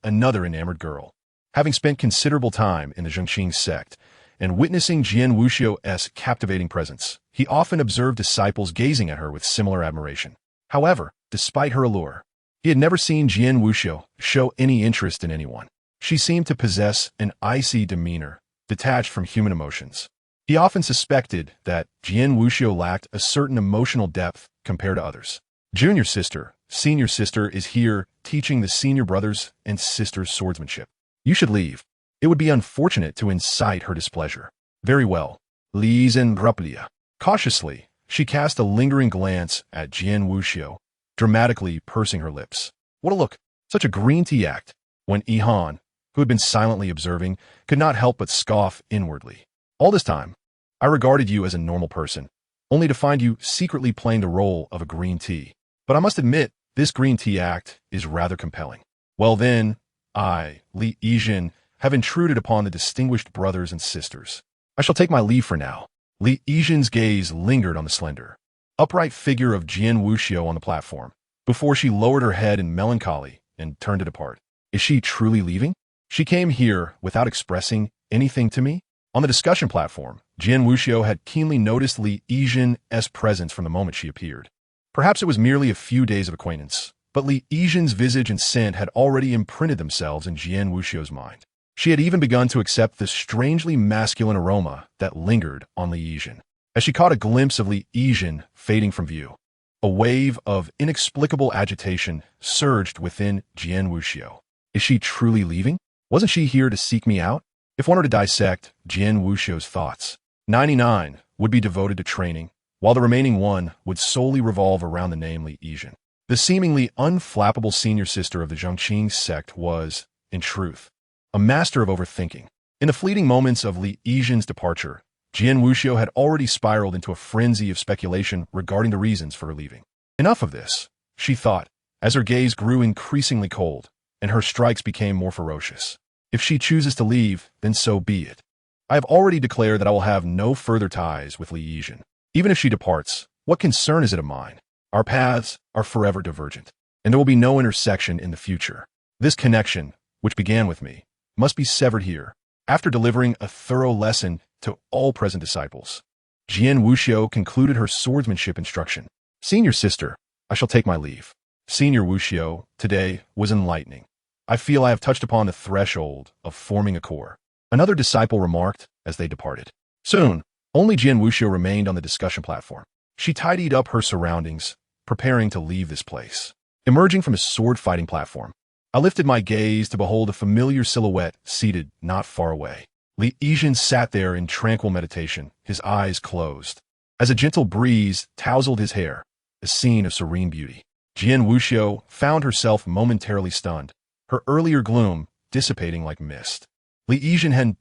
another enamored girl. Having spent considerable time in the Changping sect, and witnessing Jian Wuxiu's captivating presence, he often observed disciples gazing at her with similar admiration. However, despite her allure, He had never seen Jian Wuxiu show any interest in anyone. She seemed to possess an icy demeanor, detached from human emotions. He often suspected that Jian Wuxiu lacked a certain emotional depth compared to others. Junior sister, senior sister is here teaching the senior brothers and sisters swordsmanship. You should leave. It would be unfortunate to incite her displeasure. Very well. Li Zhen Ruplia. Cautiously, she cast a lingering glance at Jian Wuxiu, dramatically pursing her lips. What a look! Such a green tea act! When Ihan, who had been silently observing, could not help but scoff inwardly. All this time, I regarded you as a normal person, only to find you secretly playing the role of a green tea. But I must admit, this green tea act is rather compelling. Well then, I, Li Yijin, have intruded upon the distinguished brothers and sisters. I shall take my leave for now. Li Yijin's gaze lingered on the slender, upright figure of Jian Wuxiu on the platform, before she lowered her head in melancholy and turned to depart. Is she truly leaving? She came here without expressing anything to me? On the discussion platform, Jian Wuxiu had keenly noticed Li Yijin's presence from the moment she appeared. Perhaps it was merely a few days of acquaintance, but Li Yijin's visage and scent had already imprinted themselves in Jian Wuxiu's mind. She had even begun to accept the strangely masculine aroma that lingered on Li Yijin. As she caught a glimpse of Li Yijin fading from view, a wave of inexplicable agitation surged within Jian Wuxiu. Is she truly leaving? Wasn't she here to seek me out? If one were to dissect Jian Wuxiu's thoughts, 99 would be devoted to training, while the remaining one would solely revolve around the name Li Yijin. The seemingly unflappable senior sister of the Changping sect was, in truth, a master of overthinking. In the fleeting moments of Li Yijin's departure, Jian Wuxiu had already spiraled into a frenzy of speculation regarding the reasons for her leaving. Enough of this, she thought, as her gaze grew increasingly cold, and her strikes became more ferocious. If she chooses to leave, then so be it. I have already declared that I will have no further ties with Li Yijin. Even if she departs, what concern is it of mine? Our paths are forever divergent, and there will be no intersection in the future. This connection, which began with me, must be severed here. After delivering a thorough lesson to all present disciples, Jian Wuxiu concluded her swordsmanship instruction. Senior sister, I shall take my leave. Senior Wuxiu, today was enlightening. I feel I have touched upon the threshold of forming a core. Another disciple remarked as they departed. Soon, only Jian Wuxiu remained on the discussion platform. She tidied up her surroundings, preparing to leave this place. Emerging from a sword-fighting platform, I lifted my gaze to behold a familiar silhouette seated not far away. Li Yijin sat there in tranquil meditation, his eyes closed. As a gentle breeze tousled his hair, a scene of serene beauty. Jian Wuxiu found herself momentarily stunned, her earlier gloom dissipating like mist. Li Yijin had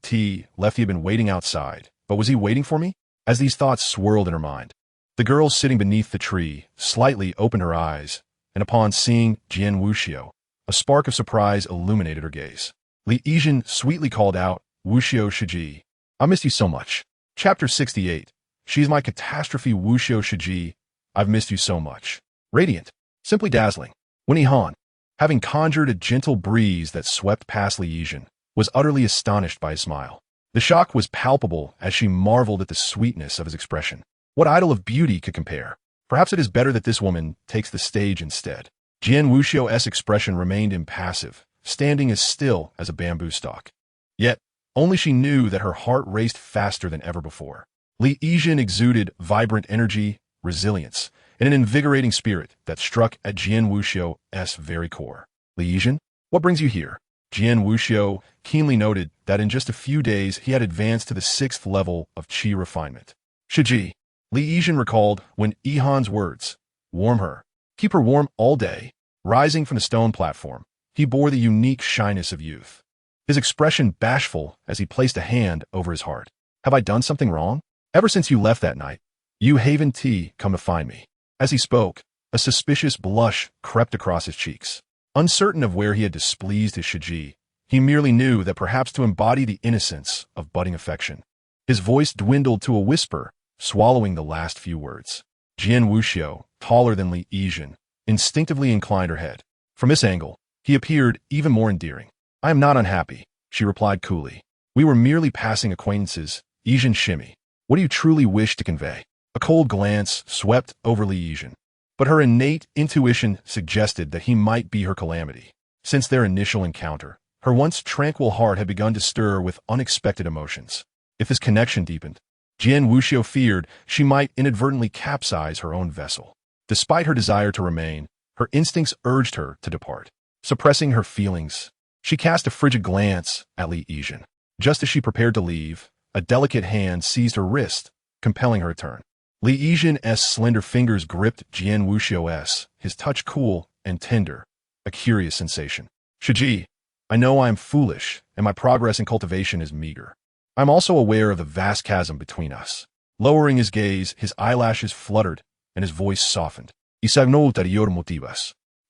left he had been waiting outside, but was he waiting for me? As these thoughts swirled in her mind, the girl sitting beneath the tree slightly opened her eyes, and upon seeing Jian Wuxiu, a spark of surprise illuminated her gaze. Li Yijin sweetly called out, Wuxiu Shiji, I missed you so much. Chapter 68. She's my catastrophe Wuxiu Shiji, I've missed you so much. Radiant, simply dazzling. When Ihan, having conjured a gentle breeze that swept past Li Yijin, was utterly astonished by his smile. The shock was palpable as she marveled at the sweetness of his expression. What idol of beauty could compare? Perhaps it is better that this woman takes the stage instead. Jian Wuxiu's expression remained impassive, standing as still as a bamboo stalk. Yet, only she knew that her heart raced faster than ever before. Li Yijin exuded vibrant energy, resilience, and an invigorating spirit that struck at Jian Wuxiu's very core. Li Yijin, what brings you here? Jian Wuxiu keenly noted that in just a few days he had advanced to the 6th level of qi refinement. Shiji, Li Yijin recalled when Ihan's words, warm her, keep her warm all day. Rising from the stone platform, he bore the unique shyness of youth, his expression bashful as he placed a hand over his heart. Have I done something wrong? Ever since you left that night, you haven't come to find me. As he spoke, a suspicious blush crept across his cheeks. Uncertain of where he had displeased his Shiji, he merely knew that perhaps to embody the innocence of budding affection. His voice dwindled to a whisper, swallowing the last few words. Jian Wuxiu, taller than Li Yijin, instinctively inclined her head. From this angle, he appeared even more endearing. I am not unhappy, she replied coolly. We were merely passing acquaintances, Yijin Shimi. What do you truly wish to convey? A cold glance swept over Li Yijin. but her innate intuition suggested that he might be her calamity. Since their initial encounter, her once tranquil heart had begun to stir with unexpected emotions. If this connection deepened, Jian Wuxiu feared she might inadvertently capsize her own vessel. Despite her desire to remain, her instincts urged her to depart. Suppressing her feelings, she cast a frigid glance at Li Yizhen. Just as she prepared to leave, a delicate hand seized her wrist, compelling her to turn. Li Yizhen's slender fingers gripped Jian Wuxiu's, his touch cool and tender, a curious sensation. Shiji, I know I am foolish, and my progress in cultivation is meager. I'm also aware of the vast chasm between us. Lowering his gaze, his eyelashes fluttered, and his voice softened.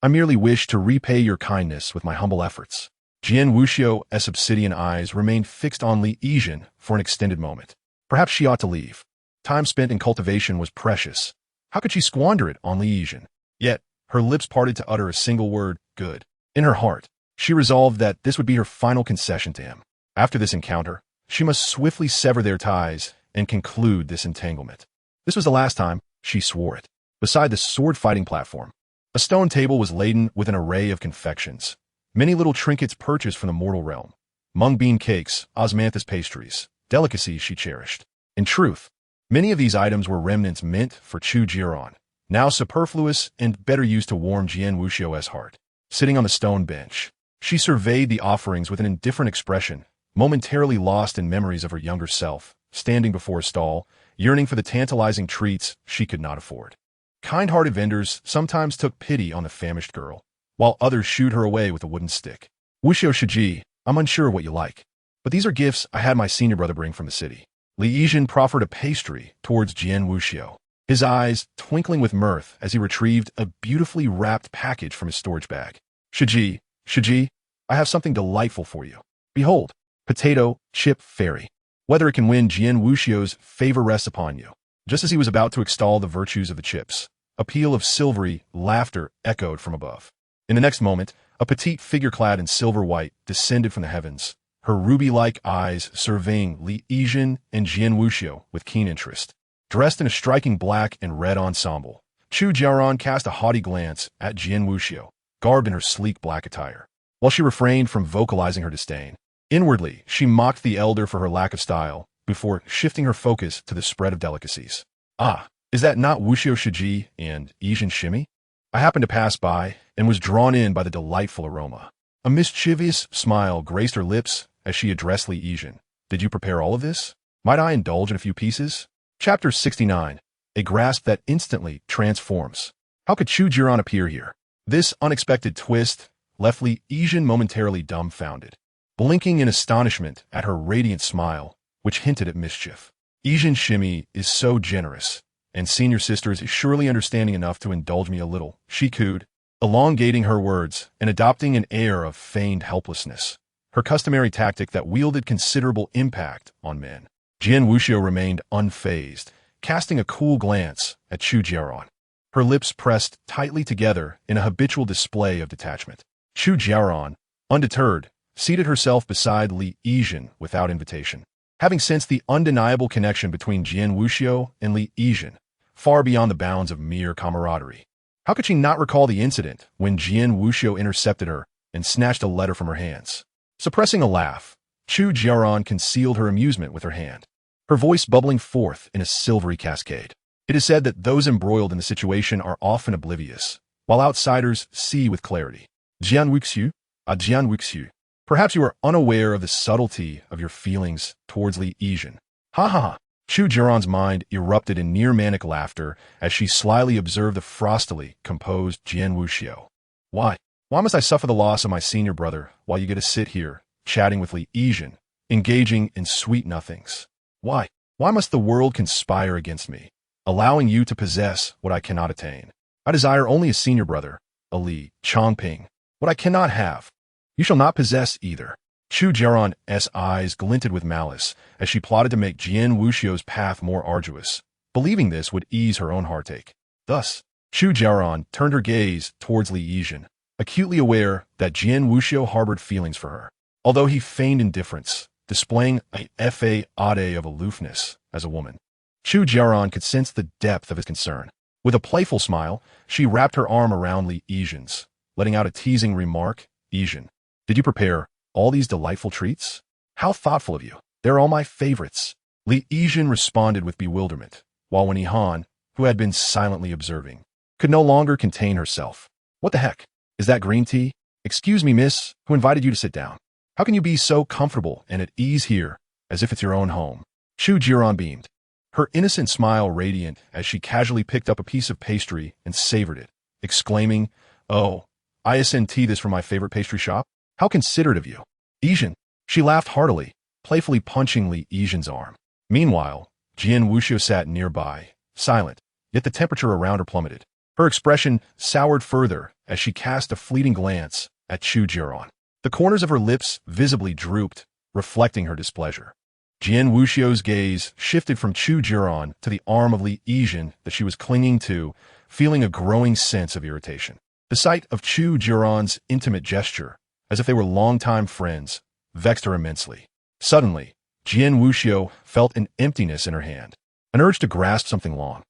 I merely wish to repay your kindness with my humble efforts. Jian Wuxiu's obsidian eyes remained fixed on Li Yizhen for an extended moment. Perhaps she ought to leave. Time spent in cultivation was precious. How could she squander it on Li Yizhen? Yet, her lips parted to utter a single word, good. In her heart, she resolved that this would be her final concession to him. After this encounter, she must swiftly sever their ties and conclude this entanglement. This was the last time, she swore it. Beside the sword-fighting platform, a stone table was laden with an array of confections. Many little trinkets purchased from the mortal realm. Mung bean cakes, osmanthus pastries, delicacies she cherished. In truth, many of these items were remnants meant for Chu Jiaoran, now superfluous and better used to warm Jian Wuxiu's heart. Sitting on the stone bench, she surveyed the offerings with an indifferent expression, momentarily lost in memories of her younger self, standing before a stall, yearning for the tantalizing treats she could not afford. Kind-hearted vendors sometimes took pity on the famished girl, while others shooed her away with a wooden stick. Wuxiu Shiji, I'm unsure what you like, but these are gifts I had my senior brother bring from the city. Li Yizhen proffered a pastry towards Jian Wuxiu, his eyes twinkling with mirth as he retrieved a beautifully wrapped package from his storage bag. Shiji, I have something delightful for you. Behold, potato chip fairy. Whether it can win Jian Wuxiu's favor rests upon you. Just as he was about to extol the virtues of the chips, a peal of silvery laughter echoed from above. In the next moment, a petite figure clad in silver white descended from the heavens, her ruby-like eyes surveying Li Yizhen and Jian Wuxiu with keen interest. Dressed in a striking black and red ensemble, Chu Jiaoran cast a haughty glance at Jian Wuxiu, garbed in her sleek black attire. While she refrained from vocalizing her disdain, inwardly she mocked the elder for her lack of style, before shifting her focus to the spread of delicacies. Ah, is that not Wuxiu Shiji and Yizhen Shimi? I happened to pass by and was drawn in by the delightful aroma. A mischievous smile graced her lips as she addressed Li Yizhen. Did you prepare all of this? Might I indulge in a few pieces? Chapter 69. A grasp that instantly transforms. How could Chu Jiaoran appear here? This unexpected twist left Li Yizhen momentarily dumbfounded, blinking in astonishment at her radiant smile, which hinted at mischief. Yizhen Shimi is so generous, and senior sister is surely understanding enough to indulge me a little, she cooed, elongating her words and adopting an air of feigned helplessness, her customary tactic that wielded considerable impact on men. Jian Wuxiu remained unfazed, casting a cool glance at Chu Jiaoran, her lips pressed tightly together in a habitual display of detachment. Chu Jiaoran, undeterred, seated herself beside Li Yizhen without invitation. Having sensed the undeniable connection between Jian Wuxiu and Li Yizhen, far beyond the bounds of mere camaraderie. How could she not recall the incident when Jian Wuxiu intercepted her and snatched a letter from her hands? Suppressing a laugh, Chu Jiaoran concealed her amusement with her hand, her voice bubbling forth in a silvery cascade. It is said that those embroiled in the situation are often oblivious, while outsiders see with clarity. Jian Wuxiu, perhaps you are unaware of the subtlety of your feelings towards Li Yizhen. Ha ha ha. Chu Jiaoran's mind erupted in near-manic laughter as she slyly observed the frostily composed Jian Wuxiu. Why must I suffer the loss of my senior brother while you get to sit here, chatting with Li Yizhen, engaging in sweet nothings? Why must the world conspire against me, allowing you to possess what I cannot attain? I desire only a senior brother, a Li Changping. What I cannot have, you shall not possess either. Chu Jiaoran's eyes glinted with malice as she plotted to make Jian Wuxiu's path more arduous, believing this would ease her own heartache. Thus, Chu Jiaoran turned her gaze towards Li Yizhen, acutely aware that Jian Wuxiu harbored feelings for her. Although he feigned indifference, displaying a facade of aloofness as a woman, Chu Jiaoran could sense the depth of his concern. With a playful smile, she wrapped her arm around Li Yizhen's, letting out a teasing remark. Yizhen, did you prepare all these delightful treats? How thoughtful of you. They're all my favorites. Li Yizhen responded with bewilderment, while Wen Yihan, who had been silently observing, could no longer contain herself. What the heck? Is that green tea? Excuse me, miss, who invited you to sit down? How can you be so comfortable and at ease here, as if it's your own home? Chu Jiaoran beamed, her innocent smile radiant as she casually picked up a piece of pastry and savored it, exclaiming, "Oh, ISNT this from my favorite pastry shop? How considerate of you." Yizhen, she laughed heartily, playfully punching Li Yizhen's arm. Meanwhile, Jian Wuxiu sat nearby, silent, yet the temperature around her plummeted. Her expression soured further as she cast a fleeting glance at Chu Jiaoran. The corners of her lips visibly drooped, reflecting her displeasure. Jian Wuxiu's gaze shifted from Chu Jiaoran to the arm of Li Yizhen that she was clinging to, feeling a growing sense of irritation. The sight of Chu Jiaoran's intimate gesture, as if they were longtime friends, vexed her immensely. Suddenly, Jian Wuxiu felt an emptiness in her hand, an urge to grasp something long.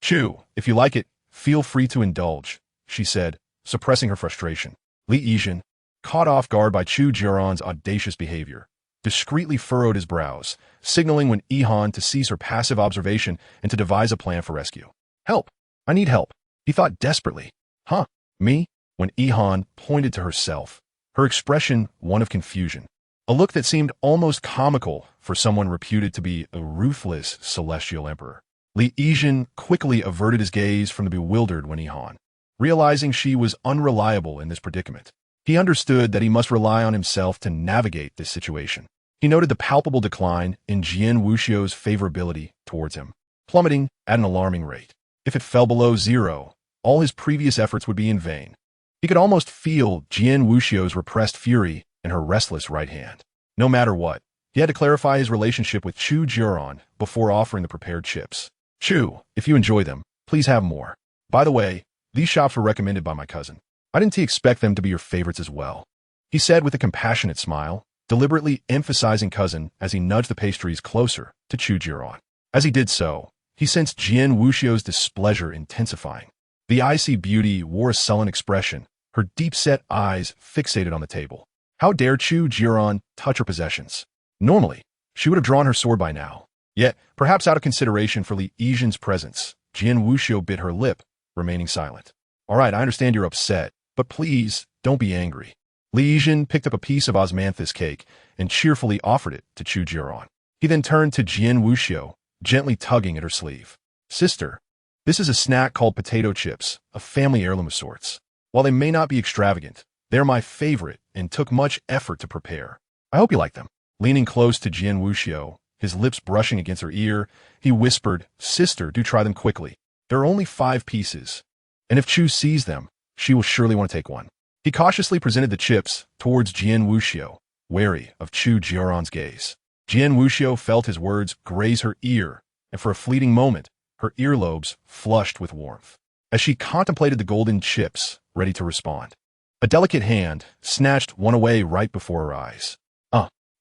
Chu, if you like it, feel free to indulge, she said, suppressing her frustration. Li Yizhen, caught off guard by Chu Jiaoran's audacious behavior, discreetly furrowed his brows, signaling Wen Yihan to cease her passive observation and to devise a plan for rescue. Help! I need help, he thought desperately. Huh? Me? Wen Yihan pointed to herself, her expression one of confusion, a look that seemed almost comical for someone reputed to be a ruthless celestial emperor. Li Yizhen quickly averted his gaze from the bewildered Wen Yihan, realizing she was unreliable in this predicament. He understood that he must rely on himself to navigate this situation. He noted the palpable decline in Jian Wuxiu's favorability towards him, plummeting at an alarming rate. If it fell below 0, all his previous efforts would be in vain. He could almost feel Jian Wuxiu's repressed fury in her restless right hand. No matter what, he had to clarify his relationship with Chu Jiaoran before offering the prepared chips. Chu, if you enjoy them, please have more. By the way, these shops were recommended by my cousin. I didn't expect them to be your favorites as well, he said with a compassionate smile, deliberately emphasizing cousin as he nudged the pastries closer to Chu Jiaoran. As he did so, he sensed Jian Wuxiu's displeasure intensifying. The icy beauty wore a sullen expression, her deep-set eyes fixated on the table. How dare Chu Jiaoran touch her possessions? Normally, she would have drawn her sword by now. Yet, perhaps out of consideration for Li Yizhen's presence, Jian Wuxiu bit her lip, remaining silent. All right, I understand you're upset, but please, don't be angry. Li Yizhen picked up a piece of osmanthus cake and cheerfully offered it to Chu Jiaoran. He then turned to Jian Wuxiu, gently tugging at her sleeve. Sister, this is a snack called potato chips, a family heirloom of sorts. While they may not be extravagant, they're my favorite and took much effort to prepare. I hope you like them. Leaning close to Jian Wuxiu, his lips brushing against her ear, he whispered, Sister, do try them quickly. There are only 5 pieces, and if Chu sees them, she will surely want to take one. He cautiously presented the chips towards Jian Wuxiu, wary of Chu Jiaoran's gaze. Jian Wuxiu felt his words graze her ear, and for a fleeting moment, her earlobes flushed with warmth. As she contemplated the golden chips, ready to respond, a delicate hand snatched one away right before her eyes.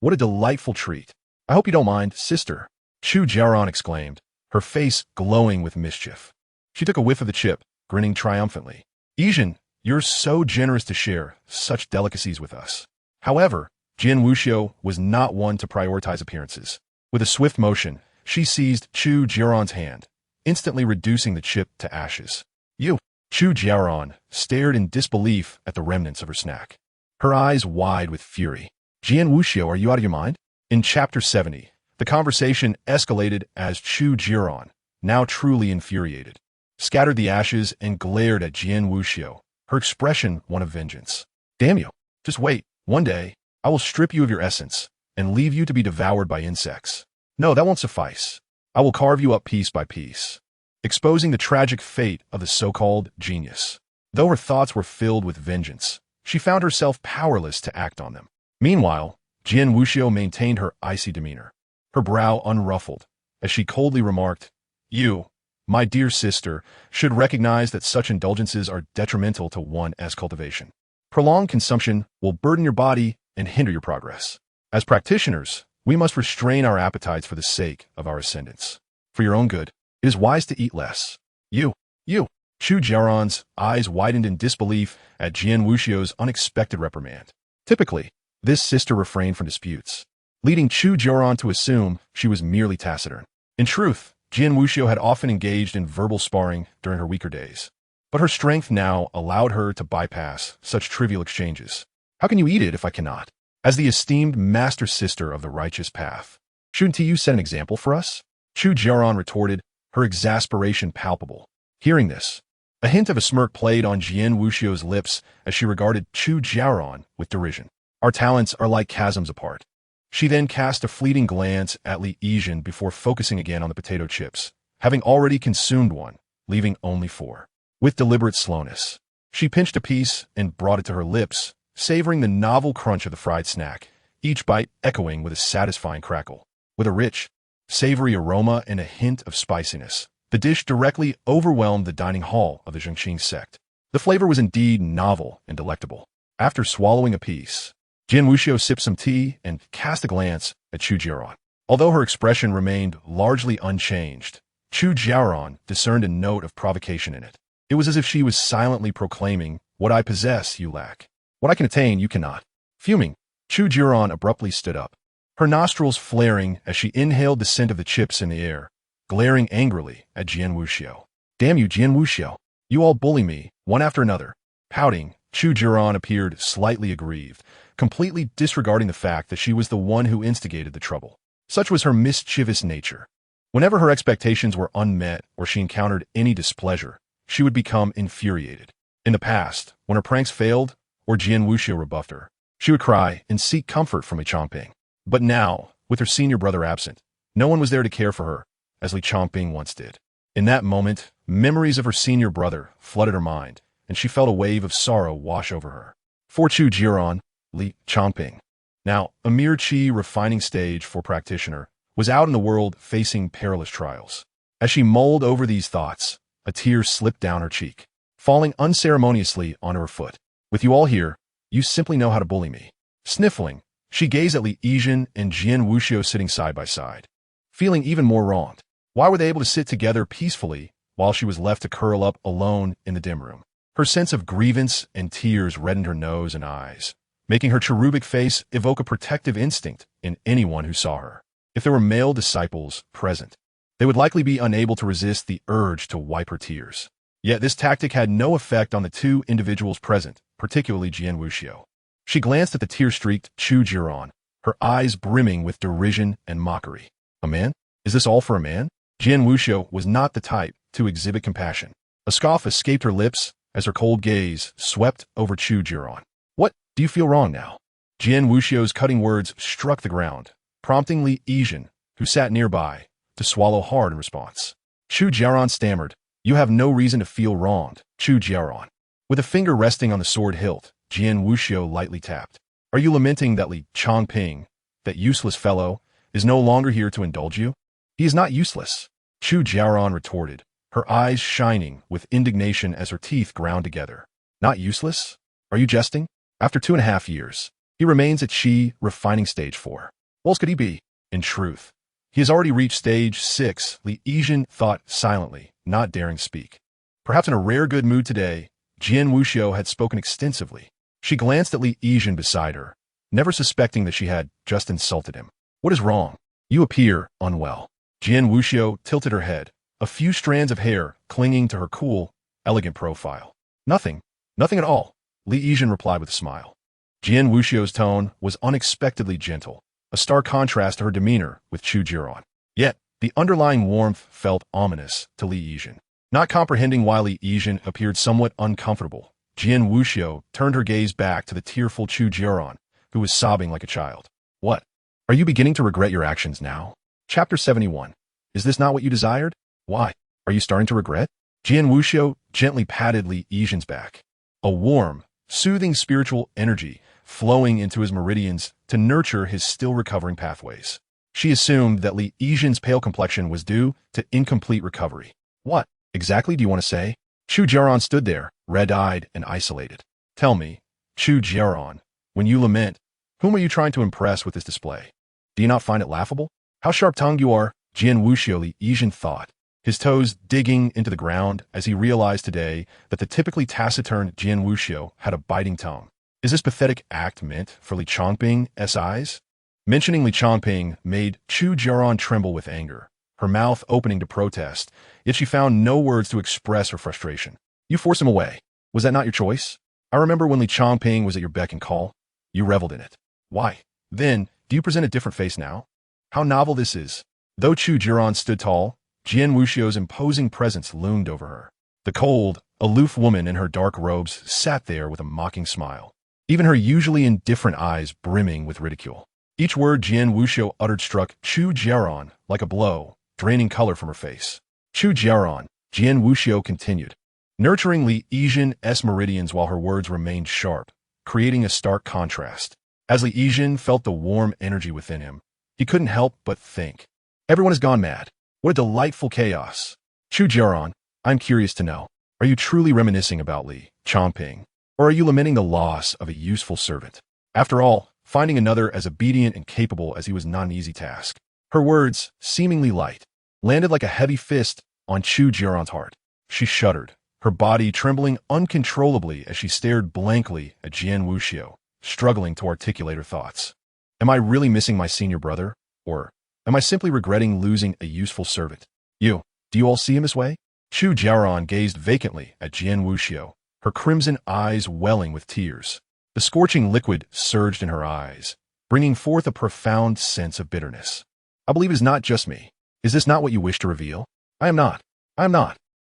What a delightful treat. I hope you don't mind, sister, Chu Jiaoran exclaimed, her face glowing with mischief. She took a whiff of the chip, grinning triumphantly. Yizhen, you're so generous to share such delicacies with us. However, Jian Wuxiu was not one to prioritize appearances. With a swift motion, she seized Chu Jiaoran's hand, instantly reducing the chip to ashes. You! Chu Jiaoran stared in disbelief at the remnants of her snack, her eyes wide with fury. Jian Wuxiu, are you out of your mind? In Chapter 70, the conversation escalated as Chu Jiaoran, now truly infuriated, scattered the ashes and glared at Jian Wuxiu, her expression one of vengeance. Damn you. Just wait. One day, I will strip you of your essence and leave you to be devoured by insects. No, that won't suffice. I will carve you up piece by piece, exposing the tragic fate of the so-called genius. Though her thoughts were filled with vengeance, she found herself powerless to act on them. Meanwhile, Jian Wuxiu maintained her icy demeanor, her brow unruffled, as she coldly remarked, You, my dear sister, should recognize that such indulgences are detrimental to one's cultivation. Prolonged consumption will burden your body and hinder your progress. As practitioners, we must restrain our appetites for the sake of our ascendance. For your own good, it is wise to eat less. You, You! Chu Jiaoran's eyes widened in disbelief at Jian Wuxiu's unexpected reprimand. Typically, this sister refrained from disputes, leading Chu Jiaoran to assume she was merely taciturn. In truth, Jian Wuxiu had often engaged in verbal sparring during her weaker days, but her strength now allowed her to bypass such trivial exchanges. How can you eat it if I cannot? As the esteemed master sister of the righteous path, shouldn't you set an example for us? Chu Jiaoran retorted, her exasperation palpable. Hearing this, a hint of a smirk played on Jian Wuxiu's lips as she regarded Chu Jiaoran with derision. Our talents are like chasms apart. She then cast a fleeting glance at Li Yizhen before focusing again on the potato chips, having already consumed one, leaving only 4. With deliberate slowness, she pinched a piece and brought it to her lips, savoring the novel crunch of the fried snack, each bite echoing with a satisfying crackle. With a rich, savory aroma and a hint of spiciness, the dish directly overwhelmed the dining hall of the Changping sect. The flavor was indeed novel and delectable. After swallowing a piece, Jian Wuxiu sipped some tea and cast a glance at Chu Jiaoran. Although her expression remained largely unchanged, Chu Jiaoran discerned a note of provocation in it. It was as if she was silently proclaiming, "What I possess, you lack. What I can attain, you cannot." Fuming, Chu Jiaoran abruptly stood up, her nostrils flaring as she inhaled the scent of the chips in the air, glaring angrily at Jian Wuxiu. "Damn you, Jian Wuxiu! You all bully me, one after another." Pouting, Chu Jiaoran appeared slightly aggrieved, completely disregarding the fact that she was the one who instigated the trouble. Such was her mischievous nature. Whenever her expectations were unmet or she encountered any displeasure, she would become infuriated. In the past, when her pranks failed or Jian Wuxiu rebuffed her, she would cry and seek comfort from Li Changping. But now, with her senior brother absent, no one was there to care for her, as Li Changping once did. In that moment, memories of her senior brother flooded her mind, and she felt a wave of sorrow wash over her. For Chu Jiaoran, Li Changping, now a mere qi refining stage for practitioner, was out in the world facing perilous trials. As she mulled over these thoughts, a tear slipped down her cheek, falling unceremoniously onto her foot. "With you all here, you simply know how to bully me." Sniffling, she gazed at Li Yizhen and Jian Wuxiu sitting side by side, feeling even more wronged. Why were they able to sit together peacefully while she was left to curl up alone in the dim room? Her sense of grievance and tears reddened her nose and eyes, making her cherubic face evoke a protective instinct in anyone who saw her. If there were male disciples present, they would likely be unable to resist the urge to wipe her tears. Yet this tactic had no effect on the 2 individuals present, particularly Jian Wuxiu. She glanced at the tear-streaked Chu Jiaoran, her eyes brimming with derision and mockery. A man? Is this all for a man? Jian Wuxiu was not the type to exhibit compassion. A scoff escaped her lips as her cold gaze swept over Chu Jiaoran. "What, do you feel wrong now?" Jian Wuxiu's cutting words struck the ground, prompting Li Yizhen, who sat nearby, to swallow hard in response. Chu Jiaoran stammered, "You have no reason to feel wronged, Chu Jiaoran." With a finger resting on the sword hilt, Jian Wuxiu lightly tapped. "Are you lamenting that Li Changping, that useless fellow, is no longer here to indulge you?" "He is not useless," Chu Jiaoran retorted, her eyes shining with indignation as her teeth ground together. "Not useless? Are you jesting? After 2.5 years, he remains at qi refining stage 4. What else could he be? In truth, he has already reached stage 6, Li Yizhen thought silently, not daring to speak. Perhaps in a rare good mood today, Jian Wuxiu had spoken extensively. She glanced at Li Yizhen beside her, never suspecting that she had just insulted him. "What is wrong? You appear unwell." Jian Wuxiu tilted her head, a few strands of hair clinging to her cool, elegant profile. "Nothing. Nothing at all," Li Yizhen replied with a smile. Jian Wuxiu's tone was unexpectedly gentle, a stark contrast to her demeanor with Chu Jiaoran. Yet, the underlying warmth felt ominous to Li Yizhen. Not comprehending why Li Yizhen appeared somewhat uncomfortable, Jian Wuxiu turned her gaze back to the tearful Chu Jiaoran, who was sobbing like a child. "What? Are you beginning to regret your actions now?" Chapter 71. Is this not what you desired? Why? Are you starting to regret? Jian Wuxiu gently patted Li Yizhen's back, a warm, soothing spiritual energy flowing into his meridians to nurture his still recovering pathways. She assumed that Li Yizhen's pale complexion was due to incomplete recovery. "What exactly do you want to say?" Chu Jiaoran stood there, red-eyed and isolated. "Tell me, Chu Jiaoran, when you lament, whom are you trying to impress with this display? Do you not find it laughable? How sharp-tongued you are," Jian Wuxiu Li Yizhen thought, his toes digging into the ground as he realized today that the typically taciturn Jian Wuxiu had a biting tongue. Is this pathetic act meant for Li Changping's eyes? Mentioning Li Changping made Chu Jiaoran tremble with anger, her mouth opening to protest, yet she found no words to express her frustration. You forced him away. Was that not your choice? I remember when Li Changping was at your beck and call. You reveled in it. Why? Then, do you present a different face now? How novel this is. Though Chu Jiaoran stood tall, Jian Wuxiu's imposing presence loomed over her. The cold, aloof woman in her dark robes sat there with a mocking smile, even her usually indifferent eyes brimming with ridicule. Each word Jian Wuxiu uttered struck Chu Jiaoran like a blow, draining color from her face. Chu Jiaoran, Jian Wuxiu continued, nurturing Li Yizhen's meridians while her words remained sharp, creating a stark contrast. As Li Yizhen felt the warm energy within him, he couldn't help but think. Everyone has gone mad. What a delightful chaos. Chu Jiaoran, I'm curious to know, are you truly reminiscing about Li Changping, or are you lamenting the loss of a useful servant? After all, finding another as obedient and capable as he was not an easy task. Her words, seemingly light, landed like a heavy fist on Chu Jiaoran's heart. She shuddered, her body trembling uncontrollably as she stared blankly at Jian Wuxiu, struggling to articulate her thoughts. Am I really missing my senior brother? Or am I simply regretting losing a useful servant? Do you all see him this way? Chu Jiaoran gazed vacantly at Jian Wuxiu, her crimson eyes welling with tears. The scorching liquid surged in her eyes, bringing forth a profound sense of bitterness. I believe it is not just me. Is this not what you wish to reveal? I am not.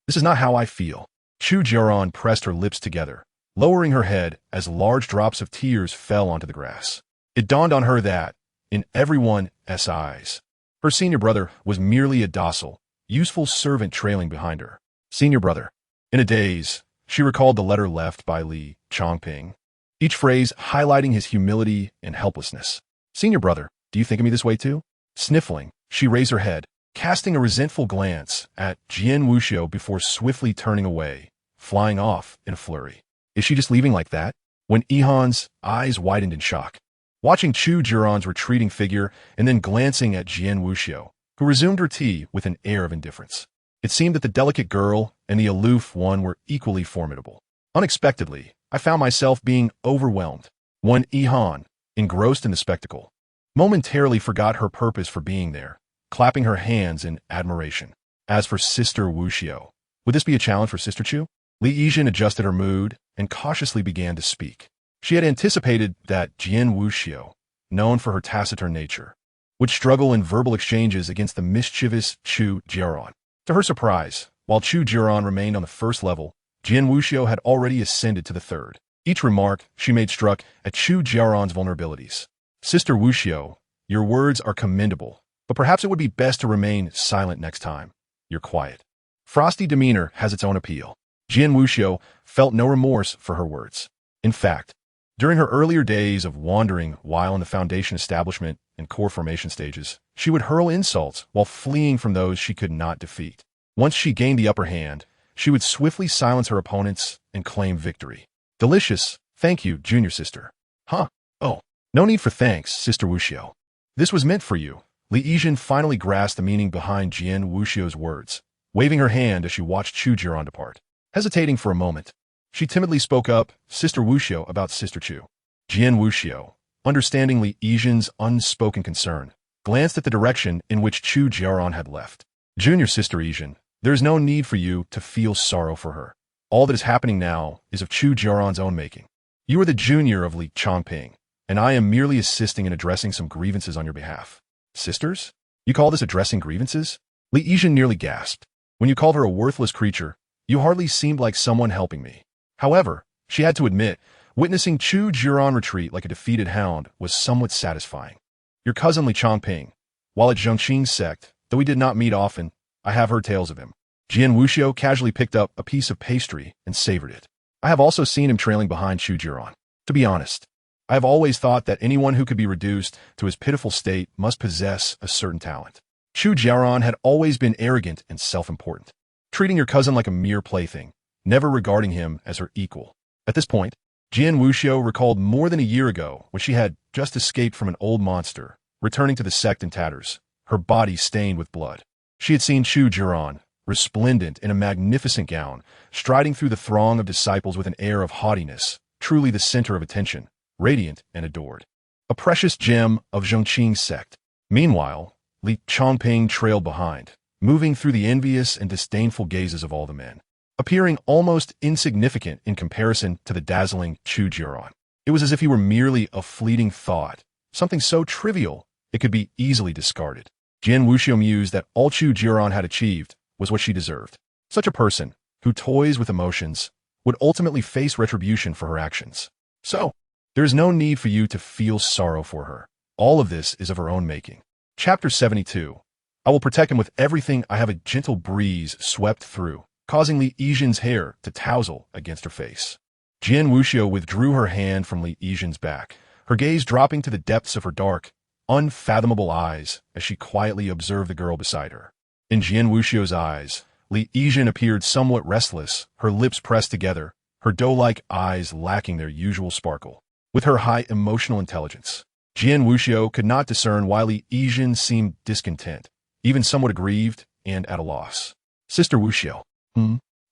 This is not how I feel. Chu Jiaoran pressed her lips together, lowering her head as large drops of tears fell onto the grass. It dawned on her that, in everyone's eyes, her senior brother was merely a docile, useful servant trailing behind her. Senior brother. In a daze, she recalled the letter left by Li Changping, each phrase highlighting his humility and helplessness. Senior brother, do you think of me this way too? Sniffling, she raised her head, casting a resentful glance at Jian Wuxiu before swiftly turning away, flying off in a flurry. Is she just leaving like that? When Yihan's eyes widened in shock, watching Chu Jiaoran's retreating figure and then glancing at Jian Wuxiu, who resumed her tea with an air of indifference. It seemed that the delicate girl and the aloof one were equally formidable. Unexpectedly, I found myself being overwhelmed. One Yihan, engrossed in the spectacle, momentarily forgot her purpose for being there, clapping her hands in admiration. As for Sister Wuxiu, would this be a challenge for Sister Chu? Li Yizhen adjusted her mood and cautiously began to speak. She had anticipated that Jian Wuxiu, known for her taciturn nature, would struggle in verbal exchanges against the mischievous Chu Jiaoran. To her surprise, while Chu Jiaoran remained on the first level, Jian Wuxiu had already ascended to the third. Each remark she made struck at Chu Jiaoran's vulnerabilities. Sister Wuxiu, your words are commendable, but perhaps it would be best to remain silent next time. You're quiet. Frosty demeanor has its own appeal. Jian Wuxiu felt no remorse for her words. In fact, during her earlier days of wandering while in the foundation establishment and core formation stages, she would hurl insults while fleeing from those she could not defeat. Once she gained the upper hand, she would swiftly silence her opponents and claim victory. Delicious, thank you, junior sister. Huh? Oh, no need for thanks, Sister Wuxiu. This was meant for you. Li Yizhen finally grasped the meaning behind Jian Wuxiu's words, waving her hand as she watched Chu Jiaoran depart. Hesitating for a moment, she timidly spoke up, Sister Wuxiu, about Sister Chu. Jian Wuxiu, understanding Li Yizhen's unspoken concern, glanced at the direction in which Chu Jiaoran had left. Junior Sister Yizhen, there is no need for you to feel sorrow for her. All that is happening now is of Chu Jiaoran's own making. You are the junior of Li Changping, and I am merely assisting in addressing some grievances on your behalf. Sisters? You call this addressing grievances? Li Yizhen nearly gasped. When you called her a worthless creature, you hardly seemed like someone helping me. However, she had to admit, witnessing Chu Jiaoran retreat like a defeated hound was somewhat satisfying. Your cousin Li Changping, while at Changping's sect, though we did not meet often, I have heard tales of him. Jian Wuxiu casually picked up a piece of pastry and savored it. I have also seen him trailing behind Chu Jiaoran. To be honest, I have always thought that anyone who could be reduced to his pitiful state must possess a certain talent. Chu Jiaoran had always been arrogant and self-important, treating your cousin like a mere plaything, never regarding him as her equal. At this point, Jian Wuxiu recalled more than a year ago when she had just escaped from an old monster, returning to the sect in tatters, her body stained with blood. She had seen Chu Jiaoran, resplendent in a magnificent gown, striding through the throng of disciples with an air of haughtiness, truly the center of attention, radiant and adored. A precious gem of Changping's sect. Meanwhile, Li Changping trailed behind, moving through the envious and disdainful gazes of all the men, appearing almost insignificant in comparison to the dazzling Chu Jiaoran. It was as if he were merely a fleeting thought, something so trivial it could be easily discarded. Jian Wuxiu mused that all Chu Jiaoran had achieved was what she deserved. Such a person, who toys with emotions, would ultimately face retribution for her actions. So, there is no need for you to feel sorrow for her. All of this is of her own making. Chapter 72. I will protect him with everything. I have. A gentle breeze swept through, causing Li Yizhen's hair to tousle against her face. Jian Wuxiu withdrew her hand from Li Yizhen's back, her gaze dropping to the depths of her dark, unfathomable eyes as she quietly observed the girl beside her. In Jian Wuxiu's eyes, Li Yizhen appeared somewhat restless, her lips pressed together, her doe-like eyes lacking their usual sparkle. With her high emotional intelligence, Jian Wuxiu could not discern why Li Yizhen seemed discontent, even somewhat aggrieved and at a loss. Sister Wuxiu.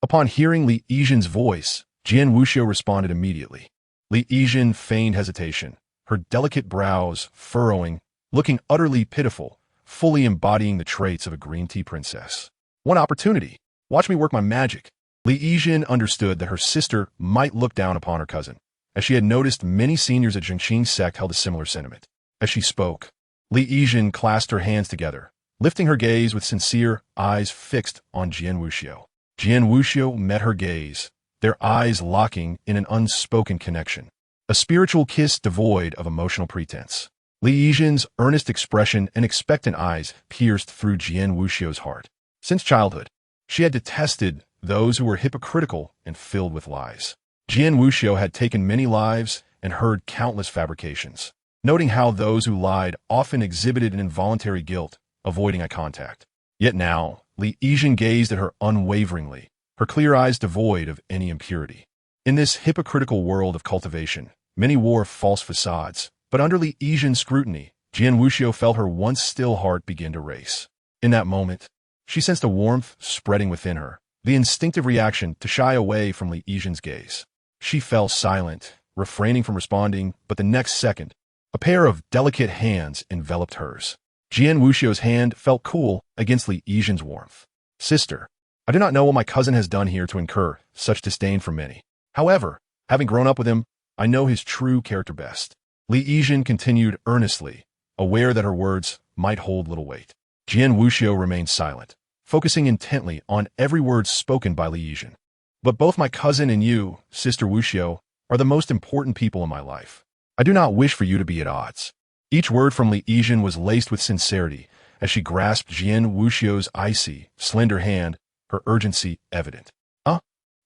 Upon hearing Li Yizhen's voice, Jian Wuxiu responded immediately. Li Yizhen feigned hesitation, her delicate brows furrowing, looking utterly pitiful, fully embodying the traits of a green tea princess. One opportunity. Watch me work my magic. Li Yizhen understood that her sister might look down upon her cousin, as she had noticed many seniors at Changping's sect held a similar sentiment. As she spoke, Li Yizhen clasped her hands together, lifting her gaze with sincere eyes fixed on Jian Wuxiu. Jian Wuxiu met her gaze, their eyes locking in an unspoken connection. A spiritual kiss devoid of emotional pretense. Li Yizhen's earnest expression and expectant eyes pierced through Jian Wuxiu's heart. Since childhood, she had detested those who were hypocritical and filled with lies. Jian Wuxiu had taken many lives and heard countless fabrications, noting how those who lied often exhibited an involuntary guilt, avoiding eye contact. Yet now, Li Yizhen gazed at her unwaveringly, her clear eyes devoid of any impurity. In this hypocritical world of cultivation, many wore false facades, but under Li Yizhen's scrutiny, Jian Wuxiu felt her once still heart begin to race. In that moment, she sensed a warmth spreading within her, the instinctive reaction to shy away from Li Yizhen's gaze. She fell silent, refraining from responding, but the next second, a pair of delicate hands enveloped hers. Jian Wuxiu's hand felt cool against Li Yizhen's warmth. Sister, I do not know what my cousin has done here to incur such disdain from many. However, having grown up with him, I know his true character best. Li Yizhen continued earnestly, aware that her words might hold little weight. Jian Wuxiu remained silent, focusing intently on every word spoken by Li Yizhen. But both my cousin and you, Sister Wuxiu, are the most important people in my life. I do not wish for you to be at odds. Each word from Li Yizhen was laced with sincerity as she grasped Jian Wuxiu's icy, slender hand, her urgency evident.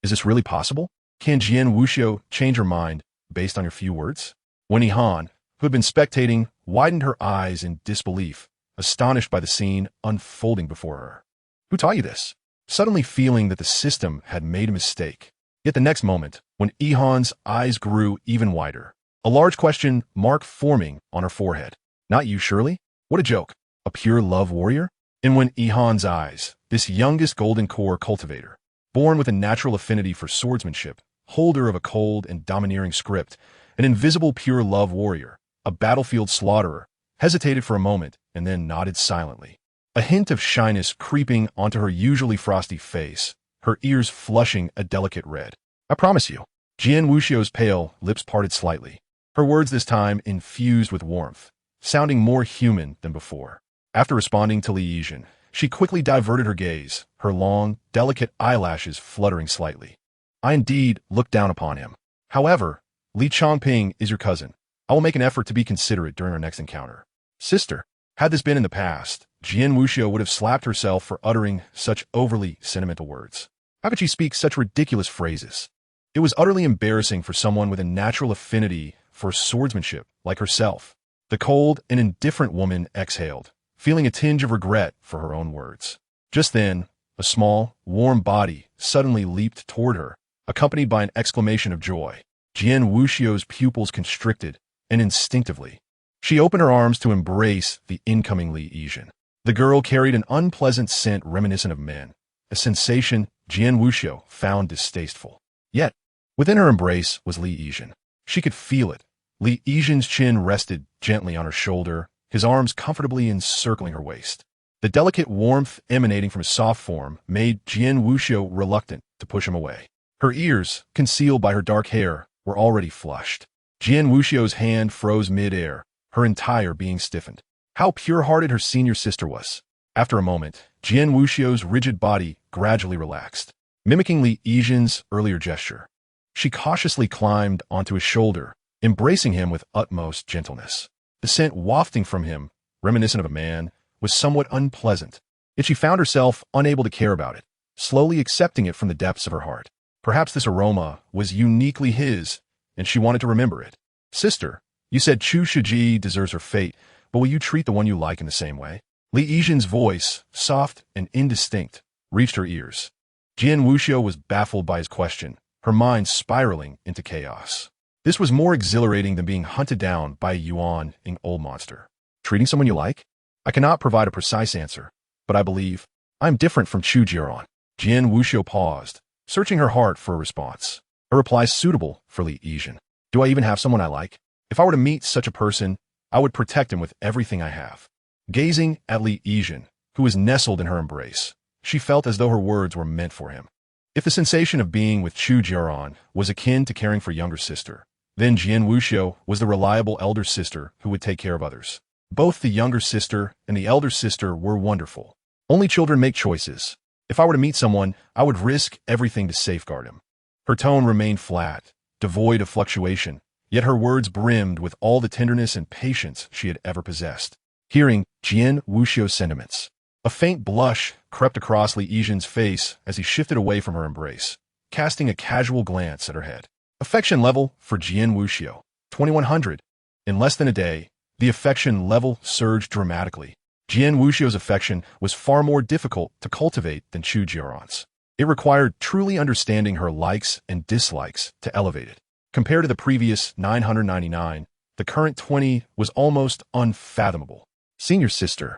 Is this really possible? Can Jian Wuxiu change her mind based on your few words? Wen Yihan, who had been spectating, widened her eyes in disbelief, astonished by the scene unfolding before her. Who taught you this? Suddenly feeling that the system had made a mistake. Yet the next moment, when Yihan's eyes grew even wider, a large question mark forming on her forehead. Not you, surely? What a joke. A pure love warrior? In Wen Yihan's eyes, this youngest golden core cultivator, born with a natural affinity for swordsmanship, holder of a cold and domineering script, an invisible pure love warrior, a battlefield slaughterer, hesitated for a moment and then nodded silently. A hint of shyness creeping onto her usually frosty face, her ears flushing a delicate red. I promise you. Jian Wuxiu's pale lips parted slightly, her words this time infused with warmth, sounding more human than before. After responding to Li Yizhen, she quickly diverted her gaze, her long, delicate eyelashes fluttering slightly. I indeed look down upon him. However, Li Changping is your cousin. I will make an effort to be considerate during our next encounter. Sister, had this been in the past, Jian Wuxiu would have slapped herself for uttering such overly sentimental words. How could she speak such ridiculous phrases? It was utterly embarrassing for someone with a natural affinity for swordsmanship like herself. The cold and indifferent woman exhaled, feeling a tinge of regret for her own words. Just then, a small, warm body suddenly leaped toward her, accompanied by an exclamation of joy. Jian Wuxiu's pupils constricted, and instinctively, she opened her arms to embrace the incoming Li Yizhen. The girl carried an unpleasant scent reminiscent of men, a sensation Jian Wuxiu found distasteful. Yet, within her embrace was Li Yizhen. She could feel it. Li Yizhen's chin rested gently on her shoulder, his arms comfortably encircling her waist. The delicate warmth emanating from his soft form made Jian Wuxiu reluctant to push him away. Her ears, concealed by her dark hair, were already flushed. Jian Wuxiu's hand froze mid-air, her entire being stiffened. How pure-hearted her senior sister was. After a moment, Jian Wuxiu's rigid body gradually relaxed, mimicking Li Yizhen's earlier gesture. She cautiously climbed onto his shoulder, embracing him with utmost gentleness. The scent wafting from him, reminiscent of a man, was somewhat unpleasant, yet she found herself unable to care about it, slowly accepting it from the depths of her heart. Perhaps this aroma was uniquely his, and she wanted to remember it. Sister, you said Chu Shiji deserves her fate, but will you treat the one you like in the same way? Li Yizhen's voice, soft and indistinct, reached her ears. Jian Wuxiu was baffled by his question, her mind spiraling into chaos. This was more exhilarating than being hunted down by a yuan-ing old monster. Treating someone you like? I cannot provide a precise answer, but I believe I am different from Chu Jiaoran. Jian Wuxiu paused, searching her heart for a response. A reply suitable for Li Yizhen. Do I even have someone I like? If I were to meet such a person, I would protect him with everything I have. Gazing at Li Yizhen, who was nestled in her embrace, she felt as though her words were meant for him. If the sensation of being with Chu Jiaoran was akin to caring for younger sister, then Jian Wuxiu was the reliable elder sister who would take care of others. Both the younger sister and the elder sister were wonderful. Only children make choices. If I were to meet someone, I would risk everything to safeguard him. Her tone remained flat, devoid of fluctuation, yet her words brimmed with all the tenderness and patience she had ever possessed. Hearing Jian Wuxiu's sentiments, a faint blush crept across Li Yizhen's face as he shifted away from her embrace, casting a casual glance at her head. Affection level for Jian Wuxiu, 2100. In less than a day, the affection level surged dramatically. Jian Wuxiu's affection was far more difficult to cultivate than Chu Jiaoran's. It required truly understanding her likes and dislikes to elevate it. Compared to the previous 999, the current 20 was almost unfathomable. Senior sister.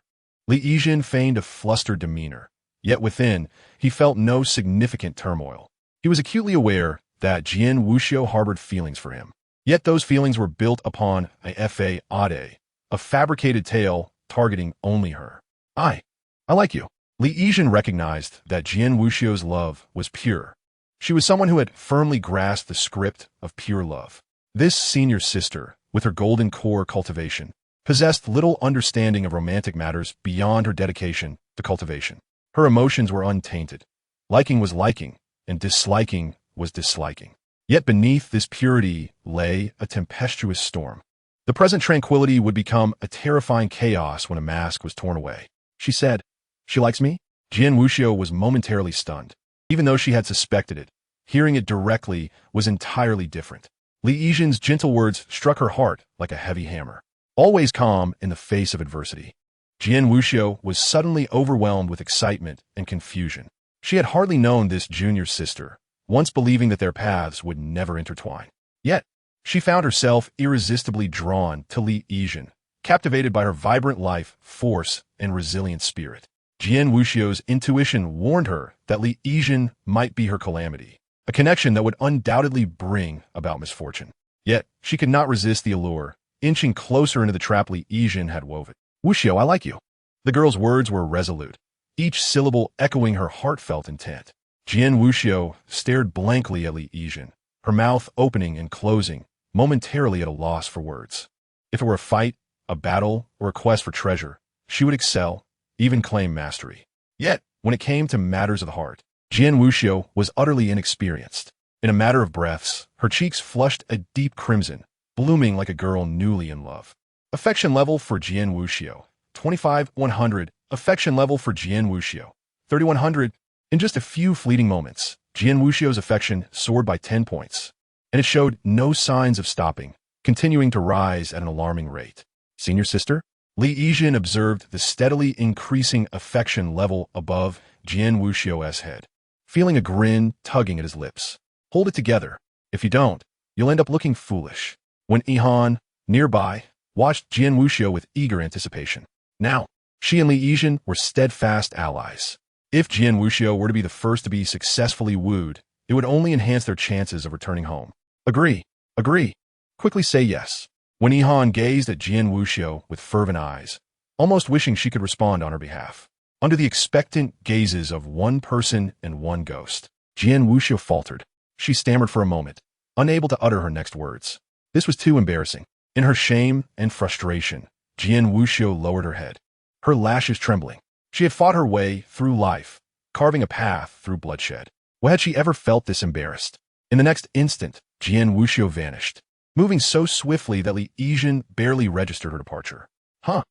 Li Yizhen feigned a flustered demeanor, yet within, he felt no significant turmoil. He was acutely aware that Jian Wuxiu harbored feelings for him. Yet those feelings were built upon a fade, a fabricated tale targeting only her. I like you. Li Yizhen recognized that Jian Wuxiu's love was pure. She was someone who had firmly grasped the script of pure love. This senior sister, with her golden core cultivation, possessed little understanding of romantic matters beyond her dedication to cultivation. Her emotions were untainted. Liking was liking, and disliking was disliking. Yet beneath this purity lay a tempestuous storm. The present tranquility would become a terrifying chaos when a mask was torn away. She said, "She likes me?" Jian Wuxiu was momentarily stunned. Even though she had suspected it, hearing it directly was entirely different. Li Yizhen's gentle words struck her heart like a heavy hammer. Always calm in the face of adversity, Jian Wuxiu was suddenly overwhelmed with excitement and confusion. She had hardly known this junior sister, once believing that their paths would never intertwine. Yet, she found herself irresistibly drawn to Li Yizhen, captivated by her vibrant life, force, and resilient spirit. Jian Wuxiu's intuition warned her that Li Yizhen might be her calamity, a connection that would undoubtedly bring about misfortune. Yet, she could not resist the allure, inching closer into the trap Li Yizhen had woven. "Wuxiu, I like you." The girl's words were resolute, each syllable echoing her heartfelt intent. Jian Wuxiu stared blankly at Li Yizhen, her mouth opening and closing, momentarily at a loss for words. If it were a fight, a battle, or a quest for treasure, she would excel, even claim mastery. Yet, when it came to matters of the heart, Jian Wuxiu was utterly inexperienced. In a matter of breaths, her cheeks flushed a deep crimson, blooming like a girl newly in love. Affection level for Jian Wuxiu, 25,100. Affection level for Jian Wuxiu, 3,100. In just a few fleeting moments, Jian Wuxiu's affection soared by 10 points, and it showed no signs of stopping, continuing to rise at an alarming rate. Senior sister? Li Yizhen observed the steadily increasing affection level above Jian Wuxiu's head, feeling a grin tugging at his lips. Hold it together. If you don't, you'll end up looking foolish. When Ihan, nearby, watched Jian Wuxiu with eager anticipation. Now, she and Li Yizhen were steadfast allies. If Jian Wuxiu were to be the first to be successfully wooed, it would only enhance their chances of returning home. Agree. Agree. Quickly say yes. When Yihan gazed at Jian Wuxiu with fervent eyes, almost wishing she could respond on her behalf. Under the expectant gazes of one person and one ghost, Jian Wuxiu faltered. She stammered for a moment, unable to utter her next words. This was too embarrassing. In her shame and frustration, Jian Wuxiu lowered her head, her lashes trembling. She had fought her way through life, carving a path through bloodshed. When had she ever felt this embarrassed? In the next instant, Jian Wuxiu vanished, moving so swiftly that Li Yizhen barely registered her departure. Huh.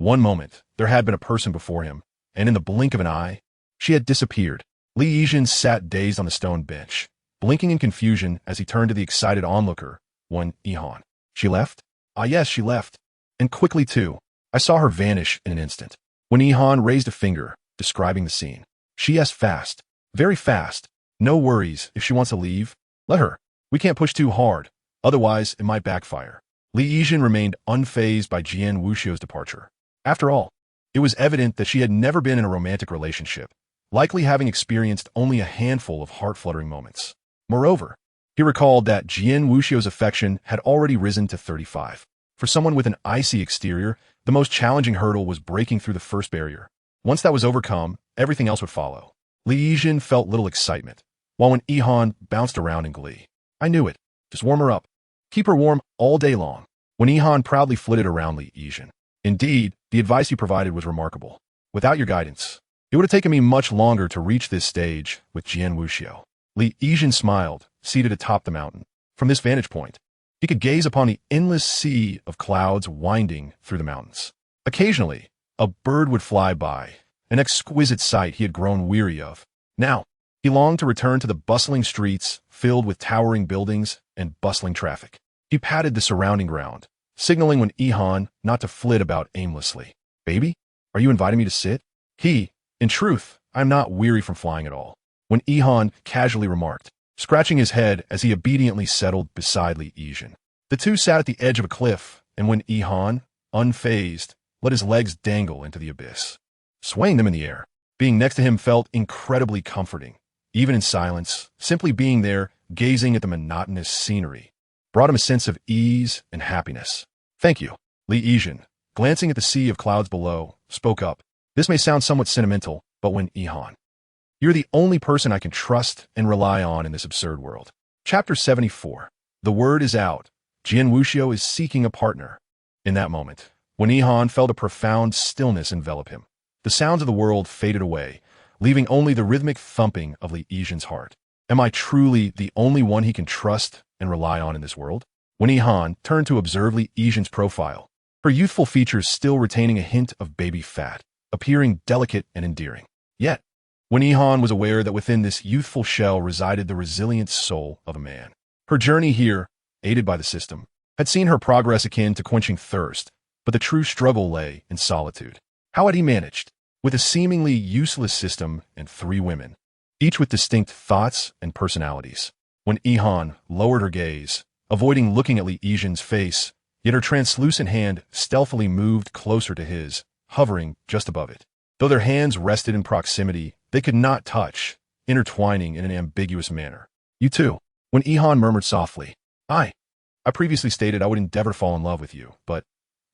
One moment, there had been a person before him, and in the blink of an eye, she had disappeared. Li Yizhen sat dazed on the stone bench, blinking in confusion as he turned to the excited onlooker, one Yihan. She left? Ah yes, she left. And quickly too. I saw her vanish in an instant. When Yihan raised a finger, describing the scene, she asked fast, very fast, no worries, if she wants to leave, let her. We can't push too hard, otherwise it might backfire. Li Yizhen remained unfazed by Jian Wuxiu's departure. After all, it was evident that she had never been in a romantic relationship, likely having experienced only a handful of heart-fluttering moments. Moreover, he recalled that Jian Wuxiu's affection had already risen to 35. For someone with an icy exterior, the most challenging hurdle was breaking through the first barrier. Once that was overcome, everything else would follow. Li Yizhen felt little excitement, while when Yihan bounced around in glee. I knew it. Just warm her up. Keep her warm all day long. When Yihan proudly flitted around Li Yizhen. Indeed, the advice he provided was remarkable. Without your guidance, it would have taken me much longer to reach this stage with Jian Wuxiu. Li Yizhen smiled, seated atop the mountain. From this vantage point, he could gaze upon the endless sea of clouds winding through the mountains. Occasionally, a bird would fly by, an exquisite sight he had grown weary of. Now, he longed to return to the bustling streets filled with towering buildings and bustling traffic. He patted the surrounding ground, signaling when Yihan not to flit about aimlessly. Baby, are you inviting me to sit? In truth, I am not weary from flying at all. When Yihan casually remarked, scratching his head as he obediently settled beside Li Yizhen. The two sat at the edge of a cliff, and when Yihan, unfazed, let his legs dangle into the abyss, swaying them in the air, being next to him felt incredibly comforting. Even in silence, simply being there, gazing at the monotonous scenery, brought him a sense of ease and happiness. Thank you. Li Yizhen, glancing at the sea of clouds below, spoke up. This may sound somewhat sentimental, but when Yihan, you're the only person I can trust and rely on in this absurd world. Chapter 74. The word is out. Jian Wuxiu is seeking a partner. In that moment, when Yihan felt a profound stillness envelop him, the sounds of the world faded away, leaving only the rhythmic thumping of Li Yizhen's heart. Am I truly the only one he can trust and rely on in this world? When Yihan turned to observe Li Yizhen's profile, her youthful features still retaining a hint of baby fat, appearing delicate and endearing. Yet, when Yihan was aware that within this youthful shell resided the resilient soul of a man. Her journey here, aided by the system, had seen her progress akin to quenching thirst, but the true struggle lay in solitude. How had he managed? With a seemingly useless system and 3 women, each with distinct thoughts and personalities. When Yihan lowered her gaze, avoiding looking at Li Yizhen's face, yet her translucent hand stealthily moved closer to his, hovering just above it. Though their hands rested in proximity, they could not touch, intertwining in an ambiguous manner. You too. When Yihan murmured softly, I previously stated I would endeavor to fall in love with you, but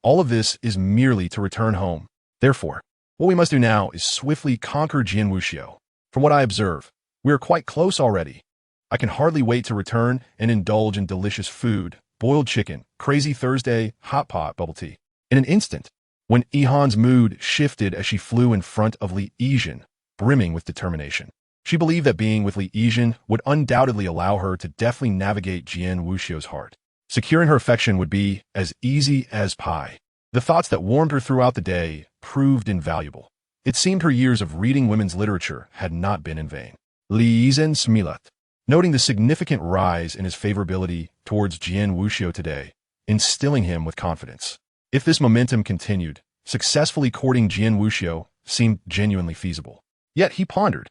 all of this is merely to return home. Therefore, what we must do now is swiftly conquer Jian Wuxiu. From what I observe, we are quite close already. I can hardly wait to return and indulge in delicious food, boiled chicken, crazy Thursday, hot pot, bubble tea. In an instant, when Yihan's mood shifted as she flew in front of Li Yizhen, brimming with determination. She believed that being with Li Yizhen would undoubtedly allow her to deftly navigate Jian Wuxiu's heart. Securing her affection would be as easy as pie. The thoughts that warmed her throughout the day proved invaluable. It seemed her years of reading women's literature had not been in vain. Li Yizhen smiled, noting the significant rise in his favorability towards Jian Wuxiu today, instilling him with confidence. If this momentum continued, successfully courting Jian Wuxiu seemed genuinely feasible. Yet he pondered.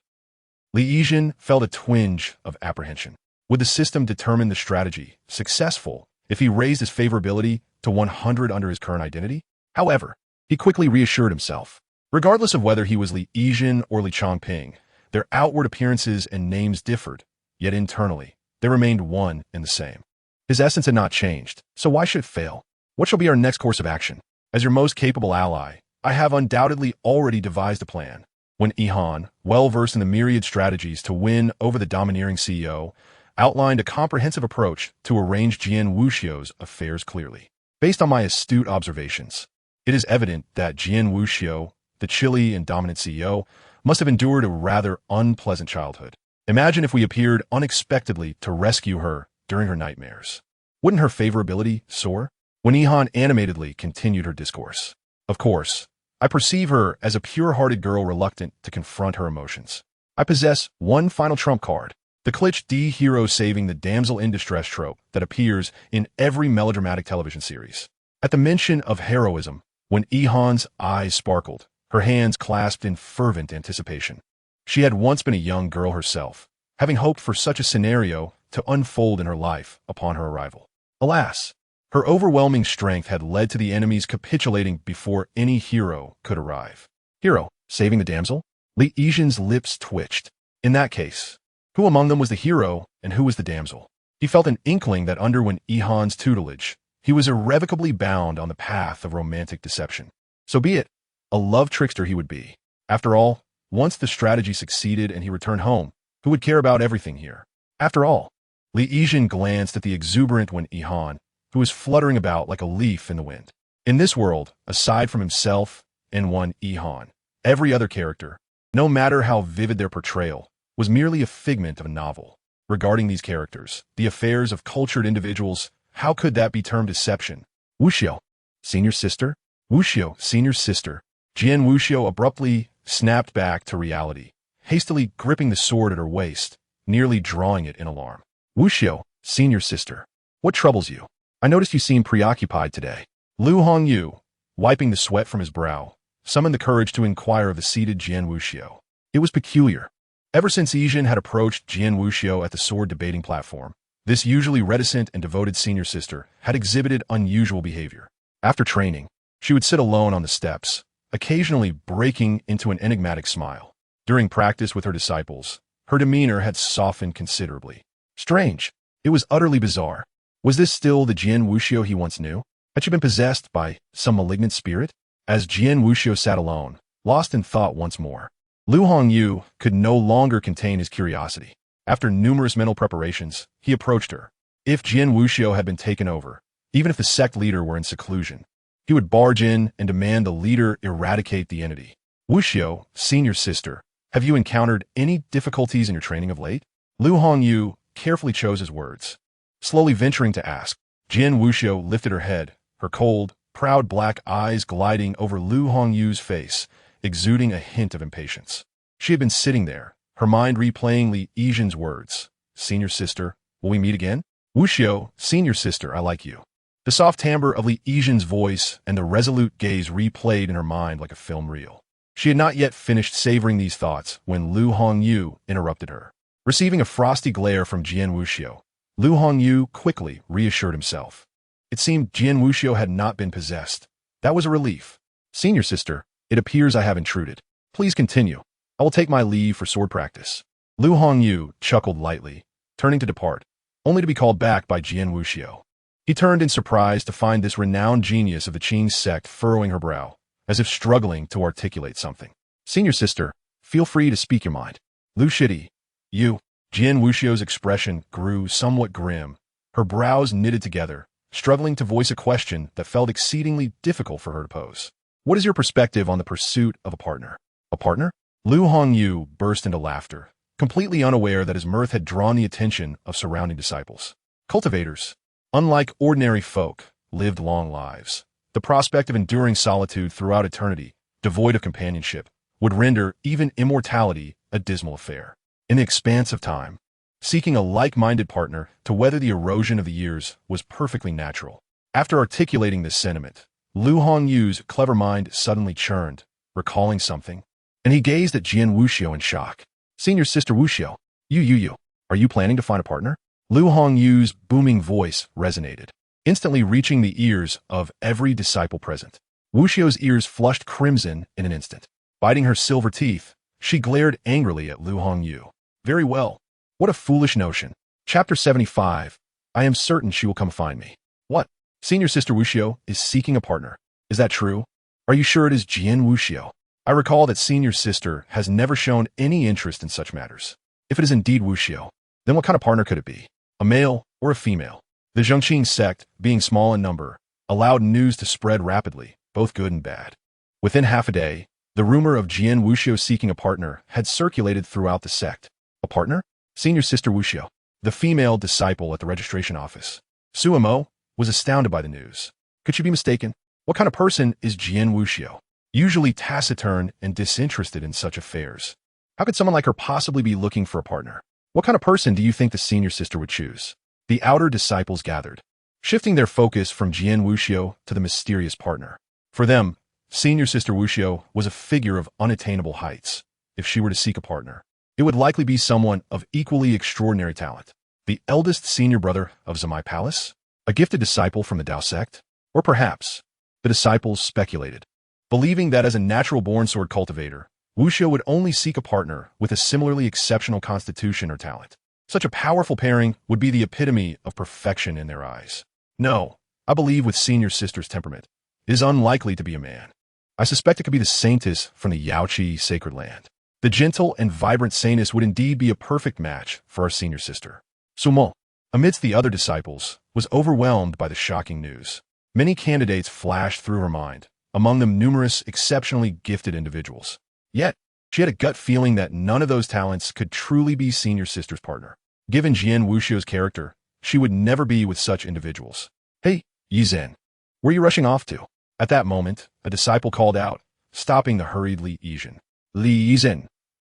Li Yizhen felt a twinge of apprehension. Would the system determine the strategy successful if he raised his favorability to 100 under his current identity? However, he quickly reassured himself. Regardless of whether he was Li Yizhen or Li Changping, their outward appearances and names differed, yet internally, they remained one and the same. His essence had not changed, so why should it fail? What shall be our next course of action? As your most capable ally, I have undoubtedly already devised a plan. When Ihan, well-versed in the myriad strategies to win over the domineering CEO, outlined a comprehensive approach to arrange Jian Wuxiu's affairs clearly. Based on my astute observations, it is evident that Jian Wuxiu, the chilly and dominant CEO, must have endured a rather unpleasant childhood. Imagine if we appeared unexpectedly to rescue her during her nightmares. Wouldn't her favorability soar? When Ihan animatedly continued her discourse. Of course, I perceive her as a pure-hearted girl reluctant to confront her emotions. I possess one final trump card, the cliché D hero saving the damsel in distress trope that appears in every melodramatic television series. At the mention of heroism, when Ihan's eyes sparkled, her hands clasped in fervent anticipation. She had once been a young girl herself, having hoped for such a scenario to unfold in her life upon her arrival. Alas, her overwhelming strength had led to the enemies capitulating before any hero could arrive. Hero, saving the damsel? Li Yizhen's lips twitched. In that case, who among them was the hero and who was the damsel? He felt an inkling that under Ihan's tutelage, he was irrevocably bound on the path of romantic deception. So be it. A love trickster he would be. After all, once the strategy succeeded and he returned home, who would care about everything here? After all, Li Yizhen glanced at the exuberant Ihan, who was fluttering about like a leaf in the wind. In this world, aside from himself and Ihan, every other character, no matter how vivid their portrayal, was merely a figment of a novel. Regarding these characters, the affairs of cultured individuals, how could that be termed deception? Wuxiu, senior sister? Wuxiu, senior sister. Jian Wuxiu abruptly snapped back to reality, hastily gripping the sword at her waist, nearly drawing it in alarm. Wuxiu, senior sister. What troubles you? I noticed you seem preoccupied today. Lu Hongyu, wiping the sweat from his brow, summoned the courage to inquire of the seated Jian Wuxiu. It was peculiar. Ever since Yizhen had approached Jian Wuxiu at the sword debating platform, this usually reticent and devoted senior sister had exhibited unusual behavior. After training, she would sit alone on the steps, occasionally breaking into an enigmatic smile. During practice with her disciples, her demeanor had softened considerably. Strange. It was utterly bizarre. Was this still the Jian Wuxiu he once knew? Had she been possessed by some malignant spirit? As Jian Wuxiu sat alone, lost in thought once more, Lu Hongyu could no longer contain his curiosity. After numerous mental preparations, he approached her. If Jian Wuxiu had been taken over, even if the sect leader were in seclusion, he would barge in and demand the leader eradicate the entity. Wuxiu, senior sister, have you encountered any difficulties in your training of late? Lu Hongyu carefully chose his words. Slowly venturing to ask, Jian Wuxiu lifted her head, her cold, proud black eyes gliding over Lu Hongyu's face, exuding a hint of impatience. She had been sitting there, her mind replaying Li Yizhen's words. Senior sister, will we meet again? Wuxiu, senior sister, I like you. The soft timbre of Li Yizhen's voice and the resolute gaze replayed in her mind like a film reel. She had not yet finished savoring these thoughts when Lu Hongyu interrupted her. Receiving a frosty glare from Jian Wuxiu, Lu Hongyu quickly reassured himself. It seemed Jian Wuxiu had not been possessed. That was a relief. Senior sister, it appears I have intruded. Please continue. I will take my leave for sword practice. Lu Hongyu chuckled lightly, turning to depart, only to be called back by Jian Wuxiu. He turned in surprise to find this renowned genius of the Qing sect furrowing her brow, as if struggling to articulate something. Senior sister, feel free to speak your mind. Lu Shidi, you. Jian Wuxiu's expression grew somewhat grim, her brows knitted together, struggling to voice a question that felt exceedingly difficult for her to pose. What is your perspective on the pursuit of a partner? A partner? Lu Hongyu burst into laughter, completely unaware that his mirth had drawn the attention of surrounding disciples. Cultivators, unlike ordinary folk, lived long lives. The prospect of enduring solitude throughout eternity, devoid of companionship, would render even immortality a dismal affair. In the expanse of time, seeking a like-minded partner to weather the erosion of the years was perfectly natural. After articulating this sentiment, Lu Hongyu's clever mind suddenly churned, recalling something, and he gazed at Jian Wuxiu in shock. Senior sister Wuxiu, you, are you planning to find a partner? Lu Hongyu's booming voice resonated, instantly reaching the ears of every disciple present. Wuxiu's ears flushed crimson in an instant. Biting her silver teeth, she glared angrily at Lu Hongyu. Very well. What a foolish notion. Chapter 75. I am certain she will come find me. What? Senior sister Wuxiu is seeking a partner. Is that true? Are you sure it is Jian Wuxiu? I recall that senior sister has never shown any interest in such matters. If it is indeed Wuxiu, then what kind of partner could it be? A male or a female? The Changping sect, being small in number, allowed news to spread rapidly, both good and bad. Within half a day, the rumor of Jian Wuxiu seeking a partner had circulated throughout the sect. A partner? Senior sister Wuxiu, the female disciple at the registration office. Su Mo was astounded by the news. Could she be mistaken? What kind of person is Jian Wuxiu? Usually taciturn and disinterested in such affairs. How could someone like her possibly be looking for a partner? What kind of person do you think the senior sister would choose? The outer disciples gathered, shifting their focus from Jian Wuxiu to the mysterious partner. For them, senior sister Wuxiu was a figure of unattainable heights. If she were to seek a partner, it would likely be someone of equally extraordinary talent. The eldest senior brother of Zamai Palace? A gifted disciple from the Dao sect? Or perhaps, the disciples speculated, believing that as a natural-born sword cultivator, Wuxiu would only seek a partner with a similarly exceptional constitution or talent. Such a powerful pairing would be the epitome of perfection in their eyes. No, I believe with senior sister's temperament, it is unlikely to be a man. I suspect it could be the saintess from the Yaoqi sacred land. The gentle and vibrant saintess would indeed be a perfect match for our senior sister. Sumo, amidst the other disciples, was overwhelmed by the shocking news. Many candidates flashed through her mind, among them numerous exceptionally gifted individuals. Yet, she had a gut feeling that none of those talents could truly be senior sister's partner. Given Jian Wuxiu's character, she would never be with such individuals. Hey, Yi Zhen, where are you rushing off to? At that moment, a disciple called out, stopping the hurried Li Yizhen. Li Yizhen.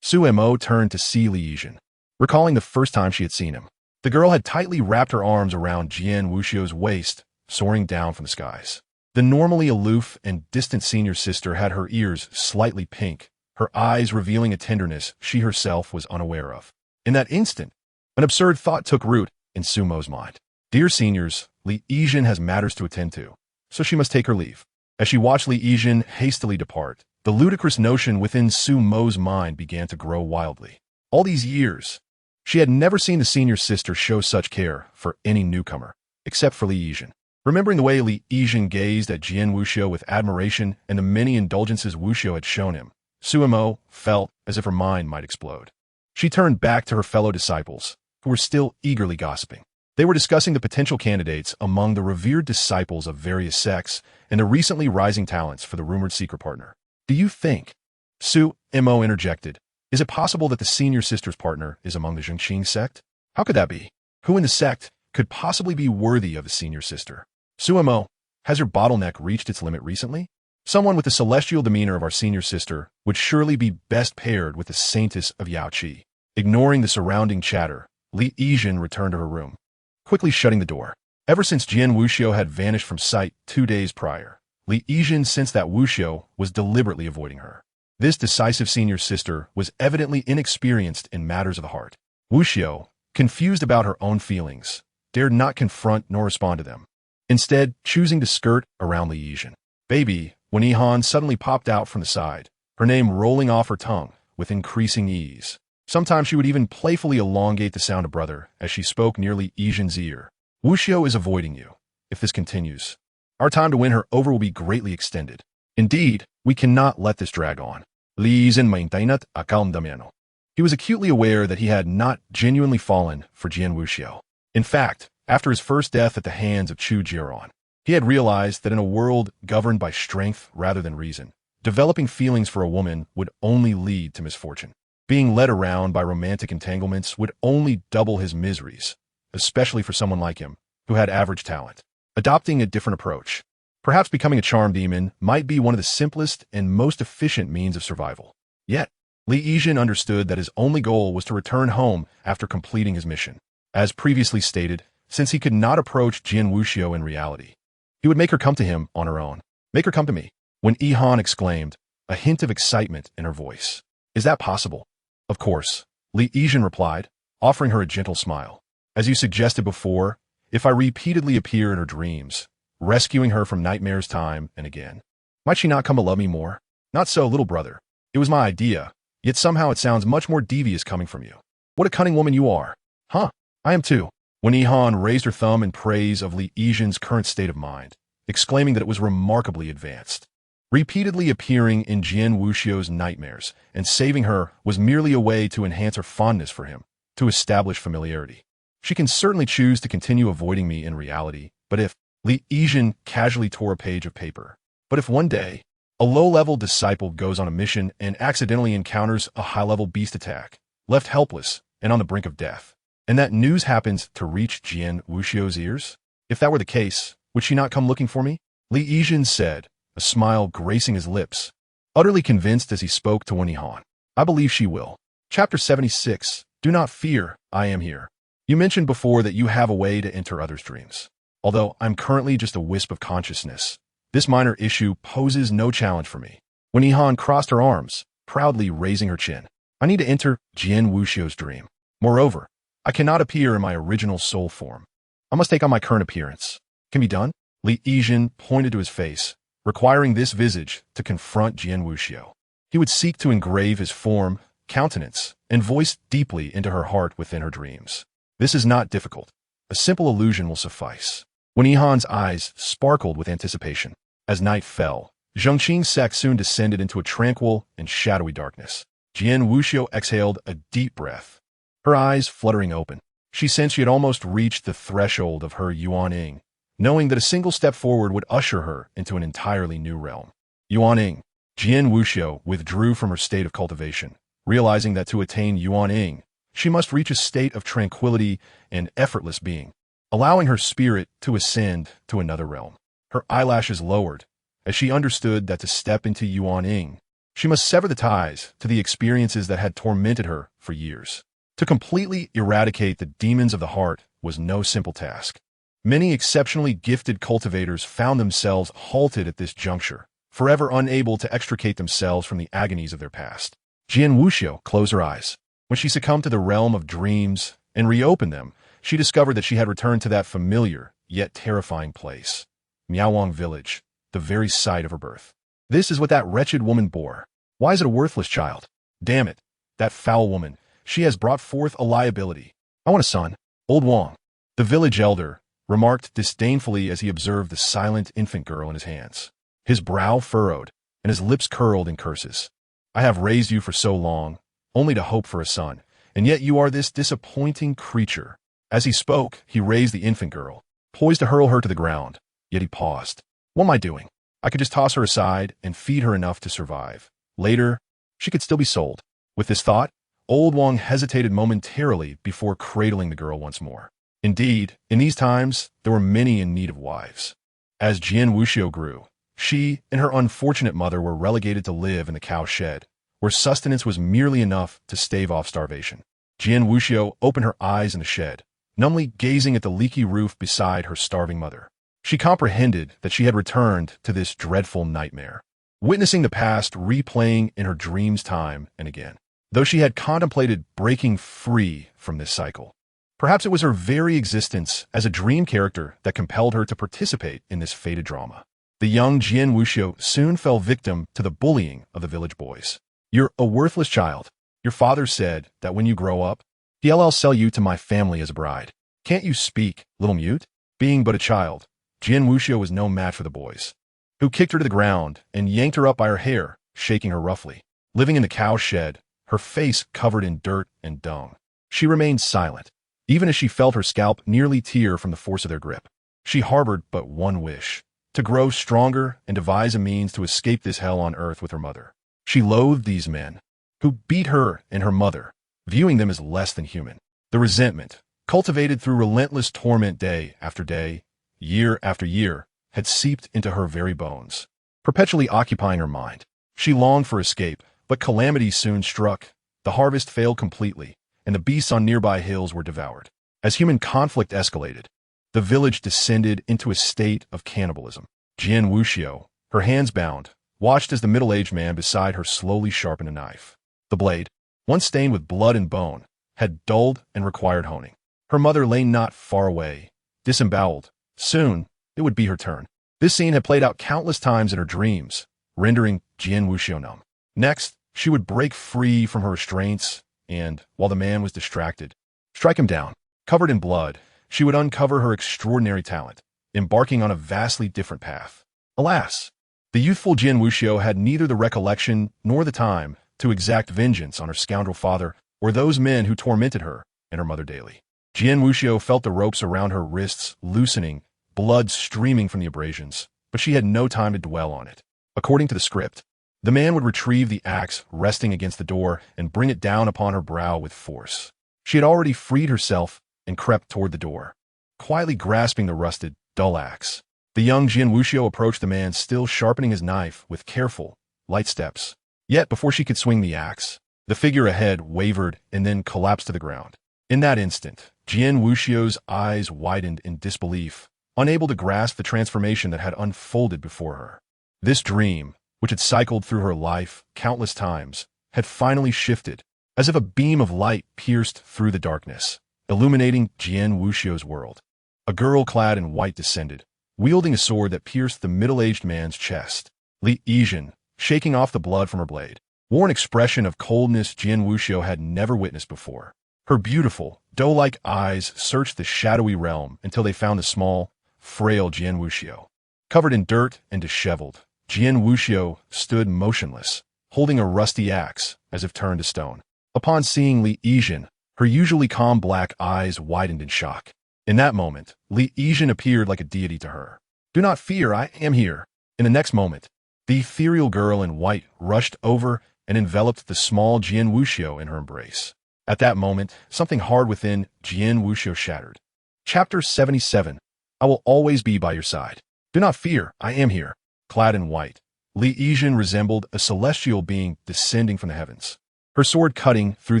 Su Mo turned to see Li Yizhen, recalling the first time she had seen him. The girl had tightly wrapped her arms around Jian Wuxiu's waist, soaring down from the skies. The normally aloof and distant senior sister had her ears slightly pink, her eyes revealing a tenderness she herself was unaware of. In that instant, an absurd thought took root in Sumo's mind. Dear seniors, Li Yizhen has matters to attend to, so she must take her leave. As she watched Li Yizhen hastily depart, the ludicrous notion within Sumo's mind began to grow wildly. All these years, she had never seen the senior sister show such care for any newcomer, except for Li Yizhen. Remembering the way Li Yizhen gazed at Jian Wuxiu with admiration and the many indulgences Wuxiu had shown him, Su Mo felt as if her mind might explode. She turned back to her fellow disciples, who were still eagerly gossiping. They were discussing the potential candidates among the revered disciples of various sects and the recently rising talents for the rumored secret partner. Do you think? Su Mo interjected. Is it possible that the senior sister's partner is among the Changping sect? How could that be? Who in the sect could possibly be worthy of the senior sister? Su Mo, has your bottleneck reached its limit recently? Someone with the celestial demeanor of our senior sister would surely be best paired with the saintess of Yaoqi. Ignoring the surrounding chatter, Li Yizhen returned to her room, quickly shutting the door. Ever since Jian Wuxiu had vanished from sight 2 days prior, Li Yizhen sensed that Wuxiu was deliberately avoiding her. This decisive senior sister was evidently inexperienced in matters of the heart. Wuxiu, confused about her own feelings, dared not confront nor respond to them, instead choosing to skirt around Li Yizhen. Baby, when Yihan suddenly popped out from the side, her name rolling off her tongue with increasing ease. Sometimes she would even playfully elongate the sound of brother as she spoke near Li Yizhen's ear. Wuxiu is avoiding you. If this continues, our time to win her over will be greatly extended. Indeed, we cannot let this drag on. Li Yizhen maintained a calm demeanor. He was acutely aware that he had not genuinely fallen for Jian Wuxiu. In fact, after his first death at the hands of Chu Jiaoran, he had realized that in a world governed by strength rather than reason, developing feelings for a woman would only lead to misfortune. Being led around by romantic entanglements would only double his miseries, especially for someone like him, who had average talent. Adopting a different approach, perhaps becoming a charm demon, might be one of the simplest and most efficient means of survival. Yet, Li Yizhen understood that his only goal was to return home after completing his mission. As previously stated, since he could not approach Jian Wuxiu in reality, he would make her come to him on her own. Make her come to me. When Yihan exclaimed, a hint of excitement in her voice. Is that possible? Of course, Li Yizhen replied, offering her a gentle smile. As you suggested before, if I repeatedly appear in her dreams, rescuing her from nightmares time and again, might she not come to love me more? Not so, little brother. It was my idea, yet somehow it sounds much more devious coming from you. What a cunning woman you are. Huh, I am too. When Yihan raised her thumb in praise of Li Yizhen's current state of mind, exclaiming that it was remarkably advanced. Repeatedly appearing in Jian Wuxiu's nightmares and saving her was merely a way to enhance her fondness for him, to establish familiarity. She can certainly choose to continue avoiding me in reality, but if Li Yizhen casually tore a page of paper. But if one day, a low-level disciple goes on a mission and accidentally encounters a high-level beast attack, left helpless and on the brink of death, and that news happens to reach Jian Wuxiu's ears? If that were the case, would she not come looking for me? Li Yizhen said, a smile gracing his lips, utterly convinced as he spoke to Wen Yihan. I believe she will. Chapter 76. Do not fear, I am here. You mentioned before that you have a way to enter others' dreams. Although I'm currently just a wisp of consciousness, this minor issue poses no challenge for me. Wen Yihan crossed her arms, proudly raising her chin. I need to enter Jian Wuxiu's dream. Moreover, I cannot appear in my original soul form. I must take on my current appearance. Can be done? Li Yizhen pointed to his face, requiring this visage to confront Jian Wuxiu. He would seek to engrave his form, countenance, and voice deeply into her heart within her dreams. This is not difficult. A simple illusion will suffice. When Yihan's eyes sparkled with anticipation. As night fell, Changping's sect soon descended into a tranquil and shadowy darkness. Jian Wuxiu exhaled a deep breath. Her eyes fluttering open, she sensed she had almost reached the threshold of her Yuan, knowing that a single step forward would usher her into an entirely new realm. Yuan. Jian Wuxiu withdrew from her state of cultivation, realizing that to attain Yuan, she must reach a state of tranquility and effortless being, allowing her spirit to ascend to another realm. Her eyelashes lowered, as she understood that to step into Yuan, she must sever the ties to the experiences that had tormented her for years. To completely eradicate the demons of the heart was no simple task. Many exceptionally gifted cultivators found themselves halted at this juncture, forever unable to extricate themselves from the agonies of their past. Jian Wuxiu closed her eyes. When she succumbed to the realm of dreams and reopened them, she discovered that she had returned to that familiar, yet terrifying place. Miaowang village, the very site of her birth. This is what that wretched woman bore. Why is it a worthless child? Damn it, that foul woman. She has brought forth a liability. I want a son. Old Wang, the village elder, remarked disdainfully as he observed the silent infant girl in his hands. His brow furrowed, and his lips curled in curses. I have raised you for so long, only to hope for a son, and yet you are this disappointing creature. As he spoke, he raised the infant girl, poised to hurl her to the ground, yet he paused. What am I doing? I could just toss her aside and feed her enough to survive. Later, she could still be sold. With this thought, Old Wang hesitated momentarily before cradling the girl once more. Indeed, in these times, there were many in need of wives. As Jian Wuxiu grew, she and her unfortunate mother were relegated to live in the cow shed, where sustenance was merely enough to stave off starvation. Jian Wuxiu opened her eyes in the shed, numbly gazing at the leaky roof beside her starving mother. She comprehended that she had returned to this dreadful nightmare, witnessing the past replaying in her dreams time and again. Though she had contemplated breaking free from this cycle, perhaps it was her very existence as a dream character that compelled her to participate in this fated drama. The young Jian Wuxiu soon fell victim to the bullying of the village boys. You're a worthless child. Your father said that when you grow up, he'll sell you to my family as a bride. Can't you speak, little mute? Being but a child, Jian Wuxiu was no match for the boys, who kicked her to the ground and yanked her up by her hair, shaking her roughly. Living in the cow shed, her face covered in dirt and dung, she remained silent, even as she felt her scalp nearly tear from the force of their grip. She harbored but one wish, to grow stronger and devise a means to escape this hell on earth with her mother. She loathed these men, who beat her and her mother, viewing them as less than human. The resentment, cultivated through relentless torment day after day, year after year, had seeped into her very bones, perpetually occupying her mind. She longed for escape, but calamity soon struck. The harvest failed completely, and the beasts on nearby hills were devoured. As human conflict escalated, the village descended into a state of cannibalism. Jian Wuxiu, her hands bound, watched as the middle-aged man beside her slowly sharpened a knife. The blade, once stained with blood and bone, had dulled and required honing. Her mother lay not far away, disemboweled. Soon, it would be her turn. This scene had played out countless times in her dreams, rendering Jian Wuxiu numb. Next, she would break free from her restraints and, while the man was distracted, strike him down. Covered in blood, she would uncover her extraordinary talent, embarking on a vastly different path. Alas, the youthful Jian Wuxiu had neither the recollection nor the time to exact vengeance on her scoundrel father or those men who tormented her and her mother daily. Jian Wuxiu felt the ropes around her wrists loosening, blood streaming from the abrasions, but she had no time to dwell on it. According to the script, the man would retrieve the axe resting against the door and bring it down upon her brow with force. She had already freed herself and crept toward the door, quietly grasping the rusted, dull axe. The young Jian Wuxiu approached the man, still sharpening his knife with careful, light steps. Yet before she could swing the axe, the figure ahead wavered and then collapsed to the ground. In that instant, Jian Wuxiu's eyes widened in disbelief, unable to grasp the transformation that had unfolded before her. This dream, which had cycled through her life countless times, had finally shifted, as if a beam of light pierced through the darkness, illuminating Jian Wuxiu's world. A girl clad in white descended, wielding a sword that pierced the middle-aged man's chest. Li Yizhen, shaking off the blood from her blade, wore an expression of coldness Jian Wuxiu had never witnessed before. Her beautiful, doe-like eyes searched the shadowy realm until they found the small, frail Jian Wuxiu. Covered in dirt and disheveled, Jian Wuxiu stood motionless, holding a rusty axe as if turned to stone. Upon seeing Li Yizhen, her usually calm black eyes widened in shock. In that moment, Li Yizhen appeared like a deity to her. "Do not fear, I am here." In the next moment, the ethereal girl in white rushed over and enveloped the small Jian Wuxiu in her embrace. At that moment, something hard within Jian Wuxiu shattered. Chapter 77. I will always be by your side. Do not fear, I am here. Clad in white, Li Yizhen resembled a celestial being descending from the heavens, her sword cutting through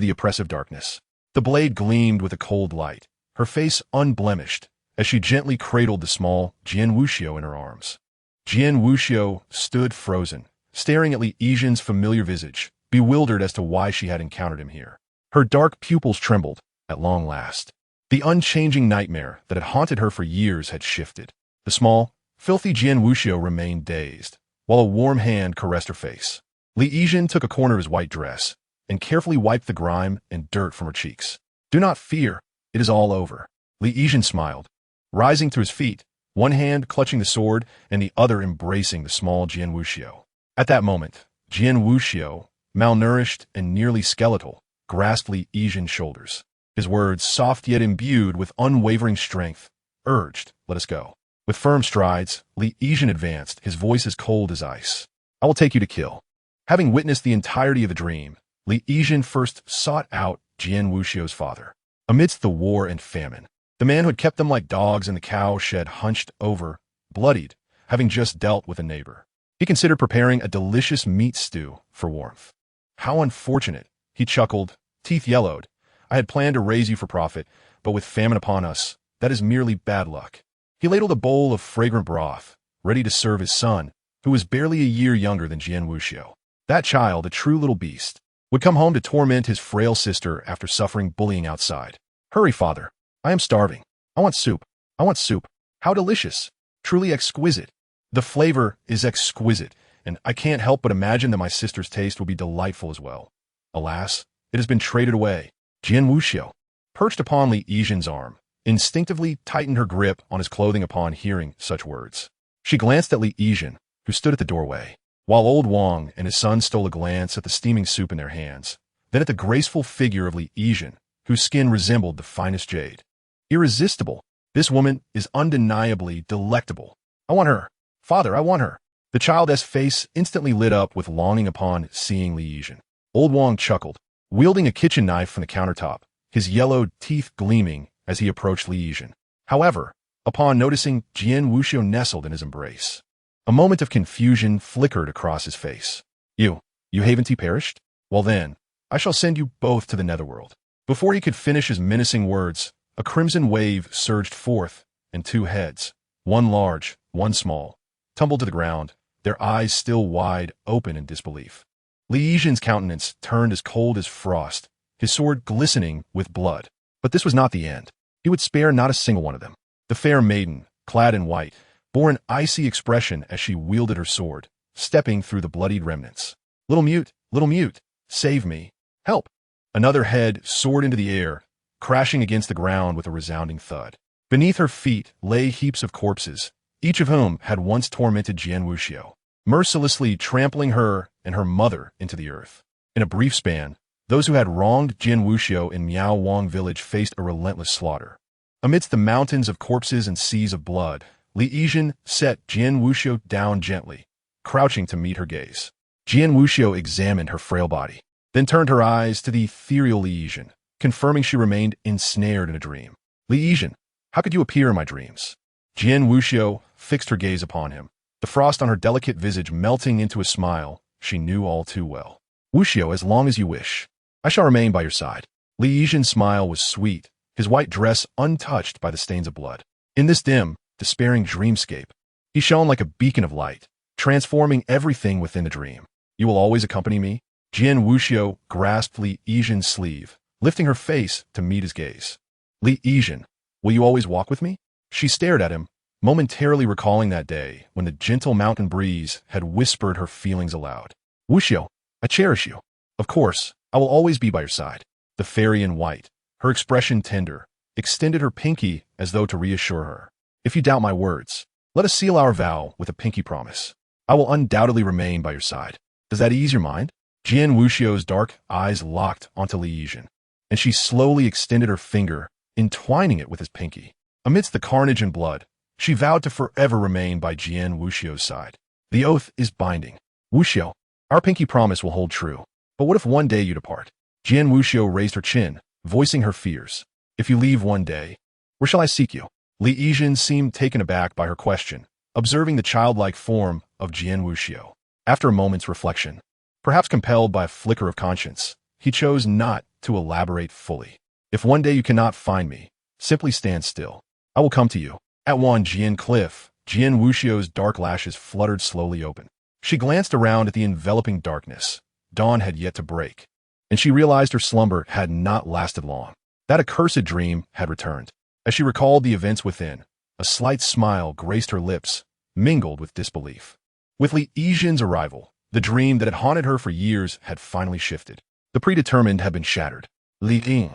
the oppressive darkness. The blade gleamed with a cold light, her face unblemished, as she gently cradled the small Jian Wuxiu in her arms. Jian Wuxiu stood frozen, staring at Li Yizhen's familiar visage, bewildered as to why she had encountered him here. Her dark pupils trembled, at long last. The unchanging nightmare that had haunted her for years had shifted. The small, filthy Jian Wuxiu remained dazed, while a warm hand caressed her face. Li Yizhen took a corner of his white dress and carefully wiped the grime and dirt from her cheeks. "Do not fear, it is all over." Li Yizhen smiled, rising to his feet, one hand clutching the sword and the other embracing the small Jian Wuxiu. At that moment, Jian Wuxiu, malnourished and nearly skeletal, grasped Li Yizhen's shoulders. His words, soft yet imbued with unwavering strength, urged, "Let us go." With firm strides, Li Yizhen advanced, his voice as cold as ice. "I will take you to kill." Having witnessed the entirety of the dream, Li Yizhen first sought out Jian Wuxiu's father. Amidst the war and famine, the man who had kept them like dogs in the cow shed hunched over, bloodied, having just dealt with a neighbor. He considered preparing a delicious meat stew for warmth. "How unfortunate," he chuckled, teeth yellowed. "I had planned to raise you for profit, but with famine upon us, that is merely bad luck." He ladled a bowl of fragrant broth, ready to serve his son, who was barely a year younger than Jian Wuxiu. That child, a true little beast, would come home to torment his frail sister after suffering bullying outside. "Hurry, father. I am starving. I want soup. I want soup. How delicious. Truly exquisite. The flavor is exquisite, and I can't help but imagine that my sister's taste will be delightful as well. Alas, it has been traded away." Jian Wuxiu, perched upon Li Yizhen's arm, instinctively tightened her grip on his clothing upon hearing such words. She glanced at Li Yizhen, who stood at the doorway, while old Wang and his son stole a glance at the steaming soup in their hands, then at the graceful figure of Li Yizhen, whose skin resembled the finest jade. "Irresistible. This woman is undeniably delectable. I want her. Father, I want her." The child's face instantly lit up with longing upon seeing Li Yizhen. Old Wang chuckled, wielding a kitchen knife from the countertop, his yellowed teeth gleaming as he approached Li Yizhen. However, upon noticing Jian Wuxiu nestled in his embrace, a moment of confusion flickered across his face. You haven't perished? Well then, I shall send you both to the netherworld." Before he could finish his menacing words, a crimson wave surged forth, and two heads, one large, one small, tumbled to the ground, their eyes still wide open in disbelief. Li Yizhen's countenance turned as cold as frost, his sword glistening with blood. But this was not the end. He would spare not a single one of them. The fair maiden, clad in white, bore an icy expression as she wielded her sword, stepping through the bloodied remnants. "Little mute, Little mute, save me. Help. Another head soared into the air, crashing against the ground with a resounding thud. Beneath her feet lay heaps of corpses, each of whom had once tormented Jian Wuxiu, mercilessly trampling her and her mother into the earth. In a brief span, those who had wronged Jian Wuxiu in Miao Wang village faced a relentless slaughter. Amidst the mountains of corpses and seas of blood, Li Yizhen set Jian Wuxiu down gently, crouching to meet her gaze. Jian Wuxiu examined her frail body, then turned her eyes to the ethereal Li Yizhen, confirming she remained ensnared in a dream. Li Yizhen, how could you appear in my dreams? Jian Wuxiu fixed her gaze upon him, the frost on her delicate visage melting into a smile she knew all too well. Wuxiu, as long as you wish, I shall remain by your side. Li Yizhen's smile was sweet, his white dress untouched by the stains of blood. In this dim, despairing dreamscape, he shone like a beacon of light, transforming everything within the dream. You will always accompany me? Jian Wuxiu grasped Li Yizhen's sleeve, lifting her face to meet his gaze. Li Yizhen, will you always walk with me? She stared at him, momentarily recalling that day when the gentle mountain breeze had whispered her feelings aloud. Wuxiu, I cherish you. Of course, I will always be by your side. The fairy in white, her expression tender, extended her pinky as though to reassure her. If you doubt my words, let us seal our vow with a pinky promise. I will undoubtedly remain by your side. Does that ease your mind? Jian Wuxiu's dark eyes locked onto Li Yizhen, and she slowly extended her finger, entwining it with his pinky. Amidst the carnage and blood, she vowed to forever remain by Jian Wuxiu's side. The oath is binding. Wuxiu, our pinky promise will hold true. But what if one day you depart? Jian Wuxiu raised her chin, voicing her fears. If you leave one day, where shall I seek you? Li Yizhen seemed taken aback by her question, observing the childlike form of Jian Wuxiu. After a moment's reflection, perhaps compelled by a flicker of conscience, he chose not to elaborate fully. If one day you cannot find me, simply stand still. I will come to you. At one Jian cliff, Jian Wuxiu's dark lashes fluttered slowly open. She glanced around at the enveloping darkness. Dawn had yet to break, and she realized her slumber had not lasted long. That accursed dream had returned. As she recalled the events within, a slight smile graced her lips, mingled with disbelief. With Li Yizhen's arrival, the dream that had haunted her for years had finally shifted. The predetermined had been shattered. Li Ying.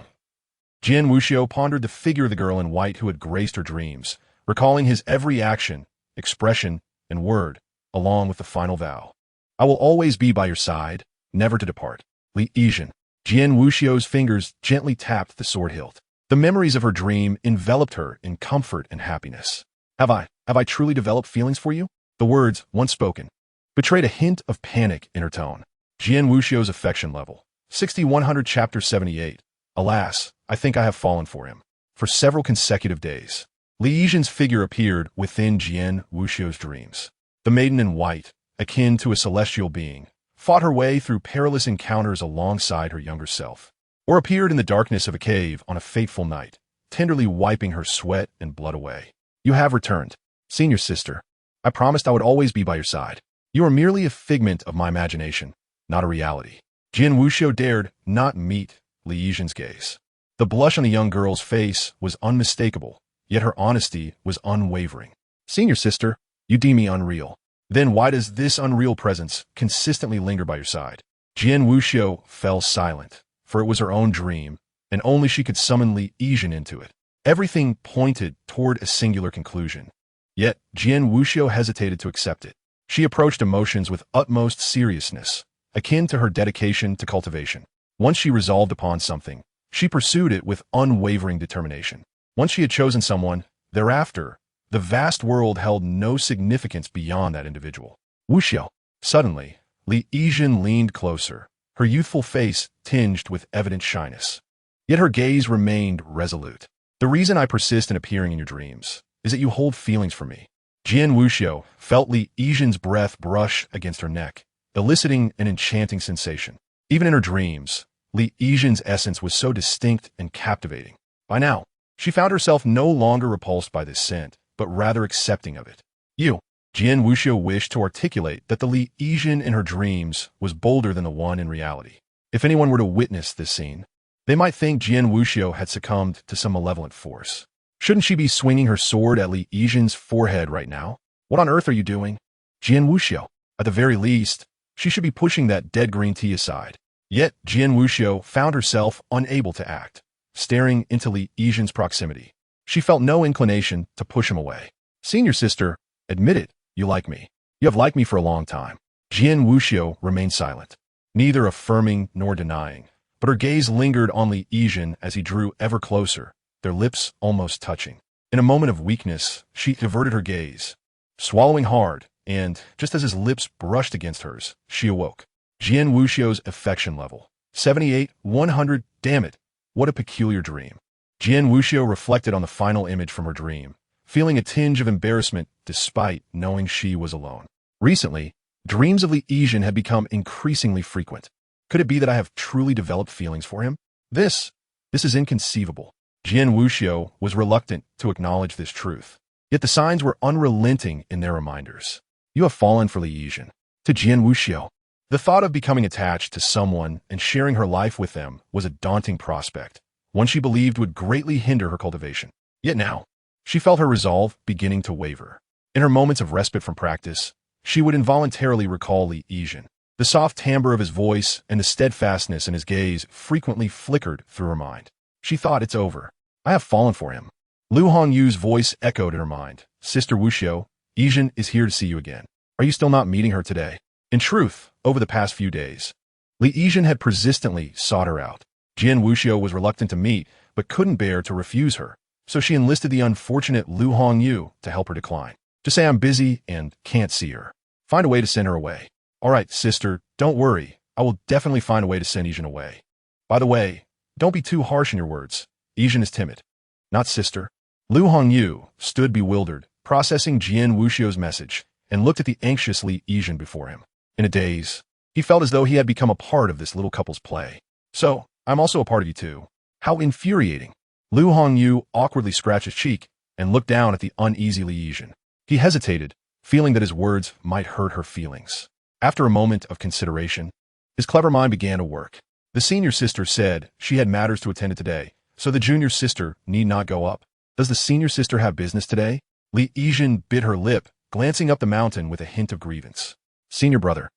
Jian Wuxiu pondered the figure of the girl in white who had graced her dreams, recalling his every action, expression, and word, along with the final vow. I will always be by your side, never to depart. Li Yizhen. Jian Wuxiu's fingers gently tapped the sword hilt. The memories of her dream enveloped her in comfort and happiness. Have I truly developed feelings for you? The words, once spoken, betrayed a hint of panic in her tone. Jian Wuxiu's affection level. 6100 Chapter 78. Alas, I think I have fallen for him. For several consecutive days, Li Yizhen's figure appeared within Jian Wuxiu's dreams. The maiden in white, akin to a celestial being, fought her way through perilous encounters alongside her younger self, or appeared in the darkness of a cave on a fateful night, tenderly wiping her sweat and blood away. You have returned. Senior sister, I promised I would always be by your side. You are merely a figment of my imagination, not a reality. Jian Wuxiu dared not meet Li Yizhen's gaze. The blush on the young girl's face was unmistakable, yet her honesty was unwavering. Senior sister, you deem me unreal. Then why does this unreal presence consistently linger by your side? Jian Wuxiu fell silent, for it was her own dream, and only she could summon Li Yizhen into it. Everything pointed toward a singular conclusion. Yet Jian Wuxiu hesitated to accept it. She approached emotions with utmost seriousness, akin to her dedication to cultivation. Once she resolved upon something, she pursued it with unwavering determination. Once she had chosen someone, thereafter, the vast world held no significance beyond that individual. Wuxiu. Suddenly, Li Yizhen leaned closer, her youthful face tinged with evident shyness. Yet her gaze remained resolute. The reason I persist in appearing in your dreams is that you hold feelings for me. Jian Wuxiu felt Li Yizhen's breath brush against her neck, eliciting an enchanting sensation. Even in her dreams, Li Yizhen's essence was so distinct and captivating. By now, she found herself no longer repulsed by this scent, but rather accepting of it. You. Jian Wuxiu wished to articulate that the Li Yizhen in her dreams was bolder than the one in reality. If anyone were to witness this scene, they might think Jian Wuxiu had succumbed to some malevolent force. Shouldn't she be swinging her sword at Li Yizhen's forehead right now? What on earth are you doing? Jian Wuxiu. At the very least, She should be pushing that dead green tea aside. Yet, Jian Wuxiu found herself unable to act, staring into Li Yizhen's proximity. She felt no inclination to push him away. Senior sister, admit it, you like me. You have liked me for a long time. Jian Wuxiu remained silent, neither affirming nor denying, but her gaze lingered on Li Yizhen as he drew ever closer, their lips almost touching. In a moment of weakness, she averted her gaze, swallowing hard, and, just as his lips brushed against hers, she awoke. Jian Wuxiu's affection level. 78, 100, damn it, what a peculiar dream. Jian Wuxiu reflected on the final image from her dream, feeling a tinge of embarrassment despite knowing she was alone. Recently, dreams of Li Yizhen had become increasingly frequent. Could it be that I have truly developed feelings for him? This is inconceivable. Jian Wuxiu was reluctant to acknowledge this truth. Yet the signs were unrelenting in their reminders. You have fallen for Li Yizhen. To Jian Wuxiu. The thought of becoming attached to someone and sharing her life with them was a daunting prospect, one she believed would greatly hinder her cultivation. Yet now, she felt her resolve beginning to waver. In her moments of respite from practice, she would involuntarily recall Li Yizhen. The soft timbre of his voice and the steadfastness in his gaze frequently flickered through her mind. She thought, it's over. I have fallen for him. Lu Hongyu's voice echoed in her mind. Sister Wuxiu, Yizhen is here to see you again. Are you still not meeting her today? In truth, over the past few days, Li Yizhen had persistently sought her out. Jian Wuxiu was reluctant to meet, but couldn't bear to refuse her, so she enlisted the unfortunate Lu Hongyu to help her decline. Just say I'm busy and can't see her. Find a way to send her away. All right, sister, don't worry. I will definitely find a way to send Yizhen away. By the way, don't be too harsh in your words. Yizhen is timid. Not sister. Lu Hongyu stood bewildered, processing Jian Wuxiu's message, and looked at the anxious Li Yizhen before him. In a daze, he felt as though he had become a part of this little couple's play. So, I'm also a part of you too. How infuriating. Lu Hongyu awkwardly scratched his cheek and looked down at the uneasy Li Yizhen. He hesitated, feeling that his words might hurt her feelings. After a moment of consideration, his clever mind began to work. The senior sister said she had matters to attend to today, so the junior sister need not go up. Does the senior sister have business today? Li Yizhen bit her lip, glancing up the mountain with a hint of grievance. Senior brother,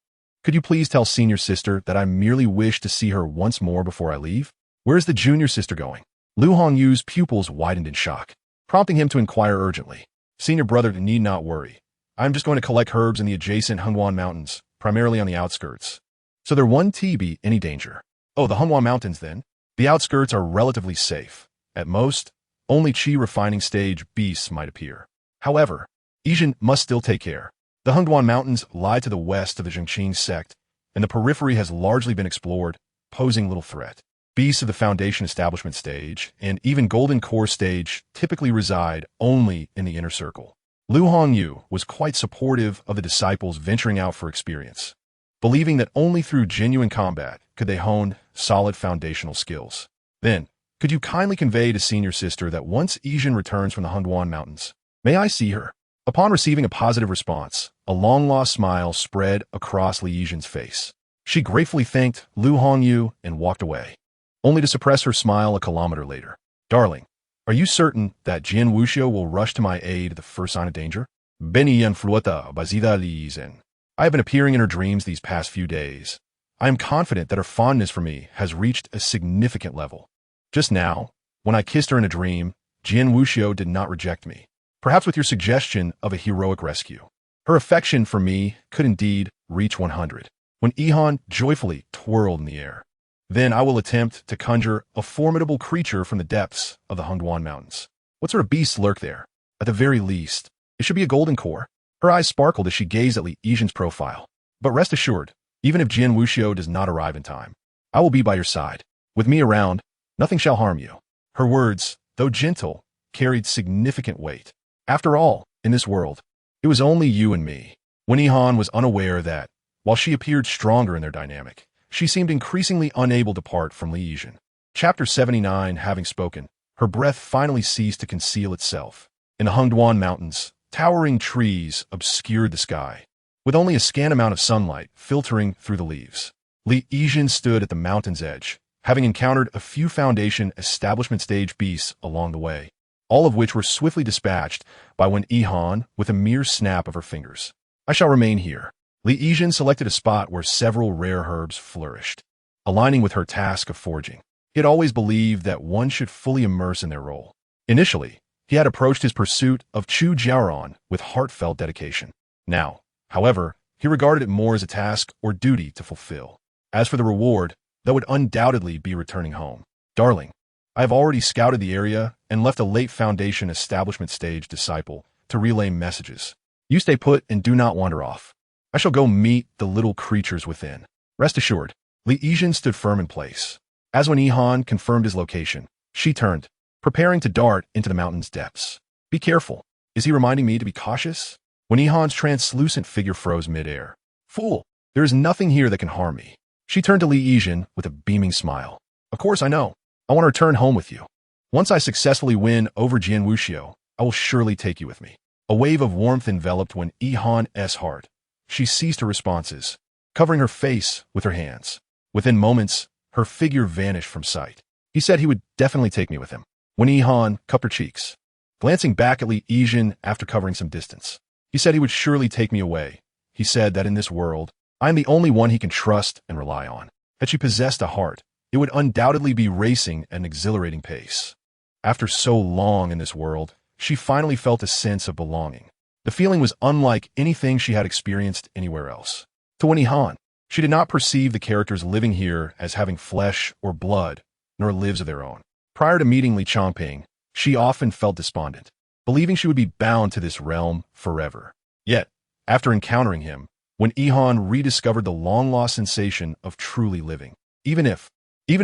could you please tell senior sister that I merely wish to see her once more before I leave? Where is the junior sister going? Lu Hongyu's pupils widened in shock, prompting him to inquire urgently. Senior brother need not worry. I'm just going to collect herbs in the adjacent Hengwan Mountains, primarily on the outskirts. So there won't be any danger. Oh, the Hengwan Mountains then? The outskirts are relatively safe. At most, only Qi refining stage beasts might appear. However, Yizhen must still take care. The Hengwan Mountains lie to the west of the Changping sect, and the periphery has largely been explored, posing little threat. Beasts of the Foundation Establishment stage, and even Golden Core stage, typically reside only in the inner circle. Lu Hongyu was quite supportive of the disciples venturing out for experience, believing that only through genuine combat could they hone solid foundational skills. Then, could you kindly convey to senior sister that once Yizhen returns from the Hengwan Mountains, may I see her? Upon receiving a positive response, a long-lost smile spread across Li Yizhen's face. She gratefully thanked Lu Hongyu and walked away, only to suppress her smile a kilometer later. Darling, are you certain that Jian Wuxiu will rush to my aid at the first sign of danger? Beniyan Fruata Bazida Li Yizhen. I have been appearing in her dreams these past few days. I am confident that her fondness for me has reached a significant level. Just now, when I kissed her in a dream, Jian Wuxiu did not reject me. Perhaps with your suggestion of a heroic rescue. Her affection for me could indeed reach 100. When Yihan joyfully twirled in the air, then I will attempt to conjure a formidable creature from the depths of the Hengwan Mountains. What sort of beasts lurk there? At the very least, it should be a golden core. Her eyes sparkled as she gazed at Li Yizhen's profile. But rest assured, even if Jian Wuxiu does not arrive in time, I will be by your side. With me around, nothing shall harm you. Her words, though gentle, carried significant weight. After all, in this world, it was only you and me. When Yihan was unaware that, while she appeared stronger in their dynamic, she seemed increasingly unable to part from Li Yizhen. Chapter 79 having spoken, her breath finally ceased to conceal itself. In the Hengwan Mountains, towering trees obscured the sky, with only a scant amount of sunlight filtering through the leaves. Li Yizhen stood at the mountain's edge, having encountered a few Foundation Establishment stage beasts along the way, all of which were swiftly dispatched by Yihan with a mere snap of her fingers. I shall remain here. Li Yijin selected a spot where several rare herbs flourished, aligning with her task of foraging. He had always believed that one should fully immerse in their role. Initially, he had approached his pursuit of Chu Jiaoran with heartfelt dedication. Now, however, he regarded it more as a task or duty to fulfill. As for the reward, that would undoubtedly be returning home. Darling, I have already scouted the area and left a late Foundation establishment stage disciple to relay messages. You stay put and do not wander off. I shall go meet the little creatures within. Rest assured, Li Yijin stood firm in place. As when Yihan confirmed his location, she turned, preparing to dart into the mountain's depths. Be careful. Is he reminding me to be cautious? When Yihan's translucent figure froze midair. Fool, there is nothing here that can harm me. She turned to Li Yijin with a beaming smile. Of course I know. I want to return home with you. Once I successfully win over Jian Wuxiu, I will surely take you with me. A wave of warmth enveloped when Yihan's heart. She ceased her responses, covering her face with her hands. Within moments, her figure vanished from sight. He said he would definitely take me with him. When Yihan cupped her cheeks, glancing back at Li Yijin after covering some distance, he said he would surely take me away. He said that in this world, I am the only one he can trust and rely on. Had she possessed a heart, it would undoubtedly be racing at an exhilarating pace. After so long in this world, she finally felt a sense of belonging. The feeling was unlike anything she had experienced anywhere else. To Wen Yihan, she did not perceive the characters living here as having flesh or blood, nor lives of their own. Prior to meeting Li Changping, she often felt despondent, believing she would be bound to this realm forever. Yet, after encountering him, when Yihan rediscovered the long-lost sensation of truly living, even if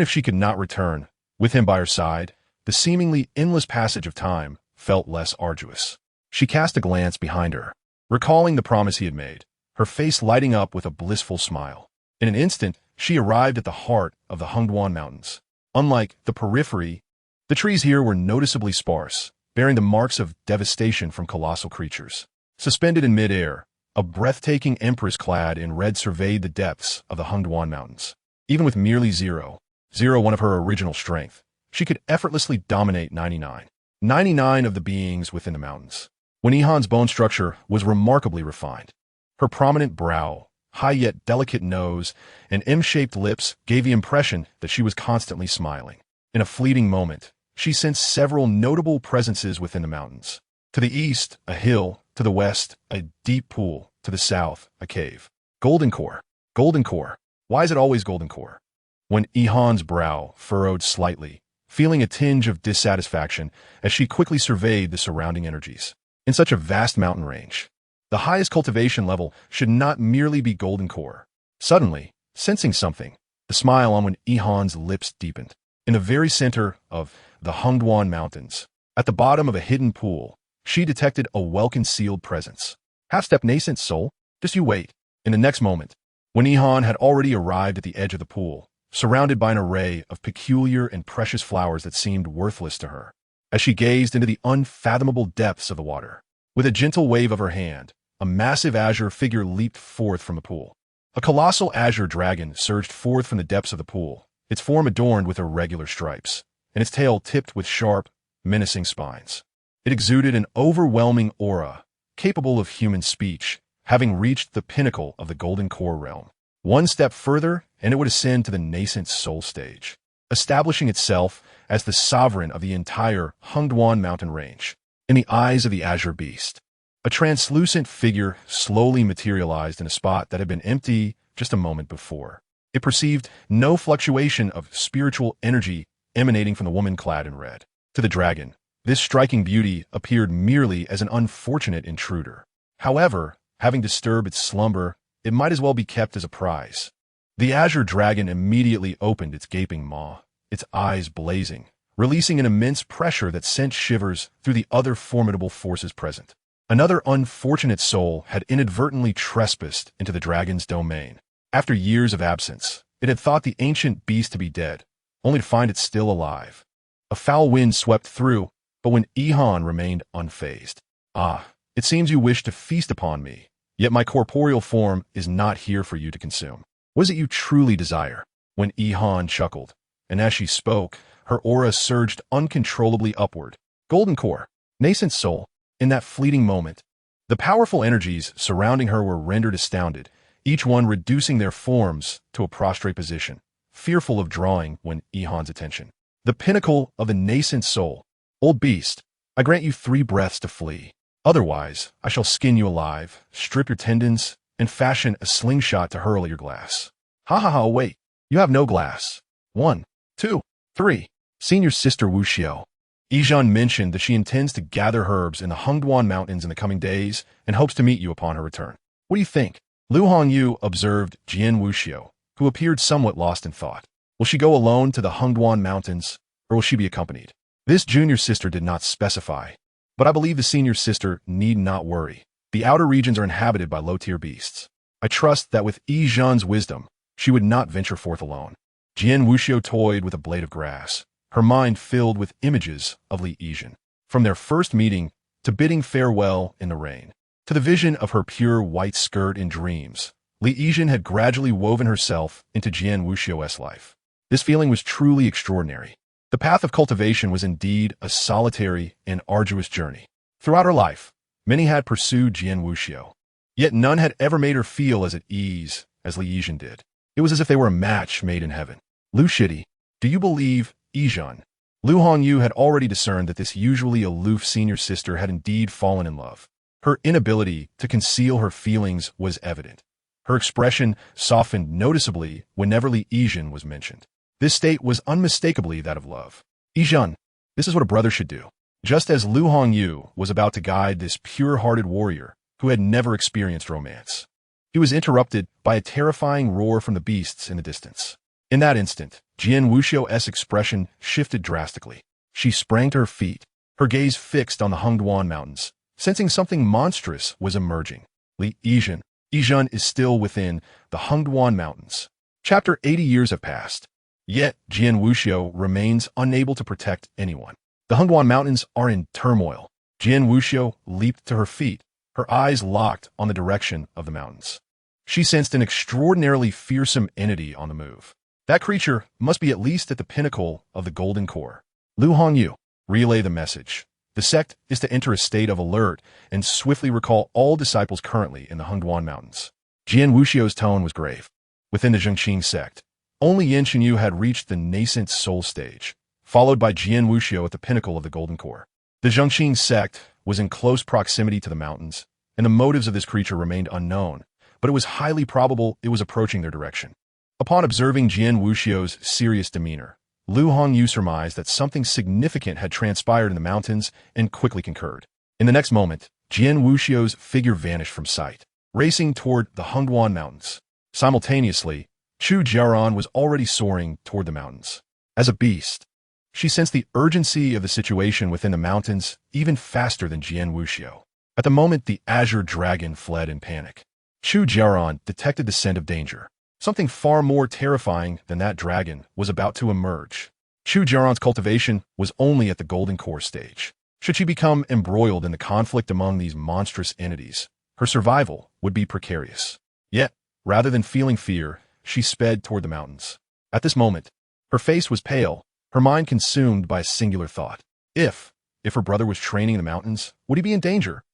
she could not return, with him by her side, the seemingly endless passage of time felt less arduous. She cast a glance behind her, recalling the promise he had made, her face lighting up with a blissful smile. In an instant, she arrived at the heart of the Hengduan Mountains. Unlike the periphery, the trees here were noticeably sparse, bearing the marks of devastation from colossal creatures. Suspended in midair, a breathtaking empress clad in red surveyed the depths of the Hengduan Mountains. Even with merely 0.01 of her original strength, she could effortlessly dominate 99 of the beings within the mountains. When Yihan's bone structure was remarkably refined, her prominent brow, high yet delicate nose, and M-shaped lips gave the impression that she was constantly smiling. In a fleeting moment, she sensed several notable presences within the mountains. To the east, a hill; to the west, a deep pool; to the south, a cave. Golden core. Golden core. Why is it always golden core? When Yihan's brow furrowed slightly, feeling a tinge of dissatisfaction as she quickly surveyed the surrounding energies. In such a vast mountain range, the highest cultivation level should not merely be golden core. Suddenly, sensing something, the smile on Wen Yihan's lips deepened. In the very center of the Hengduan Mountains, at the bottom of a hidden pool, she detected a well-concealed presence. Half-step nascent soul, just you wait. In the next moment, Wen Yihan had already arrived at the edge of the pool, surrounded by an array of peculiar and precious flowers that seemed worthless to her. As she gazed into the unfathomable depths of the water, with a gentle wave of her hand, a massive azure figure leaped forth from the pool. A colossal azure dragon surged forth from the depths of the pool, its form adorned with irregular stripes, and its tail tipped with sharp, menacing spines. It exuded an overwhelming aura, capable of human speech, having reached the pinnacle of the golden core realm. One step further, and it would ascend to the nascent soul stage, establishing itself as the sovereign of the entire Hengduan mountain range. In the eyes of the azure beast, a translucent figure slowly materialized in a spot that had been empty just a moment before. It perceived no fluctuation of spiritual energy emanating from the woman clad in red. To the dragon, this striking beauty appeared merely as an unfortunate intruder. However, having disturbed its slumber, it might as well be kept as a prize. The azure dragon immediately opened its gaping maw, its eyes blazing, releasing an immense pressure that sent shivers through the other formidable forces present. Another unfortunate soul had inadvertently trespassed into the dragon's domain. After years of absence, it had thought the ancient beast to be dead, only to find it still alive. A foul wind swept through, but when Yihan remained unfazed. Ah, it seems you wish to feast upon me, yet my corporeal form is not here for you to consume. What is it you truly desire? When Yihan chuckled, and as she spoke, her aura surged uncontrollably upward. Golden core, nascent soul. In that fleeting moment, the powerful energies surrounding her were rendered astounded, each one reducing their forms to a prostrate position, fearful of drawing Wen Yihan's attention. The pinnacle of the nascent soul. Old beast, I grant you 3 breaths to flee. Otherwise, I shall skin you alive, strip your tendons, and fashion a slingshot to hurl at your glass. Ha ha ha, wait. You have no glass. 1, 2, 3. Senior sister Wu Xiao. Yizhan mentioned that she intends to gather herbs in the Hengduan Mountains in the coming days and hopes to meet you upon her return. What do you think? Lu Hongyu observed Jian Wuxiu, who appeared somewhat lost in thought. Will she go alone to the Hengduan Mountains, or will she be accompanied? This junior sister did not specify, but I believe the senior sister need not worry. The outer regions are inhabited by low-tier beasts. I trust that with Yizhan's wisdom, she would not venture forth alone. Jian Wuxiu toyed with a blade of grass, her mind filled with images of Li Yizhan. From their first meeting, to bidding farewell in the rain, to the vision of her pure white skirt in dreams, Li Yizhan had gradually woven herself into Jian Wuxiu's life. This feeling was truly extraordinary. The path of cultivation was indeed a solitary and arduous journey. Throughout her life, many had pursued Jian Wuxiu, yet none had ever made her feel as at ease as Li Yizhan did. It was as if they were a match made in heaven. Lu Shidi, do you believe Yizhan? Lu Hongyu had already discerned that this usually aloof senior sister had indeed fallen in love. Her inability to conceal her feelings was evident. Her expression softened noticeably whenever Li Yizhan was mentioned. This state was unmistakably that of love. Yizhan, this is what a brother should do. Just as Lu Hongyu was about to guide this pure-hearted warrior who had never experienced romance, he was interrupted by a terrifying roar from the beasts in the distance. In that instant, Jian Wuxiu's expression shifted drastically. She sprang to her feet, her gaze fixed on the Hengduan Mountains, sensing something monstrous was emerging. Li Yizhan. Yizhan is still within the Hengduan Mountains. Chapter 80 years have passed. Yet, Jian Wuxiu remains unable to protect anyone. The Hengduan Mountains are in turmoil. Jian Wuxiu leaped to her feet, her eyes locked on the direction of the mountains. She sensed an extraordinarily fearsome entity on the move. That creature must be at least at the pinnacle of the Golden Core. Lu Hongyu, relay the message. The sect is to enter a state of alert and swiftly recall all disciples currently in the Hengduan Mountains. Jian Wuxiu's tone was grave. Within the Changping sect, only Yan Xinyu had reached the nascent soul stage, followed by Jian Wuxiu at the pinnacle of the Golden Core. The Changping sect was in close proximity to the mountains, and the motives of this creature remained unknown, but it was highly probable it was approaching their direction. Upon observing Jian Wuxiu's serious demeanor, Lu Hongyu surmised that something significant had transpired in the mountains and quickly concurred. In the next moment, Jian Wuxiu's figure vanished from sight, racing toward the Hengduan Mountains. Simultaneously, Chu Jiaoran was already soaring toward the mountains. As a beast, she sensed the urgency of the situation within the mountains even faster than Jian Wuxiu. At the moment, the azure dragon fled in panic. Chu Jiaoran detected the scent of danger. Something far more terrifying than that dragon was about to emerge. Chu Jiaoran's cultivation was only at the Golden Core stage. Should she become embroiled in the conflict among these monstrous entities, her survival would be precarious. Yet, rather than feeling fear, she sped toward the mountains. At this moment, her face was pale, her mind consumed by a singular thought. If her brother was training in the mountains, would he be in danger?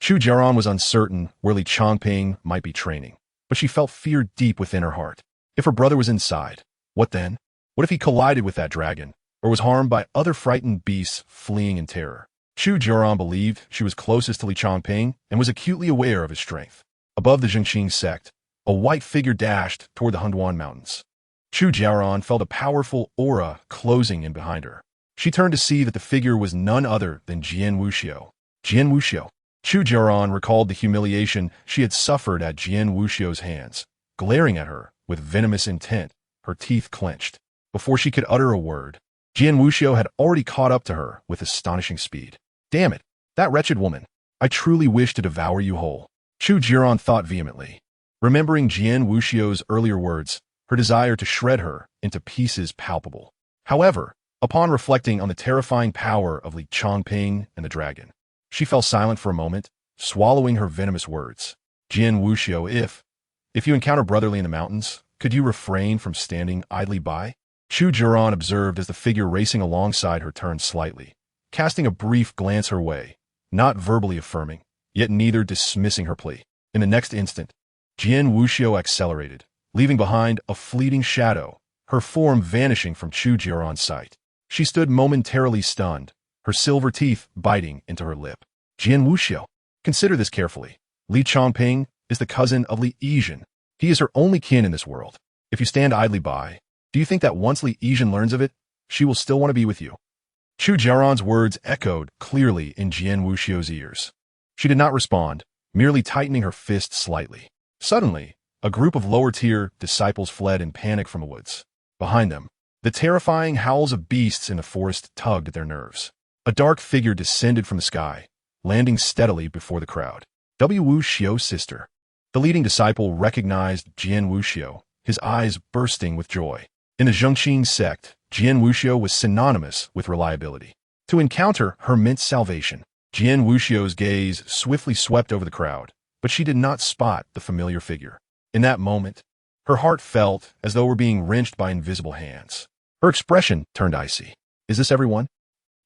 Chu Jiaoran was uncertain where Li Changping might be training, but she felt fear deep within her heart. If her brother was inside, what then? What if he collided with that dragon, or was harmed by other frightened beasts fleeing in terror? Chu Jiaoran believed she was closest to Li Changping and was acutely aware of his strength. Above the Changping sect, a white figure dashed toward the Hengduan Mountains. Chu Jiaoran felt a powerful aura closing in behind her. She turned to see that the figure was none other than Jian Wuxiu. Jian Wuxiu. Chu Jiaoran recalled the humiliation she had suffered at Jian Wuxiu's hands, glaring at her with venomous intent, her teeth clenched. Before she could utter a word, Jian Wuxiu had already caught up to her with astonishing speed. Damn it, that wretched woman. I truly wish to devour you whole. Chu Jiaoran thought vehemently. Remembering Jian Wuxiu's earlier words, her desire to shred her into pieces palpable. However, upon reflecting on the terrifying power of Li Changping and the dragon, she fell silent for a moment, swallowing her venomous words. Jian Wuxiu, if you encounter brotherly in the mountains, could you refrain from standing idly by? Chu Jiaoran observed as the figure racing alongside her turned slightly, casting a brief glance her way, not verbally affirming, yet neither dismissing her plea. In the next instant, Jian Wuxiu accelerated, leaving behind a fleeting shadow, her form vanishing from Chu Jiaoran's sight. She stood momentarily stunned, her silver teeth biting into her lip. Jian Wuxiu. Consider this carefully. Li Changping is the cousin of Li Yizhen. He is her only kin in this world. If you stand idly by, do you think that once Li Yizhen learns of it, she will still want to be with you? Chu Jiaoran's words echoed clearly in Jian Wuxiu's ears. She did not respond, merely tightening her fist slightly. Suddenly, a group of lower-tier disciples fled in panic from the woods. Behind them, the terrifying howls of beasts in the forest tugged at their nerves. A dark figure descended from the sky, landing steadily before the crowd. Wuxiu's sister. The leading disciple recognized Jian Wuxiu, his eyes bursting with joy. In the Changping sect, Jian Wuxiu was synonymous with reliability. To encounter her meant salvation. Jian Wuxiu's gaze swiftly swept over the crowd, but she did not spot the familiar figure. In that moment, her heart felt as though it were being wrenched by invisible hands. Her expression turned icy. Is this everyone?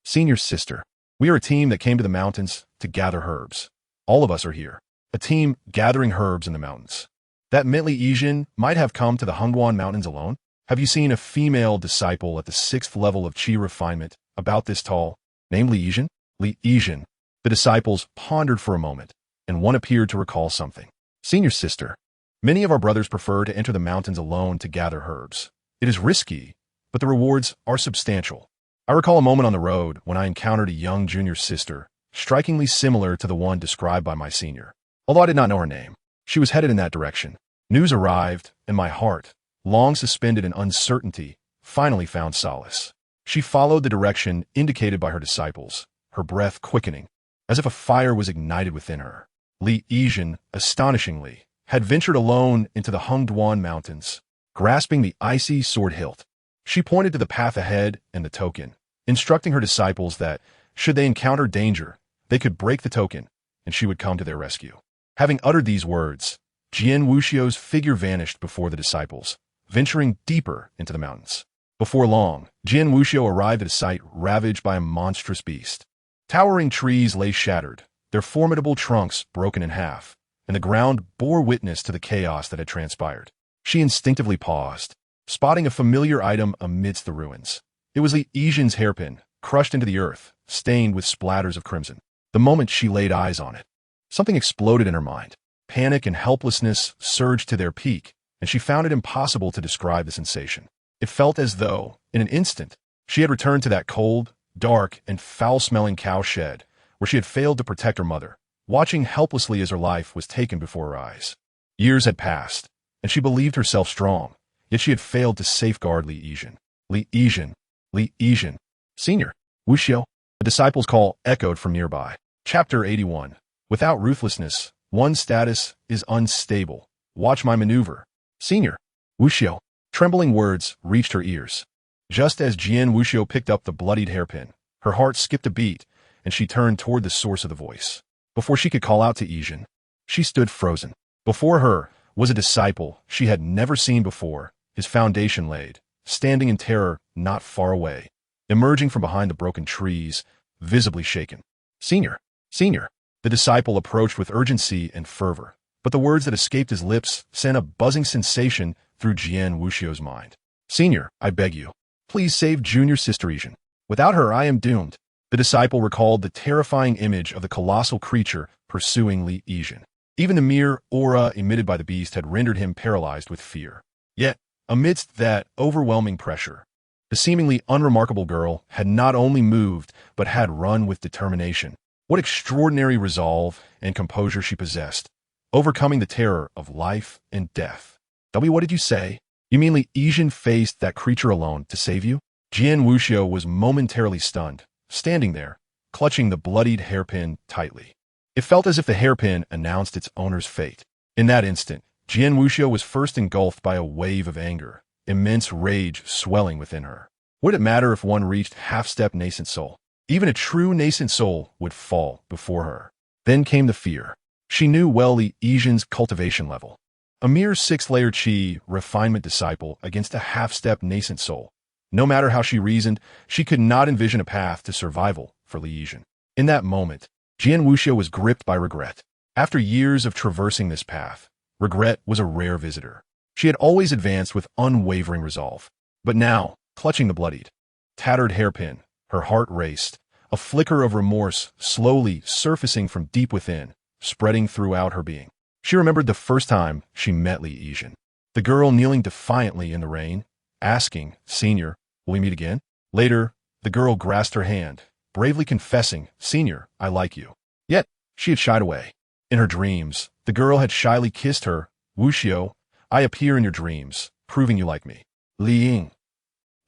Senior sister, we are a team that came to the mountains to gather herbs. All of us are here. A team gathering herbs in the mountains. That meant Li Yizhen might have come to the Hongguan Mountains alone. Have you seen a female disciple at the 6th level of qi refinement about this tall, named Li Yizhen? Li Yizhen. The disciples pondered for a moment, and one appeared to recall something. Senior sister, many of our brothers prefer to enter the mountains alone to gather herbs. It is risky, but the rewards are substantial. I recall a moment on the road when I encountered a young junior sister, strikingly similar to the one described by my senior. Although I did not know her name, she was headed in that direction. News arrived, and my heart, long suspended in uncertainty, finally found solace. She followed the direction indicated by her disciples, her breath quickening, as if a fire was ignited within her. Li Yizhen, astonishingly, had ventured alone into the Hongduan Mountains, grasping the icy sword hilt. She pointed to the path ahead and the token, instructing her disciples that, should they encounter danger, they could break the token, and she would come to their rescue. Having uttered these words, Jian Wuxiu's figure vanished before the disciples, venturing deeper into the mountains. Before long, Jian Wuxiu arrived at a site ravaged by a monstrous beast. Towering trees lay shattered, their formidable trunks broken in half, and the ground bore witness to the chaos that had transpired. She instinctively paused, spotting a familiar item amidst the ruins. It was Li Yizhen's hairpin, crushed into the earth, stained with splatters of crimson. The moment she laid eyes on it, something exploded in her mind. Panic and helplessness surged to their peak, and she found it impossible to describe the sensation. It felt as though, in an instant, she had returned to that cold, dark, and foul-smelling cow shed, where she had failed to protect her mother, watching helplessly as her life was taken before her eyes. Years had passed, and she believed herself strong, yet she had failed to safeguard Li Yizhen. Li Yizhen. Li Yizhen. Senior. Wuxiu. A disciple's call echoed from nearby. Chapter 81. Without ruthlessness, one's status is unstable. Watch my maneuver. Senior. Wuxiu. Trembling words reached her ears. Just as Jian Wuxiu picked up the bloodied hairpin, her heart skipped a beat, and she turned toward the source of the voice. Before she could call out to Yizhen, she stood frozen. Before her was a disciple she had never seen before, his foundation laid, standing in terror not far away, emerging from behind the broken trees, visibly shaken. Senior. Senior. The disciple approached with urgency and fervor, but the words that escaped his lips sent a buzzing sensation through Jian Wuxiu's mind. Senior, I beg you, please save junior sister Yizhen. Without her, I am doomed. The disciple recalled the terrifying image of the colossal creature pursuing Li Yizhen. Even the mere aura emitted by the beast had rendered him paralyzed with fear. Yet, amidst that overwhelming pressure, the seemingly unremarkable girl had not only moved, but had run with determination. What extraordinary resolve and composure she possessed, overcoming the terror of life and death. What did you say? You mean Li Yizhen faced that creature alone to save you? Jian Wuxiu was momentarily stunned, standing there, clutching the bloodied hairpin tightly. It felt as if the hairpin announced its owner's fate. In that instant, Jian Wuxiu was first engulfed by a wave of anger, immense rage swelling within her. Would it matter if one reached half-step nascent soul? Even a true nascent soul would fall before her. Then came the fear. She knew well Li Yizhen's cultivation level. A mere 6-layer qi refinement disciple against a half-step nascent soul. No matter how she reasoned, she could not envision a path to survival for Li Yizhen. In that moment, Jian Wuxiu was gripped by regret. After years of traversing this path, Regret was a rare visitor. She had always advanced with unwavering resolve. But now, clutching the bloodied, tattered hairpin, her heart raced, a flicker of remorse slowly surfacing from deep within, spreading throughout her being. She remembered the first time she met Li Yijin. The girl kneeling defiantly in the rain, asking, "Senior, will we meet again?" Later, the girl grasped her hand, bravely confessing, "Senior, I like you." Yet, she had shied away. In her dreams, the girl had shyly kissed her, "Wuxiu, I appear in your dreams, proving you like me." Li Ying.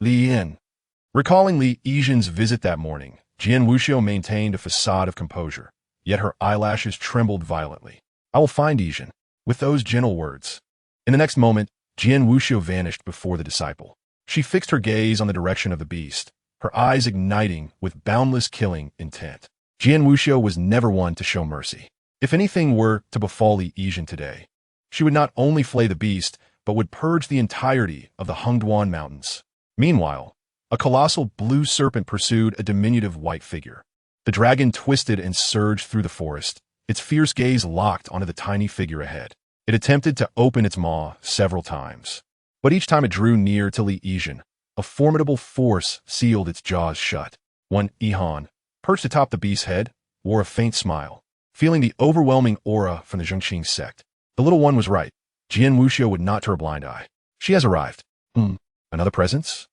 Li Yin. Recalling Li Yijin's visit that morning, Jian Wuxiu maintained a facade of composure, yet her eyelashes trembled violently. "I will find Yijin." With those gentle words. In the next moment, Jian Wuxiu vanished before the disciple. She fixed her gaze on the direction of the beast, her eyes igniting with boundless killing intent. Jian Wuxiu was never one to show mercy. If anything were to befall Li Yijin today, she would not only flay the beast, but would purge the entirety of the Hongduan Mountains. Meanwhile, a colossal blue serpent pursued a diminutive white figure. The dragon twisted and surged through the forest, its fierce gaze locked onto the tiny figure ahead. It attempted to open its maw several times, but each time it drew near to Li Yijin, a formidable force sealed its jaws shut. One Yihan, perched atop the beast's head, wore a faint smile, feeling the overwhelming aura from the Changping sect. The little one was right. Jian Wuxiu would not turn a blind eye. She has arrived. Another presence?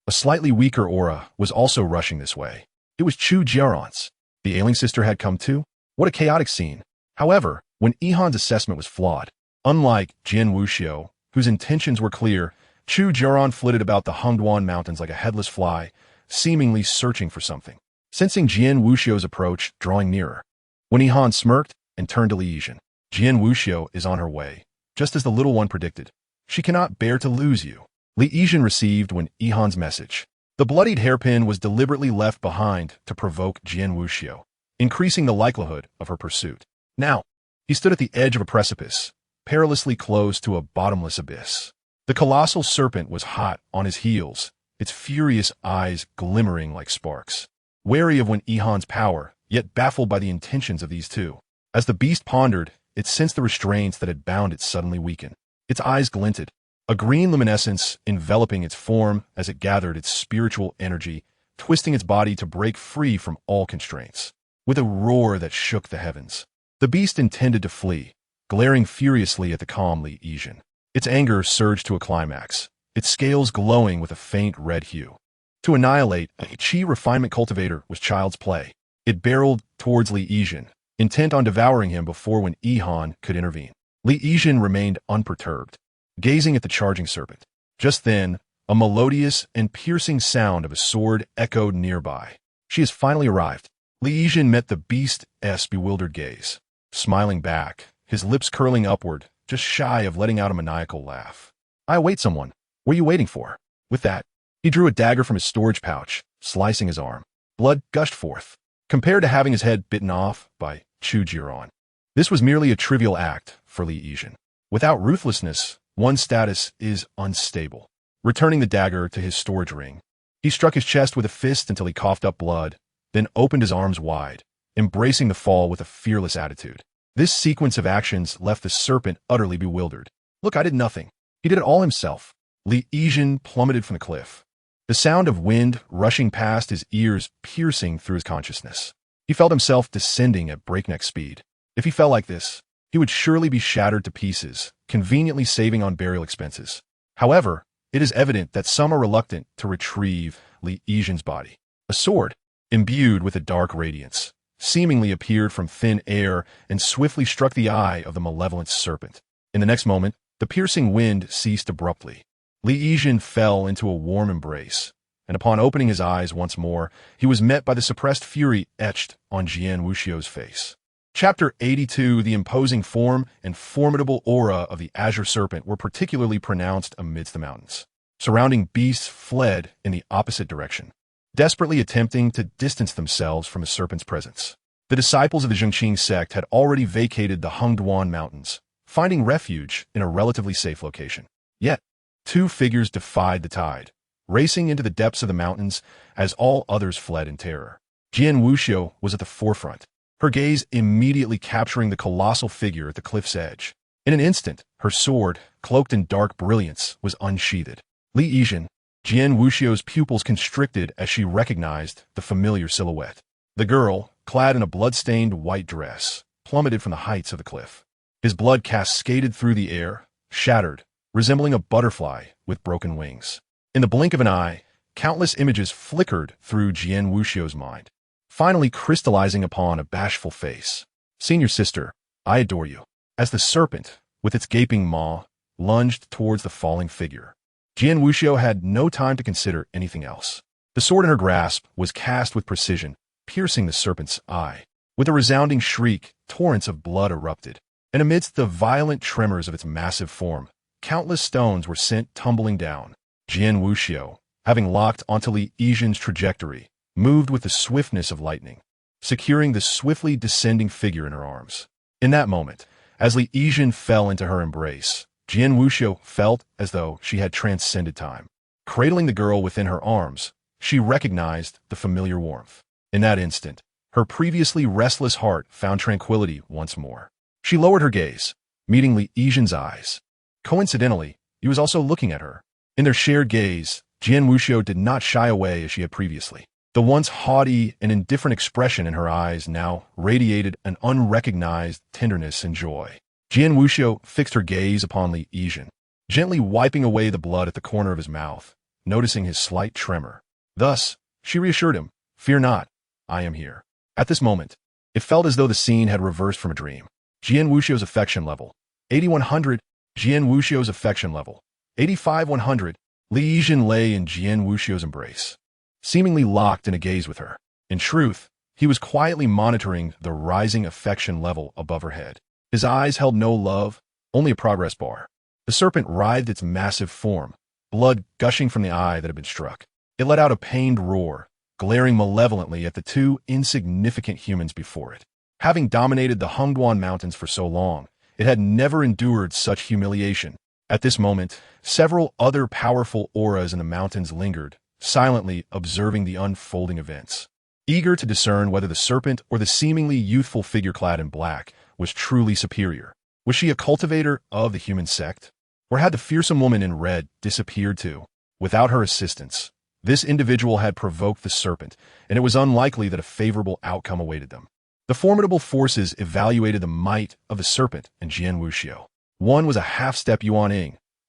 A slightly weaker aura was also rushing this way. It was Chu Jiaoran's. The ailing sister had come too? What a chaotic scene. However, when Yihan's assessment was flawed, unlike Jian Wuxiu, whose intentions were clear, Chu Jiaoran flitted about the Hongduan Mountains like a headless fly, seemingly searching for something. Sensing Jian Wuxiu's approach drawing nearer, when Yihan smirked and turned to Li Yijin, "Jian Wuxiu is on her way, just as the little one predicted. She cannot bear to lose you." Li Yijin received when Yihan's message. The bloodied hairpin was deliberately left behind to provoke Jian Wuxiu, increasing the likelihood of her pursuit. Now, he stood at the edge of a precipice, perilously close to a bottomless abyss. The colossal serpent was hot on his heels, its furious eyes glimmering like sparks. Wary of Yihan's power, yet baffled by the intentions of these two. As the beast pondered, it sensed the restraints that had bound it suddenly weaken. Its eyes glinted, a green luminescence enveloping its form as it gathered its spiritual energy, twisting its body to break free from all constraints. With a roar that shook the heavens, the beast intended to flee, glaring furiously at the calm Li Yijin. Its anger surged to a climax, its scales glowing with a faint red hue. To annihilate a chi refinement cultivator was child's play. It barreled towards Li Yijin, intent on devouring him before Yihan could intervene. Li Yijin remained unperturbed, gazing at the charging serpent. Just then, a melodious and piercing sound of a sword echoed nearby. She has finally arrived. Li Yijin met the beast's bewildered gaze, smiling back, his lips curling upward, just shy of letting out a maniacal laugh. "I await someone. What are you waiting for?" With that, he drew a dagger from his storage pouch, slicing his arm. Blood gushed forth. Compared to having his head bitten off by Chu Jiaoran, this was merely a trivial act for Li Yijin. Without ruthlessness, one's status is unstable. Returning the dagger to his storage ring, he struck his chest with a fist until he coughed up blood, then opened his arms wide, embracing the fall with a fearless attitude. This sequence of actions left the serpent utterly bewildered. "Look, I did nothing. He did it all himself." Li Yijin plummeted from the cliff, the sound of wind rushing past his ears piercing through his consciousness. He felt himself descending at breakneck speed. If he fell like this, he would surely be shattered to pieces, conveniently saving on burial expenses. However, it is evident that some are reluctant to retrieve Li Yijin's body. A sword, imbued with a dark radiance, seemingly appeared from thin air and swiftly struck the eye of the malevolent serpent. In the next moment, the piercing wind ceased abruptly. Li Yijin fell into a warm embrace, and upon opening his eyes once more, he was met by the suppressed fury etched on Jian Wuxiu's face. Chapter 82. The imposing form and formidable aura of the azure serpent were particularly pronounced amidst the mountains. Surrounding beasts fled in the opposite direction, desperately attempting to distance themselves from the serpent's presence. The disciples of the Changping sect had already vacated the Hongduan Mountains, finding refuge in a relatively safe location. Yet, two figures defied the tide, racing into the depths of the mountains as all others fled in terror. Jian Wuxiu was at the forefront, her gaze immediately capturing the colossal figure at the cliff's edge. In an instant, her sword, cloaked in dark brilliance, was unsheathed. Li Yijin, Jian Wuxiu's pupils constricted as she recognized the familiar silhouette. The girl, clad in a blood-stained white dress, plummeted from the heights of the cliff. His blood cascaded through the air, shattered, resembling a butterfly with broken wings. In the blink of an eye, countless images flickered through Jian Wuxiu's mind, finally crystallizing upon a bashful face. Senior sister, I adore you. As the serpent, with its gaping maw, lunged towards the falling figure, Jian Wuxiu had no time to consider anything else. The sword in her grasp was cast with precision, piercing the serpent's eye. With a resounding shriek, torrents of blood erupted, and amidst the violent tremors of its massive form, countless stones were sent tumbling down. Jian Wuxiu, having locked onto Li Yijin's trajectory, moved with the swiftness of lightning, securing the swiftly descending figure in her arms. In that moment, as Li Yijin fell into her embrace, Jian Wuxiu felt as though she had transcended time. Cradling the girl within her arms, she recognized the familiar warmth. In that instant, her previously restless heart found tranquility once more. She lowered her gaze, meeting Li Yijin's eyes. Coincidentally, he was also looking at her. In their shared gaze, Jian Wuxiu did not shy away as she had previously. The once haughty and indifferent expression in her eyes now radiated an unrecognized tenderness and joy. Jian Wuxiu fixed her gaze upon Li Yijin, gently wiping away the blood at the corner of his mouth, noticing his slight tremor. Thus, she reassured him, "Fear not, I am here." At this moment, it felt as though the scene had reversed from a dream. Jian Wuxiu's affection level, 8100. Jian Wuxiu's affection level, 85-100. Li Yijin lay in Jian Wuxiu's embrace, seemingly locked in a gaze with her. In truth, he was quietly monitoring the rising affection level above her head. His eyes held no love, only a progress bar. The serpent writhed its massive form, blood gushing from the eye that had been struck. It let out a pained roar, glaring malevolently at the two insignificant humans before it. Having dominated the Hongduan Mountains for so long, it had never endured such humiliation. At this moment, several other powerful auras in the mountains lingered, silently observing the unfolding events, eager to discern whether the serpent or the seemingly youthful figure clad in black was truly superior. Was she a cultivator of the human sect? Or had the fearsome woman in red disappeared too? Without her assistance, this individual had provoked the serpent, and it was unlikely that a favorable outcome awaited them. The formidable forces evaluated the might of the serpent and Jian Wuxiu. One was a half-step Yuan,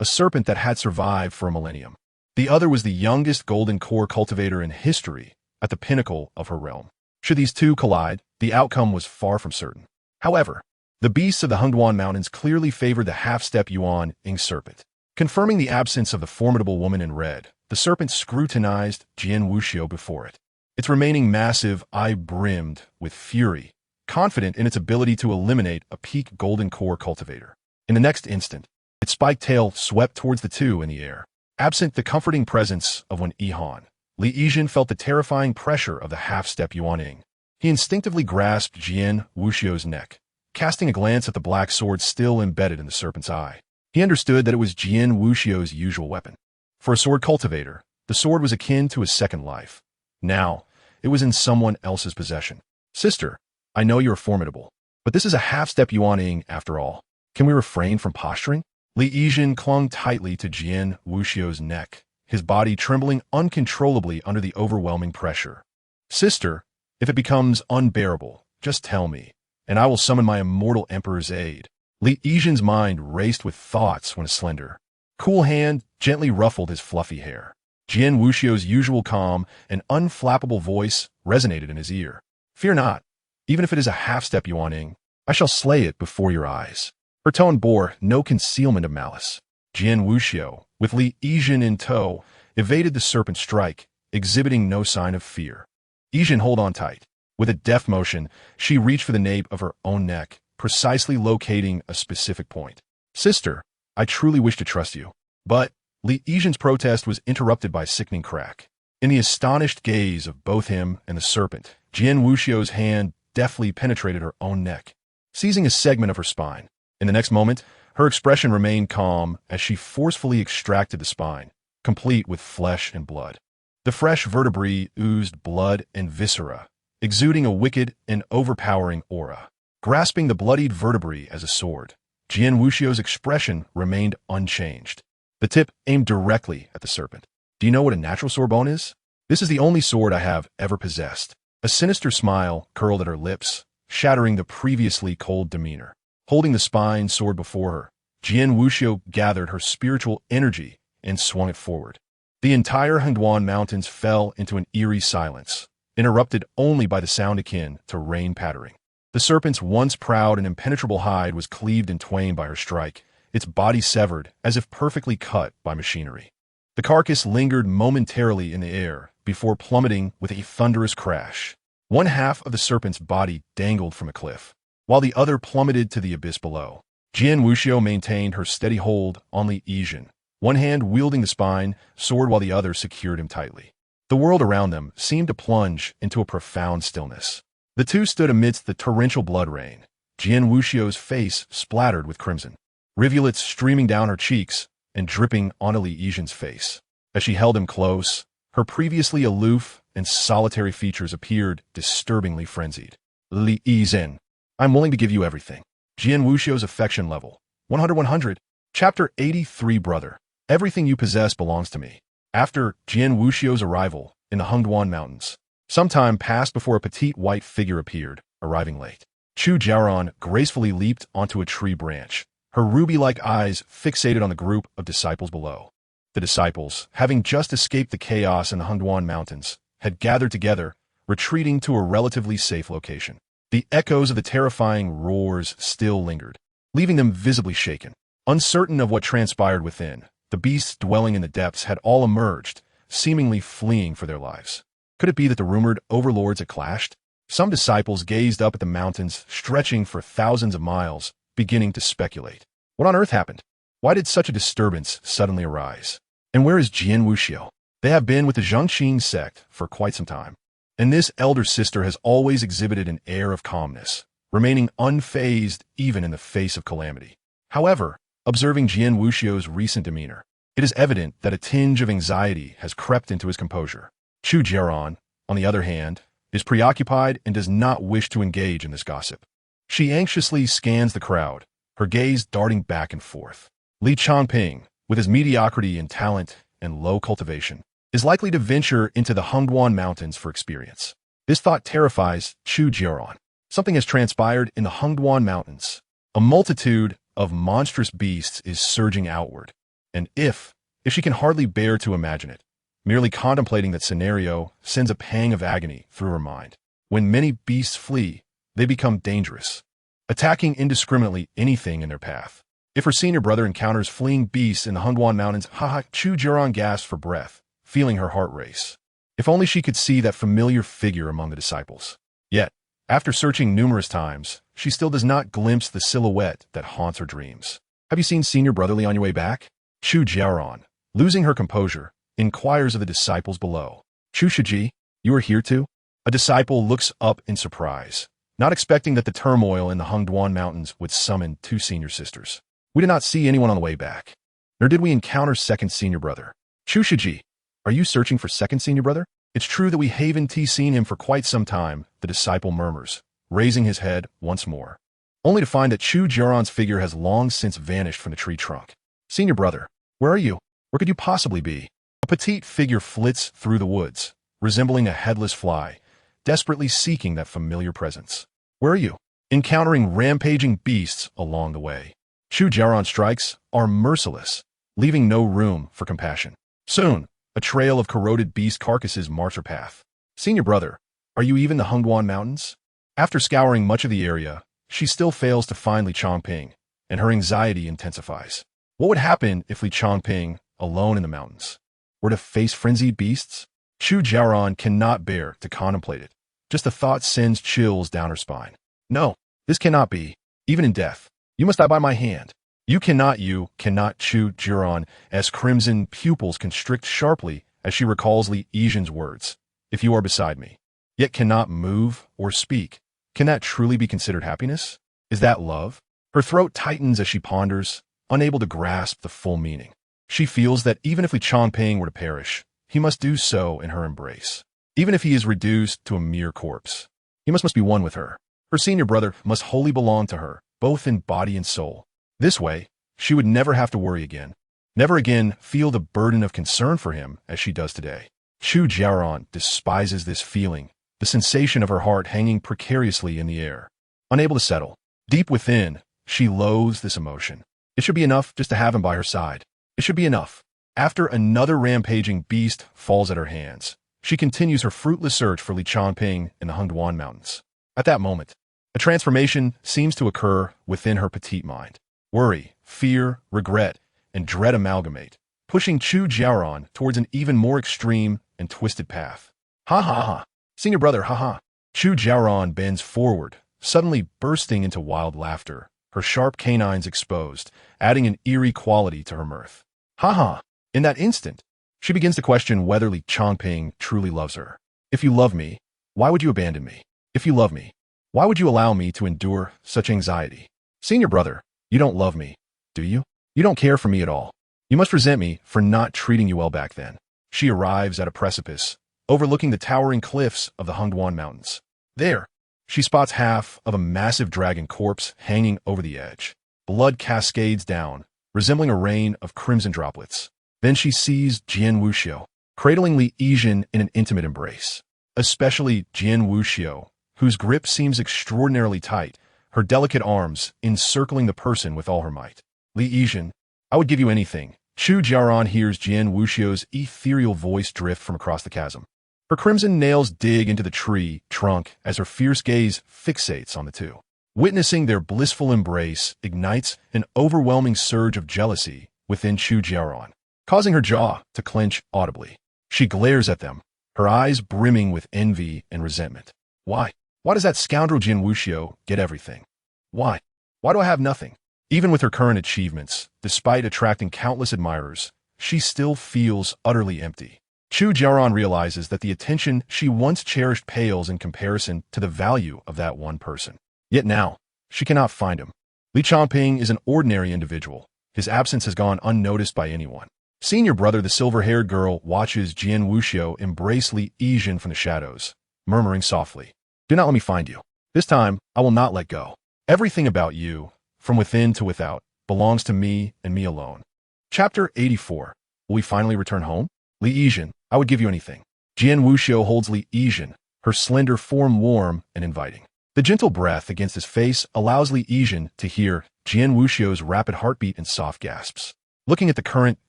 a serpent that had survived for a millennium. The other was the youngest golden core cultivator in history, at the pinnacle of her realm. Should these two collide, the outcome was far from certain. However, the beasts of the Hongduan Mountains clearly favored the half-step Yuan serpent. Confirming the absence of the formidable woman in red, the serpent scrutinized Jian Wuxiu before it. Its remaining massive eye brimmed with fury, confident in its ability to eliminate a peak golden core cultivator. In the next instant, its spiked tail swept towards the two in the air. Absent the comforting presence of Wen Yihan, Li Yijin felt the terrifying pressure of the half-step Yuan. He instinctively grasped Jian Wuxiu's neck, casting a glance at the black sword still embedded in the serpent's eye. He understood that it was Jian Wuxiu's usual weapon. For a sword cultivator, the sword was akin to a second life. Now, it was in someone else's possession. "Sister, I know you are formidable, but this is a half-step Yuan after all. Can we refrain from posturing?" Li Yijin clung tightly to Jian Wuxiu's neck, his body trembling uncontrollably under the overwhelming pressure. "Sister, if it becomes unbearable, just tell me, and I will summon my immortal emperor's aid." Li Yijin's mind raced with thoughts when a slender, cool hand gently ruffled his fluffy hair. Jian Wuxiu's usual calm and unflappable voice resonated in his ear. "Fear not, even if it is a half-step Yuan, I shall slay it before your eyes." Her tone bore no concealment of malice. Jian Wuxiu, with Li Yijin in tow, evaded the serpent's strike, exhibiting no sign of fear. Yijin held on tight. With a deft motion, she reached for the nape of her own neck, precisely locating a specific point. "Sister, I truly wish to trust you." But Li Yijin's protest was interrupted by a sickening crack. In the astonished gaze of both him and the serpent, Jian Wuxiu's hand deftly penetrated her own neck, seizing a segment of her spine. In the next moment, her expression remained calm as she forcefully extracted the spine, complete with flesh and blood. The fresh vertebrae oozed blood and viscera, exuding a wicked and overpowering aura. Grasping the bloodied vertebrae as a sword, Jian Wuxiu's expression remained unchanged. The tip aimed directly at the serpent. Do you know what a natural sword bone is? This is the only sword I have ever possessed. A sinister smile curled at her lips, shattering the previously cold demeanor. Holding the spine sword before her, Jian Wuxiu gathered her spiritual energy and swung it forward. The entire Hengduan Mountains fell into an eerie silence, interrupted only by the sound akin to rain pattering. The serpent's once proud and impenetrable hide was cleaved in twain by her strike, its body severed as if perfectly cut by machinery. The carcass lingered momentarily in the air before plummeting with a thunderous crash. One half of the serpent's body dangled from a cliff, while the other plummeted to the abyss below. Jian Wuxiu maintained her steady hold on Li Yizhen, one hand wielding the spine sword while the other secured him tightly. The world around them seemed to plunge into a profound stillness. The two stood amidst the torrential blood rain, Jian Wuxiu's face splattered with crimson, rivulets streaming down her cheeks and dripping onto Li Yizhen's face. As she held him close, her previously aloof and solitary features appeared disturbingly frenzied. Li Yizhen, I'm willing to give you everything. Jian Wuxiu's affection level, 100. Chapter 83 Brother, everything you possess belongs to me. After Jian Wuxiu's arrival in the Hengduan Mountains, some time passed before a petite white figure appeared, arriving late. Chu Jiaoran gracefully leaped onto a tree branch, her ruby-like eyes fixated on the group of disciples below. The disciples, having just escaped the chaos in the Hengduan Mountains, had gathered together, retreating to a relatively safe location. The echoes of the terrifying roars still lingered, leaving them visibly shaken. Uncertain of what transpired within, the beasts dwelling in the depths had all emerged, seemingly fleeing for their lives. Could it be that the rumored overlords had clashed? Some disciples gazed up at the mountains, stretching for thousands of miles, beginning to speculate. What on earth happened? Why did such a disturbance suddenly arise? And where is Jian Wuxiu? They have been with the Changping sect for quite some time, and this elder sister has always exhibited an air of calmness, remaining unfazed even in the face of calamity. However, observing Jian Wuxiu's recent demeanor, it is evident that a tinge of anxiety has crept into his composure. Chu Jiaoran, on the other hand, is preoccupied and does not wish to engage in this gossip. She anxiously scans the crowd, her gaze darting back and forth. Li Changping, with his mediocrity in talent and low cultivation, is likely to venture into the Hengduan Mountains for experience. This thought terrifies Chu Jiaoran. Something has transpired in the Hengduan Mountains. A multitude of monstrous beasts is surging outward, and if she can hardly bear to imagine it, merely contemplating that scenario sends a pang of agony through her mind. When many beasts flee, they become dangerous, attacking indiscriminately anything in their path. If her senior brother encounters fleeing beasts in the Hengduan Mountains, Chu Jiaoran gasped for breath, feeling her heart race. If only she could see that familiar figure among the disciples. Yet, after searching numerous times, she still does not glimpse the silhouette that haunts her dreams. Have you seen senior brotherly on your way back? Chu Jiaoran, losing her composure, inquires of the disciples below. Chu Shiji, you are here too? A disciple looks up in surprise, not expecting that the turmoil in the Hengduan Mountains would summon two senior sisters. We did not see anyone on the way back, nor did we encounter second senior brother. Chu Shiji, are you searching for second senior brother? It's true that we haven't seen him for quite some time, the disciple murmurs, raising his head once more, only to find that Chu Jiaoran's figure has long since vanished from the tree trunk. Senior brother, where are you? Where could you possibly be? A petite figure flits through the woods, resembling a headless fly, desperately seeking that familiar presence. Where are you? Encountering rampaging beasts along the way. Chu Jiaoran's strikes are merciless, leaving no room for compassion. Soon, a trail of corroded beast carcasses marks her path. Senior brother, are you even the Hengduan Mountains? After scouring much of the area, she still fails to find Li Changping, and her anxiety intensifies. What would happen if Li Changping, alone in the mountains, were to face frenzied beasts? Chu Jiaoran cannot bear to contemplate it. Just the thought sends chills down her spine. No, this cannot be. Even in death, you must die by my hand. You cannot, Chu Jiaoran, as crimson pupils constrict sharply as she recalls Li Yizhen's words. If you are beside me, yet cannot move or speak, can that truly be considered happiness? Is that love? Her throat tightens as she ponders, unable to grasp the full meaning. She feels that even if Li Changping were to perish, he must do so in her embrace. Even if he is reduced to a mere corpse, he must be one with her. Her senior brother must wholly belong to her, both in body and soul. This way, she would never have to worry again. Never again feel the burden of concern for him as she does today. Chu Jiaoran despises this feeling, the sensation of her heart hanging precariously in the air, unable to settle. Deep within, she loathes this emotion. It should be enough just to have him by her side. It should be enough. After another rampaging beast falls at her hands, she continues her fruitless search for Li Changping in the Hengduan Mountains. At that moment, a transformation seems to occur within her petite mind. Worry, fear, regret, and dread amalgamate, pushing Chu Jiaoran towards an even more extreme and twisted path. Ha ha ha. Senior brother, ha ha. Chu Jiaoran bends forward, suddenly bursting into wild laughter, her sharp canines exposed, adding an eerie quality to her mirth. Ha ha. In that instant, she begins to question whether Li Changping truly loves her. If you love me, why would you abandon me? If you love me, why would you allow me to endure such anxiety? Senior brother, you don't love me, do you? You don't care for me at all. You must resent me for not treating you well back then. She arrives at a precipice, overlooking the towering cliffs of the Hengduan Mountains. There, she spots half of a massive dragon corpse hanging over the edge. Blood cascades down, resembling a rain of crimson droplets. Then she sees Jian Wuxiu, cradling Li Yijin in an intimate embrace. Especially Jian Wuxiu, whose grip seems extraordinarily tight, her delicate arms encircling the person with all her might. Li Yijin, I would give you anything. Chu Jiaoran hears Jian Wuxiu's ethereal voice drift from across the chasm. Her crimson nails dig into the tree trunk as her fierce gaze fixates on the two. Witnessing their blissful embrace ignites an overwhelming surge of jealousy within Chu Jiaoran, causing her jaw to clench audibly. She glares at them, her eyes brimming with envy and resentment. Why? Why does that scoundrel Jian Wuxiu get everything? Why? Why do I have nothing? Even with her current achievements, despite attracting countless admirers, she still feels utterly empty. Chu Jiaoran realizes that the attention she once cherished pales in comparison to the value of that one person. Yet now, she cannot find him. Li Changping is an ordinary individual. His absence has gone unnoticed by anyone. Senior brother, the silver-haired girl, watches Jian Wuxiu embrace Li Yijin from the shadows, murmuring softly, "Do not let me find you. This time, I will not let go. Everything about you, from within to without, belongs to me and me alone." Chapter 84. Will we finally return home? Li Yijin, I would give you anything. Jian Wuxiu holds Li Yijin, her slender form warm and inviting. The gentle breath against his face allows Li Yijin to hear Jian Wuxiu's rapid heartbeat and soft gasps. Looking at the current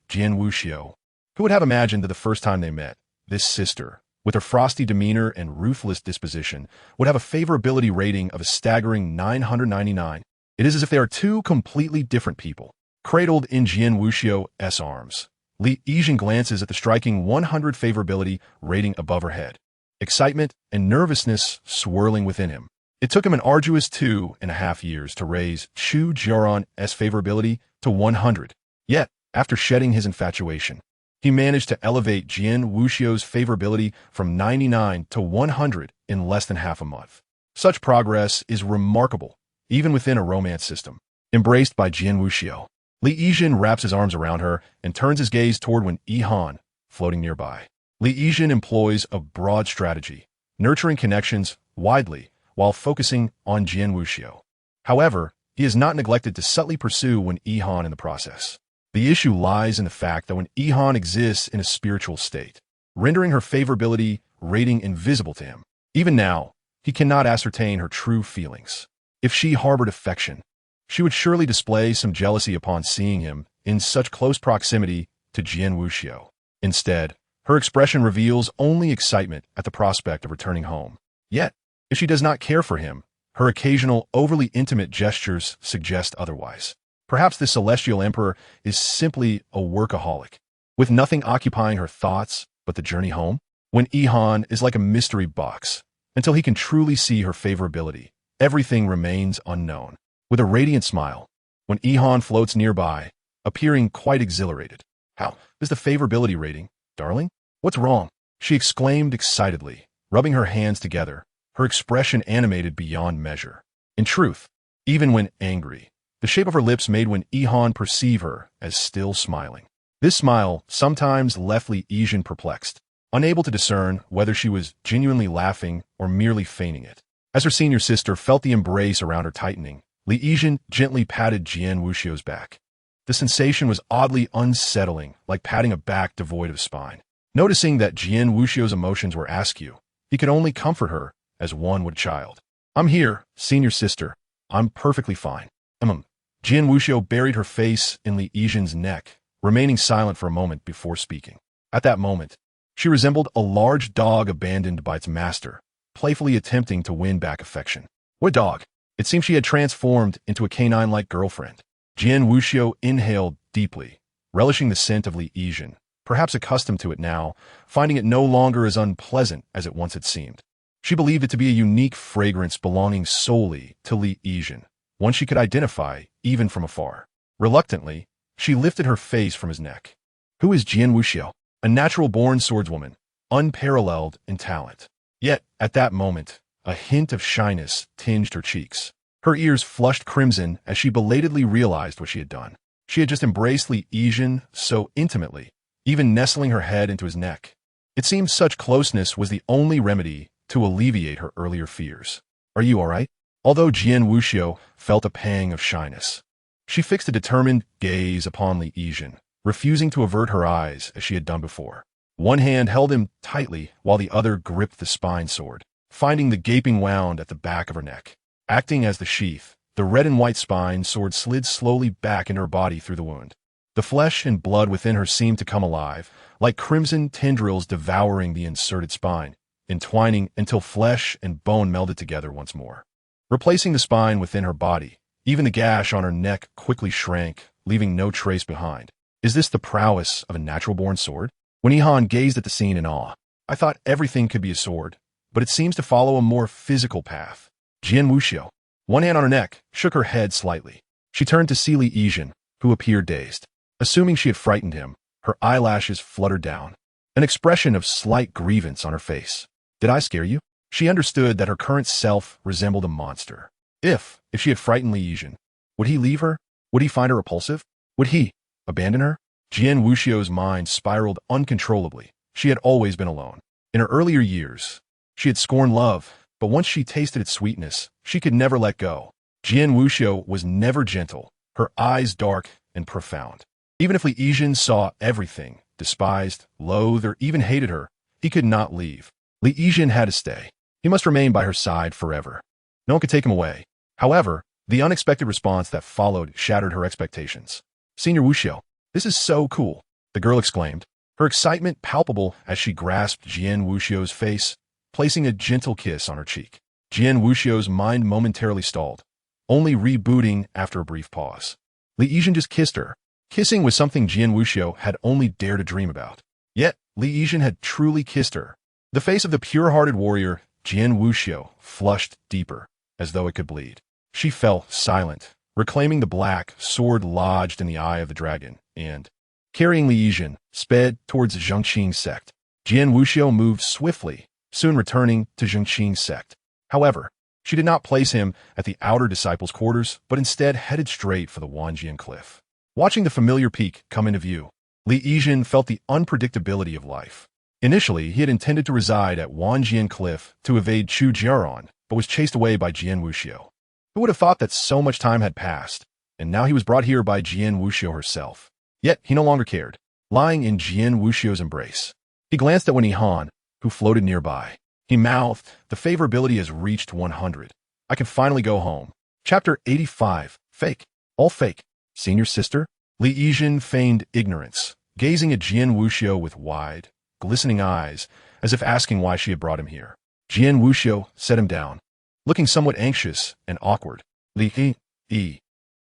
Jian Wuxiu, who would have imagined that the first time they met, this sister, with her frosty demeanor and ruthless disposition, would have a favorability rating of a staggering 999. It is as if they are two completely different people. Cradled in Jian Wuxiu's arms, Li Yijin glances at the striking 100 favorability rating above her head. Excitement and nervousness swirling within him. It took him an arduous 2.5 years to raise Chu Jiaoran's favorability to 100. Yet, after shedding his infatuation, he managed to elevate Jian Wuxiu's favorability from 99 to 100 in less than half a month. Such progress is remarkable, even within a romance system. Embraced by Jian Wuxiu, Li Yijin wraps his arms around her and turns his gaze toward Wen Yihan, floating nearby. Li Yijin employs a broad strategy, nurturing connections widely while focusing on Jian Wuxiu. However, he has not neglected to subtly pursue Wen Yihan in the process. The issue lies in the fact that Wen Yihan exists in a spiritual state, rendering her favorability rating invisible to him. Even now, he cannot ascertain her true feelings. If she harbored affection, she would surely display some jealousy upon seeing him in such close proximity to Jian Wuxiu. Instead, her expression reveals only excitement at the prospect of returning home. Yet, if she does not care for him, her occasional overly intimate gestures suggest otherwise. Perhaps this celestial emperor is simply a workaholic, with nothing occupying her thoughts but the journey home. Wen Yihan is like a mystery box. Until he can truly see her favorability, everything remains unknown. With a radiant smile, Wen Yihan floats nearby, appearing quite exhilarated. "How is the favorability rating, darling? What's wrong?" she exclaimed excitedly, rubbing her hands together, her expression animated beyond measure. In truth, even when angry, the shape of her lips made Wen Yihan perceive her as still smiling. This smile sometimes left Li Yijin perplexed, unable to discern whether she was genuinely laughing or merely feigning it. As her senior sister felt the embrace around her tightening, Li Yizhen gently patted Jian Wuxiu's back. The sensation was oddly unsettling, like patting a back devoid of spine. Noticing that Jian Wuxiu's emotions were askew, he could only comfort her as one would a child. I'm here, senior sister. I'm perfectly fine. Jian Wuxiu buried her face in Li Yizhen's neck, remaining silent for a moment before speaking. At that moment, she resembled a large dog abandoned by its master, playfully attempting to win back affection. What dog? It seemed she had transformed into a canine-like girlfriend. Jian Wuxiu inhaled deeply, relishing the scent of Li Yizhen, perhaps accustomed to it now, finding it no longer as unpleasant as it once had seemed. She believed it to be a unique fragrance belonging solely to Li Yizhen, one she could identify even from afar. Reluctantly, she lifted her face from his neck. Who is Jian Wuxiu? A natural-born swordswoman, unparalleled in talent. Yet, at that moment, a hint of shyness tinged her cheeks. Her ears flushed crimson as she belatedly realized what she had done. She had just embraced Li Yizhen so intimately, even nestling her head into his neck. It seemed such closeness was the only remedy to alleviate her earlier fears. Are you all right? Although Jian Wuxiu felt a pang of shyness, she fixed a determined gaze upon Li Yizhen, refusing to avert her eyes as she had done before. One hand held him tightly while the other gripped the spine sword, finding the gaping wound at the back of her neck. Acting as the sheath, the red and white spine sword slid slowly back into her body through the wound. The flesh and blood within her seemed to come alive, like crimson tendrils devouring the inserted spine, entwining until flesh and bone melded together once more. Replacing the spine within her body, even the gash on her neck quickly shrank, leaving no trace behind. Is this the prowess of a natural-born sword? When Yihan gazed at the scene in awe, I thought everything could be a sword, but it seems to follow a more physical path. Jian Wuxiu, one hand on her neck, shook her head slightly. She turned to see Li Yizhen, who appeared dazed. Assuming she had frightened him, her eyelashes fluttered down, an expression of slight grievance on her face. Did I scare you? She understood that her current self resembled a monster. If she had frightened Li Yizhen, would he leave her? Would he find her repulsive? Would he abandon her? Jian Wuxiu's mind spiraled uncontrollably. She had always been alone. In her earlier years, she had scorned love, but once she tasted its sweetness, she could never let go. Jian Wuxiu was never gentle, her eyes dark and profound. Even if Li Yizhen saw everything, despised, loathed, or even hated her, he could not leave. Li Yizhen had to stay. He must remain by her side forever. No one could take him away. However, the unexpected response that followed shattered her expectations. Senior Wuxiu, this is so cool, the girl exclaimed, her excitement palpable as she grasped Jian Wuxiu's face, placing a gentle kiss on her cheek. Jian Wuxiu's mind momentarily stalled, only rebooting after a brief pause. Li Yizhen just kissed her. Kissing was something Jian Wuxiu had only dared to dream about. Yet, Li Yizhen had truly kissed her. The face of the pure-hearted warrior, Jian Wuxiu, flushed deeper, as though it could bleed. She fell silent, reclaiming the black sword lodged in the eye of the dragon, and, carrying Li Yizhen, sped towards Changping sect. Jian Wuxiu moved swiftly, soon returning to Changping sect. However, she did not place him at the outer disciples' quarters, but instead headed straight for the Wanjian cliff. Watching the familiar peak come into view, Li Yizhen felt the unpredictability of life. Initially, he had intended to reside at Wanjian Cliff to evade Chu Jiaoran, but was chased away by Jian Wuxiu. Who would have thought that so much time had passed, and now he was brought here by Jian Wuxiu herself? Yet he no longer cared, lying in Jian Wuxiu's embrace. He glanced at Yihan, who floated nearby. He mouthed, the favorability has reached 100. I can finally go home. Chapter 85. Fake. All fake. Senior sister? Li Yizhen feigned ignorance, gazing at Jian Wuxiu with wide, glistening eyes, as if asking why she had brought him here. Jian Wuxiu set him down, looking somewhat anxious and awkward. Li Yi.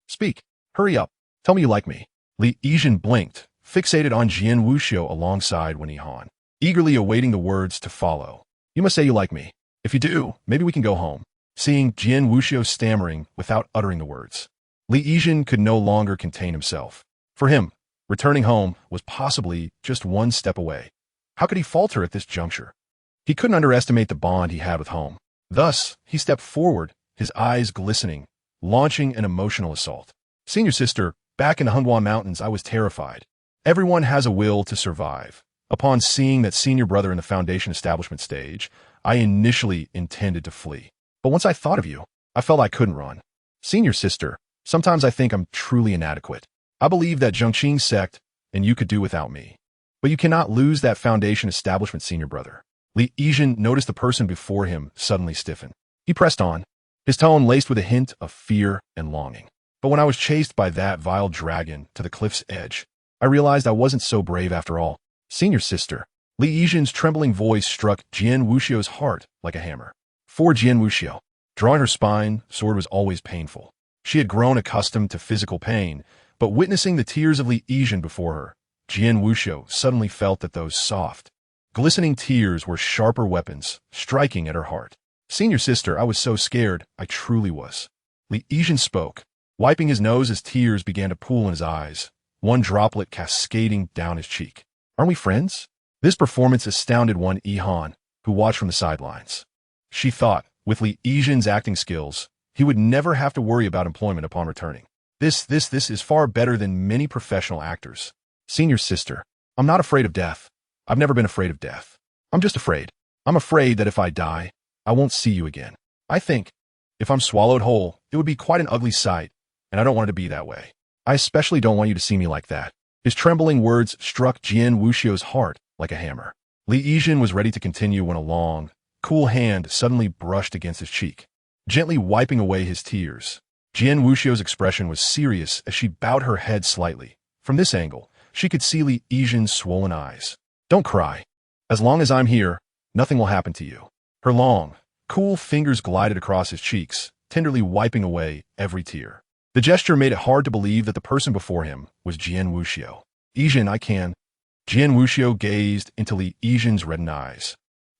Speak. Hurry up. Tell me you like me. Li Yizhen blinked, fixated on Jian Wuxiu alongside Yihan, eagerly awaiting the words to follow. You must say you like me. If you do, maybe we can go home. Seeing Jian Wuxiu stammering without uttering the words, Li Yizhen could no longer contain himself. For him, returning home was possibly just one step away. How could he falter at this juncture? He couldn't underestimate the bond he had with home. Thus, he stepped forward, his eyes glistening, launching an emotional assault. Senior sister, back in the Hunhuan Mountains, I was terrified. Everyone has a will to survive. Upon seeing that senior brother in the Foundation establishment stage, I initially intended to flee. But once I thought of you, I felt I couldn't run. Senior sister, sometimes I think I'm truly inadequate. I believe that Changping sect, and you could do without me. But you cannot lose that foundation establishment, senior brother. Li Yijin noticed the person before him suddenly stiffen. He pressed on, his tone laced with a hint of fear and longing. But when I was chased by that vile dragon to the cliff's edge, I realized I wasn't so brave after all. Senior sister, Li Yijin's trembling voice struck Jian Wuxiu's heart like a hammer. For Jian Wuxiu, drawing her spine, sword was always painful. She had grown accustomed to physical pain, but witnessing the tears of Li Yijin before her, Jian Wuxiu suddenly felt that those soft, glistening tears were sharper weapons, striking at her heart. Senior sister, I was so scared, I truly was. Li Yijin spoke, wiping his nose as tears began to pool in his eyes, one droplet cascading down his cheek. Aren't we friends? This performance astounded one Yihan, who watched from the sidelines. She thought, with Li Yijin's acting skills, he would never have to worry about employment upon returning. This is far better than many professional actors. Senior sister, I'm not afraid of death. I've never been afraid of death. I'm just afraid. I'm afraid that if I die, I won't see you again. I think, if I'm swallowed whole, it would be quite an ugly sight, and I don't want it to be that way. I especially don't want you to see me like that. His trembling words struck Jian Wuxiu's heart like a hammer. Li Yijin was ready to continue when a long, cool hand suddenly brushed against his cheek, gently wiping away his tears. Jian Wuxiu's expression was serious as she bowed her head slightly. From this angle, she could see Li Yijin's swollen eyes. Don't cry. As long as I'm here, nothing will happen to you. Her long, cool fingers glided across his cheeks, tenderly wiping away every tear. The gesture made it hard to believe that the person before him was Jian Wuxiu. Yijin, I can. Jian Wuxiu gazed into Li Yijin's reddened eyes,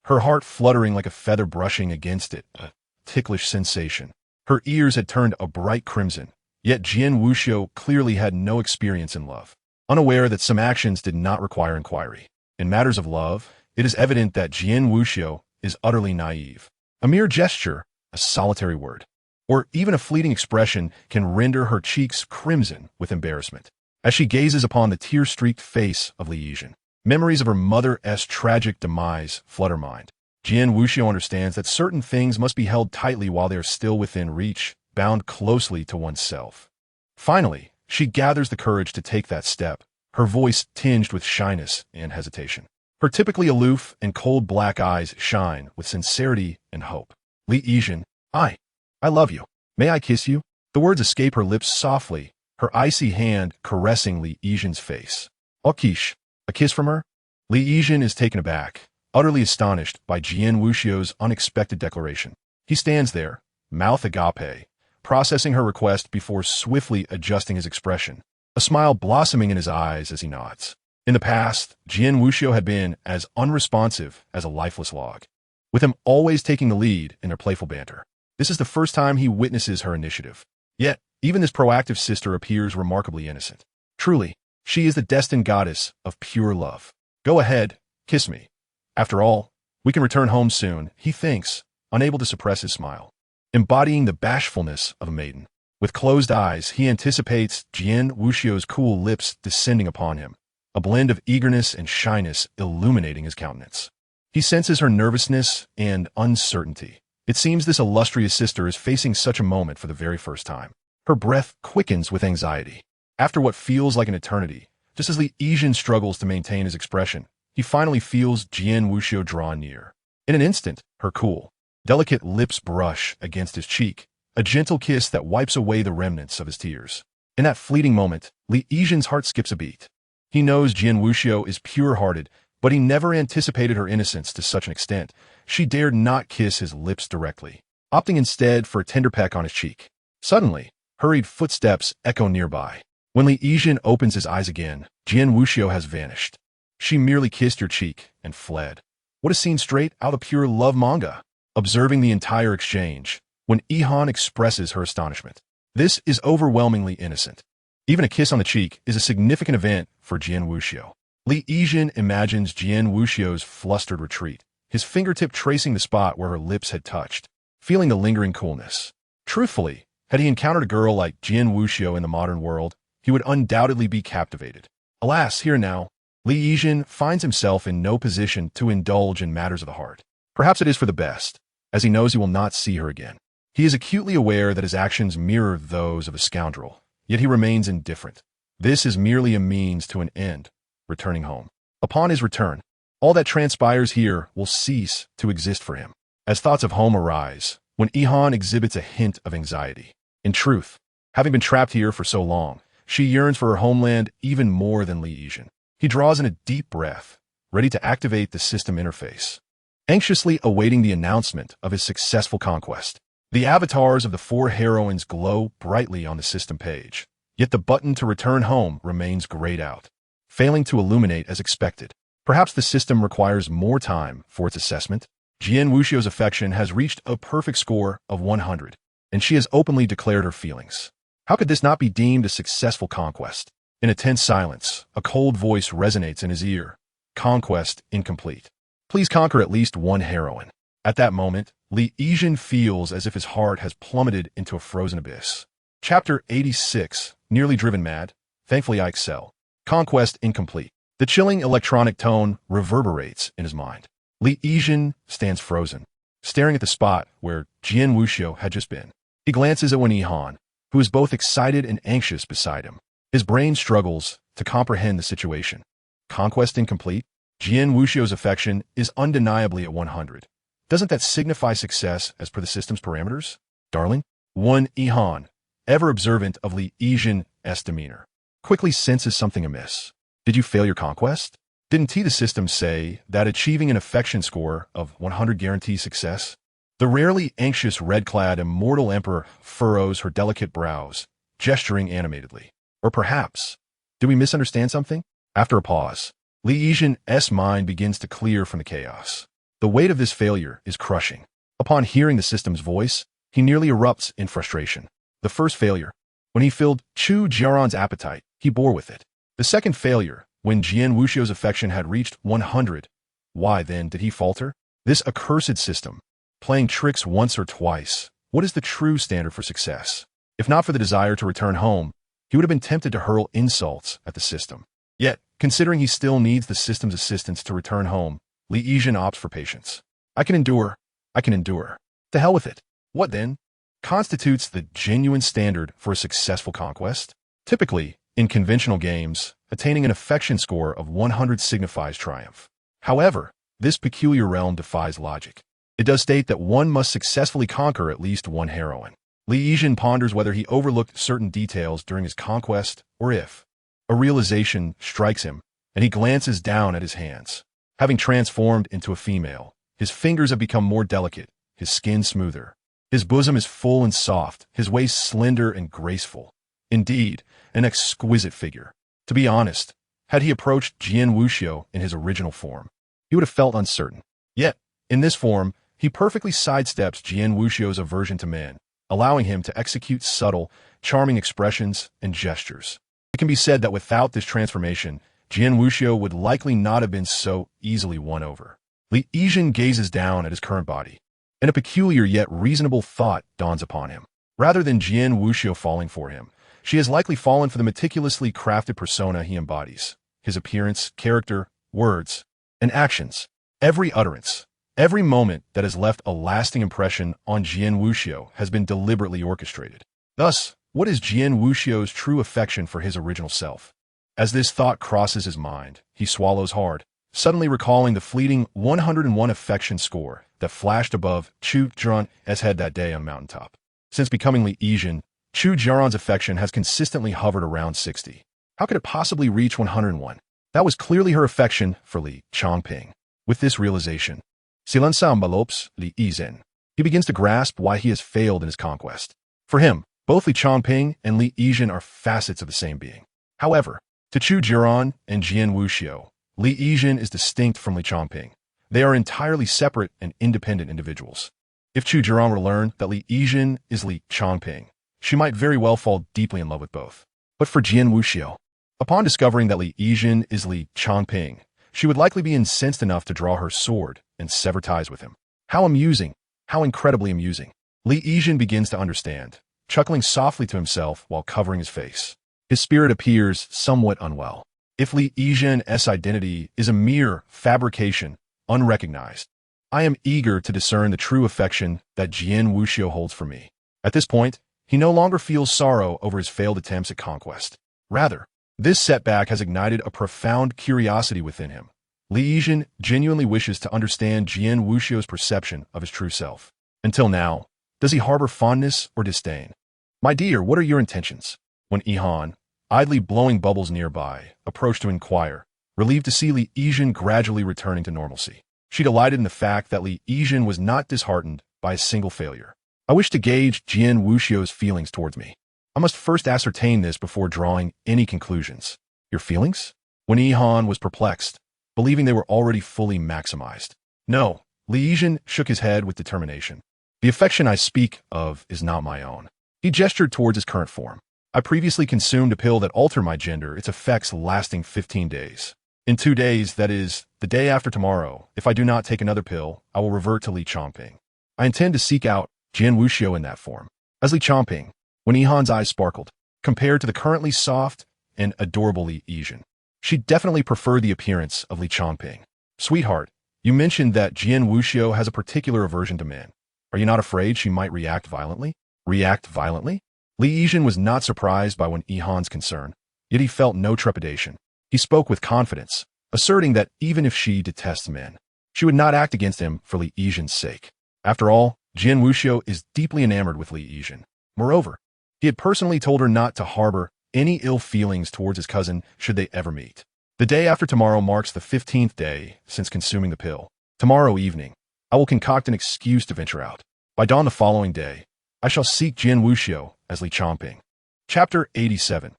her heart fluttering like a feather brushing against it, a ticklish sensation. Her ears had turned a bright crimson, yet Jian Wuxiu clearly had no experience in love. Unaware that some actions did not require inquiry. In matters of love, it is evident that Jian Wuxiu is utterly naive. A mere gesture, a solitary word, or even a fleeting expression can render her cheeks crimson with embarrassment. As she gazes upon the tear-streaked face of Li Yijin, memories of her mother's tragic demise flood her mind. Jian Wuxiu understands that certain things must be held tightly while they are still within reach, bound closely to oneself. Finally, she gathers the courage to take that step, her voice tinged with shyness and hesitation. Her typically aloof and cold black eyes shine with sincerity and hope. Li Yijin, I love you. May I kiss you? The words escape her lips softly, her icy hand caressing Li Yijin's face. Oh, quiche, a kiss from her? Li Yijin is taken aback, utterly astonished by Jian Wuxiu's unexpected declaration. He stands there, mouth agape, processing her request before swiftly adjusting his expression, a smile blossoming in his eyes as he nods. In the past, Jian Wuxiu had been as unresponsive as a lifeless log, with him always taking the lead in their playful banter. This is the first time he witnesses her initiative. Yet, even this proactive sister appears remarkably innocent. Truly, she is the destined goddess of pure love. Go ahead, kiss me. After all, we can return home soon, he thinks, unable to suppress his smile. Embodying the bashfulness of a maiden. With closed eyes, he anticipates Jian Wuxiu's cool lips descending upon him, a blend of eagerness and shyness illuminating his countenance. He senses her nervousness and uncertainty. It seems this illustrious sister is facing such a moment for the very first time. Her breath quickens with anxiety. After what feels like an eternity, just as Li Yijin struggles to maintain his expression, he finally feels Jian Wuxiu draw near. In an instant, her cool, delicate lips brush against his cheek, a gentle kiss that wipes away the remnants of his tears. In that fleeting moment, Li Yijin's heart skips a beat. He knows Jian Wuxiu is pure-hearted, but he never anticipated her innocence to such an extent. She dared not kiss his lips directly, opting instead for a tender peck on his cheek. Suddenly, hurried footsteps echo nearby. When Li Yijin opens his eyes again, Jian Wuxiu has vanished. She merely kissed your cheek and fled. What a scene straight out of pure love manga. Observing the entire exchange, when Yihan expresses her astonishment. This is overwhelmingly innocent. Even a kiss on the cheek is a significant event for Jian Wuxiu. Li Yijin imagines Jian Wuxiu's flustered retreat, his fingertip tracing the spot where her lips had touched, feeling the lingering coolness. Truthfully, had he encountered a girl like Jian Wuxiu in the modern world, he would undoubtedly be captivated. Alas, here now, Li Yijin finds himself in no position to indulge in matters of the heart. Perhaps it is for the best, as he knows he will not see her again. He is acutely aware that his actions mirror those of a scoundrel, yet he remains indifferent. This is merely a means to an end, returning home. Upon his return, all that transpires here will cease to exist for him. As thoughts of home arise, when Ihan exhibits a hint of anxiety. In truth, having been trapped here for so long, she yearns for her homeland even more than Li Yijin. He draws in a deep breath, ready to activate the system interface, anxiously awaiting the announcement of his successful conquest. The avatars of the 4 heroines glow brightly on the system page, yet the button to return home remains grayed out, failing to illuminate as expected. Perhaps the system requires more time for its assessment. Jian Wuxiu's affection has reached a perfect score of 100, and she has openly declared her feelings. How could this not be deemed a successful conquest? In a tense silence, a cold voice resonates in his ear. Conquest incomplete. Please conquer at least 1 heroine. At that moment, Li Yijin feels as if his heart has plummeted into a frozen abyss. Chapter 86, Nearly Driven Mad. Thankfully I excel. Conquest incomplete. The chilling electronic tone reverberates in his mind. Li Yijin stands frozen, staring at the spot where Jian Wuxiu had just been. He glances at Wen Yihan, who is both excited and anxious beside him. His brain struggles to comprehend the situation. Conquest incomplete? Jian Wuxiu's affection is undeniably at 100. Doesn't that signify success as per the system's parameters? Darling? Wen Yihan, ever observant of Li Yijin's demeanor, quickly senses something amiss. Did you fail your conquest? Didn't the system say that achieving an affection score of 100 guarantees success? The rarely anxious red-clad immortal emperor furrows her delicate brows, gesturing animatedly. Or perhaps, did we misunderstand something? After a pause, Li Yijin's mind begins to clear from the chaos. The weight of this failure is crushing. Upon hearing the system's voice, he nearly erupts in frustration. The first failure, when he filled Chu Jiaoran's appetite, he bore with it. The second failure, when Jian Wuxiu's affection had reached 100, why then did he falter? This accursed system, playing tricks once or twice, what is the true standard for success? If not for the desire to return home, he would have been tempted to hurl insults at the system. Yet, considering he still needs the system's assistance to return home, Li Yijin opts for patience. I can endure. To hell with it. What then constitutes the genuine standard for a successful conquest? Typically, in conventional games, attaining an affection score of 100 signifies triumph. However, this peculiar realm defies logic. It does state that one must successfully conquer at least 1 heroine. Li Yijin ponders whether he overlooked certain details during his conquest or if a realization strikes him, and he glances down at his hands. Having transformed into a female, his fingers have become more delicate, his skin smoother. His bosom is full and soft, his waist slender and graceful. Indeed, an exquisite figure. To be honest, had he approached Jian Wuxiu in his original form, he would have felt uncertain. Yet, in this form, he perfectly sidesteps Jian Wuxiu's aversion to men, allowing him to execute subtle, charming expressions and gestures. It can be said that without this transformation, Jian Wuxiu would likely not have been so easily won over. Li Yijin gazes down at his current body, and a peculiar yet reasonable thought dawns upon him. Rather than Jian Wuxiu falling for him, she has likely fallen for the meticulously crafted persona he embodies. His appearance, character, words, and actions. Every utterance, every moment that has left a lasting impression on Jian Wuxiu has been deliberately orchestrated. Thus, what is Jian Wuxiu's true affection for his original self? As this thought crosses his mind, he swallows hard, suddenly recalling the fleeting 101 affection score that flashed above Chu Jiaoran's head that day on mountaintop. Since becoming Li Yijin, Chu Jiaoran's affection has consistently hovered around 60. How could it possibly reach 101? That was clearly her affection for Li Changping. With this realization, silence envelopes Li Yijin. He begins to grasp why he has failed in his conquest. For him, both Li Changping and Li Yijin are facets of the same being. However, to Chu Jiaoran and Jian Wuxiu, Li Yijin is distinct from Li Changping. They are entirely separate and independent individuals. If Chu Jiaoran were to learn that Li Yijin is Li Changping, she might very well fall deeply in love with both. But for Jian Wuxiu, upon discovering that Li Yijin is Li Changping, she would likely be incensed enough to draw her sword and sever ties with him. How amusing, how incredibly amusing. Li Yijin begins to understand, chuckling softly to himself while covering his face. His spirit appears somewhat unwell. If Li Yijin's identity is a mere fabrication, unrecognized, I am eager to discern the true affection that Jian Wuxiu holds for me. At this point, he no longer feels sorrow over his failed attempts at conquest. Rather, this setback has ignited a profound curiosity within him. Li Yizhen genuinely wishes to understand Jian Wuxiu's perception of his true self. Until now, does he harbor fondness or disdain? My dear, what are your intentions? When Yihan, idly blowing bubbles nearby, approached to inquire, relieved to see Li Yizhen gradually returning to normalcy. She delighted in the fact that Li Yizhen was not disheartened by a single failure. I wish to gauge Jian Wuxiu's feelings towards me. I must first ascertain this before drawing any conclusions. Your feelings? When Yihan was perplexed, believing they were already fully maximized. No, Li Yizhen shook his head with determination. The affection I speak of is not my own. He gestured towards his current form. I previously consumed a pill that altered my gender, its effects lasting 15 days. In 2 days, that is, the day after tomorrow, if I do not take another pill, I will revert to Li Changping. I intend to seek out Jian Wuxiu in that form. As Li Changping, when Yihan's eyes sparkled, compared to the currently soft and adorable Li Yizhen, she definitely preferred the appearance of Li Changping. Sweetheart, you mentioned that Jian Wuxiu has a particular aversion to men. Are you not afraid she might react violently? React violently? Li Yizhen was not surprised by Yihan's concern, yet he felt no trepidation. He spoke with confidence, asserting that even if she detests men, she would not act against him for Li Yizhen's sake. After all, Jian Wuxiu is deeply enamored with Li Yizhen. Moreover, he had personally told her not to harbor any ill feelings towards his cousin should they ever meet. The day after tomorrow marks the 15th day since consuming the pill. Tomorrow evening, I will concoct an excuse to venture out. By dawn the following day, I shall seek Jian Wuxiu as Li Changping. Chapter 87.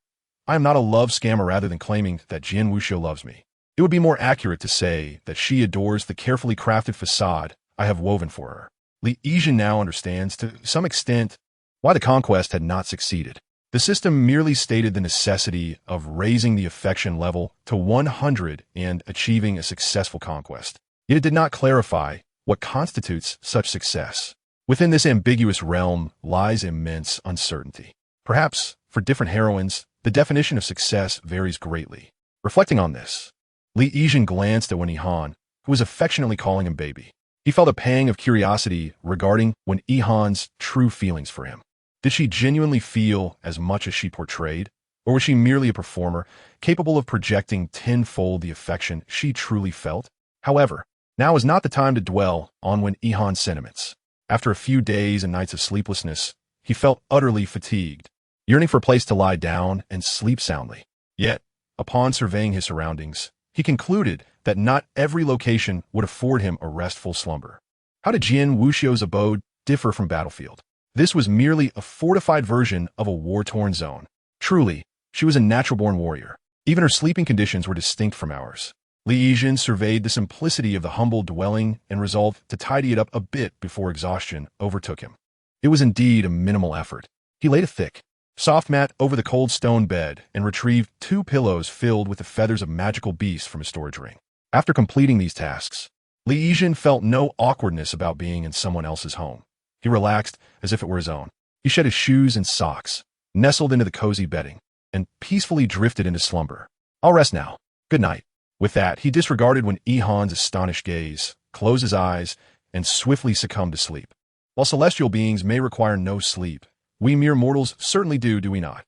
I am not a love scammer rather than claiming that Jian Wuxiu loves me. It would be more accurate to say that she adores the carefully crafted facade I have woven for her. Li Yizhen now understands, to some extent, why the conquest had not succeeded. The system merely stated the necessity of raising the affection level to 100 and achieving a successful conquest. Yet it did not clarify what constitutes such success. Within this ambiguous realm lies immense uncertainty. Perhaps, for different heroines, the definition of success varies greatly. Reflecting on this, Li Yizhen glanced at Yihan, who was affectionately calling him baby. He felt a pang of curiosity regarding Yihan's true feelings for him. Did she genuinely feel as much as she portrayed, or was she merely a performer, capable of projecting tenfold the affection she truly felt? However, now is not the time to dwell on Yihan's sentiments. After a few days and nights of sleeplessness, he felt utterly fatigued, yearning for a place to lie down and sleep soundly. Yet, upon surveying his surroundings, he concluded that not every location would afford him a restful slumber. How did Jian Wuxiu's abode differ from battlefield? This was merely a fortified version of a war-torn zone. Truly, she was a natural-born warrior. Even her sleeping conditions were distinct from ours. Li Yizhen surveyed the simplicity of the humble dwelling and resolved to tidy it up a bit before exhaustion overtook him. It was indeed a minimal effort. He laid a thick, soft mat over the cold stone bed and retrieved 2 pillows filled with the feathers of magical beasts from his storage ring. After completing these tasks, Li Yizhen felt no awkwardness about being in someone else's home. He relaxed as if it were his own. He shed his shoes and socks, nestled into the cozy bedding, and peacefully drifted into slumber. I'll rest now. Good night. With that, he disregarded Yihan's astonished gaze, closed his eyes, and swiftly succumbed to sleep. While celestial beings may require no sleep, we mere mortals certainly do we not?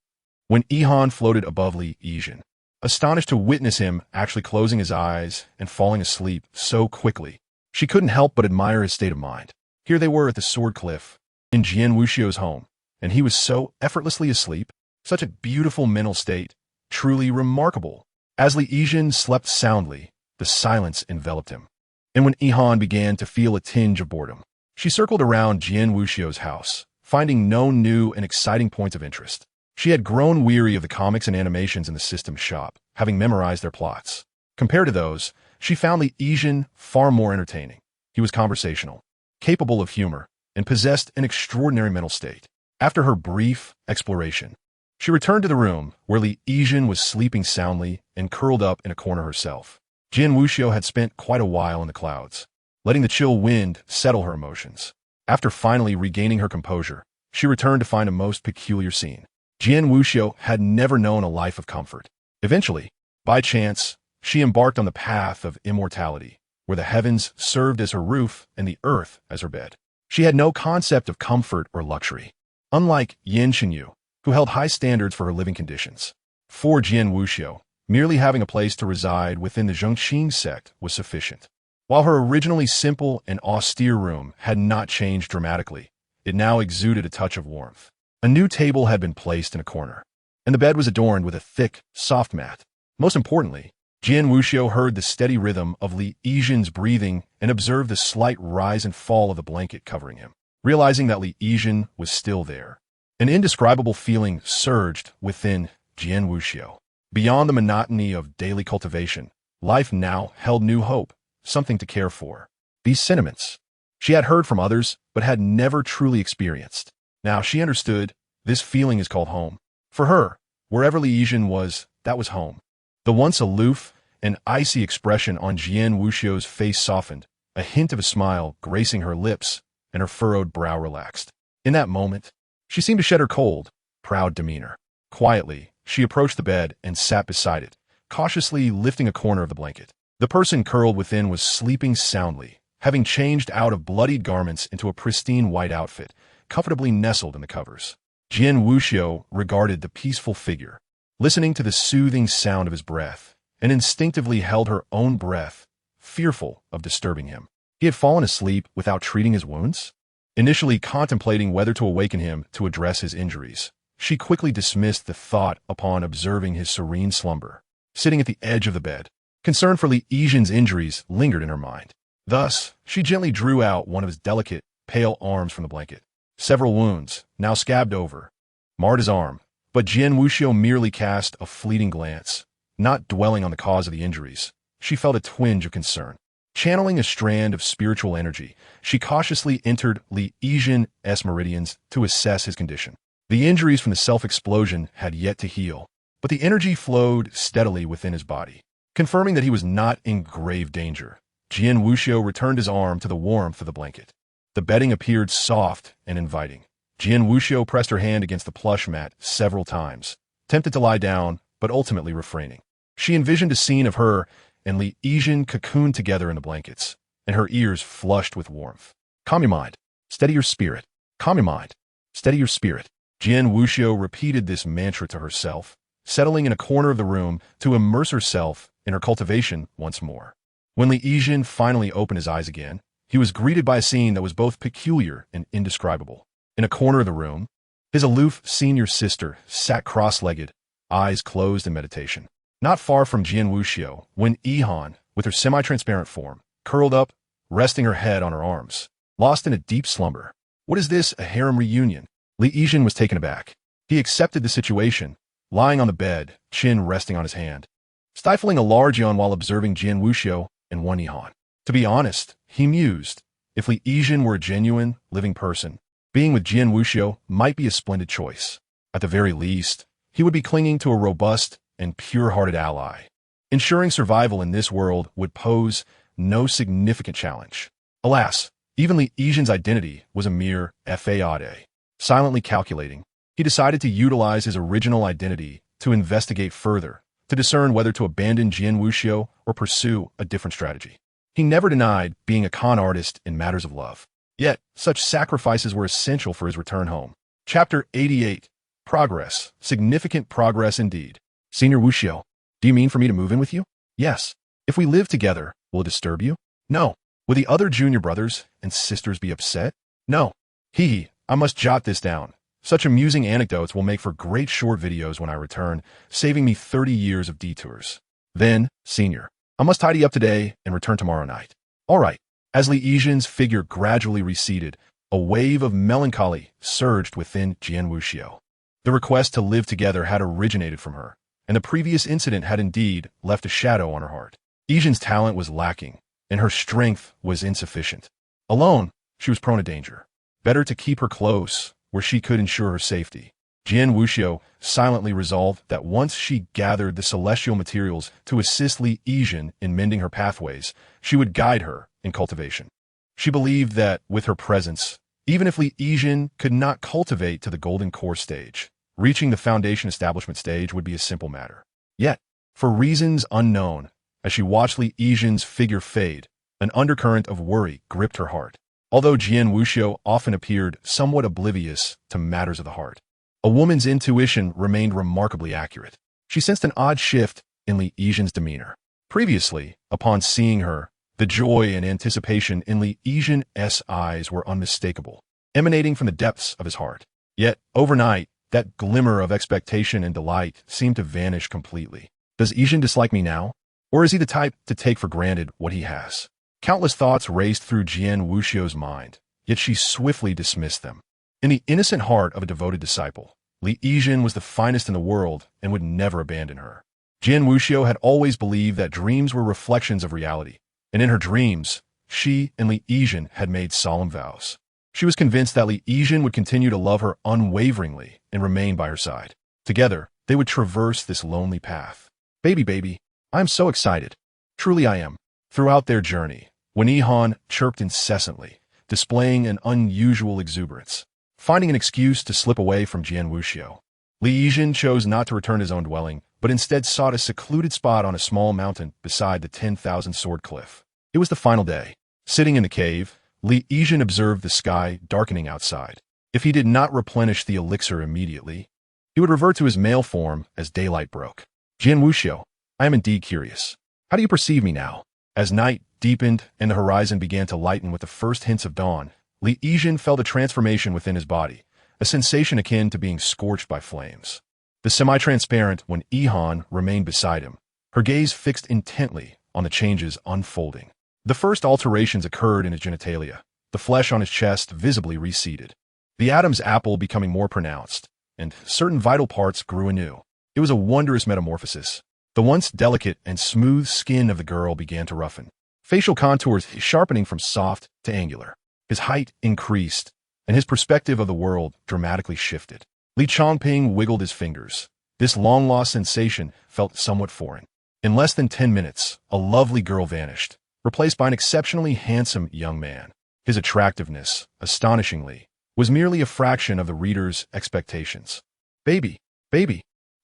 Yihan floated above Li Yizhen, astonished to witness him actually closing his eyes and falling asleep so quickly, she couldn't help but admire his state of mind. Here they were at the Sword Cliff, in Jian Wuxiu's home, and he was so effortlessly asleep, such a beautiful mental state, truly remarkable. As Li Yizhen slept soundly, the silence enveloped him. And Yihan began to feel a tinge of boredom, she circled around Jian Wuxiu's house, finding no new and exciting points of interest. She had grown weary of the comics and animations in the system shop, having memorized their plots. Compared to those, she found Li Yizhen far more entertaining. He was conversational, capable of humor, and possessed an extraordinary mental state. After her brief exploration, she returned to the room where Li Yizhen was sleeping soundly and curled up in a corner herself. Jian Wuxiu had spent quite a while in the clouds, letting the chill wind settle her emotions. After finally regaining her composure, she returned to find a most peculiar scene. Jian Wuxiu had never known a life of comfort. Eventually, by chance, she embarked on the path of immortality, where the heavens served as her roof and the earth as her bed. She had no concept of comfort or luxury. Unlike Yin Xinyu, who held high standards for her living conditions, for Jian Wuxiu, merely having a place to reside within the Changping sect was sufficient. While her originally simple and austere room had not changed dramatically, it now exuded a touch of warmth. A new table had been placed in a corner, and the bed was adorned with a thick, soft mat. Most importantly, Jian Wuxiu heard the steady rhythm of Li Yizhen's breathing and observed the slight rise and fall of the blanket covering him. Realizing that Li Yizhen was still there, an indescribable feeling surged within Jian Wuxiu. Beyond the monotony of daily cultivation, life now held new hope, something to care for. These sentiments she had heard from others, but had never truly experienced. Now she understood this feeling is called home. For her, wherever Li Yizhen was, that was home. The once aloof and icy expression on Jian Wuxiu's face softened, a hint of a smile gracing her lips, and her furrowed brow relaxed. In that moment, she seemed to shed her cold, proud demeanor. Quietly, she approached the bed and sat beside it, cautiously lifting a corner of the blanket. The person curled within was sleeping soundly, having changed out of bloodied garments into a pristine white outfit, comfortably nestled in the covers. Jian Wuxiu regarded the peaceful figure, listening to the soothing sound of his breath, and instinctively held her own breath, fearful of disturbing him. He had fallen asleep without treating his wounds? Initially contemplating whether to awaken him to address his injuries, she quickly dismissed the thought upon observing his serene slumber. Sitting at the edge of the bed, concern for Li Yizhen's injuries lingered in her mind. Thus, she gently drew out one of his delicate, pale arms from the blanket. Several wounds, now scabbed over, marred his arm, but Jian Wuxiu merely cast a fleeting glance, not dwelling on the cause of the injuries. She felt a twinge of concern. Channeling a strand of spiritual energy, she cautiously entered Li Yizhen's meridians to assess his condition. The injuries from the self-explosion had yet to heal, but the energy flowed steadily within his body. Confirming that he was not in grave danger, Jian Wuxiu returned his arm to the warmth of the blanket. The bedding appeared soft and inviting. Jian Wuxiu pressed her hand against the plush mat several times, tempted to lie down, but ultimately refraining. She envisioned a scene of her and Li Yizhen cocooned together in the blankets, and her ears flushed with warmth. Calm your mind. Steady your spirit. Calm your mind. Steady your spirit. Jian Wuxiu repeated this mantra to herself, settling in a corner of the room to immerse herself in her cultivation once more. When Li Yizhen finally opened his eyes again, he was greeted by a scene that was both peculiar and indescribable. In a corner of the room, his aloof senior sister sat cross-legged, eyes closed in meditation. Not far from Jian Wuxiu, when Yihan, with her semi-transparent form, curled up, resting her head on her arms, lost in a deep slumber. What is this, a harem reunion? Li Yizhen was taken aback. He accepted the situation, lying on the bed, chin resting on his hand, stifling a large yawn while observing Jian Wuxiu and one Yihan. To be honest, he mused, if Li Yizhen were a genuine, living person, being with Jian Wuxiu might be a splendid choice. At the very least, he would be clinging to a robust and pure-hearted ally. Ensuring survival in this world would pose no significant challenge. Alas, even Li Yizhen's identity was a mere fade. Silently calculating, he decided to utilize his original identity to investigate further, to discern whether to abandon Jian Wuxiu or pursue a different strategy. He never denied being a con artist in matters of love. Yet, such sacrifices were essential for his return home. Chapter 88. Progress. Significant progress indeed. Senior Wuxiu, do you mean for me to move in with you? Yes. If we live together, will it disturb you? No. Will the other junior brothers and sisters be upset? No. Hee, I must jot this down. Such amusing anecdotes will make for great short videos when I return, saving me 30 years of detours. Then, Senior, I must tidy up today and return tomorrow night. All right. As Li Yizhen's figure gradually receded, a wave of melancholy surged within Jian Wuxiu. The request to live together had originated from her, and the previous incident had indeed left a shadow on her heart. Yizhen's talent was lacking, and her strength was insufficient. Alone, she was prone to danger. Better to keep her close, where she could ensure her safety. Jian Wuxiu silently resolved that once she gathered the celestial materials to assist Li Yizhen in mending her pathways, she would guide her in cultivation. She believed that, with her presence, even if Li Yizhen could not cultivate to the golden core stage, reaching the foundation establishment stage would be a simple matter. Yet, for reasons unknown, as she watched Li Yizhen's figure fade, An undercurrent of worry gripped her heart. Although Jian Wuxiu often appeared somewhat oblivious to matters of the heart, a woman's intuition remained remarkably accurate. She sensed an odd shift in Li Yizhen's demeanor. Previously, upon seeing her, the joy and anticipation in Li Yizhen's eyes were unmistakable, emanating from the depths of his heart. Yet, overnight, that glimmer of expectation and delight seemed to vanish completely. Does Yizhen dislike me now? Or is he the type to take for granted what he has? Countless thoughts raced through Jian Wuxiu's mind, yet she swiftly dismissed them. In the innocent heart of a devoted disciple, Li Yizhen was the finest in the world and would never abandon her. Jian Wuxiu had always believed that dreams were reflections of reality, and in her dreams, she and Li Yizhen had made solemn vows. She was convinced that Li Yizhen would continue to love her unwaveringly and remain by her side. Together, they would traverse this lonely path. Baby, I am so excited. Truly I am. Throughout their journey, Wen Yihan chirped incessantly, displaying an unusual exuberance. Finding an excuse to slip away from Jian Wuxiu, Li Yizhen chose not to return to his own dwelling, but instead sought a secluded spot on a small mountain beside the 10,000 sword cliff. It was the final day. Sitting in the cave, Li Yizhen observed the sky darkening outside. If he did not replenish the elixir immediately, he would revert to his male form as daylight broke. Jian Wuxiu, I am indeed curious. How do you perceive me now? As night deepened and the horizon began to lighten with the first hints of dawn, Li Yizhen felt a transformation within his body, a sensation akin to being scorched by flames. The semi-transparent Wen Yihan remained beside him, her gaze fixed intently on the changes unfolding. The first alterations occurred in his genitalia, the flesh on his chest visibly receded, the Adam's apple becoming more pronounced, and certain vital parts grew anew. It was a wondrous metamorphosis. The once delicate and smooth skin of the girl began to roughen, facial contours sharpening from soft to angular. His height increased, and his perspective of the world dramatically shifted. Li Changping wiggled his fingers. This long-lost sensation felt somewhat foreign. In less than 10 minutes, a lovely girl vanished, replaced by an exceptionally handsome young man. His attractiveness, astonishingly, was merely a fraction of the reader's expectations. Baby.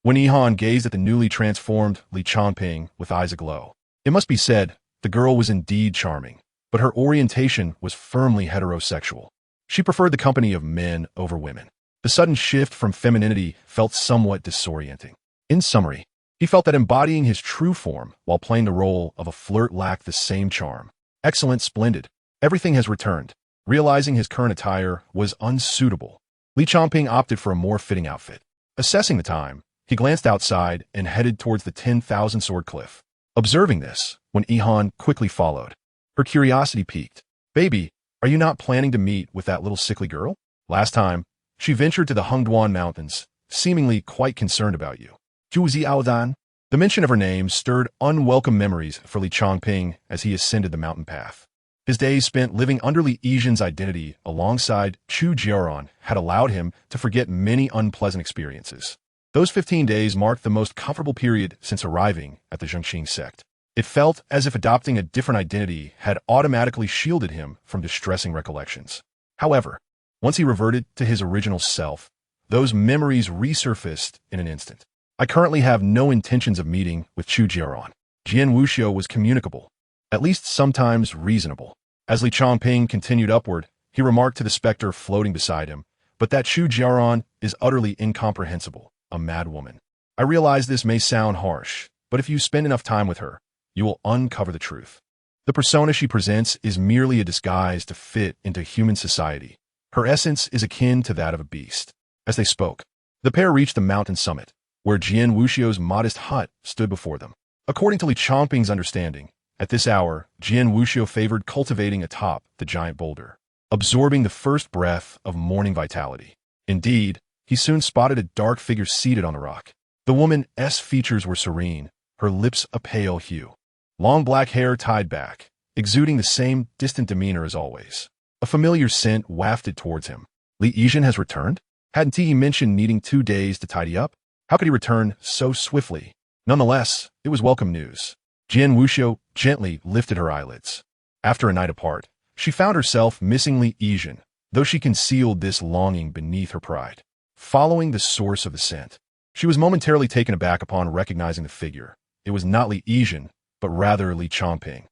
Wen Yihan gazed at the newly transformed Li Changping with eyes aglow. It must be said, the girl was indeed charming, but her orientation was firmly heterosexual. She preferred the company of men over women. The sudden shift from femininity felt somewhat disorienting. In summary, he felt that embodying his true form while playing the role of a flirt lacked the same charm. Excellent, splendid. Everything has returned. Realizing his current attire was unsuitable, Li Changping opted for a more fitting outfit. Assessing the time, he glanced outside and headed towards the 10,000 sword cliff. Observing this, Wen Yihan quickly followed. Her curiosity piqued. Baby, are you not planning to meet with that little sickly girl? Last time, she ventured to the Hengduan Mountains, seemingly quite concerned about you. Chu Jiaoran. The mention of her name stirred unwelcome memories for Li Changping as he ascended the mountain path. His days spent living under Li Yizhen's identity alongside Chu Jiaoran had allowed him to forget many unpleasant experiences. Those 15 days marked the most comfortable period since arriving at the Changping sect. It felt as if adopting a different identity had automatically shielded him from distressing recollections. However, once he reverted to his original self, those memories resurfaced in an instant. I currently have no intentions of meeting with Chu Jiaoran. Jian Wuxiu was communicable, at least sometimes reasonable. As Li Changping continued upward, he remarked to the specter floating beside him, but that Chu Jiaoran is utterly incomprehensible, a mad woman. I realize this may sound harsh, but if you spend enough time with her, you will uncover the truth. The persona she presents is merely a disguise to fit into human society. Her essence is akin to that of a beast. As they spoke, the pair reached the mountain summit, where Jian Wuxiu's modest hut stood before them. According to Li Changping's understanding, at this hour, Jian Wuxiu favored cultivating atop the giant boulder, absorbing the first breath of morning vitality. Indeed, he soon spotted a dark figure seated on the rock. The woman's features were serene, her lips a pale hue. Long black hair tied back, exuding the same distant demeanor as always. A familiar scent wafted towards him. Li Yizhen has returned? Hadn't he mentioned needing 2 days to tidy up? How could he return so swiftly? Nonetheless, it was welcome news. Jian Wuxiu gently lifted her eyelids. After a night apart, she found herself missing Li Yizhen, though she concealed this longing beneath her pride. Following the source of the scent, she was momentarily taken aback upon recognizing the figure. It was not Li Yizhen, but rather Li Changping.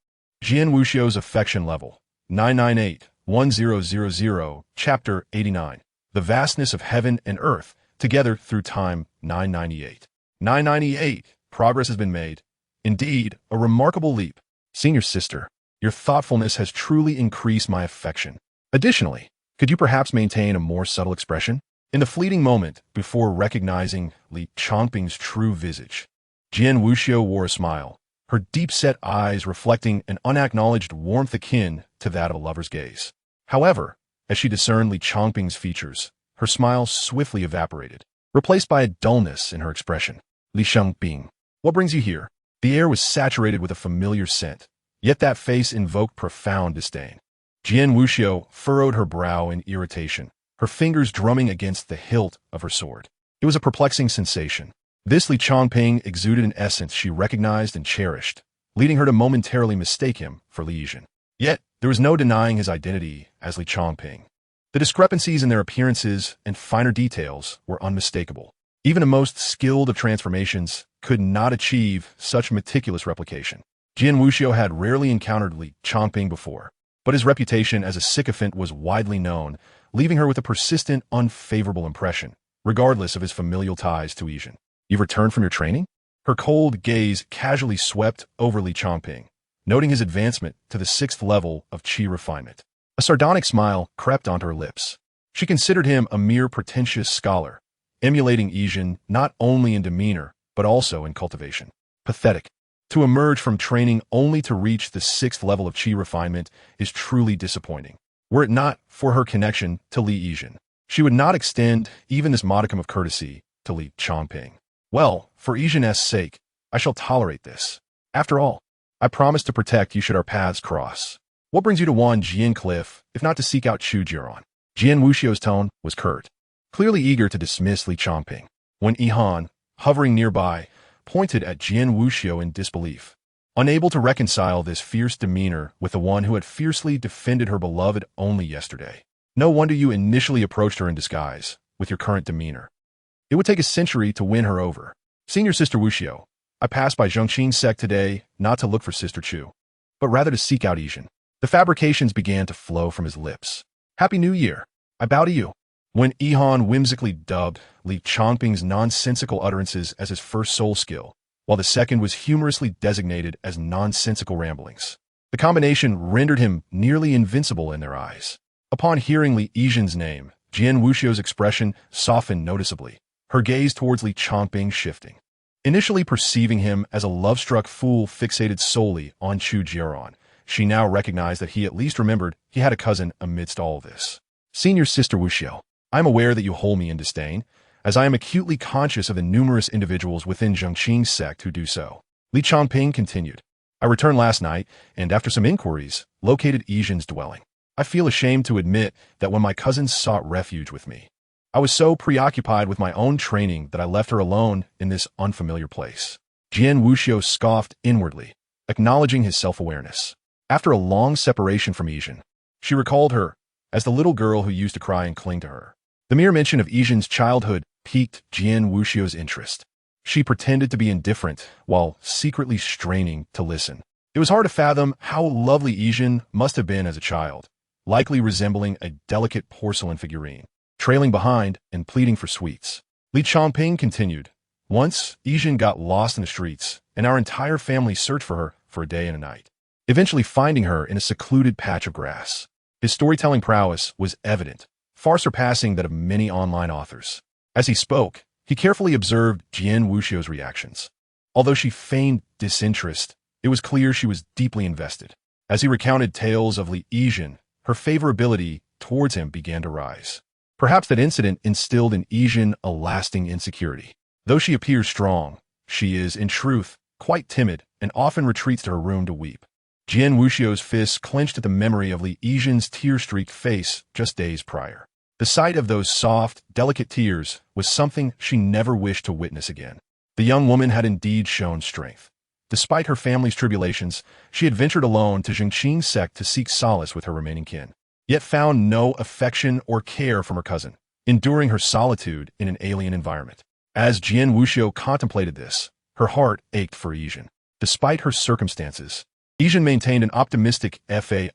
Jian Wuxiu's affection level, 998-1000, Chapter 89. The vastness of heaven and earth, together through time, 998. 998. Progress has been made. Indeed, a remarkable leap. Senior sister, your thoughtfulness has truly increased my affection. Additionally, could you perhaps maintain a more subtle expression? In the fleeting moment before recognizing Li Changping's true visage, Jian Wuxiu wore a smile, her deep-set eyes reflecting an unacknowledged warmth akin to that of a lover's gaze. However, as she discerned Li Changping's features, her smile swiftly evaporated, replaced by a dullness in her expression. Li Changping, what brings you here? The air was saturated with a familiar scent, yet that face invoked profound disdain. Jian Wuxiu furrowed her brow in irritation, her fingers drumming against the hilt of her sword. It was a perplexing sensation. This Li Changping exuded an essence she recognized and cherished, leading her to momentarily mistake him for Li Yizhen. Yet, there was no denying his identity as Li Changping. The discrepancies in their appearances and finer details were unmistakable. Even the most skilled of transformations could not achieve such meticulous replication. Jian Wuxiu had rarely encountered Li Changping before, but his reputation as a sycophant was widely known, leaving her with a persistent, unfavorable impression, regardless of his familial ties to Yizhen. You've returned from your training? Her cold gaze casually swept over Li Changping, noting his advancement to the 6th level of qi refinement. A sardonic smile crept onto her lips. She considered him a mere pretentious scholar, emulating Yizhen not only in demeanor, but also in cultivation. Pathetic. To emerge from training only to reach the 6th level of qi refinement is truly disappointing. Were it not for her connection to Li Yizhen, she would not extend even this modicum of courtesy to Li Changping. Well, for Yizhen's sake, I shall tolerate this. After all, I promise to protect you should our paths cross. What brings you to Wan Jian Cliff, if not to seek out Chu Jiaoran? Jian Wuxiu's tone was curt, clearly eager to dismiss Li Changping, when Yihan, hovering nearby, pointed at Jian Wuxiu in disbelief, unable to reconcile this fierce demeanor with the one who had fiercely defended her beloved only yesterday. No wonder you initially approached her in disguise, with your current demeanor. It would take a century to win her over. Senior Sister Wuxiu, I passed by Changping's sect today not to look for Sister Chu, but rather to seek out Yizhen. The fabrications began to flow from his lips. Happy New Year. I bow to you. When Yihan whimsically dubbed Li Changping's nonsensical utterances as his first soul skill, while the second was humorously designated as nonsensical ramblings, the combination rendered him nearly invincible in their eyes. Upon hearing Li Yizhen's name, Jian Wuxiu's expression softened noticeably, her gaze towards Li Changping shifting. Initially perceiving him as a love-struck fool fixated solely on Chu Jiaoran, she now recognized that he at least remembered he had a cousin amidst all this. Senior Sister Wuxiu, I am aware that you hold me in disdain, as I am acutely conscious of the numerous individuals within Changping's sect who do so. Li Changping continued. I returned last night, and after some inquiries, located Yizhen's dwelling. I feel ashamed to admit that when my cousins sought refuge with me, I was so preoccupied with my own training that I left her alone in this unfamiliar place. Jian Wuxiu scoffed inwardly, acknowledging his self-awareness. After a long separation from Yizhen, she recalled her as the little girl who used to cry and cling to her. The mere mention of Yizhen's childhood piqued Jian Wuxiu's interest. She pretended to be indifferent while secretly straining to listen. It was hard to fathom how lovely Yizhen must have been as a child, likely resembling a delicate porcelain figurine, trailing behind and pleading for sweets. Li Changping continued. Once, Yizhen got lost in the streets, and our entire family searched for her for a day and a night, eventually finding her in a secluded patch of grass. His storytelling prowess was evident, far surpassing that of many online authors. As he spoke, he carefully observed Jian Wuxiu's reactions. Although she feigned disinterest, it was clear she was deeply invested. As he recounted tales of Li Yizhen, her favorability towards him began to rise. Perhaps that incident instilled in Yizhen a lasting insecurity. Though she appears strong, she is, in truth, quite timid and often retreats to her room to weep. Jian Wuxiu's fists clenched at the memory of Li Yizhen's tear-streaked face just days prior. The sight of those soft, delicate tears was something she never wished to witness again. The young woman had indeed shown strength. Despite her family's tribulations, she had ventured alone to Changping's sect to seek solace with her remaining kin, yet found no affection or care from her cousin, enduring her solitude in an alien environment. As Jian Wuxiu contemplated this, her heart ached for Yizhen. Despite her circumstances, Yijin maintained an optimistic fa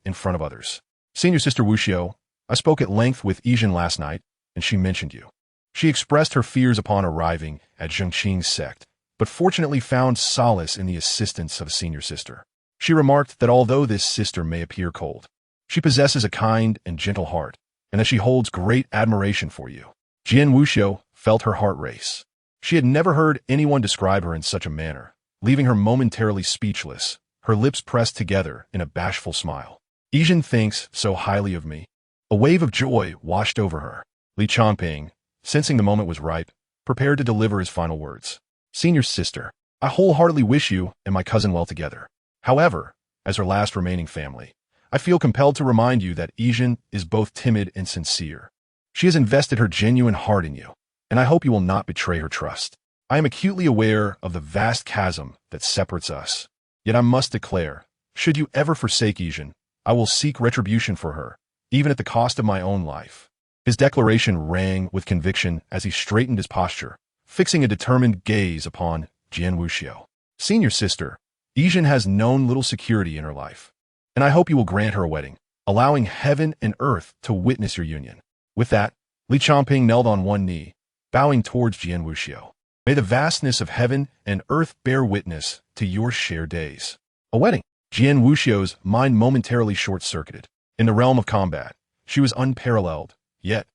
in front of others. Senior sister Wuxiu, I spoke at length with Yijin last night, and she mentioned you. She expressed her fears upon arriving at Changping's sect, but fortunately found solace in the assistance of a senior sister. She remarked that although this sister may appear cold, she possesses a kind and gentle heart, and that she holds great admiration for you. Jian Wuxiu felt her heart race. She had never heard anyone describe her in such a manner, leaving her momentarily speechless, her lips pressed together in a bashful smile. Yijin thinks so highly of me. A wave of joy washed over her. Li Changping, sensing the moment was ripe, prepared to deliver his final words. Senior sister, I wholeheartedly wish you and my cousin well together. However, as her last remaining family, I feel compelled to remind you that Yijin is both timid and sincere. She has invested her genuine heart in you, and I hope you will not betray her trust. I am acutely aware of the vast chasm that separates us. Yet I must declare, should you ever forsake Yijin, I will seek retribution for her, even at the cost of my own life. His declaration rang with conviction as he straightened his posture, fixing a determined gaze upon Jian Wuxiu. Senior sister, Yijin has known little security in her life, and I hope you will grant her a wedding, allowing heaven and earth to witness your union. With that, Li Changping knelt on one knee, bowing towards Jian Wuxiu. May the vastness of heaven and earth bear witness to your shared days. A wedding. Jian Wuxiu's mind momentarily short-circuited. In the realm of combat, she was unparalleled. Yet,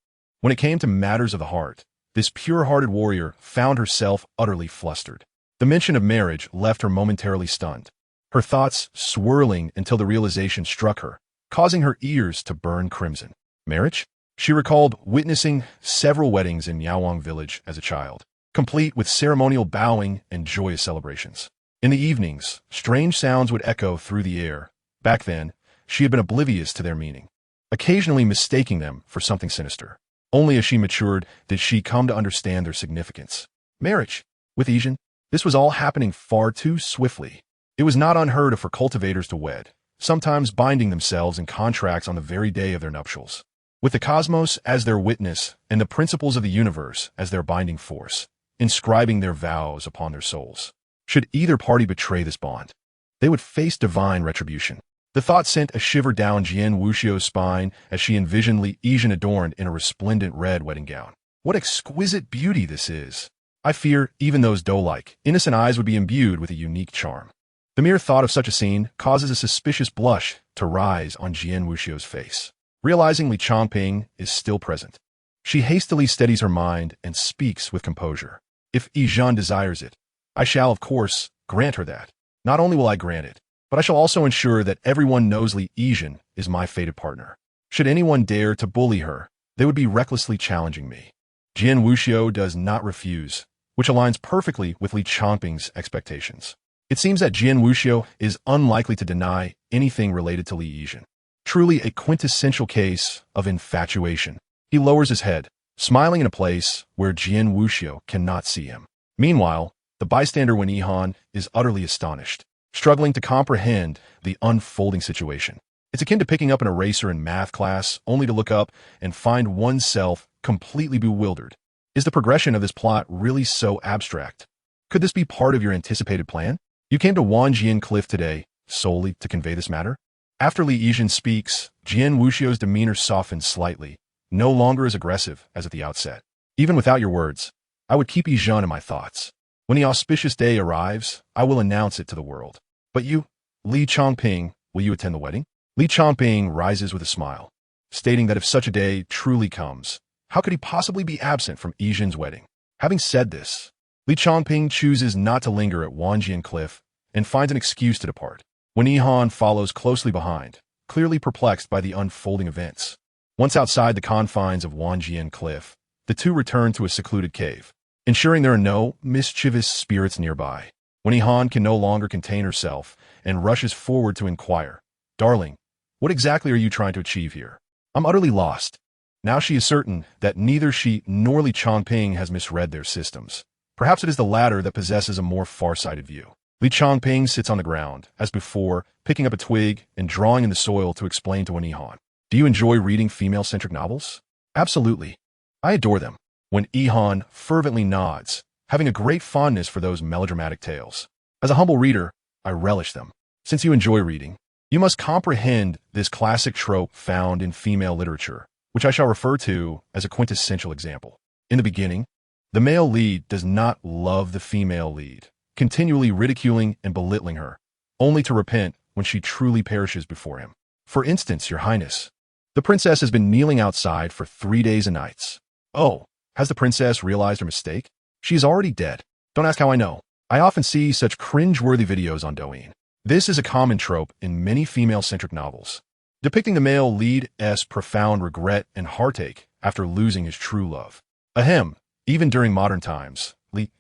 when it came to matters of the heart, this pure-hearted warrior found herself utterly flustered. The mention of marriage left her momentarily stunned, her thoughts swirling until the realization struck her, causing her ears to burn crimson. Marriage? She recalled witnessing several weddings in gnawing village as a child, complete with ceremonial bowing and joyous celebrations. In the evenings, strange sounds would echo through the air. Back then, she had been oblivious to their meaning, occasionally mistaking them for something sinister. Only as she matured did she come to understand their significance. Marriage. With Yijin, this was all happening far too swiftly. It was not unheard of for cultivators to wed, sometimes binding themselves in contracts on the very day of their nuptials. With the cosmos as their witness and the principles of the universe as their binding force, inscribing their vows upon their souls. Should either party betray this bond, they would face divine retribution. The thought sent a shiver down Jian Wuxiu's spine as she envisioned Li Yijin adorned in a resplendent red wedding gown. What exquisite beauty this is! I fear even those doe-like, innocent eyes would be imbued with a unique charm. The mere thought of such a scene causes a suspicious blush to rise on Jian Wuxiu's face. Realizing Li Changping is still present, she hastily steadies her mind and speaks with composure. If Yijin desires it, I shall, of course, grant her that. Not only will I grant it, but I shall also ensure that everyone knows Li Yijin is my fated partner. Should anyone dare to bully her, they would be recklessly challenging me. Jian Wuxiu does not refuse, which aligns perfectly with Li Changping's expectations. It seems that Jian Wuxiu is unlikely to deny anything related to Li Yijin. Truly a quintessential case of infatuation. He lowers his head, smiling in a place where Jian Wuxiu cannot see him. Meanwhile, the bystander Wen Yihan is utterly astonished, struggling to comprehend the unfolding situation. It's akin to picking up an eraser in math class only to look up and find oneself completely bewildered. Is the progression of this plot really so abstract? Could this be part of your anticipated plan? You came to Wanjian Cliff today solely to convey this matter? After Li Yijin speaks, Jian Wuxiu's demeanor softens slightly, no longer as aggressive as at the outset. Even without your words, I would keep Yijin in my thoughts. When the auspicious day arrives, I will announce it to the world. But you, Li Changping, will you attend the wedding? Li Changping rises with a smile, stating that if such a day truly comes, how could he possibly be absent from Yijin's wedding? Having said this, Li Changping chooses not to linger at Wanjian Cliff and finds an excuse to depart. Wen Yihan follows closely behind, clearly perplexed by the unfolding events. Once outside the confines of Wanjian Cliff, the two return to a secluded cave, ensuring there are no mischievous spirits nearby. Wen Yihan can no longer contain herself and rushes forward to inquire, "Darling, what exactly are you trying to achieve here? I'm utterly lost." Now she is certain that neither she nor Li Changping has misread their systems. Perhaps it is the latter that possesses a more far-sighted view. Li Changping sits on the ground, as before, picking up a twig and drawing in the soil to explain to Wen Yihan. "Do you enjoy reading female-centric novels?" "Absolutely. I adore them." Wen Yihan fervently nods, having a great fondness for those melodramatic tales. "As a humble reader, I relish them." Since you enjoy reading, you must comprehend this classic trope found in female literature, which I shall refer to as a quintessential example. In the beginning, the male lead does not love the female lead, continually ridiculing and belittling her, only to repent when she truly perishes before him. For instance, Your Highness, the princess has been kneeling outside for 3 days and nights. Oh, has the princess realized her mistake? She is already dead. Don't ask how I know. I often see such cringe-worthy videos on Douyin. This is a common trope in many female-centric novels, depicting the male lead's profound regret and heartache after losing his true love. Ahem, even during modern times,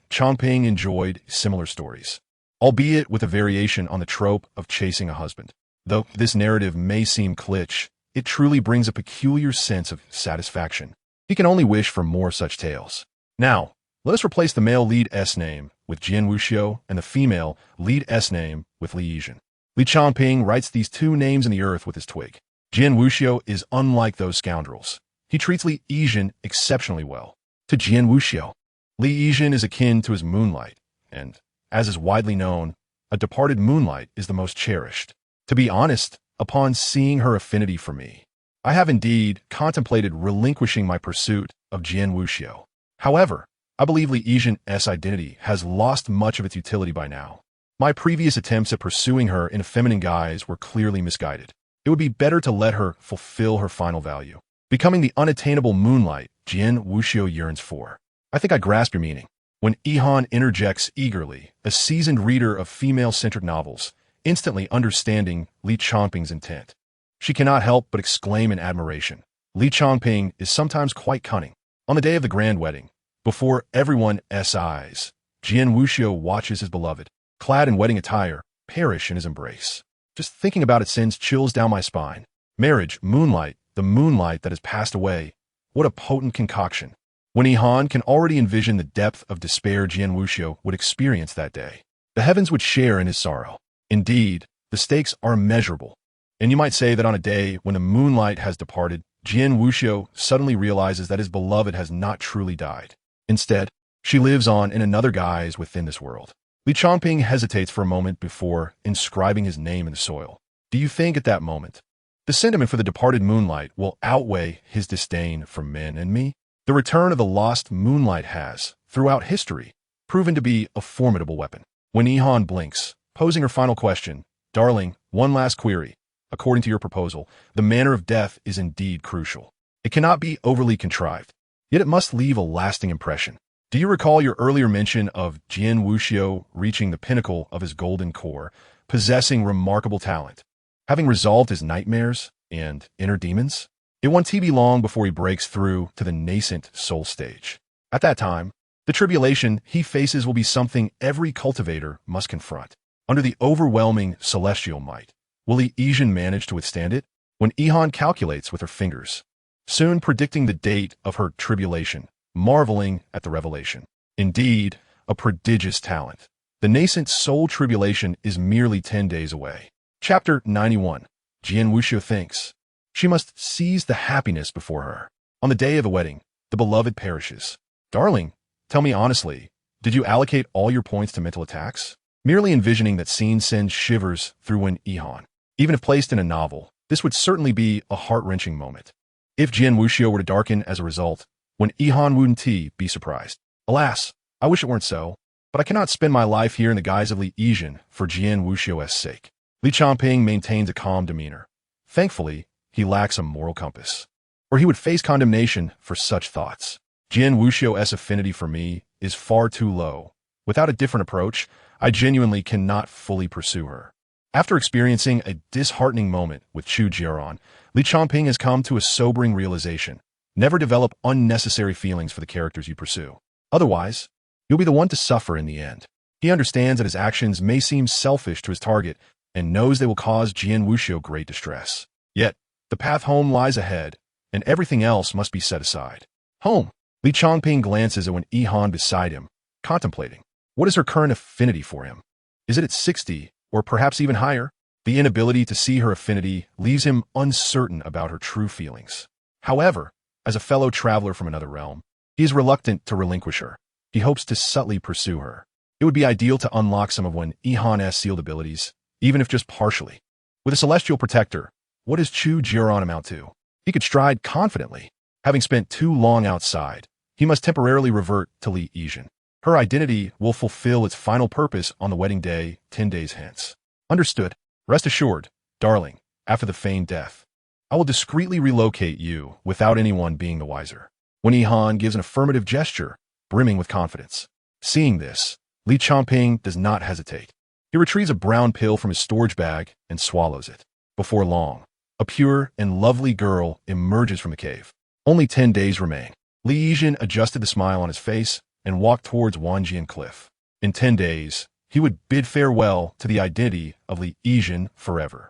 Changping enjoyed similar stories, albeit with a variation on the trope of chasing a husband. Though this narrative may seem kitsch, it truly brings a peculiar sense of satisfaction. He can only wish for more such tales. Now, let us replace the male lead's name with Jian Wuxiu and the female lead's name with Li Yizhen. Li Changping writes these two names in the earth with his twig. Jian Wuxiu is unlike those scoundrels. He treats Li Yizhen exceptionally well. To Jian Wuxiu, Li Yizhen is akin to his moonlight, and, as is widely known, a departed moonlight is the most cherished. To be honest, upon seeing her affinity for me, I have indeed contemplated relinquishing my pursuit of Jian Wuxiu. However, I believe Li Yizhen's identity has lost much of its utility by now. My previous attempts at pursuing her in a feminine guise were clearly misguided. It would be better to let her fulfill her final value, becoming the unattainable moonlight Jian Wuxiu yearns for. I think I grasp your meaning. When Yihan interjects eagerly, a seasoned reader of female-centric novels, instantly understanding Li Changping's intent. She cannot help but exclaim in admiration. Li Changping is sometimes quite cunning. On the day of the grand wedding, before everyone's eyes, Jian Wuxiu watches his beloved, clad in wedding attire, perish in his embrace. Just thinking about it sends chills down my spine. Marriage, moonlight, the moonlight that has passed away. What a potent concoction. When Yihan can already envision the depth of despair Jian Wuxiu would experience that day, the heavens would share in his sorrow. Indeed, the stakes are immeasurable. And you might say that on a day when the moonlight has departed, Jian Wuxiu suddenly realizes that his beloved has not truly died. Instead, she lives on in another guise within this world. Li Changping hesitates for a moment before inscribing his name in the soil. Do you think at that moment, the sentiment for the departed moonlight will outweigh his disdain for men and me? The return of the lost moonlight has, throughout history, proven to be a formidable weapon. When Yihan blinks, posing her final question, "Darling, one last query. According to your proposal, the manner of death is indeed crucial. It cannot be overly contrived, yet it must leave a lasting impression. Do you recall your earlier mention of Jian Wuxiu reaching the pinnacle of his golden core, possessing remarkable talent, having resolved his nightmares and inner demons? It won't be long before he breaks through to the nascent soul stage. At that time, the tribulation he faces will be something every cultivator must confront. Under the overwhelming celestial might, will Li Yizhen manage to withstand it? When Yihan calculates with her fingers, soon predicting the date of her tribulation, marveling at the revelation. Indeed, a prodigious talent. The nascent soul tribulation is merely 10 days away. Chapter 91. Jian Wuxiu thinks. She must seize the happiness before her. On the day of the wedding, the beloved perishes. Darling, tell me honestly, did you allocate all your points to mental attacks? Merely envisioning that scene sends shivers through when Yihan. Even if placed in a novel, this would certainly be a heart-wrenching moment. If Jian Wuxiu were to darken as a result, when Yihan wouldn't be surprised. Alas, I wish it weren't so, but I cannot spend my life here in the guise of Li Yizhen for Jian Wuxiu's sake. Li Changping maintains a calm demeanor. Thankfully, he lacks a moral compass, or he would face condemnation for such thoughts. Jian Wuxiu's affinity for me is far too low. Without a different approach, I genuinely cannot fully pursue her. After experiencing a disheartening moment with Chu Jiaoran, Li Changping has come to a sobering realization. Never develop unnecessary feelings for the characters you pursue. Otherwise, you'll be the one to suffer in the end. He understands that his actions may seem selfish to his target and knows they will cause Jian Wuxiu great distress. Yet, the path home lies ahead, and everything else must be set aside. Home. Li Changping glances at when Yihan beside him, contemplating. What is her current affinity for him? Is it at 60, or perhaps even higher? The inability to see her affinity leaves him uncertain about her true feelings. However, as a fellow traveler from another realm, he is reluctant to relinquish her. He hopes to subtly pursue her. It would be ideal to unlock some of when Yihan's sealed abilities, even if just partially. With a celestial protector, what does Chu Jiaoran amount to? He could stride confidently. Having spent too long outside, he must temporarily revert to Li Yijin. Her identity will fulfill its final purpose on the wedding day 10 days hence. Understood. Rest assured, darling, after the feigned death, I will discreetly relocate you without anyone being the wiser. When Yihan gives an affirmative gesture, brimming with confidence. Seeing this, Li Changping does not hesitate. He retrieves a brown pill from his storage bag and swallows it. Before long, a pure and lovely girl emerges from the cave. Only 10 days remain. Li Yijin adjusted the smile on his face and walked towards Wanjian Cliff. In 10 days, he would bid farewell to the identity of Li Yijin forever.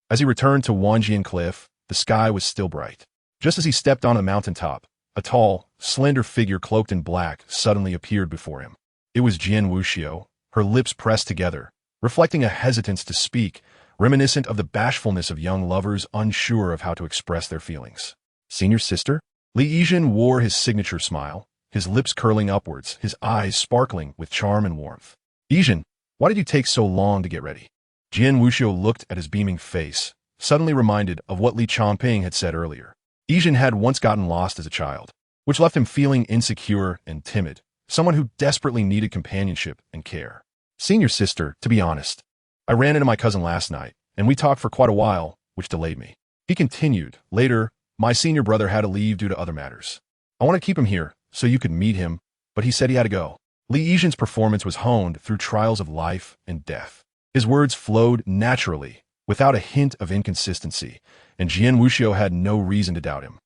As he returned to Wanjian Cliff, the sky was still bright. Just as he stepped on a mountaintop, a tall, slender figure cloaked in black suddenly appeared before him. It was Jian Wuxiu, her lips pressed together, reflecting a hesitance to speak, reminiscent of the bashfulness of young lovers unsure of how to express their feelings. Senior sister? Li Yijin wore his signature smile, his lips curling upwards, his eyes sparkling with charm and warmth. Yijin, why did you take so long to get ready? Jian Wuxiu looked at his beaming face, suddenly reminded of what Li Changping had said earlier. Yijin had once gotten lost as a child, which left him feeling insecure and timid, someone who desperately needed companionship and care. Senior sister, to be honest, I ran into my cousin last night, and we talked for quite a while, which delayed me. He continued, later, my senior brother had to leave due to other matters. I want to keep him here, so you could meet him, but he said he had to go. Li Yijin's performance was honed through trials of life and death. His words flowed naturally, without a hint of inconsistency, and Jian Wuxiu had no reason to doubt him.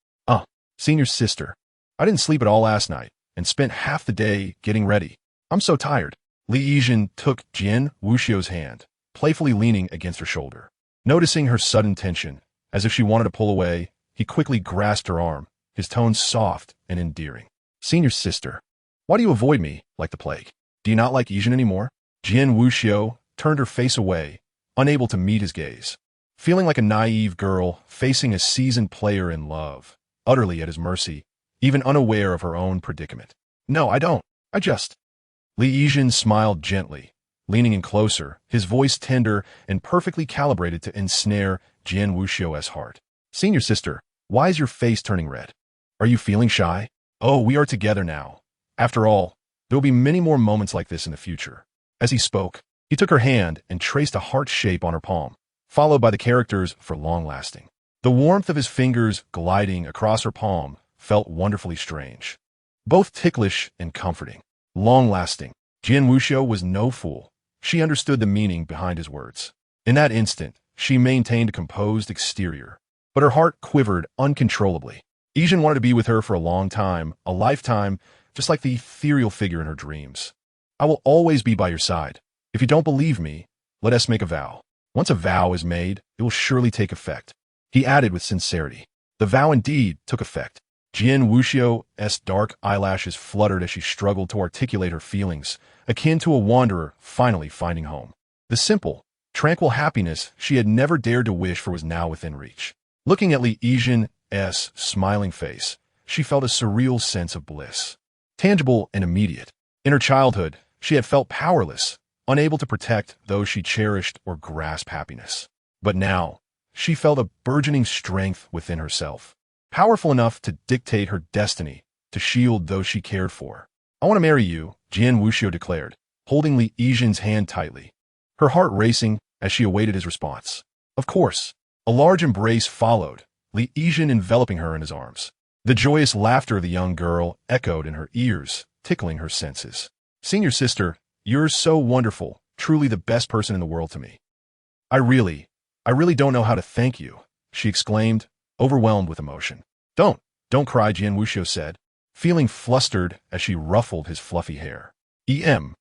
Senior sister, I didn't sleep at all last night, and spent half the day getting ready. I'm so tired. Li Yijin took Jian Wuxiu's hand, playfully leaning against her shoulder. Noticing her sudden tension, as if she wanted to pull away, he quickly grasped her arm, his tone soft and endearing. Senior sister, why do you avoid me like the plague? Do you not like Yijin anymore? Jian Wuxiu turned her face away, unable to meet his gaze. Feeling like a naive girl facing a seasoned player in love, utterly at his mercy, even unaware of her own predicament. No, I don't. I just... Li Yijin smiled gently, leaning in closer, his voice tender and perfectly calibrated to ensnare Jian Wuxiu's heart. Senior sister, why is your face turning red? Are you feeling shy? Oh, we are together now. After all, there will be many more moments like this in the future. As he spoke, he took her hand and traced a heart shape on her palm, followed by the characters for long-lasting. The warmth of his fingers gliding across her palm felt wonderfully strange, both ticklish and comforting. Long-lasting. Jian Wuxiu was no fool. She understood the meaning behind his words. In that instant, she maintained a composed exterior, but her heart quivered uncontrollably. Yijin wanted to be with her for a long time, a lifetime, just like the ethereal figure in her dreams. I will always be by your side. If you don't believe me, let us make a vow. Once a vow is made, it will surely take effect. He added with sincerity. The vow indeed took effect. Jian Wuxiu's dark eyelashes fluttered as she struggled to articulate her feelings, akin to a wanderer finally finding home. The simple, tranquil happiness she had never dared to wish for was now within reach. Looking at Li Yijin's smiling face, she felt a surreal sense of bliss. Tangible and immediate. In her childhood, she had felt powerless, unable to protect those she cherished or grasp happiness. But now, she felt a burgeoning strength within herself, powerful enough to dictate her destiny, to shield those she cared for. I want to marry you, Jian Wuxiu declared, holding Li Yijin's hand tightly, her heart racing as she awaited his response. Of course. A large embrace followed, Li Yijin enveloping her in his arms. The joyous laughter of the young girl echoed in her ears, tickling her senses. Senior sister, you're so wonderful, truly the best person in the world to me. I really don't know how to thank you, she exclaimed, overwhelmed with emotion. Don't cry, Jian Wuxiu said, feeling flustered as she ruffled his fluffy hair. I'm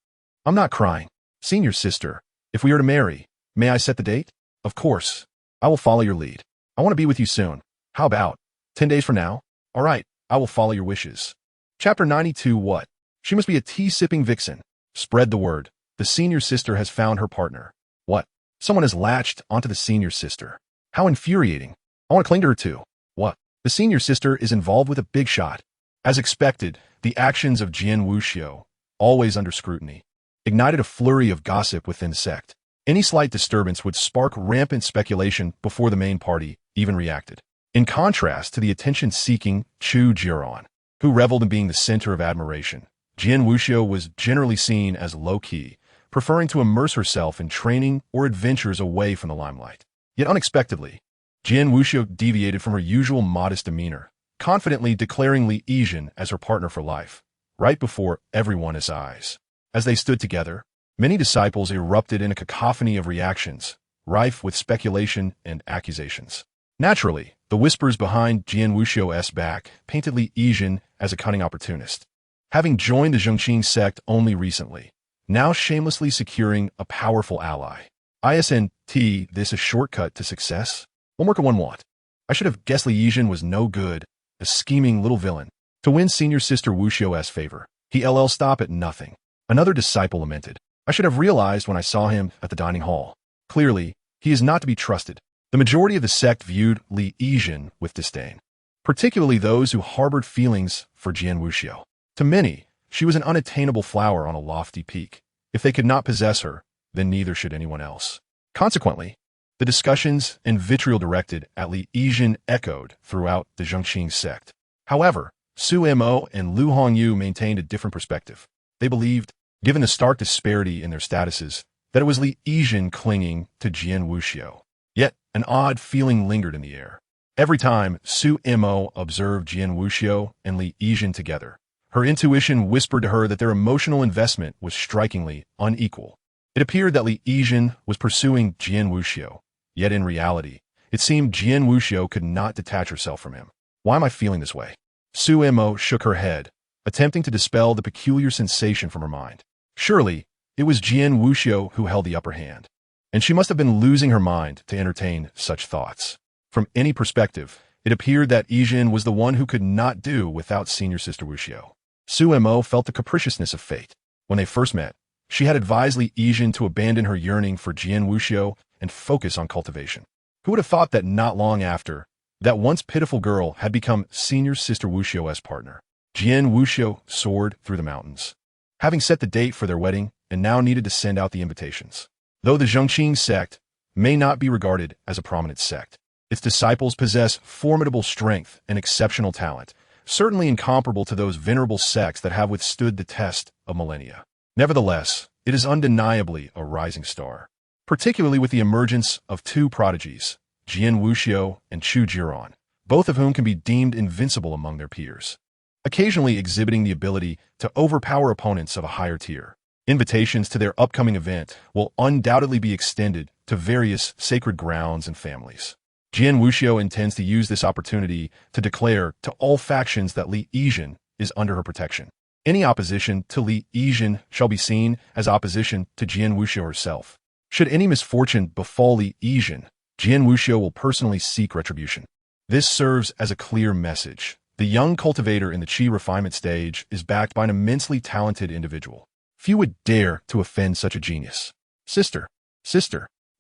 not crying. Senior sister, if we are to marry, may I set the date? Of course. I will follow your lead. I want to be with you soon. How about 10 days from now? All right, I will follow your wishes. Chapter 92. What? She must be a tea-sipping vixen. Spread the word. The senior sister has found her partner. What? Someone has latched onto the senior sister. How infuriating. I want to cling to her too. What? The senior sister is involved with a big shot. As expected, the actions of Jian Wuxiu, always under scrutiny, ignited a flurry of gossip within the sect. Any slight disturbance would spark rampant speculation before the main party even reacted. In contrast to the attention-seeking Chu Jiaoran, who reveled in being the center of admiration, Jian Wuxiu was generally seen as low-key, preferring to immerse herself in training or adventures away from the limelight. Yet unexpectedly, Jian Wuxiu deviated from her usual modest demeanor, confidently declaring Li Yizhen as her partner for life, right before everyone's eyes. As they stood together, many disciples erupted in a cacophony of reactions, rife with speculation and accusations. Naturally, the whispers behind Jian Wuxiu's back painted Li Yizhen as a cunning opportunist, having joined the Changping sect only recently, now shamelessly securing a powerful ally. Isn't this a shortcut to success? What more could one want? I should have guessed Li Yizhen was no good, a scheming little villain. To win senior sister Wuxiu's favor, he'll stop at nothing. Another disciple lamented. I should have realized when I saw him at the dining hall. Clearly, he is not to be trusted. The majority of the sect viewed Li Yizhen with disdain, particularly those who harbored feelings for Jian Wuxiu. To many, she was an unattainable flower on a lofty peak. If they could not possess her, then neither should anyone else. Consequently, the discussions and vitriol directed at Li Yizhen echoed throughout the Changping sect. However, Su Mo and Lu Hongyu maintained a different perspective. They believed, given the stark disparity in their statuses, that it was Li Yizhen clinging to Jian Wuxiu. Yet, an odd feeling lingered in the air. Every time Su Mo observed Jian Wuxiu and Li Yizhen together, her intuition whispered to her that their emotional investment was strikingly unequal. It appeared that Li Yizhen was pursuing Jian Wuxiu, yet in reality, it seemed Jian Wuxiu could not detach herself from him. Why am I feeling this way? Su Mo shook her head, attempting to dispel the peculiar sensation from her mind. Surely, it was Jian Wuxiu who held the upper hand, and she must have been losing her mind to entertain such thoughts. From any perspective, it appeared that Yizhen was the one who could not do without senior sister Wuxiu. Su Mo felt the capriciousness of fate. When they first met, she had advised Li Yizhen to abandon her yearning for Jian Wuxiu and focus on cultivation. Who would have thought that not long after, that once pitiful girl had become senior sister Wuxiu's partner? Jian Wuxiu soared through the mountains, having set the date for their wedding and now needed to send out the invitations. Though the Changping sect may not be regarded as a prominent sect, its disciples possess formidable strength and exceptional talent, certainly incomparable to those venerable sects that have withstood the test of millennia. Nevertheless, it is undeniably a rising star, particularly with the emergence of two prodigies, Jian Wuxiu and Chu Jiaoran, both of whom can be deemed invincible among their peers, occasionally exhibiting the ability to overpower opponents of a higher tier. Invitations to their upcoming event will undoubtedly be extended to various sacred grounds and families. Jian Wuxiu intends to use this opportunity to declare to all factions that Li Yizhen is under her protection. Any opposition to Li Yizhen shall be seen as opposition to Jian Wuxiu herself. Should any misfortune befall Li Yizhen, Jian Wuxiu will personally seek retribution. This serves as a clear message. The young cultivator in the Qi refinement stage is backed by an immensely talented individual. Few would dare to offend such a genius. Sister,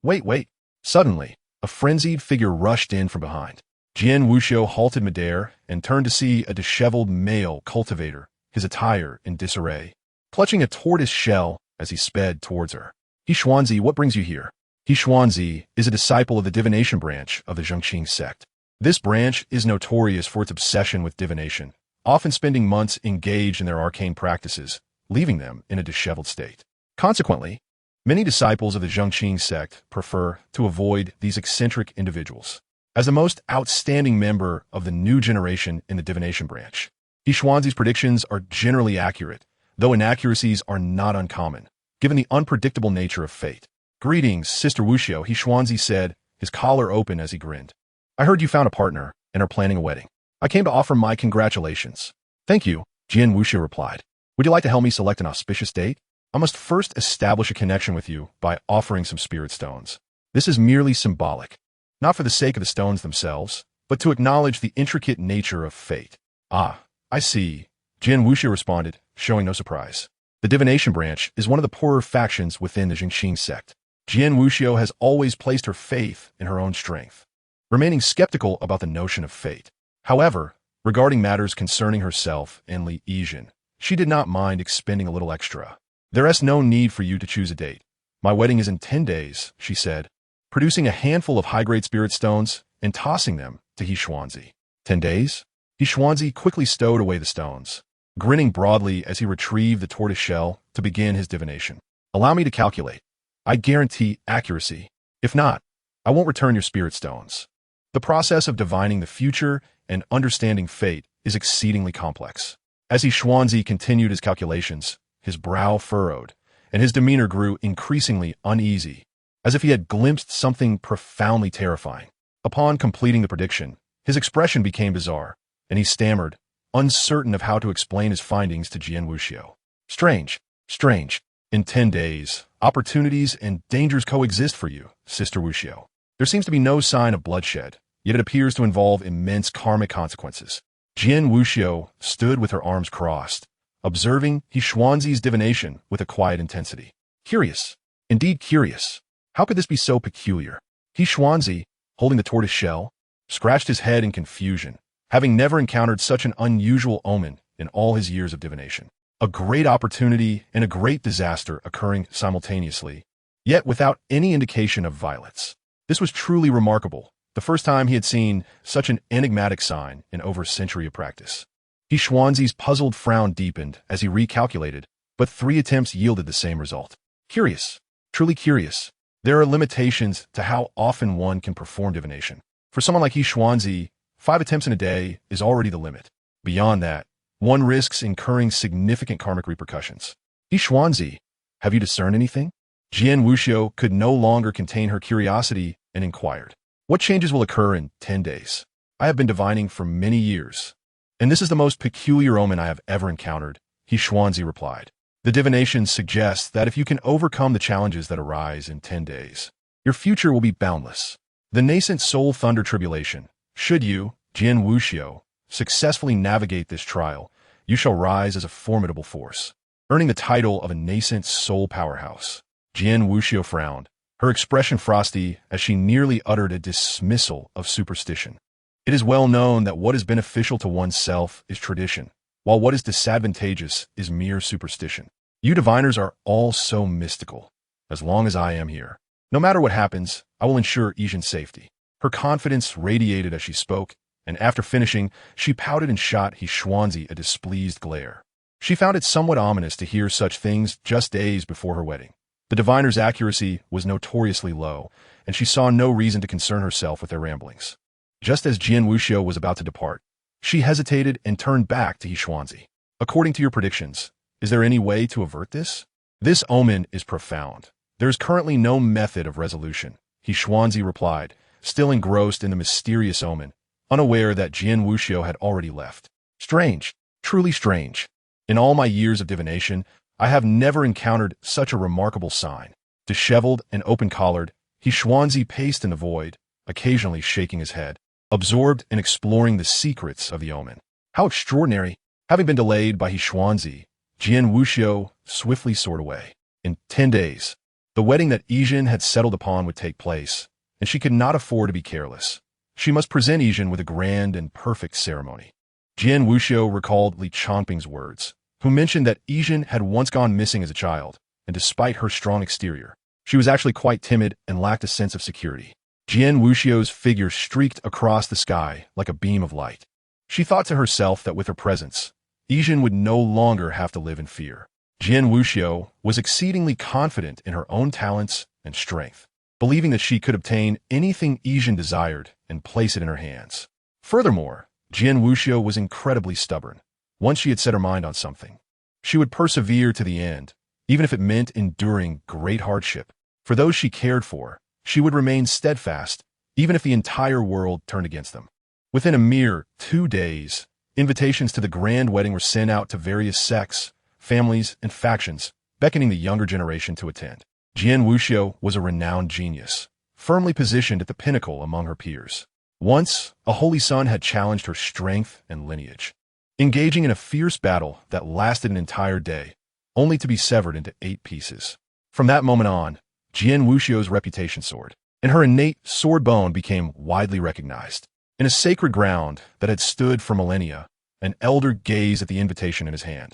wait. Suddenly, a frenzied figure rushed in from behind. Jian Wuxiu halted midair and turned to see a disheveled male cultivator, his attire in disarray, clutching a tortoise shell as he sped towards her. He Xuanzi, what brings you here? He Xuanzi is a disciple of the divination branch of the Changping sect. This branch is notorious for its obsession with divination, often spending months engaged in their arcane practices, leaving them in a disheveled state. Consequently, many disciples of the Changping sect prefer to avoid these eccentric individuals. As the most outstanding member of the new generation in the divination branch, He Xuanzi's predictions are generally accurate, though inaccuracies are not uncommon, given the unpredictable nature of fate. Greetings, Sister Wuxiu, He Xuanzi said, his collar open as he grinned. I heard you found a partner and are planning a wedding. I came to offer my congratulations. Thank you, Jian Wuxiu replied. Would you like to help me select an auspicious date? I must first establish a connection with you by offering some spirit stones. This is merely symbolic, not for the sake of the stones themselves, but to acknowledge the intricate nature of fate. Ah, I see, Jian Wuxiu responded, showing no surprise. The divination branch is one of the poorer factions within the Changping sect. Jian Wuxiu has always placed her faith in her own strength, remaining skeptical about the notion of fate. However, regarding matters concerning herself and Li Yizhen, she did not mind expending a little extra. There is no need for you to choose a date. My wedding is in 10 days, she said, producing a handful of high-grade spirit stones and tossing them to He Xuanzi. 10 days? He Xuanzi quickly stowed away the stones, grinning broadly as he retrieved the tortoise shell to begin his divination. Allow me to calculate. I guarantee accuracy. If not, I won't return your spirit stones. The process of divining the future and understanding fate is exceedingly complex. As He Xuanzi continued his calculations, his brow furrowed, and his demeanor grew increasingly uneasy, as if he had glimpsed something profoundly terrifying. Upon completing the prediction, his expression became bizarre, and he stammered, uncertain of how to explain his findings to Jian Wuxiu. Strange, strange. In 10 days, opportunities and dangers coexist for you, Sister Wuxiu. There seems to be no sign of bloodshed, yet it appears to involve immense karmic consequences. Jian Wuxiu stood with her arms crossed, observing He Xuanzi's divination with a quiet intensity. Curious, indeed curious. How could this be so peculiar? He Xuanzi, holding the tortoise shell, scratched his head in confusion, having never encountered such an unusual omen in all his years of divination. A great opportunity and a great disaster occurring simultaneously, yet without any indication of violence. This was truly remarkable, the first time he had seen such an enigmatic sign in over a century of practice. He Xuanzi's puzzled frown deepened as he recalculated, but 3 attempts yielded the same result. Curious, truly curious. There are limitations to how often one can perform divination. For someone like He Xuanzi, 5 attempts in a day is already the limit. Beyond that, one risks incurring significant karmic repercussions. He Xuanzi, have you discerned anything? Jian Wuxiu could no longer contain her curiosity and inquired. What changes will occur in 10 days? I have been divining for many years, and this is the most peculiar omen I have ever encountered, He Xuanzi replied. The divination suggests that if you can overcome the challenges that arise in 10 days, your future will be boundless. The nascent soul thunder tribulation, should you, Jian Wuxiu, successfully navigate this trial, you shall rise as a formidable force, earning the title of a nascent soul powerhouse. Jian Wuxiu frowned, her expression frosty as she nearly uttered a dismissal of superstition. It is well known that what is beneficial to oneself is tradition, while what is disadvantageous is mere superstition. You diviners are all so mystical. As long as I am here, no matter what happens, I will ensure Yijin's safety. Her confidence radiated as she spoke, and after finishing, she pouted and shot He Xuanzi a displeased glare. She found it somewhat ominous to hear such things just days before her wedding. The diviner's accuracy was notoriously low, and she saw no reason to concern herself with their ramblings. Just as Jian Wuxiu was about to depart, she hesitated and turned back to He Xuanzi. According to your predictions, is there any way to avert this? This omen is profound. There is currently no method of resolution, He Xuanzi replied, still engrossed in the mysterious omen, unaware that Jian Wuxiu had already left. Strange, truly strange. In all my years of divination, I have never encountered such a remarkable sign. Disheveled and open-collared, He Xuanzi paced in the void, occasionally shaking his head, absorbed in exploring the secrets of the omen. How extraordinary! Having been delayed by He Xuanzi, Jian Wuxiu swiftly soared away. In 10 days, the wedding that Yijin had settled upon would take place, and she could not afford to be careless. She must present Yijin with a grand and perfect ceremony. Jian Wuxiu recalled Li Changping's words, who mentioned that Yijin had once gone missing as a child, and despite her strong exterior, she was actually quite timid and lacked a sense of security. Jian Wuxiu's figure streaked across the sky like a beam of light. She thought to herself that with her presence, Yijin would no longer have to live in fear. Jian Wuxiu was exceedingly confident in her own talents and strength, believing that she could obtain anything Yijin desired and place it in her hands. Furthermore, Jian Wuxiu was incredibly stubborn. Once she had set her mind on something, she would persevere to the end, even if it meant enduring great hardship. For those she cared for, she would remain steadfast, even if the entire world turned against them. Within a mere 2 days, invitations to the grand wedding were sent out to various sects, families, and factions, beckoning the younger generation to attend. Jian Wuxiu was a renowned genius, firmly positioned at the pinnacle among her peers. Once, a holy son had challenged her strength and lineage, engaging in a fierce battle that lasted an entire day, only to be severed into 8 pieces. From that moment on, Jian Wuxiu's reputation soared, and her innate sword bone became widely recognized. In a sacred ground that had stood for millennia, an elder gazed at the invitation in his hand.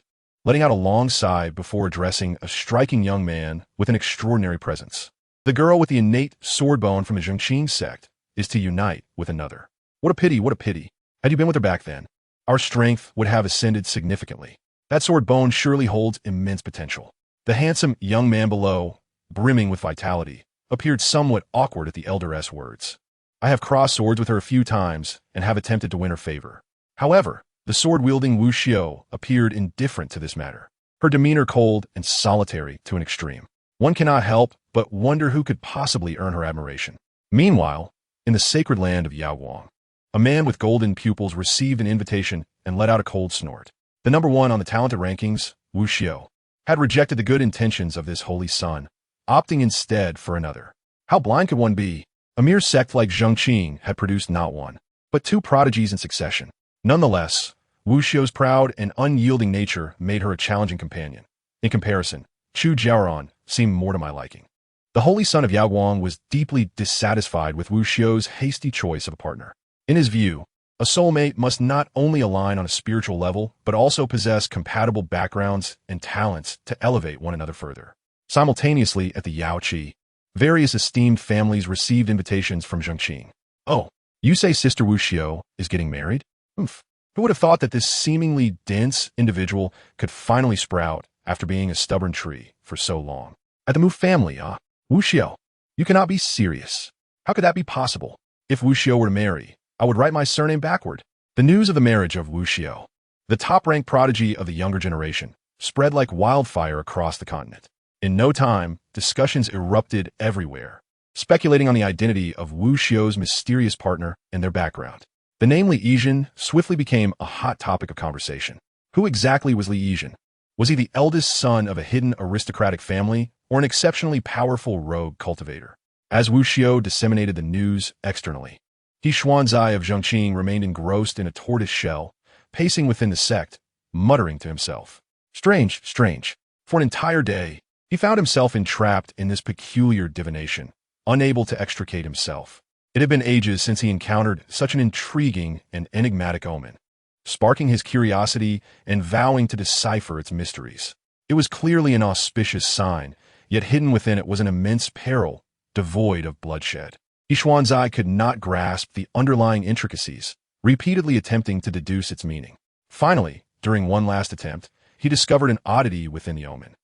letting out a long sigh before addressing a striking young man with an extraordinary presence. The girl with the innate sword bone from the Changping sect is to unite with another. What a pity, what a pity. Had you been with her back then, our strength would have ascended significantly. That sword bone surely holds immense potential. The handsome young man below, brimming with vitality, appeared somewhat awkward at the elderess words. I have crossed swords with her a few times and have attempted to win her favor. However, the sword-wielding Wu Xiao appeared indifferent to this matter, her demeanor cold and solitary to an extreme. One cannot help but wonder who could possibly earn her admiration. Meanwhile, in the sacred land of Yaoguang, a man with golden pupils received an invitation and let out a cold snort. The number one on the talented rankings, Wu Xiao, had rejected the good intentions of this holy son, opting instead for another. How blind could one be? A mere sect like Changping had produced not one, but two prodigies in succession. Nonetheless, Wu Xiao's proud and unyielding nature made her a challenging companion. In comparison, Chu Jiaoran seemed more to my liking. The holy son of Yaoguang was deeply dissatisfied with Wu Xiao's hasty choice of a partner. In his view, a soulmate must not only align on a spiritual level, but also possess compatible backgrounds and talents to elevate one another further. Simultaneously at the Yaoqi, various esteemed families received invitations from Changping. Oh, you say Sister Wu Xiao is getting married? Oof. Who would have thought that this seemingly dense individual could finally sprout after being a stubborn tree for so long? At the Mu family, Wu Xiao, you cannot be serious. How could that be possible? If Wu Xiao were to marry, I would write my surname backward. The news of the marriage of Wu Xiao, the top-ranked prodigy of the younger generation, spread like wildfire across the continent. In no time, discussions erupted everywhere, speculating on the identity of Wu Xiao's mysterious partner and their background. The name Li Yizhen swiftly became a hot topic of conversation. Who exactly was Li Yizhen? Was he the eldest son of a hidden aristocratic family or an exceptionally powerful rogue cultivator? As Wu Xiao disseminated the news externally, He Xuanzai of Changping remained engrossed in a tortoise shell, pacing within the sect, muttering to himself. Strange, strange. For an entire day, he found himself entrapped in this peculiar divination, unable to extricate himself. It had been ages since he encountered such an intriguing and enigmatic omen, sparking his curiosity and vowing to decipher its mysteries. It was clearly an auspicious sign, yet hidden within it was an immense peril, devoid of bloodshed. He Xuanzai could not grasp the underlying intricacies, repeatedly attempting to deduce its meaning. Finally, during one last attempt, he discovered an oddity within the omen.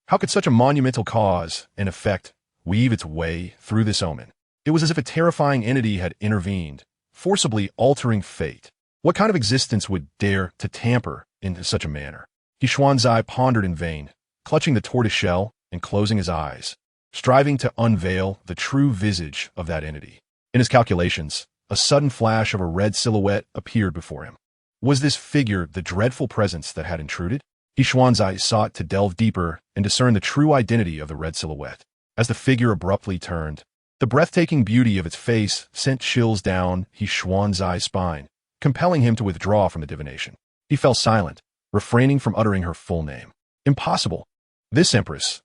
How could such a monumental cause and effect weave its way through this omen? It was as if a terrifying entity had intervened, forcibly altering fate. What kind of existence would dare to tamper in such a manner? He Xuanzai pondered in vain, clutching the tortoise shell and closing his eyes, striving to unveil the true visage of that entity. In his calculations, a sudden flash of a red silhouette appeared before him. Was this figure the dreadful presence that had intruded? He Xuanzai sought to delve deeper and discern the true identity of the red silhouette. As the figure abruptly turned, the breathtaking beauty of its face sent chills down He Xuanzai's spine, compelling him to withdraw from the divination. He fell silent, refraining from uttering her full name. Impossible. This empress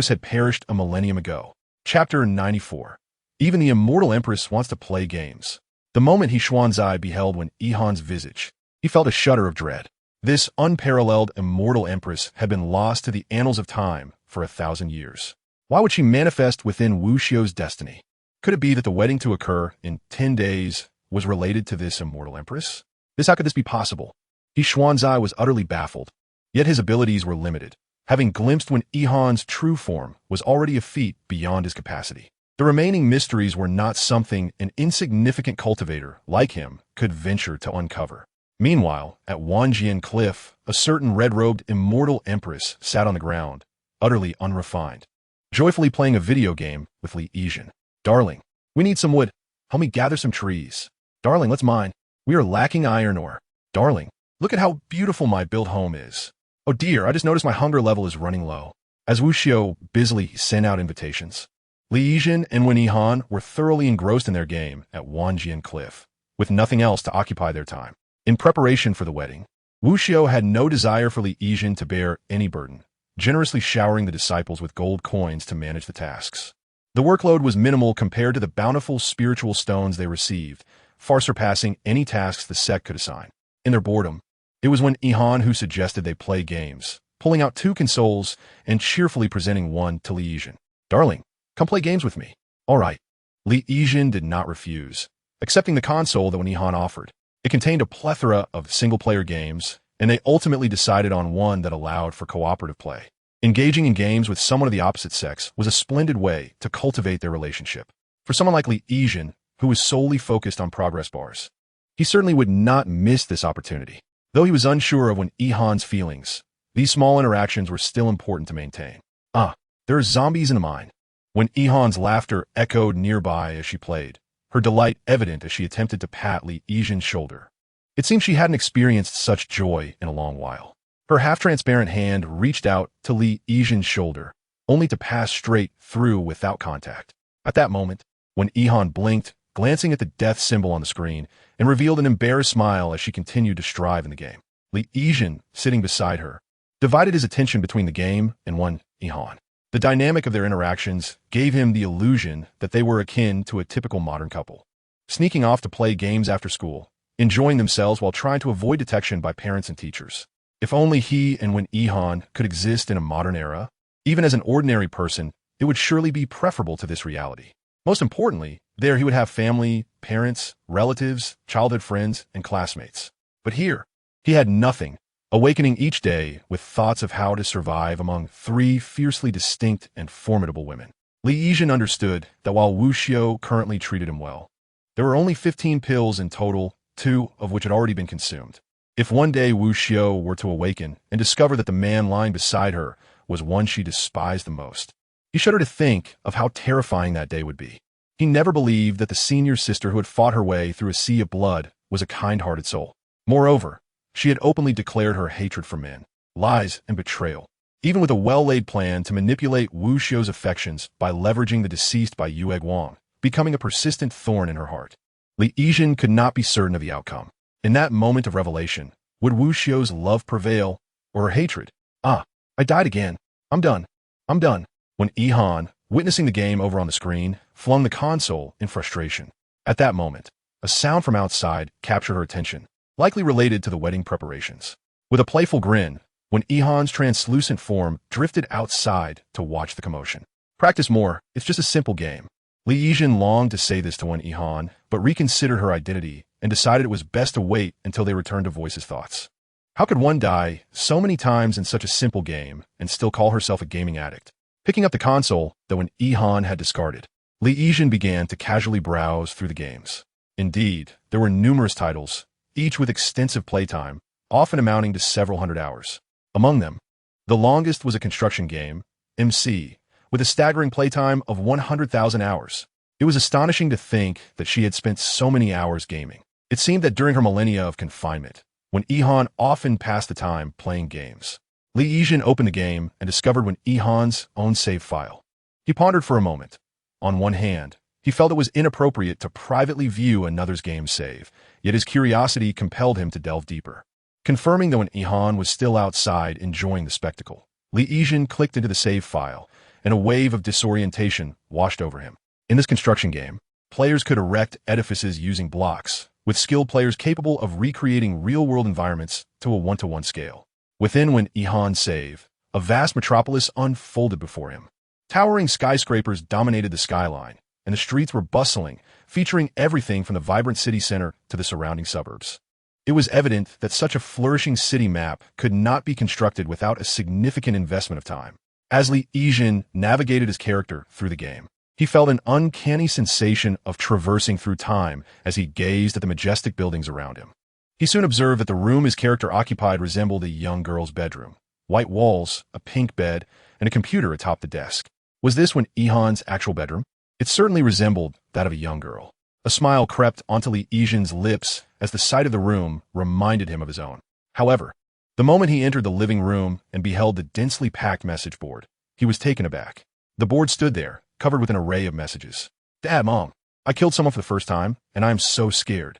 had perished a millennium ago. Chapter 94. Even the immortal empress wants to play games. The moment He Xuanzai beheld Wen Yihan's visage, he felt a shudder of dread. This unparalleled immortal empress had been lost to the annals of time for 1,000 years. Why would she manifest within Wu Xiao's destiny? Could it be that the wedding to occur in 10 days was related to this immortal empress? How could this be possible? He Xuanzai was utterly baffled, yet his abilities were limited. Having glimpsed Wen Yihan's true form was already a feat beyond his capacity. The remaining mysteries were not something an insignificant cultivator like him could venture to uncover. Meanwhile, at Wanjian Cliff, a certain red-robed immortal empress sat on the ground, utterly unrefined, joyfully playing a video game with Li Yizhen. Darling, we need some wood. Help me gather some trees. Darling, let's mine. We are lacking iron ore. Darling, look at how beautiful my built home is. Oh dear, I just noticed my hunger level is running low. As Wu Xiao busily sent out invitations, Li Yizhen and Wen Yihan were thoroughly engrossed in their game at Wanjian Cliff, with nothing else to occupy their time. In preparation for the wedding, Wu Xiao had no desire for Li Yizhen to bear any burden, generously showering the disciples with gold coins to manage the tasks. The workload was minimal compared to the bountiful spiritual stones they received, far surpassing any tasks the sect could assign. In their boredom, it was Wen Yihan who suggested they play games, pulling out 2 consoles and cheerfully presenting one to Li Yijin. "Darling, come play games with me." "All right." Li Yijin did not refuse, accepting the console that Wen Yihan offered. It contained a plethora of single-player games, and they ultimately decided on one that allowed for cooperative play. Engaging in games with someone of the opposite sex was a splendid way to cultivate their relationship. For someone like Li Yijin, who was solely focused on progress bars, he certainly would not miss this opportunity. Though he was unsure of Wen Yihan's feelings, these small interactions were still important to maintain. "Ah, there are zombies in the mine." Wen Yihan's laughter echoed nearby as she played, her delight evident as she attempted to pat Li Yijin's shoulder. It seemed she hadn't experienced such joy in a long while. Her half-transparent hand reached out to Li Yijin's shoulder, only to pass straight through without contact. At that moment, Wen Yihan blinked, glancing at the death symbol on the screen, and revealed an embarrassed smile as she continued to strive in the game. Li Yijin, sitting beside her, divided his attention between the game and Wen Yihan. The dynamic of their interactions gave him the illusion that they were akin to a typical modern couple, sneaking off to play games after school, enjoying themselves while trying to avoid detection by parents and teachers. If only he and Wen Yihan could exist in a modern era, even as an ordinary person, it would surely be preferable to this reality. Most importantly, there he would have family, parents, relatives, childhood friends, and classmates. But here, he had nothing, awakening each day with thoughts of how to survive among 3 fiercely distinct and formidable women. Li Yijin understood that while Wu Xiao currently treated him well, there were only 15 pills in total, 2 of which had already been consumed. If one day Wu Xiao were to awaken and discover that the man lying beside her was one she despised the most, he shuddered to think of how terrifying that day would be. He never believed that the senior sister who had fought her way through a sea of blood was a kind-hearted soul. Moreover, she had openly declared her hatred for men, lies, and betrayal, even with a well-laid plan to manipulate Wu Xiao's affections by leveraging the deceased by Yue Guang, becoming a persistent thorn in her heart. Li Yijin could not be certain of the outcome. In that moment of revelation, would Wu Xiao's love prevail, or her hatred? "Ah, I died again. I'm done. I'm done." Wen Yihan, witnessing the game over on the screen, flung the console in frustration. At that moment, a sound from outside captured her attention, likely related to the wedding preparations. With a playful grin, Wen Yihan's translucent form drifted outside to watch the commotion. "Practice more, it's just a simple game." Li Yijin longed to say this to Wen Yihan, but reconsidered her identity and decided it was best to wait until they returned to voice his thoughts. How could one die so many times in such a simple game and still call herself a gaming addict? Picking up the console that Wen Yihan had discarded, Li Yijin began to casually browse through the games. Indeed, there were numerous titles, each with extensive playtime, often amounting to several hundred hours. Among them, the longest was a construction game, MC, with a staggering playtime of 100,000 hours. It was astonishing to think that she had spent so many hours gaming. It seemed that during her millennia of confinement, Wen Yihan often passed the time playing games. Li Yijin opened the game and discovered Wen Yihan's own save file. He pondered for a moment. On one hand, he felt it was inappropriate to privately view another's game save, yet his curiosity compelled him to delve deeper. Confirming that Wen Yihan was still outside enjoying the spectacle, Li Yijin clicked into the save file, and a wave of disorientation washed over him. In this construction game, players could erect edifices using blocks, with skilled players capable of recreating real-world environments to a one-to-one scale. Within Wen Yihan's save, a vast metropolis unfolded before him. Towering skyscrapers dominated the skyline, and the streets were bustling, featuring everything from the vibrant city center to the surrounding suburbs. It was evident that such a flourishing city map could not be constructed without a significant investment of time. As Li Yijin navigated his character through the game, he felt an uncanny sensation of traversing through time as he gazed at the majestic buildings around him. He soon observed that the room his character occupied resembled a young girl's bedroom. White walls, a pink bed, and a computer atop the desk. Was this Wen Yihan's actual bedroom? It certainly resembled that of a young girl. A smile crept onto Li Yijin's lips as the sight of the room reminded him of his own. However, the moment he entered the living room and beheld the densely packed message board, he was taken aback. The board stood there, covered with an array of messages. "Dad, Mom, I killed someone for the first time, and I am so scared.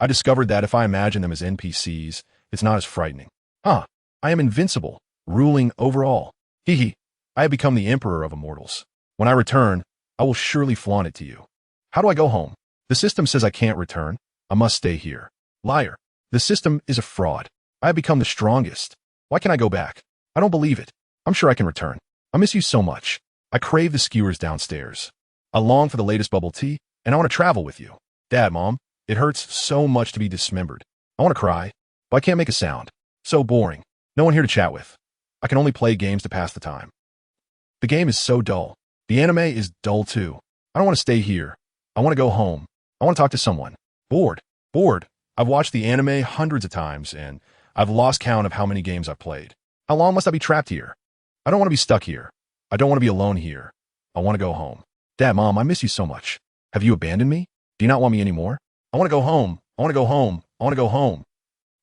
I discovered that if I imagine them as NPCs, it's not as frightening. I am invincible, ruling over all. I have become the emperor of immortals. When I return, I will surely flaunt it to you. How do I go home? The system says I can't return. I must stay here. Liar. The system is a fraud. I have become the strongest. Why can't I go back? I don't believe it. I'm sure I can return. I miss you so much. I crave the skewers downstairs. I long for the latest bubble tea, and I want to travel with you. Dad, Mom, it hurts so much to be dismembered. I want to cry, but I can't make a sound. So boring. No one here to chat with. I can only play games to pass the time. The game is so dull. The anime is dull too. I don't want to stay here. I want to go home. I want to talk to someone. Bored. Bored. I've watched the anime hundreds of times, and I've lost count of how many games I've played. How long must I be trapped here? I don't want to be stuck here. I don't want to be alone here. I want to go home. Dad, Mom, I miss you so much. Have you abandoned me? Do you not want me anymore? I want to go home. I want to go home. I want to go home.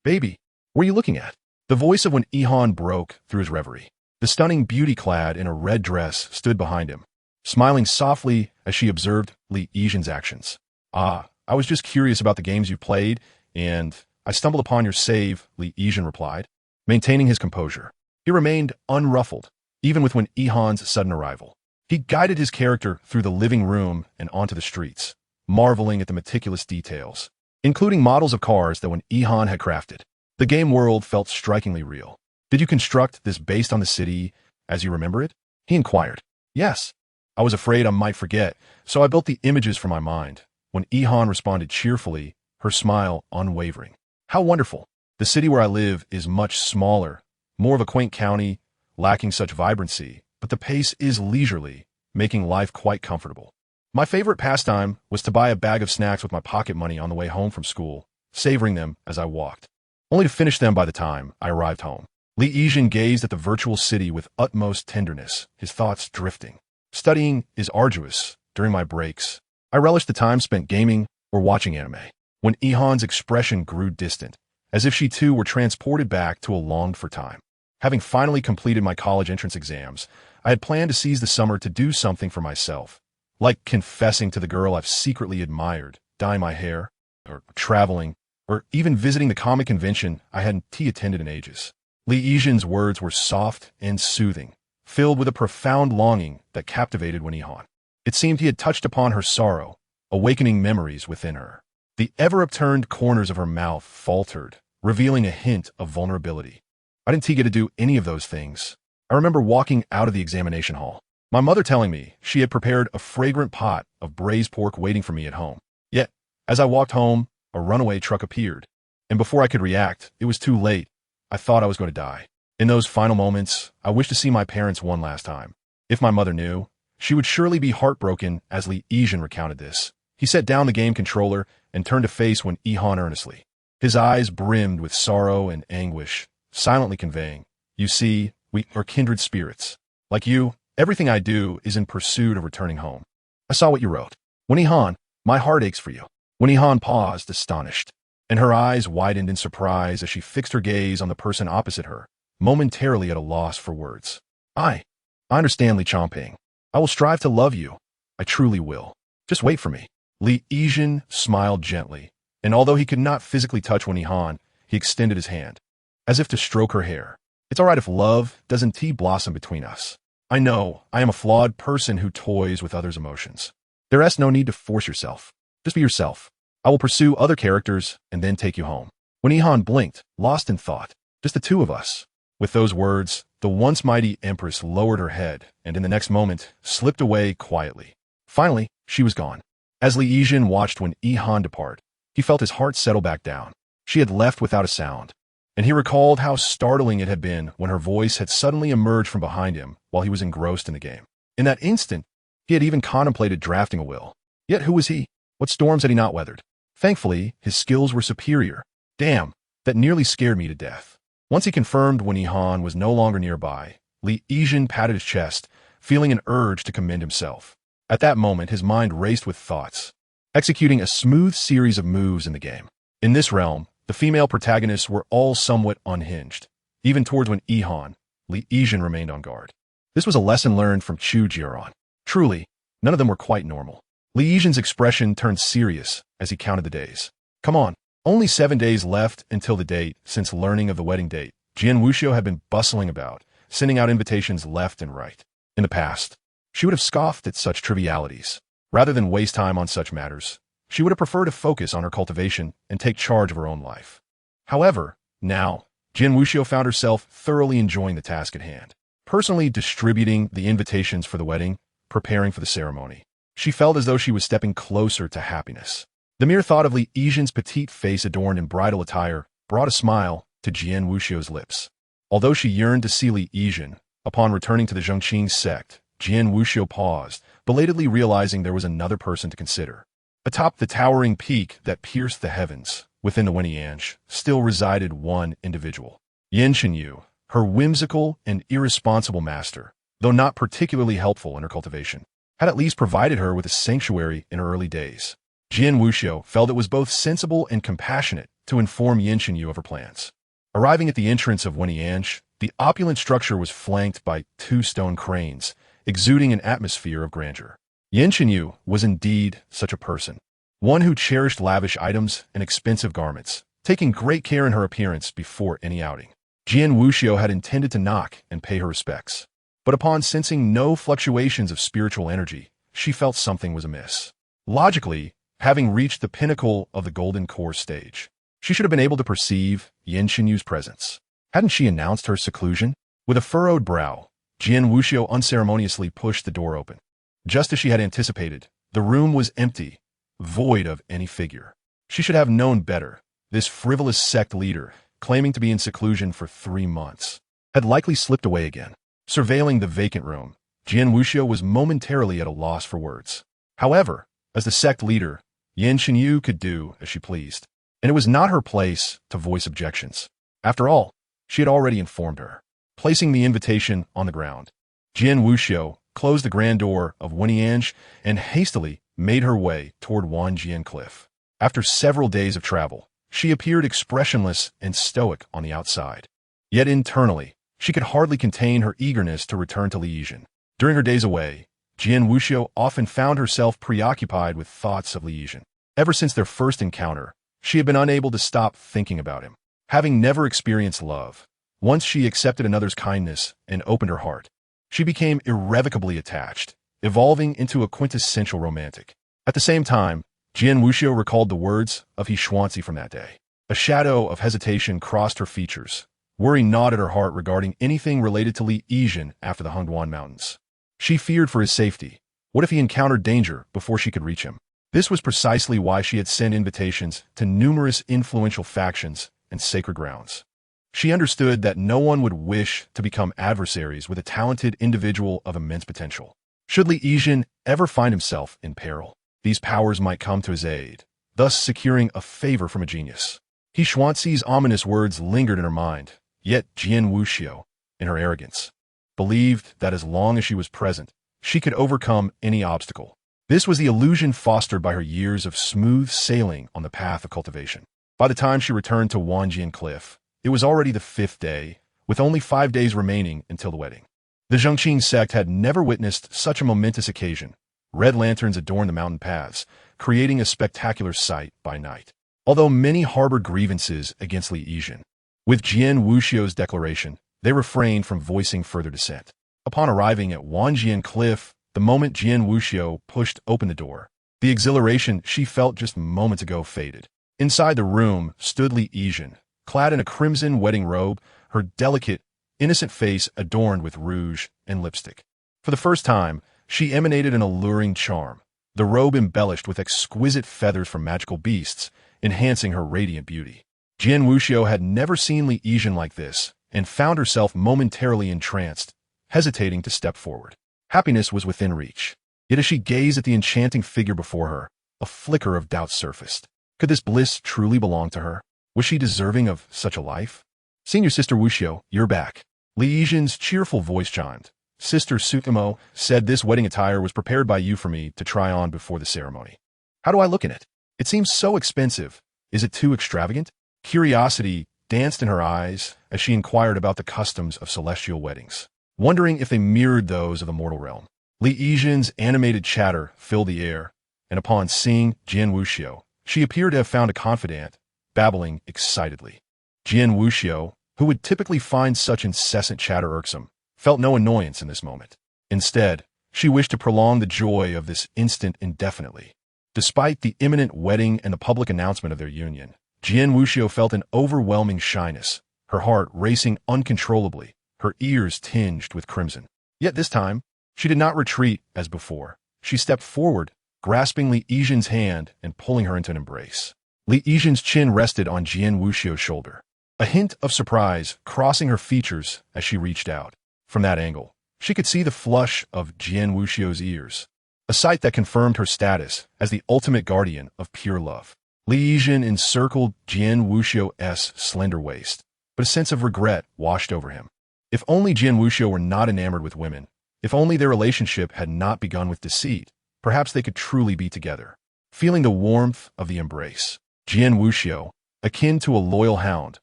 Baby, what are you looking at? The voice of when Ihan broke through his reverie. The stunning beauty clad in a red dress stood behind him, smiling softly as she observed Li Yizhen's actions. Ah, I was just curious about the games you played, and I stumbled upon your save, Li Yizhen replied, maintaining his composure. He remained unruffled, even with when Ihan's sudden arrival. He guided his character through the living room and onto the streets, marveling at the meticulous details, including models of cars that when Ihan had crafted. The game world felt strikingly real. Did you construct this based on the city as you remember it? He inquired. Yes. I was afraid I might forget, so I built the images from my mind. When Ihan responded cheerfully, her smile unwavering. How wonderful. The city where I live is much smaller, more of a quaint county, lacking such vibrancy, but the pace is leisurely, making life quite comfortable. My favorite pastime was to buy a bag of snacks with my pocket money on the way home from school, savoring them as I walked, only to finish them by the time I arrived home. Li Yizhen gazed at the virtual city with utmost tenderness, his thoughts drifting. Studying is arduous. During my breaks, I relished the time spent gaming or watching anime. When Ihan's expression grew distant, as if she too were transported back to a longed-for time. Having finally completed my college entrance exams, I had planned to seize the summer to do something for myself, like confessing to the girl I've secretly admired, dyeing my hair, or traveling, or even visiting the comic convention I hadn't attended in ages. Li Yizhen's words were soft and soothing, filled with a profound longing that captivated when Ihan. It seemed he had touched upon her sorrow, awakening memories within her. The ever-upturned corners of her mouth faltered, revealing a hint of vulnerability. I didn't get to do any of those things. I remember walking out of the examination hall, my mother telling me she had prepared a fragrant pot of braised pork waiting for me at home. Yet, as I walked home, a runaway truck appeared, and before I could react, it was too late. I thought I was going to die. In those final moments, I wished to see my parents one last time. If my mother knew, she would surely be heartbroken as Li Yizhen recounted this. He set down the game controller and turned to face when Ihan earnestly. His eyes brimmed with sorrow and anguish, silently conveying, "You see, we are kindred spirits. Like you, everything I do is in pursuit of returning home. I saw what you wrote. When Ihan, my heart aches for you." When Ihan paused, astonished, and her eyes widened in surprise as she fixed her gaze on the person opposite her, momentarily at a loss for words. I understand, Li Changping. I will strive to love you. I truly will. Just wait for me." Li Yizhen smiled gently, and although he could not physically touch Wen Ihan, he extended his hand, as if to stroke her hair. "It's all right if love doesn't blossom between us. I know I am a flawed person who toys with others' emotions. There is no need to force yourself. Just be yourself. I will pursue other characters and then take you home." When Ihan blinked, lost in thought, just the two of us. With those words, the once mighty empress lowered her head and in the next moment slipped away quietly. Finally, she was gone. As Li Yizhen watched when Ihan depart, he felt his heart settle back down. She had left without a sound, and he recalled how startling it had been when her voice had suddenly emerged from behind him while he was engrossed in the game. In that instant, he had even contemplated drafting a will. Yet who was he? What storms had he not weathered? Thankfully, his skills were superior. Damn, that nearly scared me to death. Once he confirmed when Ihan was no longer nearby, Li Yizhen patted his chest, feeling an urge to commend himself. At that moment, his mind raced with thoughts, executing a smooth series of moves in the game. In this realm, the female protagonists were all somewhat unhinged. Even towards when Ihan, Li Yizhen remained on guard. This was a lesson learned from Chu Jiaoran. Truly, none of them were quite normal. Li Yizhen's expression turned serious as he counted the days. Come on, only 7 days left until the date. Since learning of the wedding date, Jian Wuxiu had been bustling about, sending out invitations left and right. In the past, she would have scoffed at such trivialities. Rather than waste time on such matters, she would have preferred to focus on her cultivation and take charge of her own life. However, now, Jian Wuxiu found herself thoroughly enjoying the task at hand. Personally distributing the invitations for the wedding, preparing for the ceremony. She felt as though she was stepping closer to happiness. The mere thought of Li Yizhen's petite face adorned in bridal attire brought a smile to Jian Wuxiu's lips. Although she yearned to see Li Yizhen, upon returning to the Changping sect, Jian Wuxiu paused, belatedly realizing there was another person to consider. Atop the towering peak that pierced the heavens, within the Weniange, still resided one individual. Yan Shenyu, her whimsical and irresponsible master, though not particularly helpful in her cultivation, had at least provided her with a sanctuary in her early days. Jian Wuxiu felt it was both sensible and compassionate to inform Yan Shenyu of her plans. Arriving at the entrance of Weniange, the opulent structure was flanked by 2 stone cranes, exuding an atmosphere of grandeur. Yan Shenyu was indeed such a person, one who cherished lavish items and expensive garments, taking great care in her appearance before any outing. Jian Wuxiu had intended to knock and pay her respects, but upon sensing no fluctuations of spiritual energy, she felt something was amiss. Logically, having reached the pinnacle of the golden core stage, she should have been able to perceive Yan Shenyu's presence. Hadn't she announced her seclusion? With a furrowed brow, Jian Wuxiu unceremoniously pushed the door open. Just as she had anticipated, the room was empty, void of any figure. She should have known better. This frivolous sect leader, claiming to be in seclusion for 3 months, had likely slipped away again. Surveilling the vacant room, Jian Wuxiu was momentarily at a loss for words. However, as the sect leader, Yan Shenyu could do as she pleased, and it was not her place to voice objections. After all, she had already informed her. Placing the invitation on the ground, Jian Wuxiu closed the grand door of Weniange and hastily made her way toward Wanjian Cliff. After several days of travel, she appeared expressionless and stoic on the outside. Yet internally, she could hardly contain her eagerness to return to Li Yizhen. During her days away, Jian Wuxiu often found herself preoccupied with thoughts of Li Yizhen. Ever since their first encounter, she had been unable to stop thinking about him. Having never experienced love, once she accepted another's kindness and opened her heart, she became irrevocably attached, evolving into a quintessential romantic. At the same time, Jian Wuxiu recalled the words of He Xuanzi from that day. A shadow of hesitation crossed her features. Worry gnawed at her heart regarding anything related to Li Yizhen after the Hongduan Mountains. She feared for his safety. What if he encountered danger before she could reach him? This was precisely why she had sent invitations to numerous influential factions and sacred grounds. She understood that no one would wish to become adversaries with a talented individual of immense potential. Should Li Yizhen ever find himself in peril, these powers might come to his aid, thus securing a favor from a genius. He Xuanzi's ominous words lingered in her mind, yet Jian Wuxiu, in her arrogance, believed that as long as she was present, she could overcome any obstacle. This was the illusion fostered by her years of smooth sailing on the path of cultivation. By the time she returned to Wanjian Cliff, it was already the 5th day, with only 5 days remaining until the wedding. The Changping sect had never witnessed such a momentous occasion. Red lanterns adorned the mountain paths, creating a spectacular sight by night. Although many harbored grievances against Li Yizhen, with Jian Wuxiu's declaration, they refrained from voicing further dissent. Upon arriving at Wanjian Cliff, the moment Jian Wuxiu pushed open the door, the exhilaration she felt just moments ago faded. Inside the room stood Li Yizhen, clad in a crimson wedding robe, her delicate, innocent face adorned with rouge and lipstick. For the first time, she emanated an alluring charm, the robe embellished with exquisite feathers from magical beasts, enhancing her radiant beauty. Jian Wuxiu had never seen Li Yizhen like this, and found herself momentarily entranced, hesitating to step forward. Happiness was within reach. Yet as she gazed at the enchanting figure before her, a flicker of doubt surfaced. Could this bliss truly belong to her? Was she deserving of such a life? Senior Sister Wuxiu, you're back. Li Yizhen's cheerful voice chimed. Sister Sutomo said this wedding attire was prepared by you for me to try on before the ceremony. How do I look in it? It seems so expensive. Is it too extravagant? Curiosity danced in her eyes as she inquired about the customs of celestial weddings, wondering if they mirrored those of the mortal realm. Li Yizhen's animated chatter filled the air, and upon seeing Jian Wuxiu, she appeared to have found a confidant, babbling excitedly. Jian Wuxiu, who would typically find such incessant chatter irksome, felt no annoyance in this moment. Instead, she wished to prolong the joy of this instant indefinitely. Despite the imminent wedding and the public announcement of their union, Jian Wuxiu felt an overwhelming shyness, her heart racing uncontrollably, her ears tinged with crimson. Yet this time, she did not retreat as before. She stepped forward, grasping Li Yizhen's hand and pulling her into an embrace. Li Yizhen's chin rested on Jian Wuxiu's shoulder, a hint of surprise crossing her features as she reached out. From that angle, she could see the flush of Jian Wuxiu's ears, a sight that confirmed her status as the ultimate guardian of pure love. Li Yizhen encircled Jian Wuxiu's slender waist, but a sense of regret washed over him. If only Jian Wuxiu were not enamored with women, if only their relationship had not begun with deceit, perhaps they could truly be together. Feeling the warmth of the embrace, Jian Wuxiu, akin to a loyal hound,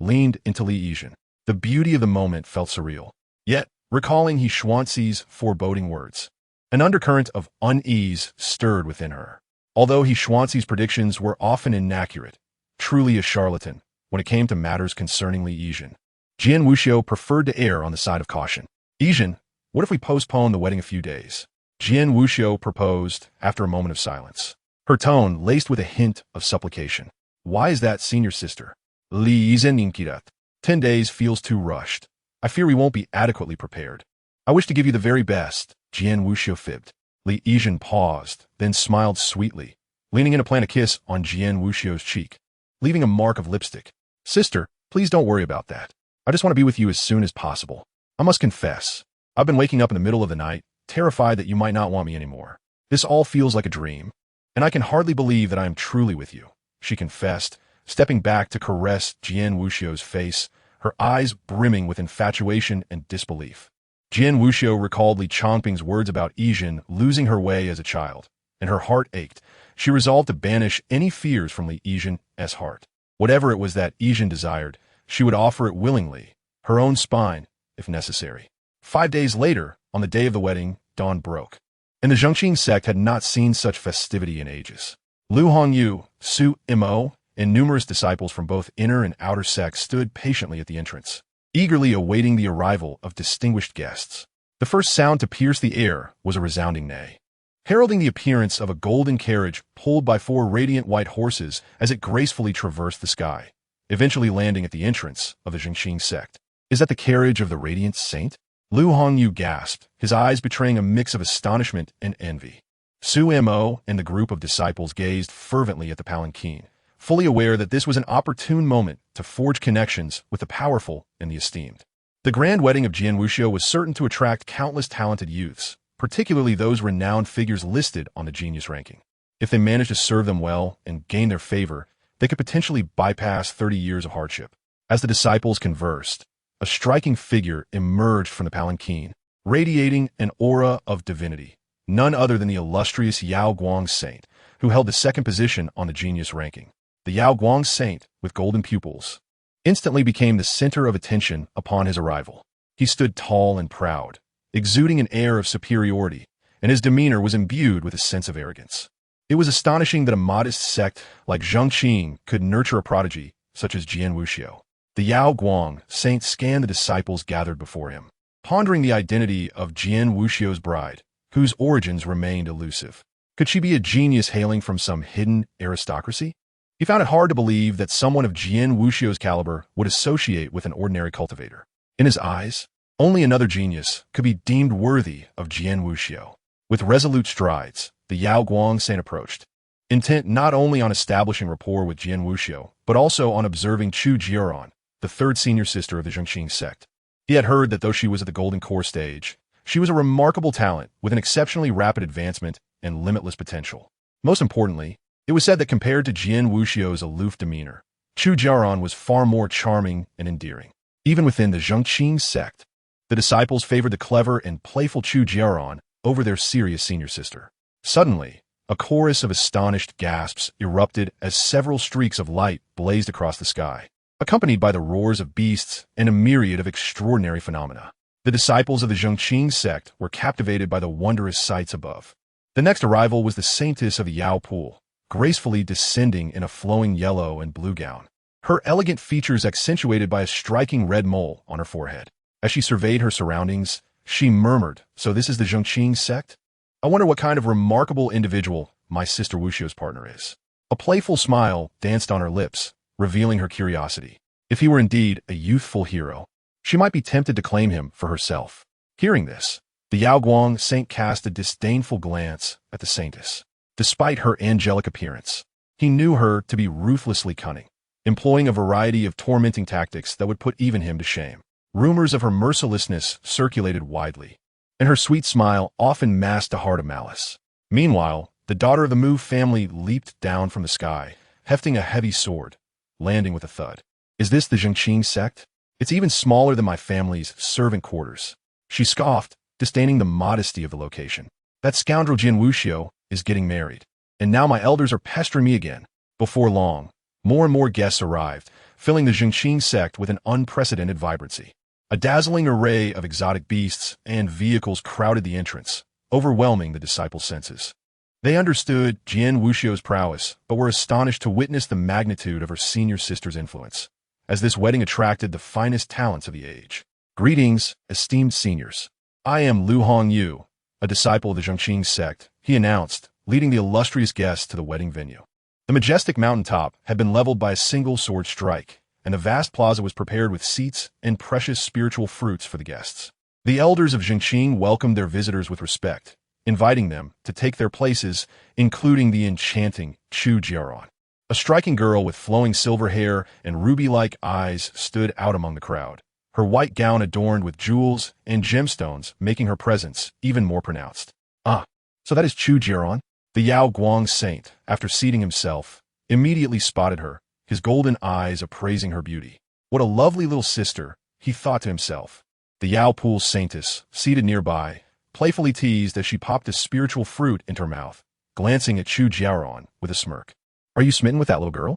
leaned into Li Yizhen. The beauty of the moment felt surreal. Yet, recalling He Xuanxi's foreboding words, an undercurrent of unease stirred within her. Although He Xuanxi's predictions were often inaccurate, truly a charlatan, when it came to matters concerning Li Yizhen, Jian Wuxiu preferred to err on the side of caution. Yizhen, what if we postpone the wedding a few days? Jian Wuxiu proposed after a moment of silence, her tone laced with a hint of supplication. Why is that, senior sister? Li Yizhen inquired. 10 days feels too rushed. I fear we won't be adequately prepared. I wish to give you the very best, Jian Wuxiu fibbed. Li Yizhen paused, then smiled sweetly, leaning in to plant a kiss on Jian Wuxiu's cheek, leaving a mark of lipstick. Sister, please don't worry about that. I just want to be with you as soon as possible. I must confess, I've been waking up in the middle of the night, terrified that you might not want me anymore. This all feels like a dream, and I can hardly believe that I am truly with you, she confessed, stepping back to caress Jian Wuxiu's face, her eyes brimming with infatuation and disbelief. Jian Wuxiu recalled Li Changping's words about Yizhen losing her way as a child, and her heart ached. She resolved to banish any fears from Li Yizhen's heart. Whatever it was that Yizhen desired, she would offer it willingly, her own spine, if necessary. 5 days later, on the day of the wedding, dawn broke, and the Changping sect had not seen such festivity in ages. Lu Hongyu, Su Mo, and numerous disciples from both inner and outer sects stood patiently at the entrance, eagerly awaiting the arrival of distinguished guests. The first sound to pierce the air was a resounding neigh, heralding the appearance of a golden carriage pulled by 4 radiant white horses as it gracefully traversed the sky, eventually landing at the entrance of the Changping sect. Is that the carriage of the radiant saint? Lu Hongyu gasped, his eyes betraying a mix of astonishment and envy. Su Mo and the group of disciples gazed fervently at the palanquin, fully aware that this was an opportune moment to forge connections with the powerful and the esteemed. The grand wedding of Jian Wuxiu was certain to attract countless talented youths, particularly those renowned figures listed on the genius ranking. If they managed to serve them well and gain their favor, they could potentially bypass 30 years of hardship. As the disciples conversed, a striking figure emerged from the palanquin, radiating an aura of divinity, none other than the illustrious Yao Guang saint, who held the 2nd position on the genius ranking. The Yao Guang saint, with golden pupils, instantly became the center of attention upon his arrival. He stood tall and proud, exuding an air of superiority, and his demeanor was imbued with a sense of arrogance. It was astonishing that a modest sect like Changping could nurture a prodigy such as Jian Wuxiu. The Yao Guang saint scanned the disciples gathered before him, pondering the identity of Jian Wuxiu's bride, whose origins remained elusive. Could she be a genius hailing from some hidden aristocracy? He found it hard to believe that someone of Jian Wuxiu's caliber would associate with an ordinary cultivator. In his eyes, only another genius could be deemed worthy of Jian Wuxiu. With resolute strides, the Yao Guang saint approached, intent not only on establishing rapport with Jian Wuxiu, but also on observing Chu Jiaoran, the 3rd senior sister of the Changping sect. He had heard that though she was at the golden core stage, she was a remarkable talent with an exceptionally rapid advancement and limitless potential. Most importantly, it was said that compared to Jian Wuxiu's aloof demeanor, Chu Jiaoran was far more charming and endearing. Even within the Changping sect, the disciples favored the clever and playful Chu Jiaoran over their serious senior sister. Suddenly, a chorus of astonished gasps erupted as several streaks of light blazed across the sky, accompanied by the roars of beasts and a myriad of extraordinary phenomena. The disciples of the Changping sect were captivated by the wondrous sights above. The next arrival was the saintess of the Yao Pool, gracefully descending in a flowing yellow and blue gown, her elegant features accentuated by a striking red mole on her forehead. As she surveyed her surroundings, she murmured, "So this is the Changping sect? I wonder what kind of remarkable individual my sister Wuxiu's partner is." A playful smile danced on her lips, revealing her curiosity. If he were indeed a youthful hero, she might be tempted to claim him for herself. Hearing this, the Yaoguang saint cast a disdainful glance at the saintess. Despite her angelic appearance, he knew her to be ruthlessly cunning, employing a variety of tormenting tactics that would put even him to shame. Rumors of her mercilessness circulated widely, and her sweet smile often masked a heart of malice. Meanwhile, the daughter of the Mu family leaped down from the sky, hefting a heavy sword, landing with a thud. Is this the Changping sect? It's even smaller than my family's servant quarters. She scoffed, disdaining the modesty of the location. That scoundrel Jian Wuxiu is getting married, and now my elders are pestering me again. Before long, more and more guests arrived, filling the Changping sect with an unprecedented vibrancy. A dazzling array of exotic beasts and vehicles crowded the entrance, overwhelming the disciples' senses. They understood Jian Wuxiu's prowess, but were astonished to witness the magnitude of her senior sister's influence, as this wedding attracted the finest talents of the age. Greetings, esteemed seniors. I am Lu Hongyu, a disciple of the Changping sect, he announced, leading the illustrious guests to the wedding venue. The majestic mountaintop had been leveled by a single sword strike, and the vast plaza was prepared with seats and precious spiritual fruits for the guests. The elders of Changping welcomed their visitors with respect, inviting them to take their places, including the enchanting Chu Jiaoran. A striking girl with flowing silver hair and ruby-like eyes stood out among the crowd, her white gown adorned with jewels and gemstones making her presence even more pronounced. Ah, so that is Chu Jiaoran? The Yaoguang saint, after seating himself, immediately spotted her, his golden eyes appraising her beauty. What a lovely little sister, he thought to himself. The Yao Pool saintess, seated nearby, playfully teased as she popped a spiritual fruit into her mouth, glancing at Chu Jiaoran with a smirk. Are you smitten with that little girl?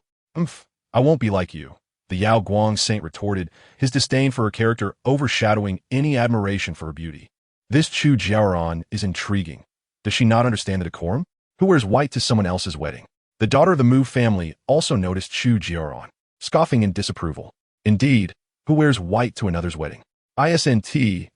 I won't be like you, the Yaoguang saint retorted, his disdain for her character overshadowing any admiration for her beauty. This Chu Jiaoran is intriguing. Does she not understand the decorum? Who wears white to someone else's wedding? The daughter of the Mu family also noticed Chu Jiaoran, scoffing in disapproval. Indeed, who wears white to another's wedding? Isn't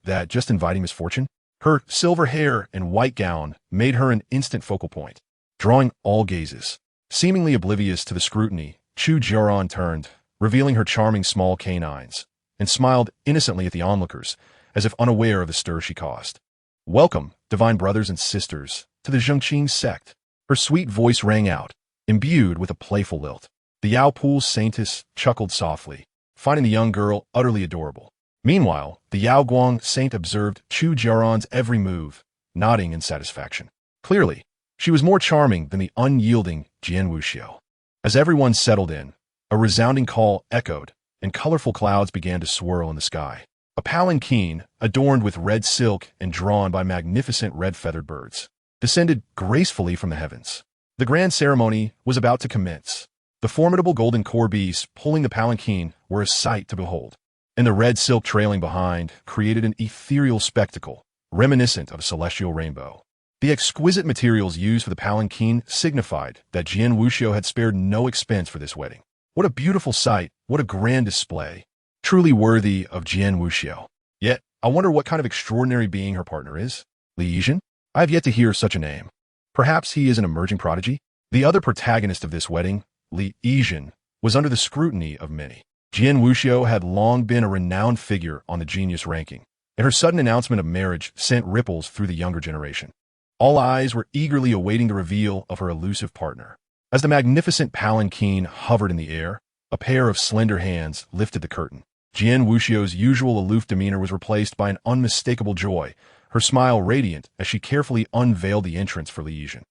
that just inviting misfortune? Her silver hair and white gown made her an instant focal point, drawing all gazes. Seemingly oblivious to the scrutiny, Chu Jiaoran turned, revealing her charming small canines, and smiled innocently at the onlookers, as if unaware of the stir she caused. Welcome, divine brothers and sisters, to the Changping sect. Her sweet voice rang out, imbued with a playful lilt. The Yao Pool saintess chuckled softly, finding the young girl utterly adorable. Meanwhile, the Yaoguang saint observed Chu Jiaoran's every move, nodding in satisfaction. Clearly, she was more charming than the unyielding Jian Wuxiu. As everyone settled in, a resounding call echoed, and colorful clouds began to swirl in the sky. A palanquin, adorned with red silk and drawn by magnificent red-feathered birds, descended gracefully from the heavens. The grand ceremony was about to commence. The formidable golden core beasts pulling the palanquin were a sight to behold, and the red silk trailing behind created an ethereal spectacle, reminiscent of a celestial rainbow. The exquisite materials used for the palanquin signified that Jian Wuxiu had spared no expense for this wedding. What a beautiful sight, what a grand display. Truly worthy of Jian Wuxiu. Yet, I wonder what kind of extraordinary being her partner is. Li Yizhen? I have yet to hear such a name. Perhaps he is an emerging prodigy? The other protagonist of this wedding, Li Yizhen, was under the scrutiny of many. Jian Wuxiu had long been a renowned figure on the genius ranking, and her sudden announcement of marriage sent ripples through the younger generation. All eyes were eagerly awaiting the reveal of her elusive partner. As the magnificent palanquin hovered in the air, a pair of slender hands lifted the curtain. Jian Wuxiu's usual aloof demeanor was replaced by an unmistakable joy, her smile radiant as she carefully unveiled the entrance for Li Yizhen.